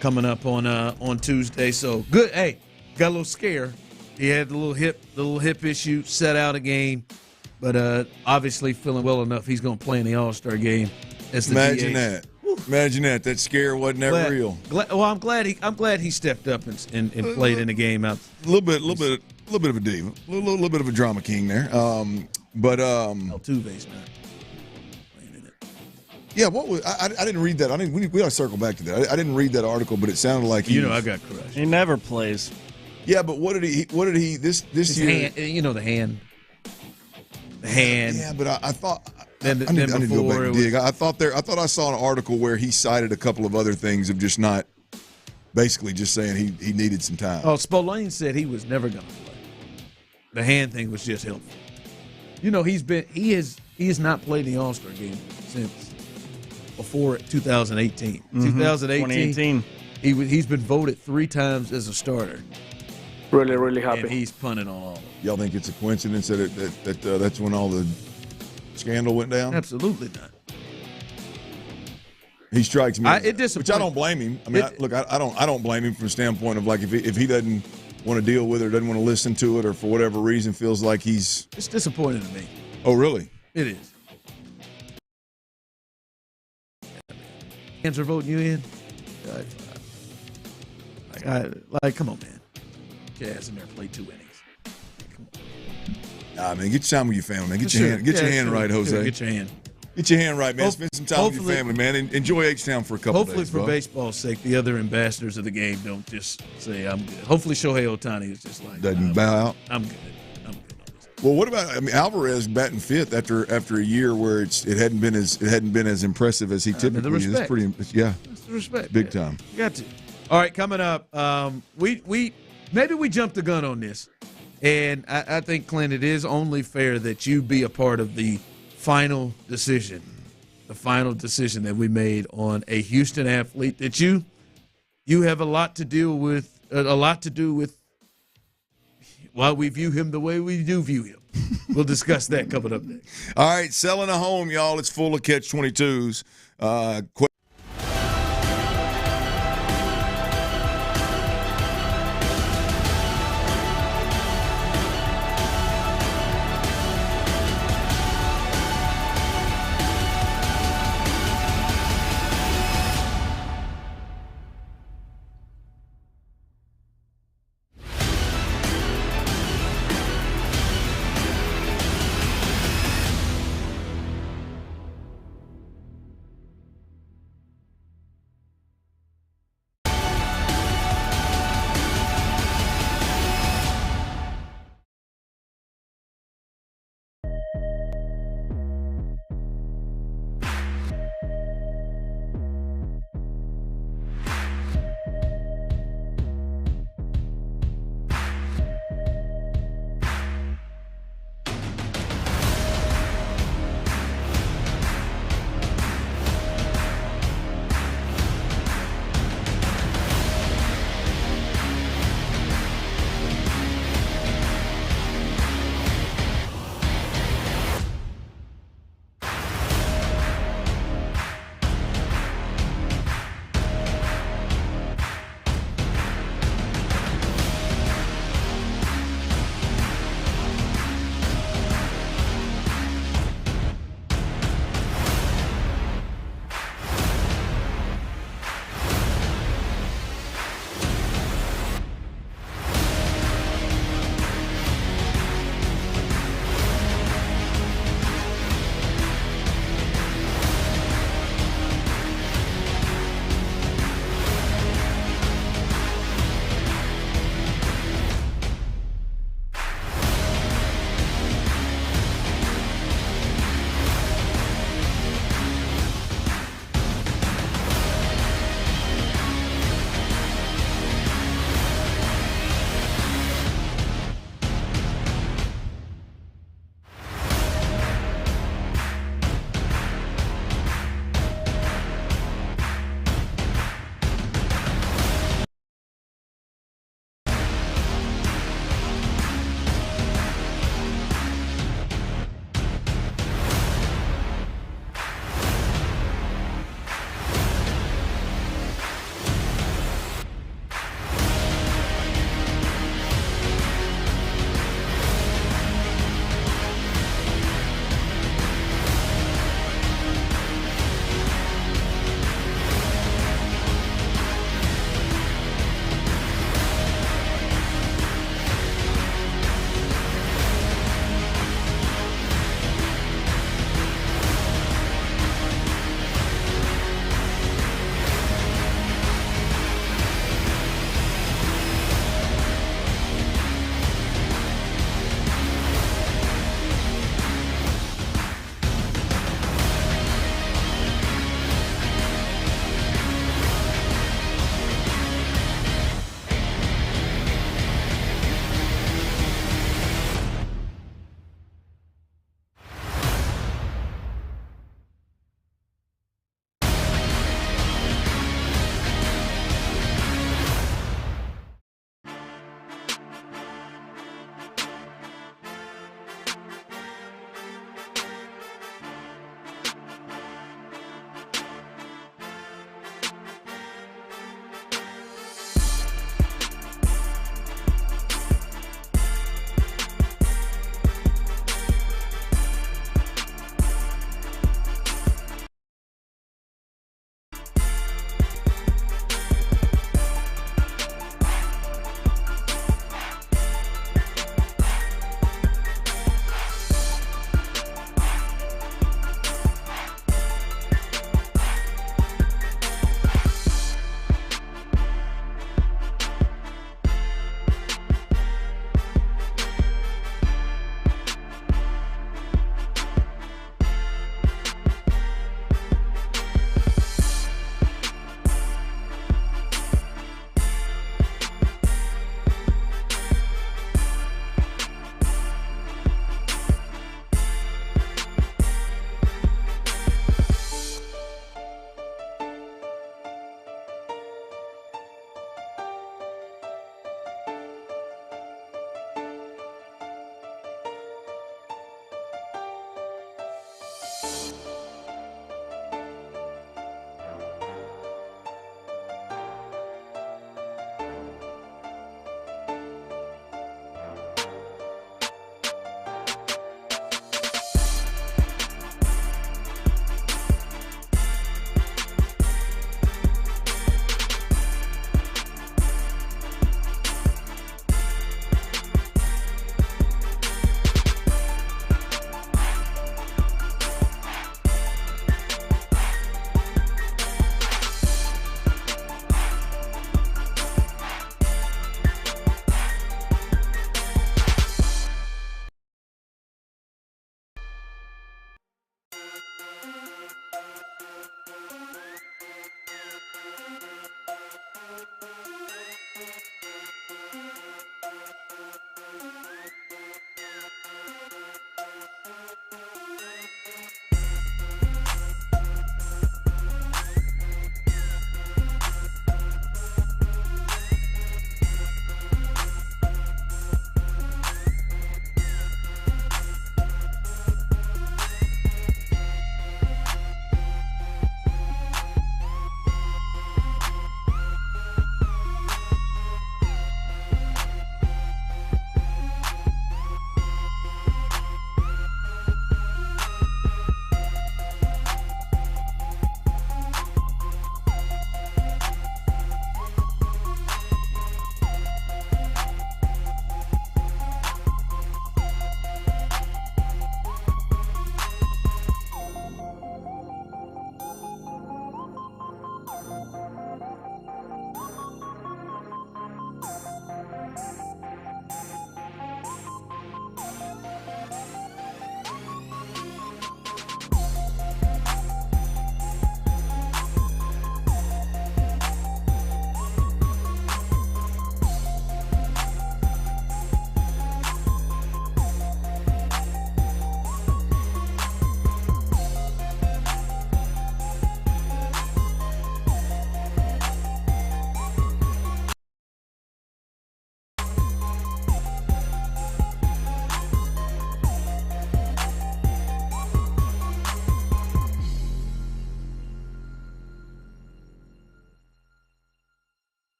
coming up on Tuesday. So good. Hey, got a little scare. He had the little hip issue, set out a game, but obviously feeling well enough. He's going to play in the All-Star game. Imagine that. Imagine that. That scare wasn't ever real. I'm glad he stepped up and played in the game out. A little bit of a diva, a little bit of a drama king there. Altuve's not. Yeah, what was I didn't read that. We got to circle back to that. I didn't read that article, but it sounded like I got crushed. He never plays. Yeah, but what did he this year? Hand, the hand. The hand. Yeah, but I thought I need to go back and dig. I thought I saw an article where he cited a couple of other things of just not basically just saying he needed some time. Oh, Spillane said he was never going to play. The hand thing was just helpful. He has not played the All-Star game since before 2018. 2018. He's been voted 3 times as a starter. Really, really happy. And he's punting on all of them. Y'all think it's a coincidence that that's when all the scandal went down? Absolutely not. He strikes me, which I don't blame him. I mean, I don't blame him from the standpoint of like if he doesn't want to deal with it or doesn't want to listen to it or for whatever reason feels like he's. It's disappointing to me. Oh, really? It is. Fans are voting you in. Come on, man. Jazz in there, play 2 innings. Come on. Nah, man, get your time with your family, man. Get your hand right, Jose. Get your hand. Get your hand right, man. Spend some time with your family, man. Enjoy H-Town for a couple hopefully days. Hopefully, for baseball's sake, the other ambassadors of the game don't just say, I'm good. Hopefully, Shohei Ohtani is just like, doesn't bow out. I'm good. Well, what about Alvarez batting 5th after a year where it hadn't been as impressive as he typically is? That's pretty. That's the respect. Big time. You got to. All right, coming up, we jumped the gun on this, and I think, Clint, it is only fair that you be a part of the final decision that we made on a Houston athlete that you have a lot to do with why we view him the way we do view him. We'll discuss that coming up next. All right, selling a home, y'all. It's full of catch-22s.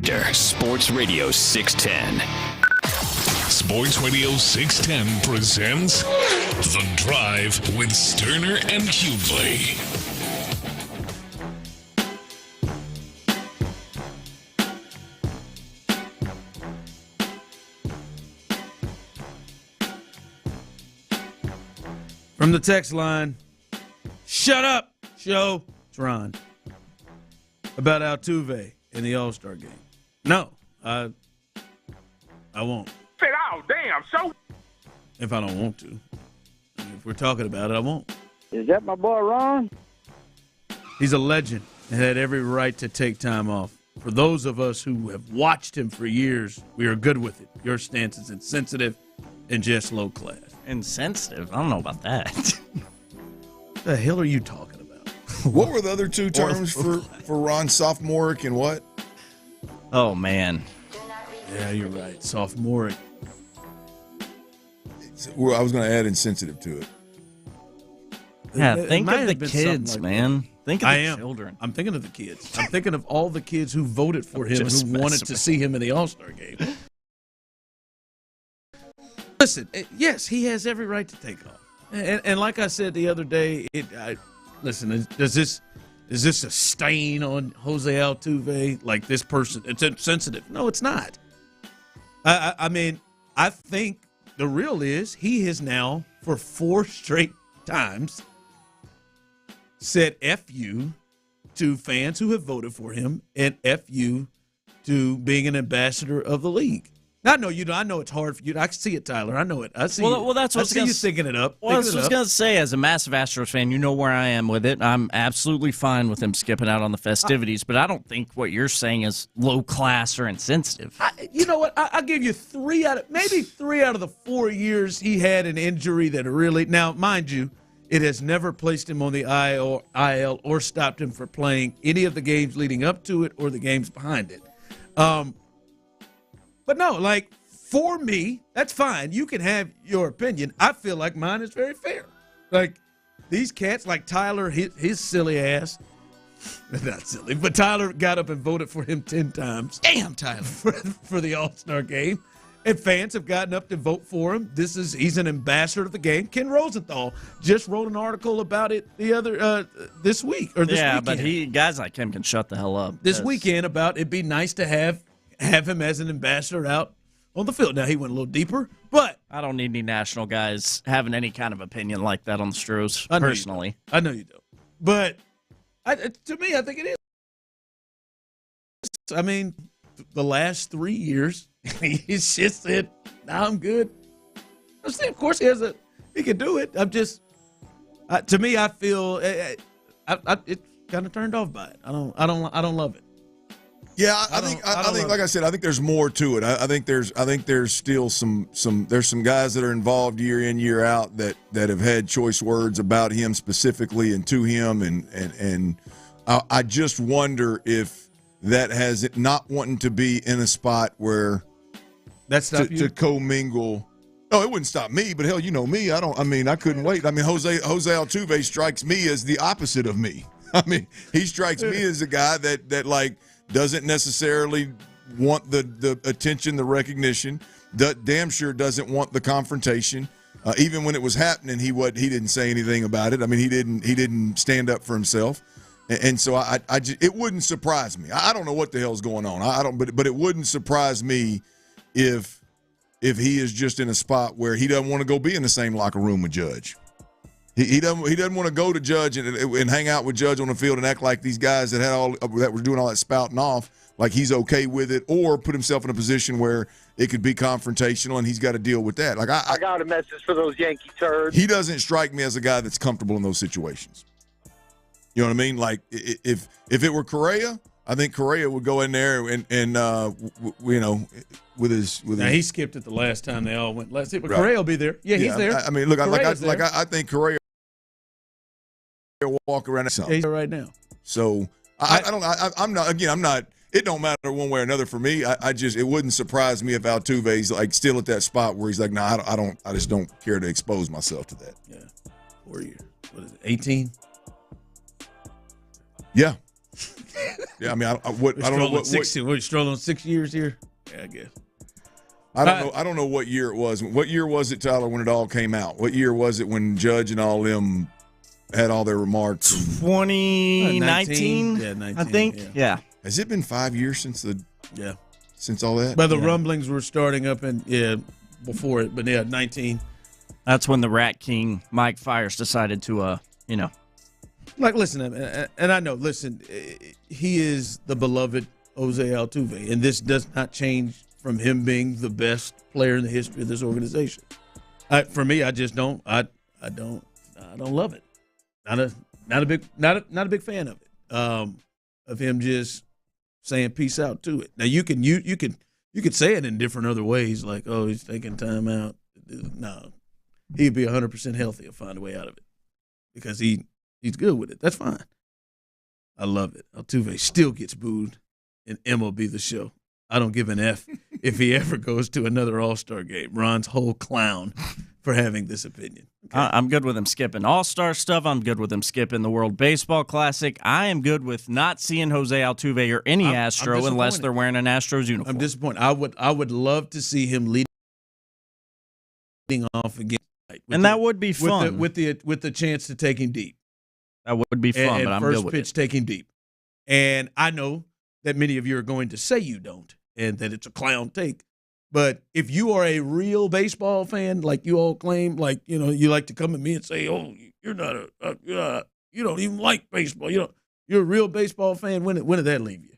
Sports Radio 610. Sports Radio 610 presents The Drive with Stoerner and Hughley. From the text line, shut up, show. It's Ron. About Altuve in the All-Star game. No, I won't. Say, oh, damn, so. If I don't want to. If we're talking about it, I won't. Is that my boy Ron? He's a legend and had every right to take time off. For those of us who have watched him for years, we are good with it. Your stance is insensitive and just low class. Insensitive? I don't know about that. What the hell are you talking about? What were the other two terms for Ron? Sophomoric and what? Oh, man. Yeah, you're right. Sophomoric. Well, I was going to add insensitive to it. Yeah, think of the kids, like man. Think of the children. I'm thinking of the kids. I'm thinking of all the kids who voted for him, who wanted to see him in the All-Star game. Listen, yes, he has every right to take off. And like I said the other day, listen, is this a stain on Jose Altuve? Like this person, it's insensitive. No, it's not. I mean, I think the real is he has now, for 4 straight times, said F you to fans who have voted for him and F you to being an ambassador of the league. I know you. I know it's hard for you. I can see it, Tyler. I know it. I see. Well, that's what I see you thinking it up. Well, that's what I was going to say. As a massive Astros fan, you know where I am with it. I'm absolutely fine with him skipping out on the festivities, but I don't think what you're saying is low class or insensitive. You know what? I'll give you 3 out of the 4 years he had an injury that really. Now, mind you, it has never placed him on the IL or stopped him from playing any of the games leading up to it or the games behind it. But no, like, for me, that's fine. You can have your opinion. I feel like mine is very fair. Like, these cats, like Tyler, his silly ass, not silly, but Tyler got up and voted for him 10 times. Damn, Tyler. For the All-Star game. And fans have gotten up to vote for him. He's an ambassador of the game. Ken Rosenthal just wrote an article about it this week or this weekend. But guys like him can shut the hell up. This weekend about it'd be nice to have him as an ambassador out on the field. Now, he went a little deeper, but I don't need any national guys having any kind of opinion like that on the Stros, personally. I know you don't. But to me, I think it is. I mean, the last 3 years, he's just said, "Nah, I'm good." Of course, he can do it. I'm just, to me, I feel it's kind of turned off by it. I don't love it. Yeah, I think like I said, I think there's more to it. I think there's still some guys that are involved year in, year out that have had choice words about him specifically and to him, and I just wonder if that has it not wanting to be in a spot where that's to commingle. No, it wouldn't stop me, but hell, you know me. I couldn't wait. I mean, Jose Altuve strikes me as the opposite of me. I mean, he strikes me as a guy that like doesn't necessarily want the attention, the recognition. Damn sure doesn't want the confrontation. Even when it was happening, he didn't say anything about it. I mean, he didn't stand up for himself. And so it wouldn't surprise me. I don't know what the hell's going on. But it wouldn't surprise me if he is just in a spot where he doesn't want to go be in the same locker room with Judge. He doesn't want to go to Judge and hang out with Judge on the field and act like these guys that were doing all that spouting off, like he's okay with it, or put himself in a position where it could be confrontational and he's got to deal with that. Like I got a message for those Yankee turds. He doesn't strike me as a guy that's comfortable in those situations. You know what I mean? Like if it were Correa, I think Correa would go in there and with his. Now he skipped it the last time they all went. But right. Correa will be there. Yeah, he's there. I mean, look, I think Correa will walk around. Yeah, he's there right now. So I'm not. It don't matter one way or another for me. It wouldn't surprise me if Altuve's like still at that spot where he's like, nah, I just don't care to expose myself to that. Yeah. 4 years. What is it? 18. Yeah. Yeah, I mean, I don't know what. We're strolling 6 years here. Yeah, I guess. I don't know what year it was. What year was it, Tyler, when it all came out? What year was it when Judge and all them had all their remarks? 2019, yeah, 19, I think. Yeah. Has it been 5 years since since all that? But the rumblings were starting up before it, but 19. That's when the Rat King, Mike Fires, decided to, Like, listen, and I know, he is the beloved Jose Altuve, and this does not change from him being the best player in the history of this organization. For me, I just don't. I don't love it. Not a big fan of it. Of him just saying peace out to it. Now you could say it in different other ways, like, oh, he's taking time out. No, he'd be 100% healthy and find a way out of it because he's good with it. That's fine. I love it. Altuve still gets booed in MLB The Show. I don't give an F if he ever goes to another All-Star game. Ron's whole clown for having this opinion. Okay. I'm good with him skipping All-Star stuff. I'm good with him skipping the World Baseball Classic. I am good with not seeing Jose Altuve or any Astro unless they're wearing an Astros uniform. I'm disappointed. I would love to see him leading off again. And that would be fun. With the chance to take him deep. That would be fun, but I'm good with it. First pitch taking deep. And I know that many of you are going to say you don't and that it's a clown take. But if you are a real baseball fan, like you all claim, like, you like to come at me and say, oh, you're not you don't even like baseball. You're a real baseball fan. When did that leave you?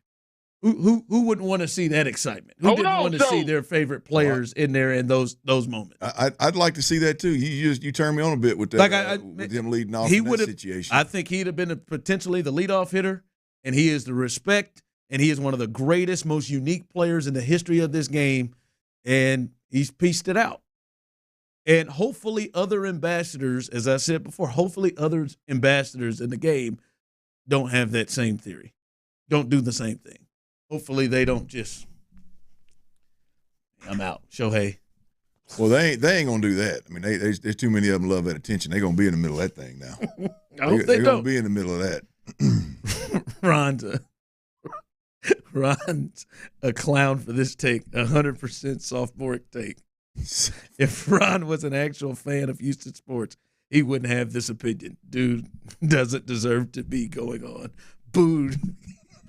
Who wouldn't want to see that excitement? Who didn't want to see their favorite players in there in those moments? I'd like to see that too. You turned me on a bit with that. With him leading off in that situation. I think he'd have been potentially the leadoff hitter, and he is the respect, and he is one of the greatest, most unique players in the history of this game, and he's pieced it out. And hopefully other ambassadors, as I said before, hopefully other ambassadors in the game don't have that same theory, don't do the same thing. Hopefully they don't just, I'm out, Shohei. Well, they ain't gonna do that. I mean, there's too many of them love that attention. They're gonna be in the middle of that thing now. I hope they're don't. gonna be in the middle of that. Ron's a clown for this take, 100% sophomoric take. If Ron was an actual fan of Houston sports, he wouldn't have this opinion. Dude doesn't deserve to be going on. Booed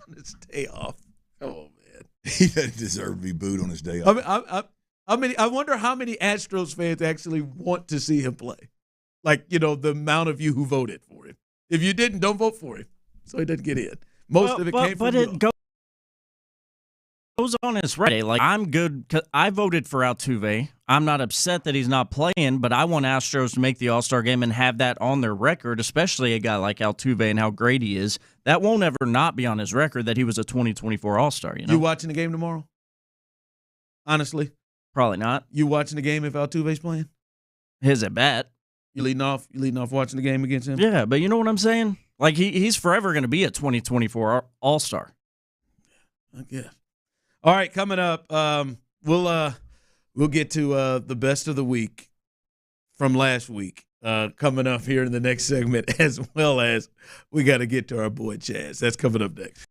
on his day off. Come on, man. He doesn't deserve to be booed on his day off. I wonder how many Astros fans actually want to see him play. Like, the amount of you who voted for him. If you didn't, don't vote for him. So he doesn't get in. Most of it came from you. But it goes on his Friday. Like, I'm good because I voted for Altuve. I'm not upset that he's not playing, but I want Astros to make the All-Star game and have that on their record, especially a guy like Altuve and how great he is. That won't ever not be on his record that he was a 2024 All-Star. You watching the game tomorrow? Honestly? Probably not. You watching the game if Altuve's playing? His at bat. You leading off watching the game against him? Yeah, but you know what I'm saying? Like, he's forever going to be a 2024 All-Star. I guess. All right, coming up, we'll get to the best of the week from last week coming up here in the next segment, as well as we got to get to our boy Chaz. That's coming up next.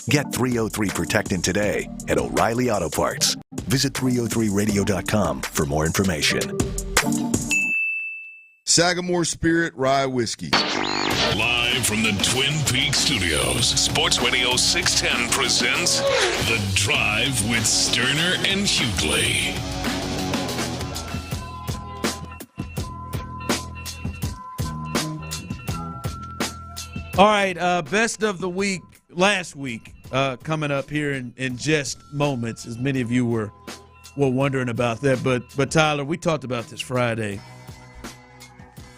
Get 303 Protectant today at O'Reilly Auto Parts. Visit 303radio.com for more information. Sagamore Spirit Rye Whiskey. Live from the Twin Peaks Studios, Sports Radio 610 presents The Drive with Stoerner and Hughley. All right, best of the week, last week, coming up here in just moments, as many of you were wondering about that. But Tyler, we talked about this Friday.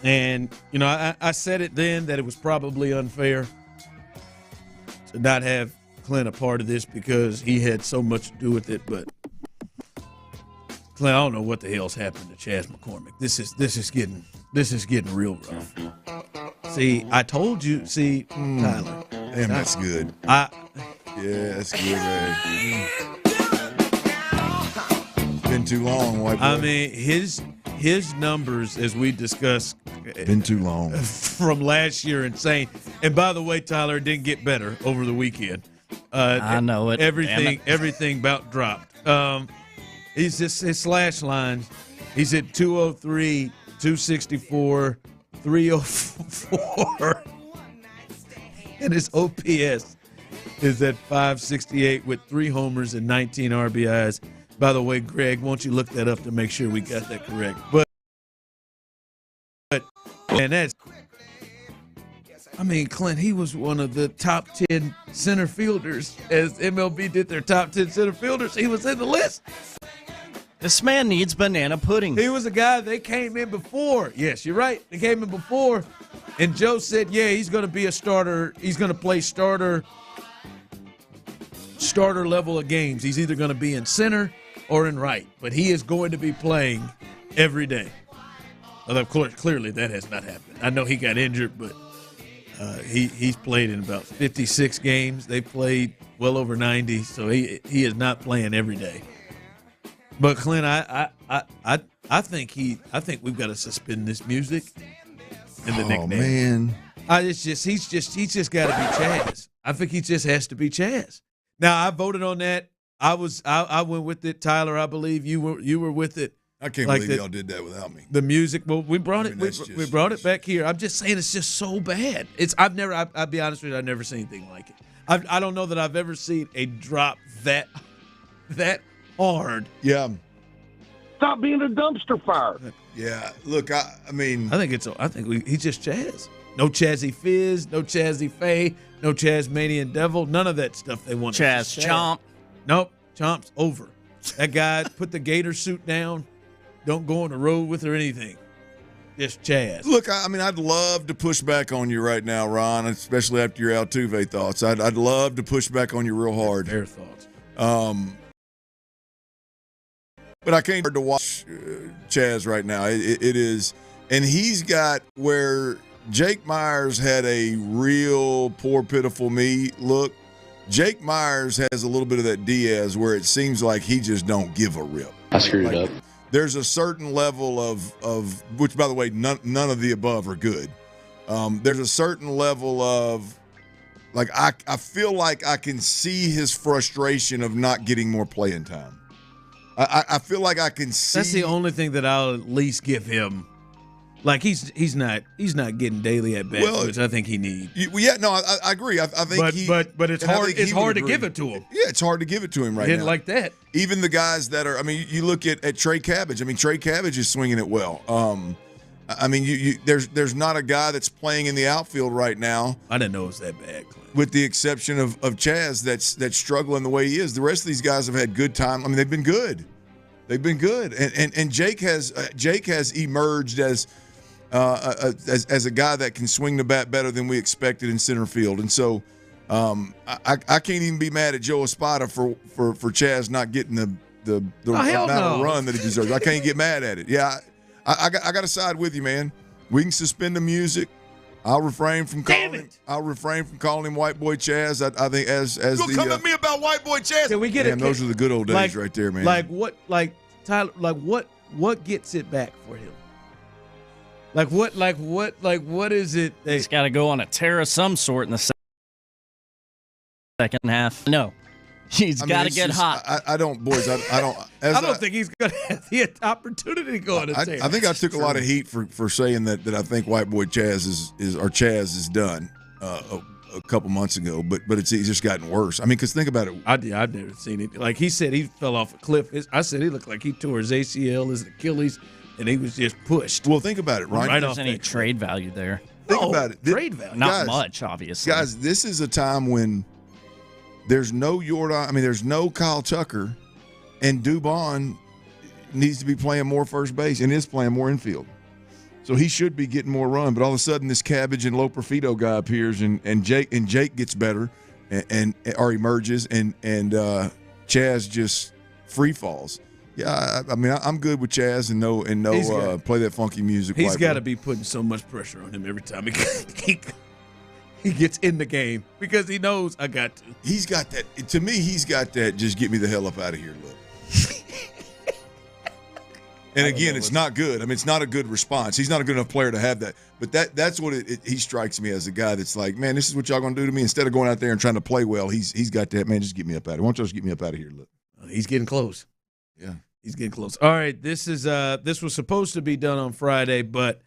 And, you know, I said it then that it was probably unfair to not have Clint a part of this because he had so much to do with it. But, Clint, I don't know what the hell's happened to Chaz McCormick. This is getting real rough. See, I told you. See, Tyler. Damn, that's good. Yeah, that's good, Ray. Been too long, white boy. I mean, his numbers, as we discussed, been too long from last year, insane. And by the way, Tyler, it didn't get better over the weekend. I know it. Everything about dropped. He's just his slash line. He's at 203, 264, 304, and his OPS is at 568 with 3 homers and 19 RBIs. By the way, Greg, won't you look that up to make sure we got that correct? But and that's, I mean, Clint, he was one of the top 10 center fielders as MLB did their top 10 center fielders. He was in the list. This man needs banana pudding. He was a guy they came in before. Yes, you're right. They came in before, and Joe said, yeah, he's going to be a starter. He's going to play starter level of games. He's either going to be in center or in right, but he is going to be playing every day. Well, of course, clearly that has not happened. I know he got injured, but he's played in about 56 games. They played well over 90, so he is not playing every day. But Clint, I think we've got to suspend this music and the nickname. Man, he's just got to be Chaz. I think he just has to be Chaz. Now I voted on that. I went with it. Tyler, I believe you were with it. I can't believe y'all did that without me. The music, well, we brought it. We brought it back here. I'm just saying it's just so bad. I'll be honest with you, I've never seen anything like it. I don't know that I've ever seen a drop that hard. Yeah. Stop being a dumpster fire. Yeah. Look, I mean, he's just Chaz. No Chazzy Fizz, no Chazzy Faye, no Chaz Manian Devil, none of that stuff they want. Chaz Chomp. Nope, Chomp's over. That guy put the gator suit down. Don't go on the road with or anything. Just Chaz. Look, I mean, I'd love to push back on you right now, Ron, especially after your Altuve thoughts. I'd love to push back on you real hard. Fair thoughts. But I can't to watch Chaz right now. It is, and he's got where Jake Myers had a real poor, pitiful me look. Jake Myers has a little bit of that Diaz where it seems like he just don't give a rip. I screwed it up. There's a certain level of which, by the way, none of the above are good. There's a certain level of, like, I feel like I can see his frustration of not getting more playing time. I feel like I can see. That's the only thing that I'll at least give him. Like, he's not getting daily at bats, which I think he needs. I agree. I think but it's hard. It's hard to give it to him. Yeah, it's hard to give it to him right now. Like that. Even the guys that are. I mean, you look at Trey Cabbage. I mean, Trey Cabbage is swinging it well. I mean, there's not a guy that's playing in the outfield right now. I didn't know it was that bad, Clint. With the exception of Chaz, that's struggling the way he is. The rest of these guys have had good time. I mean, they've been good. And Jake has emerged as a guy that can swing the bat better than we expected in center field. And so I can't even be mad at Joe Espada for Chaz not getting the amount of run that he deserves. I can't get mad at it. Yeah, I got to side with you, man. We can suspend the music. I'll refrain from calling him White Boy Chaz. I think as you'll come at me about White Boy Chaz. Can we get it? Those are the good old days right there, man. Tyler, what gets it back for him? What is it? He's got to go on a tear of some sort in the second half. No. He's got to get hot. I don't think he's going to have the opportunity to go in and say I think I took a lot of heat for saying that I think White Boy Chaz is done a couple months ago, but he's just gotten worse. I mean, because think about it. I've never seen it. Like he said, he fell off a cliff. I said he looked like he tore his ACL, his Achilles, and he was just pushed. Well, think about it, right? Right off any trade value there. Think about it. Trade value. Not much, obviously. Guys, this is a time when there's no Jordan. I mean, there's no Kyle Tucker, and Dubon needs to be playing more first base and is playing more infield. So he should be getting more run. But all of a sudden, this Cabbage and Low Profito guy appears, and Jake gets better, or emerges, and Chaz just free falls. Yeah, I mean, I'm good with Chaz and no play that funky music. He's got to be putting so much pressure on him every time he gets in the game because he knows I got to. He's got that. To me, he's got that. Just get me the hell up out of here look. And again, it's not good. I mean, it's not a good response. He's not a good enough player to have that. But that's what he strikes me as a guy that's like, man, this is what y'all going to do to me. Instead of going out there and trying to play well, he's got that, man, just get me up out of here. Why don't y'all just get me up out of here? Look. He's getting close. Yeah. He's getting close. All right, this was supposed to be done on Friday, but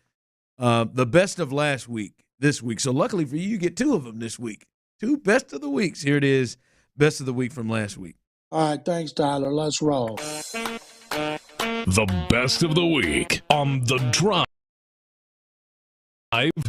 the best of last week, this week. So luckily for you get two of them this week. Two best of the weeks. Here it is, best of the week from last week. All right, thanks, Tyler. Let's roll. The best of the week on The Drive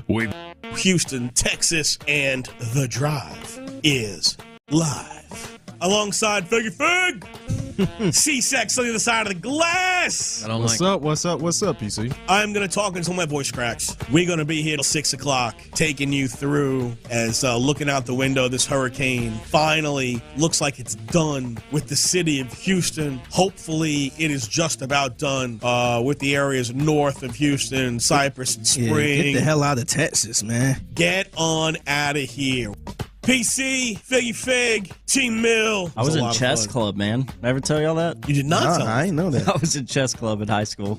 with Houston, Texas, and The Drive is live. Alongside Figgy Fig, C-Sex on the other side of the glass. What's up, PC? I'm going to talk until my voice cracks. We're going to be here till 6 o'clock, taking you through as looking out the window, this hurricane finally looks like it's done with the city of Houston. Hopefully, it is just about done with the areas north of Houston, Cypress and Spring. Yeah, get the hell out of Texas, man. Get on out of here. PC, Figgy Fig, Team Mill. I was in chess club, man. Did I ever tell y'all that? You did not tell me. I didn't know that. I was in chess club in high school.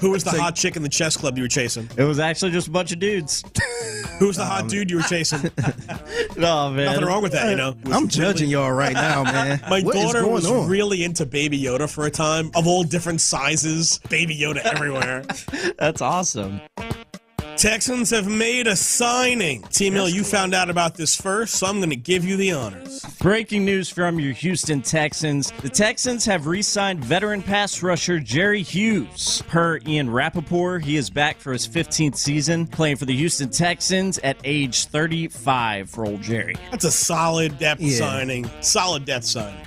Who was the hot chick in the chess club you were chasing? It was actually just a bunch of dudes. Who was the hot dude you were chasing? No, man. Nothing wrong with that, you know. I'm judging y'all right now, man. My daughter was really into Baby Yoda for a time, of all different sizes. Baby Yoda everywhere. That's awesome. Texans have made a signing. T-Mill, you found out about this first, so I'm going to give you the honors. Breaking news from your Houston Texans. The Texans have re-signed veteran pass rusher Jerry Hughes. Per Ian Rappaport, he is back for his 15th season, playing for the Houston Texans at age 35 for old Jerry. That's a solid depth signing. Solid depth signing.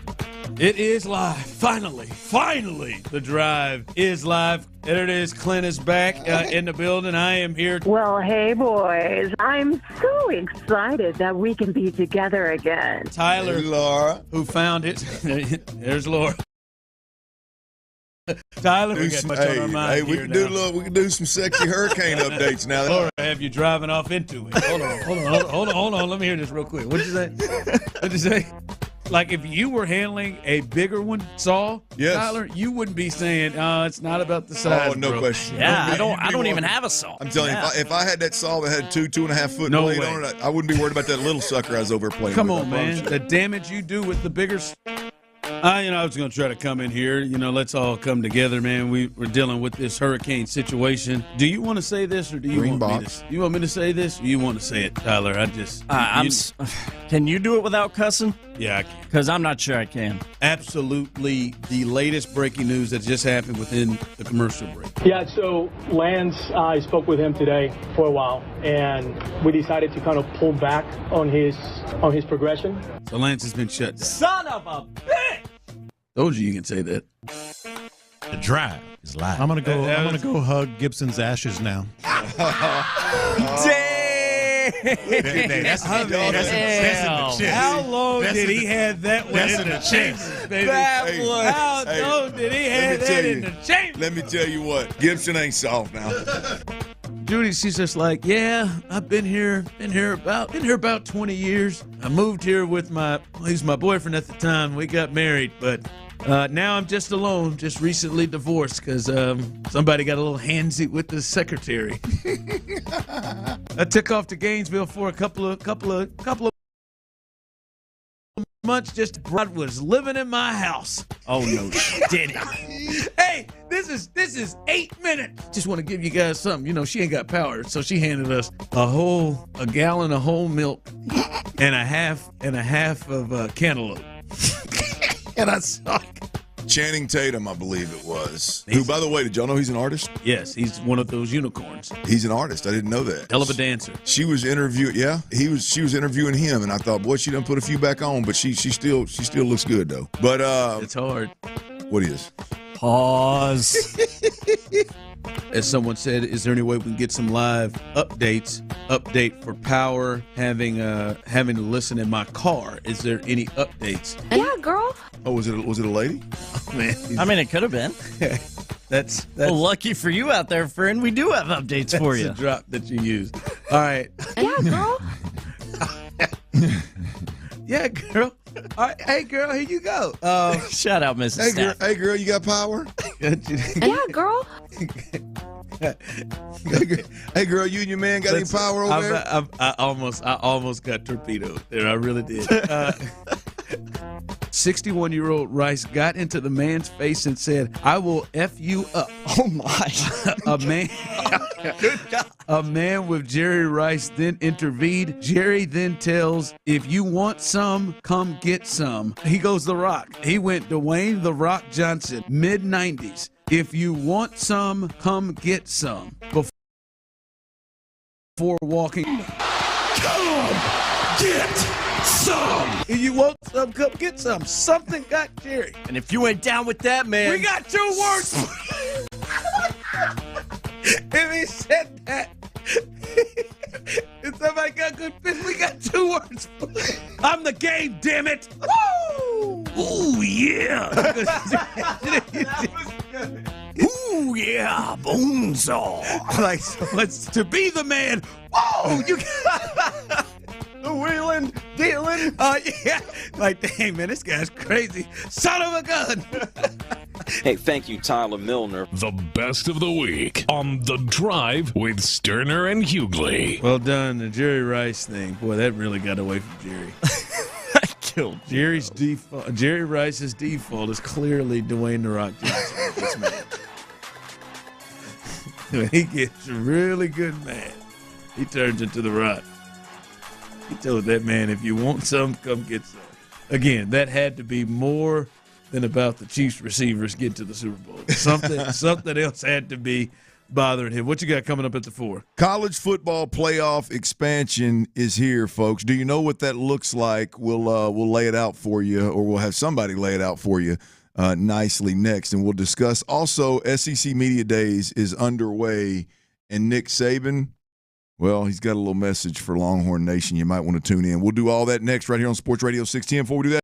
It is live. Finally, the drive is live. There it is. Clint is back in the building. I am here. Well, hey, boys. I'm so excited that we can be together again. Tyler, hey, Laura, who found it. There's Laura. Tyler, we got much on our mind we can do some sexy hurricane updates now. Laura, have you driving off into it? Hold on. Let me hear this real quick. What'd you say? Like if you were handling a bigger one, yes. Tyler, you wouldn't be saying, it's not about the size. Oh, no question. Yeah, I don't even have a saw. I'm telling you, if I had that saw that had 2.5 foot blade on it, I wouldn't be worried about that little sucker I was over playing Come with. on, man. The damage you do with the bigger. I was going to try to come in here. Let's all come together, man. We're dealing with this hurricane situation. Do you want to say this, or do you want me to say this, or you want to say it, Tyler? Can you do it without cussing? Yeah, I can. Because I'm not sure I can. Absolutely, the latest breaking news that just happened within the commercial break. Yeah, so Lance, I spoke with him today for a while, and we decided to kind of pull back on his progression. So Lance has been shut down. Son of a bitch! Told you can say that. The drive is live. I'm gonna go hug Gibson's ashes now. Damn! That's in the chest. How long did he have that one in the chest, baby? How long did he have that in the chest? Let me tell you what, Gibson ain't soft now. Judy, she's just like, I've been here about 20 years. I moved here with he's my boyfriend at the time. We got married, but now I'm just alone, just recently divorced because somebody got a little handsy with the secretary. I took off to Gainesville for a couple of months just Brad was living in my house. Oh no, she didn't. Hey, this is 8 minutes. Just want to give you guys something. You know, she ain't got power, so she handed us a gallon of whole milk and a half of cantaloupe. And I saw Channing Tatum, I believe it was. Who, by the way, did y'all know he's an artist? Yes, he's one of those unicorns. He's an artist. I didn't know that. Hell of a dancer. She was interviewing. Yeah, she was interviewing him, and I thought, boy, she done put a few back on, but she still looks good though. But it's hard. What is? Pause. As someone said, is there any way we can get some live updates? Update for power, having to listen in my car. Is there any updates? Yeah, girl. Oh, was it a lady? Oh, man. I mean, it could have been. That's well, lucky for you out there, friend. We do have updates for you. That's a drop that you use. All right. Yeah, girl. Yeah, girl. All right. Hey, girl, here you go. Shout out, Mrs. Hey, girl, you got power? Yeah, girl. Hey, girl, you and your man got any power over there? I almost got torpedoed there. I really did. 61-year-old Rice got into the man's face and said, "I will F you up." Oh my! A man with Jerry Rice then intervened. Jerry then tells, "If you want some, come get some." He goes The Rock. He went Dwayne The Rock Johnson, mid-90s. If you want some, come get some. Before walking. Come get some. If you want some, come get some. Something got Jerry. And if you ain't down with that, man. We got 2 words. If he said that, if somebody got good pitch, we got 2 words. I'm the game, damn it. Woo! Ooh, yeah. Ooh, yeah, bonesaw. Like, so it's to be the man. Whoa, you got the wheeling, dealing. Yeah. Like, dang, man, this guy's crazy. Son of a gun. Hey, thank you, Tyler Milner. The best of the week on The Drive with Stoerner and Hughley. Well done, the Jerry Rice thing. Boy, that really got away from Jerry. I killed Jerry's default. Jerry Rice's default is clearly Dwayne The Rock Johnson. This man. When he gets really good, man, he turns into The Rock. He told that man, if you want some, come get some. Again, that had to be more than about the Chiefs receivers getting to the Super Bowl. Something else had to be bothering him. What you got coming up at the 4? College football playoff expansion is here, folks. Do you know what that looks like? We'll lay it out for you, or we'll have somebody lay it out for you nicely next, and we'll discuss. Also, SEC Media Days is underway, and Nick Saban, well, he's got a little message for Longhorn Nation. You might want to tune in. We'll do all that next right here on Sports Radio 610. Before we do that,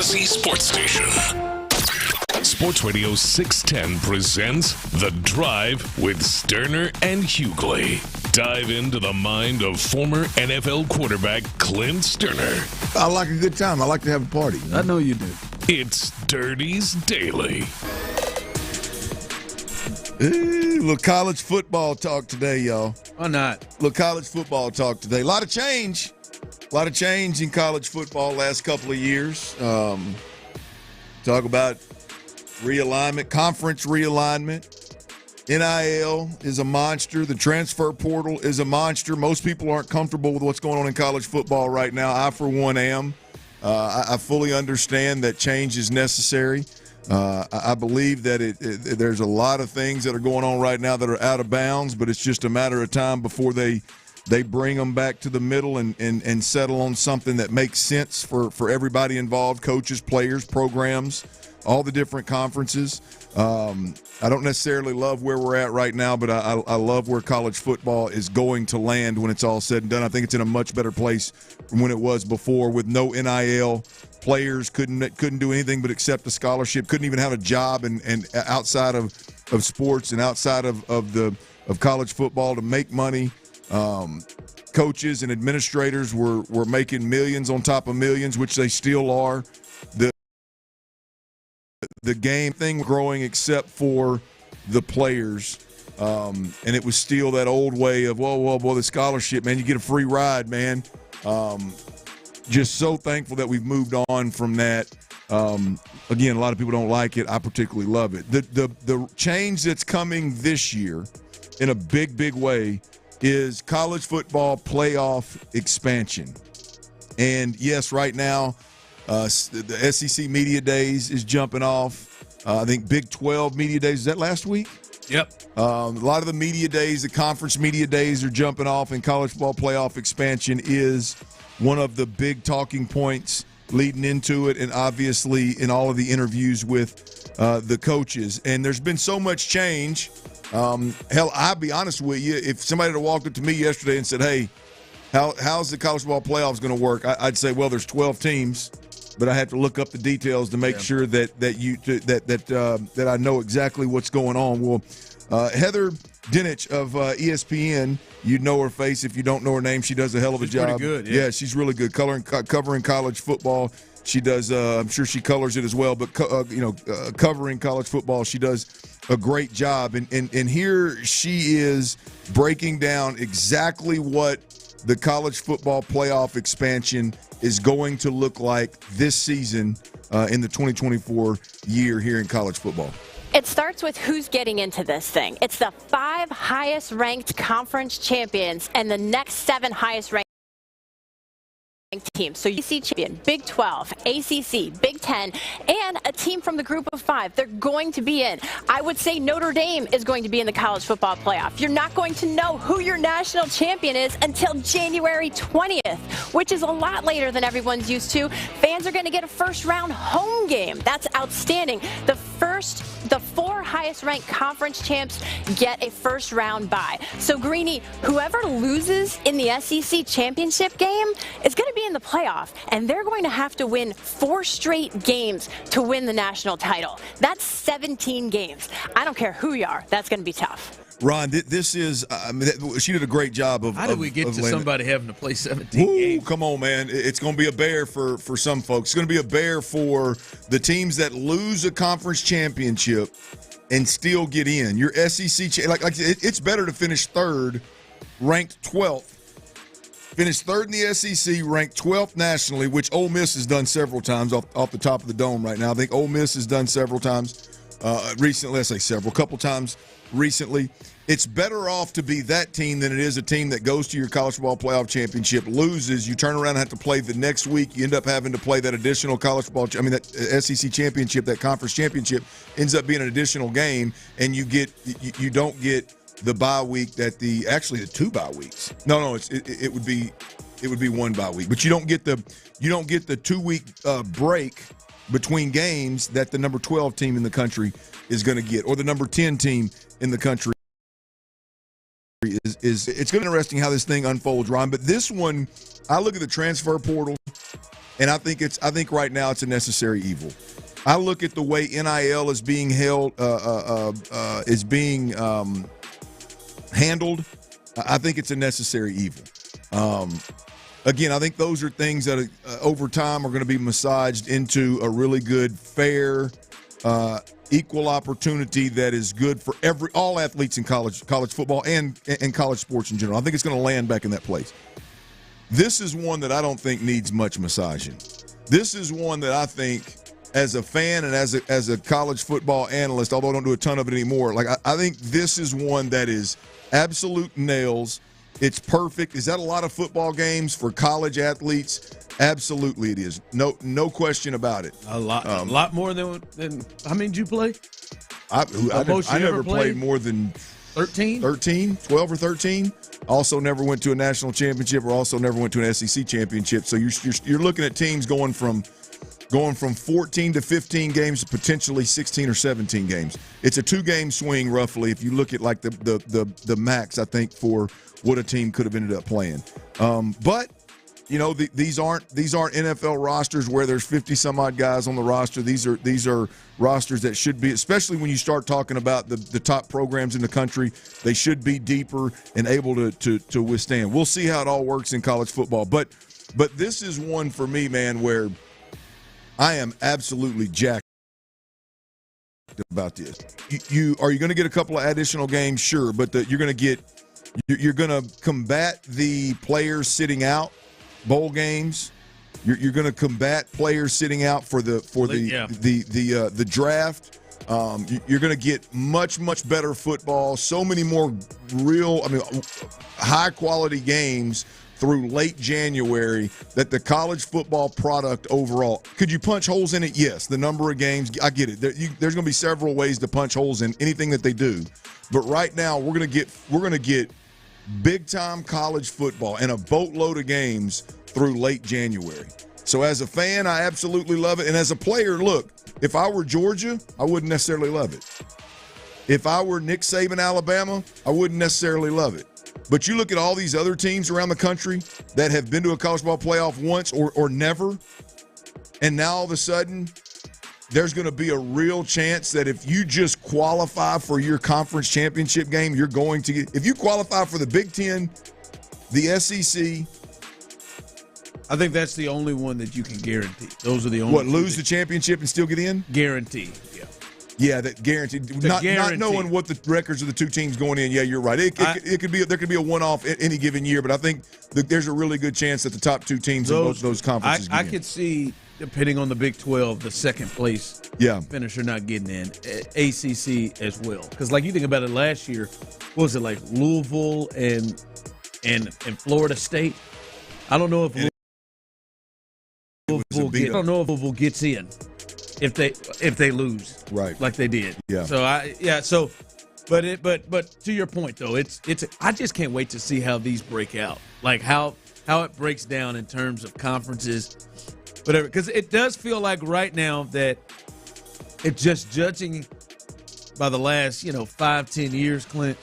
Tennessee sports station. Sports Radio 610 presents The Drive with Stoerner and Hughley. Dive into the mind of former NFL quarterback Clint Stoerner. I like a good time. I like to have a party. I know you do. It's Dirty's Daily. Little college football talk today, y'all. Why not? Little college football talk today. A lot of change. A lot of change in college football last couple of years. Talk about realignment, conference realignment. NIL is a monster. The transfer portal is a monster. Most people aren't comfortable with what's going on in college football right now. I, for one, am. I fully understand that change is necessary. I believe that there's a lot of things that are going on right now that are out of bounds, but it's just a matter of time before they bring them back to the middle and settle on something that makes sense for everybody involved, coaches, players, programs, all the different conferences. I don't necessarily love where we're at right now, but I love where college football is going to land when it's all said and done. I think it's in a much better place from when it was before with no NIL. Players couldn't do anything but accept a scholarship, couldn't even have a job and outside of sports and outside of college football to make money. Coaches and administrators were making millions on top of millions, which they still are. The game thing growing except for the players. And it was still that old way of, well, the scholarship, man, you get a free ride, man. Just so thankful that we've moved on from that. Again, a lot of people don't like it. I particularly love it. The change that's coming this year in a big, big way is college football playoff expansion. And, yes, right now, the SEC Media Days is jumping off. I think Big 12 Media Days, is that last week? Yep. A lot of the media days, the conference media days are jumping off, and college football playoff expansion is one of the big talking points leading into it, and obviously in all of the interviews with the coaches. And there's been so much change. Hell, I'll be honest with you, if somebody had walked up to me yesterday and said, hey, how's the college football playoffs going to work? I'd say, well, there's 12 teams. But I have to look up the details to make sure that I know exactly what's going on. Well, Heather Dinich of ESPN, you know her face. If you don't know her name, she does a hell of a job. Pretty good. Yeah, she's really good covering college football. She does. I'm sure she colors it as well. But covering college football, she does a great job. And here she is breaking down exactly what the college football playoff expansion is going to look like this season in the 2024 year here in college football. It starts with who's getting into this thing. It's the 5 highest-ranked conference champions and the next 7 highest-ranked teams. So ACC champion, Big 12, ACC, Big 10, and a team from the group of 5. They're going to be in. I would say Notre Dame is going to be in the college football playoff. You're not going to know who your national champion is until January 20th, which is a lot later than everyone's used to. Fans are going to get a first-round home game. That's outstanding. The 4 highest-ranked conference champs get a first-round bye. So, Greeny, whoever loses in the SEC championship game is going to be in the playoff, and they're going to have to win 4 straight games to win the national title. That's 17 games. I don't care who you are. That's going to be tough. Ron, this is she did a great job of. How did we get to somebody having to play 17 games? Come on, man! It's going to be a bear for some folks. It's going to be a bear for the teams that lose a conference championship and still get in. Your SEC, it's better to finish third, ranked 12th. Finish third in the SEC, ranked 12th nationally, which Ole Miss has done several times off the top of the dome right now. I think Ole Miss has done several times recently. I say several, couple times recently. It's better off to be that team than it is a team that goes to your college football playoff championship, loses, you turn around and have to play the next week. You end up having to play that additional that SEC championship, that conference championship ends up being an additional game, and you don't get the bye week that the 2 bye weeks. No, it would be 1 bye week, but you don't get the 2-week break between games that the number 12 team in the country is going to get, or the number 10 team in the country is. It's going to be interesting how this thing unfolds, Ron. But this one, I look at the transfer portal, And I think right now it's a necessary evil. I look at the way NIL is being handled. I think it's a necessary evil. Again, I think those are things that over time are going to be massaged into a really good, fair, equal opportunity that is good for all athletes in college football and college sports in general. I think it's going to land back in that place. This is one that I don't think needs much massaging. This is one that I think, as a fan and as a college football analyst, although I don't do a ton of it anymore, like I think this is one that is absolute nails. It's perfect. Is that a lot of football games for college athletes? Absolutely it is. No question about it. A lot more than how many did you play? I never played more than 13, 12 or 13. Also never went to a national championship, or also never went to an SEC championship. So you're looking at teams going from 14 to 15 games to potentially 16 or 17 games. It's a 2-game swing roughly if you look at like the max, I think, for what a team could have ended up playing. But you know, these aren't NFL rosters where there's 50 some odd guys on the roster. These are rosters that should be, especially when you start talking about the top programs in the country, they should be deeper and able to withstand. We'll see how it all works in college football. But this is one for me, man, where I am absolutely jacked about this. Are you going to get a couple of additional games? Sure, but you're going to combat the players sitting out bowl games. You're going to combat players sitting out for the draft. You're going to get much better football. So many more high quality games through late January that the college football product overall. Could you punch holes in it? Yes. The number of games, I get it. There's going to be several ways to punch holes in anything that they do. But right now, we're going to get big-time college football and a boatload of games through late January. So as a fan, I absolutely love it. And as a player, look, if I were Georgia, I wouldn't necessarily love it. If I were Nick Saban, Alabama, I wouldn't necessarily love it. But you look at all these other teams around the country that have been to a college football playoff once or never, and now all of a sudden there's going to be a real chance that if you just qualify for your conference championship game, you're going to get – if you qualify for the Big Ten, the SEC – I think that's the only one that you can guarantee. Those are the only. What, lose the championship and still get in? Guarantee, yeah. Yeah, that guaranteed. Not knowing what the records of the two teams going in. Yeah, you're right. It could be there could be a one-off any given year, but I think there's a really good chance that the top two teams in both of those conferences get in. I could see, depending on the Big 12, the second place finisher not getting in. ACC as well, because like you think about it, last year, what was it like Louisville and Florida State? I don't know if Louisville gets in if they lose, right, like they did. Yeah. But to your point though, it's I just can't wait to see how these break out, like how it breaks down in terms of conferences, whatever. Because it does feel like right now that it's just judging by the last 5-10 years, Clint.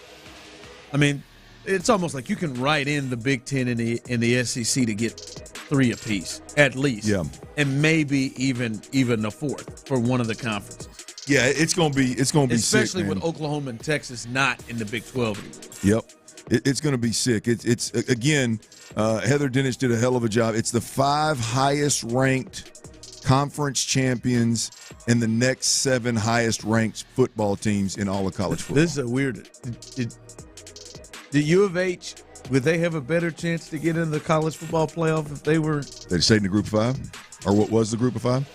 I mean, it's almost like you can write in the Big Ten and the SEC to get 3 apiece at least, and maybe even a fourth for one of the conferences. Yeah, it's gonna be especially sick, with Oklahoma and Texas not in the Big 12 anymore. Yep, it's gonna be sick. It's again, Heather Dinich did a hell of a job. It's the 5 highest ranked conference champions and the next 7 highest ranked football teams in all of college football. This is a weird. Did U of H? Would they have a better chance to get into the college football playoff if they were? They stayed in the Group of 5, or what was the Group of 5?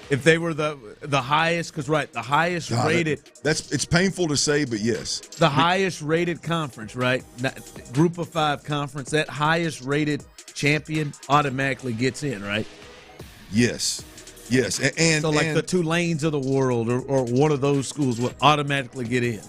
If they were the highest, because the highest rated. It's painful to say, but yes, the highest rated conference, right? Group of 5 conference. That highest rated champion automatically gets in, right? Yes, and so the Tulanes of the world, or one of those schools will automatically get in.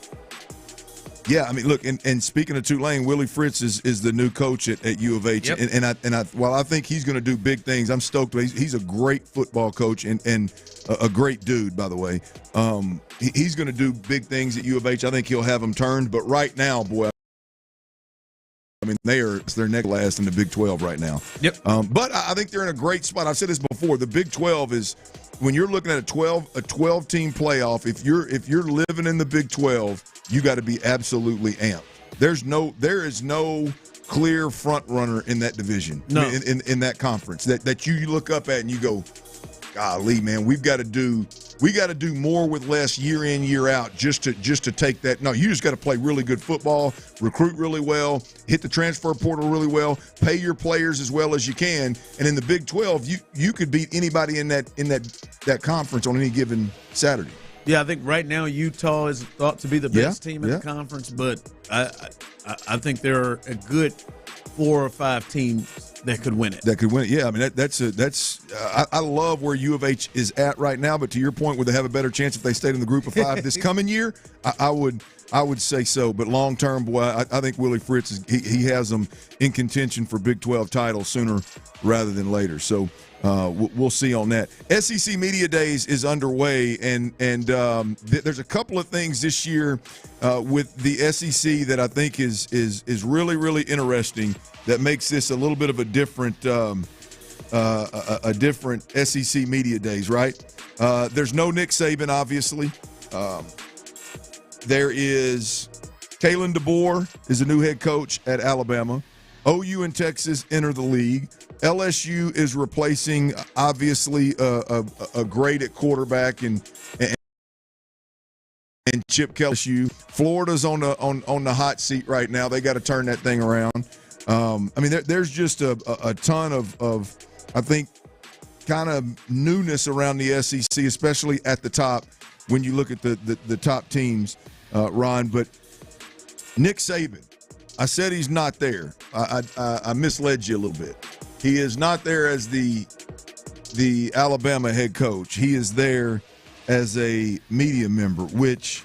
Yeah, I mean, look, and speaking of Tulane, Willie Fritz is the new coach at U of H, and I while I think he's going to do big things, I'm stoked. He's a great football coach and a great dude, by the way. He's going to do big things at U of H. I think he'll have them turned, but right now, boy, I mean, they're neck last in the Big 12 right now. Yep. But I think they're in a great spot. I've said this before. The Big 12 is when you're looking at a 12-team playoff. If you're living in the Big 12, you got to be absolutely amped. There is no clear front runner in that division. No. In that conference that you look up at and you go, golly, man, we got to do more with less year in, year out just to take that. No, you just got to play really good football, recruit really well, hit the transfer portal really well, pay your players as well as you can. And in the Big 12, you could beat anybody in that conference on any given Saturday. Yeah, I think right now Utah is thought to be the best team in the conference, but I think there are a good 4 or 5 teams that could win it. Yeah, I mean I love where U of H is at right now. But to your point, would they have a better chance if they stayed in the group of 5 this coming year? I would say so. But long term, boy, I think Willie Fritz he has them in contention for Big 12 titles sooner rather than later. So we'll see on that. SEC Media Days is underway, and there's a couple of things this year with the SEC that I think is really, really interesting. That makes this a little bit of a different SEC Media Days, right? There's no Nick Saban, obviously. There is Kalen DeBoer is the new head coach at Alabama. OU and Texas enter the league. LSU is replacing, obviously, a great at quarterback and Chip Kelly. Florida's on the hot seat right now. They got to turn that thing around. I mean, there's just a ton of I think, kind of newness around the SEC, especially at the top when you look at the top teams, Ron. But Nick Saban, I said he's not there. I misled you a little bit. He is not there as the Alabama head coach. He is there as a media member, which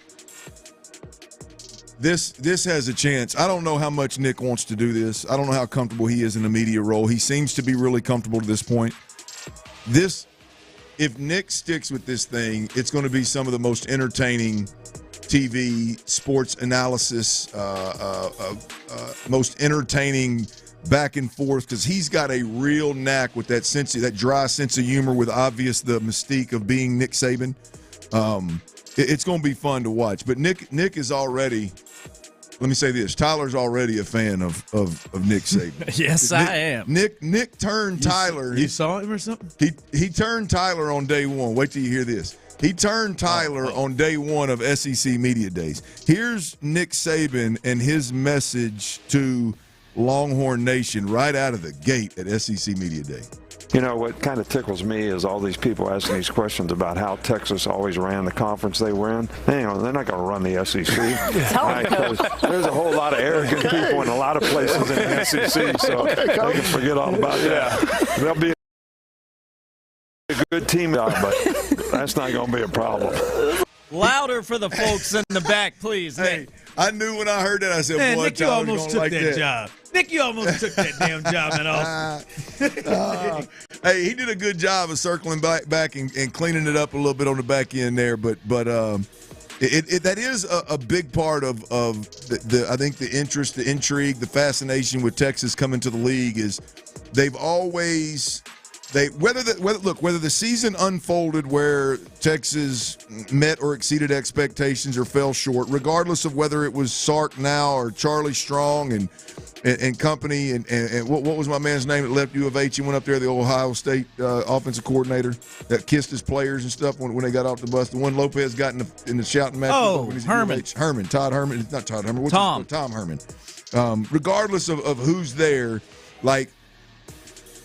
this has a chance. I don't know how much Nick wants to do this. I don't know how comfortable he is in the media role. He seems to be really comfortable to this point. If Nick sticks with this thing, it's going to be some of the most entertaining TV sports analysis, most entertaining back and forth, because he's got a real knack with that dry sense of humor, with the mystique of being Nick Saban. It's going to be fun to watch. But Nick is already. Let me say this: Tyler's already a fan of Nick Saban. Yes, I am. Nick turned Tyler. You saw him or something? He turned Tyler on day one. Wait till you hear this. He turned Tyler on day one of SEC Media Days. Here's Nick Saban and his message to Longhorn Nation right out of the gate at SEC Media Day. You know, what kind of tickles me is all these people asking these questions about how Texas always ran the conference they were in. They're not going to run the SEC. Right? There's a whole lot of arrogant people in a lot of places in the SEC, so they can forget all about that. They'll be a good team, but that's not going to be a problem. Louder for the folks in the back, please. Hey, I knew when I heard that, I said, man, boy, Nick, you almost took that job. Nick, you almost took that damn job at Austin. Hey, he did a good job of circling back and cleaning it up a little bit on the back end there, but that is a big part of the I think the interest, the intrigue, the fascination with Texas coming to the league is they've always whether the season unfolded where Texas met or exceeded expectations or fell short, regardless of whether it was Sark now or Charlie Strong and company and what was my man's name that left U of H? He went up there, the Ohio State offensive coordinator that kissed his players and stuff when they got off the bus. The one Lopez got in the shouting match. Oh, Herman. Todd Herman. It's not Todd Herman. Tom Herman. Regardless of who's there, like,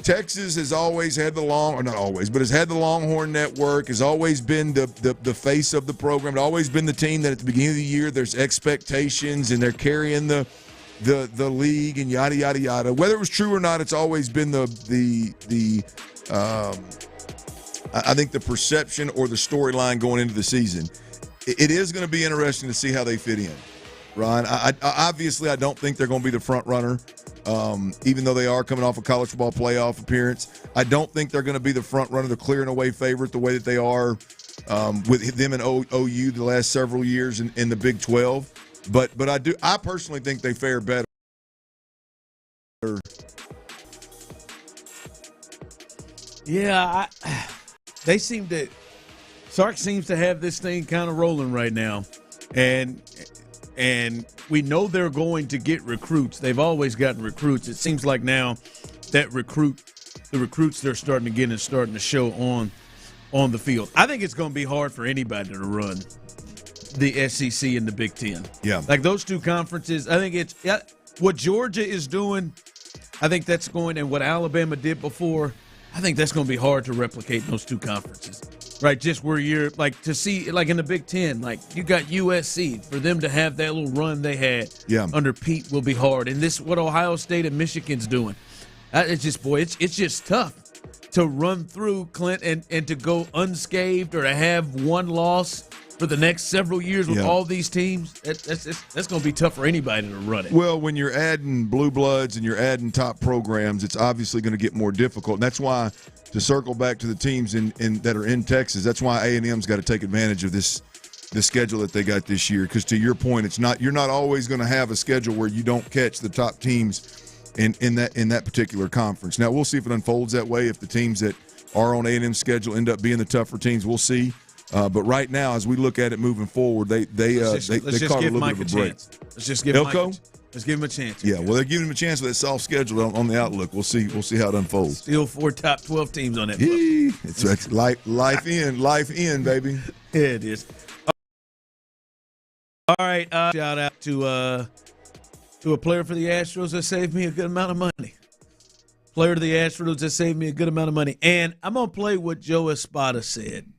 Texas has always had has had the Longhorn Network, has always been the face of the program. It's always been the team that at the beginning of the year there's expectations and they're carrying the league and yada yada yada. Whether it was true or not, it's always been I think the perception or the storyline going into the season. It is going to be interesting to see how they fit in, Ron. I obviously don't think they're going to be the front runner. Even though they are coming off a college football playoff appearance, I don't think they're going to be the front runner, the clear and away favorite, the way that they are with them and OU the last several years in the Big 12. But I personally think they fare better Yeah, Sark seems to have this thing kind of rolling right now, and we know they're going to get recruits. They've always gotten recruits. It seems like now that the recruits they're starting to get is starting to show on the field. I think it's going to be hard for anybody to run the SEC and the Big Ten. Yeah, like those two conferences. I think what Georgia is doing. I think that's going, and what Alabama did before. I think that's going to be hard to replicate in those two conferences, right? Just where you're like to see, like in the Big Ten, like you got USC, for them to have that little run they had under Pete will be hard. And this, what Ohio State and Michigan's doing, it's just, boy, it's just tough to run through, Clint, and to go unscathed or to have one loss for the next several years with all these teams. That's going to be tough for anybody to run it. Well, when you're adding blue bloods and you're adding top programs, it's obviously going to get more difficult. And that's why, to circle back to the teams that are in Texas, that's why A&M's got to take advantage of this schedule that they got this year. Because to your point, you're not always going to have a schedule where you don't catch the top teams in that particular conference. Now we'll see if it unfolds that way. If the teams that are on A&M's schedule end up being the tougher teams, we'll see. But right now, as we look at it moving forward, they caught a little bit of a break. Let's just give Elko? Let's give him a chance. Yeah, well, they're giving him a chance with that soft schedule on the outlook. We'll see how it unfolds. Still 4 top 12 teams on that. It's life in, baby. Yeah, it is. All right, shout out to a player for the Astros that saved me a good amount of money. Player to the Astros that saved me a good amount of money. And I'm going to play what Joe Espada said.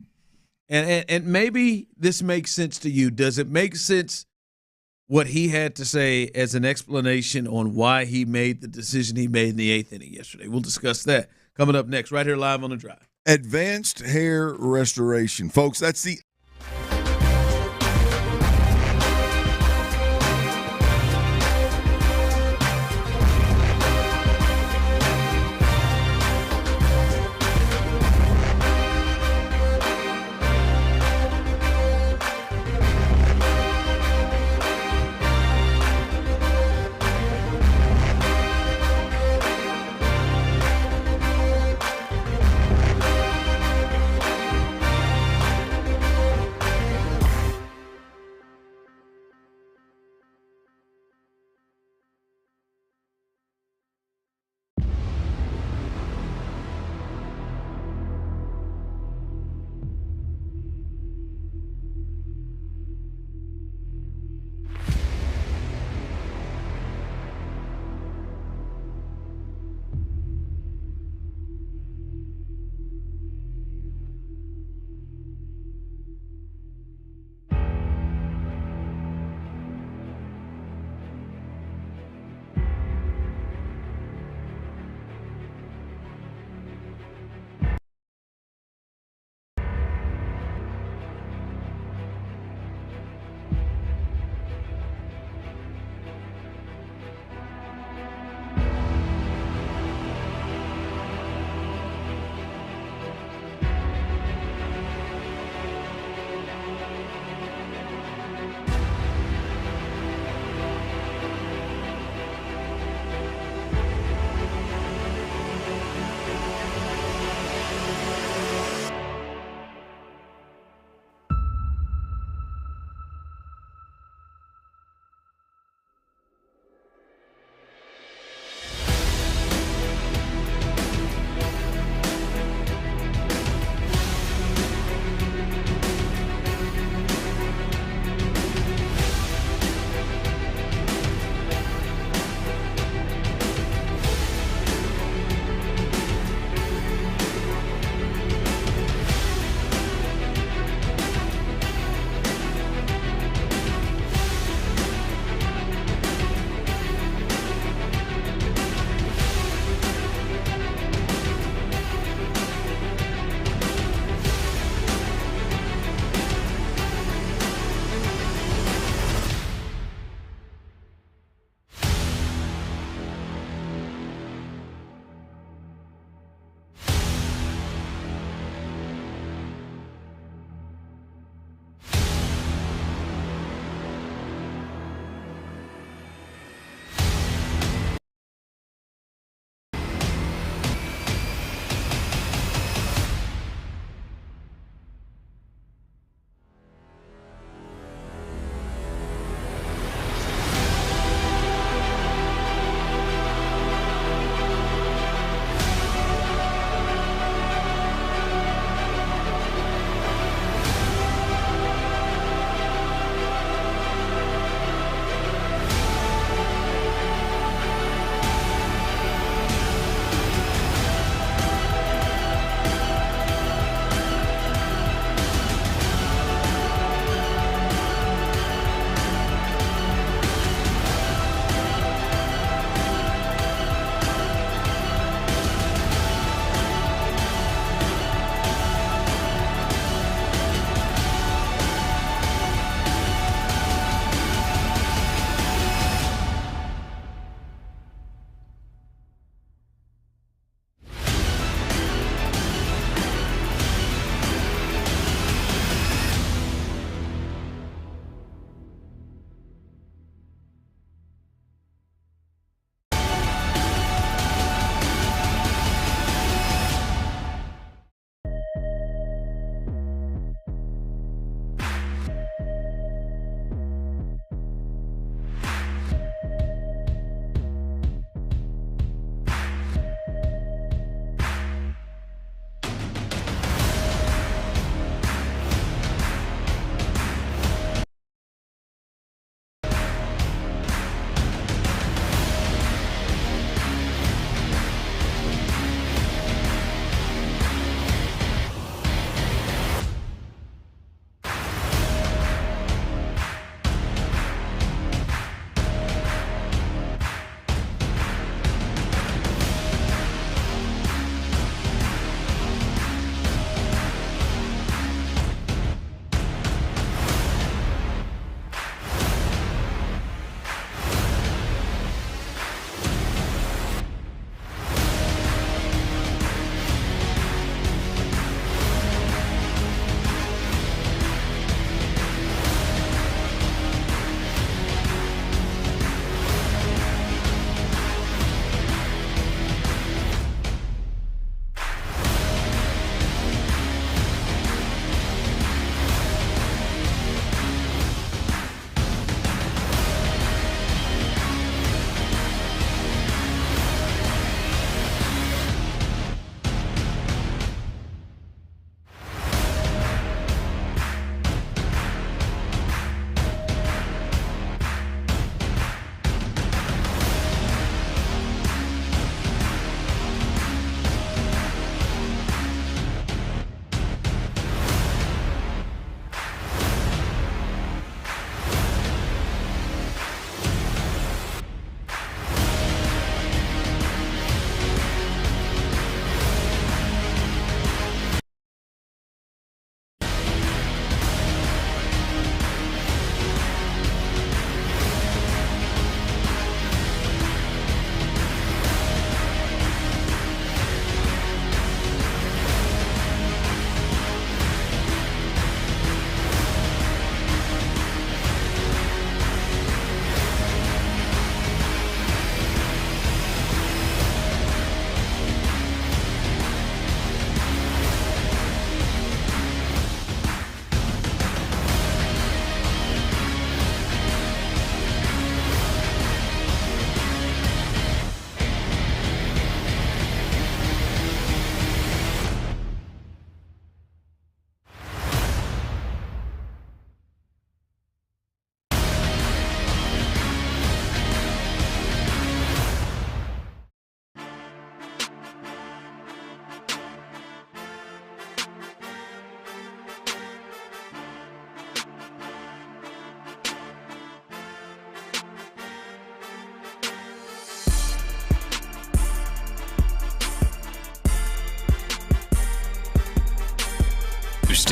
And maybe this makes sense to you. Does it make sense what he had to say as an explanation on why he made the decision he made in the 8th inning yesterday? We'll discuss that coming up next, right here live on The Drive. Advanced hair restoration. Folks, that's the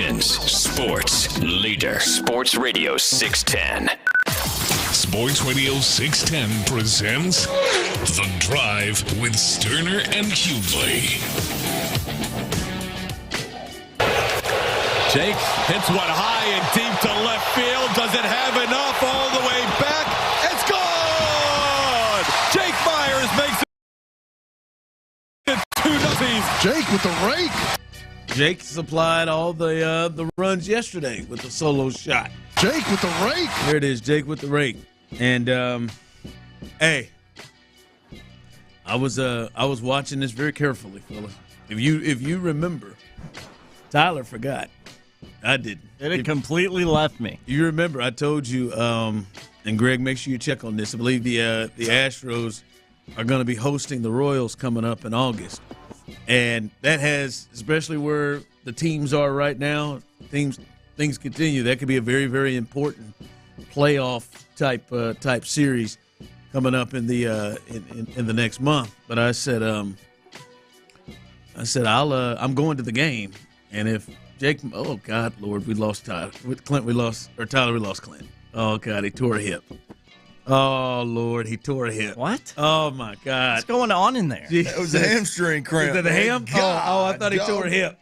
Houston's sports leader. Sports Radio 610. Sports Radio 610 presents The Drive with Stoerner and Hughley. Jake hits one high and deep to left field. Does it have enough all the way back? It's gone! Jake Myers makes it 2-0. Jake with the rake. Jake supplied all the runs yesterday with the solo shot. Jake with the rake. There it is, Jake with the rake. And hey, I was watching this very carefully, fella. If you remember, Tyler forgot. I didn't. It completely left me. You remember I told you, and Greg, make sure you check on this. I believe the Astros are going to be hosting the Royals coming up in August. And that has, especially where the teams are right now, things continue. That could be a very, very important playoff type series coming up in the in the next month. But I said I'm going to the game, and if Jake, oh God, Lord, we lost Tyler. With Clint, we lost Clint. Oh God, he tore a hip. Oh Lord, he tore a hip. What? Oh my God, what's going on in there? It was a hamstring cramp. Is that the ham? Oh, I thought he tore a hip.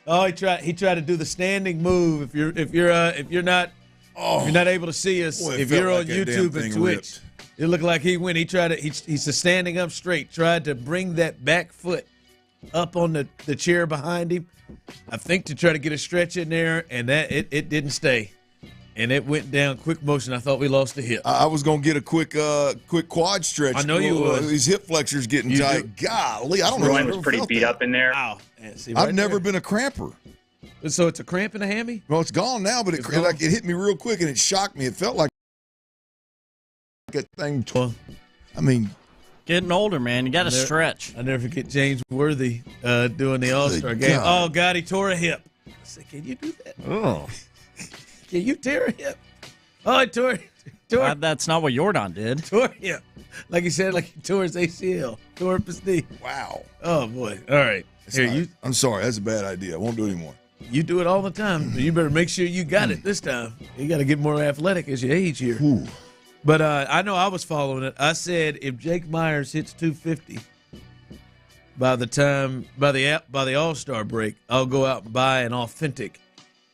Oh, he tried to do the standing move. If you're not able to see us, if you're on YouTube and Twitch, it looked like he went. He's standing up straight. Tried to bring that back foot up on the chair behind him. I think to try to get a stretch in there, and that it didn't stay, and it went down quick motion. I thought we lost the hip. I was gonna get a quick quad stretch. I know you was. These hip flexors getting tight. Golly, I don't know. Roy was pretty beat up in there. Wow. I've never been a cramper. So it's a cramp in the hammy? Well, it's gone now, but it hit me real quick and it shocked me. It felt like that thing. I mean, getting older, man. You got to stretch. I never forget James Worthy doing the All-Star game. Oh, God, he tore a hip. I said, can you do that? Oh. Can you tear a hip? Oh, he tore that's not what Jordan did. Tore a hip. Like he said, like he tore his ACL. Tore up his knee. Wow. Oh, boy. All right. I'm sorry. That's a bad idea. I won't do it anymore. You do it all the time. You better make sure you got it this time. You got to get more athletic as you age here. Ooh. But I know I was following it. I said if Jake Myers hits 250 by the All-Star break, I'll go out and buy an authentic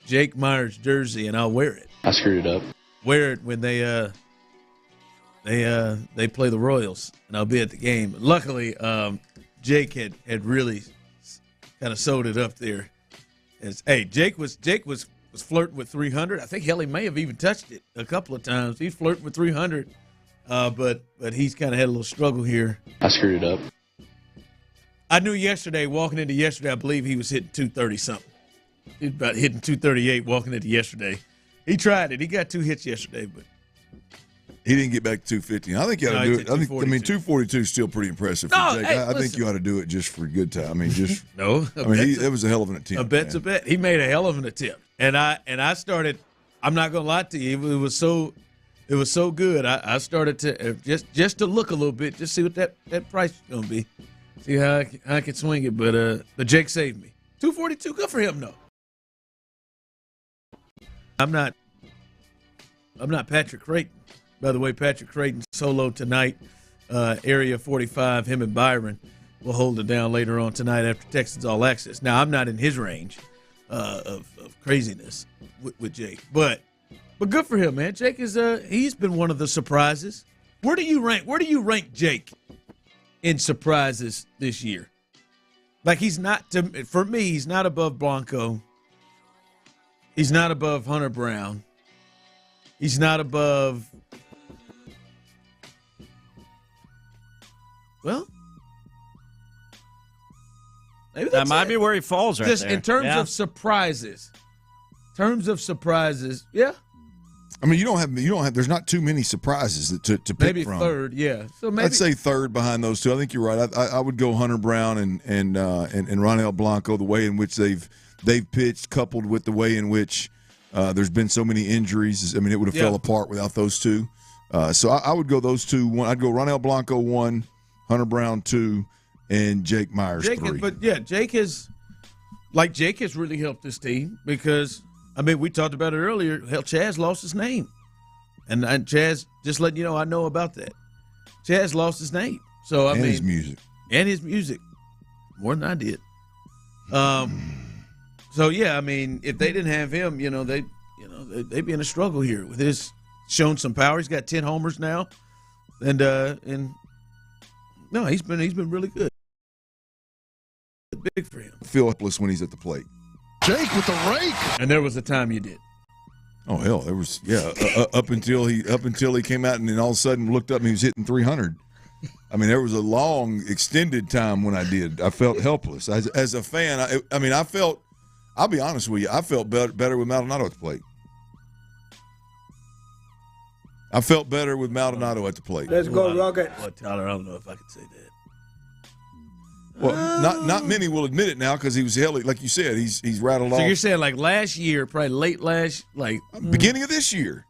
Jake Myers jersey and I'll wear it. I screwed it up. Wear it when they play the Royals, and I'll be at the game. Luckily, Jake had really kind of sold it up there. Jake was flirting with 300. I think hell, he may have even touched it a couple of times. He's flirting with 300, but he's kind of had a little struggle here. I screwed it up. I knew walking into yesterday, I believe he was hitting 230 something. He was about hitting 238 walking into yesterday. He tried it. He got 2 hits yesterday, but he didn't get back to 250. I think you ought to do it. 242 is still pretty impressive for Jake. I think you ought to do it just for a good time. I mean, just it was a hell of an attempt. A bet's a bet. He made a hell of an attempt, and I started. I'm not gonna lie to you. It was so good. I started to just to look a little bit, just see what that price is gonna be, see how I can swing it. But Jake saved me. 242, good for him though. I'm not Patrick Creighton. By the way, Patrick Creighton solo tonight, Area 45. Him and Byron will hold it down later on tonight after Texans All Access. Now, I'm not in his range of craziness with Jake, but good for him, man. Jake is he's been one of the surprises. Where do you rank Jake in surprises this year? Like for me, he's not above Blanco. He's not above Hunter Brown. He's not above. Well, maybe that might be where he falls right just there. In terms of surprises. Yeah. I mean, you don't have. There's not too many surprises to pick maybe from. Third, yeah. So maybe I'd say third behind those two. I think you're right. I would go Hunter Brown and Ronel Blanco. The way in which they've pitched, coupled with the way in which there's been so many injuries. I mean, it would have fell apart without those two. So I would go those two. I'd go Ronel Blanco 1, Hunter Brown 2, and Jake Myers 3. But Jake has like Jake has really helped this team because, I mean, we talked about it earlier. Hell, Chaz lost his name. And Chaz, just letting you know, I know about that. Chaz lost his name. So, I mean. His music. And his music. More than I did. So, yeah, I mean, if they didn't have him, they'd be in a struggle here with his shown some power. He's got 10 homers now. And no, he's been really good. Big for him. Feel helpless when he's at the plate. Jake with the rake. And there was a time you did. Oh hell, there was up until he came out and then all of a sudden looked up and he was hitting 300. I mean, there was a long extended time when I did. I felt helpless as a fan. I felt. I'll be honest with you. I felt better with Maldonado at the plate. I felt better with Maldonado at the plate. Let's go, Rockets. Well, Tyler, I don't know if I can say that. Well, not many will admit it now because he was held, like you said, he's rattled off. So you're saying like last year, probably late last, beginning of this year,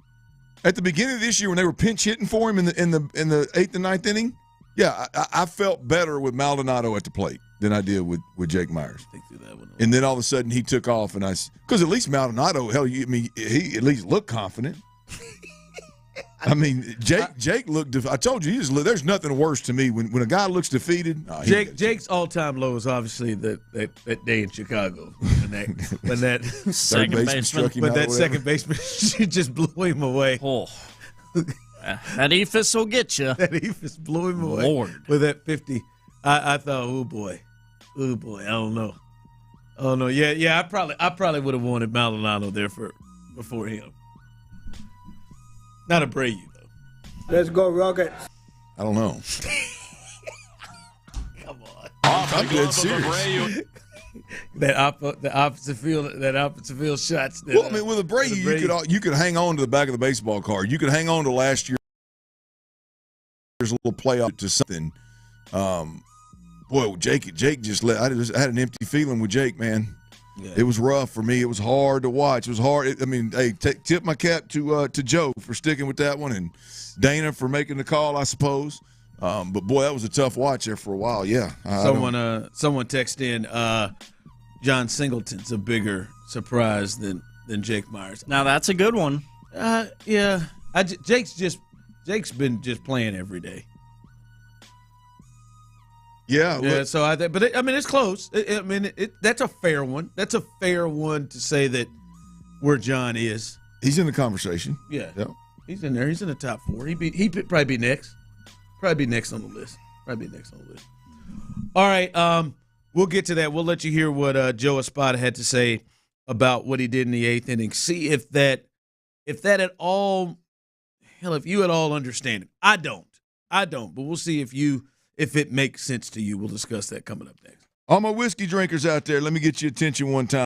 at the beginning of this year when they were pinch hitting for him in the 8th and 9th inning, yeah, I felt better with Maldonado at the plate than I did with Jake Myers. And then all of a sudden he took off, and because at least Maldonado, he at least looked confident. I mean, Jake looked. I told you, there's nothing worse to me when a guy looks defeated. Jake's all-time low is obviously that day in Chicago when that second baseman, but that second baseman just blew him away. Oh, that ephus will get you. That ephus blew him away. Lord, with that 50, I thought, oh boy, I don't know. Oh no, yeah. I probably would have wanted Maldonado there before him. Not Abreu, though. Let's go, Rockets. I don't know. Come on. I'm dead serious. The opposite field shots. Well, I mean, with Abreu, you could hang on to the back of the baseball card. You could hang on to last year's little playoff to something. Boy, Jake just I had an empty feeling with Jake, man. Yeah. It was rough for me. It was hard to watch. It was hard. Tip my cap to Joe for sticking with that one, and Dana for making the call, I suppose. But boy, that was a tough watch there for a while. Yeah. Someone texted in, John Singleton's a bigger surprise than Jake Myers. Now that's a good one. Yeah. Jake's been just playing every day. Yeah. So it's close. That's a fair one. That's a fair one to say that where John is. He's in the conversation. Yeah. Yep. He's in there. He's in the top 4. He'd probably be next. Probably be next on the list. All right. We'll get to that. We'll let you hear what Joe Espada had to say about what he did in the 8th inning. See if that at all, if you at all understand it. I don't. But we'll see if it makes sense to you. We'll discuss that coming up next. All my whiskey drinkers out there, let me get your attention one time.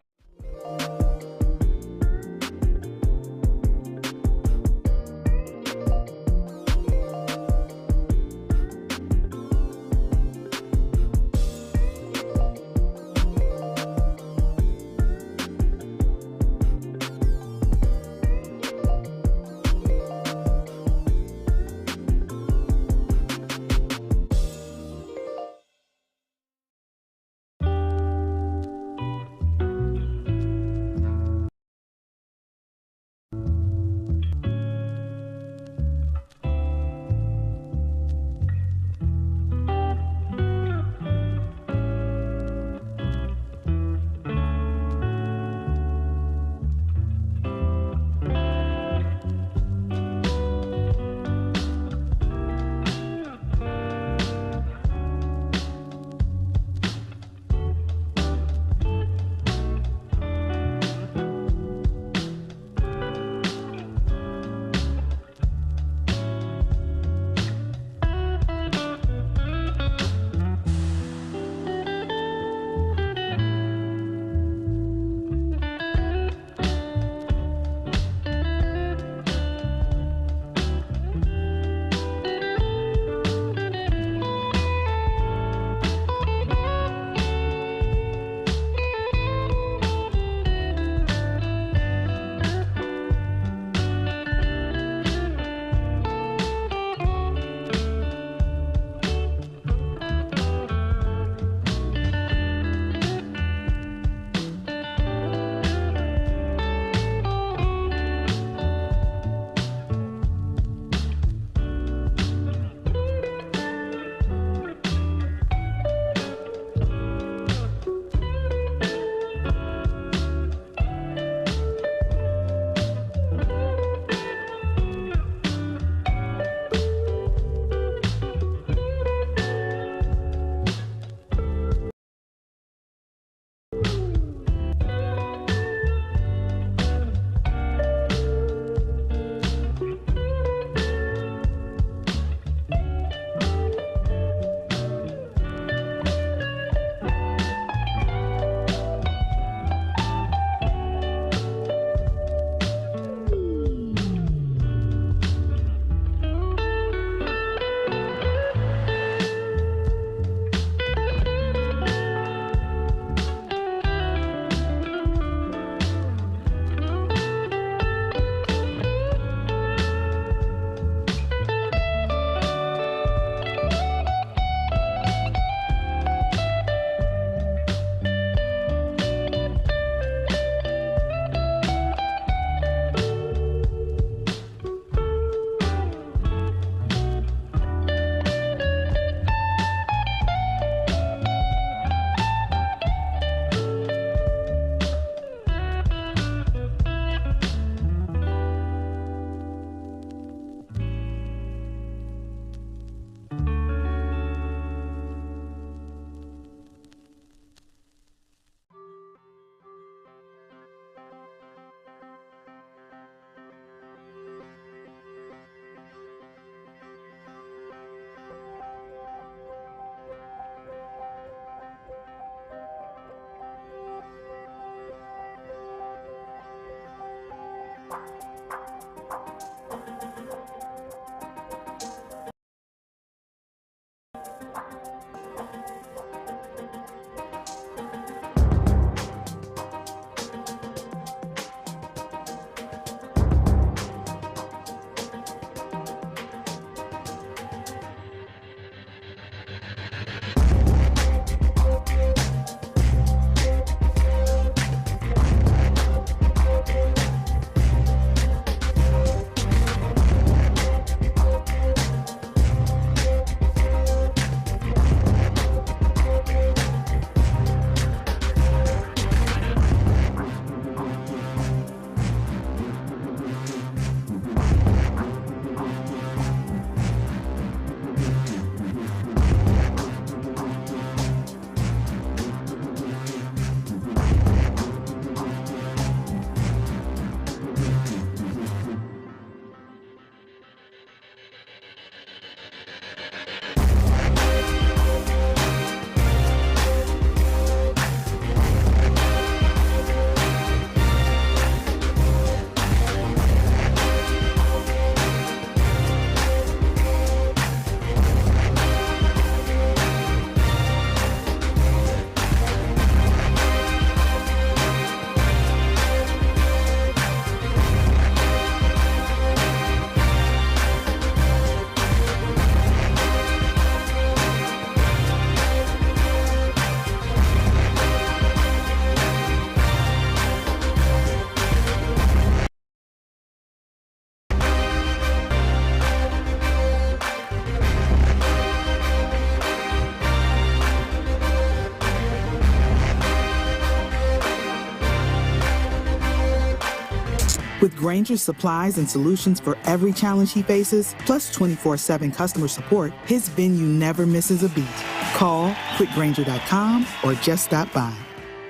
With Grainger's supplies and solutions for every challenge he faces, plus 24/7 customer support, his venue never misses a beat. Call quickgrainger.com or just stop by.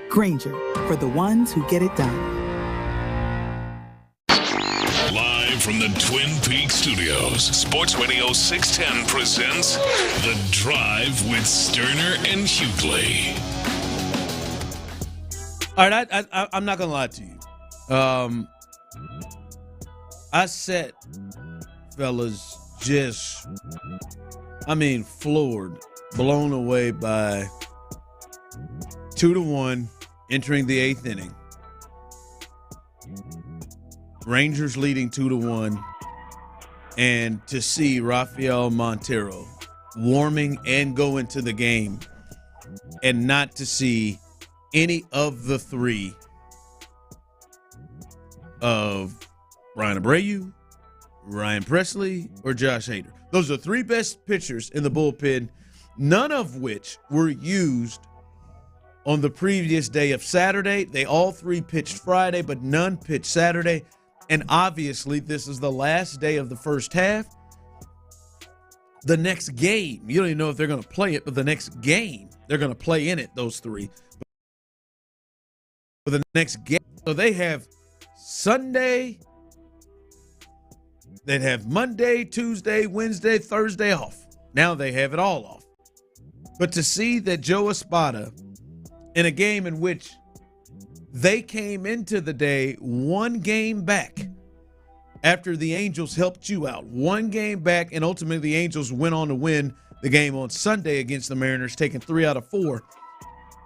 Grainger, for the ones who get it done. Live from the Twin Peaks studios, Sports Radio 610 presents The Drive with Stoerner and Hughley. All right, I'm not going to lie to you. I sat, fellas, floored, blown away by 2-1 entering the 8th inning. Rangers leading 2-1, and to see Rafael Montero warming and go into the game, and not to see any of the three of Ryan Abreu, Ryan Presley, or Josh Hader. Those are three best pitchers in the bullpen, none of which were used on the previous day of Saturday. They all three pitched Friday, but none pitched Saturday. And obviously, this is the last day of the first half. The next game, you don't even know if they're going to play it, but the next game, they're going to play in it, those three. For the next game, so they have Sunday, they'd have Monday, Tuesday, Wednesday, Thursday off. Now they have it all off. But to see that Joe Espada, in a game in which they came into the day one game back after the Angels helped you out, one game back, and ultimately the Angels went on to win the game on Sunday against the Mariners, taking 3 out of 4.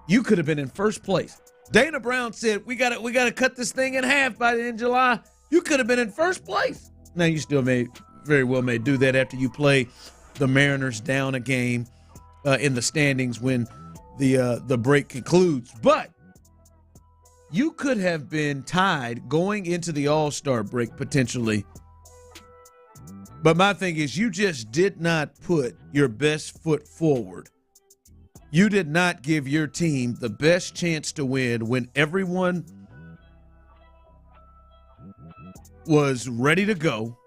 You could have been in first place. Dana Brown said, we got to cut this thing in half by the end of July. You could have been in first place. Now, you still very well may do that after you play the Mariners down a game in the standings when the break concludes. But you could have been tied going into the All-Star break potentially. But my thing is, you just did not put your best foot forward. You did not give your team the best chance to win when everyone was ready to go.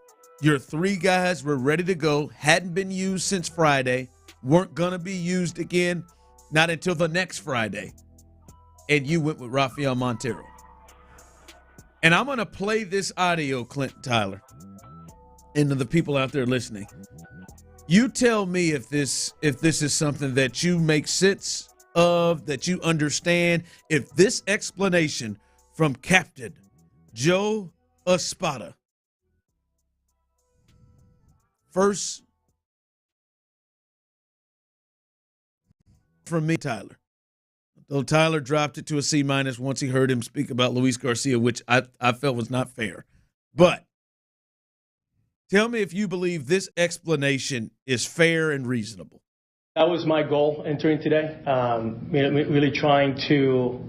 Your three guys were ready to go, hadn't been used since Friday, weren't going to be used again, not until the next Friday. And you went with Rafael Montero. And I'm going to play this audio, Clint Tyler, and to the people out there listening. You tell me if this is something that you make sense of, that you understand, if this explanation from Captain Joe Espada. First from me, Tyler. Though Tyler dropped it to a C- once he heard him speak about Luis Garcia, which I felt was not fair. But tell me if you believe this explanation is fair and reasonable. That was my goal entering today. Really trying to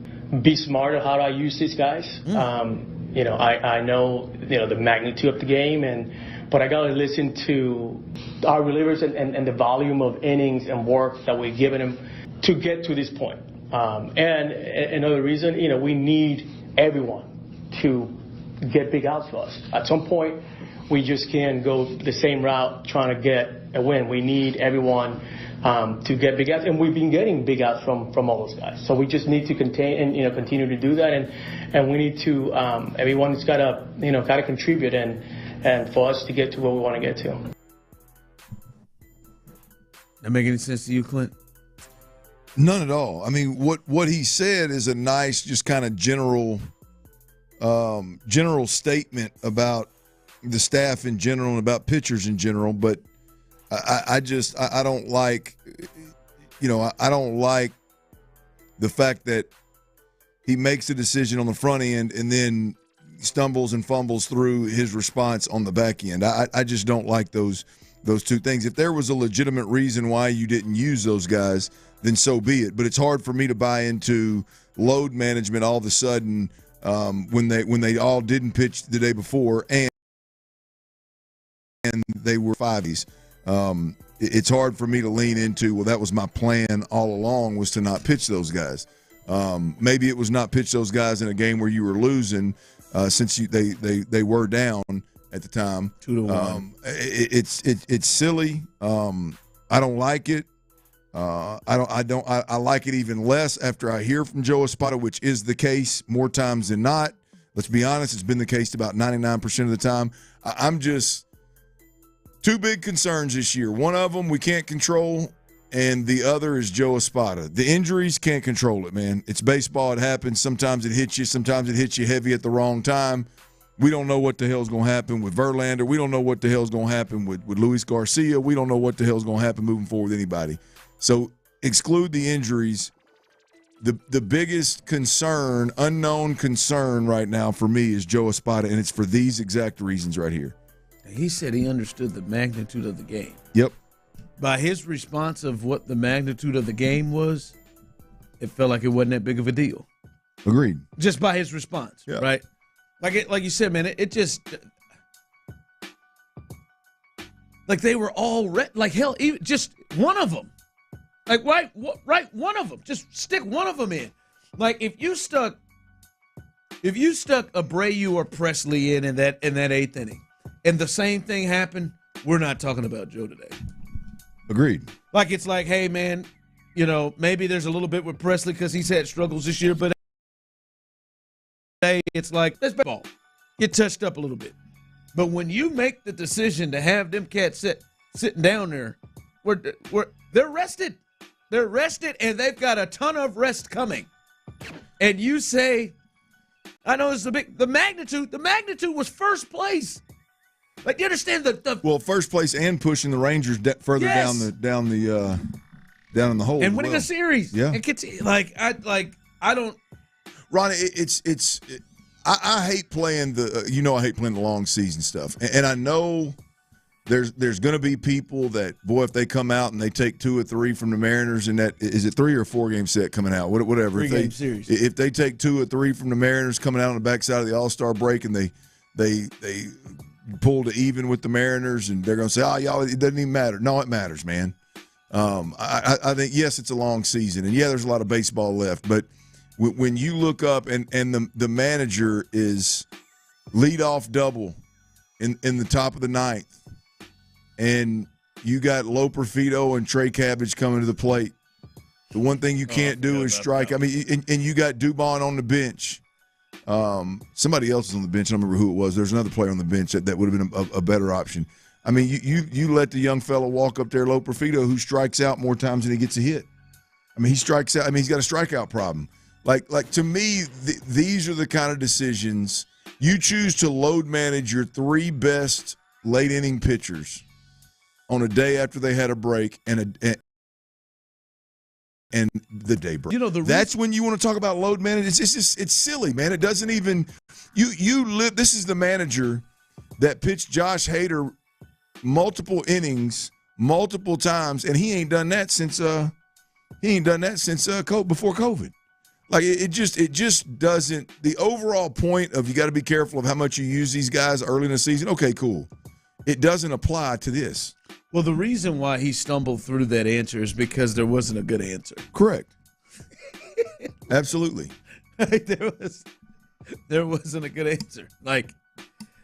be smarter how do I use these guys. I know the magnitude of the game, but I got to listen to our relievers and the volume of innings and work that we've given them to get to this point. And another reason, we need everyone to get big outs for us. At some point, we just can't go the same route trying to get a win. We need everyone to get big outs, and we've been getting big outs from all those guys. So we just need to continue to do that, and we need to everyone's got to contribute and for us to get to where we want to get to. That make any sense to you, Clint? None at all. I mean, what he said is a nice, just kind of general statement about the staff in general and about pitchers in general. But I don't like, I don't like the fact that he makes a decision on the front end and then stumbles and fumbles through his response on the back end. I just don't like those two things. If there was a legitimate reason why you didn't use those guys, then so be it. But it's hard for me to buy into load management all of a sudden when they all didn't pitch the day before and they were 5s. It's hard for me to lean into, well, that was my plan all along, was to not pitch those guys. Maybe it was not pitch those guys in a game where you were losing since they were down at the time. 2-1. It's silly. I don't like it. I like it even less after I hear from Joe Espada, which is the case more times than not. Let's be honest, it's been the case about 99% of the time. I'm just two big concerns this year. One of them we can't control, and the other is Joe Espada. The injuries, can't control it, man. It's baseball. It happens. Sometimes it hits you. Sometimes it hits you heavy at the wrong time. We don't know what the hell's going to happen with Verlander. We don't know what the hell's going to happen with Luis Garcia. We don't know what the hell's going to happen moving forward with anybody. So exclude the injuries. The biggest concern, unknown concern right now for me is Joe Espada, and it's for these exact reasons right here. He said he understood the magnitude of the game. Yep. By his response of what the magnitude of the game was, it felt like it wasn't that big of a deal. Agreed. Just by his response, right? Like you said, man, it just like they were all like hell. Even just one of them, like right, one of them. Just stick one of them in. Like if you stuck Abreu or Presley in that eighth inning, and the same thing happened, we're not talking about Joe today. Agreed. Like it's like, hey man, maybe there's a little bit with Presley because he's had struggles this year, but it's like that's baseball. Get touched up a little bit. But when you make the decision to have them cats sitting down there, they're rested. They're rested, and they've got a ton of rest coming. And you say, I know it's the magnitude. The magnitude was first place. Like you understand the first place and pushing the Rangers further down in the hole and winning a series. Yeah, I don't. Ronnie, I hate playing I hate playing the long season stuff, and I know there's going to be people that, boy, if they come out and they take 2 or 3 from the Mariners, and that is it 3 or 4 game set coming out, whatever. 3-game series. If they take 2 or 3 from the Mariners coming out on the backside of the All-Star break, and they pull to even with the Mariners, and they're going to say, y'all, it doesn't even matter. No, it matters, man. I think, yes, it's a long season, and, yeah, there's a lot of baseball left, but when you look up and the manager is leadoff double in the top of the 9th, and you got Loperfido and Trey Cabbage coming to the plate, the one thing you can't do is strike. I mean, and you got Dubon on the bench. Somebody else is on the bench. I don't remember who it was. There's another player on the bench that would have been a better option. I mean, you let the young fella walk up there, Loperfido, who strikes out more times than he gets a hit. I mean, he strikes out. I mean, he's got a strikeout problem. Like to me, these are the kind of decisions you choose to load manage your 3 best late inning pitchers on a day after they had a break and the day break. That's when you want to talk about load management. It's silly, man. It doesn't even you live. This is the manager that pitched Josh Hader multiple innings, multiple times, and he ain't done that since before COVID. Like it just doesn't. The overall point of you got to be careful of how much you use these guys early in the season. Okay, cool. It doesn't apply to this. Well, the reason why he stumbled through that answer is because there wasn't a good answer. Correct. Absolutely. There wasn't a good answer. Like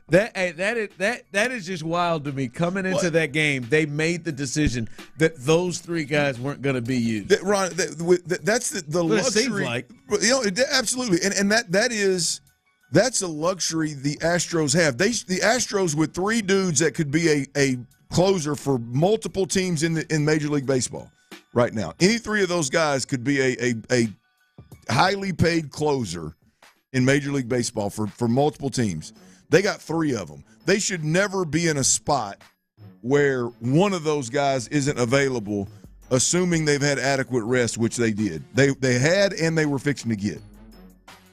that is just wild to me. Coming into that game, they made the decision that those 3 guys weren't going to be used. Ron, that's the luxury. It seems like. Absolutely, and that's a luxury the Astros have. The Astros with 3 dudes that could be a closer for multiple teams in Major League Baseball right now. Any 3 of those guys could be a highly paid closer in Major League Baseball for multiple teams. They got 3 of them. They should never be in a spot where one of those guys isn't available, assuming they've had adequate rest, which they did. They had, and they were fixing to get.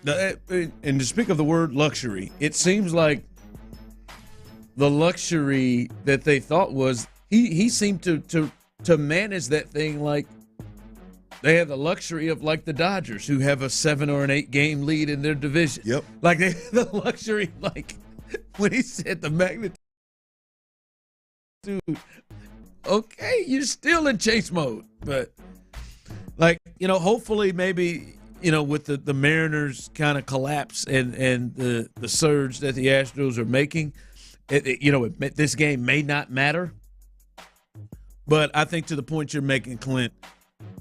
And to speak of the word luxury, it seems like the luxury that they thought was he seemed to manage that thing like they have the luxury of like the Dodgers, who have a 7 or an 8 game lead in their division. Yep. Like they have the luxury, like when he said the magnitude, okay, you're still in chase mode, but hopefully maybe with the Mariners kind of collapse and the surge that the Astros are making, this game may not matter. But I think to the point you're making, Clint,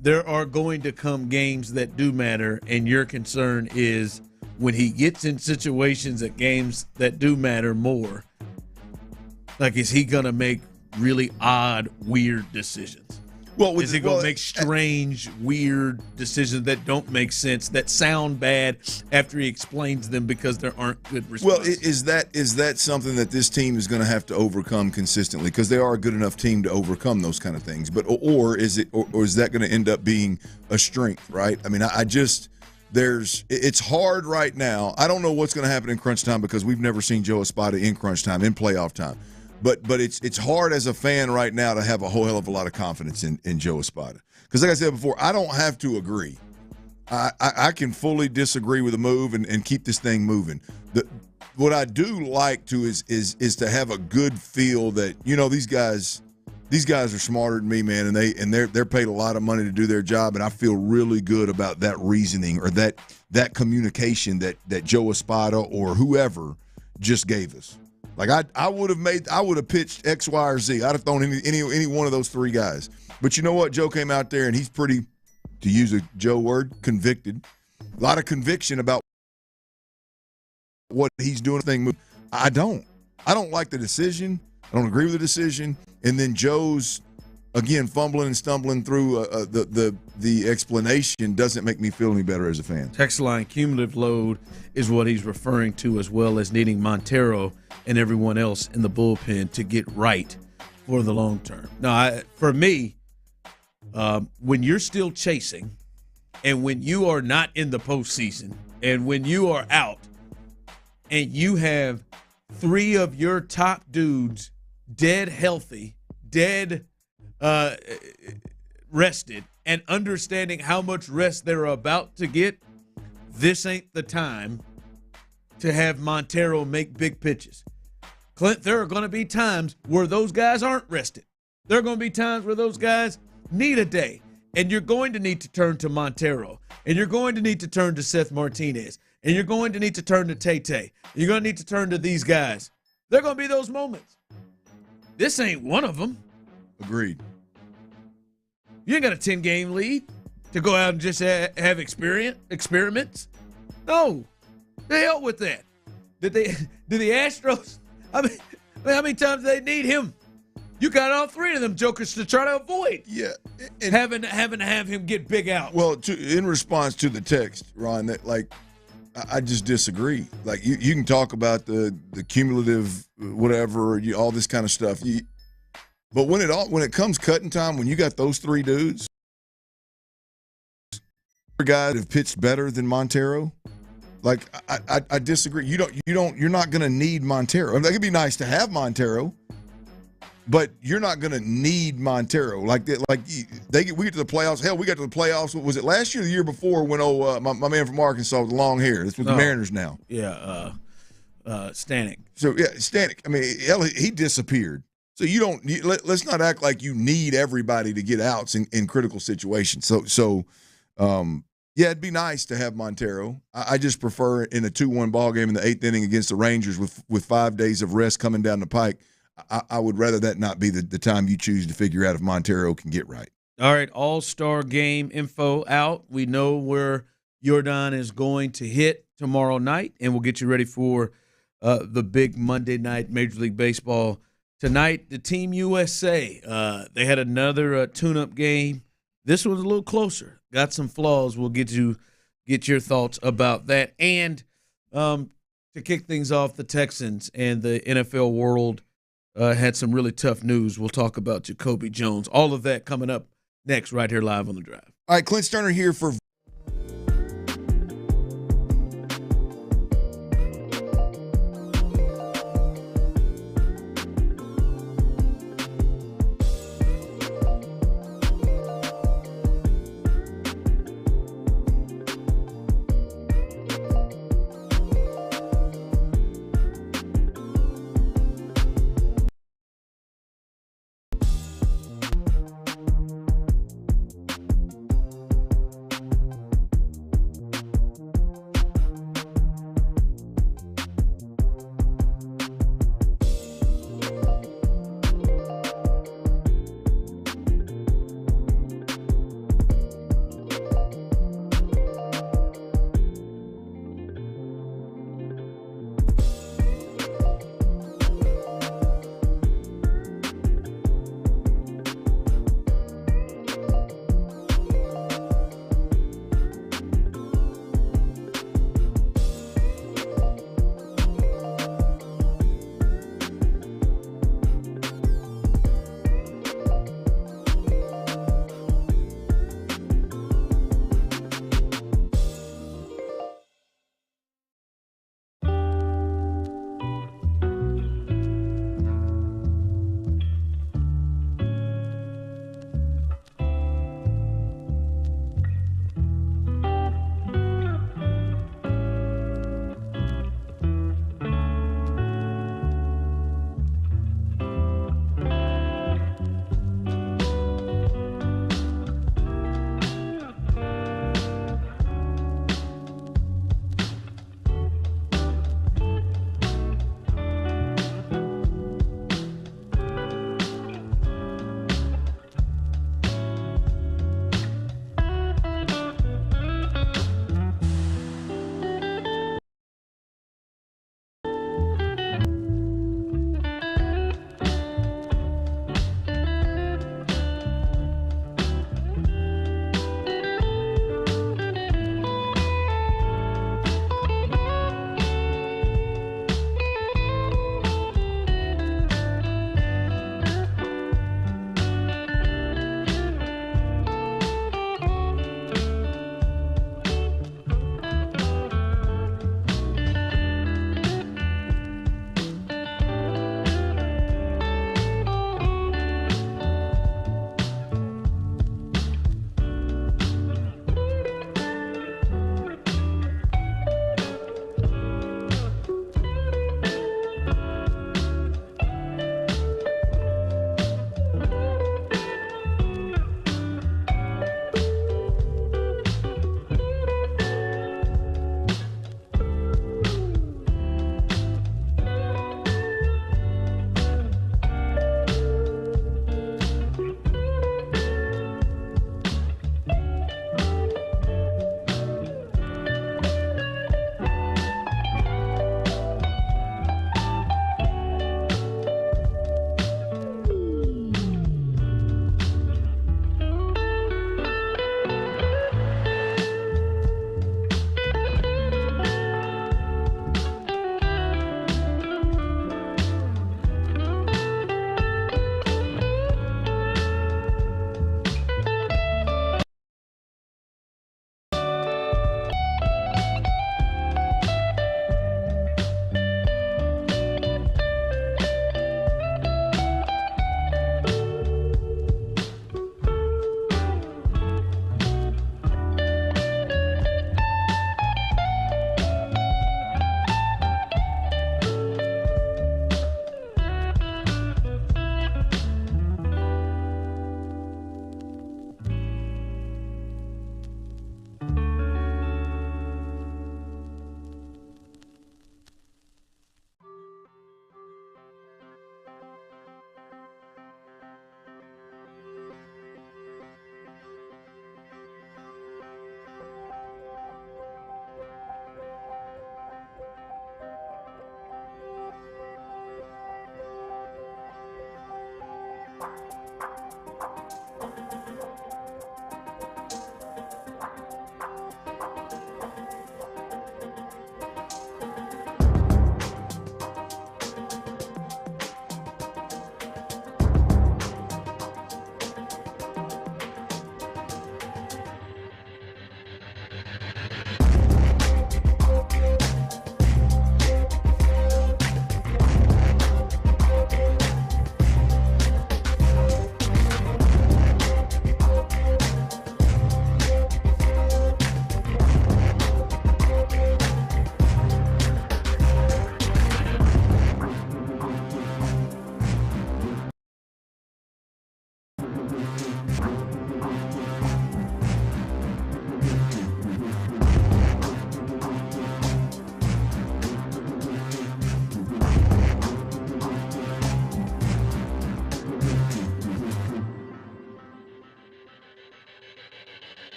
there are going to come games that do matter, and your concern is when he gets in situations at games that do matter more, like, is he going to make really odd, weird decisions? Well, is he going to make strange, weird decisions that don't make sense, that sound bad after he explains them because there aren't good responses? Well, is that something that this team is going to have to overcome consistently? Because they are a good enough team to overcome those kind of things. But or is that going to end up being a strength? Right? I mean, it's hard right now. I don't know what's going to happen in crunch time because we've never seen Joe Espada in crunch time, in playoff time. But it's hard as a fan right now to have a whole hell of a lot of confidence in Joe Espada. Because like I said before, I don't have to agree. I can fully disagree with the move and keep this thing moving. What I do like to is to have a good feel that, these guys are smarter than me, man, and they're paid a lot of money to do their job, and I feel really good about that reasoning or that communication that Joe Espada or whoever just gave us. Like I would have pitched X, Y, or Z. I'd have thrown any one of those three guys. But you know what? Joe came out there and he's pretty, to use a Joe word, convicted. A lot of conviction about what he's doing. I don't like the decision. I don't agree with the decision. And then Joe's, again, fumbling and stumbling through the explanation doesn't make me feel any better as a fan. Text line cumulative load is what he's referring to, as well as needing Montero and everyone else in the bullpen to get right for the long term. Now, for me, when you're still chasing and when you are not in the postseason and when you are out and you have three of your top dudes dead healthy, dead rested, and understanding how much rest they're about to get, this ain't the time to have Montero make big pitches. Clint, there are going to be times where those guys aren't rested. There are going to be times where those guys need a day, and you're going to need to turn to Montero, and you're going to need to turn to Seth Martinez, and you're going to need to turn to Tay-Tay. You're going to need to turn to these guys. There are going to be those moments. This ain't one of them. Agreed. You ain't got a 10-game lead to go out and just have experiments. No. The hell with that. Did the Astros, how many times do they need him? You got all three of them jokers to try to avoid. Yeah. And having to have him get big out. Well, in response to the text, Ron, that I just disagree. Like you can talk about the cumulative whatever, all this kind of stuff. But when it comes cutting time, when you got those three dudes, guys that have pitched better than Montero, like I disagree. You're not going to need Montero. I mean, it'd be nice to have Montero, but you're not going to need Montero. We get to the playoffs. Hell, we got to the playoffs. What was it, last year or the year before when my man from Arkansas with the long hair? That's with the Mariners now. Yeah, Stanek. So yeah, Stanek. I mean, hell, he disappeared. So let's not act like you need everybody to get outs in critical situations. So yeah, it'd be nice to have Montero. I just prefer in a 2-1 ball game in the 8th inning against the Rangers with 5 days of rest coming down the pike. I would rather that not be the time you choose to figure out if Montero can get right. All right, All-Star game info out. We know where Jordan is going to hit tomorrow night, and we'll get you ready for the big Monday night Major League Baseball. Tonight, the Team USA, they had another tune-up game. This one's a little closer. Got some flaws. We'll get your thoughts about that. And to kick things off, the Texans and the NFL world had some really tough news. We'll talk about Jacobe Jones. All of that coming up next right here live on The Drive. All right, Clint Stoerner here for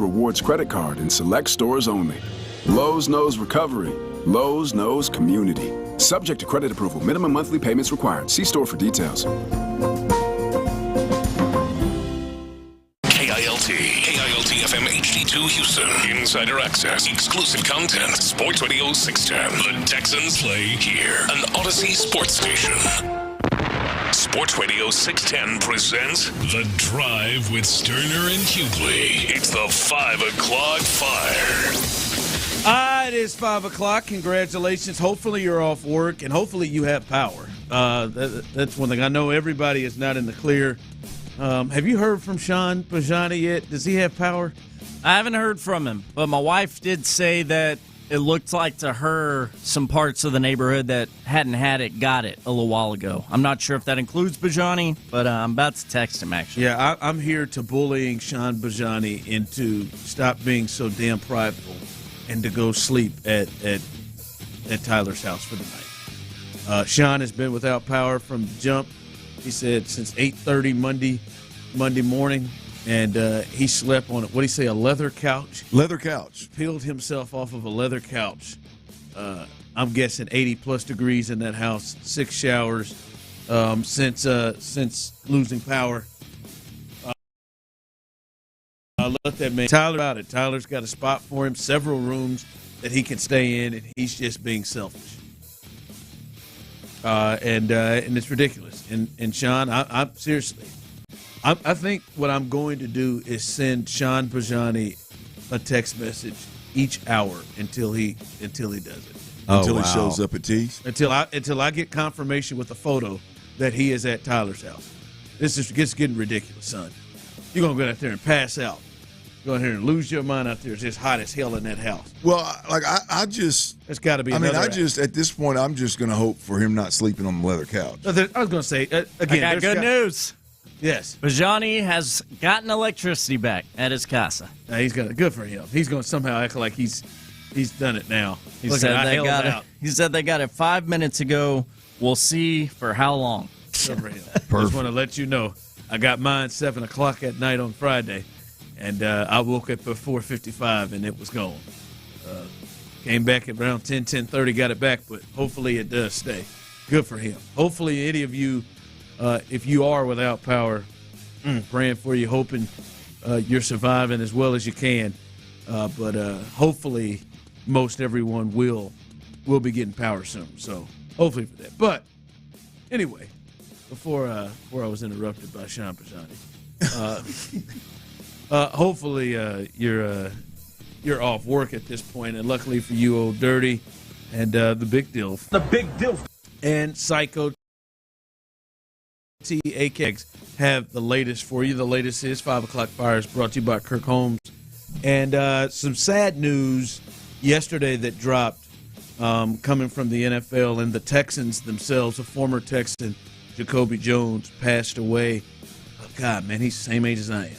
Rewards credit card in select stores only. Lowe's knows recovery. Lowe's knows community. Subject to credit approval. Minimum monthly payments required. See store for details. KILT FM HD2 Houston. Insider access, exclusive content. Sports Radio 610. The Texans play here. An Odyssey sports station. Sports Radio 610 presents The Drive with Stoerner and Hughley. It's the 5 o'clock fire. It is 5 o'clock. Congratulations. Hopefully you're off work, and hopefully you have power. That's one thing. I know everybody is not in the clear. Have you heard from Sean Bijani yet? Does he have power? I haven't heard from him, but my wife did say that it looked like to her some parts of the neighborhood that hadn't had it got it a little while ago. I'm not sure if that includes Bijani, but I'm about to text him, actually. Yeah, I'm here to bullying Sean Bijani into stop being so damn prideful and to go sleep at Tyler's house for the night. Sean has been without power from the jump. He said since 8:30 Monday morning, and he slept on, what did he say, a leather couch? Leather couch. Peeled himself off of a leather couch. I'm guessing 80-plus degrees in that house, 6 showers since losing power. Let that man. Tyler about it. Tyler's got a spot for him, several rooms that he can stay in, and he's just being selfish. And it's ridiculous. And Sean, I'm seriously, I think what I'm going to do is send Sean Bijani a text message each hour until he does it. Until he shows up at T's? Until I get confirmation with a photo that he is at Tyler's house. This is just getting ridiculous, son. You're going to go out there and pass out. Go out here and lose your mind out there. It's just hot as hell in that house. Well, like I just, it's got to be. I mean, at this point, I'm just going to hope for him not sleeping on the leather couch. I was going to say again. I got good news. Yes, Bijani has gotten electricity back at his casa. Now he's got it. Good for him. He's going to somehow act like he's done it now. He said they got it. He said they got it 5 minutes ago. We'll see for how long. Good for him. Just want to let you know, I got mine 7 o'clock at night on Friday. And I woke up at 4:55, and it was gone. Came back at around 10:30, got it back, but hopefully it does stay. Good for him. Hopefully any of you, if you are without power, praying for you, hoping you're surviving as well as you can. But hopefully most everyone will be getting power soon. So hopefully for that. But anyway, before I was interrupted by Sean Bijani. Hopefully you're off work at this point, and luckily for you, Old Dirty and the Big Deal. The Big Deal. And Psycho TAKs have the latest for you. The latest is 5 o'clock fires brought to you by Kirk Holmes. And some sad news yesterday that dropped coming from the NFL, and the Texans themselves. A former Texan, Jacobe Jones, passed away. Oh, God, man, he's the same age as I am.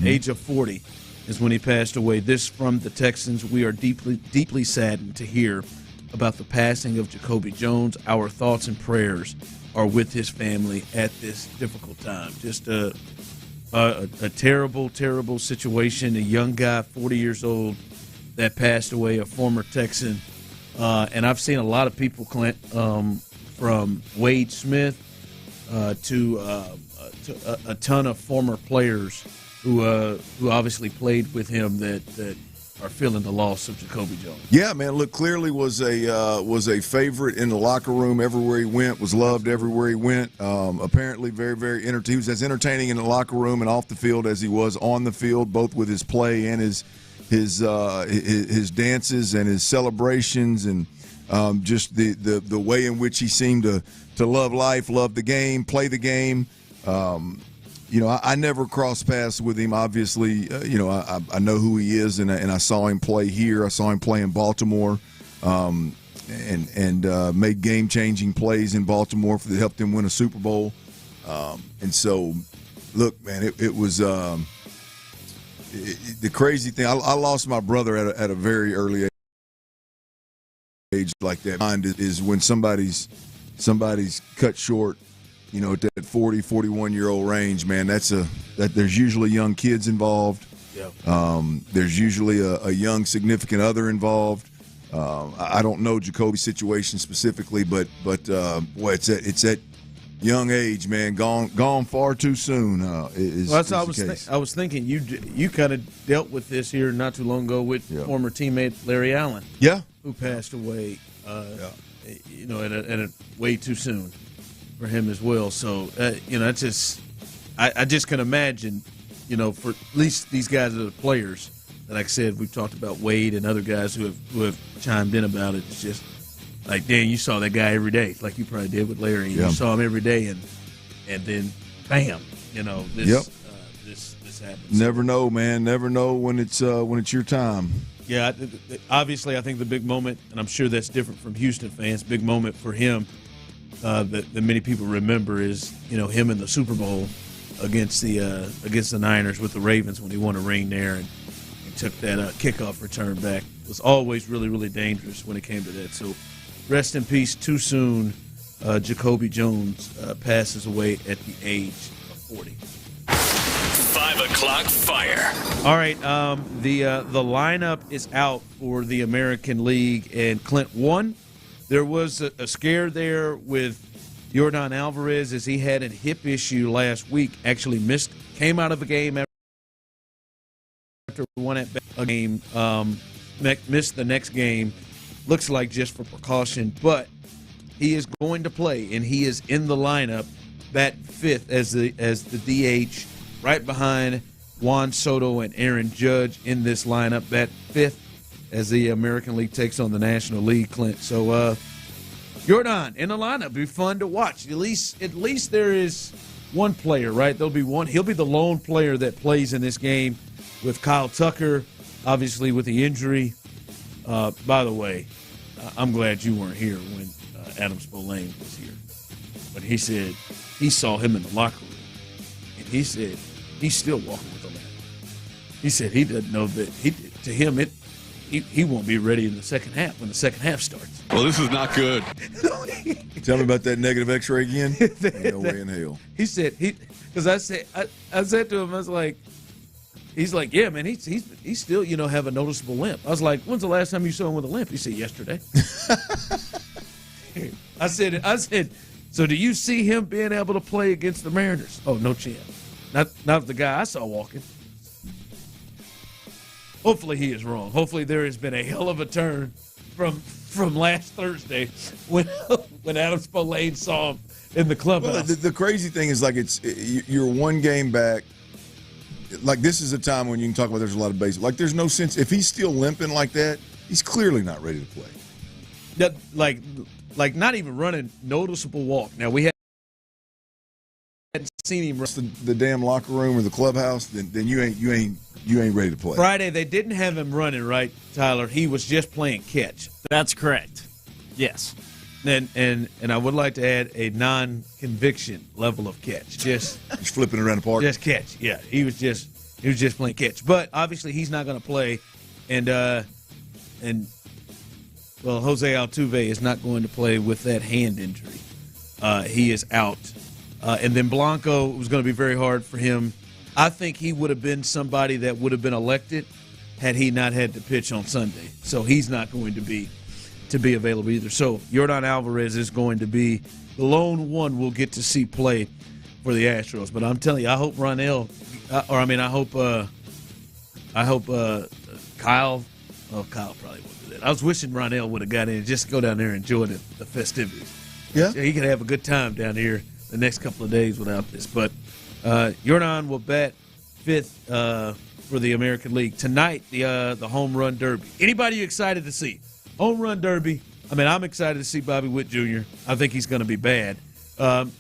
Age of 40 is when he passed away. This from the Texans. We are deeply saddened to hear about the passing of Jacobe Jones. Our thoughts and prayers are with his family at this difficult time. Just a terrible, terrible situation. A young guy, 40 years old, that passed away, a former Texan. And I've seen a lot of people, Clint, from Wade Smith to a ton of former players who obviously played with him that are feeling the loss of Jacobe Jones. Yeah, man. Look, clearly was a favorite in the locker room everywhere he went. Was loved everywhere he went. Apparently, very, very entertaining. He was as entertaining in the locker room and off the field as he was on the field, both with his play and his dances and his celebrations, and just the way in which he seemed to love life, love the game, play the game. I never crossed paths with him. Obviously, I know who he is, and I saw him play here. I saw him play in Baltimore, and made game-changing plays in Baltimore that helped him win a Super Bowl. And so, look, man, it was the crazy thing. I lost my brother at a very early age like that. Is when somebody's cut short. At that 40, 41-year-old range, man, that there's usually young kids involved. There's usually a young significant other involved. I don't know Jacobe's situation specifically, but boy, it's at young age, man, gone far too soon. That's what I was thinking. You kind of dealt with this here not too long ago with former teammate Larry Allen. Yeah, who passed away. You know, at a way too soon for him as well. So you know, it's just I just can imagine. You know, for at least these guys are the players. And like I said, we've talked about Wade and other guys who have chimed in about it. It's just like, Dan, you saw that guy every day, like you probably did with Larry. You saw him every day, and then, bam, you know, this happens. Never know, man. Never know when it's your time. Yeah, obviously, I think the big moment, and I'm sure that's different from Houston fans. Big moment for him that many people remember is, you know, him in the Super Bowl against the Niners with the Ravens when he won a ring there and took that kickoff return back. It was always really, really dangerous when it came to that. So rest in peace. Too soon, Jacobe Jones passes away at the age of 40. 5 o'clock fire. All right, the lineup is out for the American League, and Clint won. There was a scare there with Yordan Alvarez, as he had a hip issue last week, actually came out of the game after one at a game, missed the next game. Looks like just for precaution, but he is going to play, and he is in the lineup, bat fifth as the DH, right behind Juan Soto and Aaron Judge in this lineup, bat fifth as the American League takes on the National League, Clint. So, Yordan in the lineup. It'll be fun to watch. At least there is one player, right? There'll be one. He'll be the lone player that plays in this game with Kyle Tucker, obviously with the injury. By the way, I'm glad you weren't here when Adam Spillane was here. But he said he saw him in the locker room, and he said he's still walking with a limp. He said he doesn't know that to him he won't be ready in the second half when the second half starts. Well, this is not good. Tell me about that negative X-ray again. Ain't no way in hell. He said because I said to him, I was like, he's like, yeah, man, he's still have a noticeable limp. I was like, when's the last time you saw him with a limp? He said yesterday. I said, so do you see him being able to play against the Mariners? Oh, no chance. Not the guy I saw walking. Hopefully he is wrong. Hopefully there has been a hell of a turn from last Thursday when Adam Spillane saw him in the clubhouse. Well, the crazy thing is, like, you're one game back. Like, this is a time when you can talk about there's a lot of base. Like, there's no sense. If he's still limping like that, he's clearly not ready to play. That, like not even running noticeable walk. Now, we hadn't seen him run. The damn locker room or the clubhouse, then you ain't ready to play. Friday, they didn't have him running, right, Tyler? He was just playing catch. That's correct. Yes. And I would like to add a non-conviction level of catch. Just flipping around the park. Just catch. Yeah, he was just playing catch. But obviously he's not going to play, and Jose Altuve is not going to play with that hand injury. He is out, and then Blanco was going to be very hard for him. I think he would have been somebody that would have been elected had he not had to pitch on Sunday. So he's not going to be available either. So Yordan Alvarez is going to be the lone one we'll get to see play for the Astros. But I'm telling you, I hope Kyle. Oh, Kyle probably won't do that. I was wishing Ronell would have got in and just go down there and enjoy the festivities. Yeah, he could have a good time down here the next couple of days without this. But Yordan will bat fifth for the American League tonight. The home run derby. Anybody you excited to see? Home run derby. I mean, I'm excited to see Bobby Witt Jr. I think he's going to be bad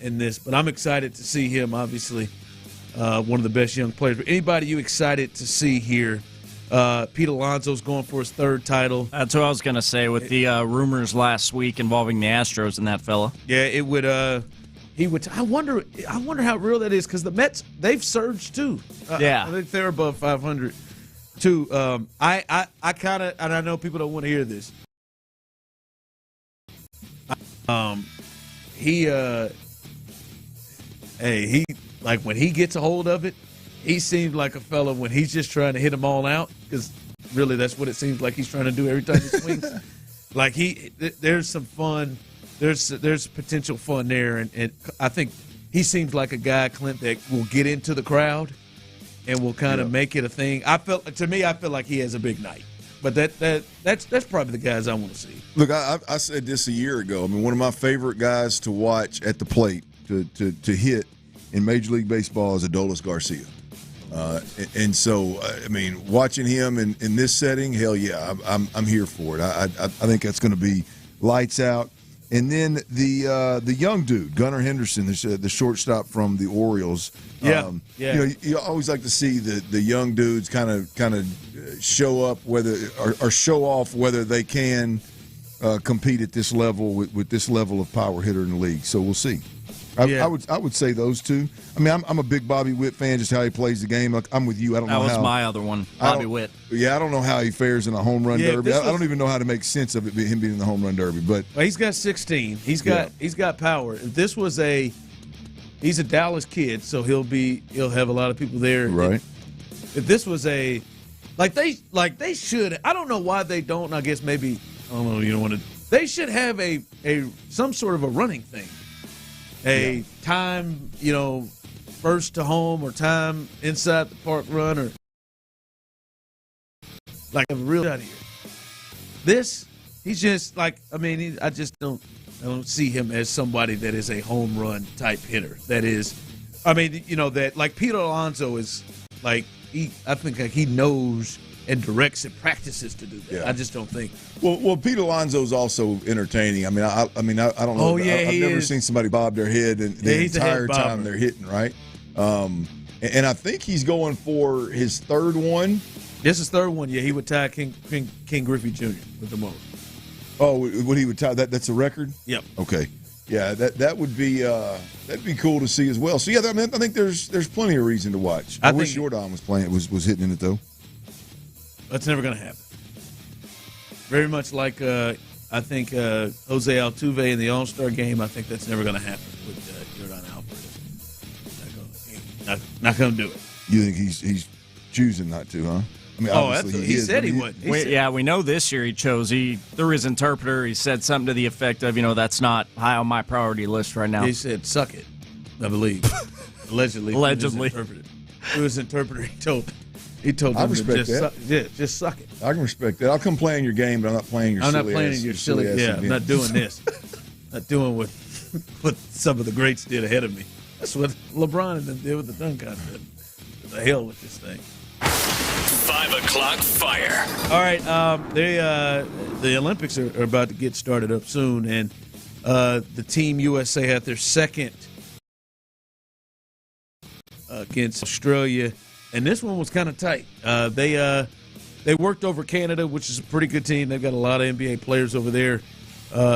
in this, but I'm excited to see him. Obviously, one of the best young players. But anybody you excited to see here? Pete Alonso's going for his third title. That's what I was going to say with the rumors last week involving the Astros and that fella. Yeah, it would. He would. I wonder how real that is because the Mets, they've surged too. Yeah, I think they're above 500 too. I kind of, and I know people don't want to hear this. He like when he gets a hold of it, he seemed like a fella when he's just trying to hit them all out, because really that's what it seems like he's trying to do every time he swings. Like there's some fun, there's potential fun there, and I think he seems like a guy, Clint, that will get into the crowd and will kind of make it a thing. I feel like he has a big night. But that's probably the guys I want to see. Look, I said this a year ago. I mean, one of my favorite guys to watch at the plate to hit in Major League Baseball is Adolis Garcia. And so, I mean, watching him in this setting, hell yeah, I'm here for it. I think that's going to be lights out. And then the young dude, Gunnar Henderson, the shortstop from the Orioles. Yeah. You know, you always like to see the young dudes kind of show up or show off whether they can compete at this level with this level of power hitter in the league. So we'll see. I would say those two. I mean, I'm a big Bobby Witt fan, just how he plays the game. I'm with you. I don't know how. That was my other one, Bobby Witt. Yeah, I don't know how he fares in a home run derby. I don't even know how to make sense of him being in the home run derby. But he's got 16. He's got power. If this was he's a Dallas kid, so he'll have a lot of people there. Right. If this was they should. I don't know why they don't. I guess maybe I don't know. You don't want to. They should have some sort of a running thing. Time, first to home or time inside the park run, or like a real out here. This, he's just like, I mean, I don't see him as somebody that is a home run type hitter. That is, I mean, that like Peter Alonso is like, I think like he knows and directs and practices to do that. Yeah. I just don't think. Well, Pete Alonso's also entertaining. I mean, I don't know. Oh, yeah, I've never seen somebody bob their head the entire time they're hitting, right? And I think he's going for his third one. This is third one. Yeah, he would tie King Griffey Jr. with the most. Oh, would he would tie that? That's a record. Yep. Okay. Yeah, that would be that'd be cool to see as well. So yeah, I mean, I think there's plenty of reason to watch. I wish Jordan was hitting in it though. That's never going to happen. Very much like I think Jose Altuve in the All-Star game. I think that's never going to happen with Jordan Alvarez. Not going to do it. You think he's choosing not to, huh? I mean, obviously he said he would. We know this year he chose. Through his interpreter, he said something to the effect of, that's not high on my priority list right now. He said, "Suck it," I believe. Allegedly. Through his interpreter, he told them to just suck it. I can respect that. I'll come play in your game, but I'm not playing your silly ass. I'm not playing in your silly ass. Yeah, I'm not doing this. Not doing what some of the greats did ahead of me. That's what LeBron and them did with the dunk contest. The hell with this thing. 5 o'clock fire. All right, the Olympics are about to get started up soon, and the Team USA had their second against Australia. And this one was kind of tight. They worked over Canada, which is a pretty good team. They've got a lot of NBA players over there.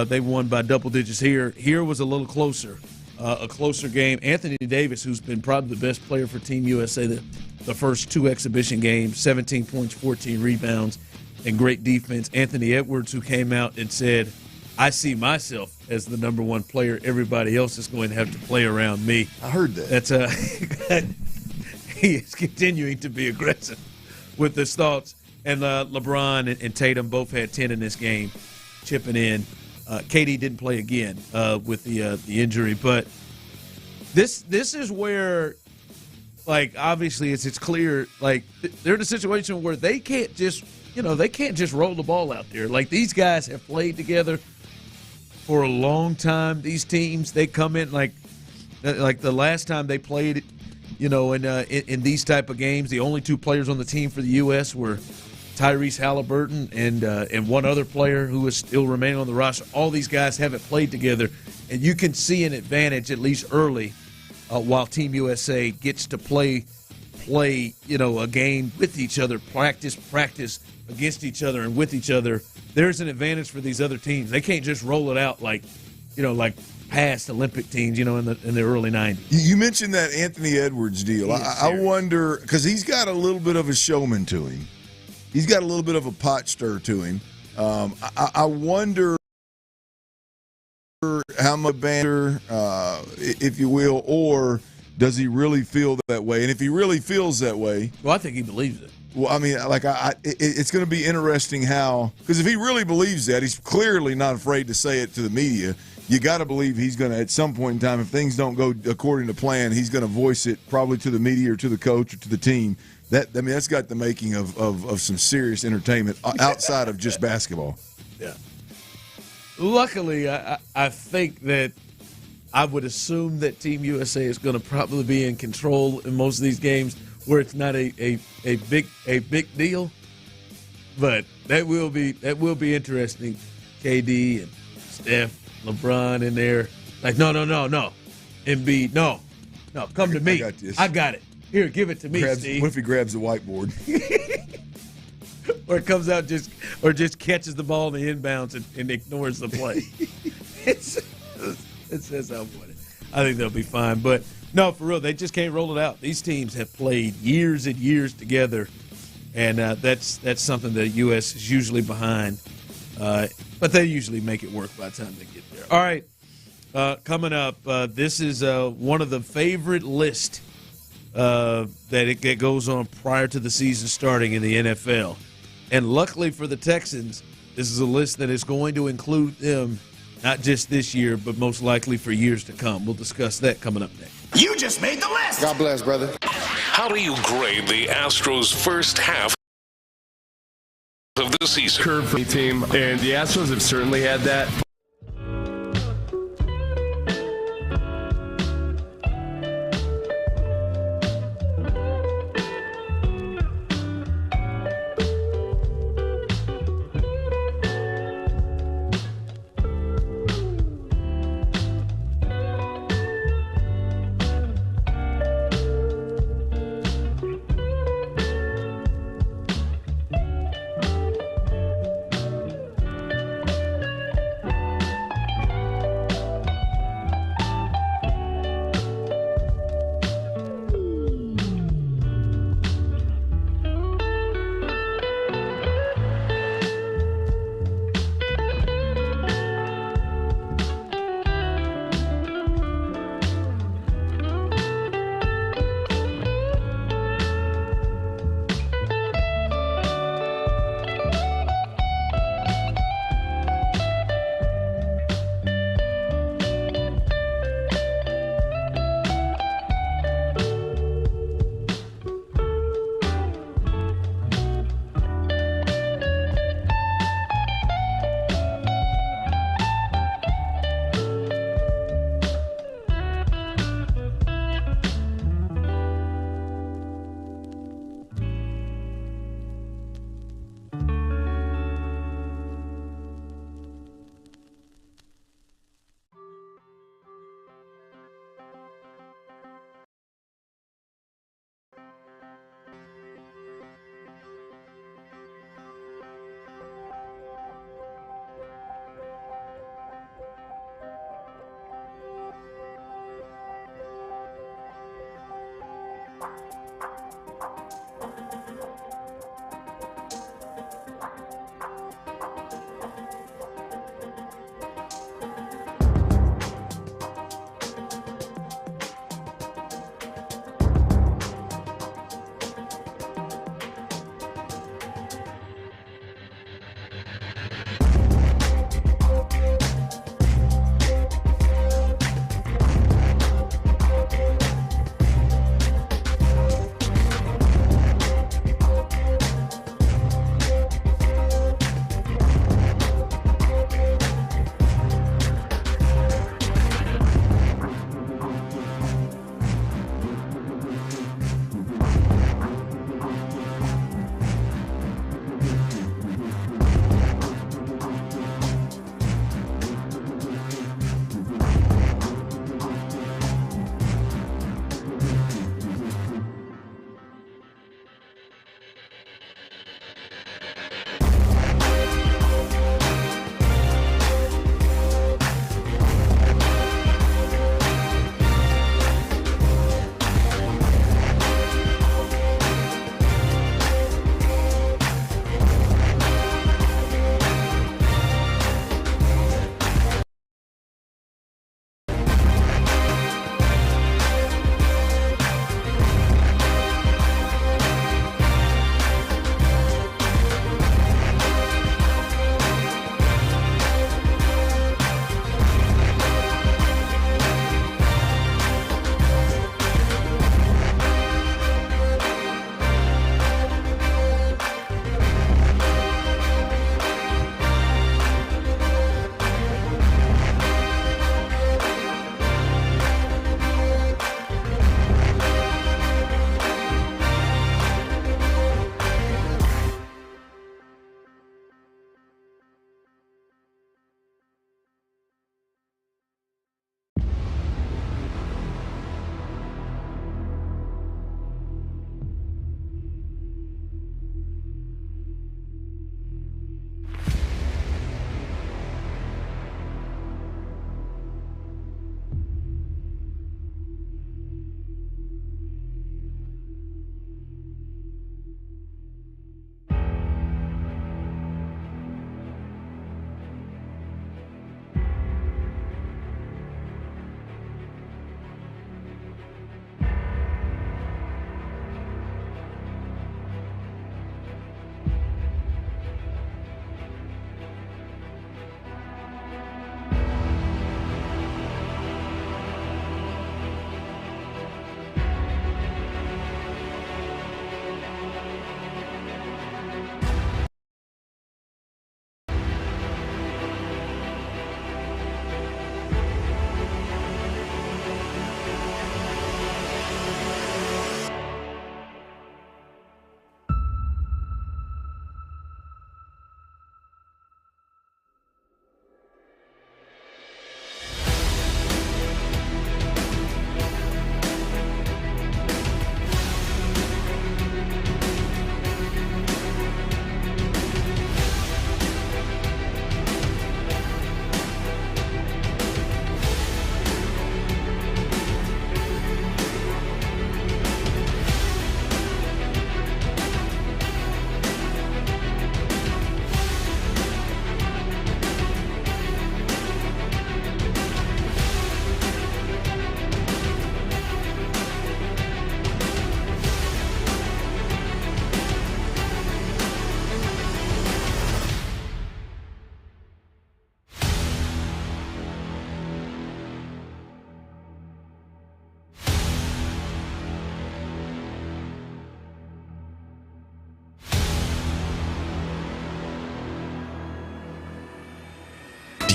They won by double digits here. Here was a little closer, a closer game. Anthony Davis, who's been probably the best player for Team USA the first two exhibition games, 17 points, 14 rebounds, and great defense. Anthony Edwards, who came out and said, "I see myself as the number one player. Everybody else is going to have to play around me." I heard that. That's he is continuing to be aggressive with his thoughts. And LeBron and Tatum both had 10 in this game, chipping in. KD didn't play again with the injury. But this is where, like, obviously it's clear, like, they're in a situation where they can't just, roll the ball out there. Like, these guys have played together for a long time. These teams, they come in like the last time they played in these type of games, the only two players on the team for the U.S. were Tyrese Halliburton and one other player who is still remaining on the roster. All these guys haven't played together, and you can see an advantage at least early while Team USA gets to play a game with each other, practice against each other and with each other. There's an advantage for these other teams. They can't just roll it out like past Olympic teams, in the early 90s. You mentioned that Anthony Edwards deal. I wonder, because he's got a little bit of a showman to him. He's got a little bit of a pot stir to him. I wonder how much banter, if you will, or does he really feel that way? And if he really feels that way, well, I think he believes it. Well, I mean, like it's going to be interesting how, because if he really believes that, he's clearly not afraid to say it to the media. You got to believe he's going to, at some point in time, if things don't go according to plan, he's going to voice it probably to the media or to the coach or to the team. That's got the making of some serious entertainment outside of just basketball. Yeah. Luckily, I think that I would assume that Team USA is going to probably be in control in most of these games where it's not a big deal. But that will be interesting. KD and Steph, LeBron in there. Like, no. Embiid, no, come to me. I got it. Here, give it to me, Steve. What if he grabs the whiteboard? Or it comes out just catches the ball in the inbounds and ignores the play. It says how funny. I think they'll be fine. But, no, for real, they just can't roll it out. These teams have played years and years together, and that's something the U.S. is usually behind. But they usually make it work by the time they get there. All right, coming up, this is one of the favorite lists that goes on prior to the season starting in the NFL. And luckily for the Texans, this is a list that is going to include them not just this year, but most likely for years to come. We'll discuss that coming up next. You just made the list. God bless, brother. How do you grade the Astros' first half of the season? Curve for the team, and the Astros have certainly had that.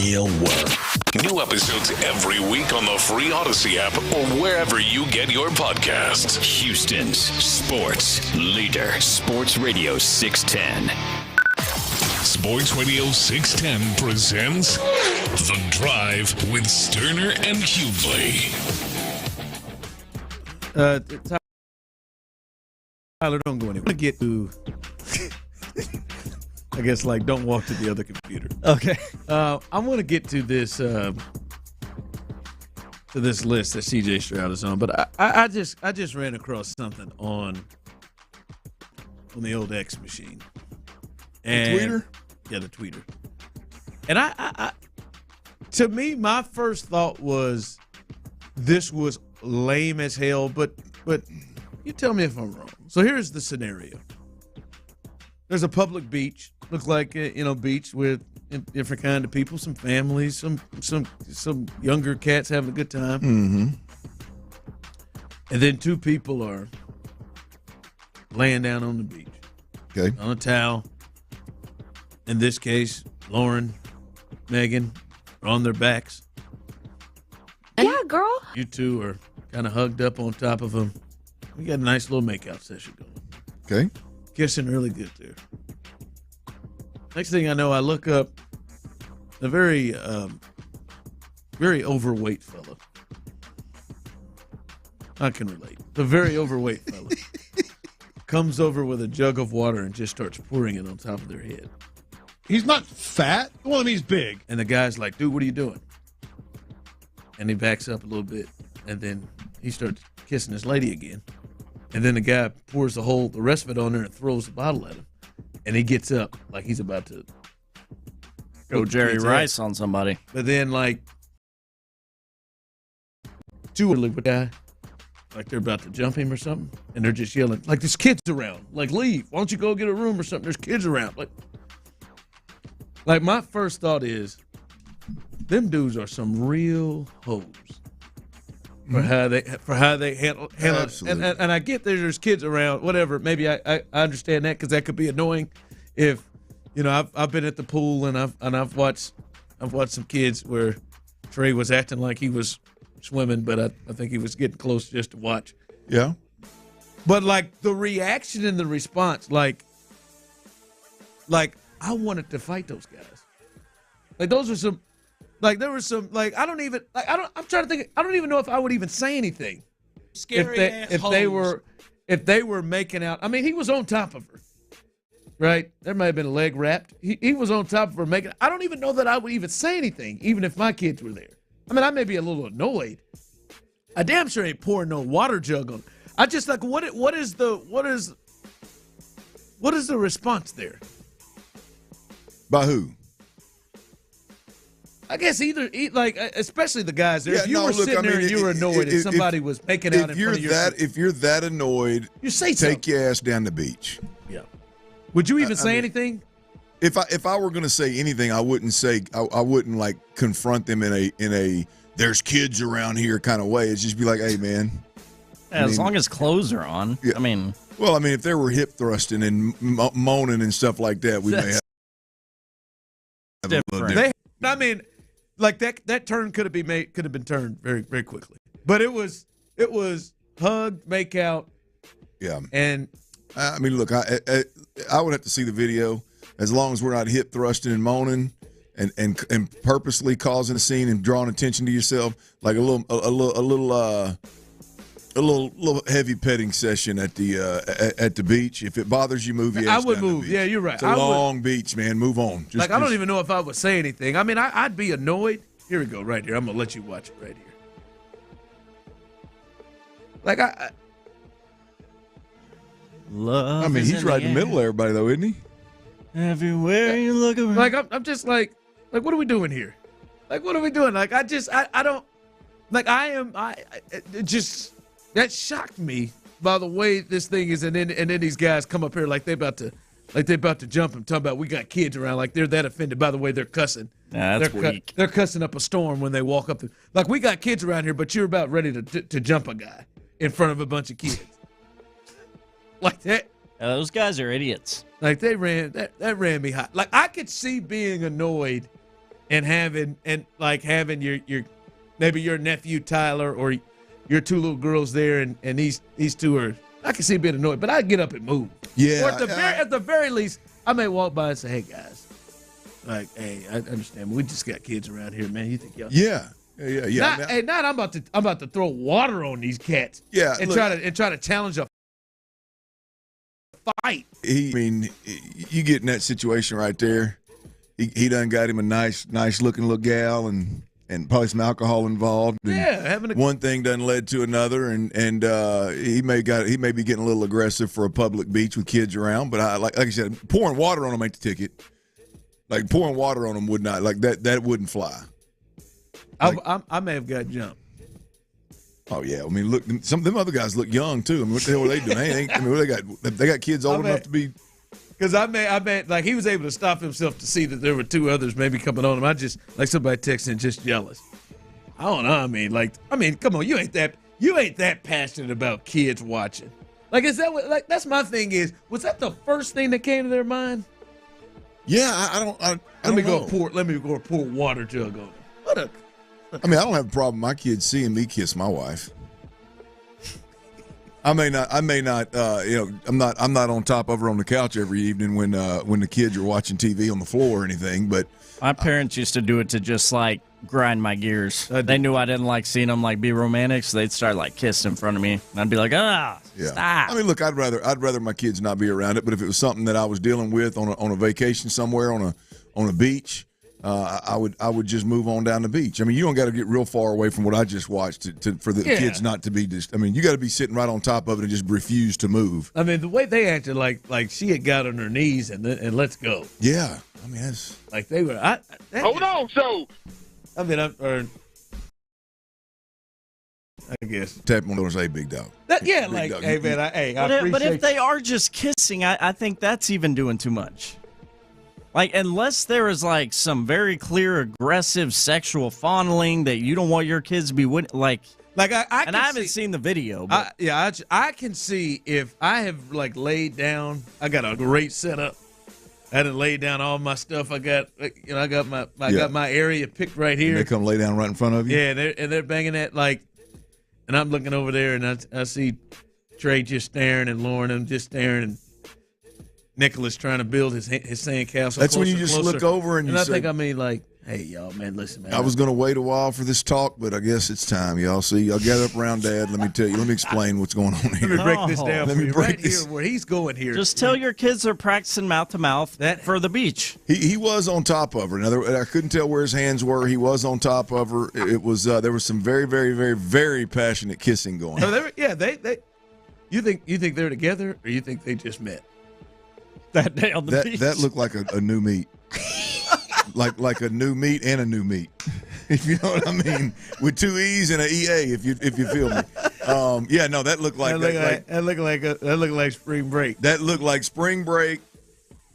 deal work. New episodes every week on the free Odyssey app or wherever you get your podcasts. Houston's sports leader. Sports Radio 610. Sports Radio 610 presents The Drive with Stoerner and Hughley. Tyler, don't go anywhere. I want to get to, I guess, like, don't walk to the other computer. Okay. I want to get to this list that CJ Stroud is on, but I just ran across something on the old X machine. And, the tweeter? Yeah, the tweeter. And I to me, my first thought was this was lame as hell, but you tell me if I'm wrong. So here's the scenario. There's a public beach. Looks like beach with different kind of people, some families, some younger cats having a good time. Mm-hmm. And then two people are laying down on the beach. Okay. On a towel. In this case, Lauren, Megan are on their backs. Yeah, girl. You two are kind of hugged up on top of them. We got a nice little makeout session going. Okay. Kissing really good there. Next thing I know, I look up a very overweight fella. I can relate. The very overweight fella comes over with a jug of water and just starts pouring it on top of their head. He's not fat. Well, I mean, he's big. And the guy's like, dude, what are you doing? And he backs up a little bit, and then he starts kissing his lady again. And then the guy pours the rest of it on there and throws the bottle at him. And he gets up like he's about to go Jerry Rice on somebody. But then, like, two look at the guy like they're about to jump him or something, and they're just yelling, like, there's kids around. Like, leave. Why don't you go get a room or something? There's kids around. Like my first thought is, them dudes are some real hoes for how they handle and I get there's kids around, whatever. Maybe I understand that because that could be annoying. If I've been at the pool and I've watched some kids where Trey was acting like he was swimming, but I think he was getting close just to watch. Yeah. But like the reaction and the response, like I wanted to fight those guys. Like those were some, like there was some, like I'm trying to think. I don't even know if I would even say anything. If they were making out. I mean, he was on top of her, right? There might have been a leg wrapped. He was on top of her making. I don't even know that I would even say anything, even if my kids were there. I mean, I may be a little annoyed. I damn sure ain't pouring no water jug on. I just like what is the response there? By who? I guess especially the guys there. Yeah, if you were sitting there and you were annoyed if somebody was making out in front of your if you're that annoyed, you say take your ass down the beach. Yeah. Would you even say anything? If I were going to say anything, I wouldn't say I wouldn't like confront them in a there's kids around here kind of way. It's just be like, hey man. Yeah, as long as clothes are on. Yeah. I mean, if they were hip thrusting and moaning and stuff like that, we may have. Different. That turn could have been turned very, very quickly. But it was hug, make out. Yeah. And I mean, look, I would have to see the video. As long as we're not hip thrusting and moaning and purposely causing a scene and drawing attention to yourself, like a little heavy petting session at the beach. If it bothers you, move your ass I would down move. The beach. Yeah, you're right. It's a long beach, man. Move on. I don't even know if I would say anything. I mean, I'd be annoyed. Here we go, right here. I'm gonna let you watch it right here. Like love. I mean, he's right in the middle of everybody, though, isn't he? Everywhere you look around. Like I'm just like what are we doing here? Like what are we doing? Like I don't like it just that shocked me by the way this thing is, and then these guys come up here like they about to jump him, talking about we got kids around, like they're that offended by the way they're cussing. Nah, that's weak. They're cussing up a storm when they walk up. Like we got kids around here, but you're about ready to jump a guy in front of a bunch of kids. Like that. Those guys are idiots. Like they ran that ran me hot. Like I could see being annoyed and having your maybe your nephew Tyler or your two little girls there, and these two are, I can see being annoyed, but I get up and move. Yeah. Or at the very least, I may walk by and say, "Hey guys, like, hey, I understand. We just got kids around here, man. You think y'all?" Yeah. I'm about to throw water on these cats. Yeah. And try to challenge a fight. You get in that situation right there. He done got him a nice looking little gal and probably some alcohol involved. And one thing done led to another, and he may be getting a little aggressive for a public beach with kids around. But like I said, pouring water on them ain't the ticket. Like pouring water on them would not, like that wouldn't fly. I may have got jumped. Oh yeah, I mean, look, some of them other guys look young too. I mean, what the hell are they doing? They got kids old enough to be. Because I may, like, he was able to stop himself to see that there were two others maybe coming on him. I just, like, somebody texting, just jealous. I don't know. I mean, come on, you ain't that passionate about kids watching. Like, is that what? Like, that's my thing. Was that the first thing that came to their mind? Yeah, I don't Let me know. go pour water jug on him. I mean, I don't have a problem with my kids seeing me kiss my wife. I may not. I'm not on top of her on the couch every evening when the kids are watching TV on the floor or anything. But my parents used to do it to just like grind my gears. They knew I didn't like seeing them like be romantic, so they'd start like kissing in front of me, and I'd be like, stop. I mean, look, I'd rather my kids not be around it. But if it was something that I was dealing with on a vacation somewhere on a beach. I would just move on down the beach. I mean, you don't got to get real far away from what I just watched for the kids not to be just. I mean, you got to be sitting right on top of it and just refuse to move. I mean, the way they acted, like she had got on her knees and let's go. Yeah, I mean that's like they were. Hold on, so. I mean, I guess tap one of those, hey, big dog. Big dog. Hey man, I appreciate. But if they are just kissing, I think that's even doing too much. Like, unless there is, like, some very clear aggressive sexual fondling that you don't want your kids to be with, like I haven't seen the video. But. I can see if I have, like, laid down. I got a great setup. I had to lay down all my stuff. I got my area picked right here. And they come lay down right in front of you? Yeah, and they're banging that, like, and I'm looking over there, and I see Trey just staring and Lauren, and just staring, and Nicholas trying to build his sandcastle. That's when you just look over and you I say, think, like, hey, y'all, man, listen, man. I was going to wait a while for this talk, but I guess it's time, y'all. See, y'all gather up around Dad. Let me explain what's going on here. Let me break this down Let me break this. Here where he's going here. Just tell your kids they're practicing mouth-to-mouth for the beach. He was on top of her. Now, I couldn't tell where his hands were. He was on top of her. It was there was some very, very, very, very passionate kissing going on. You think they're together, or you think they just met? That day on the beach. That looked like a new meat. like a new meat and a new meat. If you know what I mean. With two E's and an EA, if you feel me. That looked like that looked like spring break. That looked like spring break.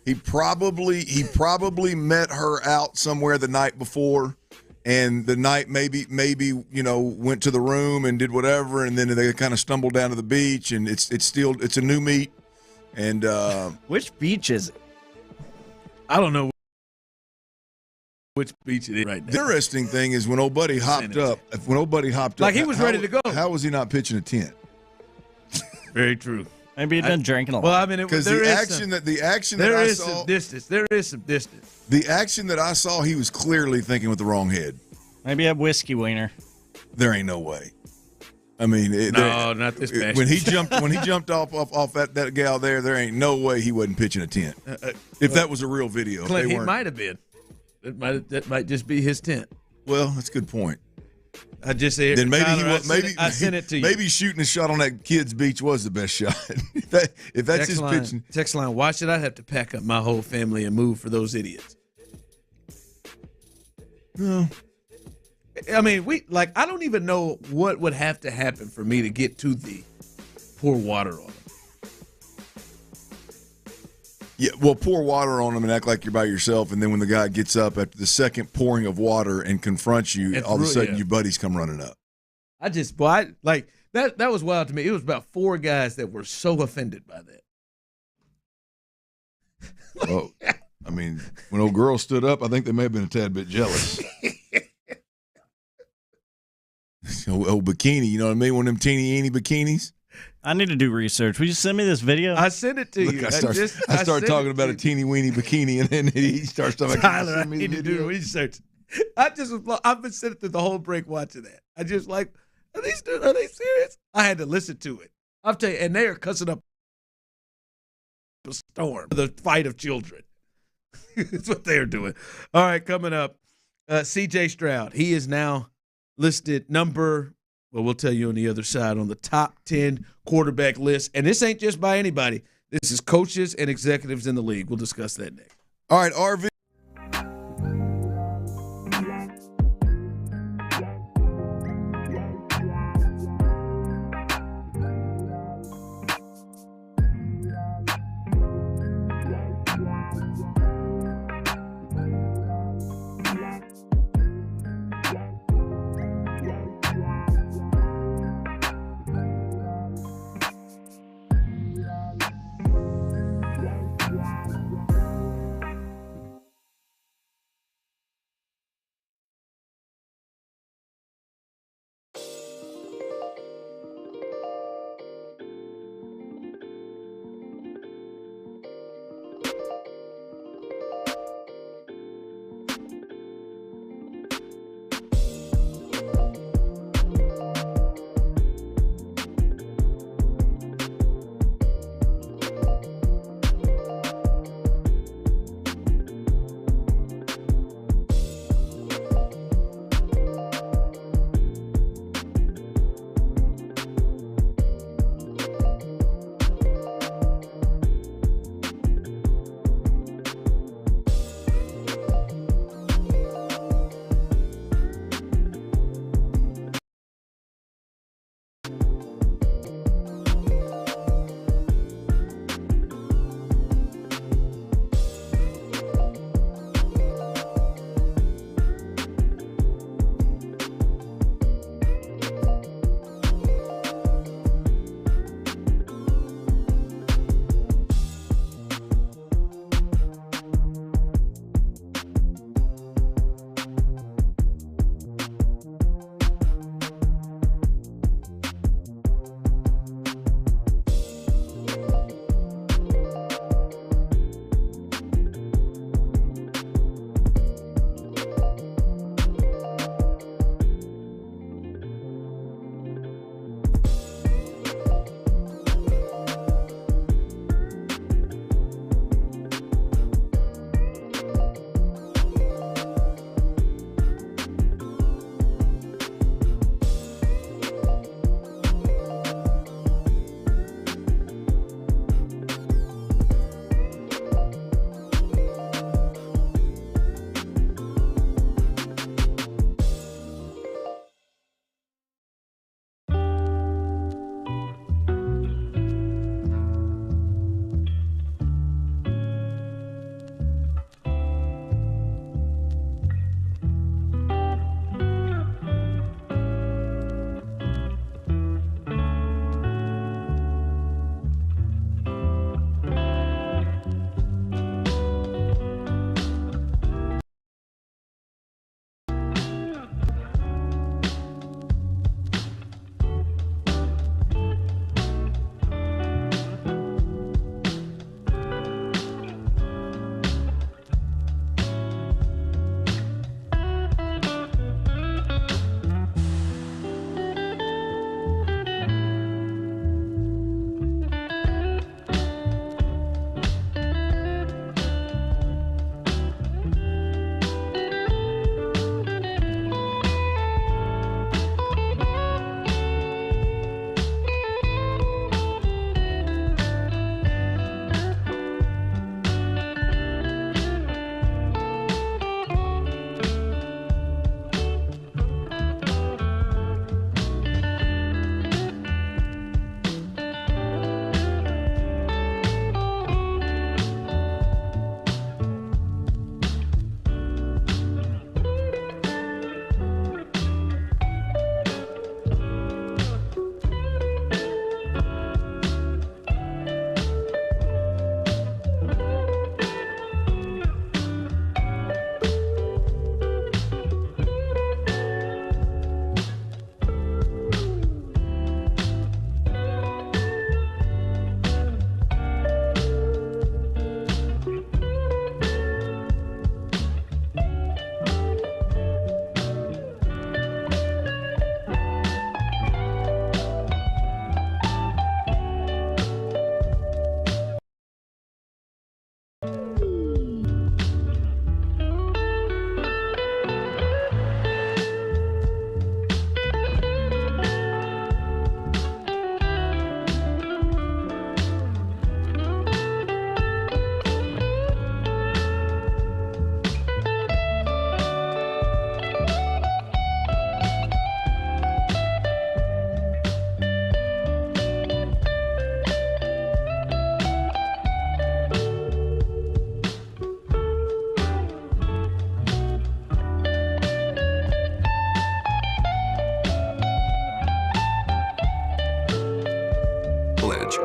He probably met her out somewhere the night before, and the night maybe went to the room and did whatever, and then they kind of stumbled down to the beach, and it's a new meat. And which beach is it? I don't know which beach it is right now. The interesting thing is when old buddy hopped up, like he was ready to go. How was he not pitching a tent? Very true. Maybe he'd been drinking a lot. Well, I mean, because the action that I saw, some distance. There is some distance. The action that I saw, he was clearly thinking with the wrong head. Maybe a whiskey wiener. There ain't no way. I mean, not this bad. When he jumped off that gal there ain't no way he wasn't pitching a tent. If that was a real video, Clint, he might have been. That might just be his tent. Well, that's a good point. I just said. Then maybe Tyler, I sent it to you. Maybe shooting a shot on that kid's beach was the best shot. if that's his pitching. Text line. Why should I have to pack up my whole family and move for those idiots? No. I mean, I don't even know what would have to happen for me to get to the pour water on them. Yeah, well, pour water on them and act like you're by yourself, and then when the guy gets up after the second pouring of water and confronts you, all of a sudden your buddies come running up. That was wild to me. It was about 4 guys that were so offended by that. I mean, when old girl stood up, I think they may have been a tad bit jealous. old bikini, you know what I mean? One of them teeny-eeny bikinis. I need to do research. Will you send me this video? I sent it to you. I start talking about a teeny-weeny bikini, and then he starts talking about Tyler, I need to do research. I've been sitting through the whole break watching that. I just like, are they serious? I had to listen to it. I'll tell you, and they are cussing up a storm, the fight of children. That's what they're doing. All right, coming up, C.J. Stroud. He is now listed we'll tell you on the other side, on the top 10 quarterback list. And this ain't just by anybody. This is coaches and executives in the league. We'll discuss that next. All right, RV.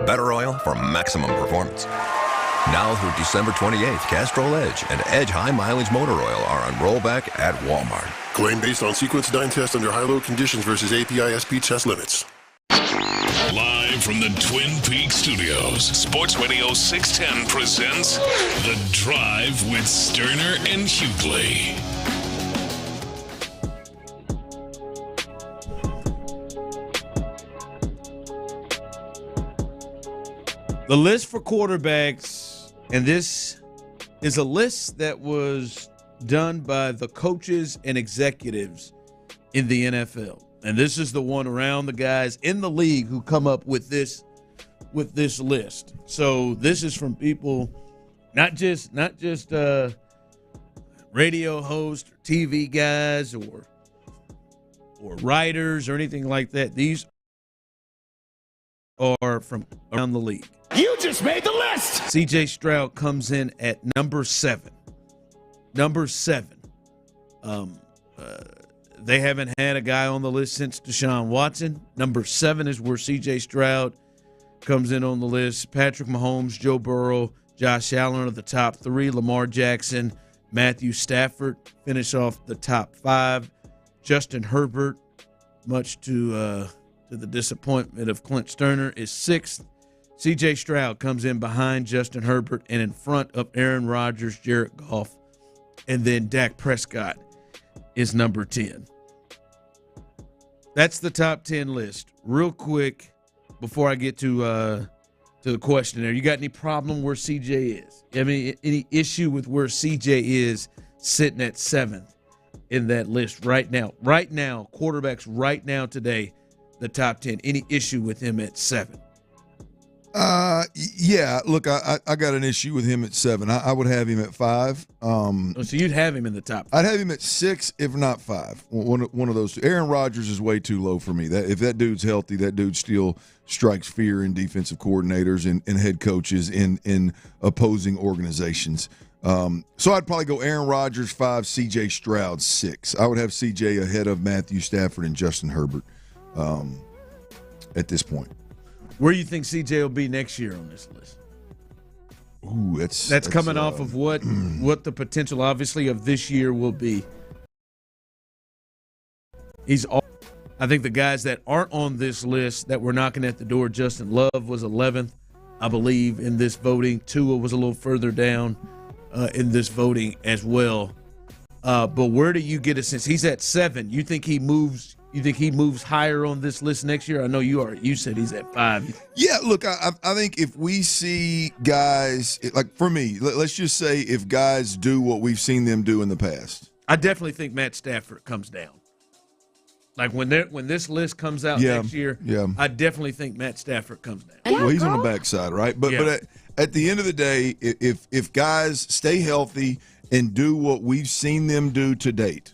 Better oil for maximum performance. Now through December 28th, Castrol Edge and Edge High Mileage Motor Oil are on rollback at Walmart. Claim based on sequence 9 test under high-load conditions versus API SP test limits. Live from the Twin Peaks studios, Sports Radio 610 presents The Drive with Stoerner and Hughley. The list for quarterbacks, and this is a list that was done by the coaches and executives in the NFL. And this is the one around the guys in the league who come up with this list. So this is from people, not just radio hosts or TV guys or writers or anything like that. These are from around the league. You just made the list! C.J. Stroud comes in at number 7. Number 7. They haven't had a guy on the list since Deshaun Watson. Number 7 is where C.J. Stroud comes in on the list. Patrick Mahomes, Joe Burrow, Josh Allen are the top 3. Lamar Jackson, Matthew Stafford finish off the top 5. Justin Herbert, much to the disappointment of Clint Stoerner, is 6th. C.J. Stroud comes in behind Justin Herbert and in front of Aaron Rodgers, Jared Goff, and then Dak Prescott is number 10. That's the top 10 list. Real quick, before I get to the question there, you got any problem where CJ is? I mean, any issue with where CJ is sitting at 7th in that list right now? Right now, quarterbacks right now today, the top 10. Any issue with him at 7? Yeah, look, I got an issue with him at 7. I would have him at 5. So you'd have him in the top 5. I'd have him at 6, if not 5. One of those two. Aaron Rodgers is way too low for me. If that dude's healthy, that dude still strikes fear in defensive coordinators and head coaches in opposing organizations. So I'd probably go Aaron Rodgers 5, C.J. Stroud 6. I would have C.J. ahead of Matthew Stafford and Justin Herbert at this point. Where do you think CJ will be next year on this list? Ooh, that's coming off of what the potential, obviously, of this year will be. I think the guys that aren't on this list that were knocking at the door, Justin Love was 11th, I believe, in this voting. Tua was a little further down in this voting as well. But where do you get a sense? He's at 7. You think he moves? You think he moves higher on this list next year? I know you are. You said he's at 5. Yeah, look, I think if we see guys, like for me, let's just say if guys do what we've seen them do in the past. I definitely think Matt Stafford comes down. Like when this list comes out next year, I definitely think Matt Stafford comes down. Well, he's on the backside, right? But at the end of the day, if guys stay healthy and do what we've seen them do to date,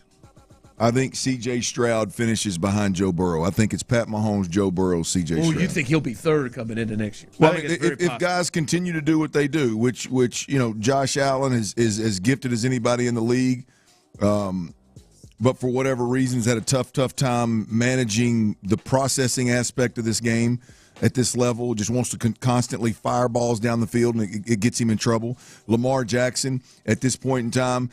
I think C.J. Stroud finishes behind Joe Burrow. I think it's Pat Mahomes, Joe Burrow, C.J. Stroud. Oh, you think he'll be 3rd coming into next year? Well, if guys continue to do what they do, which Josh Allen is as gifted as anybody in the league, but for whatever reasons had a tough time managing the processing aspect of this game at this level, just wants to constantly fire balls down the field, and it gets him in trouble. Lamar Jackson, at this point in time,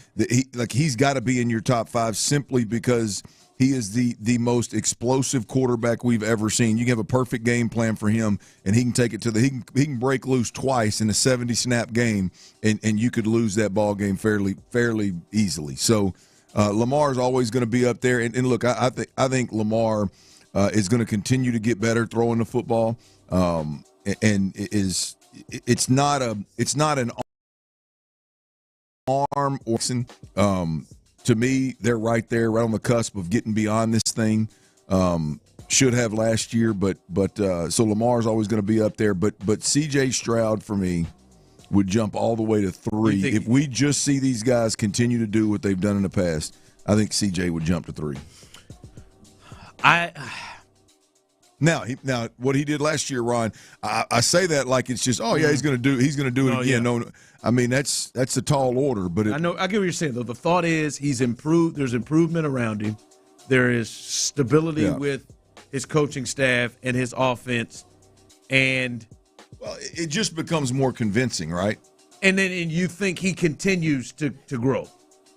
he's got to be in your top 5 simply because he is the most explosive quarterback we've ever seen. You can have a perfect game plan for him, and he can take it to he can break loose twice in a 70-snap game, and you could lose that ball game fairly easily. So Lamar is always going to be up there, and look, I think Lamar is going to continue to get better throwing the football, and it's not an arm or to me, they're right there, right on the cusp of getting beyond this thing. Should have last year, but so Lamar's always going to be up there. But C.J. Stroud for me would jump all the way to 3. If we just see these guys continue to do what they've done in the past, I think C.J. would jump to 3. Now what he did last year, Ron, I say that like it's just he's going to do it again. Yeah. No, I mean that's a tall order, but I get what you're saying though. The thought is he's improved. There's improvement around him. There is stability with his coaching staff and his offense, and it just becomes more convincing, right? And you think he continues to grow,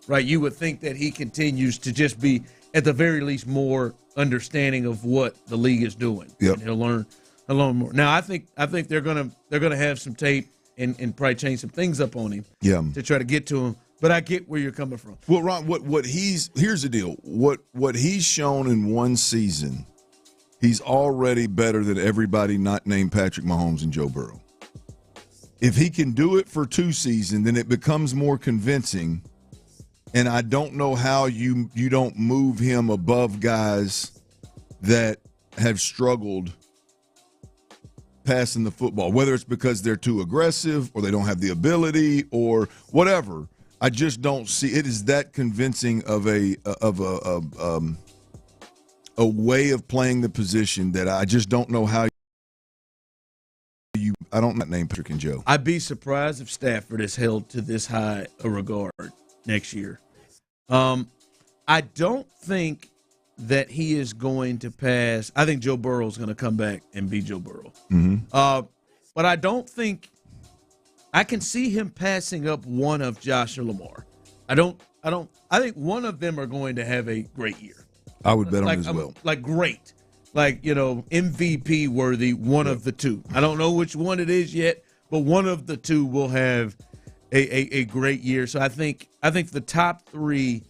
right? You would think that he continues to just be at the very least more understanding of what the league is doing. Yep. And he'll learn more. Now I think they're gonna have some tape and probably change some things up on him to try to get to him. But I get where you're coming from. Well, Ron, here's the deal. What he's shown in one season, he's already better than everybody not named Patrick Mahomes and Joe Burrow. If he can do it for 2 seasons, then it becomes more convincing. And I don't know how you don't move him above guys that have struggled passing the football, whether it's because they're too aggressive or they don't have the ability or whatever. I just don't see it is that convincing of a way of playing the position that I just don't know how I don't name Patrick and Joe. I'd be surprised if Stafford is held to this high a regard next year. I don't think that he is going to pass. I think Joe Burrow is going to come back and be Joe Burrow. Mm-hmm. But I don't think I can see him passing up one of Josh or Lamar. I think one of them are going to have a great year. I would bet on it as well. Like great. Like, MVP worthy, one of the two. I don't know which one it is yet, but one of the two will have a great year. So I think the top 3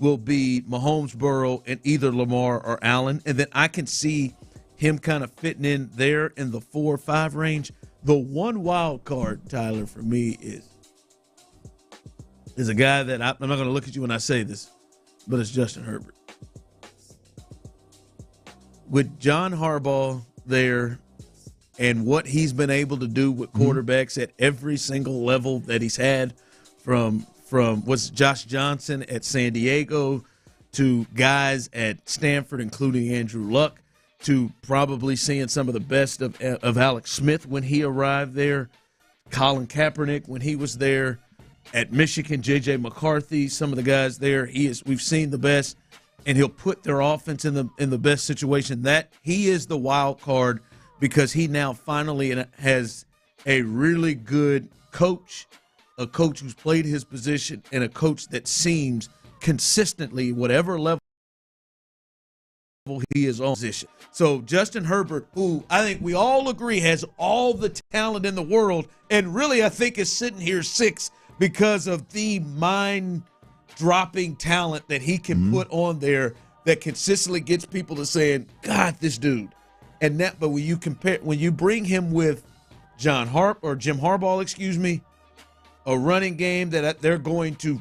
will be Mahomes, Burrow, and either Lamar or Allen. And then I can see him kind of fitting in there in the 4 or 5 range. The one wild card, Tyler, for me is a guy that I'm not going to look at you when I say this, but it's Justin Herbert. With John Harbaugh there and what he's been able to do with quarterbacks at every single level that he's had from what's Josh Johnson at San Diego to guys at Stanford, including Andrew Luck, to probably seeing some of the best of Alex Smith when he arrived there, Colin Kaepernick when he was there, at Michigan, J.J. McCarthy, some of the guys there. We've seen the best, and he'll put their offense in the best situation. That he is the wild card because he now finally has a really good coach, a coach who's played his position, and a coach that seems consistently, whatever level he is on position. So Justin Herbert, who I think we all agree has all the talent in the world, and really I think is sitting here 6th because of the mind-dropping talent that he can put on there that consistently gets people to saying, God, this dude. And that, but when you bring him with Jim Harbaugh, a running game that they're going to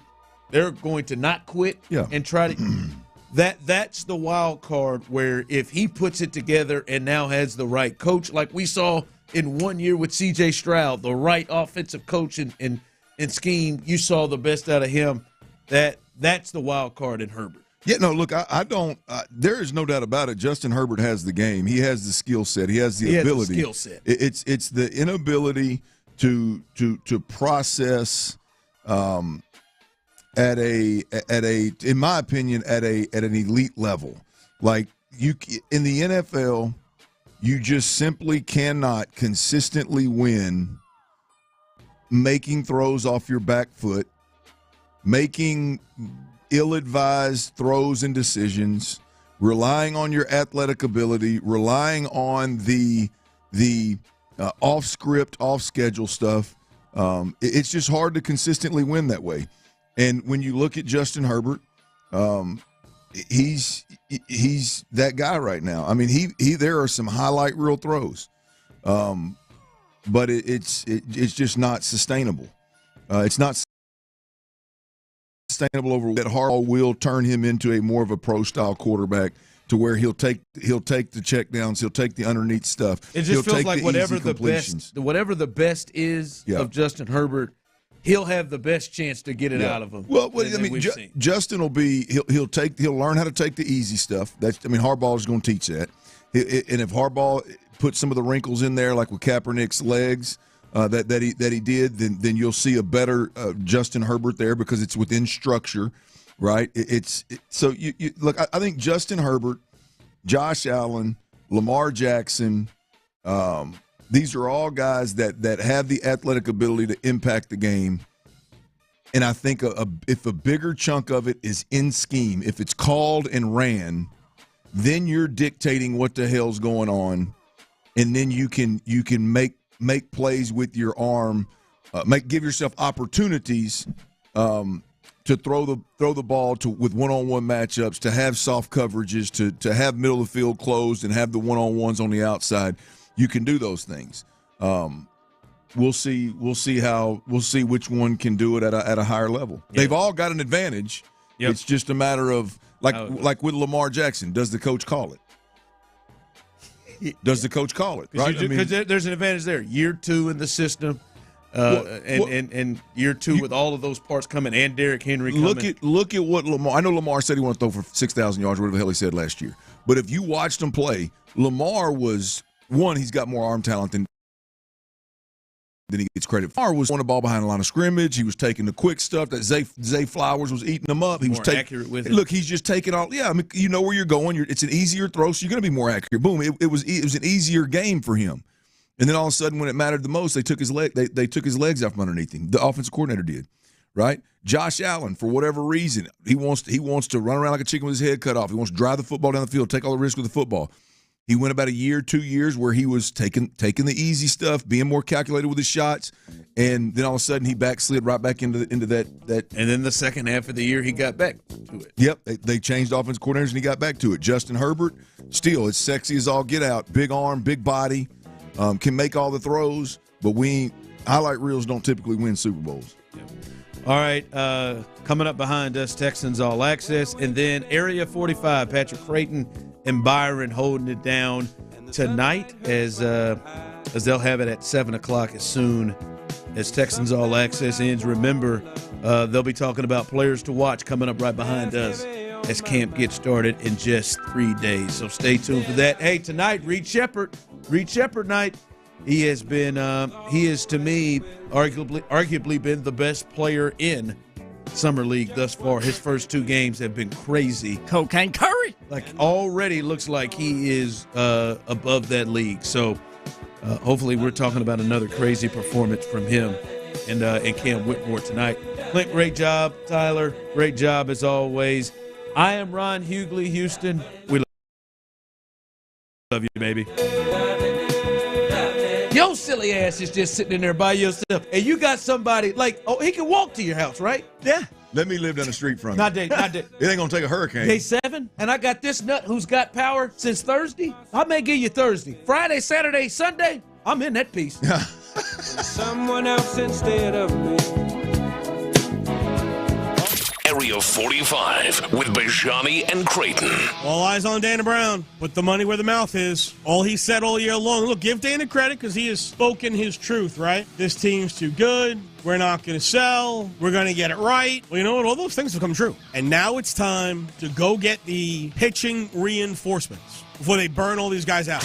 not quit and try to that's the wild card where if he puts it together and now has the right coach, like we saw in 1 year with C.J. Stroud, the right offensive coach and scheme, you saw the best out of him. That's the wild card in Herbert. Yeah, no, look, I don't there is no doubt about it. Justin Herbert has the game. He has the skill set. He has the ability. Skill set. It's the inability to process at a in my opinion at an elite level. Like you in the NFL, you just simply cannot consistently win making throws off your back foot, making ill-advised throws and decisions, relying on your athletic ability, relying on the off-script, off-schedule stuff. It's just hard to consistently win that way. And when you look at Justin Herbert, he's that guy right now. I mean, he there are some highlight reel throws, but it's just not sustainable. It's not sustainable over that Harbaugh will turn him into a more of a pro-style quarterback to where he'll take the checkdowns, he'll take the underneath stuff. It just feels like whatever the best is of Justin Herbert, he'll have the best chance to get it out of him. Well, Justin will be he'll learn how to take the easy stuff. Harbaugh is going to teach that. And if Harbaugh puts some of the wrinkles in there, like with Kaepernick's legs that he did, then you'll see a better Justin Herbert there because it's within structure, right? So look. I think Justin Herbert, Josh Allen, Lamar Jackson. These are all guys that have the athletic ability to impact the game. And I think if a bigger chunk of it is in scheme, if it's called and ran, then you're dictating what the hell's going on. And then you can make plays with your arm, give yourself opportunities to throw the ball with one-on-one matchups, to have soft coverages, to have middle of the field closed and have the one-on-ones on the outside. You can do those things. We'll see which one can do it at a higher level. Yeah. They've all got an advantage. Yep. It's just a matter of like with Lamar Jackson, does the coach call it? Does the coach call it? Right? Because there's an advantage there. Year 2 in the system, and year 2 with all of those parts coming, and Derrick Henry coming. Look at what Lamar. I know Lamar said he wanted to throw for 6,000 yards, whatever the hell he said last year. But if you watched him play, Lamar was one. He's got more arm talent than he gets credit for. Lamar was on the ball behind the line of scrimmage. He was taking the quick stuff that Zay Flowers was eating them up. He was accurate with it. Look, he's just taking all. Yeah, I mean, you know where you're going. It's an easier throw, so you're going to be more accurate. Boom! It was an easier game for him. And then all of a sudden, when it mattered the most, they took his leg. They took his legs out from underneath him. The offensive coordinator did, right? Josh Allen, for whatever reason, he wants to run around like a chicken with his head cut off. He wants to drive the football down the field, take all the risk with the football. He went about a year, 2 years where he was taking the easy stuff, being more calculated with his shots, and then all of a sudden he backslid right back into that. And then the second half of the year he got back to it. Yep, they changed offensive coordinators and he got back to it. Justin Herbert, still as sexy as all get out, big arm, big body, can make all the throws, but highlight reels don't typically win Super Bowls. Yep. All right, coming up behind us, Texans All Access, and then Area 45, Patrick Creighton and Byron holding it down tonight as they'll have it at 7 o'clock as soon as Texans All Access ends. Remember, they'll be talking about players to watch coming up right behind us as camp gets started in just 3 days. So stay tuned for that. Hey, tonight, Reed Shepherd night. He is to me arguably been the best player in Summer League thus far. His first 2 games have been crazy. Cocaine Curry. Like, already looks like he is above that league. So hopefully we're talking about another crazy performance from him and Cam Whitmore tonight. Clint, great job. Tyler, great job as always. I am Ron Hughley, Houston. We love you, baby. Your silly ass is just sitting in there by yourself, and you got somebody he can walk to your house, right? Yeah. Let me live down the street from you. Not day. It ain't gonna take a hurricane. Day 7, and I got this nut who's got power since Thursday. I may give you Thursday, Friday, Saturday, Sunday. I'm in that piece. Someone else instead of me. Area 45 with Bijani and Creighton. All eyes on Dana Brown. Put the money where the mouth is. All he said all year long. Look, give Dana credit because he has spoken his truth, right? This team's too good. We're not going to sell. We're going to get it right. Well, you know what? All those things have come true. And now it's time to go get the pitching reinforcements before they burn all these guys out.